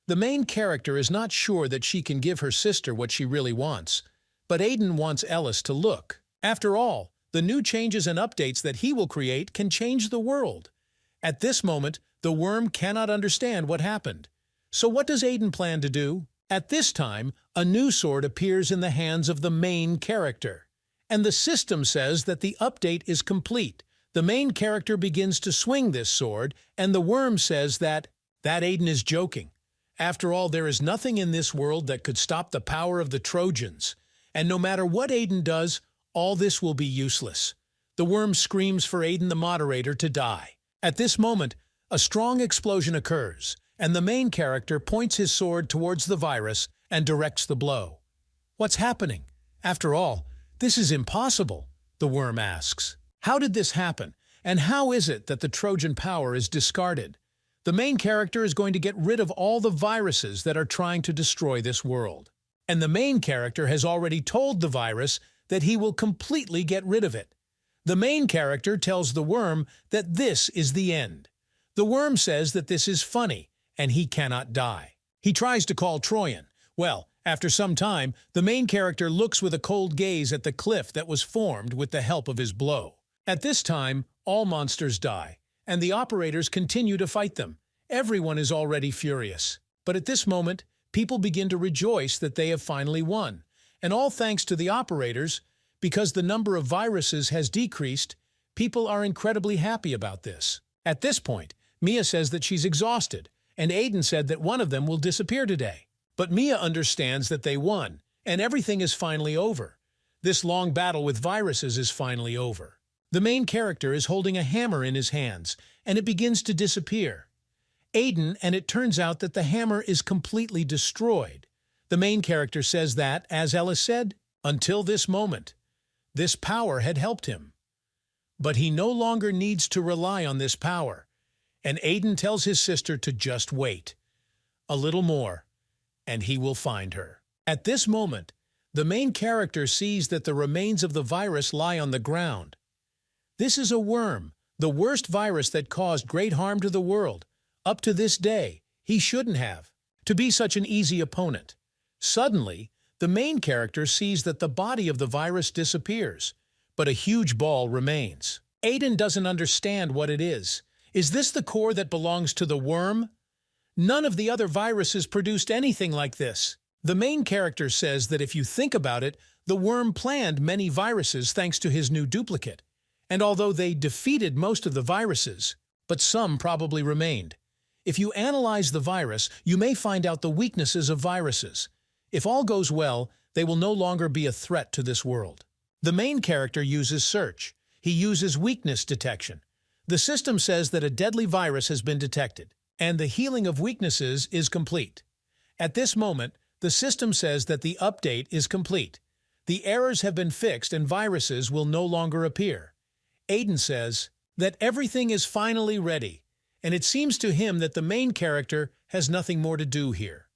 The main character is not sure that she can give her sister what she really wants, but Aiden wants Ellis to look. After all, the new changes and updates that he will create can change the world. At this moment, the worm cannot understand what happened. So what does Aiden plan to do? At this time, a new sword appears in the hands of the main character, and the system says that the update is complete. The main character begins to swing this sword, and the worm says that Aiden is joking. After all, there is nothing in this world that could stop the power of the Trojans, and no matter what Aiden does, all this will be useless. The worm screams for Aiden the moderator to die. At this moment, a strong explosion occurs, and the main character points his sword towards the virus and directs the blow. What's happening? After all, this is impossible, the worm asks. How did this happen, and how is it that the Trojan power is discarded? The main character is going to get rid of all the viruses that are trying to destroy this world. And the main character has already told the virus that he will completely get rid of it. The main character tells the worm that this is the end. The worm says that this is funny, and he cannot die. He tries to call Troyan. Well, after some time, the main character looks with a cold gaze at the cliff that was formed with the help of his blow. At this time, all monsters die, and the operators continue to fight them. Everyone is already furious. But at this moment, people begin to rejoice that they have finally won. And all thanks to the operators, because the number of viruses has decreased, people are incredibly happy about this. At this point, Mia says that she's exhausted, and Aiden said that one of them will disappear today. But Mia understands that they won, and everything is finally over. This long battle with viruses is finally over. The main character is holding a hammer in his hands, and it begins to disappear. Aiden, and it turns out that the hammer is completely destroyed. The main character says that, as Ellis said, until this moment, this power had helped him. But he no longer needs to rely on this power, and Aiden tells his sister to just wait. A little more, and he will find her. At this moment, the main character sees that the remains of the virus lie on the ground. This is a worm, the worst virus that caused great harm to the world. Up to this day, he shouldn't have to be such an easy opponent. Suddenly, the main character sees that the body of the virus disappears, but a huge ball remains. Aiden doesn't understand what it is. Is this the core that belongs to the worm? None of the other viruses produced anything like this. The main character says that if you think about it, the worm planned many viruses thanks to his new duplicate. And although they defeated most of the viruses, but some probably remained. If you analyze the virus, you may find out the weaknesses of viruses. If all goes well, they will no longer be a threat to this world. The main character uses search. He uses weakness detection. The system says that a deadly virus has been detected, and the healing of weaknesses is complete. At this moment, the system says that the update is complete. The errors have been fixed and viruses will no longer appear. Aiden says that everything is finally ready, and it seems to him that the main character has nothing more to do here.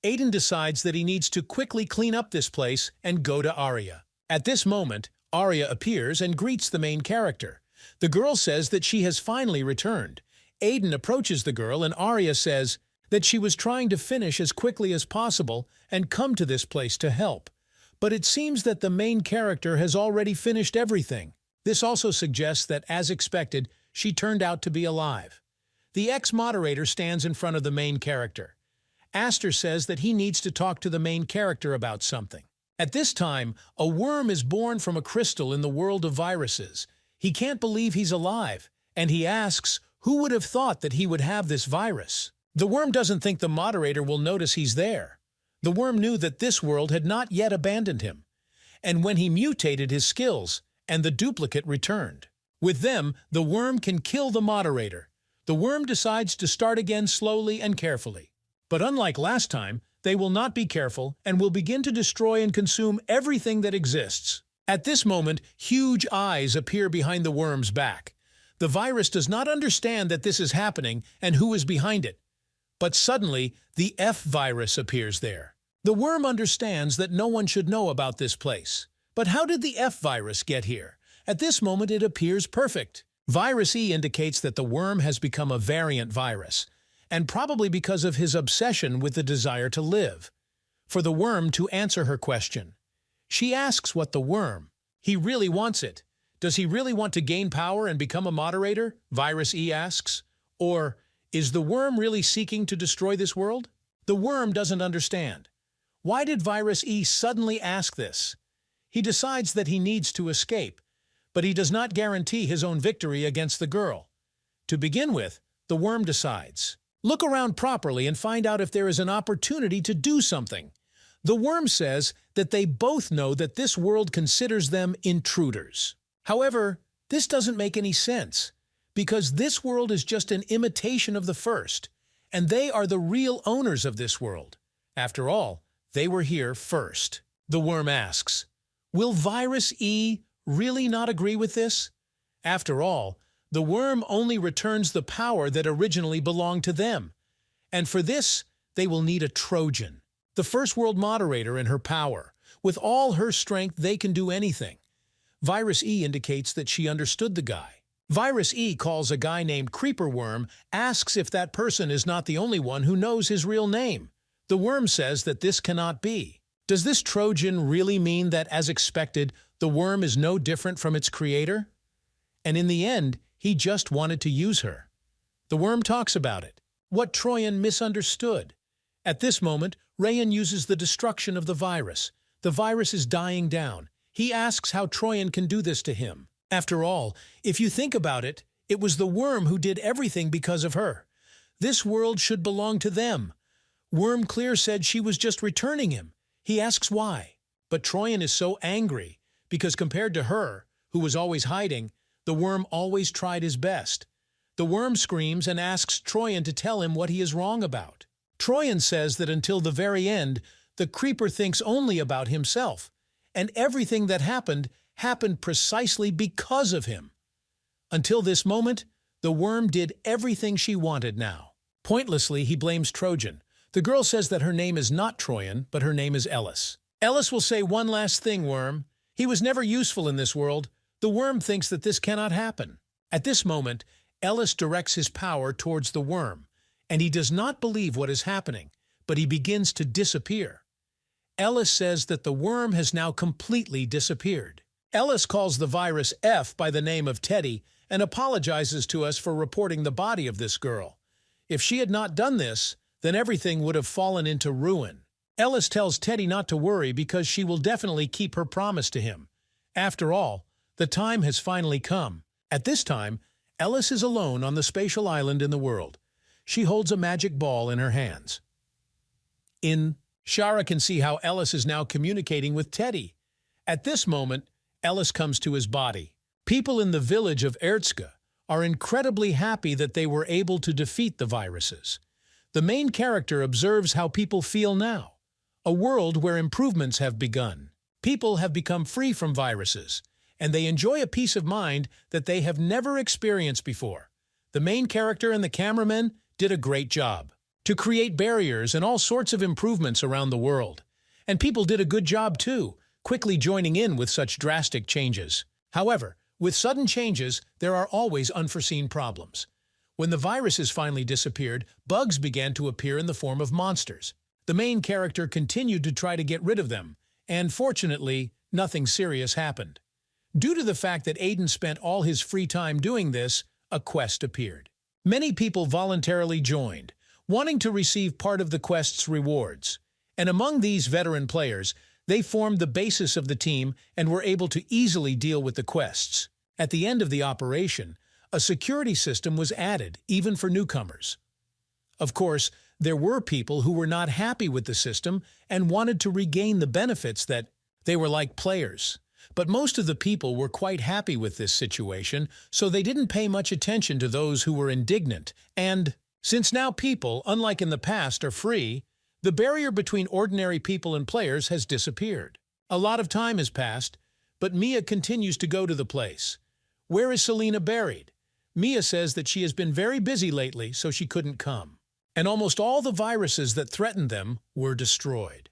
Aiden decides that he needs to quickly clean up this place and go to Arya. At this moment, Arya appears and greets the main character. The girl says that she has finally returned. Aiden approaches the girl and Arya says that she was trying to finish as quickly as possible and come to this place to help. But it seems that the main character has already finished everything. This also suggests that, as expected, she turned out to be alive. The ex-moderator stands in front of the main character. Aster says that he needs to talk to the main character about something. At this time, a worm is born from a crystal in the world of viruses. He can't believe he's alive, and he asks, who would have thought that he would have this virus? The worm doesn't think the moderator will notice he's there. The worm knew that this world had not yet abandoned him. And when he mutated his skills, and the duplicate returned. With them, the worm can kill the moderator. The worm decides to start again slowly and carefully. But unlike last time, they will not be careful and will begin to destroy and consume everything that exists. At this moment, huge eyes appear behind the worm's back. The virus does not understand that this is happening and who is behind it. But suddenly, the F virus appears there. The worm understands that no one should know about this place. But how did the F virus get here? At this moment, it appears perfect. Virus E indicates that the worm has become a variant virus, and probably because of his obsession with the desire to live. For the worm to answer her question, she asks what the worm, he really wants it. Does he really want to gain power and become a moderator? Virus E asks. Or, is the worm really seeking to destroy this world? The worm doesn't understand. Why did Virus E suddenly ask this? He decides that he needs to escape, but he does not guarantee his own victory against the girl. To begin with, the worm decides. Look around properly and find out if there is an opportunity to do something. The worm says that they both know that this world considers them intruders. However, this doesn't make any sense, because this world is just an imitation of the first, and they are the real owners of this world. After all, they were here first. The worm asks, will Virus E really not agree with this? After all, the worm only returns the power that originally belonged to them. And for this, they will need a Trojan, the first world moderator in her power. With all her strength, they can do anything. Virus E indicates that she understood the guy. Virus E calls a guy named Creeper Worm, asks if that person is not the only one who knows his real name. The worm says that this cannot be. Does this Trojan really mean that, as expected, the worm is no different from its creator? And in the end, he just wanted to use her. The worm talks about it. What Troyan misunderstood. At this moment, Rayan uses the destruction of the virus. The virus is dying down. He asks how Troyan can do this to him. After all, if you think about it, it was the worm who did everything because of her. This world should belong to them. Worm Clear said she was just returning him. He asks why. But Troyan is so angry, because compared to her, who was always hiding, the worm always tried his best. The worm screams and asks Troyan to tell him what he is wrong about. Troyan says that until the very end, the creeper thinks only about himself, and everything that happened happened precisely because of him. Until this moment, the worm did everything she wanted now. Pointlessly, he blames Trojan. The girl says that her name is not Troyan, but her name is Ellis. Ellis will say one last thing, worm. He was never useful in this world. The worm thinks that this cannot happen. At this moment, Ellis directs his power towards the worm, and he does not believe what is happening, but he begins to disappear. Ellis says that the worm has now completely disappeared. Ellis calls the virus F by the name of Teddy and apologizes to us for reporting the body of this girl. If she had not done this, then everything would have fallen into ruin. Ellis tells Teddy not to worry because she will definitely keep her promise to him. After all, the time has finally come. At this time, Ellis is alone on the spatial island in the world. She holds a magic ball in her hands. Shara can see how Ellis is now communicating with Teddy. At this moment, Ellis comes to his body. People in the village of Erzka are incredibly happy that they were able to defeat the viruses. The main character observes how people feel now. A world where improvements have begun. People have become free from viruses, and they enjoy a peace of mind that they have never experienced before. The main character and the cameraman did a great job to create barriers and all sorts of improvements around the world. And people did a good job too, quickly joining in with such drastic changes. However, with sudden changes, there are always unforeseen problems. When the viruses finally disappeared, bugs began to appear in the form of monsters. The main character continued to try to get rid of them, and fortunately, nothing serious happened. Due to the fact that Aiden spent all his free time doing this, a quest appeared. Many people voluntarily joined, wanting to receive part of the quest's rewards. And among these veteran players, they formed the basis of the team and were able to easily deal with the quests. At the end of the operation, a security system was added, even for newcomers. Of course, there were people who were not happy with the system and wanted to regain the benefits that they were like players. But most of the people were quite happy with this situation, so they didn't pay much attention to those who were indignant. And since now people, unlike in the past, are free, the barrier between ordinary people and players has disappeared. A lot of time has passed, but Mia continues to go to the place. Where is Selena buried? Mia says that she has been very busy lately, so she couldn't come. And almost all the viruses that threatened them were destroyed.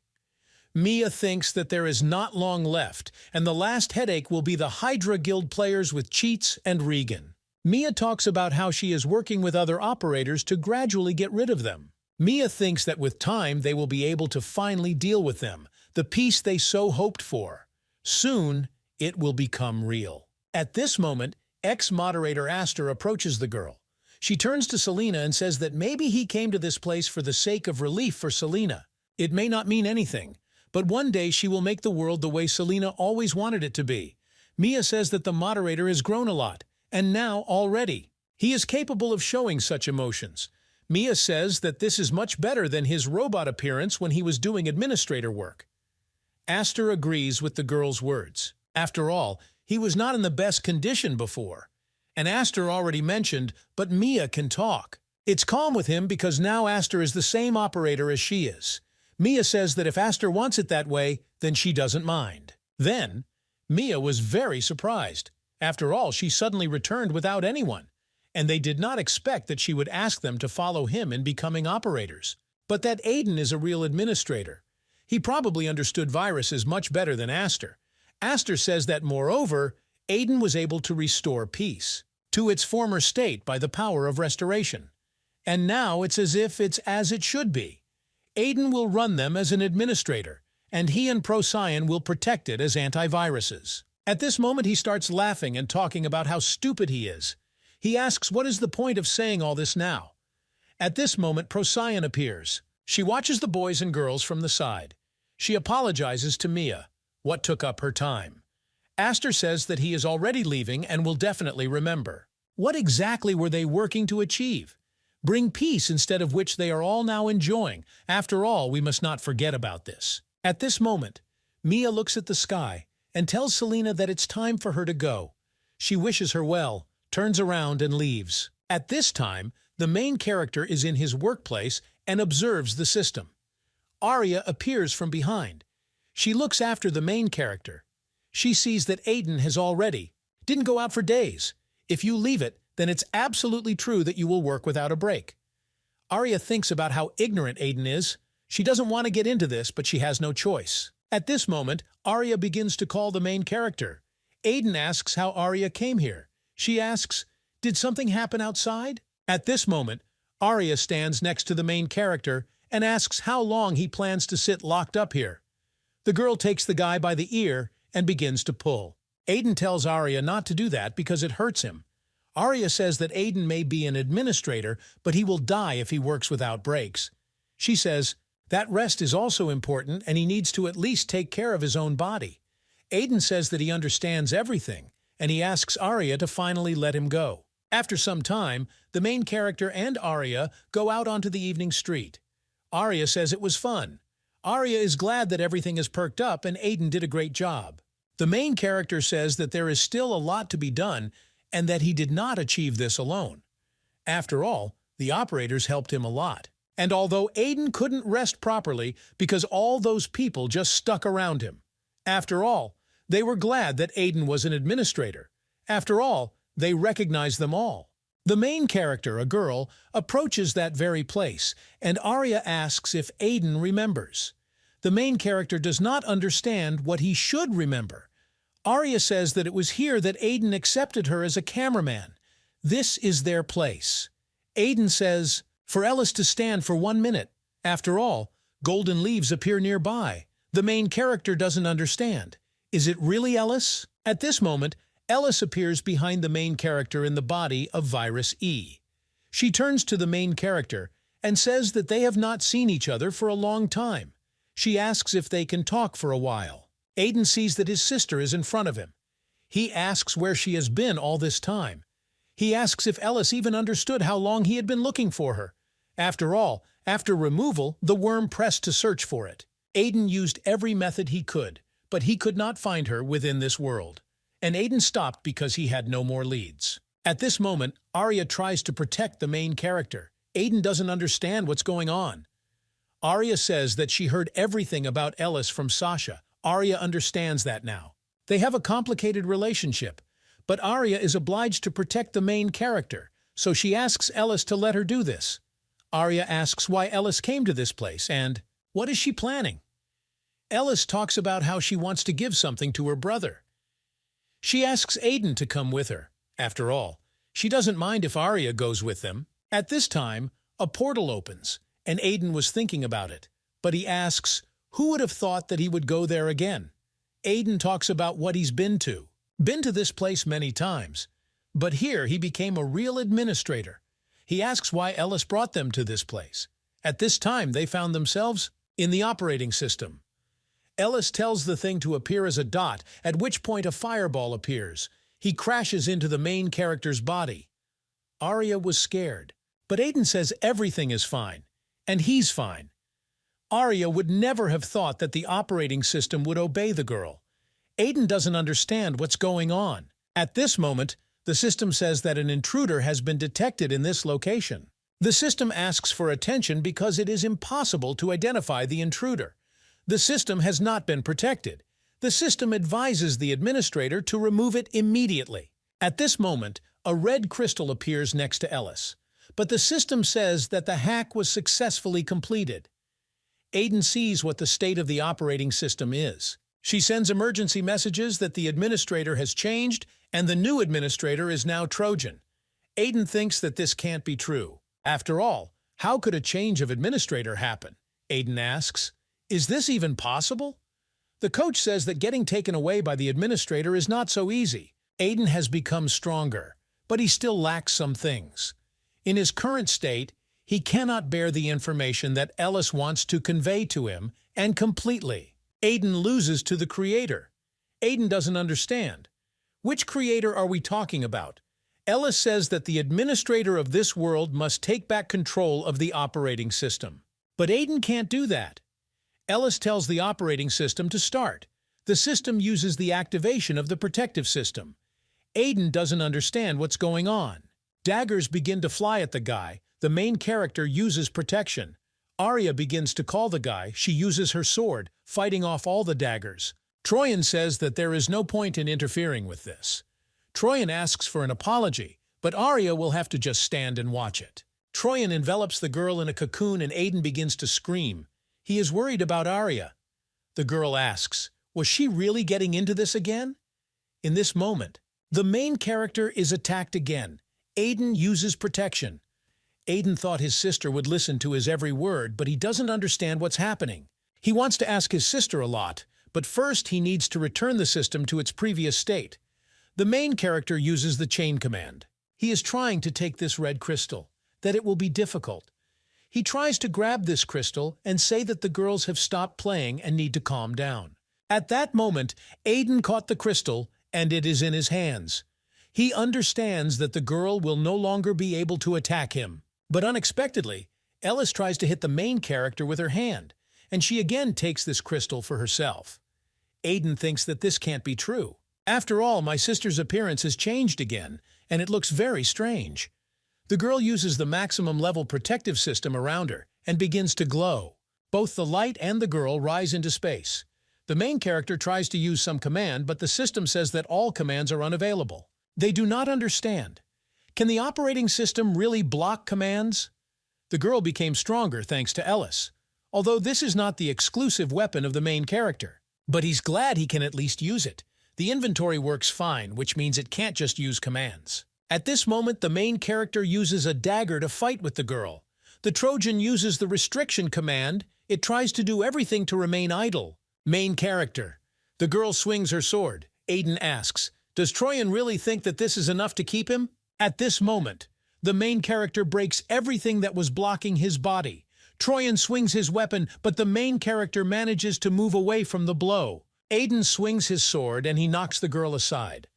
Mia thinks that there is not long left, and the last headache will be the Hydra Guild players with Cheats and Regan. Mia talks about how she is working with other operators to gradually get rid of them. Mia thinks that with time they will be able to finally deal with them, the peace they so hoped for. Soon, it will become real. At this moment, ex-moderator Aster approaches the girl. She turns to Selena and says that maybe he came to this place for the sake of relief for Selena. It may not mean anything, but one day she will make the world the way Selena always wanted it to be. Mia says that the moderator has grown a lot, and now already he is capable of showing such emotions. Mia says that this is much better than his robot appearance when he was doing administrator work. Aster agrees with the girl's words. After all, he was not in the best condition before. And Aster already mentioned, but Mia can talk. It's calm with him because now Aster is the same operator as she is. Mia says that if Aster wants it that way, then she doesn't mind. Then, Mia was very surprised. After all, she suddenly returned without anyone, and they did not expect that she would ask them to follow him in becoming operators. But that Aiden is a real administrator. He probably understood viruses much better than Aster. Aster says that, moreover, Aiden was able to restore peace to its former state by the power of restoration. And now it's as if it's as it should be. Aiden will run them as an administrator, and he and Procyon will protect it as antiviruses. At this moment he starts laughing and talking about how stupid he is. He asks what is the point of saying all this now. At this moment Procyon appears. She watches the boys and girls from the side. She apologizes to Mia. What took up her time? Aster says that he is already leaving and will definitely remember. What exactly were they working to achieve? Bring peace instead of which they are all now enjoying. After all, we must not forget about this. At this moment, Mia looks at the sky and tells Selena that it's time for her to go. She wishes her well, turns around and leaves. At this time, the main character is in his workplace and observes the system. Arya appears from behind. She looks after the main character. She sees that Aiden has already didn't go out for days. If you leave it, then it's absolutely true that you will work without a break. Arya thinks about how ignorant Aiden is. She doesn't want to get into this, but she has no choice. At this moment, Arya begins to call the main character. Aiden asks how Arya came here. She asks, "Did something happen outside?" At this moment, Arya stands next to the main character and asks how long he plans to sit locked up here. The girl takes the guy by the ear and begins to pull. Aiden tells Arya not to do that because it hurts him. Arya says that Aiden may be an administrator, but he will die if he works without breaks. She says that rest is also important and he needs to at least take care of his own body. Aiden says that he understands everything, and he asks Arya to finally let him go. After some time, the main character and Arya go out onto the evening street. Arya says it was fun. Arya is glad that everything is perked up and Aiden did a great job. The main character says that there is still a lot to be done and that he did not achieve this alone. After all, the operators helped him a lot. And although Aiden couldn't rest properly because all those people just stuck around him. After all, they were glad that Aiden was an administrator. After all, they recognized them all. The main character, a girl, approaches that very place, and Arya asks if Aiden remembers. The main character does not understand what he should remember. Arya says that it was here that Aiden accepted her as a cameraman. This is their place. Aiden says, for Ellis to stand for 1 minute. After all, golden leaves appear nearby. The main character doesn't understand. Is it really Ellis? At this moment, Ellis appears behind the main character in the body of Virus E. She turns to the main character and says that they have not seen each other for a long time. She asks if they can talk for a while. Aiden sees that his sister is in front of him. He asks where she has been all this time. He asks if Ellis even understood how long he had been looking for her. After all, after removal, the worm pressed to search for it. Aiden used every method he could, but he could not find her within this world. And Aiden stopped because he had no more leads. At this moment, Arya tries to protect the main character. Aiden doesn't understand what's going on. Arya says that she heard everything about Ellis from Sasha. Arya understands that now. They have a complicated relationship, but Arya is obliged to protect the main character, so she asks Ellis to let her do this. Arya asks why Ellis came to this place and what is she planning? Ellis talks about how she wants to give something to her brother. She asks Aiden to come with her. After all, she doesn't mind if Arya goes with them. At this time, a portal opens, and Aiden was thinking about it, but he asks, who would have thought that he would go there again? Aiden talks about what he's been to this place many times, but here he became a real administrator. He asks why Ellis brought them to this place. At this time, they found themselves in the operating system. Ellis tells the thing to appear as a dot, at which point a fireball appears. He crashes into the main character's body. Arya was scared, but Aiden says everything is fine, and he's fine. Arya would never have thought that the operating system would obey the girl. Aiden doesn't understand what's going on. At this moment, the system says that an intruder has been detected in this location. The system asks for attention because it is impossible to identify the intruder. The system has not been protected. The system advises the administrator to remove it immediately. At this moment, a red crystal appears next to Ellis, but the system says that the hack was successfully completed. Aiden sees what the state of the operating system is. She sends emergency messages that the administrator has changed and the new administrator is now Trojan. Aiden thinks that this can't be true. After all, how could a change of administrator happen? Aiden asks, is this even possible? The coach says that getting taken away by the administrator is not so easy. Aiden has become stronger, but he still lacks some things. In his current state, he cannot bear the information that Ellis wants to convey to him, and completely. Aiden loses to the creator. Aiden doesn't understand. Which creator are we talking about? Ellis says that the administrator of this world must take back control of the operating system. But Aiden can't do that. Ellis tells the operating system to start. The system uses the activation of the protective system. Aiden doesn't understand what's going on. Daggers begin to fly at the guy. The main character uses protection. Arya begins to call the guy. She uses her sword, fighting off all the daggers. Troyan says that there is no point in interfering with this. Troyan asks for an apology, but Arya will have to just stand and watch it. Troyan envelops the girl in a cocoon and Aiden begins to scream. He is worried about Arya. The girl asks, was she really getting into this again? In this moment, the main character is attacked again. Aiden uses protection. Aiden thought his sister would listen to his every word, but he doesn't understand what's happening. He wants to ask his sister a lot, but first he needs to return the system to its previous state. The main character uses the chain command. He is trying to take this red crystal, that it will be difficult. He tries to grab this crystal and say that the girls have stopped playing and need to calm down. At that moment, Aiden caught the crystal and it is in his hands. He understands that the girl will no longer be able to attack him. But unexpectedly, Ellis tries to hit the main character with her hand, and she again takes this crystal for herself. Aiden thinks that this can't be true. After all, my sister's appearance has changed again, and it looks very strange. The girl uses the maximum level protective system around her and begins to glow. Both the light and the girl rise into space. The main character tries to use some command, but the system says that all commands are unavailable. They do not understand. Can the operating system really block commands? The girl became stronger thanks to Ellis, although this is not the exclusive weapon of the main character. But he's glad he can at least use it. The inventory works fine, which means it can't just use commands. At this moment, the main character uses a dagger to fight with the girl. The Trojan uses the restriction command. It tries to do everything to remain idle. Main character. The girl swings her sword. Aiden asks, does Troyan really think that this is enough to keep him? At this moment, the main character breaks everything that was blocking his body. Troyan swings his weapon, but the main character manages to move away from the blow. Aiden swings his sword and he knocks the girl aside.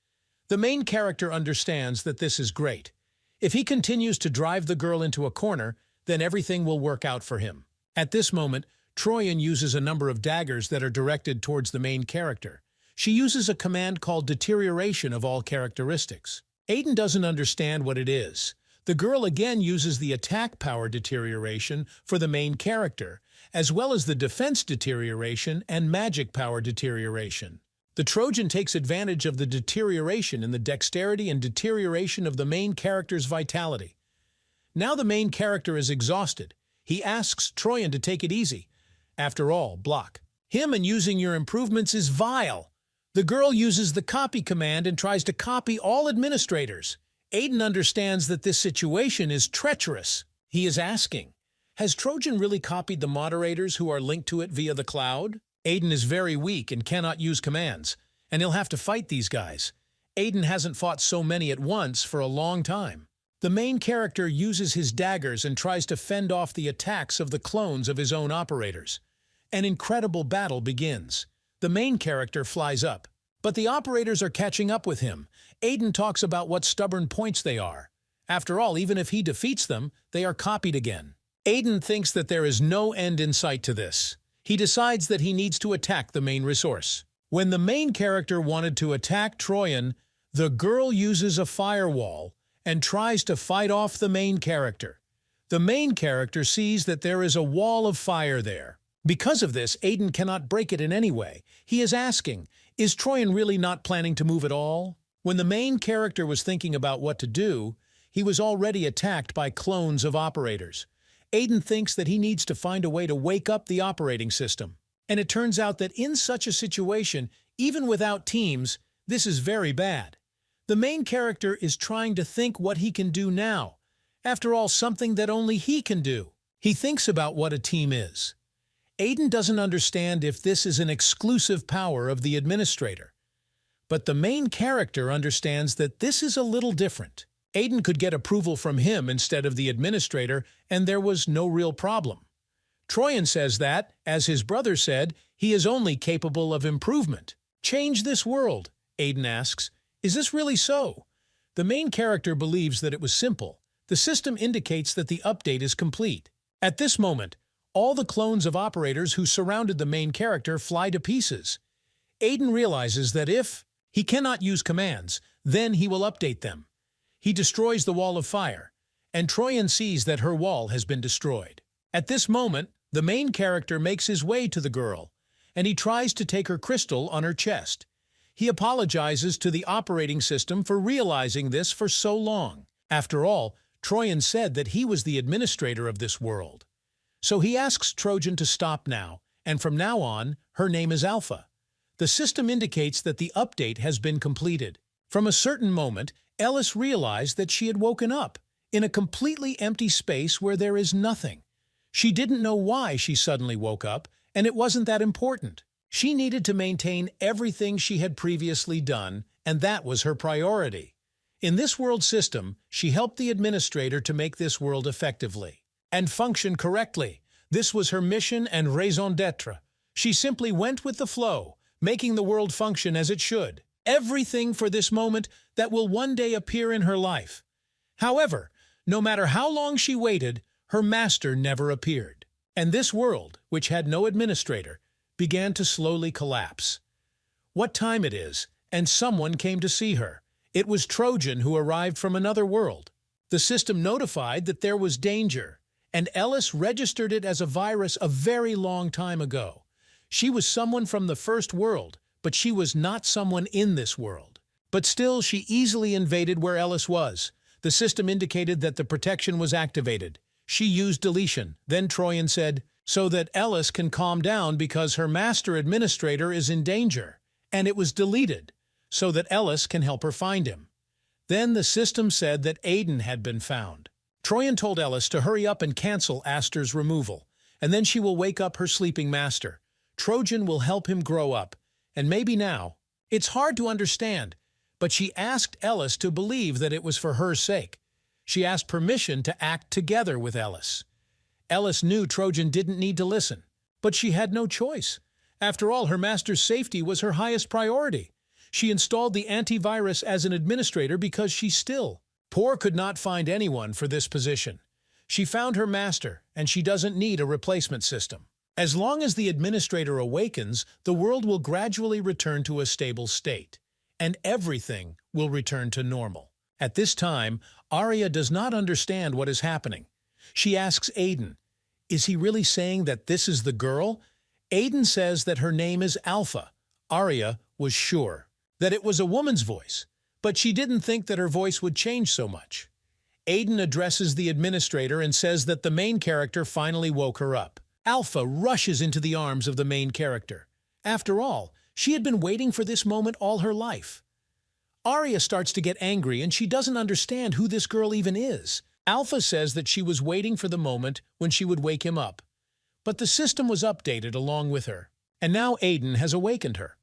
The main character understands that this is great. If he continues to drive the girl into a corner, then everything will work out for him. At this moment, Troyan uses a number of daggers that are directed towards the main character. She uses a command called deterioration of all characteristics. Aiden doesn't understand what it is. The girl again uses the attack power deterioration for the main character, as well as the defense deterioration and magic power deterioration. The Trojan takes advantage of the deterioration in the dexterity and deterioration of the main character's vitality. Now the main character is exhausted. He asks Troyan to take it easy. After all, block him and using your improvements is vile. The girl uses the copy command and tries to copy all administrators. Aiden understands that this situation is treacherous. He is asking, has Trojan really copied the moderators who are linked to it via the cloud? Aiden is very weak and cannot use commands, and he'll have to fight these guys. Aiden hasn't fought so many at once for a long time. The main character uses his daggers and tries to fend off the attacks of the clones of his own operators. An incredible battle begins. The main character flies up, but the operators are catching up with him. Aiden talks about what stubborn points they are. After all, even if he defeats them, they are copied again. Aiden thinks that there is no end in sight to this. He decides that he needs to attack the main resource. When the main character wanted to attack Troyan, the girl uses a firewall and tries to fight off the main character. The main character sees that there is a wall of fire there. Because of this, Aiden cannot break it in any way. He is asking, is Troyan really not planning to move at all? When the main character was thinking about what to do, he was already attacked by clones of operators. Aiden thinks that he needs to find a way to wake up the operating system. And it turns out that in such a situation, even without teams, this is very bad. The main character is trying to think what he can do now. After all, something that only he can do. He thinks about what a team is. Aiden doesn't understand if this is an exclusive power of the administrator. But the main character understands that this is a little different. Aiden could get approval from him instead of the administrator, and there was no real problem. Troyan says that, as his brother said, he is only capable of improvement. Change this world, Aiden asks. Is this really so? The main character believes that it was simple. The system indicates that the update is complete. At this moment, all the clones of operators who surrounded the main character fly to pieces. Aiden realizes that if he cannot use commands, then he will update them. He destroys the wall of fire, and Troyan sees that her wall has been destroyed. At this moment, the main character makes his way to the girl, and he tries to take her crystal on her chest. He apologizes to the operating system for realizing this for so long. After all, Troyan said that he was the administrator of this world. So he asks Trojan to stop now, and from now on, her name is Alpha. The system indicates that the update has been completed. From a certain moment, Ellis realized that she had woken up, in a completely empty space where there is nothing. She didn't know why she suddenly woke up, and it wasn't that important. She needed to maintain everything she had previously done, and that was her priority. In this world system, she helped the administrator to make this world effectively and function correctly. This was her mission and raison d'etre. She simply went with the flow, making the world function as it should. Everything for this moment that will one day appear in her life. However, no matter how long she waited, her master never appeared. And this world, which had no administrator, began to slowly collapse. What time it is, and someone came to see her. It was Trojan who arrived from another world. The system notified that there was danger, and Ellis registered it as a virus a very long time ago. She was someone from the first world, but she was not someone in this world. But still, she easily invaded where Ellis was. The system indicated that the protection was activated. She used deletion. Then Troyan said, so that Ellis can calm down because her master administrator is in danger. And it was deleted, so that Ellis can help her find him. Then the system said that Aiden had been found. Troyan told Ellis to hurry up and cancel Aster's removal, and then she will wake up her sleeping master. Trojan will help him grow up, and maybe now. It's hard to understand, but she asked Ellis to believe that it was for her sake. She asked permission to act together with Ellis. Ellis knew Trojan didn't need to listen, but she had no choice. After all, her master's safety was her highest priority. She installed the antivirus as an administrator because she still could not find anyone for this position. She found her master, and she doesn't need a replacement system. As long as the administrator awakens, the world will gradually return to a stable state, and everything will return to normal. At this time, Arya does not understand what is happening. She asks Aiden, is he really saying that this is the girl? Aiden says that her name is Alpha. Arya was sure that it was a woman's voice, but she didn't think that her voice would change so much. Aiden addresses the administrator and says that the main character finally woke her up. Alpha rushes into the arms of the main character. After all, she had been waiting for this moment all her life. Arya starts to get angry and she doesn't understand who this girl even is. Alpha says that she was waiting for the moment when she would wake him up. But the system was updated along with her, and now Aiden has awakened her.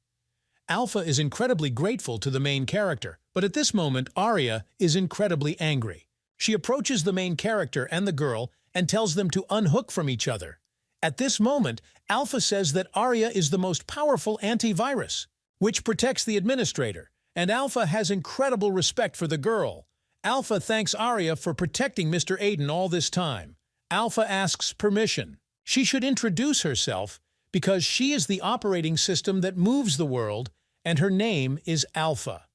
Alpha is incredibly grateful to the main character, but at this moment Arya is incredibly angry. She approaches the main character and the girl and tells them to unhook from each other. At this moment, Alpha says that Arya is the most powerful antivirus, which protects the administrator, and Alpha has incredible respect for the girl. Alpha thanks Arya for protecting Mr. Aiden all this time. Alpha asks permission. She should introduce herself because she is the operating system that moves the world, and her name is Alpha.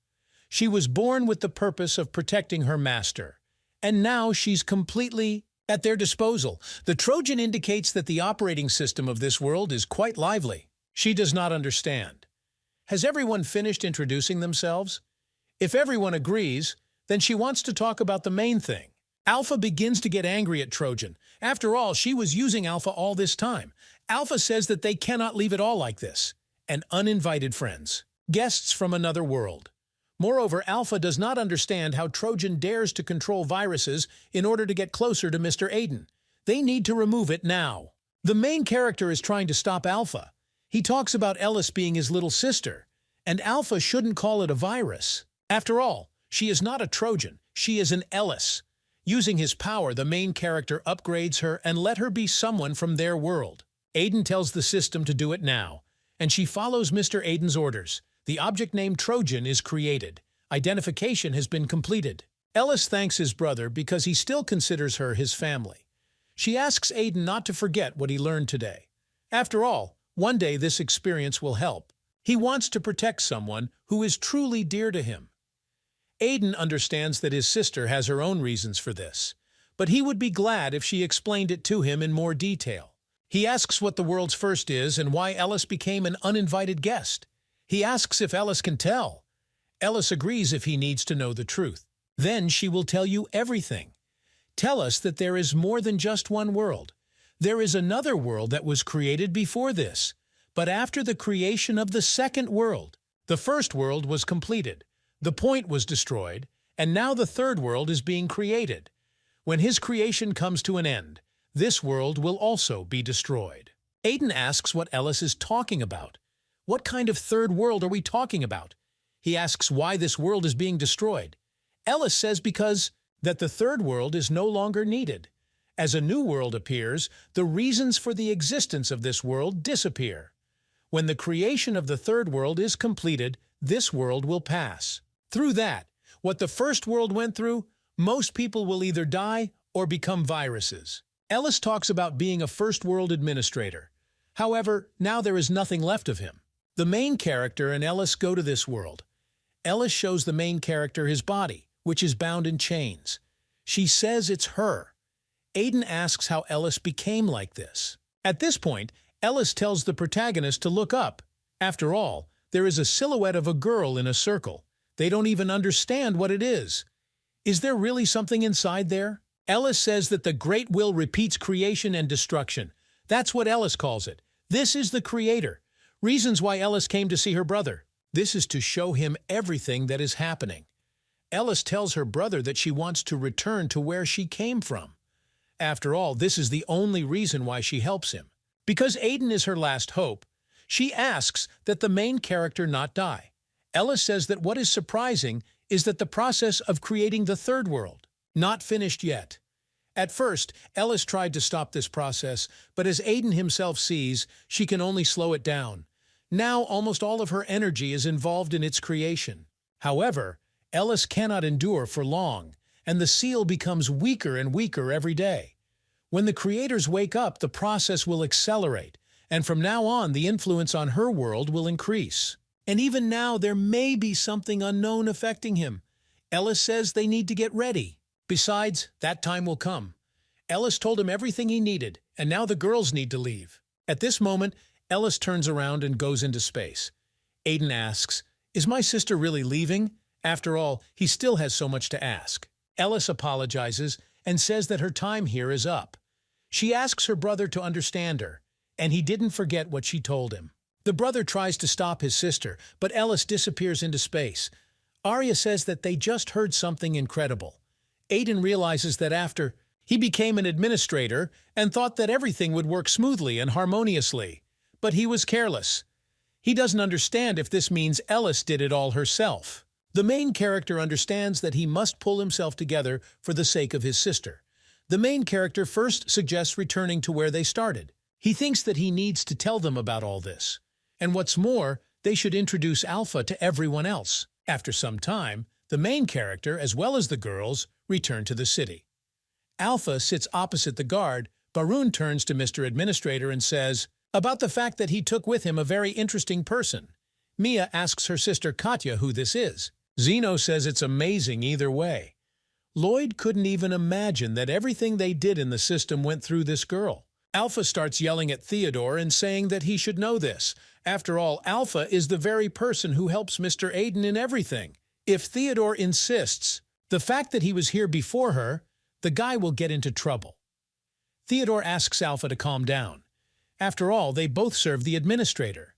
She was born with the purpose of protecting her master, and now she's completely at their disposal. The Trojan indicates that the operating system of this world is quite lively. She does not understand. Has everyone finished introducing themselves? If everyone agrees, then she wants to talk about the main thing. Alpha begins to get angry at Trojan. After all, she was using Alpha all this time. Alpha says that they cannot leave it all like this. And uninvited friends. Guests from another world. Moreover, Alpha does not understand how Trojan dares to control viruses in order to get closer to Mr. Aiden. They need to remove it now. The main character is trying to stop Alpha. He talks about Ellis being his little sister, and Alpha shouldn't call it a virus. After all, she is not a Trojan, she is an Ellis. Using his power, the main character upgrades her and let her be someone from their world. Aiden tells the system to do it now, and she follows Mr. Aiden's orders. The object named Trojan is created. Identification has been completed. Ellis thanks his brother because he still considers her his family. She asks Aiden not to forget what he learned today. After all, one day this experience will help. He wants to protect someone who is truly dear to him. Aiden understands that his sister has her own reasons for this, but he would be glad if she explained it to him in more detail. He asks what the world's first is and why Ellis became an uninvited guest. He asks if Ellis can tell. Ellis agrees if he needs to know the truth. Then she will tell you everything. Tell us that there is more than just one world. There is another world that was created before this, but after the creation of the second world. The first world was completed, the point was destroyed, and now the third world is being created. When his creation comes to an end, this world will also be destroyed. Aiden asks what Ellis is talking about. What kind of third world are we talking about? He asks why this world is being destroyed. Ellis says because that the third world is no longer needed. As a new world appears, the reasons for the existence of this world disappear. When the creation of the third world is completed, this world will pass. Through that, what the first world went through, most people will either die or become viruses. Ellis talks about being a first world administrator. However, now there is nothing left of him. The main character and Ellis go to this world. Ellis shows the main character his body, which is bound in chains. She says it's her. Aiden asks how Ellis became like this. At this point, Ellis tells the protagonist to look up. After all, there is a silhouette of a girl in a circle. They don't even understand what it is. Is there really something inside there? Ellis says that the Great Will repeats creation and destruction. That's what Ellis calls it. This is the creator. Reasons why Ellis came to see her brother. This is to show him everything that is happening. Ellis tells her brother that she wants to return to where she came from. After all, this is the only reason why she helps him. Because Aiden is her last hope, she asks that the main character not die. Ellis says that what is surprising is that the process of creating the third world, not finished yet. At first, Ellis tried to stop this process, but as Aiden himself sees, she can only slow it down. Now almost all of her energy is involved in its creation. However, Ellis cannot endure for long, and the seal becomes weaker and weaker every day. When the creators wake up, the process will accelerate, and from now on, the influence on her world will increase. And even now, there may be something unknown affecting him. Ellis says they need to get ready. Besides, that time will come. Ellis told him everything he needed, and now the girls need to leave. At this moment, Ellis turns around and goes into space. Aiden asks, "Is my sister really leaving?" After all, he still has so much to ask. Ellis apologizes and says that her time here is up. She asks her brother to understand her, and he didn't forget what she told him. The brother tries to stop his sister, but Ellis disappears into space. Arya says that they just heard something incredible. Aiden realizes that after he became an administrator and thought that everything would work smoothly and harmoniously, but he was careless. He doesn't understand if this means Ellis did it all herself. The main character understands that he must pull himself together for the sake of his sister. The main character first suggests returning to where they started. He thinks that he needs to tell them about all this. And what's more, they should introduce Alpha to everyone else. After some time, the main character, as well as the girls, return to the city. Alpha sits opposite the guard. Barun turns to Mr. Administrator and says about the fact that he took with him a very interesting person. Mia asks her sister Katya who this is. Zeno says it's amazing either way. Lloyd couldn't even imagine that everything they did in the system went through this girl. Alpha starts yelling at Theodore and saying that he should know this. After all, Alpha is the very person who helps Mr. Aiden in everything. If Theodore insists, the fact that he was here before her, the guy will get into trouble. Theodore asks Alpha to calm down. After all, they both serve the administrator.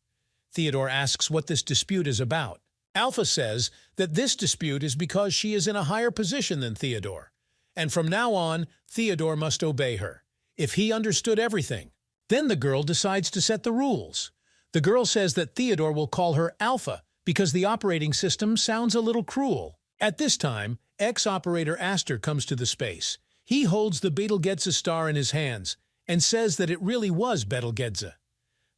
Theodore asks what this dispute is about. Alpha says that this dispute is because she is in a higher position than Theodore, and from now on, Theodore must obey her. If he understood everything, then the girl decides to set the rules. The girl says that Theodore will call her Alpha because the operating system sounds a little cruel. At this time, ex-operator Aster comes to the space. He holds the Betelgeuse star in his hands and says that it really was Betelgeuse.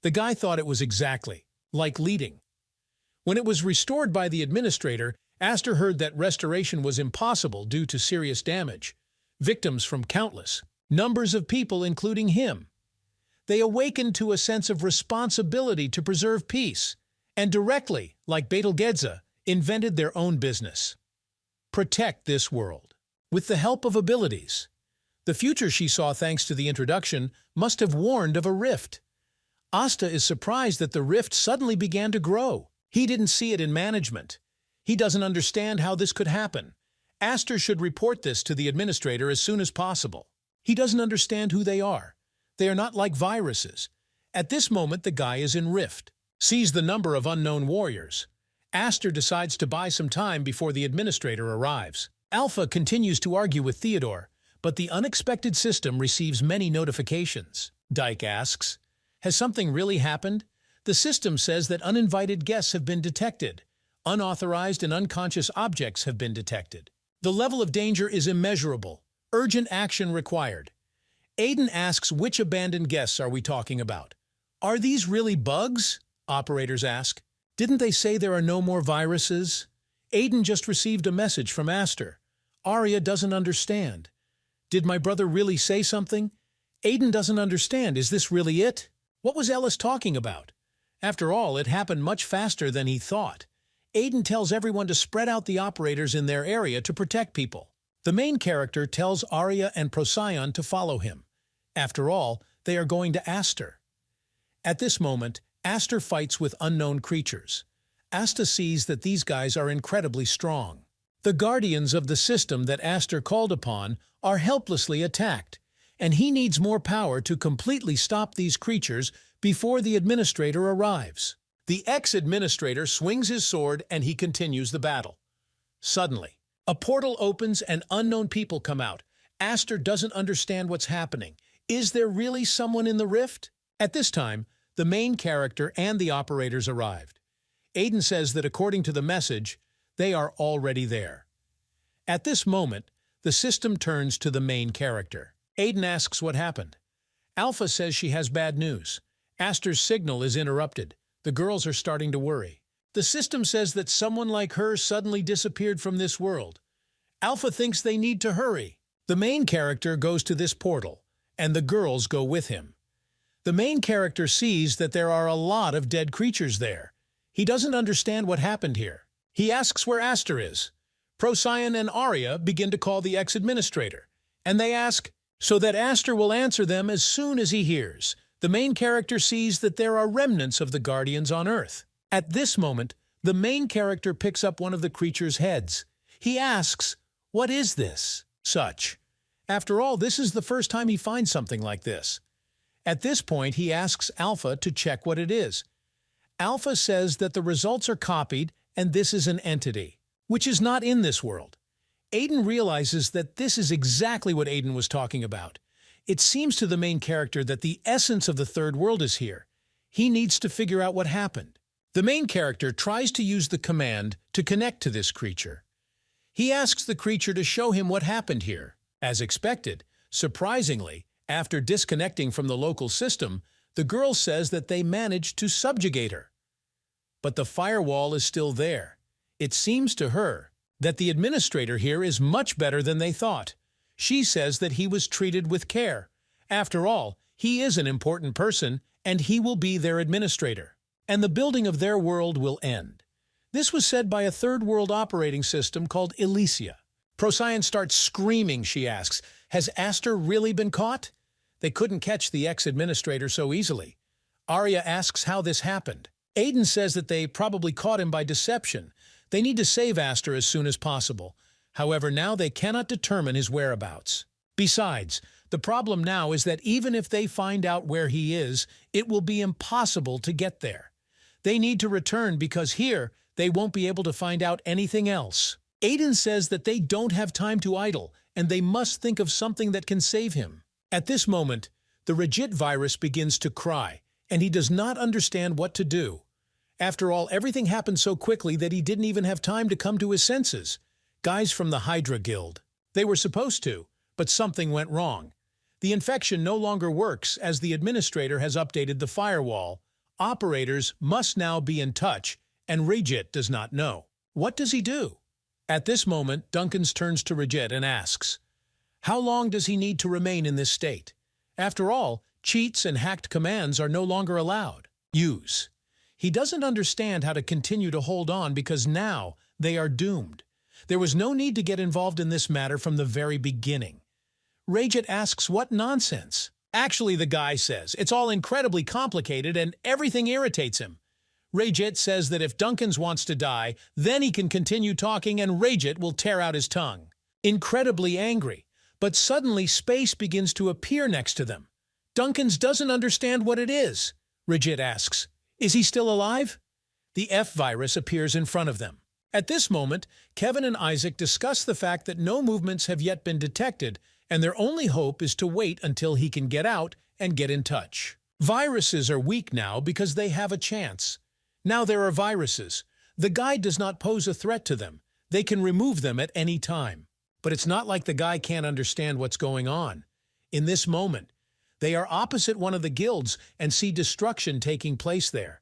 The guy thought it was exactly like leading. When it was restored by the administrator, Aster heard that restoration was impossible due to serious damage. Victims from countless numbers of people, including him. They awakened to a sense of responsibility to preserve peace, and directly, like Betelgeuse, invented their own business. Protect this world. With the help of abilities. The future she saw thanks to the introduction must have warned of a rift. Asta is surprised that the rift suddenly began to grow. He didn't see it in management. He doesn't understand how this could happen. Aster should report this to the administrator as soon as possible. He doesn't understand who they are. They are not like viruses. At this moment, the guy is in rift. Sees the number of unknown warriors. Aster decides to buy some time before the administrator arrives. Alpha continues to argue with Theodore, but the unexpected system receives many notifications. Dyke asks, "Has something really happened?" The system says that uninvited guests have been detected. Unauthorized and unconscious objects have been detected. The level of danger is immeasurable. Urgent action required. Aiden asks, which abandoned guests are we talking about? Are these really bugs? Operators ask. Didn't they say there are no more viruses? Aiden just received a message from Aster. Arya doesn't understand. Did my brother really say something? Aiden doesn't understand. Is this really it? What was Ellis talking about? After all, it happened much faster than he thought. Aiden tells everyone to spread out the operators in their area to protect people. The main character tells Arya and Procyon to follow him. After all, they are going to Aster. At this moment, Aster fights with unknown creatures. Asta sees that these guys are incredibly strong. The guardians of the system that Aster called upon are helplessly attacked, and he needs more power to completely stop these creatures before the administrator arrives. The ex-administrator swings his sword and he continues the battle. Suddenly, a portal opens and unknown people come out. Aster doesn't understand what's happening. Is there really someone in the rift? At this time, the main character and the operators arrived. Aiden says that according to the message, they are already there. At this moment, the system turns to the main character. Aiden asks what happened. Alpha says she has bad news. Aster's signal is interrupted. The girls are starting to worry. The system says that someone like her suddenly disappeared from this world. Alpha thinks they need to hurry. The main character goes to this portal, and the girls go with him. The main character sees that there are a lot of dead creatures there. He doesn't understand what happened here. He asks where Aster is. Procyon and Arya begin to call the ex-administrator, and they ask so that Aster will answer them as soon as he hears. The main character sees that there are remnants of the Guardians on Earth. At this moment, the main character picks up one of the creature's heads. He asks, "What is this?" Such. After all, this is the first time he finds something like this. At this point, he asks Alpha to check what it is. Alpha says that the results are copied and this is an entity, which is not in this world. Aiden realizes that this is exactly what Aiden was talking about. It seems to the main character that the essence of the third world is here. He needs to figure out what happened. The main character tries to use the command to connect to this creature. He asks the creature to show him what happened here. As expected, surprisingly, after disconnecting from the local system, the girl says that they managed to subjugate her. But the firewall is still there. It seems to her that the administrator here is much better than they thought. She says that he was treated with care. After all, he is an important person, and he will be their administrator. And the building of their world will end. This was said by a third-world operating system called Elysia. Procyon starts screaming. She asks, "Has Aster really been caught?" They couldn't catch the ex-administrator so easily. Arya asks how this happened. Aiden says that they probably caught him by deception. They need to save Aster as soon as possible. However, now they cannot determine his whereabouts. Besides, the problem now is that even if they find out where he is, it will be impossible to get there. They need to return because here they won't be able to find out anything else. Aiden says that they don't have time to idle, and they must think of something that can save him. At this moment, the Regit virus begins to cry, and he does not understand what to do. After all, everything happened so quickly that he didn't even have time to come to his senses. Guys from the Hydra Guild. They were supposed to, but something went wrong. The infection no longer works as the administrator has updated the firewall. Operators must now be in touch, and Regit does not know. What does he do? At this moment, Duncans turns to Regit and asks, how long does he need to remain in this state? After all, cheats and hacked commands are no longer allowed. Use. He doesn't understand how to continue to hold on because now they are doomed. There was no need to get involved in this matter from the very beginning. Rajit asks what nonsense. Actually, the guy says, it's all incredibly complicated and everything irritates him. Rajit says that if Duncans wants to die, then he can continue talking and Rajit will tear out his tongue. Incredibly angry, but suddenly space begins to appear next to them. Duncans doesn't understand what it is. Rajit asks, is he still alive? The F virus appears in front of them. At this moment, Kevin and Isaac discuss the fact that no movements have yet been detected, and their only hope is to wait until he can get out and get in touch. Viruses are weak now because they have a chance. Now there are viruses. The guy does not pose a threat to them. They can remove them at any time. But it's not like the guy can't understand what's going on. In this moment, they are opposite one of the guilds and see destruction taking place there.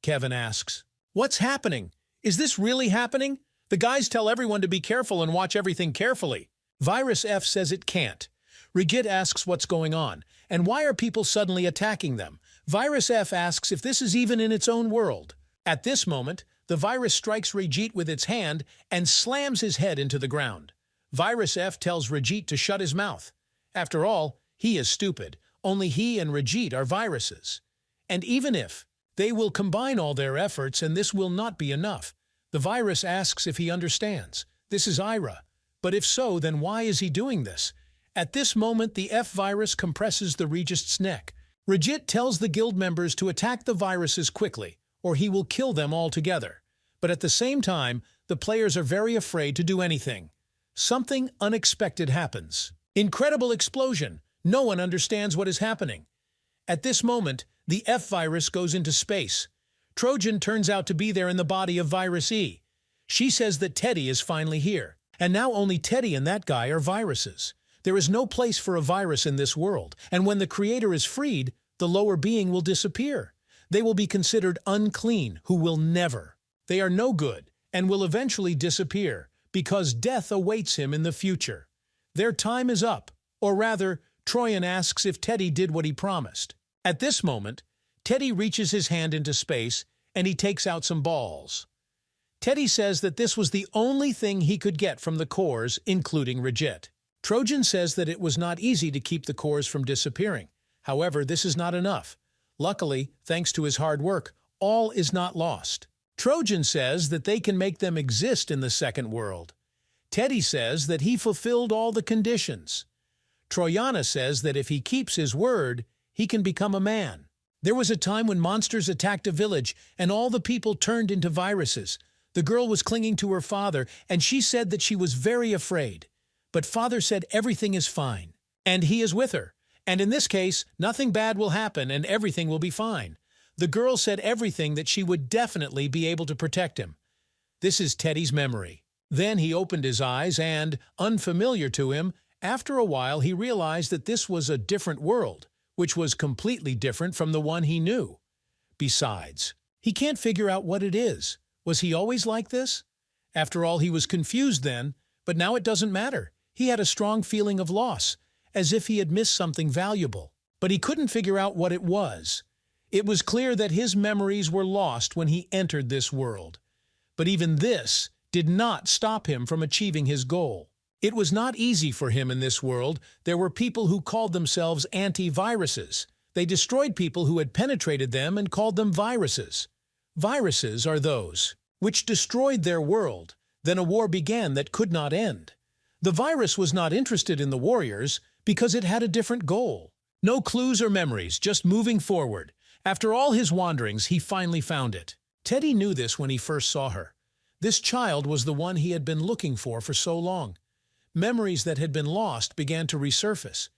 Kevin asks, "What's happening? Is this really happening? The guys tell everyone to be careful and watch everything carefully." Virus F says it can't. Rajit asks what's going on, and why are people suddenly attacking them? Virus F asks if this is even in its own world. At this moment, the virus strikes Rajit with its hand and slams his head into the ground. Virus F tells Rajit to shut his mouth. After all, he is stupid. Only he and Rajit are viruses. And even if, they will combine all their efforts and this will not be enough. The virus asks if he understands. This is Ira. But if so, then why is he doing this? At this moment, the F virus compresses the Regist's neck. Rajit tells the guild members to attack the viruses quickly, or he will kill them altogether. But at the same time, the players are very afraid to do anything. Something unexpected happens. Incredible explosion. No one understands what is happening. At this moment, the F virus goes into space. Trojan turns out to be there in the body of Virus E. She says that Teddy is finally here. And now only Teddy and that guy are viruses. There is no place for a virus in this world, and when the creator is freed, the lower being will disappear. They will be considered unclean, who will never. They are no good, and will eventually disappear, because death awaits him in the future. Their time is up, or rather, Troyan asks if Teddy did what he promised. At this moment, Teddy reaches his hand into space, and he takes out some balls. Teddy says that this was the only thing he could get from the cores, including Rajit. Trojan says that it was not easy to keep the cores from disappearing. However, this is not enough. Luckily, thanks to his hard work, all is not lost. Trojan says that they can make them exist in the second world. Teddy says that he fulfilled all the conditions. Troyana says that if he keeps his word, he can become a man. There was a time when monsters attacked a village and all the people turned into viruses. The girl was clinging to her father, and she said that she was very afraid. But father said everything is fine, and he is with her. And in this case, nothing bad will happen and everything will be fine. The girl said everything that she would definitely be able to protect him. This is Teddy's memory. Then he opened his eyes and, unfamiliar to him, after a while he realized that this was a different world, which was completely different from the one he knew. Besides, he can't figure out what it is. Was he always like this? After all, he was confused then, but now it doesn't matter. He had a strong feeling of loss, as if he had missed something valuable. But he couldn't figure out what it was. It was clear that his memories were lost when he entered this world. But even this did not stop him from achieving his goal. It was not easy for him in this world. There were people who called themselves anti-viruses. They destroyed people who had penetrated them and called them viruses. Viruses are those which destroyed their world. Then a war began that could not end. The virus was not interested in the warriors because it had a different goal. No clues or memories, just moving forward. After all his wanderings, he finally found it. Teddy knew this when he first saw her. This child was the one he had been looking for so long. Memories that had been lost began to resurface.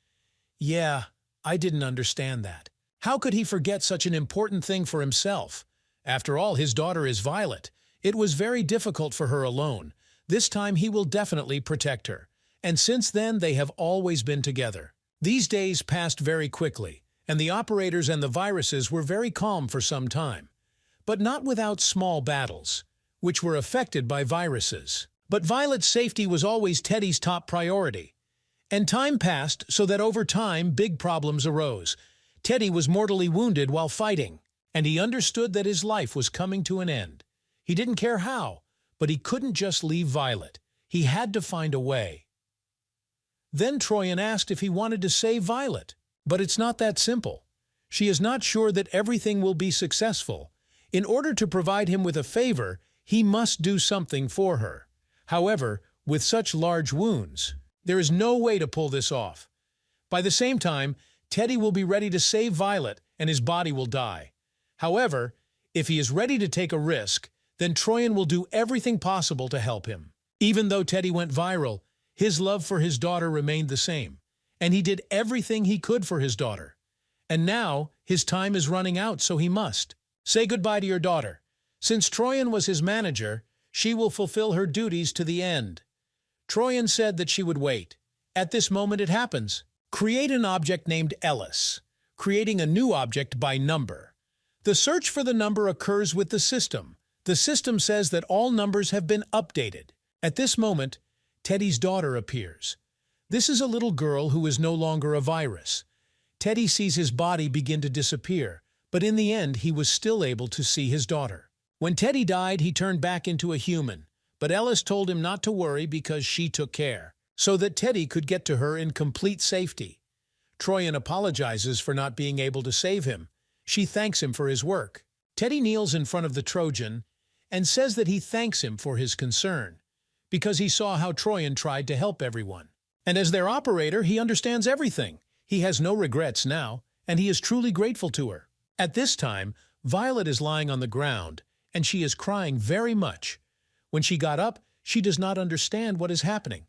Yeah, I didn't understand that. How could he forget such an important thing for himself? After all, his daughter is Violet. It was very difficult for her alone. This time he will definitely protect her. And since then, they have always been together. These days passed very quickly, and the operators and the viruses were very calm for some time. But not without small battles, which were affected by viruses. But Violet's safety was always Teddy's top priority. And time passed so that over time big problems arose. Teddy was mortally wounded while fighting, and he understood that his life was coming to an end. He didn't care how, but he couldn't just leave Violet. He had to find a way. Then Troyan asked if he wanted to save Violet. But it's not that simple. She is not sure that everything will be successful. In order to provide him with a favor, he must do something for her. However, with such large wounds, there is no way to pull this off. By the same time, Teddy will be ready to save Violet and his body will die. However, if he is ready to take a risk, then Troyan will do everything possible to help him. Even though Teddy went viral, his love for his daughter remained the same, and he did everything he could for his daughter. And now, his time is running out, so he must say goodbye to your daughter. Since Troyan was his manager, she will fulfill her duties to the end. Troyan said that she would wait. At this moment it happens. Create an object named Ellis, creating a new object by number. The search for the number occurs with the system. The system says that all numbers have been updated. At this moment, Teddy's daughter appears. This is a little girl who is no longer a virus. Teddy sees his body begin to disappear, but in the end he was still able to see his daughter. When Teddy died, he turned back into a human, but Ellis told him not to worry because she took care, so that Teddy could get to her in complete safety. Troyan apologizes for not being able to save him. She thanks him for his work. Teddy kneels in front of the Trojan and says that he thanks him for his concern, because he saw how Troyan tried to help everyone. And as their operator, he understands everything. He has no regrets now, and he is truly grateful to her. At this time, Violet is lying on the ground, and she is crying very much. When she got up, she does not understand what is happening.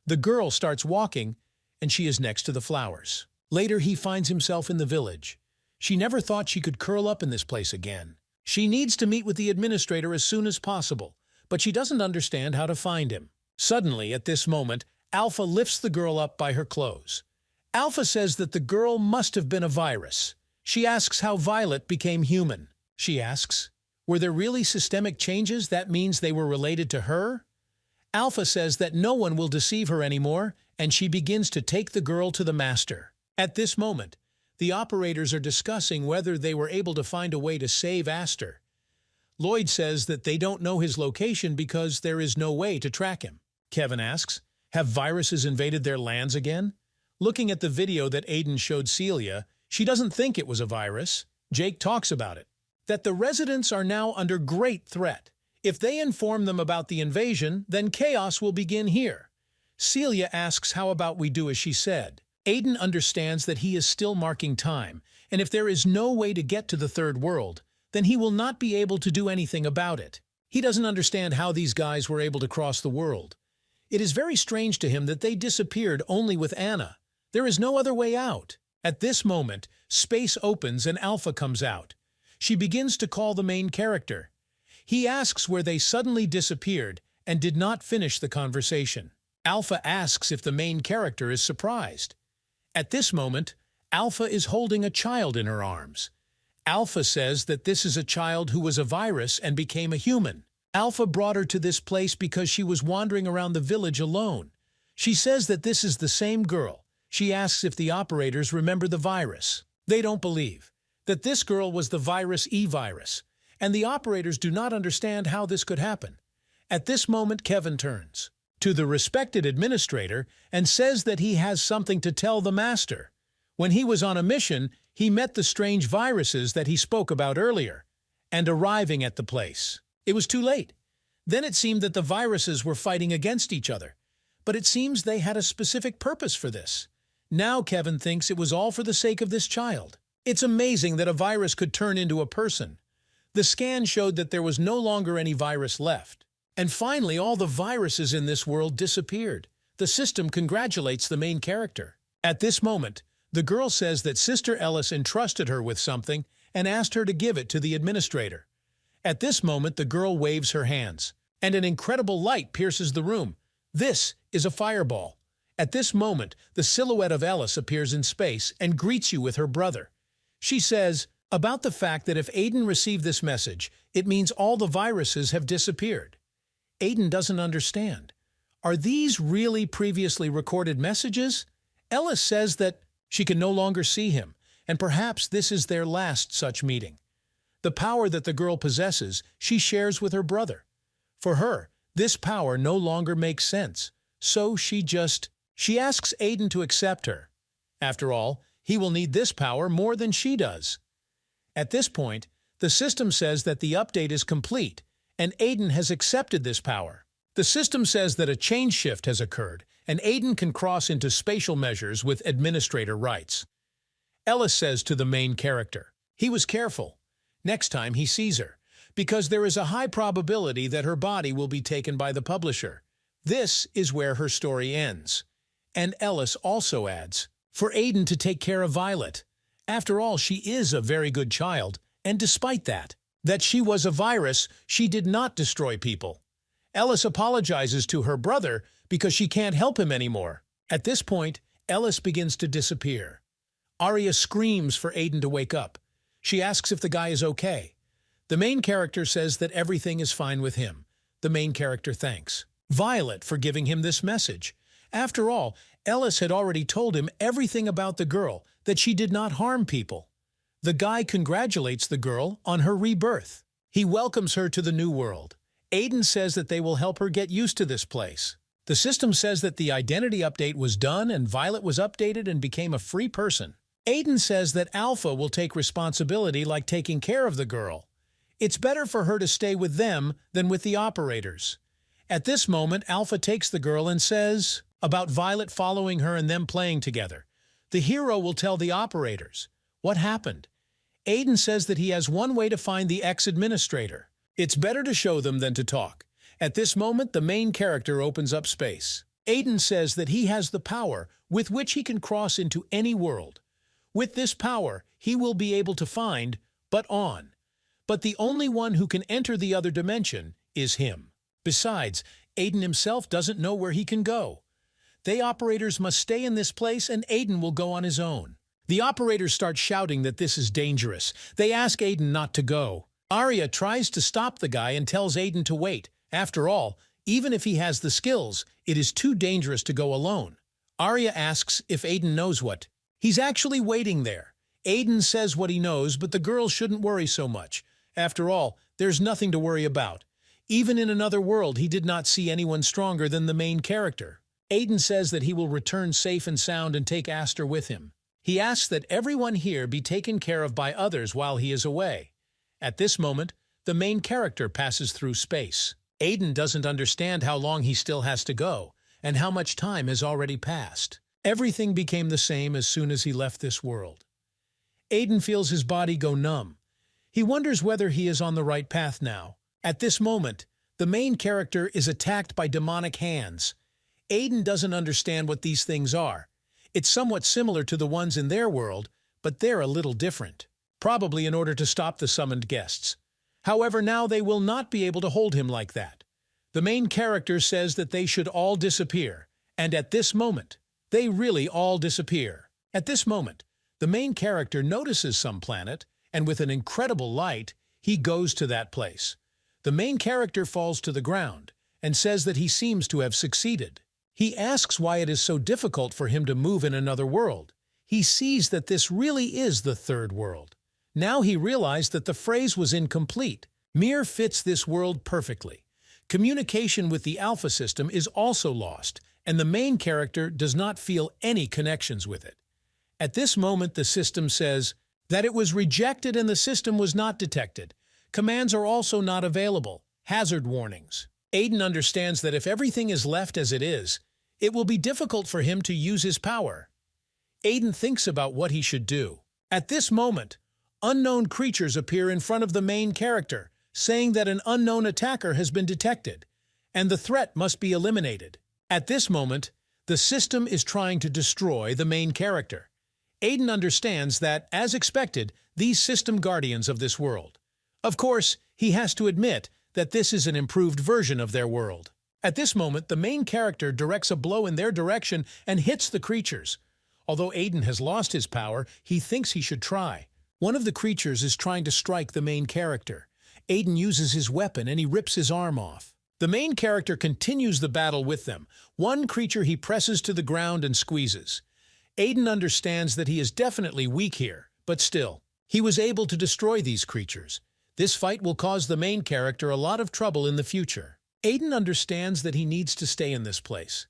The girl starts walking, and she is next to the flowers. Later, he finds himself in the village. She never thought she could curl up in this place again. She needs to meet with the administrator as soon as possible, but she doesn't understand how to find him. Suddenly, at this moment, Alpha lifts the girl up by her clothes. Alpha says that the girl must have been a virus. She asks how Violet became human. She asks, were there really systemic changes that means they were related to her? Alpha says that no one will deceive her anymore, and she begins to take the girl to the master. At this moment, the operators are discussing whether they were able to find a way to save Aster. Lloyd says that they don't know his location because there is no way to track him. Kevin asks, have viruses invaded their lands again? Looking at the video that Aiden showed Celia, she doesn't think it was a virus. Jake talks about it, that the residents are now under great threat. If they inform them about the invasion, then chaos will begin here. Celia asks how about we do as she said. Aiden understands that he is still marking time, and if there is no way to get to the third world, then he will not be able to do anything about it. He doesn't understand how these guys were able to cross the world. It is very strange to him that they disappeared only with Anna. There is no other way out. At this moment, space opens and Alpha comes out. She begins to call the main character. He asks where they suddenly disappeared and did not finish the conversation. Alpha asks if the main character is surprised. At this moment, Alpha is holding a child in her arms. Alpha says that this is a child who was a virus and became a human. Alpha brought her to this place because she was wandering around the village alone. She says that this is the same girl. She asks if the operators remember the virus. They don't believe that this girl was the virus E-virus, and the operators do not understand how this could happen. At this moment, Kevin turns to the respected administrator and says that he has something to tell the master. When he was on a mission, he met the strange viruses that he spoke about earlier, and arriving at the place, it was too late. Then it seemed that the viruses were fighting against each other, but it seems they had a specific purpose for this. Now Kevin thinks it was all for the sake of this child. It's amazing that a virus could turn into a person. The scan showed that there was no longer any virus left. And finally, all the viruses in this world disappeared. The system congratulates the main character. At this moment, the girl says that Sister Ellis entrusted her with something and asked her to give it to the administrator. At this moment, the girl waves her hands, and an incredible light pierces the room. This is a fireball. At this moment, the silhouette of Ellis appears in space and greets you with her brother. She says about the fact that if Aiden received this message, it means all the viruses have disappeared. Aiden doesn't understand. Are these really previously recorded messages? Ellis says that she can no longer see him, and perhaps this is their last such meeting. The power that the girl possesses, she shares with her brother. For her, this power no longer makes sense, so she just She asks Aiden to accept her. After all, he will need this power more than she does. At this point, the system says that the update is complete, and Aiden has accepted this power. The system says that a change shift has occurred, and Aiden can cross into spatial measures with administrator rights. Ellis says to the main character, he was careful. Next time he sees her, because there is a high probability that her body will be taken by the publisher. This is where her story ends. And Ellis also adds, for Aiden to take care of Violet. After all, she is a very good child, and despite that she was a virus, she did not destroy people. Ellis apologizes to her brother because she can't help him anymore. At this point, Ellis begins to disappear. Arya screams for Aiden to wake up. She asks if the guy is okay. The main character says that everything is fine with him. The main character thanks Violet for giving him this message. After all, Ellis had already told him everything about the girl, that she did not harm people. The guy congratulates the girl on her rebirth. He welcomes her to the new world. Aiden says that they will help her get used to this place. The system says that the identity update was done and Violet was updated and became a free person. Aiden says that Alpha will take responsibility like taking care of the girl. It's better for her to stay with them than with the operators. At this moment, Alpha takes the girl and says about Violet following her and them playing together. The hero will tell the operators. What happened? Aiden says that he has one way to find the ex-administrator. It's better to show them than to talk. At this moment, the main character opens up space. Aiden says that he has the power with which he can cross into any world. With this power, he will be able to find but the only one who can enter the other dimension is him. Besides, Aiden himself doesn't know where he can go. They operators must stay in this place and Aiden will go on his own. The operators start shouting that this is dangerous. They ask Aiden not to go. Arya tries to stop the guy and tells Aiden to wait. After all, even if he has the skills, it is too dangerous to go alone. Arya asks if Aiden knows what. He's actually waiting there. Aiden says what he knows, but the girl shouldn't worry so much. After all, there's nothing to worry about. Even in another world, he did not see anyone stronger than the main character. Aiden says that he will return safe and sound and take Aster with him. He asks that everyone here be taken care of by others while he is away. At this moment, the main character passes through space. Aiden doesn't understand how long he still has to go, and how much time has already passed. Everything became the same as soon as he left this world. Aiden feels his body go numb. He wonders whether he is on the right path now. At this moment, the main character is attacked by demonic hands. Aiden doesn't understand what these things are. It's somewhat similar to the ones in their world, but they're a little different. Probably in order to stop the summoned guests. However, now they will not be able to hold him like that. The main character says that they should all disappear, and at this moment, they really all disappear. At this moment, the main character notices some planet, and with an incredible light, he goes to that place. The main character falls to the ground, and says that he seems to have succeeded. He asks why it is so difficult for him to move in another world. He sees that this really is the third world. Now he realized that the phrase was incomplete. Mir fits this world perfectly. Communication with the Alpha system is also lost, and the main character does not feel any connections with it. At this moment, the system says that it was rejected and the system was not detected. Commands are also not available. Hazard warnings. Aiden understands that if everything is left as it is, it will be difficult for him to use his power. Aiden thinks about what he should do. At this moment, unknown creatures appear in front of the main character, saying that an unknown attacker has been detected, and the threat must be eliminated. At this moment, the system is trying to destroy the main character. Aiden understands that, as expected, these system guardians of this world. Of course, he has to admit that this is an improved version of their world. At this moment, the main character directs a blow in their direction and hits the creatures. Although Aiden has lost his power, he thinks he should try. One of the creatures is trying to strike the main character. Aiden uses his weapon and he rips his arm off. The main character continues the battle with them. One creature he presses to the ground and squeezes. Aiden understands that he is definitely weak here, but still, he was able to destroy these creatures. This fight will cause the main character a lot of trouble in the future. Aiden understands that he needs to stay in this place.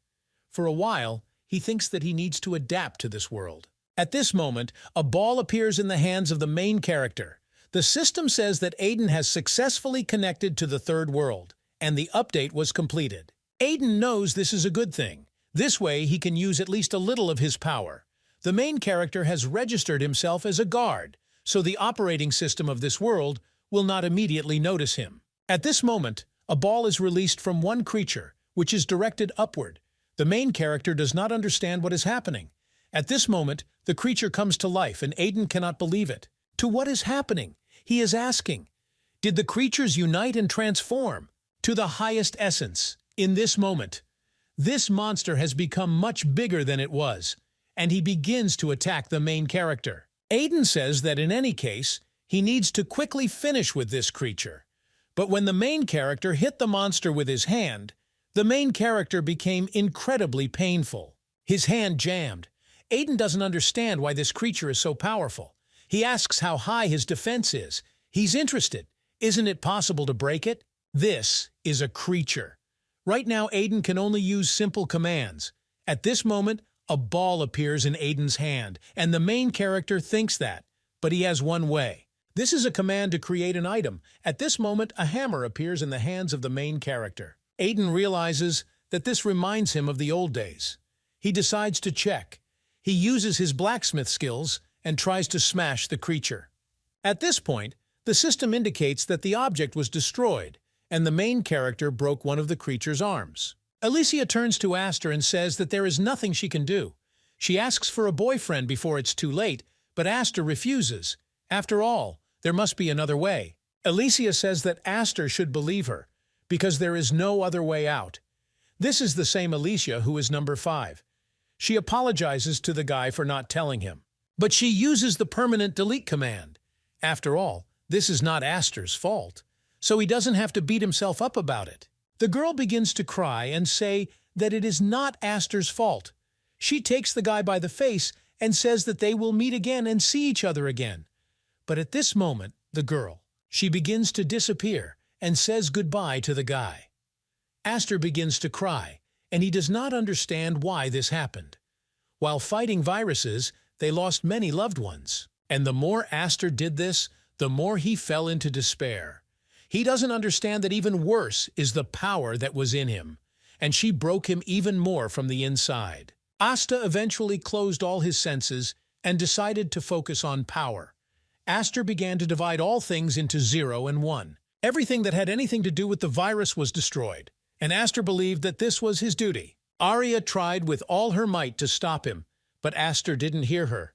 For a while, he thinks that he needs to adapt to this world. At this moment, a ball appears in the hands of the main character. The system says that Aiden has successfully connected to the third world, and the update was completed. Aiden knows this is a good thing. This way, he can use at least a little of his power. The main character has registered himself as a guard, so the operating system of this world will not immediately notice him. At this moment, a ball is released from one creature, which is directed upward. The main character does not understand what is happening. At this moment, the creature comes to life and Aiden cannot believe it. To what is happening? He is asking. Did the creatures unite and transform to the highest essence? In this moment, this monster has become much bigger than it was, and he begins to attack the main character. Aiden says that in any case, he needs to quickly finish with this creature. But when the main character hit the monster with his hand, the main character became incredibly painful. His hand jammed. Aiden doesn't understand why this creature is so powerful. He asks how high his defense is. He's interested. Isn't it possible to break it? This is a creature. Right now, Aiden can only use simple commands. At this moment, a ball appears in Aiden's hand, and the main character thinks that, but he has one way. This is a command to create an item. At this moment, a hammer appears in the hands of the main character. Aiden realizes that this reminds him of the old days. He decides to check. He uses his blacksmith skills and tries to smash the creature. At this point, the system indicates that the object was destroyed, and the main character broke one of the creature's arms. Alicia turns to Aster and says that there is nothing she can do. She asks for a boyfriend before it's too late, but Aster refuses. After all, there must be another way. Alicia says that Aster should believe her, because there is no other way out. This is the same Alicia who is number 5. She apologizes to the guy for not telling him. But she uses the permanent delete command. After all, this is not Aster's fault, so he doesn't have to beat himself up about it. The girl begins to cry and say that it is not Aster's fault. She takes the guy by the face and says that they will meet again and see each other again. But at this moment, the girl, she begins to disappear and says goodbye to the guy. Aster begins to cry, and he does not understand why this happened. While fighting viruses, they lost many loved ones. And the more Aster did this, the more he fell into despair. He doesn't understand that even worse is the power that was in him, and she broke him even more from the inside. Asta eventually closed all his senses and decided to focus on power. Aster began to divide all things into 0 and 1. Everything that had anything to do with the virus was destroyed, and Aster believed that this was his duty. Arya tried with all her might to stop him, but Aster didn't hear her.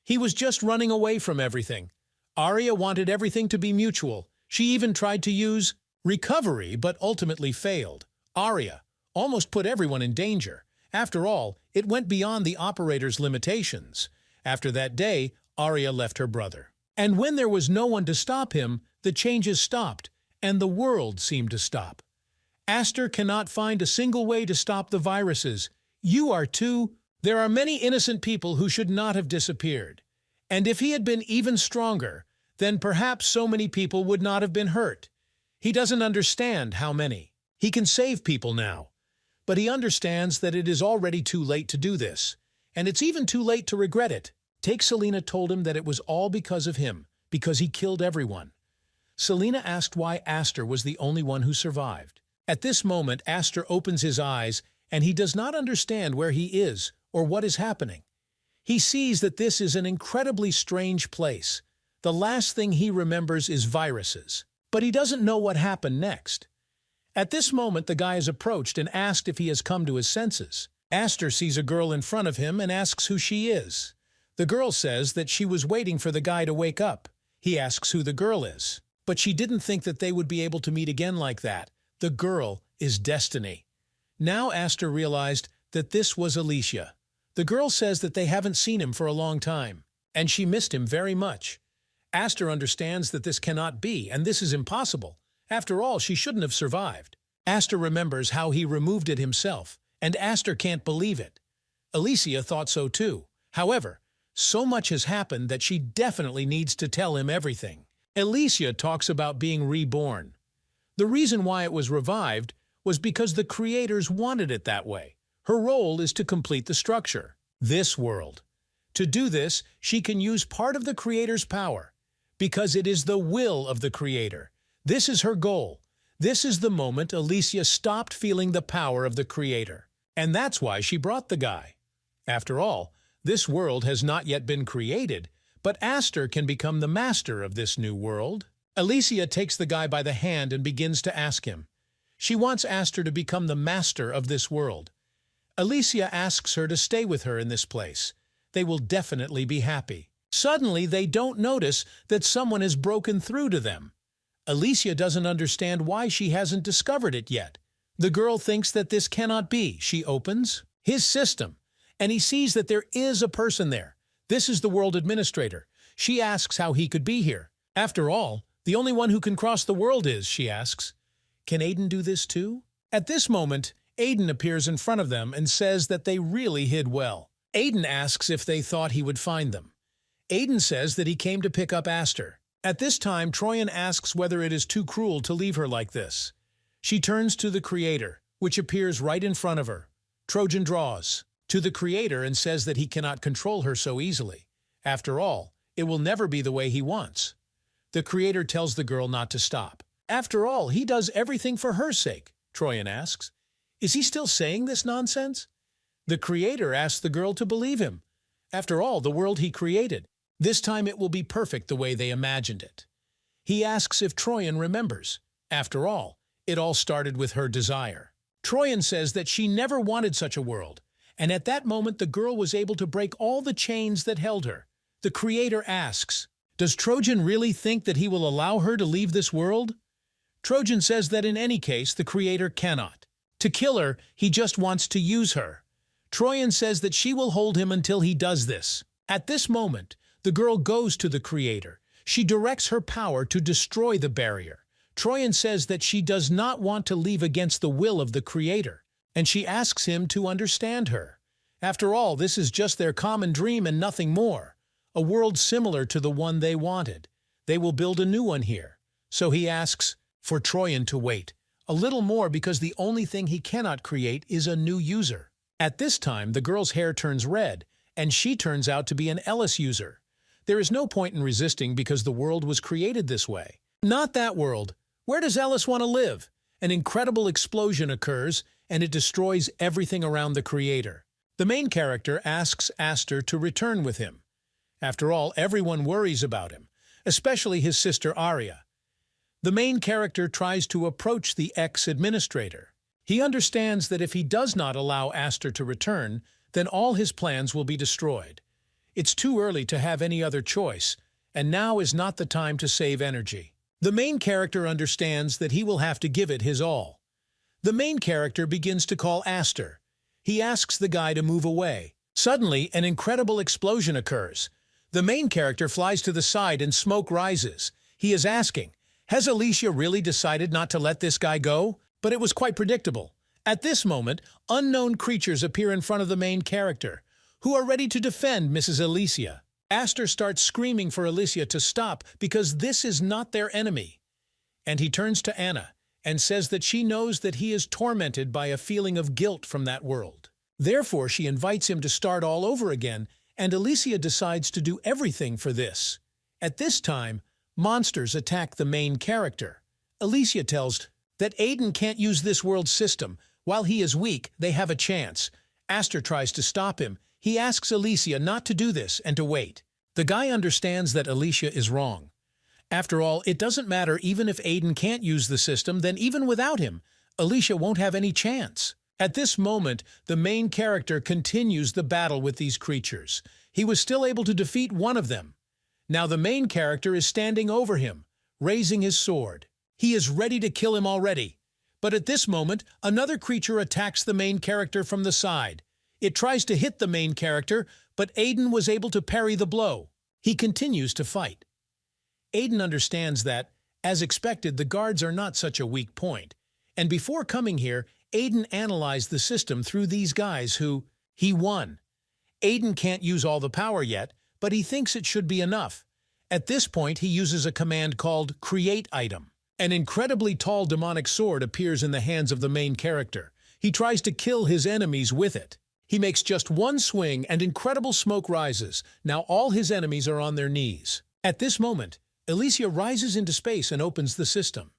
He was just running away from everything. Arya wanted everything to be mutual. She even tried to use recovery, but ultimately failed. Arya almost put everyone in danger. After all, it went beyond the operator's limitations. After that day, Arya left her brother. And when there was no one to stop him, the changes stopped, and the world seemed to stop. Aster cannot find a single way to stop the viruses. You are too. There are many innocent people who should not have disappeared. And if he had been even stronger, then perhaps so many people would not have been hurt. He doesn't understand how many. He can save people now. But he understands that it is already too late to do this. And it's even too late to regret it. Selena told him that it was all because of him, because he killed everyone. Selena asked why Aster was the only one who survived. At this moment, Aster opens his eyes, and he does not understand where he is or what is happening. He sees that this is an incredibly strange place. The last thing he remembers is viruses, but he doesn't know what happened next. At this moment, the guy is approached and asked if he has come to his senses. Aster sees a girl in front of him and asks who she is. The girl says that she was waiting for the guy to wake up. He asks who the girl is, but she didn't think that they would be able to meet again like that. The girl is Destiny. Now Aster realized that this was Alicia. The girl says that they haven't seen him for a long time, and she missed him very much. Aster understands that this cannot be, and this is impossible. After all, she shouldn't have survived. Aster remembers how he removed it himself, and Aster can't believe it. Alicia thought so too. However, so much has happened that she definitely needs to tell him everything. Alicia talks about being reborn. The reason why it was revived was because the creators wanted it that way. Her role is to complete the structure, this world. To do this, she can use part of the Creator's power, because it is the will of the Creator. This is her goal. This is the moment Alicia stopped feeling the power of the Creator. And that's why she brought the guy. After all, this world has not yet been created, but Aster can become the master of this new world. Alicia takes the guy by the hand and begins to ask him. She wants Aster to become the master of this world. Alicia asks her to stay with her in this place. They will definitely be happy. Suddenly, they don't notice that someone has broken through to them. Alicia doesn't understand why she hasn't discovered it yet. The girl thinks that this cannot be. She opens his system, and he sees that there is a person there. This is the world administrator. She asks how he could be here. After all, the only one who can cross the world is, she asks. Can Aiden do this too? At this moment, Aiden appears in front of them and says that they really hid well. Aiden asks if they thought he would find them. Aiden says that he came to pick up Aster. At this time, Troyan asks whether it is too cruel to leave her like this. She turns to the Creator, which appears right in front of her. Trojan draws to the Creator and says that he cannot control her so easily. After all, it will never be the way he wants. The Creator tells the girl not to stop. After all, he does everything for her sake, Troyan asks. Is he still saying this nonsense? The Creator asks the girl to believe him. After all, the world he created. This time it will be perfect the way they imagined it. He asks if Troyan remembers. After all, it all started with her desire. Troyan says that she never wanted such a world, and at that moment the girl was able to break all the chains that held her. The Creator asks, does Trojan really think that he will allow her to leave this world? Trojan says that in any case the Creator cannot. To kill her, he just wants to use her. Troyan says that she will hold him until he does this. At this moment, the girl goes to the Creator. She directs her power to destroy the barrier. Troyan says that she does not want to leave against the will of the Creator, and she asks him to understand her. After all, this is just their common dream and nothing more. A world similar to the one they wanted. They will build a new one here. So he asks for Troyan to wait a little more because the only thing he cannot create is a new user. At this time, the girl's hair turns red, and she turns out to be an Ellis user. There is no point in resisting because the world was created this way. Not that world. Where does Ellis want to live? An incredible explosion occurs, and it destroys everything around the Creator. The main character asks Aster to return with him. After all, everyone worries about him, especially his sister Arya. The main character tries to approach the ex-administrator. He understands that if he does not allow Aster to return, then all his plans will be destroyed. It's too early to have any other choice, and now is not the time to save energy. The main character understands that he will have to give it his all. The main character begins to call Aster. He asks the guy to move away. Suddenly, an incredible explosion occurs. The main character flies to the side and smoke rises. He is asking, has Alicia really decided not to let this guy go? But it was quite predictable. At this moment, unknown creatures appear in front of the main character, who are ready to defend Mrs. Alicia. Aster starts screaming for Alicia to stop because this is not their enemy. And he turns to Anna and says that she knows that he is tormented by a feeling of guilt from that world. Therefore, she invites him to start all over again, and Alicia decides to do everything for this. At this time, monsters attack the main character. Alicia tells that Aiden can't use this world's system. While he is weak, they have a chance. Aster tries to stop him. He asks Alicia not to do this and to wait. The guy understands that Alicia is wrong. After all, it doesn't matter even if Aiden can't use the system, then even without him, Alicia won't have any chance. At this moment, the main character continues the battle with these creatures. He was still able to defeat one of them. Now the main character is standing over him, raising his sword. He is ready to kill him already. But at this moment, another creature attacks the main character from the side. It tries to hit the main character, but Aiden was able to parry the blow. He continues to fight. Aiden understands that, as expected, the guards are not such a weak point. And before coming here, Aiden analyzed the system through these guys who he won. Aiden can't use all the power yet, but he thinks it should be enough. At this point, he uses a command called Create Item. An incredibly tall demonic sword appears in the hands of the main character. He tries to kill his enemies with it. He makes just one swing and incredible smoke rises. Now all his enemies are on their knees. At this moment, Alicia rises into space and opens the system.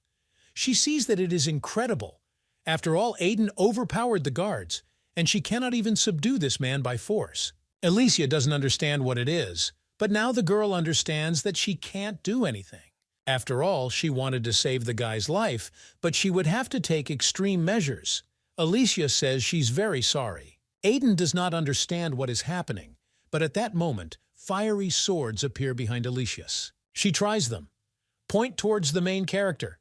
She sees that it is incredible. After all, Aiden overpowered the guards, and she cannot even subdue this man by force. Alicia doesn't understand what it is, but now the girl understands that she can't do anything. After all, she wanted to save the guy's life, but she would have to take extreme measures. Alicia says she's very sorry. Aiden does not understand what is happening, but at that moment, fiery swords appear behind Alicia. She tries them. Point towards the main character.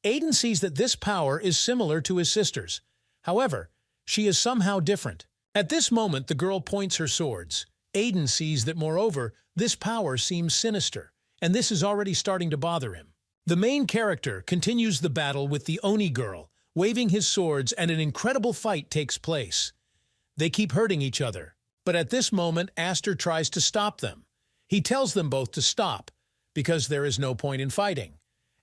Aiden sees that this power is similar to his sister's. However, she is somehow different. At this moment, the girl points her swords. Aiden sees that, moreover, this power seems sinister, and this is already starting to bother him. The main character continues the battle with the Oni girl, waving his swords, and an incredible fight takes place. They keep hurting each other, but at this moment, Aster tries to stop them. He tells them both to stop, because there is no point in fighting.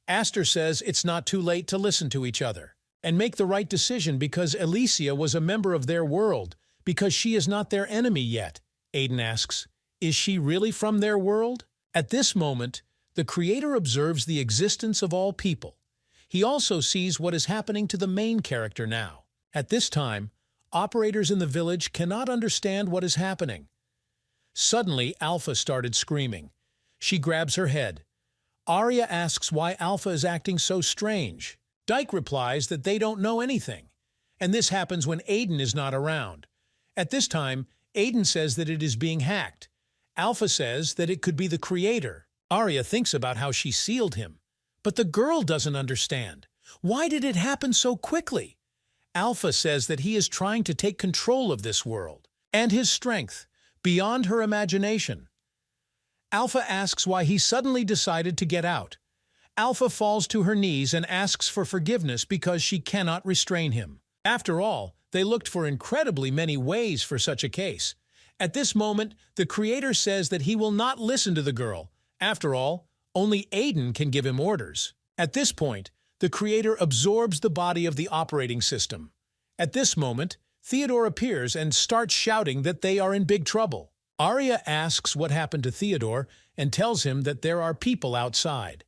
Aster says it's not too late to listen to each other and make the right decision because Alicia was a member of their world, because she is not their enemy yet. Aiden asks, is she really from their world? At this moment, the creator observes the existence of all people. He also sees what is happening to the main character now. At this time, operators in the village cannot understand what is happening. Suddenly, Alpha started screaming. She grabs her head. Arya asks why Alpha is acting so strange. Dyke replies that they don't know anything, and this happens when Aiden is not around. At this time, Aiden says that it is being hacked. Alpha says that it could be the creator. Arya thinks about how she sealed him, but the girl doesn't understand. Why did it happen so quickly? Alpha says that he is trying to take control of this world and his strength beyond her imagination. Alpha asks why he suddenly decided to get out. Alpha falls to her knees and asks for forgiveness because she cannot restrain him. After all, they looked for incredibly many ways for such a case. At this moment, the creator says that he will not listen to the girl. After all, only Aiden can give him orders. At this point, the creator absorbs the body of the operating system. At this moment, Theodore appears and starts shouting that they are in big trouble. Arya asks what happened to Theodore and tells him that there are people outside.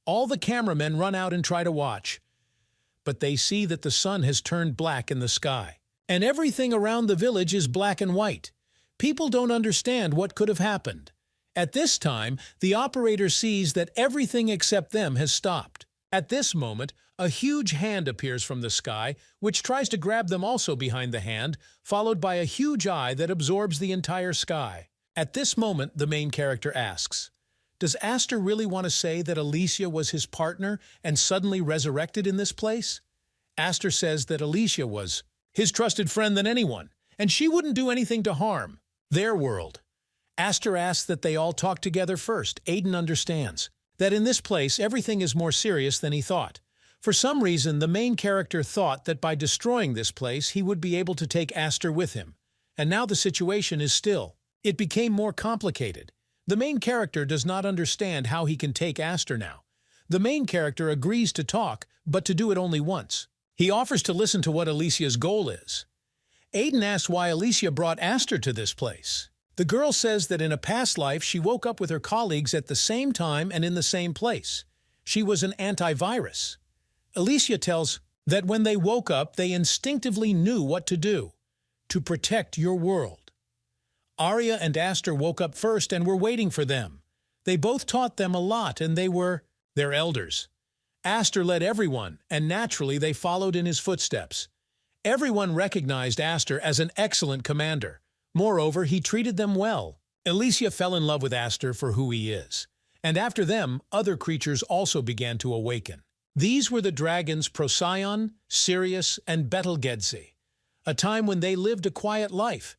All the cameramen run out and try to watch, but they see that the sun has turned black in the sky, and everything around the village is black and white. People don't understand what could have happened. At this time, the operator sees that everything except them has stopped. At this moment, a huge hand appears from the sky, which tries to grab them also behind the hand, followed by a huge eye that absorbs the entire sky. At this moment, the main character asks, does Aster really want to say that Alicia was his partner and suddenly resurrected in this place? Aster says that Alicia was his trusted friend than anyone, and she wouldn't do anything to harm their world. Aster asks that they all talk together first. Aiden understands that in this place everything is more serious than he thought. For some reason, the main character thought that by destroying this place he would be able to take Aster with him. And now the situation is still. It became more complicated. The main character does not understand how he can take Aster now. The main character agrees to talk, but to do it only once. He offers to listen to what Alicia's goal is. Aiden asks why Alicia brought Aster to this place. The girl says that in a past life she woke up with her colleagues at the same time and in the same place. She was an antivirus. Alicia tells that when they woke up, they instinctively knew what to do, to protect your world. Arya and Aster woke up first and were waiting for them. They both taught them a lot, and they were their elders. Aster led everyone, and naturally they followed in his footsteps. Everyone recognized Aster as an excellent commander. Moreover, he treated them well. Alicia fell in love with Aster for who he is. And after them, other creatures also began to awaken. These were the dragons Procyon, Sirius, and Betelgeuse, a time when they lived a quiet life.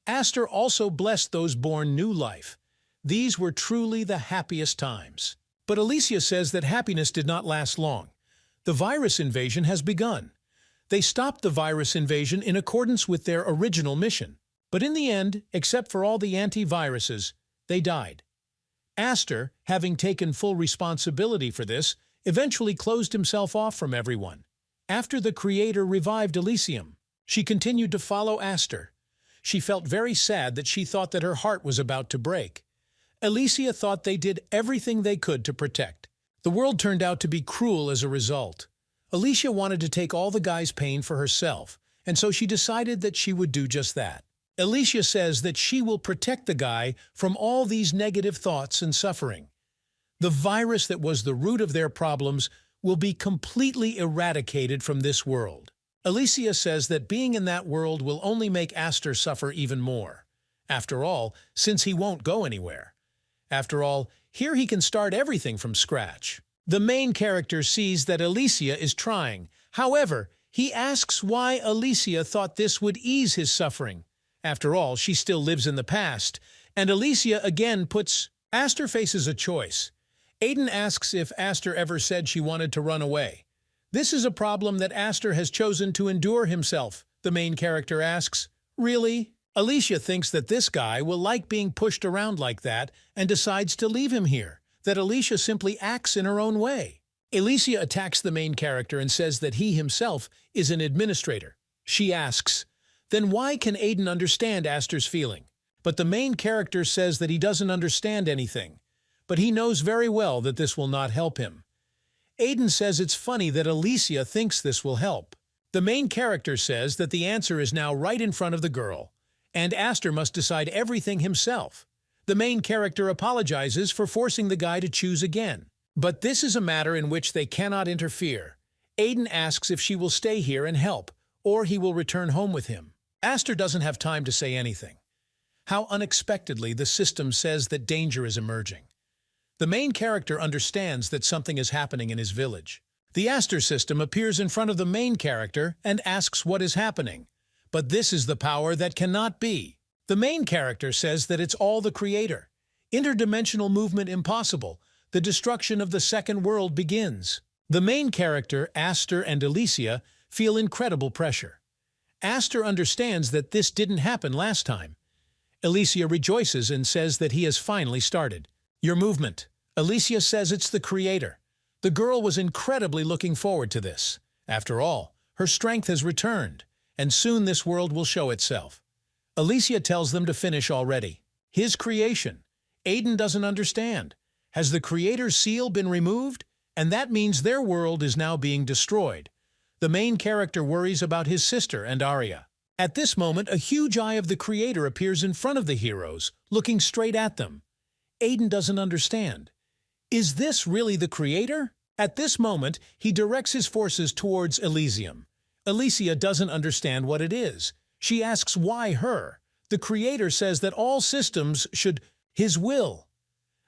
Aster also blessed those born new life. These were truly the happiest times. But Alicia says that happiness did not last long. The virus invasion has begun. They stopped the virus invasion in accordance with their original mission. But in the end, except for all the antiviruses, they died. Aster, having taken full responsibility for this, eventually closed himself off from everyone. After the creator revived Elysium, She continued to follow Aster. She felt very sad that she thought that her heart was about to break. Alicia thought they did everything they could to protect. The world turned out to be cruel as a result. Alicia wanted to take all the guy's pain for herself, and so she decided that she would do just that. Alicia says that she will protect the guy from all these negative thoughts and suffering. The virus that was the root of their problems will be completely eradicated from this world. Alicia says that being in that world will only make Aster suffer even more. After all, since he won't go anywhere. After all, here he can start everything from scratch. The main character sees that Alicia is trying. However, he asks why Alicia thought this would ease his suffering. After all, she still lives in the past, and Alicia again puts Aster faces a choice. Aiden asks if Aster ever said she wanted to run away. This is a problem that Aster has chosen to endure himself. The main character asks, "Really?" Alicia thinks that this guy will like being pushed around like that and decides to leave him here, that Alicia simply acts in her own way. Alicia attacks the main character and says that he himself is an administrator. She asks, then why can Aiden understand Aster's feeling? But the main character says that he doesn't understand anything, but he knows very well that this will not help him. Aiden says it's funny that Alicia thinks this will help. The main character says that the answer is now right in front of the girl, and Aster must decide everything himself. The main character apologizes for forcing the guy to choose again. But this is a matter in which they cannot interfere. Aiden asks if she will stay here and help, or he will return home with him. Aster doesn't have time to say anything. How unexpectedly the system says that danger is emerging. The main character understands that something is happening in his village. The Aster system appears in front of the main character and asks what is happening. But this is the power that cannot be. The main character says that it's all the creator. Interdimensional movement impossible. The destruction of the second world begins. The main character, Aster and Alicia, feel incredible pressure. Aster understands that this didn't happen last time. Alicia rejoices and says that he has finally started. Your movement. Alicia says it's the creator. The girl was incredibly looking forward to this. After all, her strength has returned, and soon this world will show itself. Alicia tells them to finish already. His creation. Aiden doesn't understand. Has the creator's seal been removed? And that means their world is now being destroyed. The main character worries about his sister and Arya. At this moment, a huge eye of the creator appears in front of the heroes, looking straight at them. Aiden doesn't understand. Is this really the creator? At this moment, he directs his forces towards Elysium. Alicia doesn't understand what it is. She asks why her. The creator says that all systems should his will.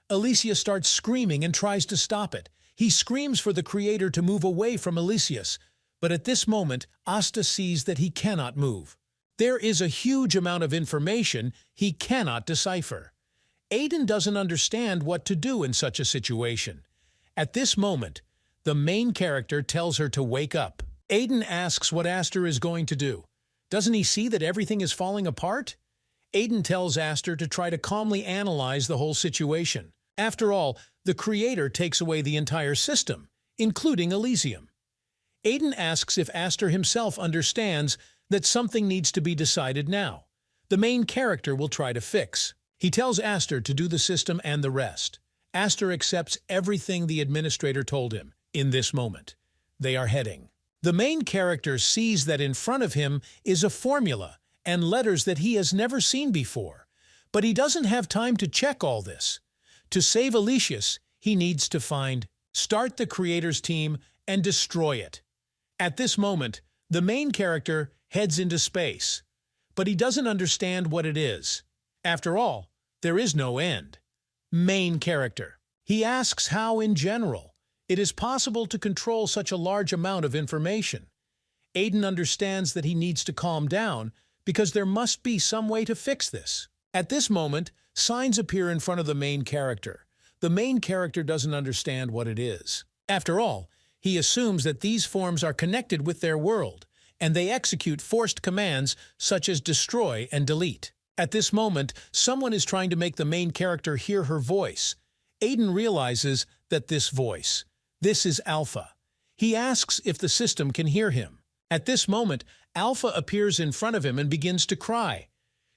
Alicia starts screaming and tries to stop it. He screams for the creator to move away from Elysius, but at this moment, Asta sees that he cannot move. There is a huge amount of information he cannot decipher. Aiden doesn't understand what to do in such a situation. At this moment, the main character tells her to wake up. Aiden asks what Aster is going to do. Doesn't he see that everything is falling apart? Aiden tells Aster to try to calmly analyze the whole situation. After all, the creator takes away the entire system, including Elysium. Aiden asks if Aster himself understands that something needs to be decided now. The main character will try to fix. He tells Aster to do the system and the rest. Aster accepts everything the administrator told him in this moment. They are heading. The main character sees that in front of him is a formula and letters that he has never seen before. But he doesn't have time to check all this. To save Elysius, he needs to start the creator's team and destroy it. At this moment, the main character heads into space, but he doesn't understand what it is. After all, there is no end. Main character. He asks how, in general, it is possible to control such a large amount of information. Aiden understands that he needs to calm down because there must be some way to fix this. At this moment, signs appear in front of the main character. The main character doesn't understand what it is. After all, he assumes that these forms are connected with their world, and they execute forced commands such as destroy and delete. At this moment, someone is trying to make the main character hear her voice. Aiden realizes that this is Alpha. He asks if the system can hear him. At this moment, Alpha appears in front of him and begins to cry.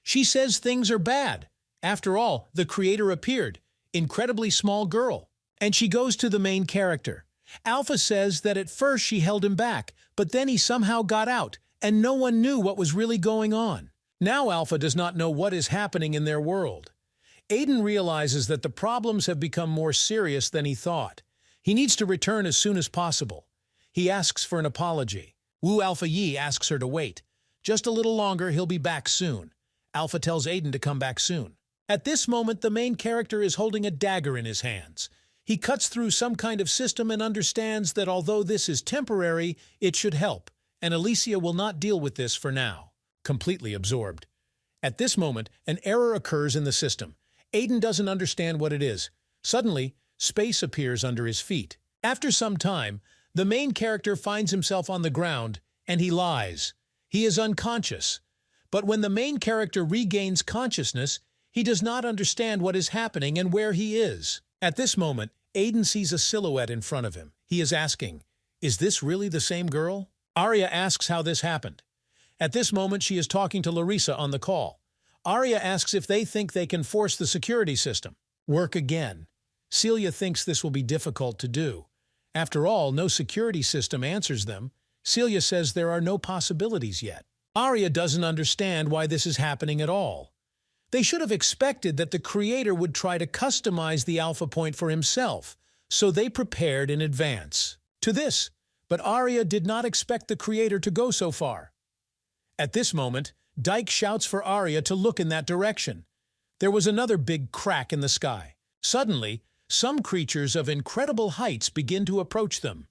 She says things are bad. After all, the creator appeared, incredibly small girl. And she goes to the main character. Alpha says that at first she held him back, but then he somehow got out, and no one knew what was really going on. Now Alpha does not know what is happening in their world. Aiden realizes that the problems have become more serious than he thought. He needs to return as soon as possible. He asks for an apology. Wu Alpha Yi asks her to wait. Just a little longer, he'll be back soon. Alpha tells Aiden to come back soon. At this moment, the main character is holding a dagger in his hands. He cuts through some kind of system and understands that although this is temporary, it should help, and Alicia will not deal with this for now. Completely absorbed. At this moment, an error occurs in the system. Aiden doesn't understand what it is. Suddenly, space appears under his feet. After some time, the main character finds himself on the ground, and he lies. He is unconscious. But when the main character regains consciousness, he does not understand what is happening and where he is. At this moment, Aiden sees a silhouette in front of him. He is asking, "Is this really the same girl?" Arya asks how this happened. At this moment, she is talking to Larissa on the call. Arya asks if they think they can force the security system. Work again. Celia thinks this will be difficult to do. After all, no security system answers them. Celia says there are no possibilities yet. Arya doesn't understand why this is happening at all. They should have expected that the creator would try to customize the alpha point for himself, so they prepared in advance to this. But Arya did not expect the creator to go so far. At this moment, Dyke shouts for Arya to look in that direction. There was another big crack in the sky. Suddenly, some creatures of incredible heights begin to approach them.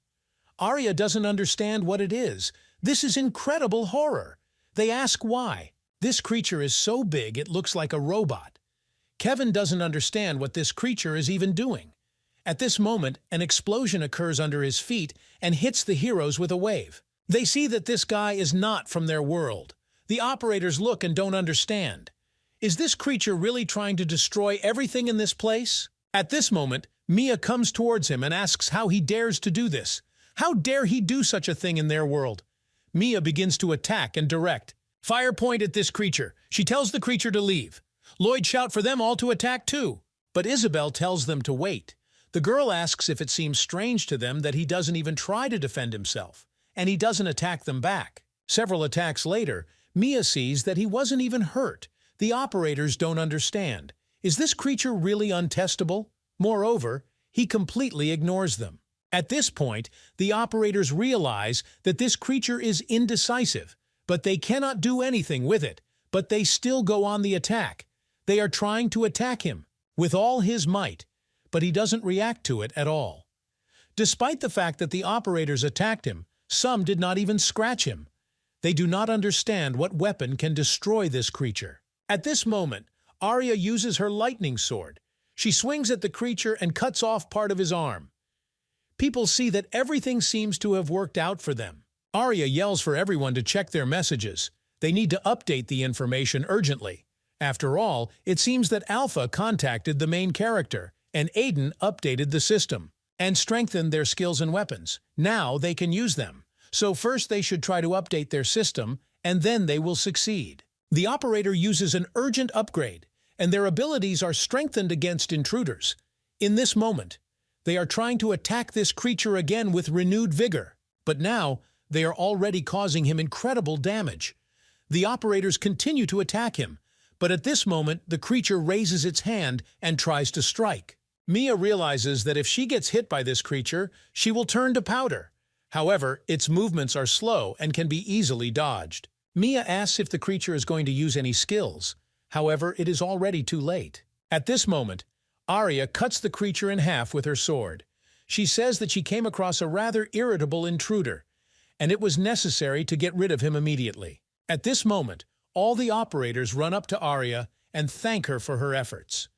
Arya doesn't understand what it is. This is incredible horror. They ask why. This creature is so big it looks like a robot. Kevin doesn't understand what this creature is even doing. At this moment, an explosion occurs under his feet and hits the heroes with a wave. They see that this guy is not from their world. The operators look and don't understand. Is this creature really trying to destroy everything in this place? At this moment, Mia comes towards him and asks how he dares to do this. How dare he do such a thing in their world? Mia begins to attack and direct. Fire point at this creature. She tells the creature to leave. Lloyd shout for them all to attack too. But Isabel tells them to wait. The girl asks if it seems strange to them that he doesn't even try to defend himself, and he doesn't attack them back. Several attacks later, Mia sees that he wasn't even hurt. The operators don't understand. Is this creature really untestable? Moreover, he completely ignores them. At this point, the operators realize that this creature is indecisive, but they cannot do anything with it. But they still go on the attack. They are trying to attack him with all his might, but he doesn't react to it at all. Despite the fact that the operators attacked him, some did not even scratch him. They do not understand what weapon can destroy this creature. At this moment, Arya uses her lightning sword. She swings at the creature and cuts off part of his arm. People see that everything seems to have worked out for them. Arya yells for everyone to check their messages. They need to update the information urgently. After all, it seems that Alpha contacted the main character, and Aiden updated the system and strengthened their skills and weapons. Now they can use them. So first they should try to update their system, and then they will succeed. The operator uses an urgent upgrade, and their abilities are strengthened against intruders. In this moment, they are trying to attack this creature again with renewed vigor, but now they are already causing him incredible damage. The operators continue to attack him, but at this moment the creature raises its hand and tries to strike. Mia realizes that if she gets hit by this creature, she will turn to powder. However, its movements are slow and can be easily dodged. Mia asks if the creature is going to use any skills. However, it is already too late. At this moment, Arya cuts the creature in half with her sword. She says that she came across a rather irritable intruder, and it was necessary to get rid of him immediately. At this moment, all the operators run up to Arya and thank her for her efforts.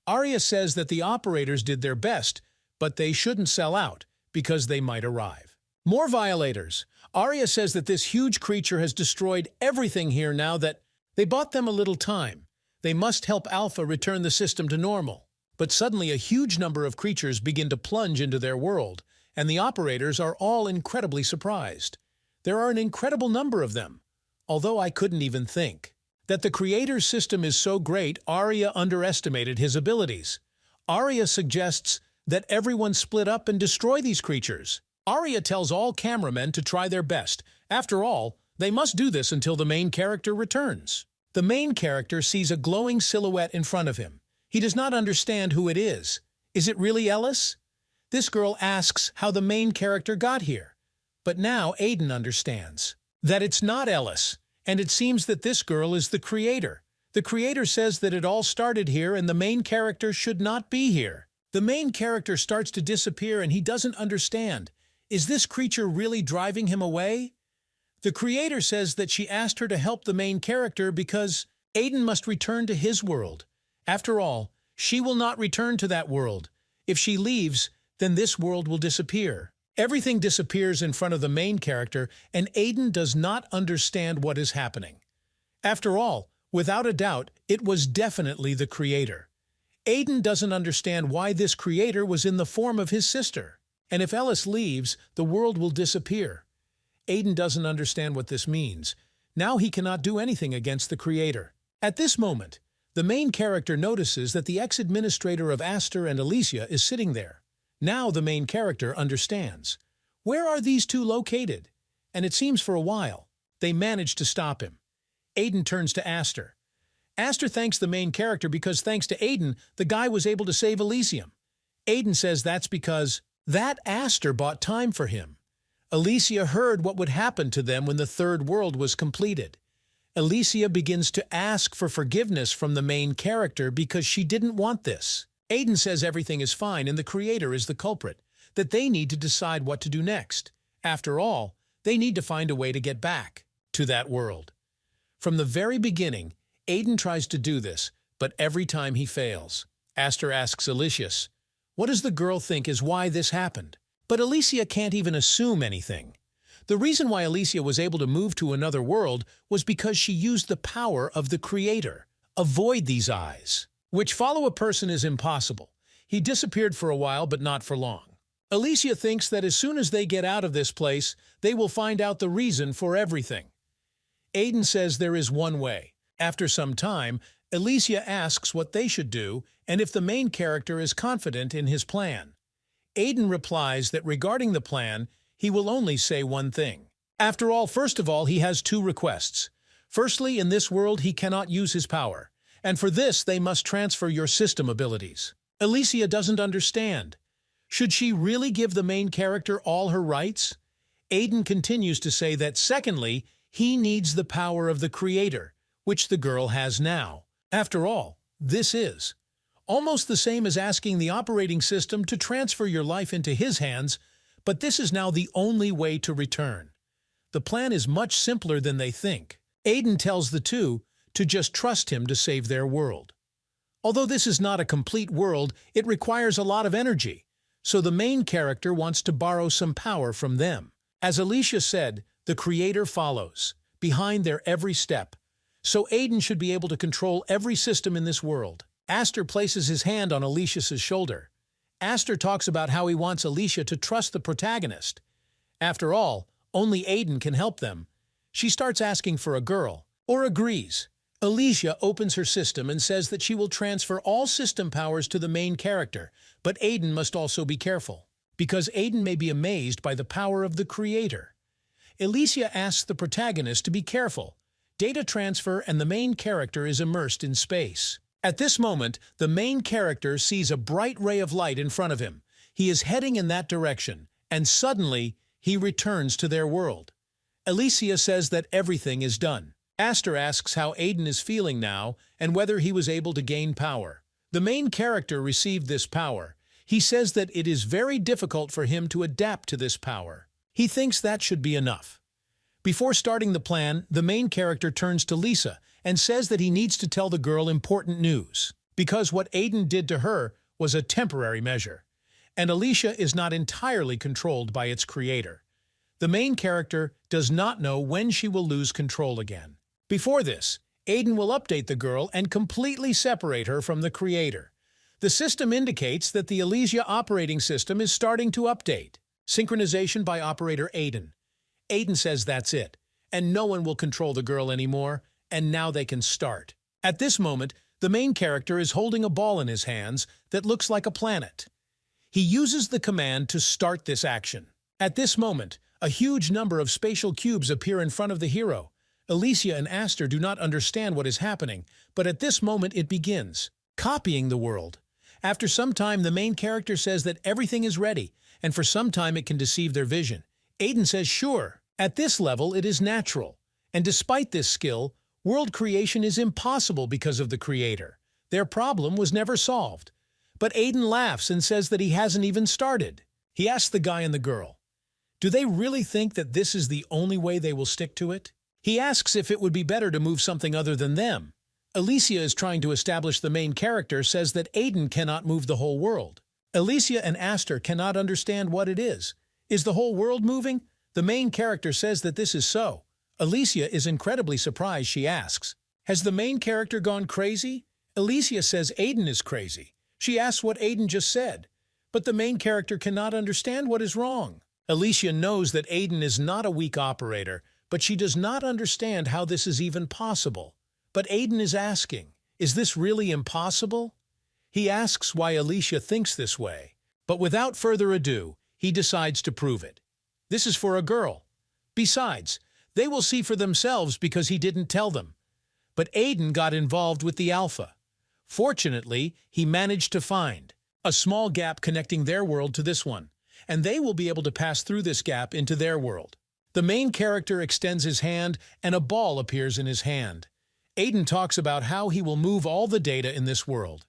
Arya says that the operators did their best, but they shouldn't sell out because they might arrive. More violators. Arya says that this huge creature has destroyed everything here now that they bought them a little time. They must help Alpha return the system to normal. But suddenly a huge number of creatures begin to plunge into their world, and the operators are all incredibly surprised. There are an incredible number of them, although I couldn't even think. That the creator's system is so great, Arya underestimated his abilities. Arya suggests that everyone split up and destroy these creatures. Arya tells all cameramen to try their best. After all, they must do this until the main character returns. The main character sees a glowing silhouette in front of him. He does not understand who it is. Is it really Ellis? This girl asks how the main character got here. But now Aiden understands that it's not Ellis, and it seems that this girl is the creator. The creator says that it all started here and the main character should not be here. The main character starts to disappear and he doesn't understand. Is this creature really driving him away? The creator says that she asked her to help the main character because Aiden must return to his world. After all, she will not return to that world. If she leaves, then this world will disappear. Everything disappears in front of the main character, and Aiden does not understand what is happening. After all, without a doubt, it was definitely the creator. Aiden doesn't understand why this creator was in the form of his sister. And if Ellis leaves, the world will disappear. Aiden doesn't understand what this means. Now he cannot do anything against the creator. At this moment, the main character notices that the ex-administrator of Aster and Alicia is sitting there. Now the main character understands. Where are these two located? And it seems for a while, they manage to stop him. Aiden turns to Aster. Aster thanks the main character because thanks to Aiden, the guy was able to save Elysium. Aiden says that's because that Aster bought time for him. Alicia heard what would happen to them when the third world was completed. Alicia begins to ask for forgiveness from the main character because she didn't want this. Aiden says everything is fine and the creator is the culprit, that they need to decide what to do next. After all, they need to find a way to get back to that world. From the very beginning, Aiden tries to do this, but every time he fails. Aster asks Alicia, what does the girl think is why this happened? But Alicia can't even assume anything. The reason why Alicia was able to move to another world was because she used the power of the creator. Avoid these eyes, which follow a person is impossible. He disappeared for a while, but not for long. Alicia thinks that as soon as they get out of this place, they will find out the reason for everything. Aiden says there is one way. After some time, Alicia asks what they should do and if the main character is confident in his plan. Aiden replies that regarding the plan, he will only say one thing. After all, first of all, he has two requests. Firstly, in this world, he cannot use his power, and for this, they must transfer your system abilities. Alicia doesn't understand. Should she really give the main character all her rights? Aiden continues to say that secondly, he needs the power of the creator, which the girl has now. After all, this is almost the same as asking the operating system to transfer your life into his hands, but this is now the only way to return. The plan is much simpler than they think. Aiden tells the two to just trust him to save their world. Although this is not a complete world, it requires a lot of energy, so the main character wants to borrow some power from them. As Alicia said, the creator follows, behind their every step, so Aiden should be able to control every system in this world. Aster places his hand on Alicia's shoulder. Aster talks about how he wants Alicia to trust the protagonist. After all, only Aiden can help them. She starts asking for a girl, or agrees. Alicia opens her system and says that she will transfer all system powers to the main character, but Aiden must also be careful, because Aiden may be amazed by the power of the creator. Alicia asks the protagonist to be careful. Data transfer and the main character is immersed in space. At this moment, the main character sees a bright ray of light in front of him. He is heading in that direction, and suddenly, he returns to their world. Alicia says that everything is done. Aster asks how Aiden is feeling now and whether he was able to gain power. The main character received this power. He says that it is very difficult for him to adapt to this power. He thinks that should be enough. Before starting the plan, the main character turns to Lisa and says that he needs to tell the girl important news, because what Aiden did to her was a temporary measure, and Alicia is not entirely controlled by its creator. The main character does not know when she will lose control again. Before this, Aiden will update the girl and completely separate her from the creator. The system indicates that the Alicia operating system is starting to update. Synchronization by operator Aiden. Aiden says that's it, and no one will control the girl anymore, and now they can start. At this moment, the main character is holding a ball in his hands that looks like a planet. He uses the command to start this action. At this moment, a huge number of spatial cubes appear in front of the hero. Alicia and Aster do not understand what is happening, but at this moment it begins, copying the world. After some time, the main character says that everything is ready, and for some time it can deceive their vision. Aiden says sure. At this level, it is natural. And despite this skill, world creation is impossible because of the creator. Their problem was never solved. But Aiden laughs and says that he hasn't even started. He asks the guy and the girl, do they really think that this is the only way they will stick to it? He asks if it would be better to move something other than them. Alicia is trying to establish the main character says that Aiden cannot move the whole world. Alicia and Aster cannot understand what it is. Is the whole world moving? The main character says that this is so. Alicia is incredibly surprised. She asks, has the main character gone crazy? Alicia says Aiden is crazy. She asks what Aiden just said, but the main character cannot understand what is wrong. Alicia knows that Aiden is not a weak operator, but she does not understand how this is even possible. But Aiden is asking, is this really impossible? He asks why Alicia thinks this way, but without further ado, he decides to prove it. This is for a girl. Besides, they will see for themselves because he didn't tell them. But Aiden got involved with the Alpha. Fortunately, he managed to find a small gap connecting their world to this one, and they will be able to pass through this gap into their world. The main character extends his hand, and a ball appears in his hand. Aiden talks about how he will move all the data in this world.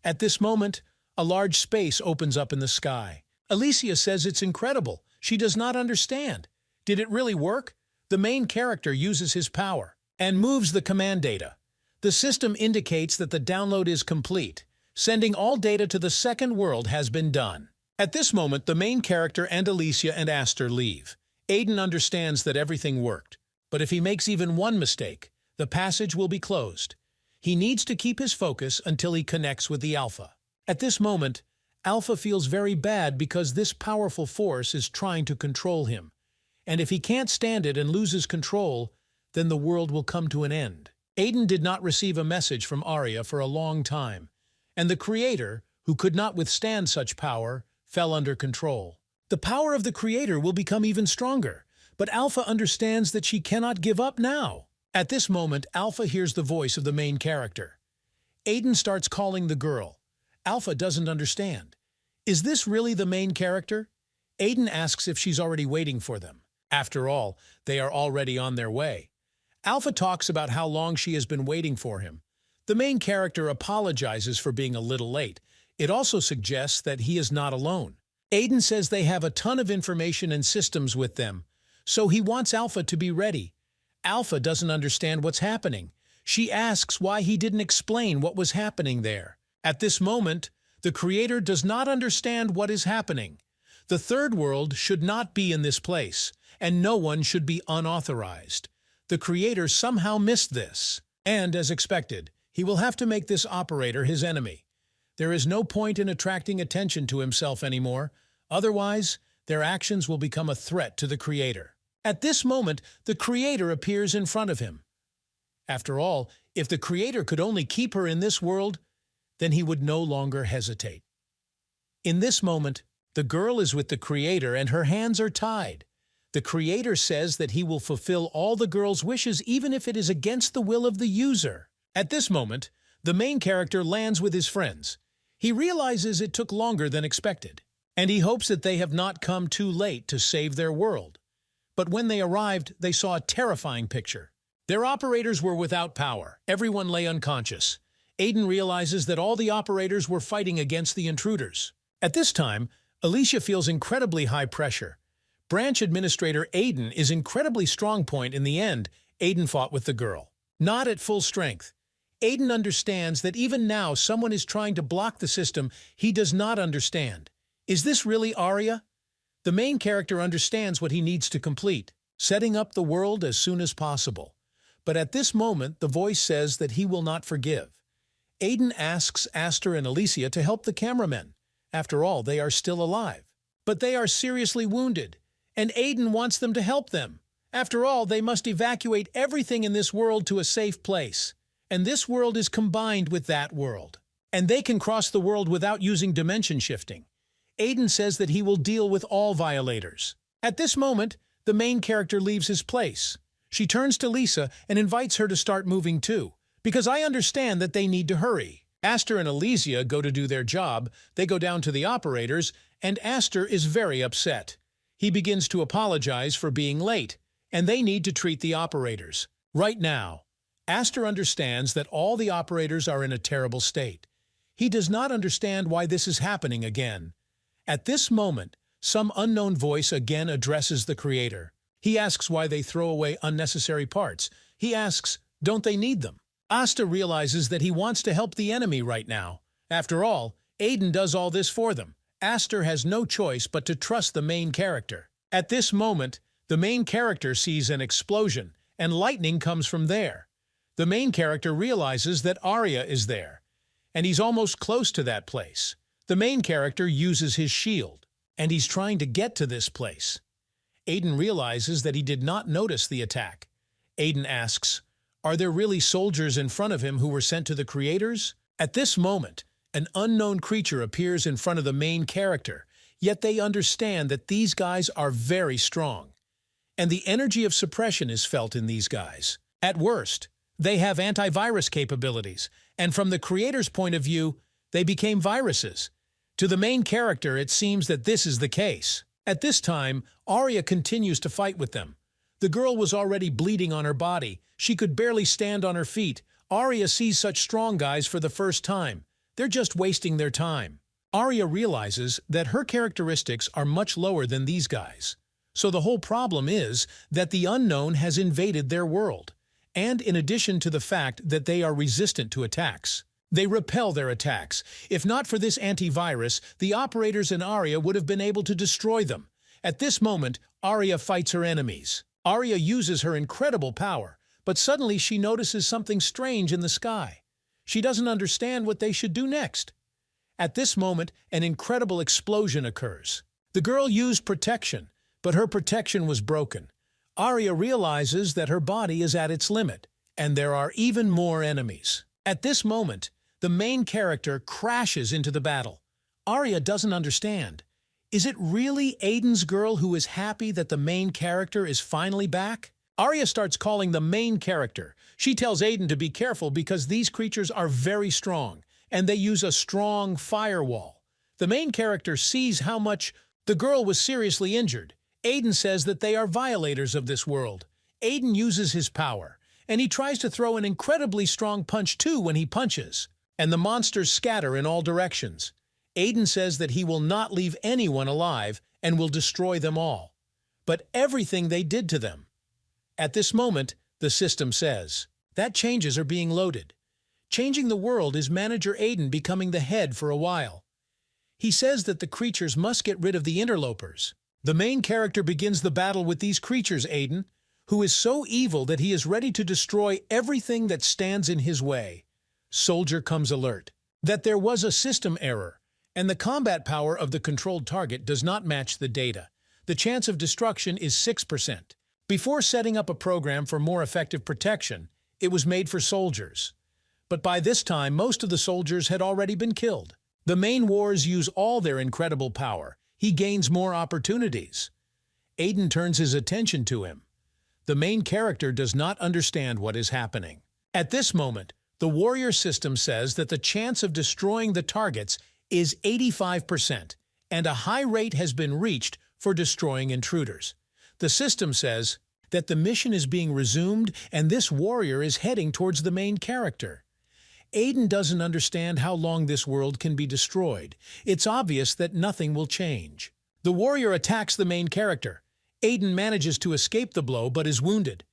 At this moment, a large space opens up in the sky. Alicia says it's incredible. She does not understand. Did it really work? The main character uses his power and moves the command data. The system indicates that the download is complete. Sending all data to the second world has been done. At this moment, the main character and Alicia and Aster leave. Aiden understands that everything worked, but if he makes even one mistake, the passage will be closed. He needs to keep his focus until he connects with the Alpha. At this moment, Alpha feels very bad because this powerful force is trying to control him. And if he can't stand it and loses control, then the world will come to an end. Aiden did not receive a message from Arya for a long time, and the creator, who could not withstand such power, fell under control. The power of the creator will become even stronger, but Alpha understands that she cannot give up now. At this moment, Alpha hears the voice of the main character. Aiden starts calling the girl. Alpha doesn't understand. Is this really the main character? Aiden asks if she's already waiting for them. After all, they are already on their way. Alpha talks about how long she has been waiting for him. The main character apologizes for being a little late. It also suggests that he is not alone. Aiden says they have a ton of information and systems with them, so he wants Alpha to be ready. Alpha doesn't understand what's happening. She asks why he didn't explain what was happening there. At this moment, the creator does not understand what is happening. The third world should not be in this place, and no one should be unauthorized. The creator somehow missed this, and, as expected, he will have to make this operator his enemy. There is no point in attracting attention to himself anymore, otherwise, their actions will become a threat to the creator. At this moment, the creator appears in front of him. After all, if the creator could only keep her in this world, then he would no longer hesitate. In this moment, the girl is with the creator and her hands are tied. The creator says that he will fulfill all the girl's wishes even if it is against the will of the user. At this moment, the main character lands with his friends. He realizes it took longer than expected, and he hopes that they have not come too late to save their world. But when they arrived, they saw a terrifying picture. Their operators were without power. Everyone lay unconscious. Aiden realizes that all the operators were fighting against the intruders. At this time, Alicia feels incredibly high pressure. Branch Administrator Aiden is incredibly strong point. In the end, Aiden fought with the girl. Not at full strength. Aiden understands that even now someone is trying to block the system he does not understand. Is this really Arya? The main character understands what he needs to complete, setting up the world as soon as possible. But at this moment, the voice says that he will not forgive. Aiden asks Aster and Alicia to help the cameramen. After all, they are still alive. But they are seriously wounded. And Aiden wants them to help them. After all, they must evacuate everything in this world to a safe place. And this world is combined with that world. And they can cross the world without using dimension shifting. Aiden says that he will deal with all violators. At this moment, the main character leaves his place. She turns to Lisa and invites her to start moving too, because I understand that they need to hurry. Aster and Elysia go to do their job, they go down to the operators, and Aster is very upset. He begins to apologize for being late, and they need to treat the operators. Right now, Aster understands that all the operators are in a terrible state. He does not understand why this is happening again. At this moment, some unknown voice again addresses the creator. He asks why they throw away unnecessary parts. He asks, don't they need them? Asta realizes that he wants to help the enemy right now. After all, Aiden does all this for them. Aster has no choice but to trust the main character. At this moment, the main character sees an explosion, and lightning comes from there. The main character realizes that Arya is there, and he's almost close to that place. The main character uses his shield, and he's trying to get to this place. Aiden realizes that he did not notice the attack. Aiden asks, are there really soldiers in front of him who were sent to the creators? At this moment, an unknown creature appears in front of the main character, yet they understand that these guys are very strong. And the energy of suppression is felt in these guys. At worst, they have antivirus capabilities, and from the creator's point of view, they became viruses. To the main character, it seems that this is the case. At this time, Arya continues to fight with them. The girl was already bleeding on her body. She could barely stand on her feet. Arya sees such strong guys for the first time. They're just wasting their time. Arya realizes that her characteristics are much lower than these guys. So the whole problem is that the unknown has invaded their world. And in addition to the fact that they are resistant to attacks, they repel their attacks. If not for this antivirus, the operators and Arya would have been able to destroy them. At this moment, Arya fights her enemies. Arya uses her incredible power, but suddenly she notices something strange in the sky. She doesn't understand what they should do next. At this moment, an incredible explosion occurs. The girl used protection, but her protection was broken. Arya realizes that her body is at its limit, and there are even more enemies. At this moment, the main character crashes into the battle. Arya doesn't understand. Is it really Aiden's girl who is happy that the main character is finally back? Arya starts calling the main character. She tells Aiden to be careful because these creatures are very strong, and they use a strong firewall. The main character sees how much the girl was seriously injured. Aiden says that they are violators of this world. Aiden uses his power, and he tries to throw an incredibly strong punch too when he punches, and the monsters scatter in all directions. Aiden says that he will not leave anyone alive and will destroy them all. But everything they did to them. At this moment, the system says that changes are being loaded. Changing the world is Manager Aiden becoming the head for a while. He says that the creatures must get rid of the interlopers. The main character begins the battle with these creatures, Aiden, who is so evil that he is ready to destroy everything that stands in his way. Soldier comes alert that there was a system error, and the combat power of the controlled target does not match the data. The chance of destruction is 6%. Before setting up a program for more effective protection, it was made for soldiers. But by this time, most of the soldiers had already been killed. The main wars use all their incredible power. He gains more opportunities. Aiden turns his attention to him. The main character does not understand what is happening. At this moment, the warrior system says that the chance of destroying the targets is 85%, and a high rate has been reached for destroying intruders. The system says that the mission is being resumed and this warrior is heading towards the main character. Aiden doesn't understand how long this world can be destroyed. It's obvious that nothing will change. The warrior attacks the main character. Aiden manages to escape the blow but is wounded.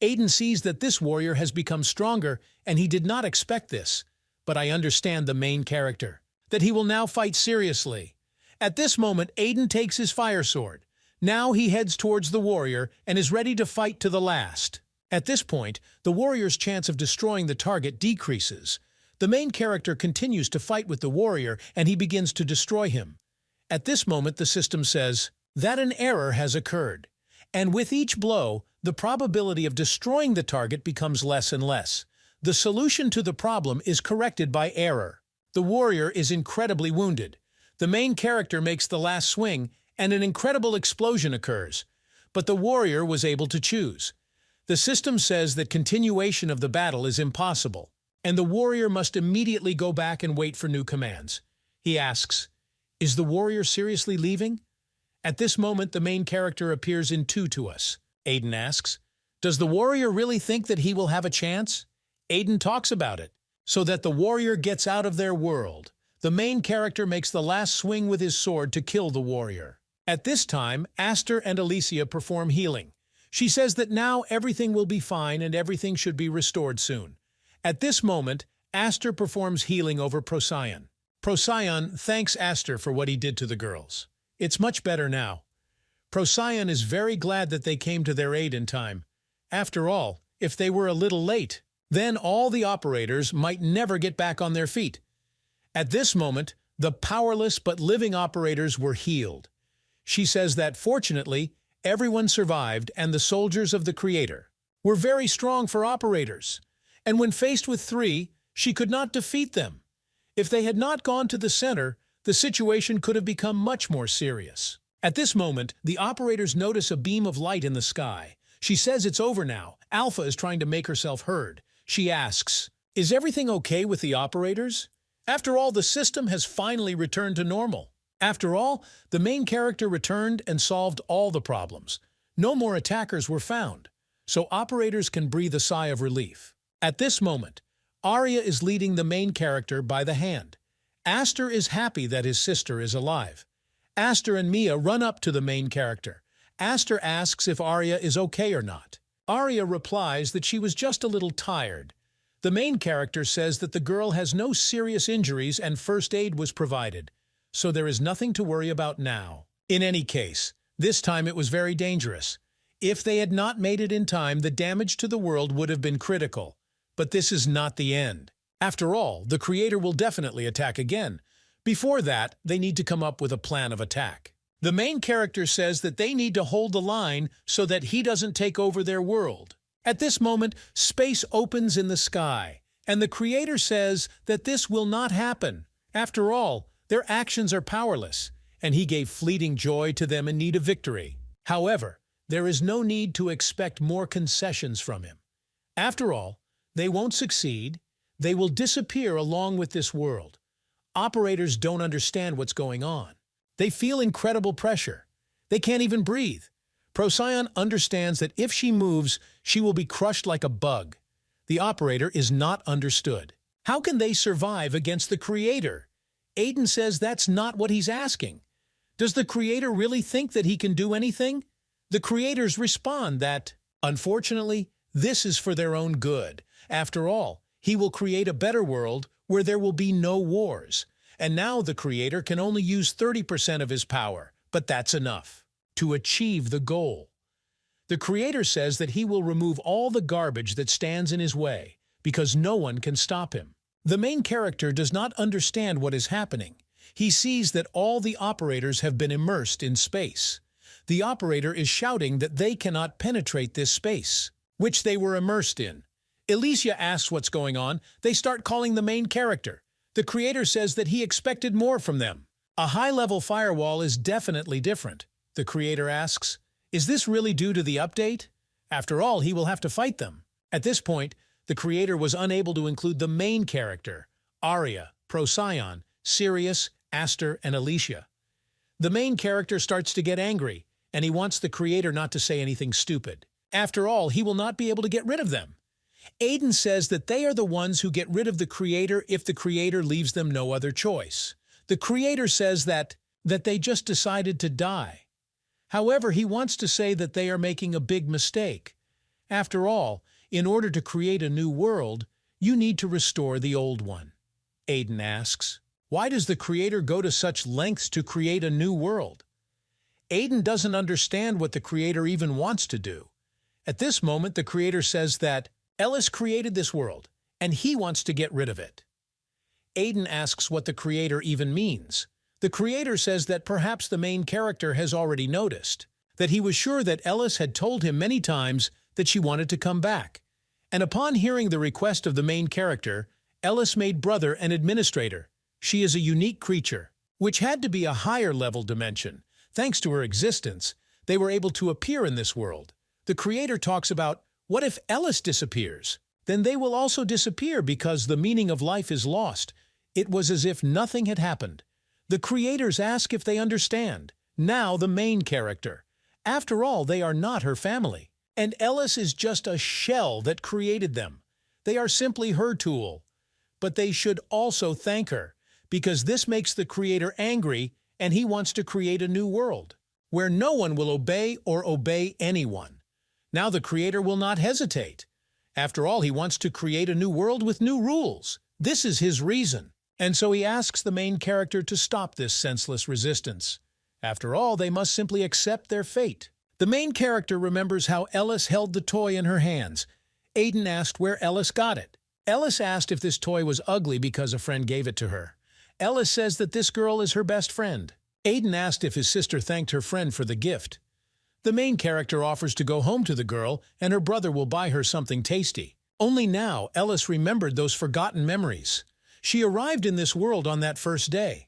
Aiden sees that this warrior has become stronger and he did not expect this. But I understand the main character, that he will now fight seriously. At this moment, Aiden takes his fire sword. Now he heads towards the warrior and is ready to fight to the last. At this point, the warrior's chance of destroying the target decreases. The main character continues to fight with the warrior and he begins to destroy him. At this moment, the system says that an error has occurred, and with each blow, the probability of destroying the target becomes less and less. The solution to the problem is corrected by error. The warrior is incredibly wounded. The main character makes the last swing, and an incredible explosion occurs. But the warrior was able to choose. The system says that continuation of the battle is impossible, and the warrior must immediately go back and wait for new commands. He asks, "Is the warrior seriously leaving?" At this moment, the main character appears in two to us. Aiden asks, "Does the warrior really think that he will have a chance?" Aiden talks about it, so that the warrior gets out of their world. The main character makes the last swing with his sword to kill the warrior. At this time, Aster and Alicia perform healing. She says that now everything will be fine and everything should be restored soon. At this moment, Aster performs healing over Procyon. Procyon thanks Aster for what he did to the girls. It's much better now. Procyon is very glad that they came to their aid in time. After all, if they were a little late, then all the operators might never get back on their feet. At this moment, the powerless but living operators were healed. She says that, fortunately, everyone survived and the soldiers of the Creator were very strong for operators. And when faced with three, she could not defeat them. If they had not gone to the center, the situation could have become much more serious. At this moment, the operators notice a beam of light in the sky. She says it's over now. Alpha is trying to make herself heard. She asks, "Is everything okay with the operators?" After all, the system has finally returned to normal. After all, the main character returned and solved all the problems. No more attackers were found, so operators can breathe a sigh of relief. At this moment, Arya is leading the main character by the hand. Aster is happy that his sister is alive. Aster and Mia run up to the main character. Aster asks if Arya is okay or not. Arya replies that she was just a little tired. The main character says that the girl has no serious injuries and first aid was provided, so there is nothing to worry about now. In any case, this time it was very dangerous. If they had not made it in time, the damage to the world would have been critical. But this is not the end. After all, the Creator will definitely attack again. Before that, they need to come up with a plan of attack. The main character says that they need to hold the line so that he doesn't take over their world. At this moment, space opens in the sky, and the Creator says that this will not happen. After all, their actions are powerless, and he gave fleeting joy to them in need of victory. However, there is no need to expect more concessions from him. After all, they won't succeed. They will disappear along with this world. Operators don't understand what's going on. They feel incredible pressure. They can't even breathe. Procyon understands that if she moves, she will be crushed like a bug. The operator is not understood. How can they survive against the Creator? Aiden says that's not what he's asking. Does the Creator really think that he can do anything? The Creators respond that, unfortunately, this is for their own good. After all, he will create a better world where there will be no wars. And now the Creator can only use 30% of his power, but that's enough to achieve the goal. The Creator says that he will remove all the garbage that stands in his way, because no one can stop him. The main character does not understand what is happening. He sees that all the operators have been immersed in space. The operator is shouting that they cannot penetrate this space, which they were immersed in. Alicia asks what's going on. They start calling the main character. The Creator says that he expected more from them. A high-level firewall is definitely different. The Creator asks, is this really due to the update? After all, he will have to fight them. At this point, the Creator was unable to include the main character, Arya, Procyon, Sirius, Aster, and Alicia. The main character starts to get angry, and he wants the Creator not to say anything stupid. After all, he will not be able to get rid of them. Aiden says that they are the ones who get rid of the Creator if the Creator leaves them no other choice. The Creator says that they just decided to die. However, he wants to say that they are making a big mistake. After all, in order to create a new world, you need to restore the old one. Aiden asks, why does the Creator go to such lengths to create a new world? Aiden doesn't understand what the Creator even wants to do. At this moment, the Creator says that Ellis created this world, and he wants to get rid of it. Aiden asks what the Creator even means. The creator says that perhaps the main character has already noticed, that he was sure that Ellis had told him many times that she wanted to come back. And upon hearing the request of the main character, Ellis made Brother an administrator. She is a unique creature, which had to be a higher-level dimension. Thanks to her existence, they were able to appear in this world. The creator talks about, what if Ellis disappears? Then they will also disappear because the meaning of life is lost. It was as if nothing had happened. The creators ask if they understand. Now the main character. After all, they are not her family. And Ellis is just a shell that created them. They are simply her tool. But they should also thank her, because this makes the creator angry and he wants to create a new world, where no one will obey anyone. Now the creator will not hesitate. After all, he wants to create a new world with new rules. This is his reason. And so he asks the main character to stop this senseless resistance. After all, they must simply accept their fate. The main character remembers how Ellis held the toy in her hands. Aiden asked where Ellis got it. Ellis asked if this toy was ugly because a friend gave it to her. Ellis says that this girl is her best friend. Aiden asked if his sister thanked her friend for the gift. The main character offers to go home to the girl and her brother will buy her something tasty. Only now Ellis remembered those forgotten memories. She arrived in this world on that first day.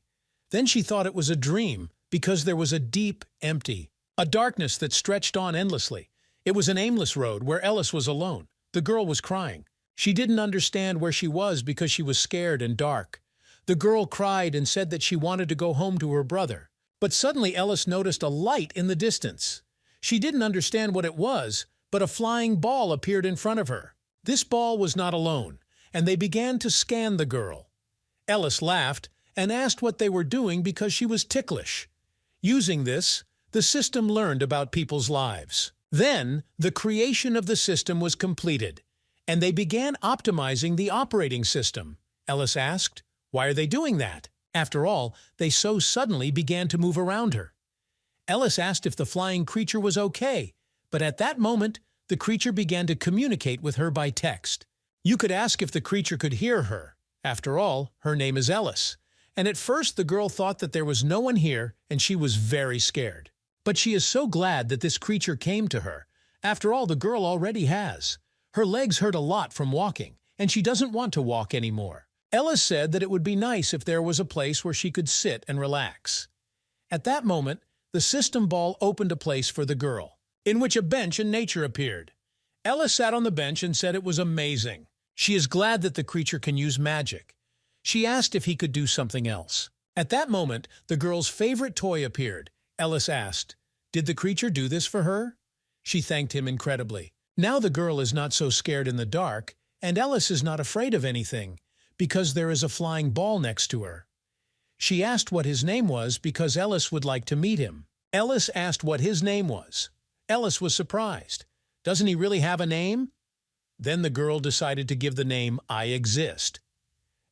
Then she thought it was a dream because there was a deep empty, a darkness that stretched on endlessly. It was an aimless road where Ellis was alone. The girl was crying. She didn't understand where she was because she was scared and dark. The girl cried and said that she wanted to go home to her brother. But suddenly Ellis noticed a light in the distance. She didn't understand what it was, but a flying ball appeared in front of her. This ball was not alone, and they began to scan the girl. Ellis laughed and asked what they were doing because she was ticklish. Using this, the system learned about people's lives. Then, the creation of the system was completed, and they began optimizing the operating system. Ellis asked, why are they doing that? After all, they so suddenly began to move around her. Ellis asked if the flying creature was okay, but at that moment, the creature began to communicate with her by text. You could ask if the creature could hear her. After all, her name is Ellis. And at first the girl thought that there was no one here and she was very scared. But she is so glad that this creature came to her. After all, the girl already has. Her legs hurt a lot from walking, and she doesn't want to walk anymore. Ellis said that it would be nice if there was a place where she could sit and relax. At that moment, the system ball opened a place for the girl, in which a bench in nature appeared. Ellis sat on the bench and said it was amazing. She is glad that the creature can use magic. She asked if he could do something else. At that moment, the girl's favorite toy appeared. Ellis asked, did the creature do this for her? She thanked him incredibly. Now the girl is not so scared in the dark, and Ellis is not afraid of anything, because there is a flying ball next to her. She asked what his name was because Ellis would like to meet him. Ellis asked what his name was. Ellis was surprised. Doesn't he really have a name? Then the girl decided to give the name I Exist.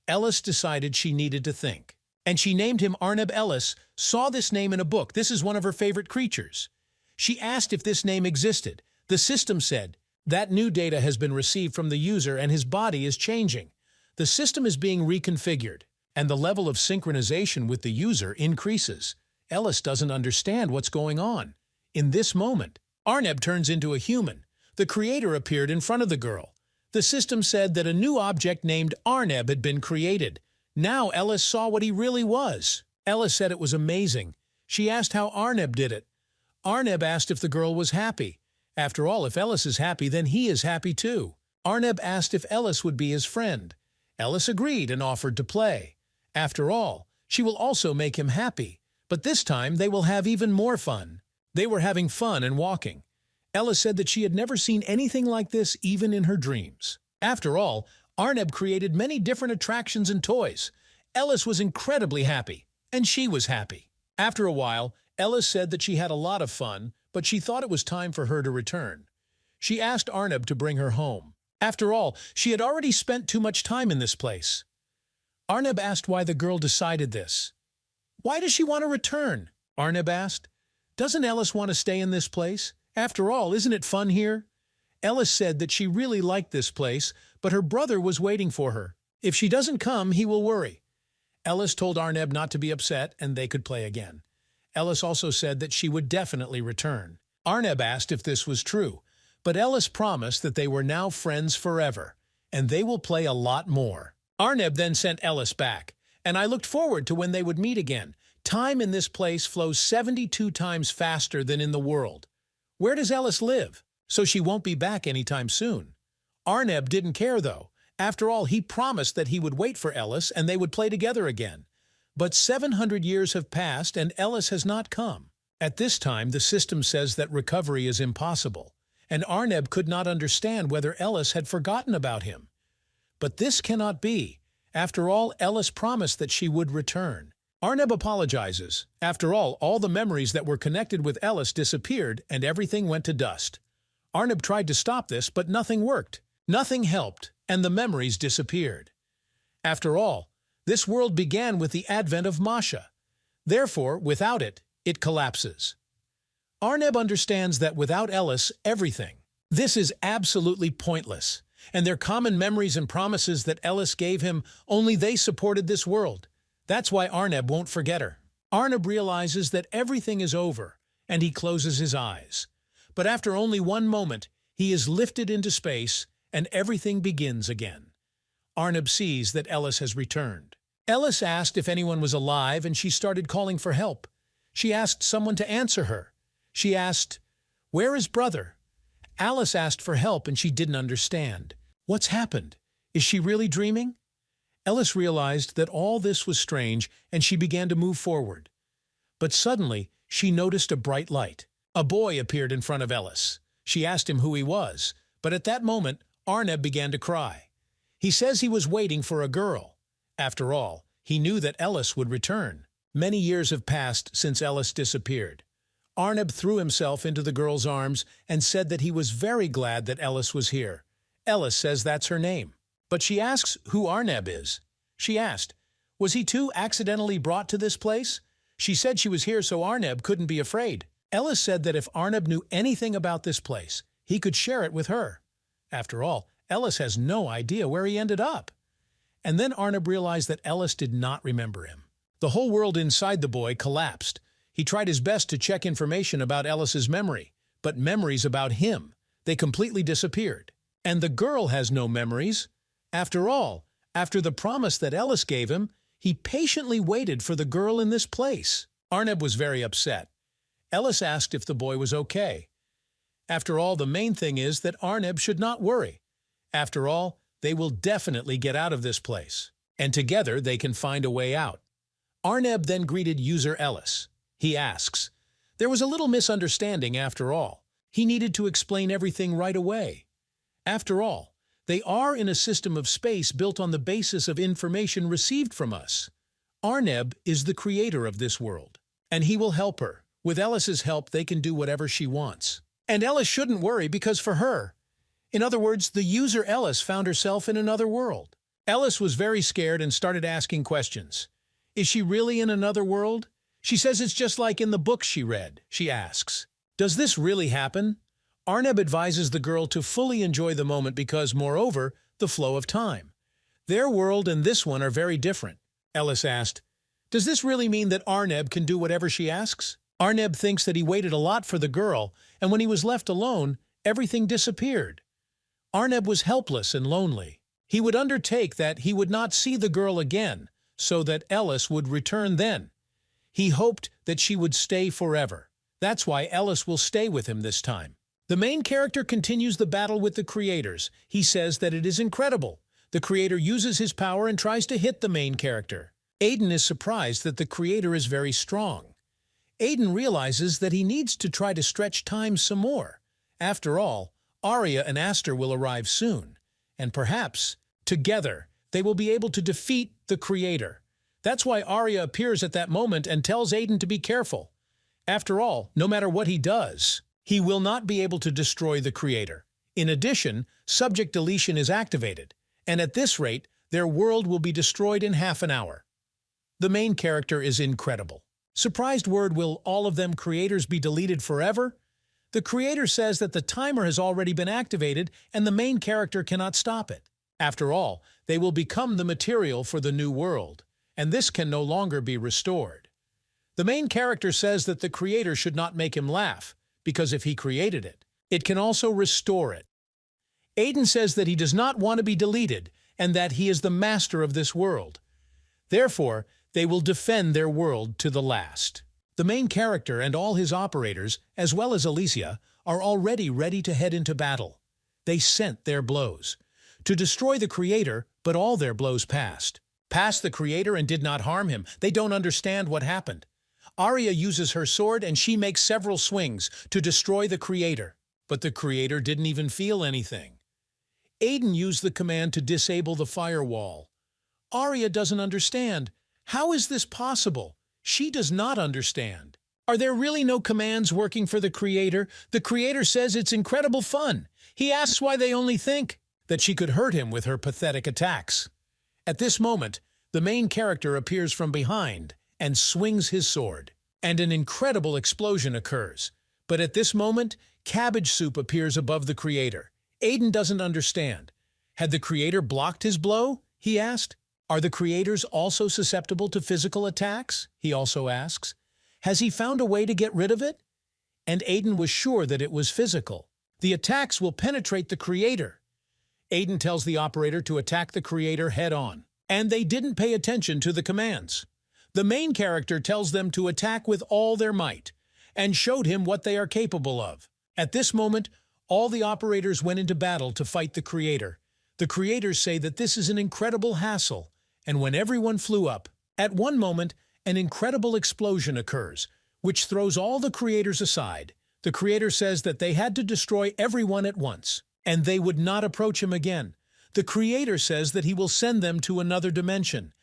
Ellis decided she needed to think. And she named him Arneb. Ellis saw this name in a book. This is one of her favorite creatures. She asked if this name existed. The system said, that new data has been received from the user and his body is changing. The system is being reconfigured, and the level of synchronization with the user increases. Ellis doesn't understand what's going on. In this moment, Arneb turns into a human. The creator appeared in front of the girl. The system said that a new object named Arneb had been created. Now Ellis saw what he really was. Ellis said it was amazing. She asked how Arneb did it. Arneb asked if the girl was happy. After all, if Ellis is happy, then he is happy too. Arneb asked if Ellis would be his friend. Ellis agreed and offered to play. After all, she will also make him happy. But this time they will have even more fun. They were having fun and walking. Ellis said that she had never seen anything like this even in her dreams. After all, Arneb created many different attractions and toys. Ellis was incredibly happy, and she was happy. After a while, Ellis said that she had a lot of fun, but she thought it was time for her to return. She asked Arneb to bring her home. After all, she had already spent too much time in this place. Arneb asked why the girl decided this. Why does she want to return? Arneb asked. Doesn't Ellis want to stay in this place? After all, isn't it fun here? Ellis said that she really liked this place, but her brother was waiting for her. If she doesn't come, he will worry. Ellis told Arneb not to be upset and they could play again. Ellis also said that she would definitely return. Arneb asked if this was true, but Ellis promised that they were now friends forever, and they will play a lot more. Arneb then sent Ellis back, and I looked forward to when they would meet again. Time in this place flows 72 times faster than in the world. Where does Ellis live? So she won't be back anytime soon. Arneb didn't care though. After all, he promised that he would wait for Ellis and they would play together again. But 700 years have passed and Ellis has not come. At this time, the system says that recovery is impossible, and Arneb could not understand whether Ellis had forgotten about him. But this cannot be. After all, Ellis promised that she would return. Arneb apologizes. After all the memories that were connected with Ellis disappeared and everything went to dust. Arneb tried to stop this, but nothing worked. Nothing helped, and the memories disappeared. After all, this world began with the advent of Masha. Therefore, without it, it collapses. Arneb understands that without Ellis, everything. This is absolutely pointless, and their common memories and promises that Ellis gave him, only they supported this world. That's why Arneb won't forget her. Arneb realizes that everything is over, and he closes his eyes. But after only one moment, he is lifted into space, and everything begins again. Arneb sees that Ellis has returned. Ellis asked if anyone was alive, and she started calling for help. She asked someone to answer her. She asked, "Where is brother?" Alice asked for help, and she didn't understand. What's happened? Is she really dreaming? Ellis realized that all this was strange, and she began to move forward. But suddenly, she noticed a bright light. A boy appeared in front of Ellis. She asked him who he was, but at that moment, Arneb began to cry. He says he was waiting for a girl. After all, he knew that Ellis would return. Many years have passed since Ellis disappeared. Arneb threw himself into the girl's arms and said that he was very glad that Ellis was here. Ellis says that's her name. But she asks who Arneb is. She asked, was he too accidentally brought to this place? She said she was here so Arneb couldn't be afraid. Ellis said that if Arneb knew anything about this place, he could share it with her. After all, Ellis has no idea where he ended up. And then Arneb realized that Ellis did not remember him. The whole world inside the boy collapsed. He tried his best to check information about Ellis's memory, but memories about him, they completely disappeared. And the girl has no memories. After all, after the promise that Ellis gave him, he patiently waited for the girl in this place. Arneb was very upset. Ellis asked if the boy was okay. After all, the main thing is that Arneb should not worry. After all, they will definitely get out of this place, and together they can find a way out. Arneb then greeted user Ellis. He asks, there was a little misunderstanding after all. He needed to explain everything right away. After all, they are in a system of space built on the basis of information received from us. Arneb is the creator of this world, and he will help her. With Ellis's help, they can do whatever she wants. And Ellis shouldn't worry because for her, in other words, the user Ellis found herself in another world. Ellis was very scared and started asking questions. Is she really in another world? She says it's just like in the books she read. She asks, does this really happen? Arneb advises the girl to fully enjoy the moment because, moreover, the flow of time. Their world and this one are very different. Ellis asked, does this really mean that Arneb can do whatever she asks? Arneb thinks that he waited a lot for the girl, and when he was left alone, everything disappeared. Arneb was helpless and lonely. He would undertake that he would not see the girl again, so that Ellis would return then. He hoped that she would stay forever. That's why Ellis will stay with him this time. The main character continues the battle with the creators. He says that it is incredible. The creator uses his power and tries to hit the main character. Aiden is surprised that the creator is very strong. Aiden realizes that he needs to try to stretch time some more. After all, Arya and Aster will arrive soon, and perhaps, together, they will be able to defeat the creator. That's why Arya appears at that moment and tells Aiden to be careful. After all, no matter what he does, he will not be able to destroy the creator. In addition, subject deletion is activated, and at this rate, their world will be destroyed in half an hour. The main character is incredible. Surprised word, will all of them creators be deleted forever? The creator says that the timer has already been activated and the main character cannot stop it. After all, they will become the material for the new world. and this can no longer be restored. The main character says that the creator should not make him laugh, because if he created it, it can also restore it. Aiden says that he does not want to be deleted and that he is the master of this world. Therefore, they will defend their world to the last. The main character and all his operators, as well as Alicia, are already ready to head into battle. They sent their blows to destroy the creator, but all their blows passed the creator and did not harm him. They don't understand what happened. Arya uses her sword and she makes several swings to destroy the creator, but the creator didn't even feel anything. Aiden used the command to disable the firewall. Arya doesn't understand. How is this possible? She does not understand. Are there really no commands working for the creator? The creator says it's incredible fun. He asks why they only think that she could hurt him with her pathetic attacks. At this moment, the main character appears from behind and swings his sword, and an incredible explosion occurs. But at this moment, cabbage soup appears above the creator. Aiden doesn't understand. Had the creator blocked his blow? He asked. Are the creators also susceptible to physical attacks? He also asks. Has he found a way to get rid of it? And Aiden was sure that it was physical. The attacks will penetrate the creator. Aiden tells the operator to attack the creator head-on, and they didn't pay attention to the commands. The main character tells them to attack with all their might, and showed him what they are capable of. At this moment, all the operators went into battle to fight the creator. The creators say that this is an incredible hassle, and when everyone flew up, at one moment, an incredible explosion occurs, which throws all the creators aside. The creator says that they had to destroy everyone at once, and they would not approach him again. The creator says that he will send them to another dimension.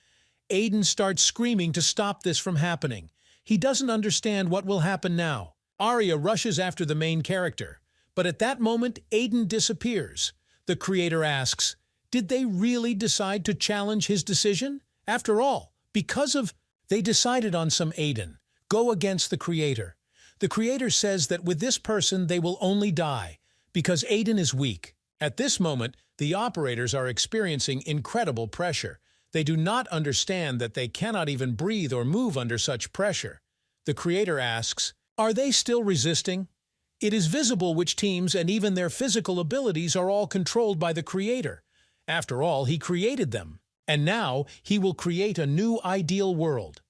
Aiden starts screaming to stop this from happening. He doesn't understand what will happen now. Arya rushes after the main character, but at that moment, Aiden disappears. The creator asks, did they really decide to challenge his decision? After all, they decided on some Aiden, go against the creator. The creator says that with this person they will only die, because Aiden is weak. At this moment, the operators are experiencing incredible pressure. They do not understand that they cannot even breathe or move under such pressure. The creator asks, are they still resisting? It is visible which teams and even their physical abilities are all controlled by the creator. After all, he created them, and now he will create a new ideal world.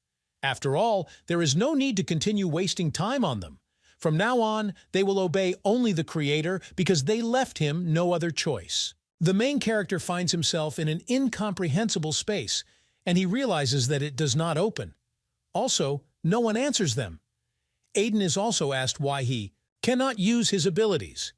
After all, there is no need to continue wasting time on them. From now on, they will obey only the creator because they left him no other choice. The main character finds himself in an incomprehensible space, and he realizes that it does not open. Also, no one answers them. Aiden is also asked why he cannot use his abilities.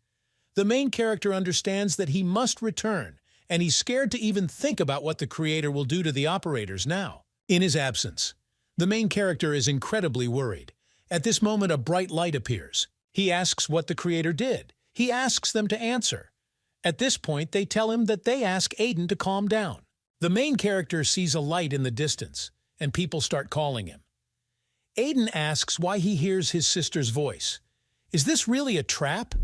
The main character understands that he must return, and he's scared to even think about what the creator will do to the operators now. In his absence, the main character is incredibly worried. At this moment, a bright light appears. He asks what the creator did. He asks them to answer. At this point, they tell him that they ask Aiden to calm down. The main character sees a light in the distance, and people start calling him. Aiden asks why he hears his sister's voice. Is this really a trap?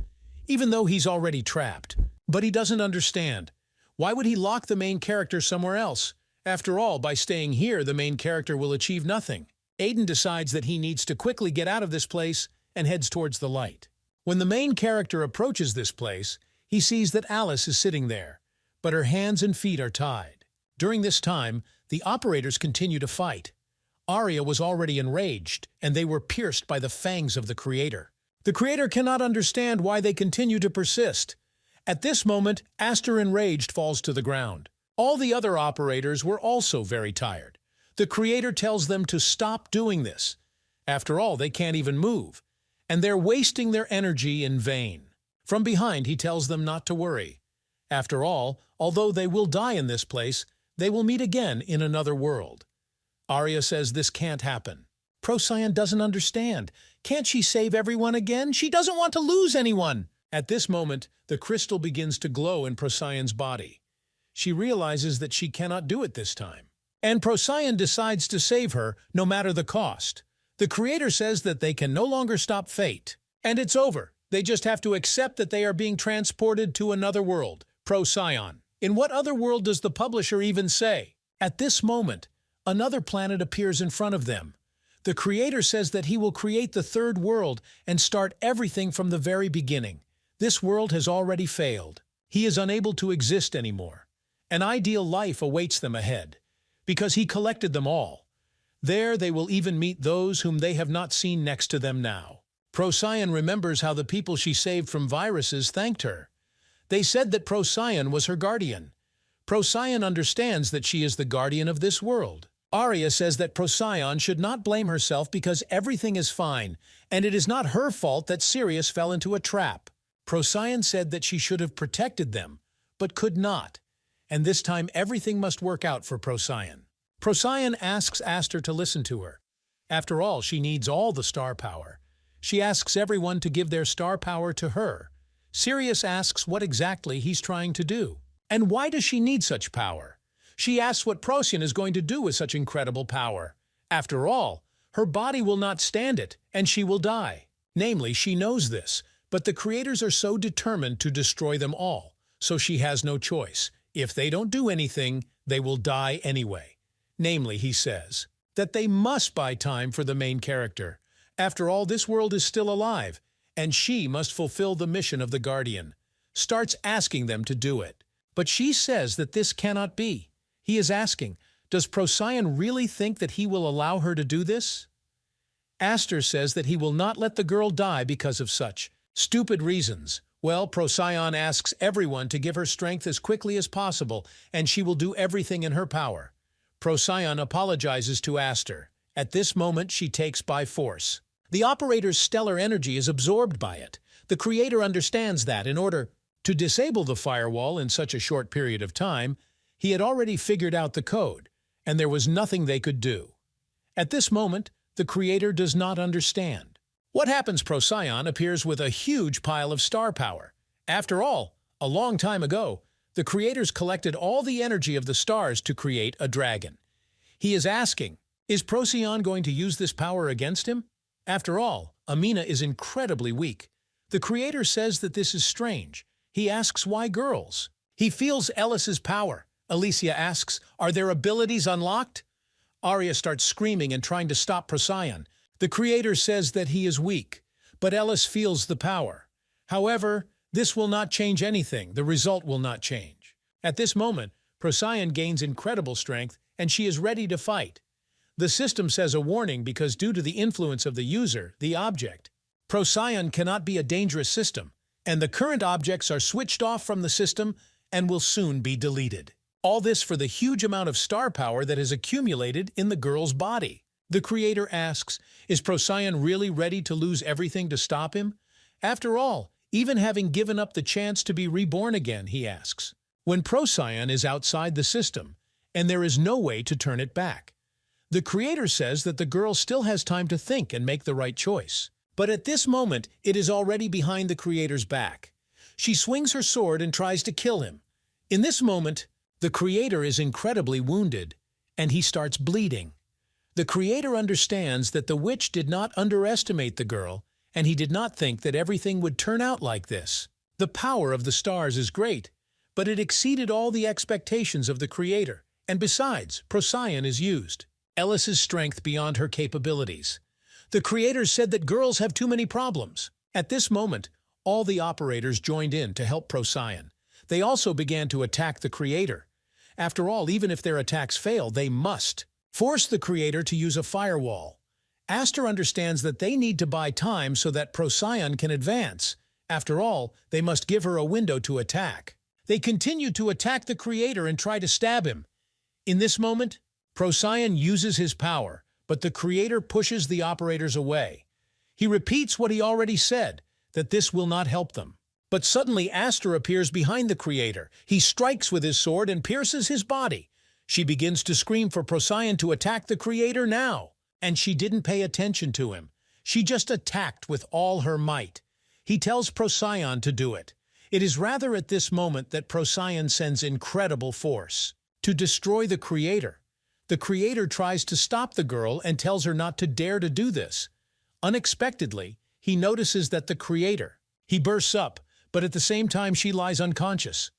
Even though he's already trapped. But he doesn't understand. Why would he lock the main character somewhere else? After all, by staying here, the main character will achieve nothing. Aiden decides that he needs to quickly get out of this place and heads towards the light. When the main character approaches this place, he sees that Alice is sitting there, but her hands and feet are tied. During this time, the operators continue to fight. Arya was already enraged, and they were pierced by the fangs of the creator. The creator cannot understand why they continue to persist. At this moment, Aster enraged falls to the ground. All the other operators were also very tired. The creator tells them to stop doing this. After all, they can't even move, and they're wasting their energy in vain. From behind, he tells them not to worry. After all, although they will die in this place, they will meet again in another world. Arya says this can't happen. Procyon doesn't understand. Can't she save everyone again? She doesn't want to lose anyone. At this moment, the crystal begins to glow in Procyon's body. She realizes that she cannot do it this time. And Procyon decides to save her, no matter the cost. The creator says that they can no longer stop fate. And it's over. They just have to accept that they are being transported to another world, Procyon. In what other world does the publisher even say? At this moment, another planet appears in front of them. The creator says that he will create the third world and start everything from the very beginning. This world has already failed. He is unable to exist anymore. An ideal life awaits them ahead, because he collected them all. There they will even meet those whom they have not seen next to them now. Procyon remembers how the people she saved from viruses thanked her. They said that Procyon was her guardian. Procyon understands that she is the guardian of this world. Arya says that Procyon should not blame herself because everything is fine, and it is not her fault that Sirius fell into a trap. Procyon said that she should have protected them, but could not, and this time everything must work out for Procyon. Procyon asks Aster to listen to her. After all, she needs all the star power. She asks everyone to give their star power to her. Sirius asks what exactly he's trying to do. And why does she need such power? She asks what Procyon is going to do with such incredible power. After all, her body will not stand it, and she will die. Namely, she knows this, but the creators are so determined to destroy them all, so she has no choice. If they don't do anything, they will die anyway. Namely, he says, that they must buy time for the main character. After all, this world is still alive, and she must fulfill the mission of the Guardian. Starts asking them to do it. But she says that this cannot be. He is asking, does Procyon really think that he will allow her to do this? Aster says that he will not let the girl die because of such stupid reasons. Well, Procyon asks everyone to give her strength as quickly as possible, and she will do everything in her power. Procyon apologizes to Aster. At this moment, she takes by force. The operator's stellar energy is absorbed by it. The creator understands that in order to disable the firewall in such a short period of time, he had already figured out the code, and there was nothing they could do. At this moment, the creator does not understand. What happens? Procyon appears with a huge pile of star power. After all, a long time ago, the creators collected all the energy of the stars to create a dragon. He is asking, is Procyon going to use this power against him? After all, Amina is incredibly weak. The creator says that this is strange. He asks why girls. He feels Ellis's power. Alicia asks, are their abilities unlocked? Arya starts screaming and trying to stop Procyon. The creator says that he is weak, but Ellis feels the power. However, this will not change anything. The result will not change. At this moment, Procyon gains incredible strength, and she is ready to fight. The system says a warning because due to the influence of the user, the object, Procyon cannot be a dangerous system, and the current objects are switched off from the system and will soon be deleted. All this for the huge amount of star power that has accumulated in the girl's body. The creator asks, is Procyon really ready to lose everything to stop him? After all, even having given up the chance to be reborn again, he asks. When Procyon is outside the system, and there is no way to turn it back. The creator says that the girl still has time to think and make the right choice. But at this moment, it is already behind the creator's back. She swings her sword and tries to kill him. In this moment, the creator is incredibly wounded, and he starts bleeding. The creator understands that the witch did not underestimate the girl, and he did not think that everything would turn out like this. The power of the stars is great, but it exceeded all the expectations of the creator, and besides, Procyon is used. Ellis's strength beyond her capabilities. The creators said that girls have too many problems. At this moment, all the operators joined in to help Procyon. They also began to attack the creator. After all, even if their attacks fail, they must force the creator to use a firewall. Aster understands that they need to buy time so that Procyon can advance. After all, they must give her a window to attack. They continue to attack the creator and try to stab him. In this moment, Procyon uses his power, but the creator pushes the operators away. He repeats what he already said, that this will not help them. But suddenly Aster appears behind the creator. He strikes with his sword and pierces his body. She begins to scream for Procyon to attack the creator now. And she didn't pay attention to him. She just attacked with all her might. He tells Procyon to do it. It is rather at this moment that Procyon sends incredible force to destroy the creator. The creator tries to stop the girl and tells her not to dare to do this. Unexpectedly, he notices that the creator. He bursts up, but at the same time she lies unconscious.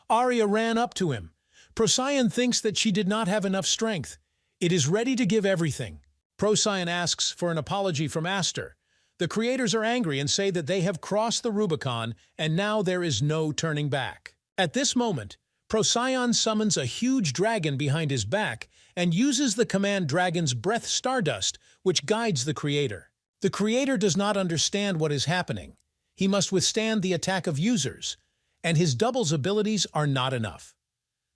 Arya ran up to him. Procyon thinks that she did not have enough strength. It is ready to give everything. Procyon asks for an apology from Aster. The creators are angry and say that they have crossed the Rubicon and now there is no turning back. At this moment, Procyon summons a huge dragon behind his back and uses the command Dragon's Breath Stardust, which guides the creator. The creator does not understand what is happening. He must withstand the attack of users, and his double's abilities are not enough.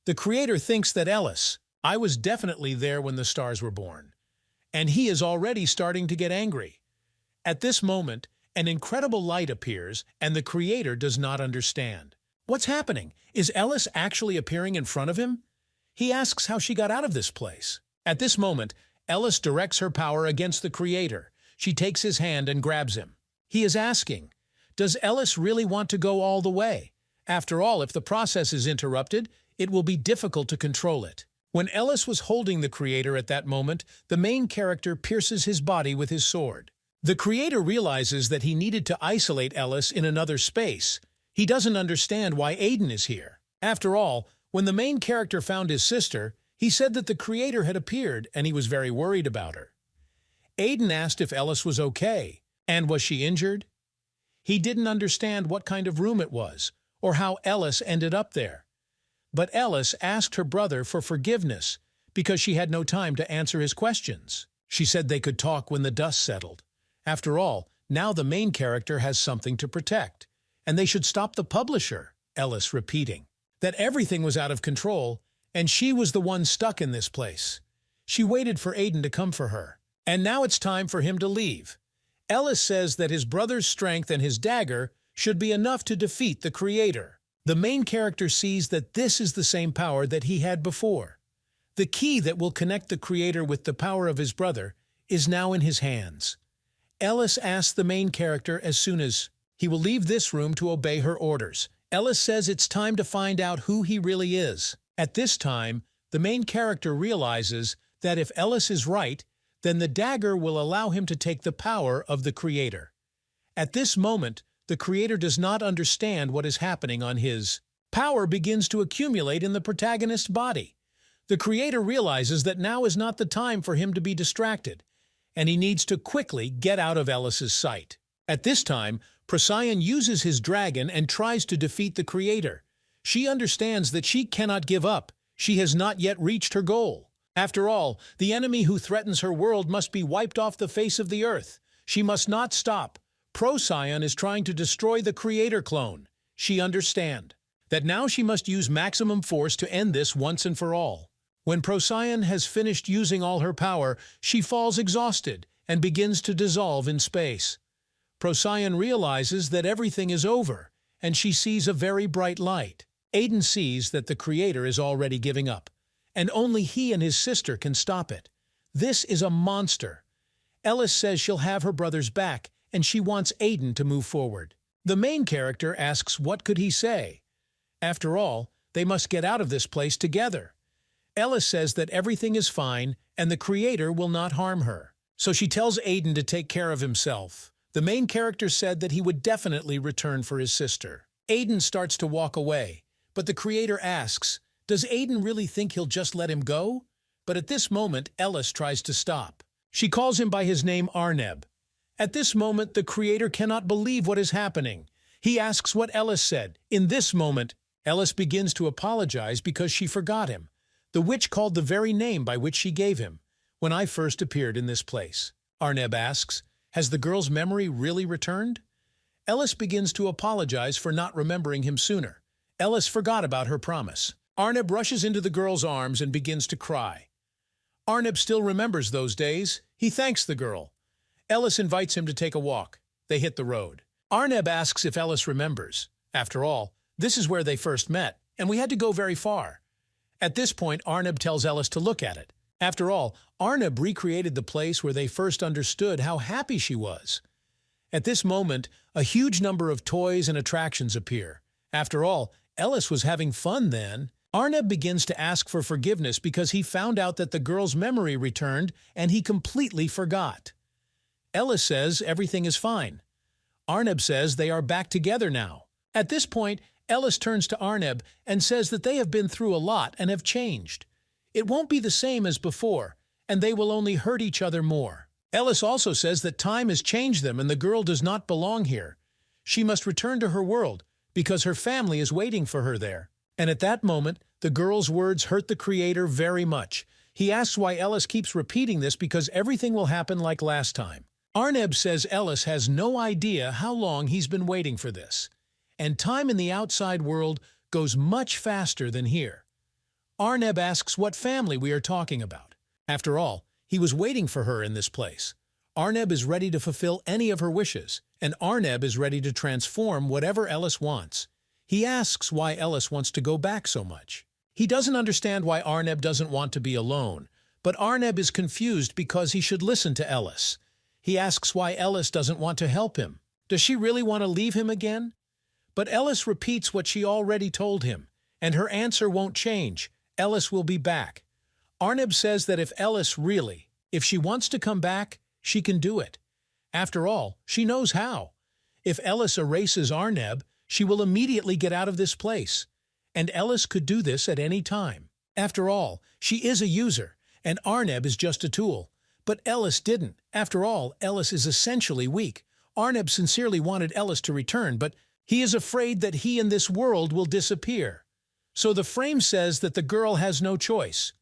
The creator thinks that Ellis, I was definitely there when the stars were born, and he is already starting to get angry. At this moment, an incredible light appears, and the creator does not understand. What's happening? Is Ellis actually appearing in front of him? He asks how she got out of this place. At this moment, Ellis directs her power against the creator. She takes his hand and grabs him. He is asking, does Ellis really want to go all the way? After all, if the process is interrupted, it will be difficult to control it. When Ellis was holding the creator at that moment, the main character pierces his body with his sword. The creator realizes that he needed to isolate Ellis in another space. He doesn't understand why Aiden is here. After all, when the main character found his sister, he said that the creator had appeared and he was very worried about her. Aiden asked if Ellis was okay, and was she injured? He didn't understand what kind of room it was, or how Ellis ended up there. But Ellis asked her brother for forgiveness because she had no time to answer his questions. She said they could talk when the dust settled. After all, now the main character has something to protect, and they should stop the publisher, Ellis repeating. That everything was out of control, and she was the one stuck in this place. She waited for Aiden to come for her, and now it's time for him to leave. Ellis says that his brother's strength and his dagger should be enough to defeat the creator. The main character sees that this is the same power that he had before. The key that will connect the creator with the power of his brother is now in his hands. Ellis asks the main character as soon as he will leave this room to obey her orders. Ellis says it's time to find out who he really is. At this time, the main character realizes that if Ellis is right, then the dagger will allow him to take the power of the creator. At this moment, the creator does not understand what is happening on his. Power begins to accumulate in the protagonist's body. The creator realizes that now is not the time for him to be distracted, and he needs to quickly get out of Ellis's sight. At this time, Procyon uses his dragon and tries to defeat the creator. She understands that she cannot give up. She has not yet reached her goal. After all, the enemy who threatens her world must be wiped off the face of the earth. She must not stop. Procyon is trying to destroy the creator clone. She understands that now she must use maximum force to end this once and for all. When Procyon has finished using all her power, she falls exhausted and begins to dissolve in space. Procyon realizes that everything is over, and she sees a very bright light. Aiden sees that the creator is already giving up, and only he and his sister can stop it. This is a monster. Ellis says she'll have her brother's back, and she wants Aiden to move forward. The main character asks what could he say. After all, they must get out of this place together. Ellis says that everything is fine, and the creator will not harm her. So she tells Aiden to take care of himself. The main character said that he would definitely return for his sister. Aiden starts to walk away, but the creator asks, does Aiden really think he'll just let him go? But at this moment, Ellis tries to stop. She calls him by his name Arneb. At this moment, the creator cannot believe what is happening. He asks what Ellis said. In this moment, Ellis begins to apologize because she forgot him. The witch called the very name by which she gave him when I first appeared in this place. Arneb asks, has the girl's memory really returned? Ellis begins to apologize for not remembering him sooner. Ellis forgot about her promise. Arneb rushes into the girl's arms and begins to cry. Arneb still remembers those days. He thanks the girl. Ellis invites him to take a walk. They hit the road. Arneb asks if Ellis remembers. After all, this is where they first met, and we had to go very far. At this point, Arneb tells Ellis to look at it. After all, Arneb recreated the place where they first understood how happy she was. At this moment, a huge number of toys and attractions appear. After all, Ellis was having fun then. Arneb begins to ask for forgiveness because he found out that the girl's memory returned and he completely forgot. Ellis says everything is fine. Arneb says they are back together now. At this point, Ellis turns to Arneb and says that they have been through a lot and have changed. It won't be the same as before, and they will only hurt each other more. Ellis also says that time has changed them and the girl does not belong here. She must return to her world because her family is waiting for her there. And at that moment, the girl's words hurt the creator very much. He asks why Ellis keeps repeating this because everything will happen like last time. Arneb says Ellis has no idea how long he's been waiting for this. And time in the outside world goes much faster than here. Arneb asks what family we are talking about. After all, he was waiting for her in this place. Arneb is ready to fulfill any of her wishes, and Arneb is ready to transform whatever Ellis wants. He asks why Ellis wants to go back so much. He doesn't understand why Arneb doesn't want to be alone, but Arneb is confused because he should listen to Ellis. He asks why Ellis doesn't want to help him. Does she really want to leave him again? But Ellis repeats what she already told him, and her answer won't change. Ellis will be back. Arneb says that if she wants to come back, she can do it. After all, she knows how. If Ellis erases Arneb, she will immediately get out of this place. And Ellis could do this at any time. After all, she is a user, and Arneb is just a tool. But Ellis didn't. After all, Ellis is essentially weak. Arneb sincerely wanted Ellis to return, but he is afraid that he and this world will disappear. So the frame says that the girl has no choice.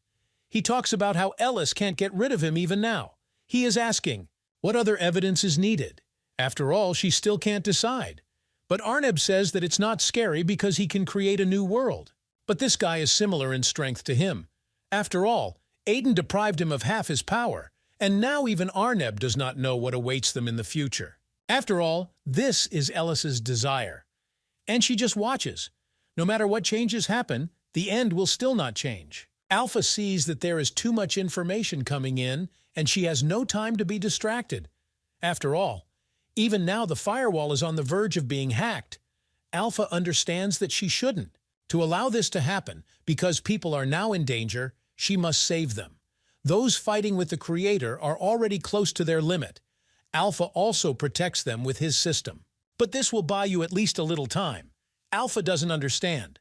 He talks about how Ellis can't get rid of him even now. He is asking, what other evidence is needed? After all, she still can't decide. But Arneb says that it's not scary because he can create a new world. But this guy is similar in strength to him. After all, Aiden deprived him of half his power, and now even Arneb does not know what awaits them in the future. After all, this is Ellis's desire. And she just watches. No matter what changes happen, the end will still not change. Alpha sees that there is too much information coming in, and she has no time to be distracted. After all, even now the firewall is on the verge of being hacked. Alpha understands that she shouldn't. To allow this to happen, because people are now in danger, she must save them. Those fighting with the Creator are already close to their limit. Alpha also protects them with his system. But this will buy you at least a little time. Alpha doesn't understand.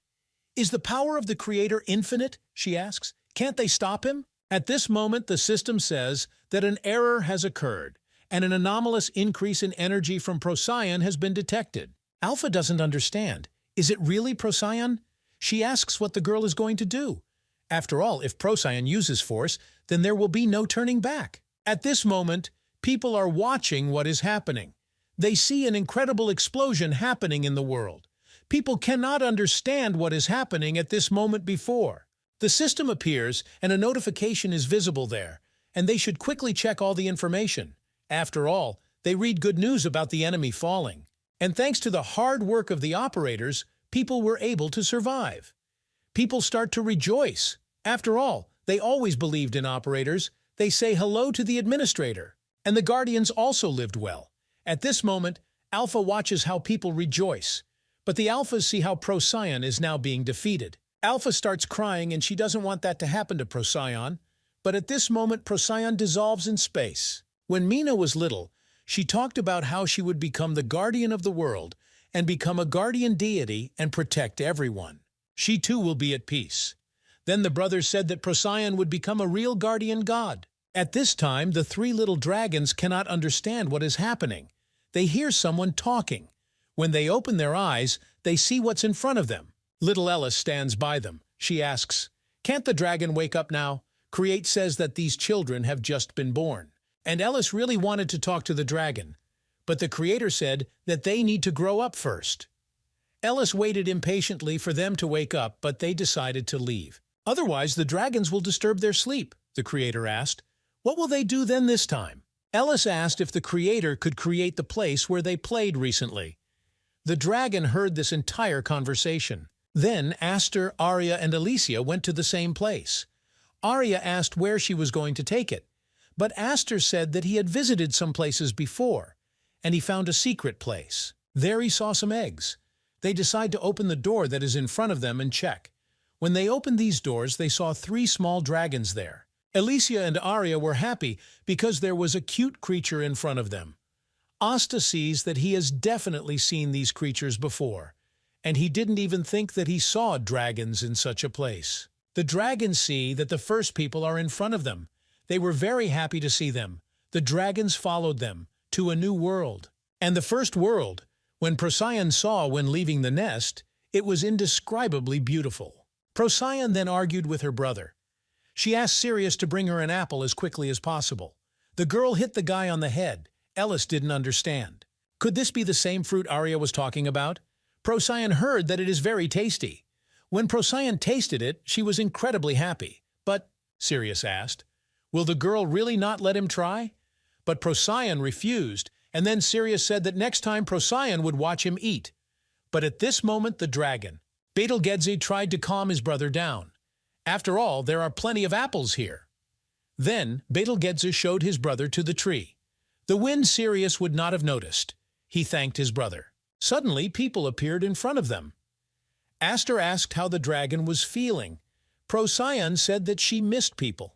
Is the power of the Creator infinite? She asks. Can't they stop him? At this moment, the system says that an error has occurred, and an anomalous increase in energy from Procyon has been detected. Alpha doesn't understand. Is it really Procyon? She asks what the girl is going to do. After all, if Procyon uses force, then there will be no turning back. At this moment, people are watching what is happening. They see an incredible explosion happening in the world. People cannot understand what is happening at this moment before. The system appears and a notification is visible there, and they should quickly check all the information. After all, they read good news about the enemy falling. And thanks to the hard work of the operators, people were able to survive. People start to rejoice. After all, they always believed in operators. They say hello to the administrator. And the Guardians also lived well. At this moment, Alpha watches how people rejoice. But the Alphas see how Procyon is now being defeated. Alpha starts crying and she doesn't want that to happen to Procyon. But at this moment, Procyon dissolves in space. When Mina was little, she talked about how she would become the guardian of the world and become a guardian deity and protect everyone. She too will be at peace. Then the brothers said that Procyon would become a real guardian god. At this time, the three little dragons cannot understand what is happening. They hear someone talking. When they open their eyes, they see what's in front of them. Little Ellis stands by them. She asks, "Can't the dragon wake up now?" Create says that these children have just been born. And Ellis really wanted to talk to the dragon. But the Creator said that they need to grow up first. Ellis waited impatiently for them to wake up, but they decided to leave. Otherwise, the dragons will disturb their sleep, the Creator asked. What will they do then this time? Ellis asked if the Creator could create the place where they played recently. The dragon heard this entire conversation. Then Aster, Arya, and Alicia went to the same place. Arya asked where she was going to take it, but Aster said that he had visited some places before, and he found a secret place. There he saw some eggs. They decide to open the door that is in front of them and check. When they opened these doors, they saw 3 small dragons there. Alicia and Arya were happy because there was a cute creature in front of them. Asta sees that he has definitely seen these creatures before, and he didn't even think that he saw dragons in such a place. The dragons see that the first people are in front of them. They were very happy to see them. The dragons followed them to a new world. And the first world, when Procyon saw when leaving the nest, it was indescribably beautiful. Procyon then argued with her brother. She asked Sirius to bring her an apple as quickly as possible. The girl hit the guy on the head. Ellis didn't understand. Could this be the same fruit Arya was talking about? Procyon heard that it is very tasty. When Procyon tasted it, she was incredibly happy. But, Sirius asked, will the girl really not let him try? But Procyon refused, and then Sirius said that next time Procyon would watch him eat. But at this moment the dragon, Betelgeuse, tried to calm his brother down. After all, there are plenty of apples here. Then Betelgeuse showed his brother to the tree. The wind Sirius would not have noticed. He thanked his brother. Suddenly people appeared in front of them. Aster asked how the dragon was feeling. Procyon said that she missed people.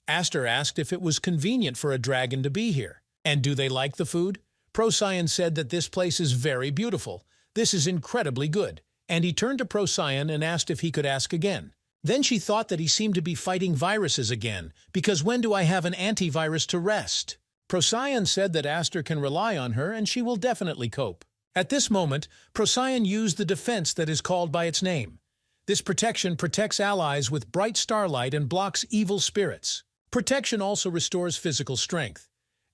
Aster asked if it was convenient for a dragon to be here. And do they like the food? Procyon said that this place is very beautiful. This is incredibly good. And he turned to Procyon and asked if he could ask again. Then she thought that he seemed to be fighting viruses again, because when do I have an antivirus to rest? Procyon said that Aster can rely on her and she will definitely cope. At this moment, Procyon used the defense that is called by its name. This protection protects allies with bright starlight and blocks evil spirits. Protection also restores physical strength.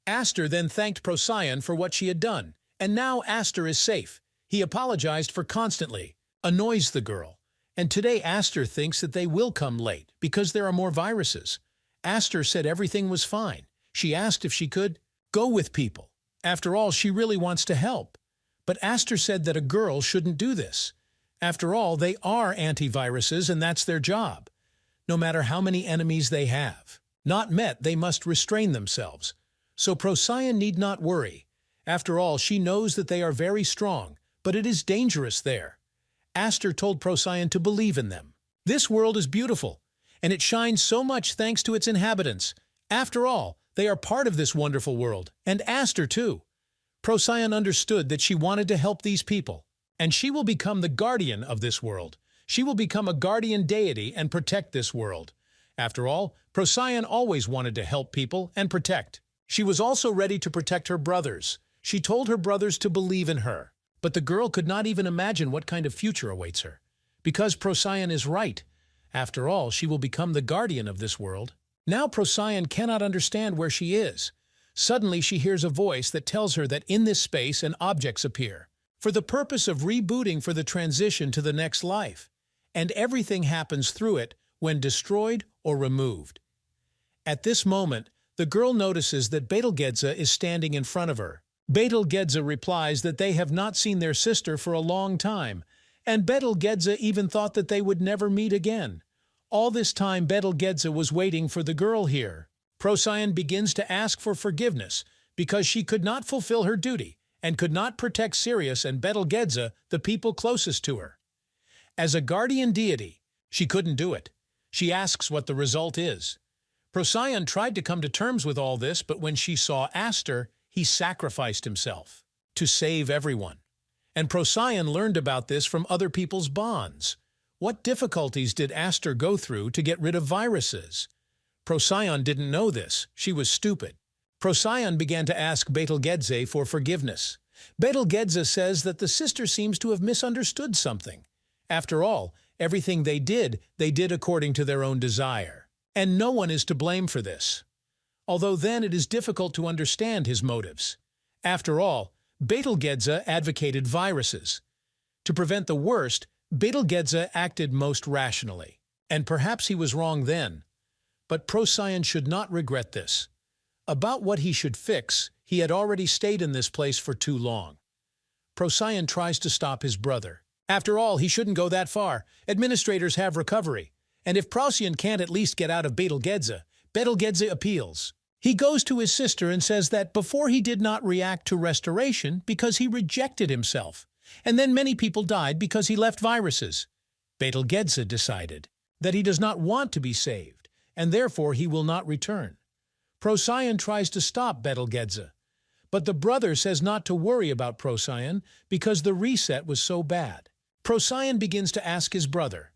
Aster then thanked Procyon for what she had done, and now Aster is safe. He apologized for constantly, annoys the girl. And today Aster thinks that they will come late because there are more viruses. Aster said everything was fine. She asked if she could go with people. After all, she really wants to help. But Aster said that a girl shouldn't do this. After all, they are antiviruses and that's their job. No matter how many enemies they have. Not met, they must restrain themselves. So Procyon need not worry. After all, she knows that they are very strong, but it is dangerous there. Aster told Procyon to believe in them. This world is beautiful, and it shines so much thanks to its inhabitants. After all, they are part of this wonderful world, and Aster too. Procyon understood that she wanted to help these people, and she will become the guardian of this world. She will become a guardian deity and protect this world. After all, Procyon always wanted to help people and protect. She was also ready to protect her brothers. She told her brothers to believe in her. But the girl could not even imagine what kind of future awaits her. Because Procyon is right. After all, she will become the guardian of this world. Now Procyon cannot understand where she is. Suddenly she hears a voice that tells her that in this space an objects appear, for the purpose of rebooting for the transition to the next life. And everything happens through it when destroyed or removed. At this moment, the girl notices that Betelgeuse is standing in front of her. Betelgeuse replies that they have not seen their sister for a long time, and Betelgeuse even thought that they would never meet again. All this time Betelgeuse was waiting for the girl here. Procyon begins to ask for forgiveness because she could not fulfill her duty and could not protect Sirius and Betelgeuse, the people closest to her. As a guardian deity, she couldn't do it. She asks what the result is. Procyon tried to come to terms with all this, but when she saw Aster, he sacrificed himself to save everyone. And Procyon learned about this from other people's bonds. What difficulties did Aster go through to get rid of viruses? Procyon didn't know this. She was stupid. Procyon began to ask Betelgeuse for forgiveness. Betelgeuse says that the sister seems to have misunderstood something. After all, everything they did according to their own desire. And no one is to blame for this. Although then it is difficult to understand his motives. After all, Betelgeuse advocated viruses. To prevent the worst, Betelgeuse acted most rationally. And perhaps he was wrong then. But Procyon should not regret this. About what he should fix, he had already stayed in this place for too long. Procyon tries to stop his brother. After all, he shouldn't go that far. Administrators have recovery. And if Procyon can't at least get out of Betelgeuse, Betelgeuse appeals. He goes to his sister and says that before he did not react to restoration because he rejected himself. And then many people died because he left viruses. Betelgeuse decided that he does not want to be saved, and therefore he will not return. Procyon tries to stop Betelgeuse, but the brother says not to worry about Procyon because the reset was so bad. Procyon begins to ask his brother,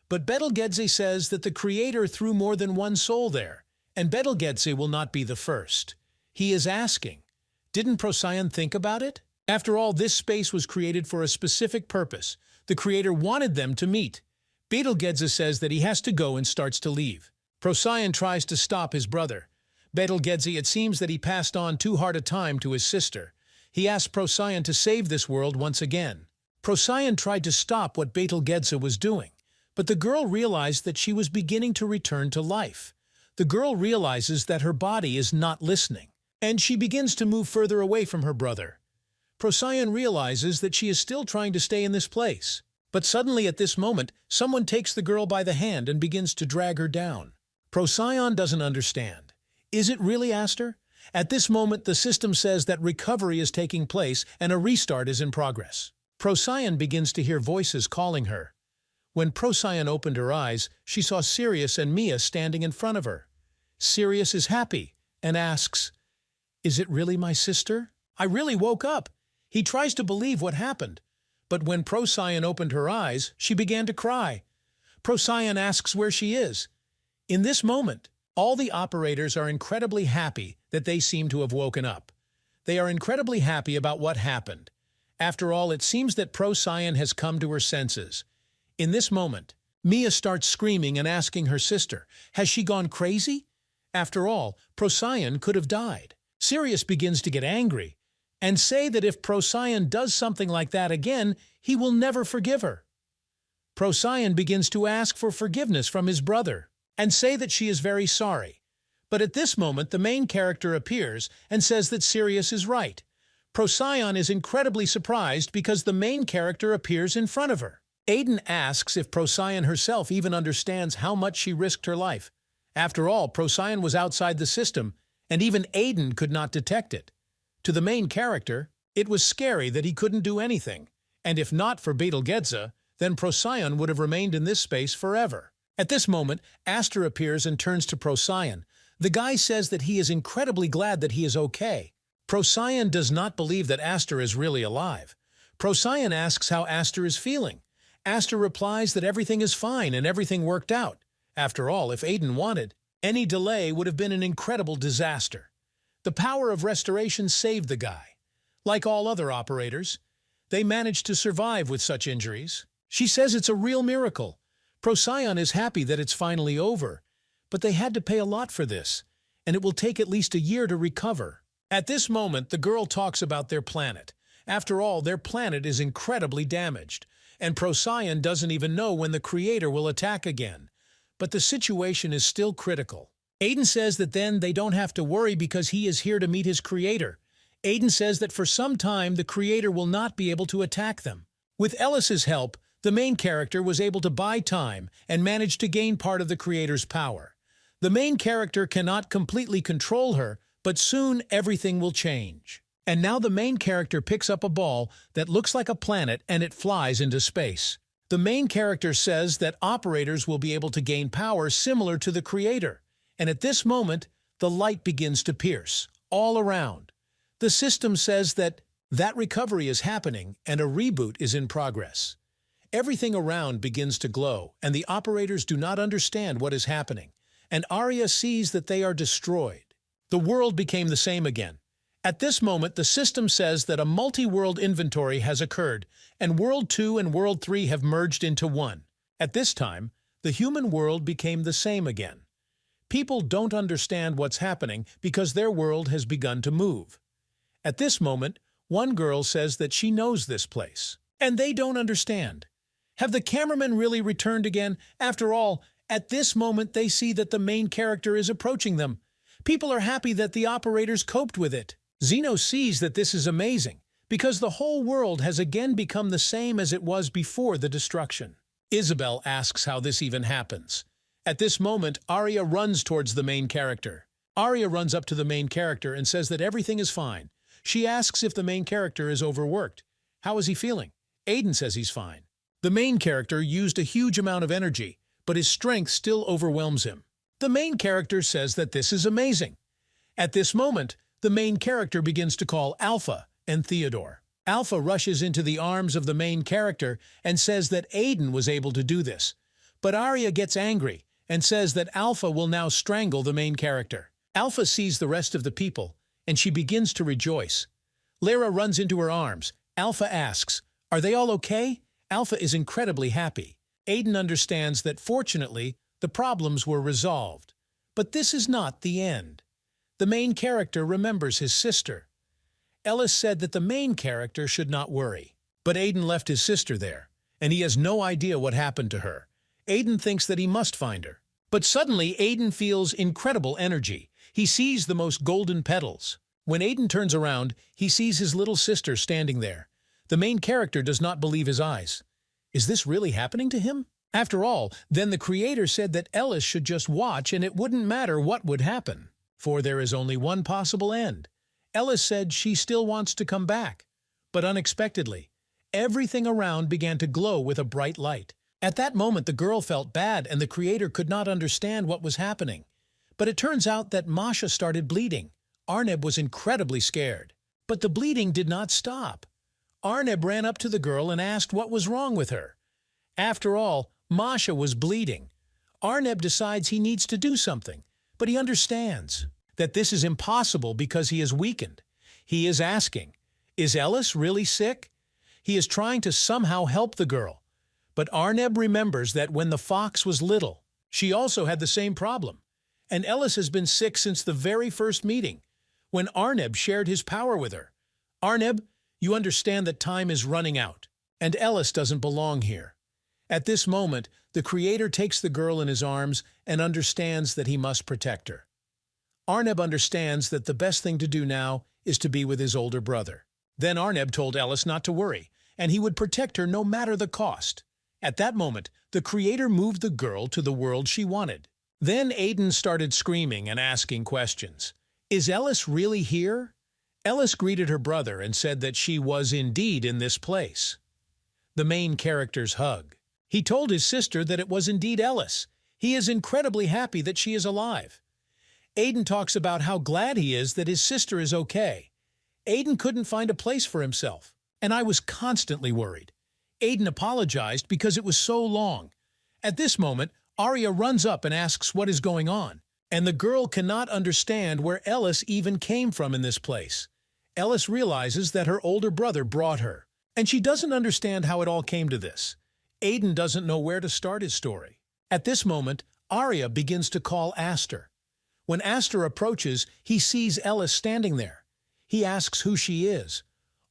but Betelgeuse says that the Creator threw more than one soul there, And Betelgeuse will not be the first. He is asking, didn't Procyon think about it? After all, this space was created for a specific purpose. The creator wanted them to meet. Betelgeuse says that he has to go and starts to leave. Procyon tries to stop his brother. Betelgeuse, it seems that he passed on too hard a time to his sister. He asks Procyon to save this world once again. Procyon tried to stop what Betelgeuse was doing, but the girl realized that she was beginning to return to life. The girl realizes that her body is not listening, and she begins to move further away from her brother. Procyon realizes that she is still trying to stay in this place. But suddenly at this moment, someone takes the girl by the hand and begins to drag her down. Procyon doesn't understand. Is it really Aster? At this moment, the system says that recovery is taking place and a restart is in progress. Procyon begins to hear voices calling her. When Procyon opened her eyes, she saw Sirius and Mia standing in front of her. Sirius is happy and asks, "Is it really my sister? I really woke up." He tries to believe what happened. But when Procyon opened her eyes, she began to cry. Procyon asks where she is. In this moment, all the operators are incredibly happy that they seem to have woken up. They are incredibly happy about what happened. After all, it seems that Procyon has come to her senses. In this moment, Mia starts screaming and asking her sister, has she gone crazy? After all, Procyon could have died. Sirius begins to get angry and say that if Procyon does something like that again, he will never forgive her. Procyon begins to ask for forgiveness from his brother and say that she is very sorry. But at this moment, the main character appears and says that Sirius is right. Procyon is incredibly surprised because the main character appears in front of her. Aiden asks if Procyon herself even understands how much she risked her life. After all, Procyon was outside the system, and even Aiden could not detect it. To the main character, it was scary that he couldn't do anything, and if not for Betelgeuse, then Procyon would have remained in this space forever. At this moment, Aster appears and turns to Procyon. The guy says that he is incredibly glad that he is okay. Procyon does not believe that Aster is really alive. Procyon asks how Aster is feeling. Aster replies that everything is fine and everything worked out. After all, if Aiden wanted, any delay would have been an incredible disaster. The power of restoration saved the guy. Like all other operators, they managed to survive with such injuries. She says it's a real miracle. Procyon is happy that it's finally over, but they had to pay a lot for this, and it will take at least a year to recover. At this moment, the girl talks about their planet. After all, their planet is incredibly damaged, and Procyon doesn't even know when the creator will attack again. But the situation is still critical. Aiden says that then they don't have to worry because he is here to meet his creator. Aiden says that for some time the creator will not be able to attack them. With Ellis's help, the main character was able to buy time and managed to gain part of the creator's power. The main character cannot completely control her, but soon everything will change. And now the main character picks up a ball that looks like a planet and it flies into space. The main character says that operators will be able to gain power similar to the creator. And at this moment, the light begins to pierce all around. The system says that recovery is happening and a reboot is in progress. Everything around begins to glow, and the operators do not understand what is happening. And Arya sees that they are destroyed. The world became the same again. At this moment, the system says that a multi-world inventory has occurred, and World 2 and World 3 have merged into one. At this time, the human world became the same again. People don't understand what's happening because their world has begun to move. At this moment, one girl says that she knows this place, and they don't understand. Have the cameramen really returned again? After all, at this moment they see that the main character is approaching them. People are happy that the operators coped with it. Zeno sees that this is amazing, because the whole world has again become the same as it was before the destruction. Isabel asks how this even happens. At this moment, Arya runs towards the main character. Arya runs up to the main character and says that everything is fine. She asks if the main character is overworked. How is he feeling? Aiden says he's fine. The main character used a huge amount of energy, but his strength still overwhelms him. The main character says that this is amazing. At this moment, the main character begins to call Alpha and Theodore. Alpha rushes into the arms of the main character and says that Aiden was able to do this. But Arya gets angry and says that Alpha will now strangle the main character. Alpha sees the rest of the people, and she begins to rejoice. Lara runs into her arms. Alpha asks, "Are they all okay?" Alpha is incredibly happy. Aiden understands that fortunately, the problems were resolved. But this is not the end. The main character remembers his sister. Ellis said that the main character should not worry. But Aiden left his sister there, and he has no idea what happened to her. Aiden thinks that he must find her. But suddenly, Aiden feels incredible energy. He sees the most golden petals. When Aiden turns around, he sees his little sister standing there. The main character does not believe his eyes. Is this really happening to him? After all, then the creator said that Ellis should just watch and it wouldn't matter what would happen. For there is only one possible end. Ellis said she still wants to come back. But unexpectedly, everything around began to glow with a bright light. At that moment, the girl felt bad and the creator could not understand what was happening. But it turns out that Masha started bleeding. Arneb was incredibly scared. But the bleeding did not stop. Arneb ran up to the girl and asked what was wrong with her. After all, Masha was bleeding. Arneb decides he needs to do something, but he understands that this is impossible because he is weakened. He is asking, is Ellis really sick? He is trying to somehow help the girl. But Arneb remembers that when the fox was little, she also had the same problem. And Ellis has been sick since the very first meeting, when Arneb shared his power with her. Arneb, you understand that time is running out, and Ellis doesn't belong here. At this moment, the creator takes the girl in his arms and understands that he must protect her. Arneb understands that the best thing to do now is to be with his older brother. Then Arneb told Ellis not to worry, and he would protect her no matter the cost. At that moment, the creator moved the girl to the world she wanted. Then Aiden started screaming and asking questions. Is Ellis really here? Ellis greeted her brother and said that she was indeed in this place. The main character's hug. He told his sister that it was indeed Ellis. He is incredibly happy that she is alive. Aiden talks about how glad he is that his sister is okay. Aiden couldn't find a place for himself, and I was constantly worried. Aiden apologized because it was so long. At this moment, Arya runs up and asks what is going on, and the girl cannot understand where Ellis even came from in this place. Ellis realizes that her older brother brought her, and she doesn't understand how it all came to this. Aiden doesn't know where to start his story. At this moment, Arya begins to call Aster. When Aster approaches, he sees Ellis standing there. He asks who she is.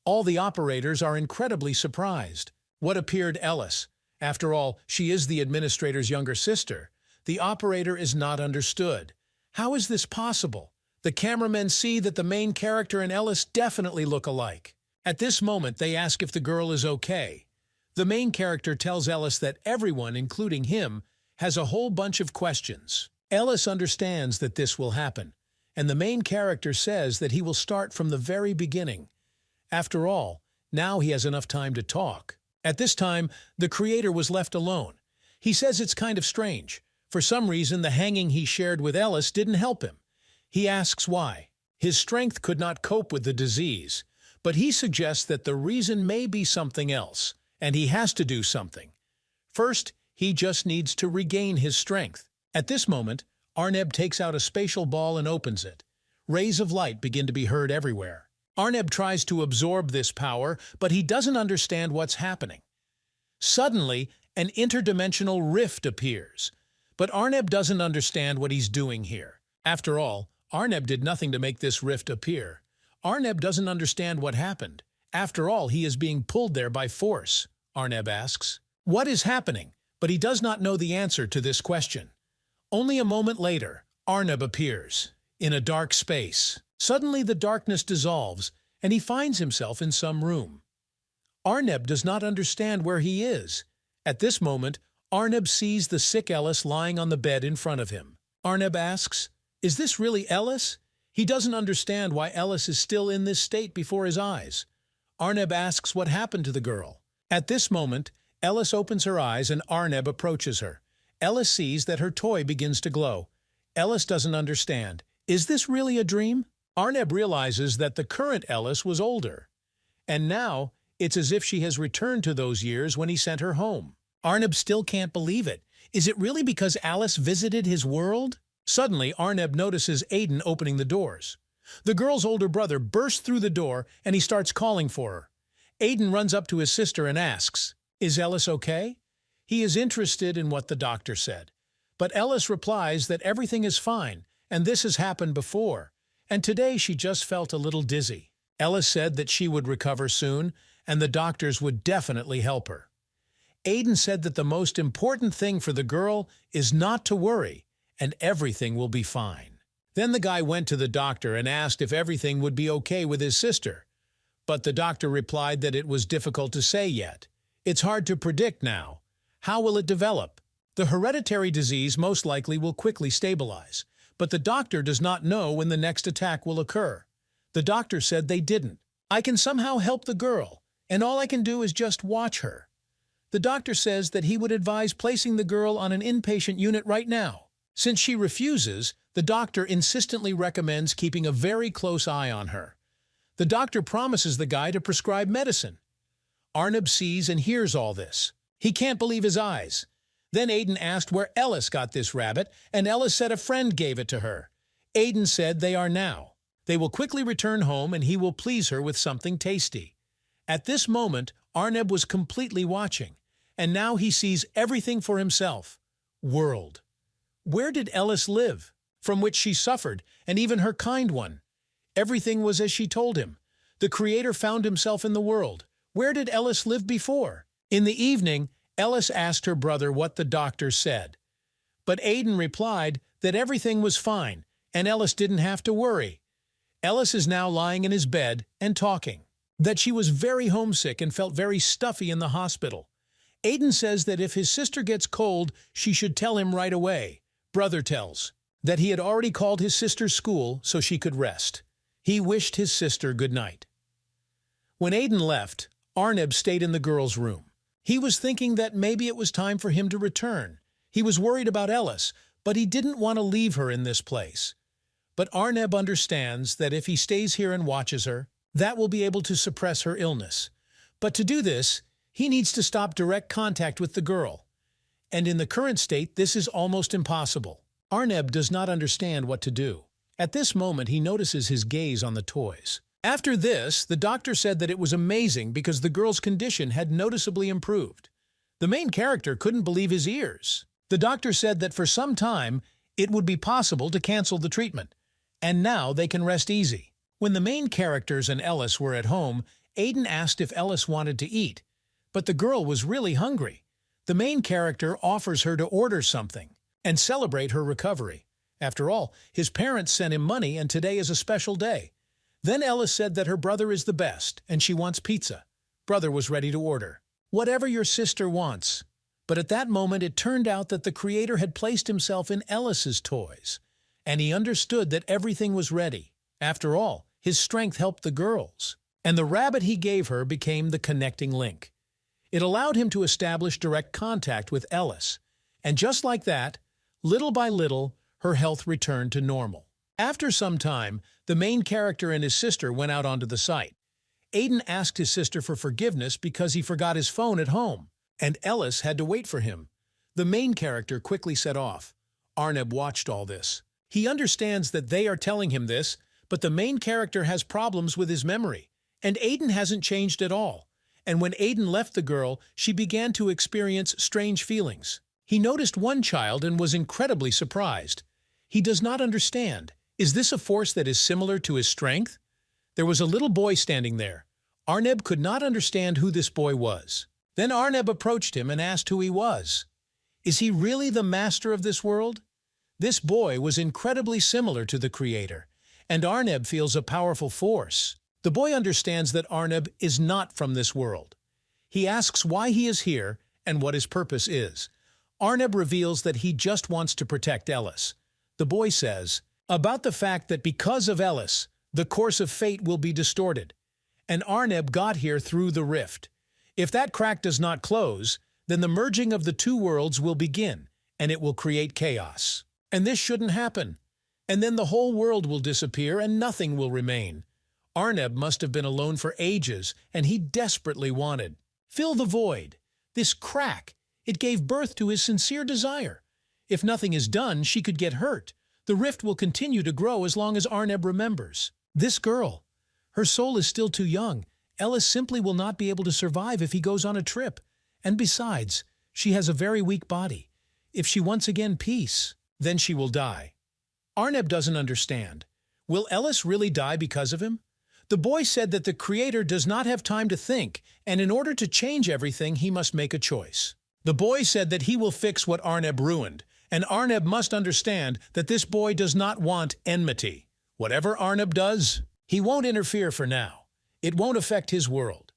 All the operators are incredibly surprised. What appeared Ellis? After all, she is the administrator's younger sister. The operator is not understood. How is this possible? The cameramen see that the main character and Ellis definitely look alike. At this moment, they ask if the girl is okay. The main character tells Ellis that everyone, including him, has a whole bunch of questions. Ellis understands that this will happen, and the main character says that he will start from the very beginning. After all, now he has enough time to talk. At this time, the creator was left alone. He says it's kind of strange. For some reason, the hanging he shared with Ellis didn't help him. He asks why. His strength could not cope with the disease, but he suggests that the reason may be something else, and he has to do something. First, he just needs to regain his strength. At this moment, Arneb takes out a spatial ball and opens it. Rays of light begin to be heard everywhere. Arneb tries to absorb this power, but he doesn't understand what's happening. Suddenly, an interdimensional rift appears, but Arneb doesn't understand what he's doing here. After all, Arneb did nothing to make this rift appear. Arneb doesn't understand what happened. After all, he is being pulled there by force. Arneb asks, "What is happening?" But he does not know the answer to this question. Only a moment later, Arneb appears, in a dark space. Suddenly the darkness dissolves, and he finds himself in some room. Arneb does not understand where he is. At this moment, Arneb sees the sick Ellis lying on the bed in front of him. Arneb asks, "Is this really Ellis?" He doesn't understand why Ellis is still in this state before his eyes. Arneb asks what happened to the girl. At this moment, Ellis opens her eyes and Arneb approaches her. Ellis sees that her toy begins to glow. Ellis doesn't understand. Is this really a dream? Arneb realizes that the current Ellis was older, and now it's as if she has returned to those years when he sent her home. Arneb still can't believe it. Is it really because Alice visited his world? Suddenly, Arneb notices Aiden opening the doors. The girl's older brother bursts through the door and he starts calling for her. Aiden runs up to his sister and asks, "Is Ellis okay?" He is interested in what the doctor said. But Ellis replies that everything is fine and this has happened before, and today she just felt a little dizzy. Ellis said that she would recover soon and the doctors would definitely help her. Aiden said that the most important thing for the girl is not to worry and everything will be fine. Then the guy went to the doctor and asked if everything would be okay with his sister. But the doctor replied that it was difficult to say yet. It's hard to predict now. How will it develop? The hereditary disease most likely will quickly stabilize, but the doctor does not know when the next attack will occur. The doctor said they didn't. I can somehow help the girl, and all I can do is just watch her. The doctor says that he would advise placing the girl on an inpatient unit right now. Since she refuses, the doctor insistently recommends keeping a very close eye on her. The doctor promises the guy to prescribe medicine. Arneb sees and hears all this. He can't believe his eyes. Then Aiden asked where Ellis got this rabbit, and Ellis said a friend gave it to her. Aiden said they are now. They will quickly return home and he will please her with something tasty. At this moment, Arneb was completely watching, and now he sees everything for himself. World. Where did Ellis live? From which she suffered, and even her kind one. Everything was as she told him. The Creator found himself in the world. Where did Ellis live before? In the evening, Ellis asked her brother what the doctor said. But Aiden replied that everything was fine, and Ellis didn't have to worry. Ellis is now lying in his bed and talking. That she was very homesick and felt very stuffy in the hospital. Aiden says that if his sister gets cold, she should tell him right away. Brother tells that he had already called his sister's school so she could rest. He wished his sister good night. When Aiden left, Arneb stayed in the girl's room. He was thinking that maybe it was time for him to return. He was worried about Ellis, but he didn't want to leave her in this place. But Arneb understands that if he stays here and watches her, that will be able to suppress her illness. But to do this, he needs to stop direct contact with the girl. And in the current state, this is almost impossible. Arneb does not understand what to do. At this moment, he notices his gaze on the toys. After this, the doctor said that it was amazing because the girl's condition had noticeably improved. The main character couldn't believe his ears. The doctor said that for some time, it would be possible to cancel the treatment, and now they can rest easy. When the main characters and Ellis were at home, Aiden asked if Ellis wanted to eat, but the girl was really hungry. The main character offers her to order something and celebrate her recovery. After all, his parents sent him money and today is a special day. Then Ellis said that her brother is the best and she wants pizza. Brother was ready to order. Whatever your sister wants. But at that moment it turned out that the Creator had placed himself in Ellis's toys, and he understood that everything was ready. After all, his strength helped the girls, and the rabbit he gave her became the connecting link. It allowed him to establish direct contact with Ellis, and just like that, little by little, her health returned to normal. After some time, the main character and his sister went out onto the site. Aiden asked his sister for forgiveness because he forgot his phone at home, and Ellis had to wait for him. The main character quickly set off. Arneb watched all this. He understands that they are telling him this, but the main character has problems with his memory, and Aiden hasn't changed at all. And when Aiden left the girl, she began to experience strange feelings. He noticed one child and was incredibly surprised. He does not understand. Is this a force that is similar to his strength? There was a little boy standing there. Arneb could not understand who this boy was. Then Arneb approached him and asked who he was. Is he really the master of this world? This boy was incredibly similar to the Creator, and Arneb feels a powerful force. The boy understands that Arneb is not from this world. He asks why he is here and what his purpose is. Arneb reveals that he just wants to protect Ellis. The boy says about the fact that because of Ellis, the course of fate will be distorted, and Arneb got here through the rift. If that crack does not close, then the merging of the two worlds will begin, and it will create chaos. And this shouldn't happen. And then the whole world will disappear and nothing will remain. Arneb must have been alone for ages, and he desperately wanted. Fill the void. This crack. It gave birth to his sincere desire. If nothing is done, she could get hurt. The rift will continue to grow as long as Arneb remembers. This girl, her soul is still too young. Ellis simply will not be able to survive if he goes on a trip. And besides, she has a very weak body. If she once again peace, then she will die. Arneb doesn't understand. Will Ellis really die because of him? The boy said that the creator does not have time to think, and in order to change everything, he must make a choice. The boy said that he will fix what Arneb ruined, and Arneb must understand that this boy does not want enmity. Whatever Arneb does, he won't interfere for now. It won't affect his world.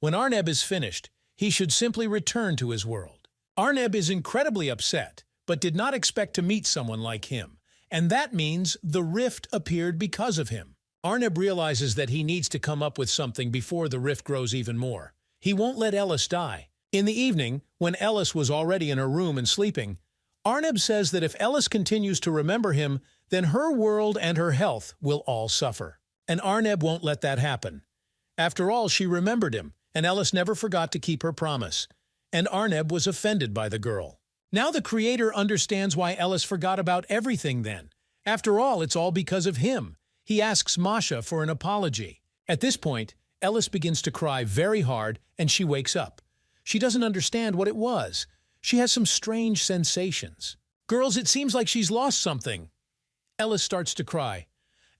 When Arneb is finished, he should simply return to his world. Arneb is incredibly upset, but did not expect to meet someone like him, and that means the rift appeared because of him. Arneb realizes that he needs to come up with something before the rift grows even more. He won't let Ellis die. In the evening, when Ellis was already in her room and sleeping, Arneb says that if Ellis continues to remember him, then her world and her health will all suffer. And Arneb won't let that happen. After all, she remembered him, and Ellis never forgot to keep her promise. And Arneb was offended by the girl. Now the creator understands why Ellis forgot about everything then. After all, it's all because of him. He asks Masha for an apology. At this point, Ellis begins to cry very hard, and she wakes up. She doesn't understand what it was. She has some strange sensations. Girls, it seems like she's lost something. Ellis starts to cry.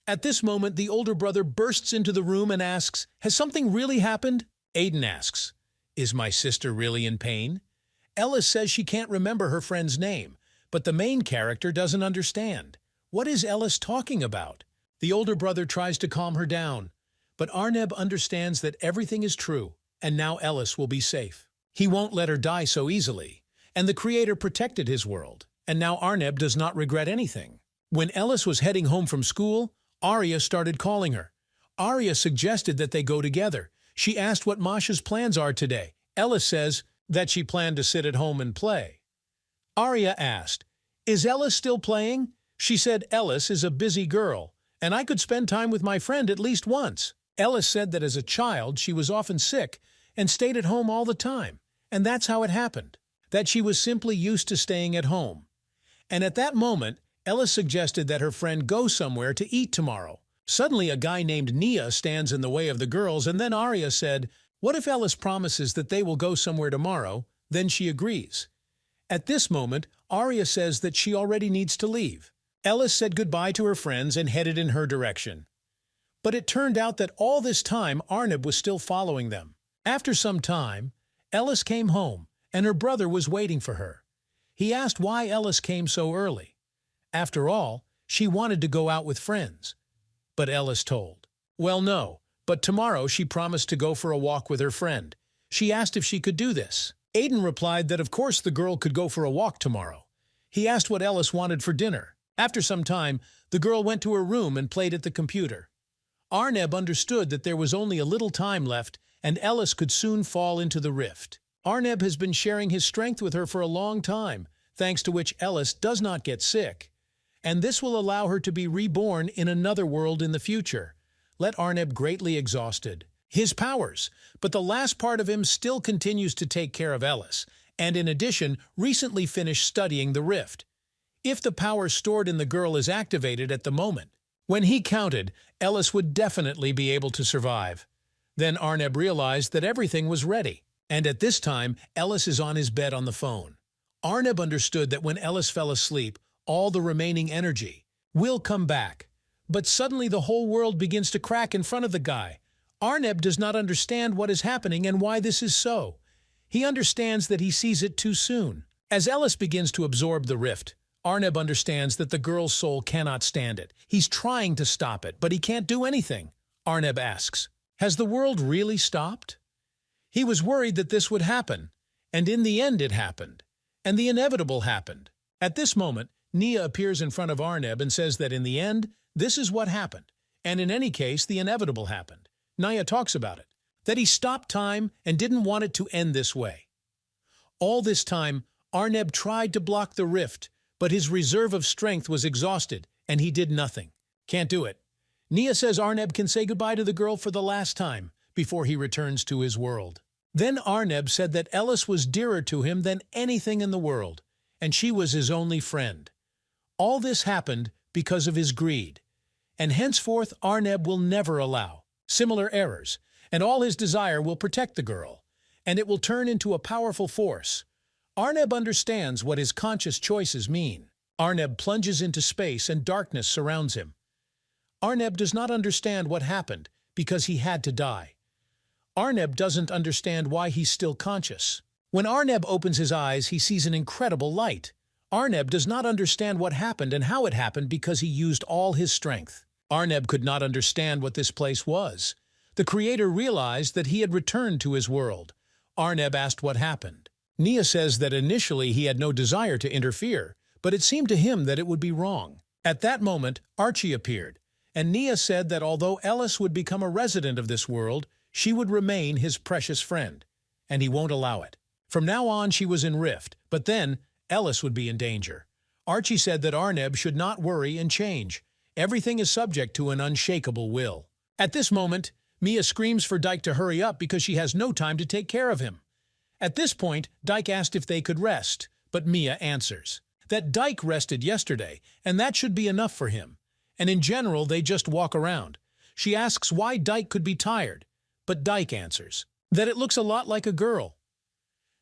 At this moment, the older brother bursts into the room and asks, "Has something really happened?" Aiden asks, "Is my sister really in pain?" Ellis says she can't remember her friend's name, but the main character doesn't understand. What is Ellis talking about? The older brother tries to calm her down, but Arneb understands that everything is true, and now Ellis will be safe. He won't let her die so easily, and the creator protected his world, and now Arneb does not regret anything. When Ellis was heading home from school, Arya started calling her. Arya suggested that they go together. She asked what Masha's plans are today. Ellis says that she planned to sit at home and play. Arya asked, "Is Ellis still playing?" She said Ellis is a busy girl, and I could spend time with my friend at least once. Ellis said that as a child she was often sick and stayed at home all the time, and that's how it happened, that she was simply used to staying at home. And at that moment, Ellis suggested that her friend go somewhere to eat tomorrow. Suddenly a guy named Nia stands in the way of the girls, and then Arya said, "What if Ellis promises that they will go somewhere tomorrow?" Then she agrees. At this moment, Arya says that she already needs to leave. Ellis said goodbye to her friends and headed in her direction. But it turned out that all this time Arneb was still following them. After some time, Ellis came home, and her brother was waiting for her. He asked why Ellis came so early. After all, she wanted to go out with friends. But Ellis told, "Well, no, but tomorrow she promised to go for a walk with her friend." She asked if she could do this. Aiden replied that of course the girl could go for a walk tomorrow. He asked what Ellis wanted for dinner. After some time, the girl went to her room and played at the computer. Arneb understood that there was only a little time left and Ellis could soon fall into the rift. Arneb has been sharing his strength with her for a long time, thanks to which Ellis does not get sick. And this will allow her to be reborn in another world in the future. Let Arneb greatly exhausted. His powers, but the last part of him still continues to take care of Ellis, and in addition, recently finished studying the rift. If the power stored in the girl is activated at the moment, when he counted, Ellis would definitely be able to survive. Then Arneb realized that everything was ready, and at this time, Ellis is on his bed on the phone. Arneb understood that when Ellis fell asleep, all the remaining energy will come back. But suddenly the whole world begins to crack in front of the guy. Arneb does not understand what is happening and why this is so. He understands that he sees it too soon. As Ellis begins to absorb the rift, Arneb understands that the girl's soul cannot stand it. He's trying to stop it, but he can't do anything. Arneb asks, "Has the world really stopped?" He was worried that this would happen, and in the end it happened, and the inevitable happened. At this moment, Nia appears in front of Arneb and says that in the end, this is what happened, and in any case, the inevitable happened. Nia talks about it, that he stopped time and didn't want it to end this way. All this time, Arneb tried to block the rift, but his reserve of strength was exhausted, and he did nothing. Can't do it. Nia says Arneb can say goodbye to the girl for the last time before he returns to his world. Then Arneb said that Ellis was dearer to him than anything in the world, and she was his only friend. All this happened because of his greed, and henceforth Arneb will never allow similar errors, and all his desire will protect the girl, and it will turn into a powerful force. Arneb understands what his conscious choices mean. Arneb plunges into space and darkness surrounds him. Arneb does not understand what happened because he had to die. Arneb doesn't understand why he's still conscious. When Arneb opens his eyes, he sees an incredible light. Arneb does not understand what happened and how it happened because he used all his strength. Arneb could not understand what this place was. The creator realized that he had returned to his world. Arneb asked what happened. Nia says that initially he had no desire to interfere, but it seemed to him that it would be wrong. At that moment, Archie appeared, and Nia said that although Ellis would become a resident of this world, she would remain his precious friend, and he won't allow it. From now on, she was in Rift, but then Ellis would be in danger. Archie said that Arneb should not worry and change. Everything is subject to an unshakable will. At this moment, Mia screams for Dyke to hurry up because she has no time to take care of him. At this point, Dyke asked if they could rest, but Mia answers that Dyke rested yesterday, and that should be enough for him. And in general, they just walk around. She asks why Dyke could be tired, but Dyke answers that it looks a lot like a girl.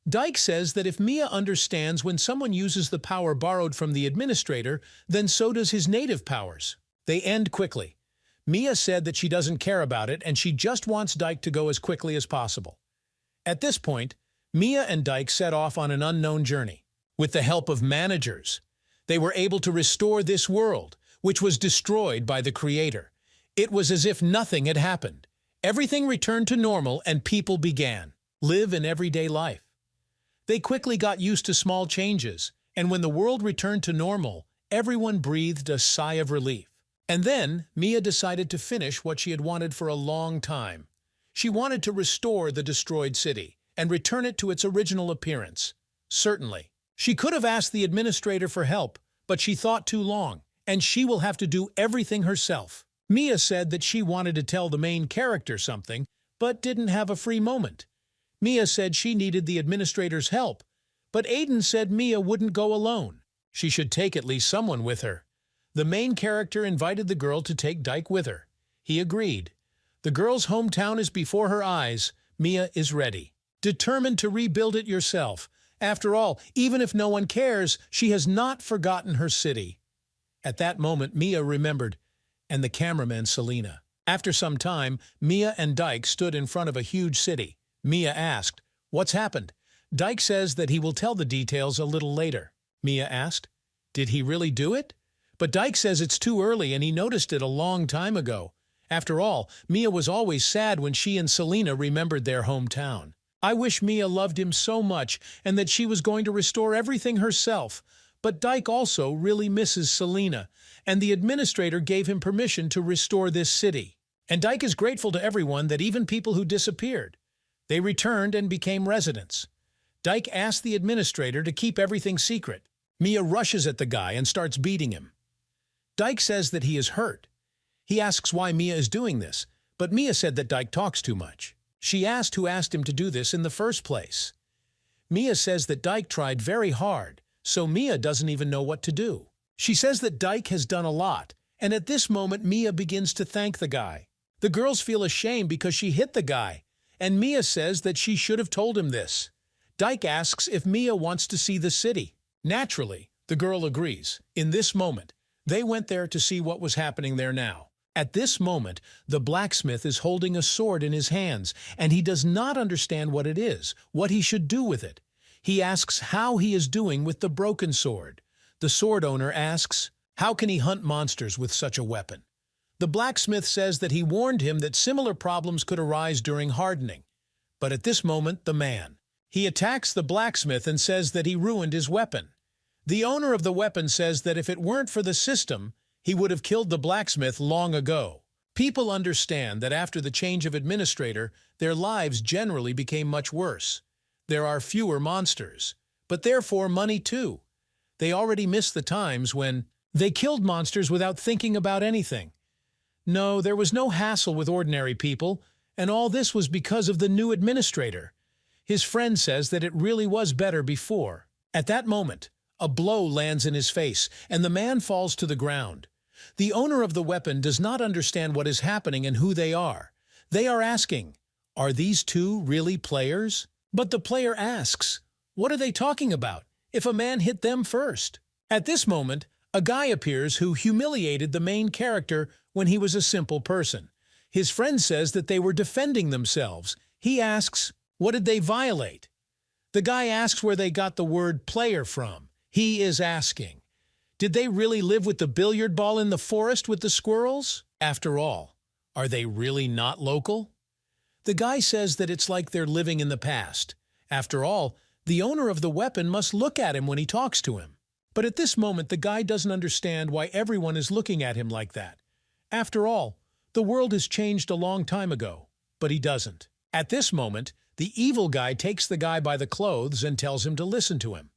Dyke says that if Mia understands when someone uses the power borrowed from the administrator, then so does his native powers. They end quickly. Mia said that she doesn't care about it and she just wants Dyke to go as quickly as possible. At this point, Mia and Dyke set off on an unknown journey. With the help of managers, they were able to restore this world, which was destroyed by the creator. It was as if nothing had happened. Everything returned to normal and people began live in everyday life. They quickly got used to small changes, and when the world returned to normal, everyone breathed a sigh of relief. And then, Mia decided to finish what she had wanted for a long time. She wanted to restore the destroyed city and return it to its original appearance. Certainly. She could have asked the administrator for help, but she thought too long, and she will have to do everything herself. Mia said that she wanted to tell the main character something, but didn't have a free moment. Mia said she needed the administrator's help, but Aiden said Mia wouldn't go alone. She should take at least someone with her. The main character invited the girl to take Dyke with her. He agreed. The girl's hometown is before her eyes. Mia is ready, determined to rebuild it herself. After all, even if no one cares, she has not forgotten her city. At that moment, Mia remembered, and the cameraman Selena. After some time, Mia and Dyke stood in front of a huge city. Mia asked, "What's happened?" Dyke says that he will tell the details a little later. Mia asked, "Did he really do it?" But Dyke says it's too early and he noticed it a long time ago. After all, Mia was always sad when she and Selena remembered their hometown. I wish Mia loved him so much and that she was going to restore everything herself. But Dyke also really misses Selena, and the administrator gave him permission to restore this city. And Dyke is grateful to everyone, that even people who disappeared. They returned and became residents. Dyke asked the administrator to keep everything secret. Mia rushes at the guy and starts beating him. Dyke says that he is hurt. He asks why Mia is doing this, but Mia said that Dyke talks too much. She asked who asked him to do this in the first place. Mia says that Dyke tried very hard, so Mia doesn't even know what to do. She says that Dyke has done a lot, and at this moment Mia begins to thank the guy. The girls feel ashamed because she hit the guy, and Mia says that she should have told him this. Dyke asks if Mia wants to see the city. Naturally, the girl agrees. In this moment, they went there to see what was happening there now. At this moment, the blacksmith is holding a sword in his hands, and he does not understand what it is, what he should do with it. He asks how he is doing with the broken sword. The sword owner asks, how can he hunt monsters with such a weapon? The blacksmith says that he warned him that similar problems could arise during hardening. But at this moment, the man. He attacks the blacksmith and says that he ruined his weapon. The owner of the weapon says that if it weren't for the system, he would have killed the blacksmith long ago. People understand that after the change of administrator, their lives generally became much worse. There are fewer monsters, but therefore money too. They already miss the times when they killed monsters without thinking about anything. No, there was no hassle with ordinary people, and all this was because of the new administrator. His friend says that it really was better before. At that moment, a blow lands in his face, and the man falls to the ground. The owner of the weapon does not understand what is happening and who they are. They are asking, "Are these two really players?" But the player asks, "What are they talking about, if a man hit them first?" At this moment, a guy appears who humiliated the main character when he was a simple person. His friend says that they were defending themselves. He asks, "What did they violate?" The guy asks where they got the word player from. He is asking, did they really live with the billiard ball in the forest with the squirrels? After all, are they really not local? The guy says that it's like they're living in the past. After all, the owner of the weapon must look at him when he talks to him. But at this moment, the guy doesn't understand why everyone is looking at him like that. After all, the world has changed a long time ago, but he doesn't. At this moment, the evil guy takes the guy by the clothes and tells him to listen to him.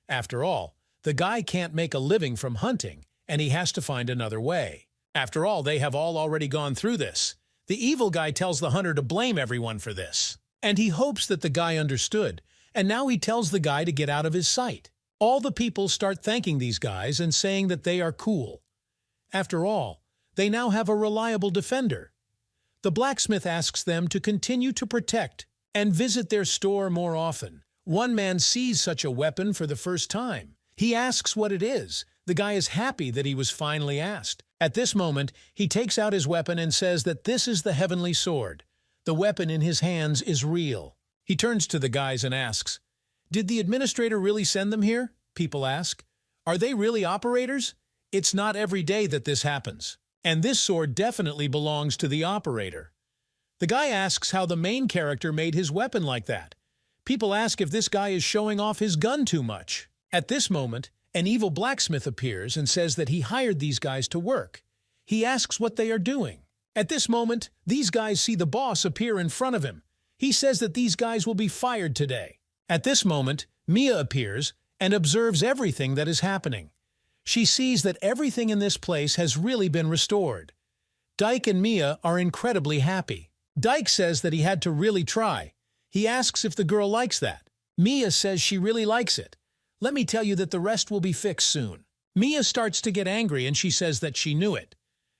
After all, the guy can't make a living from hunting, and he has to find another way. After all, they have all already gone through this. The evil guy tells the hunter to blame everyone for this. And he hopes that the guy understood, and now he tells the guy to get out of his sight. All the people start thanking these guys and saying that they are cool. After all, they now have a reliable defender. The blacksmith asks them to continue to protect and visit their store more often. One man sees such a weapon for the first time. He asks what it is. The guy is happy that he was finally asked. At this moment, he takes out his weapon and says that this is the heavenly sword. The weapon in his hands is real. He turns to the guys and asks, "Did the administrator really send them here?" People ask. "Are they really operators? It's not every day that this happens. And this sword definitely belongs to the operator." The guy asks how the main character made his weapon like that. People ask if this guy is showing off his gun too much. At this moment, an evil blacksmith appears and says that he hired these guys to work. He asks what they are doing. At this moment, these guys see the boss appear in front of him. He says that these guys will be fired today. At this moment, Mia appears and observes everything that is happening. She sees that everything in this place has really been restored. Dyke and Mia are incredibly happy. Dyke says that he had to really try. He asks if the girl likes that. Mia says she really likes it. "Let me tell you that the rest will be fixed soon." Mia starts to get angry and she says that she knew it.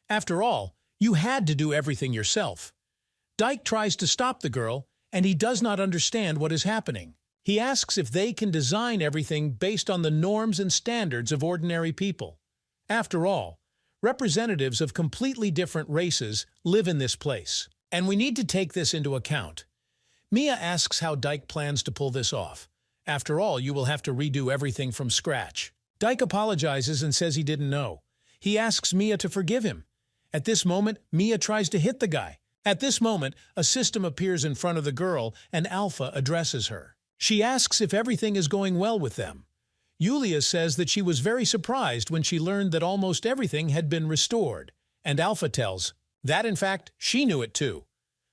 After all, you had to do everything yourself. Dyke tries to stop the girl, and he does not understand what is happening. He asks if they can design everything based on the norms and standards of ordinary people. After all, representatives of completely different races live in this place, and we need to take this into account. Mia asks how Dyke plans to pull this off. After all, you will have to redo everything from scratch. Dyke apologizes and says he didn't know. He asks Mia to forgive him. At this moment, Mia tries to hit the guy. At this moment, a system appears in front of the girl, and Alpha addresses her. She asks if everything is going well with them. Yulia says that she was very surprised when she learned that almost everything had been restored, and Alpha tells that, in fact, she knew it too.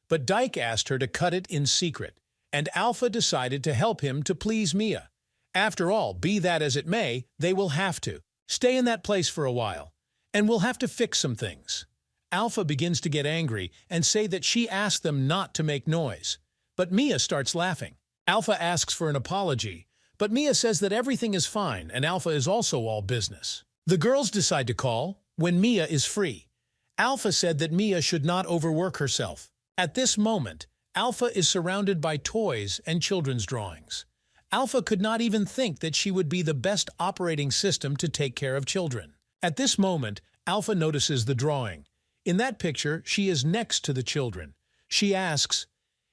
But Dyke asked her to cut it in secret, and Alpha decided to help him to please Mia. After all, be that as it may, they will have to stay in that place for a while, and we'll have to fix some things. Alpha begins to get angry and say that she asked them not to make noise, but Mia starts laughing. Alpha asks for an apology, but Mia says that everything is fine and Alpha is also all business. The girls decide to call when Mia is free. Alpha said that Mia should not overwork herself. At this moment, Alpha is surrounded by toys and children's drawings. Alpha could not even think that she would be the best operating system to take care of children. At this moment, Alpha notices the drawing. In that picture, she is next to the children. She asks,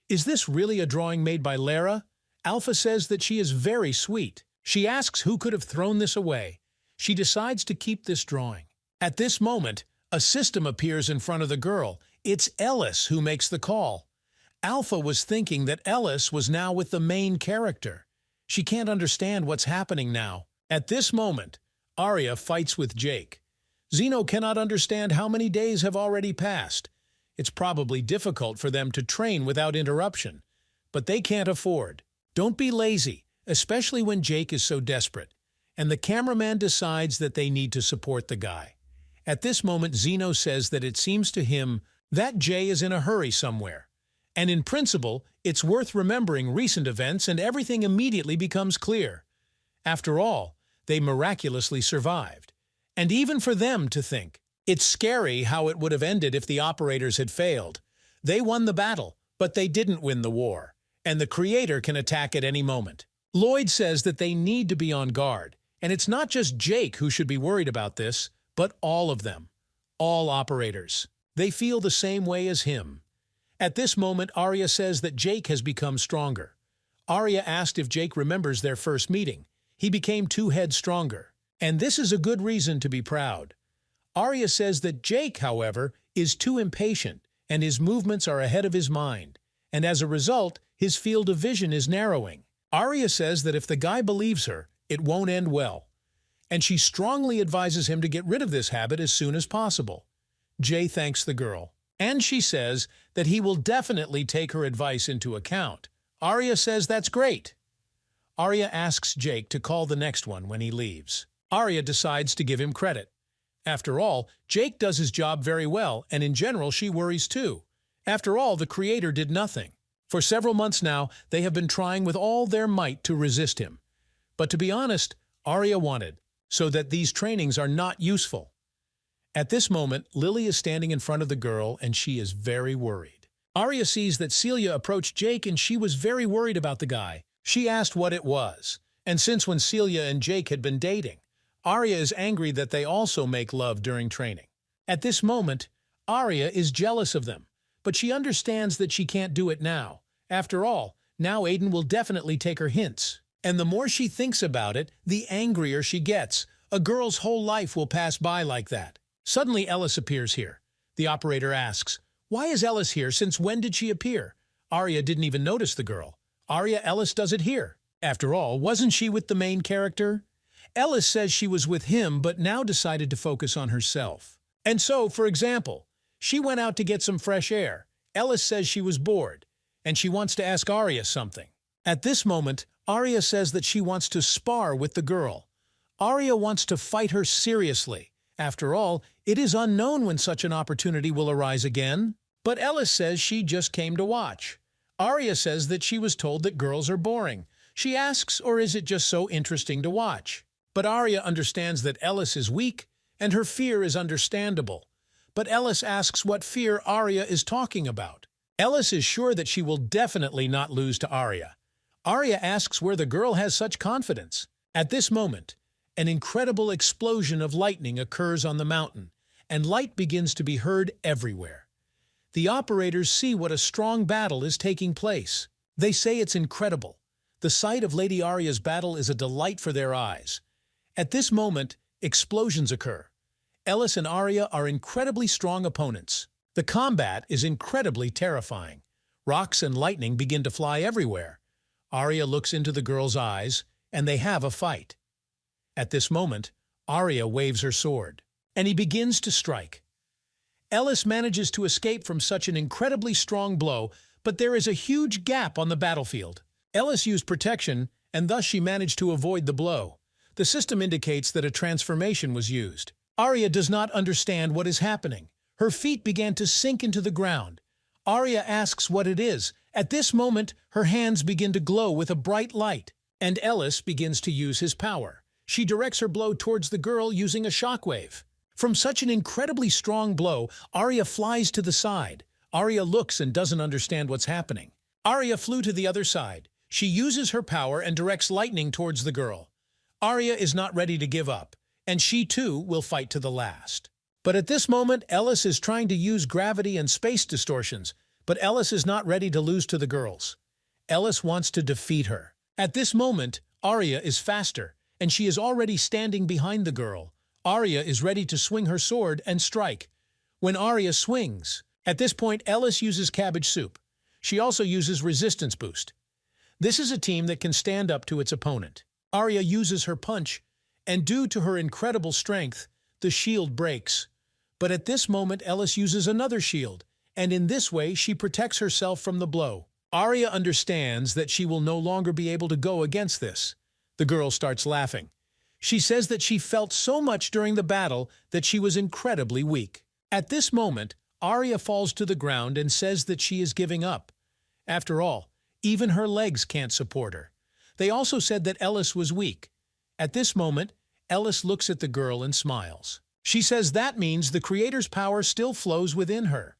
"Is this really a drawing made by Lara?" Alpha says that she is very sweet. She asks who could have thrown this away. She decides to keep this drawing. At this moment, a system appears in front of the girl. It's Ellis who makes the call. Alpha was thinking that Ellis was now with the main character. She can't understand what's happening now. At this moment, Arya fights with Jake. Zeno cannot understand how many days have already passed. It's probably difficult for them to train without interruption, but they can't afford. Don't be lazy, especially when Jake is so desperate, and the cameraman decides that they need to support the guy. At this moment, Zeno says that it seems to him that Jay is in a hurry somewhere, And in principle, it's worth remembering recent events and everything immediately becomes clear. After all, they miraculously survived. And even for them to think, it's scary how it would have ended if the operators had failed. They won the battle, but they didn't win the war, and the creator can attack at any moment. Lloyd says that they need to be on guard, and it's not just Jake who should be worried about this, but all of them. All operators. They feel the same way as him. At this moment, Arya says that Jake has become stronger. Arya asked if Jake remembers their first meeting. He became 2 heads stronger. And this is a good reason to be proud. Arya says that Jake, however, is too impatient, and his movements are ahead of his mind. And as a result, his field of vision is narrowing. Arya says that if the guy believes her, it won't end well. And she strongly advises him to get rid of this habit as soon as possible. Jay thanks the girl. And she says that he will definitely take her advice into account. Arya says that's great. Arya asks Jake to call the next one when he leaves. Arya decides to give him credit. After all, Jake does his job very well, and in general she worries too. After all, the creator did nothing. For several months now, they have been trying with all their might to resist him. But to be honest, Arya wanted, so that these trainings are not useful. At this moment, Lily is standing in front of the girl, and she is very worried. Arya sees that Celia approached Jake, and she was very worried about the guy. She asked what it was, and since when Celia and Jake had been dating, Arya is angry that they also make love during training. At this moment, Arya is jealous of them, but she understands that she can't do it now. After all, now Aiden will definitely take her hints. And the more she thinks about it, the angrier she gets. A girl's whole life will pass by like that. Suddenly Ellis appears here. The operator asks, "Why is Ellis here? Since when did she appear?" Arya didn't even notice the girl. Arya Ellis does it here. After all, wasn't she with the main character? Ellis says she was with him but now decided to focus on herself. And so, for example, she went out to get some fresh air. Ellis says she was bored, and she wants to ask Arya something. At this moment, Arya says that she wants to spar with the girl. Arya wants to fight her seriously. After all, it is unknown when such an opportunity will arise again. But Ellis says she just came to watch. Arya says that she was told that girls are boring. She asks, or is it just so interesting to watch? But Arya understands that Ellis is weak, and her fear is understandable. But Ellis asks what fear Arya is talking about. Ellis is sure that she will definitely not lose to Arya. Arya asks where the girl has such confidence. At this moment, an incredible explosion of lightning occurs on the mountain, and light begins to be heard everywhere. The operators see what a strong battle is taking place. They say it's incredible. The sight of Lady Arya's battle is a delight for their eyes. At this moment, explosions occur. Ellis and Arya are incredibly strong opponents. The combat is incredibly terrifying. Rocks and lightning begin to fly everywhere. Arya looks into the girl's eyes, and they have a fight. At this moment, Arya waves her sword, and he begins to strike. Ellis manages to escape from such an incredibly strong blow, but there is a huge gap on the battlefield. Ellis used protection, and thus she managed to avoid the blow. The system indicates that a transformation was used. Arya does not understand what is happening. Her feet began to sink into the ground. Arya asks what it is. At this moment, her hands begin to glow with a bright light, and Ellis begins to use his power. She directs her blow towards the girl using a shockwave. From such an incredibly strong blow, Arya flies to the side. Arya looks and doesn't understand what's happening. Arya flew to the other side. She uses her power and directs lightning towards the girl. Arya is not ready to give up, and she too will fight to the last. But at this moment, Ellis is trying to use gravity and space distortions, but Ellis is not ready to lose to the girls. Ellis wants to defeat her. At this moment, Arya is faster, and she is already standing behind the girl. Arya is ready to swing her sword and strike. When Arya swings, at this point Ellis uses cabbage soup. She also uses resistance boost. This is a team that can stand up to its opponent. Arya uses her punch, and due to her incredible strength, the shield breaks. But at this moment Ellis uses another shield, and in this way she protects herself from the blow. Arya understands that she will no longer be able to go against this. The girl starts laughing. She says that she felt so much during the battle that she was incredibly weak. At this moment, Arya falls to the ground and says that she is giving up. After all, even her legs can't support her. They also said that Ellis was weak. At this moment, Ellis looks at the girl and smiles. She says that means the creator's power still flows within her.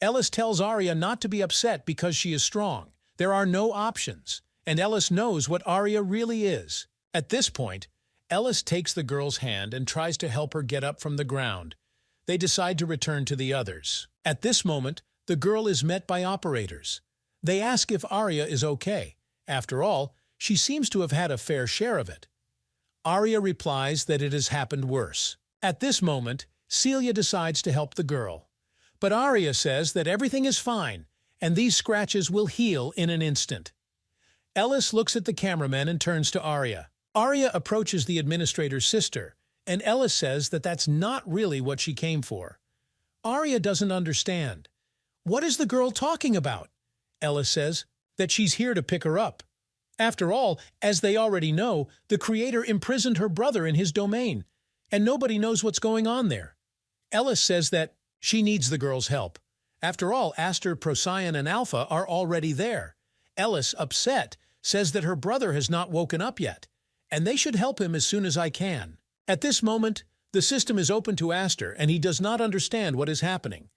Ellis tells Arya not to be upset because she is strong. There are no options, and Ellis knows what Arya really is. At this point, Ellis takes the girl's hand and tries to help her get up from the ground. They decide to return to the others. At this moment, the girl is met by operators. They ask if Arya is okay. After all, she seems to have had a fair share of it. Arya replies that it has happened worse. At this moment, Celia decides to help the girl. But Arya says that everything is fine, and these scratches will heal in an instant. Ellis looks at the cameraman and turns to Arya. Arya approaches the administrator's sister, and Ellis says that that's not really what she came for. Arya doesn't understand. What is the girl talking about? Ellis says that she's here to pick her up. After all, as they already know, the creator imprisoned her brother in his domain, and nobody knows what's going on there. Ellis says that she needs the girl's help. After all, Aster, Procyon, and Alpha are already there. Ellis, upset, says that her brother has not woken up yet, and they should help him as soon as I can. At this moment, the system is open to Aster, and he does not understand what is happening.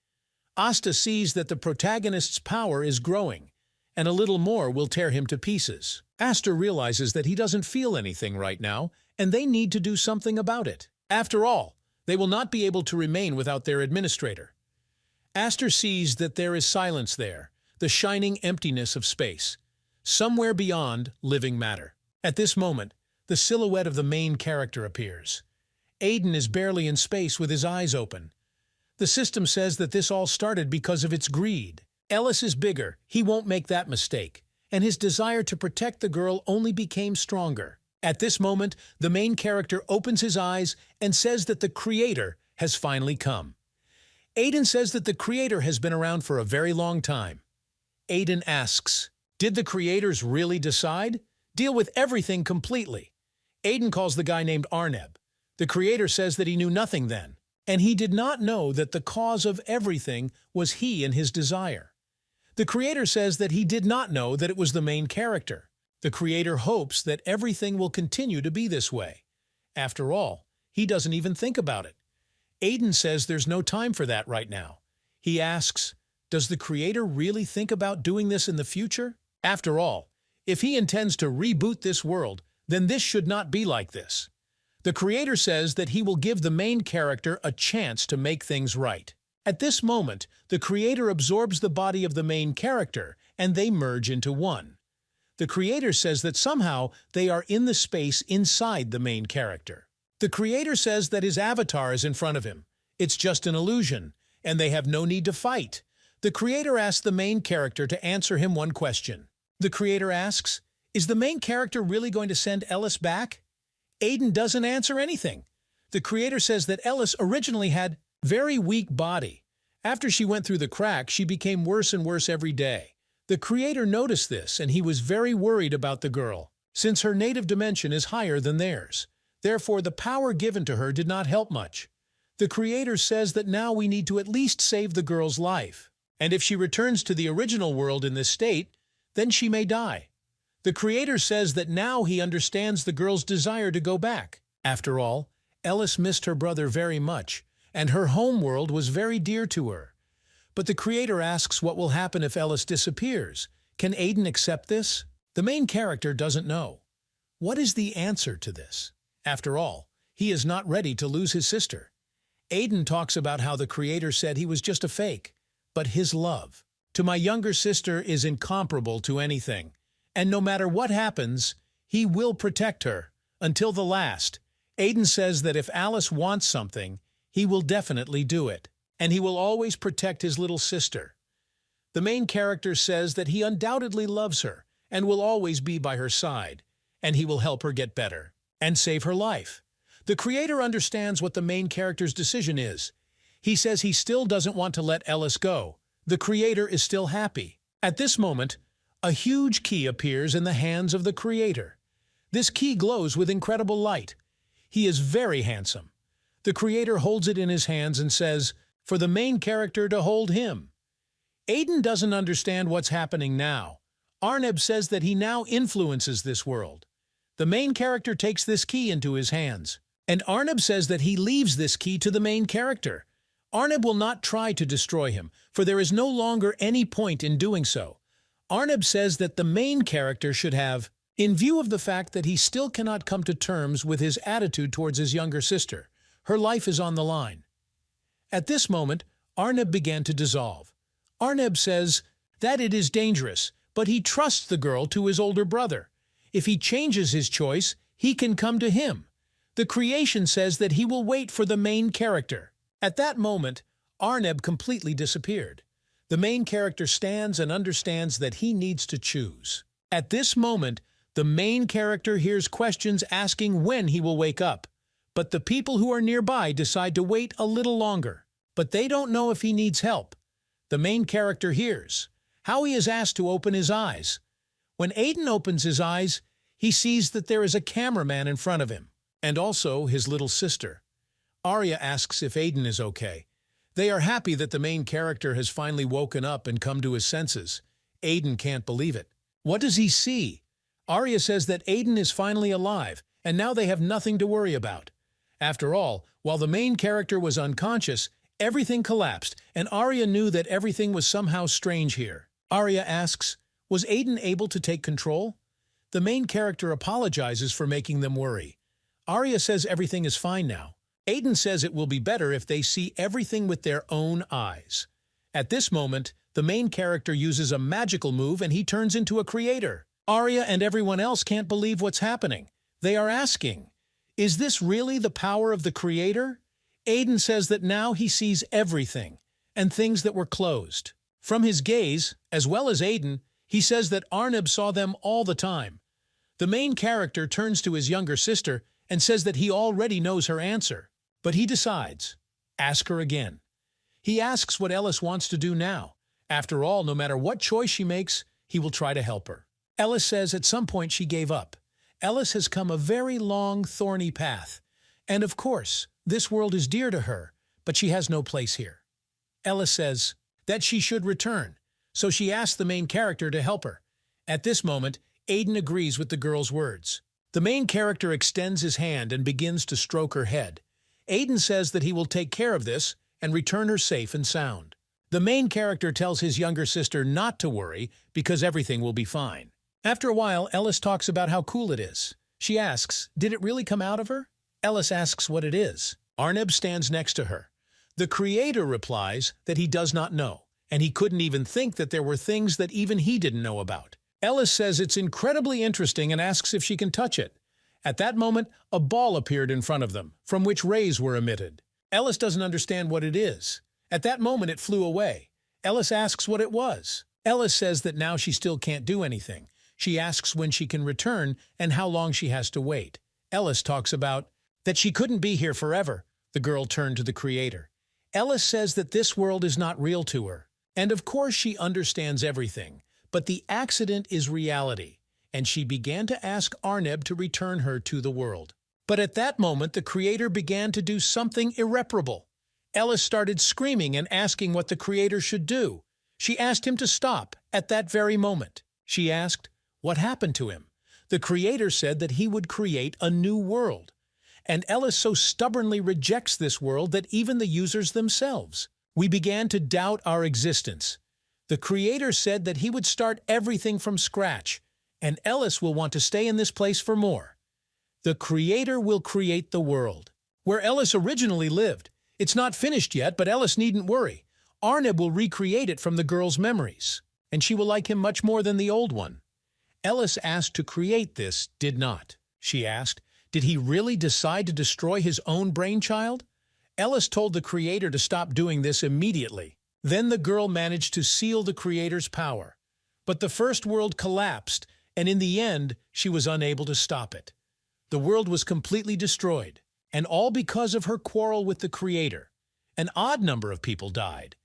Asta sees that the protagonist's power is growing, and a little more will tear him to pieces. Aster realizes that he doesn't feel anything right now, and they need to do something about it. After all, they will not be able to remain without their administrator. Aster sees that there is silence there, the shining emptiness of space, somewhere beyond living matter. At this moment, the silhouette of the main character appears. Aiden is barely in space with his eyes open. The system says that this all started because of its greed. Ellis is bigger, he won't make that mistake, and his desire to protect the girl only became stronger. At this moment, the main character opens his eyes and says that the creator has finally come. Aiden says that the creator has been around for a very long time. Aiden asks, did the creators really decide? Deal with everything completely. Aiden calls the guy named Arneb. The creator says that he knew nothing then, and he did not know that the cause of everything was he and his desire. The creator says that he did not know that it was the main character. The creator hopes that everything will continue to be this way. After all, he doesn't even think about it. Aiden says there's no time for that right now. He asks, does the creator really think about doing this in the future? After all, if he intends to reboot this world, then this should not be like this. The creator says that he will give the main character a chance to make things right. At this moment, the creator absorbs the body of the main character, and they merge into one. The creator says that somehow they are in the space inside the main character. The creator says that his avatar is in front of him. It's just an illusion, and they have no need to fight. The creator asks the main character to answer him one question. The creator asks, is the main character really going to send Ellis back? Aiden doesn't answer anything. The creator says that Ellis originally had very weak body. After she went through the crack, she became worse and worse every day. The creator noticed this, and he was very worried about the girl, since her native dimension is higher than theirs. Therefore, the power given to her did not help much. The creator says that now we need to at least save the girl's life. And if she returns to the original world in this state, then she may die. The creator says that now he understands the girl's desire to go back. After all, Ellis missed her brother very much, and her home world was very dear to her. But the creator asks what will happen if Ellis disappears. Can Aiden accept this? The main character doesn't know. What is the answer to this? After all, he is not ready to lose his sister. Aiden talks about how the creator said he was just a fake, but his love to my younger sister is incomparable to anything. And no matter what happens, he will protect her until the last. Aiden says that if Alice wants something, he will definitely do it, and he will always protect his little sister. The main character says that he undoubtedly loves her and will always be by her side, and he will help her get better and save her life. The creator understands what the main character's decision is. He says he still doesn't want to let Ellis go. The creator is still happy. At this moment, a huge key appears in the hands of the creator. This key glows with incredible light. He is very handsome. The creator holds it in his hands and says, for the main character to hold him. Aiden doesn't understand what's happening now. Arneb says that he now influences this world. The main character takes this key into his hands, and Arneb says that he leaves this key to the main character. Arneb will not try to destroy him, for there is no longer any point in doing so. Arneb says that the main character should have, in view of the fact that he still cannot come to terms with his attitude towards his younger sister. Her life is on the line. At this moment, Arneb began to dissolve. Arneb says that it is dangerous, but he trusts the girl to his older brother. If he changes his choice, he can come to him. The creation says that he will wait for the main character. At that moment, Arneb completely disappeared. The main character stands and understands that he needs to choose. At this moment, the main character hears questions asking when he will wake up. But the people who are nearby decide to wait a little longer. But they don't know if he needs help. The main character hears how he is asked to open his eyes. When Aiden opens his eyes, he sees that there is a cameraman in front of him, and also his little sister. Arya asks if Aiden is okay. They are happy that the main character has finally woken up and come to his senses. Aiden can't believe it. What does he see? Arya says that Aiden is finally alive, and now they have nothing to worry about. After all, while the main character was unconscious, everything collapsed, and Arya knew that everything was somehow strange here. Arya asks, was Aiden able to take control? The main character apologizes for making them worry. Arya says everything is fine now. Aiden says it will be better if they see everything with their own eyes. At this moment, the main character uses a magical move and he turns into a creator. Arya and everyone else can't believe what's happening. They are asking, is this really the power of the creator? Aiden says that now he sees everything, and things that were closed. From his gaze, as well as Aiden, he says that Arneb saw them all the time. The main character turns to his younger sister and says that he already knows her answer. But he decides, ask her again. He asks what Ellis wants to do now. After all, no matter what choice she makes, he will try to help her. Ellis says at some point she gave up. Ellis has come a very long, thorny path. And of course, this world is dear to her, but she has no place here. Ellis says that she should return, so she asks the main character to help her. At this moment, Aiden agrees with the girl's words. The main character extends his hand and begins to stroke her head. Aiden says that he will take care of this and return her safe and sound. The main character tells his younger sister not to worry because everything will be fine. After a while, Ellis talks about how cool it is. She asks, did it really come out of her? Ellis asks what it is. Arneb stands next to her. The creator replies that he does not know, and he couldn't even think that there were things that even he didn't know about. Ellis says it's incredibly interesting and asks if she can touch it. At that moment, a ball appeared in front of them, from which rays were emitted. Ellis doesn't understand what it is. At that moment, it flew away. Ellis asks what it was. Ellis says that now she still can't do anything. She asks when she can return and how long she has to wait. Ellis talks about that she couldn't be here forever. The girl turned to the creator. Ellis says that this world is not real to her. And of course she understands everything. But the accident is reality. And she began to ask Arneb to return her to the world. But at that moment, the creator began to do something irreparable. Ellis started screaming and asking what the creator should do. She asked him to stop at that very moment. She asked, what happened to him? The creator said that he would create a new world. And Ellis so stubbornly rejects this world that even the users themselves. We began to doubt our existence. The creator said that he would start everything from scratch, and Ellis will want to stay in this place for more. The creator will create the world. Where Ellis originally lived. It's not finished yet, but Ellis needn't worry. Arneb will recreate it from the girl's memories, and she will like him much more than the old one. Ellis asked to create this, did not. She asked, did he really decide to destroy his own brainchild? Ellis told the creator to stop doing this immediately. Then the girl managed to seal the creator's power. But the first world collapsed, and in the end, she was unable to stop it. The world was completely destroyed, and all because of her quarrel with the creator. An odd number of people died.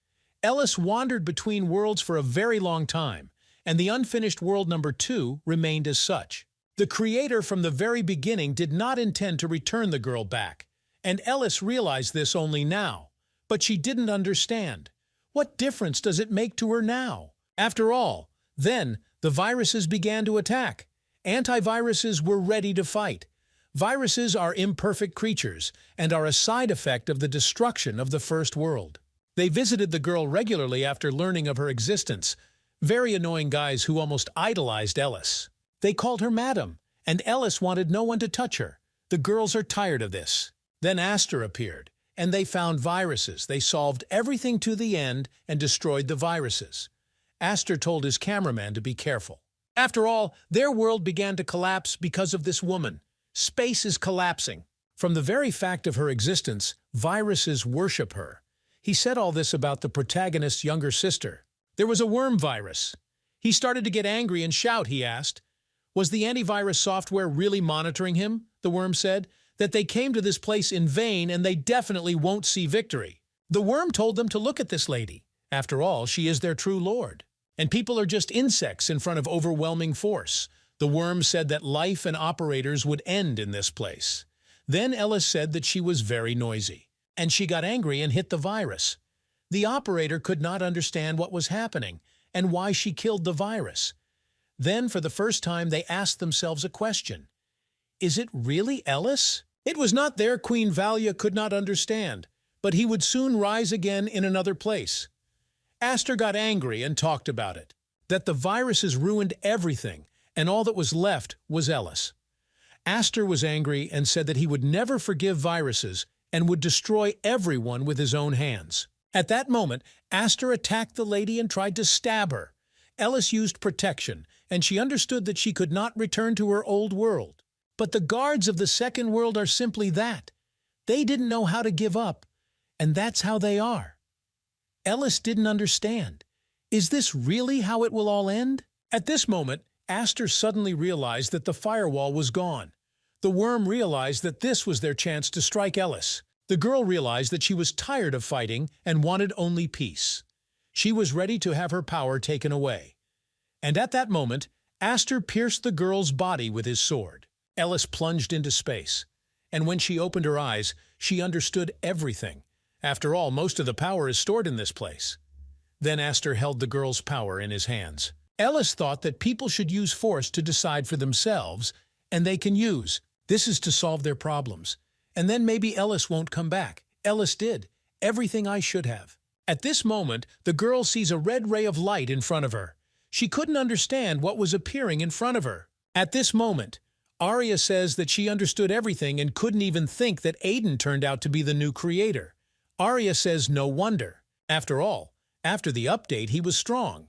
Ellis wandered between worlds for a very long time, and the unfinished world number 2 remained as such. The creator from the very beginning did not intend to return the girl back, and Ellis realized this only now. But she didn't understand. What difference does it make to her now? After all, then the viruses began to attack. Antiviruses were ready to fight. Viruses are imperfect creatures and are a side effect of the destruction of the First World. They visited the girl regularly after learning of her existence, very annoying guys who almost idolized Ellis. They called her Madam, and Ellis wanted no one to touch her. The girls are tired of this. Then Aster appeared, and they found viruses. They solved everything to the end and destroyed the viruses. Aster told his cameraman to be careful. After all, their world began to collapse because of this woman. Space is collapsing. From the very fact of her existence, viruses worship her. He said all this about the protagonist's younger sister. There was a worm virus. He started to get angry and shout, he asked. Was the antivirus software really monitoring him? The worm said. That they came to this place in vain and they definitely won't see victory. The worm told them to look at this lady. After all, she is their true lord. And people are just insects in front of overwhelming force. The worm said that life and operators would end in this place. Then Ellis said that she was very noisy. And she got angry and hit the virus. The operator could not understand what was happening and why she killed the virus. Then, for the first time, they asked themselves a question. Is it really Ellis? It was not there. Queen Valia could not understand, but he would soon rise again in another place. Aster got angry and talked about it, that the viruses ruined everything, and all that was left was Ellis. Aster was angry and said that he would never forgive viruses and would destroy everyone with his own hands. At that moment, Aster attacked the lady and tried to stab her. Ellis used protection, and she understood that she could not return to her old world. But the guards of the second world are simply that. They didn't know how to give up, and that's how they are. Ellis didn't understand. Is this really how it will all end? At this moment, Aster suddenly realized that the firewall was gone. The worm realized that this was their chance to strike Ellis. The girl realized that she was tired of fighting and wanted only peace. She was ready to have her power taken away. And at that moment, Aster pierced the girl's body with his sword. Ellis plunged into space. And when she opened her eyes, she understood everything. After all, most of the power is stored in this place. Then Aster held the girl's power in his hands. Ellis thought that people should use force to decide for themselves, and they can use. This is to solve their problems. And then maybe Ellis won't come back. Ellis did. Everything I should have. At this moment, the girl sees a red ray of light in front of her. She couldn't understand what was appearing in front of her. At this moment, Arya says that she understood everything and couldn't even think that Aiden turned out to be the new creator. Arya says no wonder. After all, after the update, he was strong.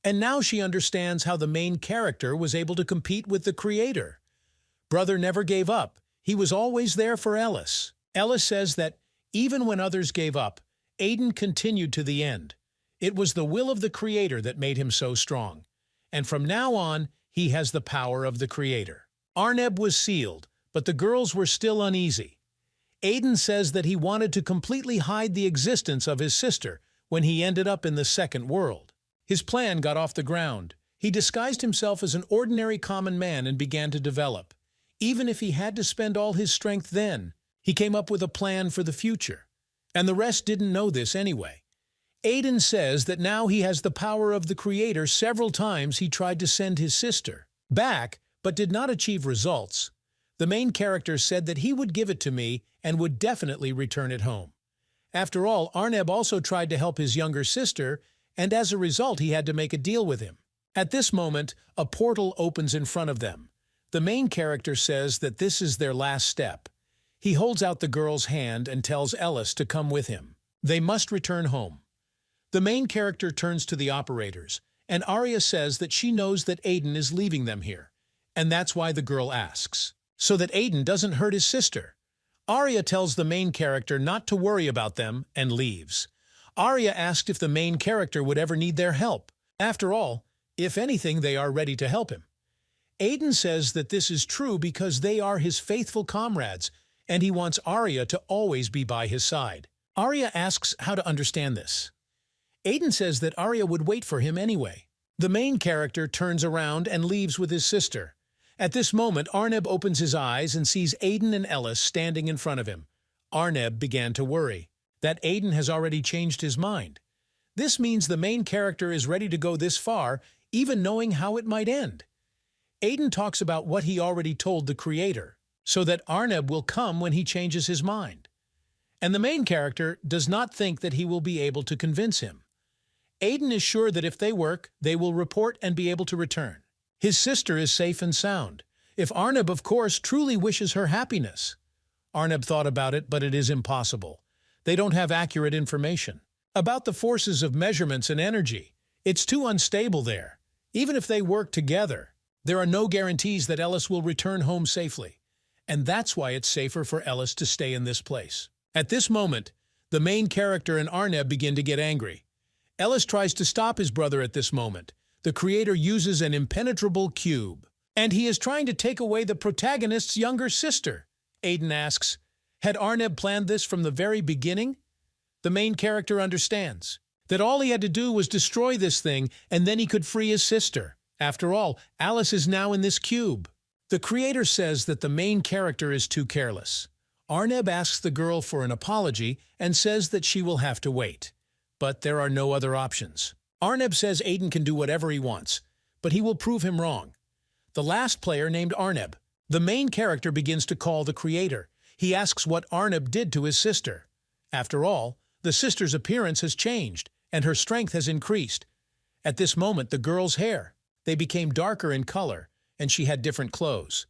And now she understands how the main character was able to compete with the creator. Brother never gave up. He was always there for Ellis. Ellis says that even when others gave up, Aiden continued to the end. It was the will of the creator that made him so strong. And from now on, he has the power of the creator. Arneb was sealed, but the girls were still uneasy. Aiden says that he wanted to completely hide the existence of his sister when he ended up in the second world. His plan got off the ground. He disguised himself as an ordinary common man and began to develop. Even if he had to spend all his strength then, he came up with a plan for the future. And the rest didn't know this anyway. Aiden says that now he has the power of the creator. Several times he tried to send his sister back, but did not achieve results. The main character said that he would give it to me and would definitely return it home. After all, Arneb also tried to help his younger sister, and as a result he had to make a deal with him. At this moment, a portal opens in front of them. The main character says that this is their last step. He holds out the girl's hand and tells Ellis to come with him. They must return home. The main character turns to the operators, and Arya says that she knows that Aiden is leaving them here. And that's why the girl asks, so that Aiden doesn't hurt his sister. Arya tells the main character not to worry about them and leaves. Arya asked if the main character would ever need their help. After all, if anything, they are ready to help him. Aiden says that this is true because they are his faithful comrades, and he wants Arya to always be by his side. Arya asks how to understand this. Aiden says that Arya would wait for him anyway. The main character turns around and leaves with his sister. At this moment, Arneb opens his eyes and sees Aiden and Ellis standing in front of him. Arneb began to worry that Aiden has already changed his mind. This means the main character is ready to go this far, even knowing how it might end. Aiden talks about what he already told the creator, so that Arneb will come when he changes his mind. And the main character does not think that he will be able to convince him. Aiden is sure that if they work, they will report and be able to return. His sister is safe and sound. If Arneb, of course, truly wishes her happiness. Arneb thought about it, but it is impossible. They don't have accurate information. About the forces of measurements and energy, it's too unstable there. Even if they work together, there are no guarantees that Ellis will return home safely. And that's why it's safer for Ellis to stay in this place. At this moment, the main character and Arneb begin to get angry. Ellis tries to stop his brother at this moment. The creator uses an impenetrable cube, and he is trying to take away the protagonist's younger sister. Aiden asks, had Arneb planned this from the very beginning? The main character understands that all he had to do was destroy this thing and then he could free his sister. After all, Alice is now in this cube. The creator says that the main character is too careless. Arneb asks the girl for an apology and says that she will have to wait. But there are no other options. Arneb says Aiden can do whatever he wants, but he will prove him wrong. The last player named Arneb. The main character begins to call the creator. He asks what Arneb did to his sister. After all, the sister's appearance has changed, and her strength has increased. At this moment, the girl's hair. They became darker in color, and she had different clothes.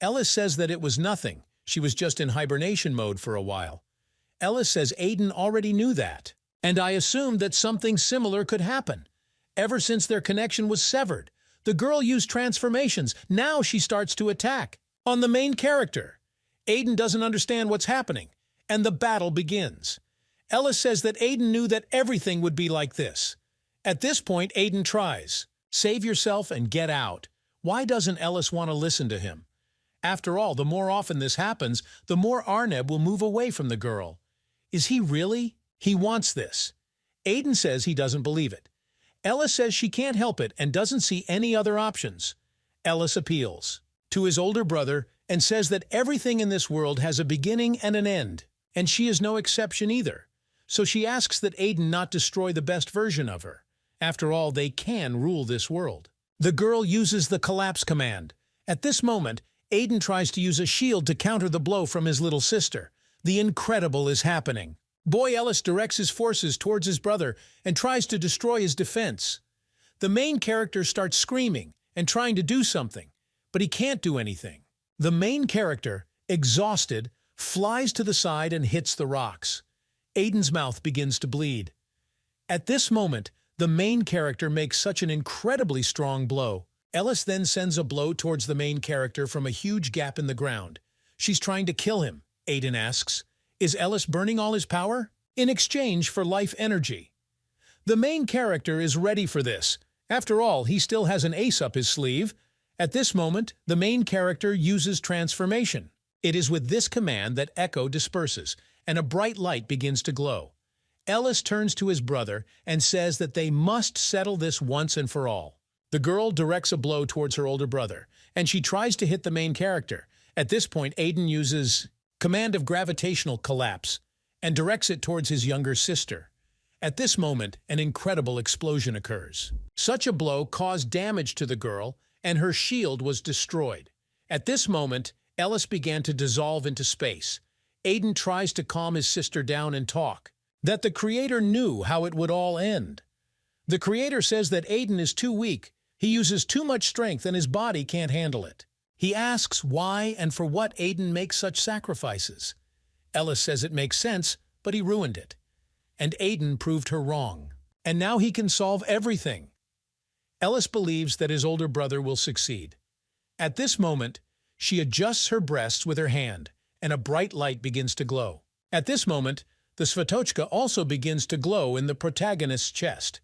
Ellis says that it was nothing. She was just in hibernation mode for a while. Ellis says Aiden already knew that, and I assumed that something similar could happen. Ever since their connection was severed, the girl used transformations. Now she starts to attack on the main character. Aiden doesn't understand what's happening, and the battle begins. Ellis says that Aiden knew that everything would be like this. At this point, Aiden tries. Save yourself and get out. Why doesn't Ellis want to listen to him? After all, the more often this happens, the more Arneb will move away from the girl. Is he really? He wants this. Aiden says he doesn't believe it. Ellis says she can't help it and doesn't see any other options. Ellis appeals to his older brother and says that everything in this world has a beginning and an end, and she is no exception either. So she asks that Aiden not destroy the best version of her. After all, they can rule this world. The girl uses the collapse command. At this moment, Aiden tries to use a shield to counter the blow from his little sister. The incredible is happening. Boy Ellis directs his forces towards his brother and tries to destroy his defense. The main character starts screaming and trying to do something, but he can't do anything. The main character, exhausted, flies to the side and hits the rocks. Aiden's mouth begins to bleed. At this moment, the main character makes such an incredibly strong blow. Ellis then sends a blow towards the main character from a huge gap in the ground. She's trying to kill him. Aiden asks, is Ellis burning all his power? In exchange for life energy. The main character is ready for this. After all, he still has an ace up his sleeve. At this moment, the main character uses transformation. It is with this command that Echo disperses, and a bright light begins to glow. Ellis turns to his brother and says that they must settle this once and for all. The girl directs a blow towards her older brother, and she tries to hit the main character. At this point, Aiden uses command of gravitational collapse and directs it towards his younger sister. At this moment, an incredible explosion occurs. Such a blow caused damage to the girl, and her shield was destroyed. At this moment, Ellis began to dissolve into space. Aiden tries to calm his sister down and talk. That the creator knew how it would all end. The creator says that Aiden is too weak. He uses too much strength and his body can't handle it. He asks why and for what Aiden makes such sacrifices. Ellis says it makes sense, but he ruined it. And Aiden proved her wrong. And now he can solve everything. Ellis believes that his older brother will succeed. At this moment, she adjusts her breasts with her hand, and a bright light begins to glow. At this moment, the Svatochka also begins to glow in the protagonist's chest.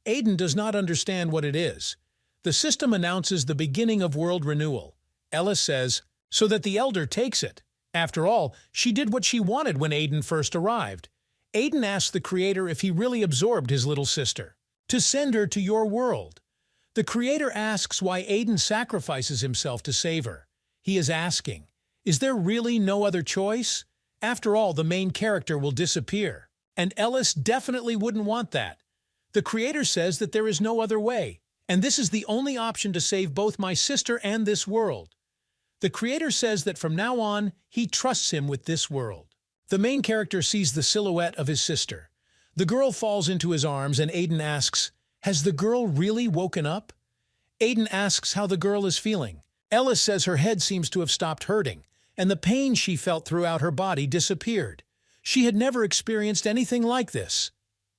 Aiden does not understand what it is. The system announces the beginning of world renewal. Ellis says, so that the elder takes it. After all, she did what she wanted when Aiden first arrived. Aiden asks the creator if he really absorbed his little sister, to send her to your world. The creator asks why Aiden sacrifices himself to save her. He is asking, is there really no other choice? After all, the main character will disappear. And Ellis definitely wouldn't want that. The creator says that there is no other way, and this is the only option to save both my sister and this world. The creator says that from now on, he trusts him with this world. The main character sees the silhouette of his sister. The girl falls into his arms and Aiden asks, "Has the girl really woken up?" Aiden asks how the girl is feeling. Ellis says her head seems to have stopped hurting, and the pain she felt throughout her body disappeared. She had never experienced anything like this.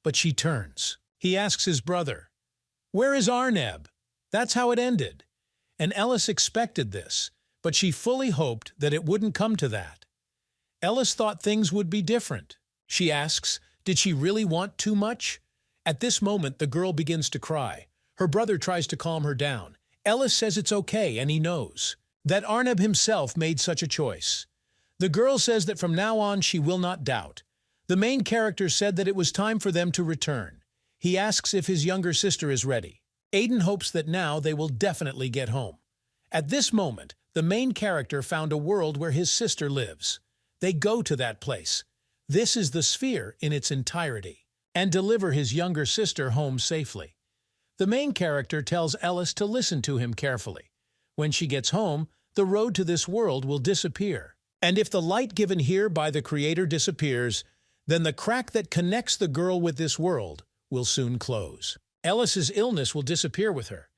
But she turns. He asks his brother, "Where is Arneb?" That's how it ended. And Ellis expected this, but she fully hoped that it wouldn't come to that. Ellis thought things would be different. She asks, did she really want too much? At this moment, the girl begins to cry. Her brother tries to calm her down. Ellis says it's okay, and he knows that Arneb himself made such a choice. The girl says that from now on she will not doubt. The main character said that it was time for them to return. He asks if his younger sister is ready. Aiden hopes that now they will definitely get home. At this moment, the main character found a world where his sister lives. They go to that place. This is the sphere in its entirety, and deliver his younger sister home safely. The main character tells Ellis to listen to him carefully. When she gets home, the road to this world will disappear. And if the light given here by the creator disappears, then the crack that connects the girl with this world will soon close. Ellis's illness will disappear with her.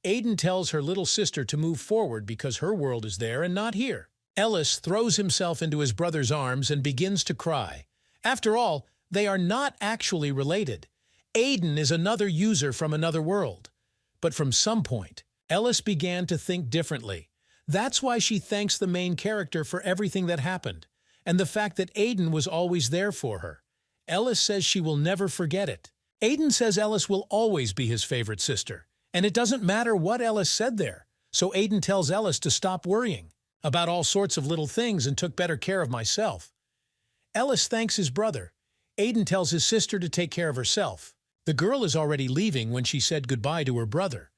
Aiden tells her little sister to move forward because her world is there and not here. Ellis throws himself into his brother's arms and begins to cry. After all, they are not actually related. Aiden is another user from another world. But from some point, Ellis began to think differently. That's why she thanks the main character for everything that happened, and the fact that Aiden was always there for her. Ellis says she will never forget it. Aiden says Ellis will always be his favorite sister, and it doesn't matter what Ellis said there. So Aiden tells Ellis to stop worrying about all sorts of little things and took better care of myself. Ellis thanks his brother. Aiden tells his sister to take care of herself. The girl is already leaving when she said goodbye to her brother.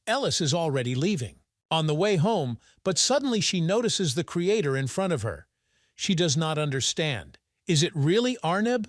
Ellis is already leaving, on the way home, but suddenly she notices the creator in front of her. She does not understand. Is it really Arneb?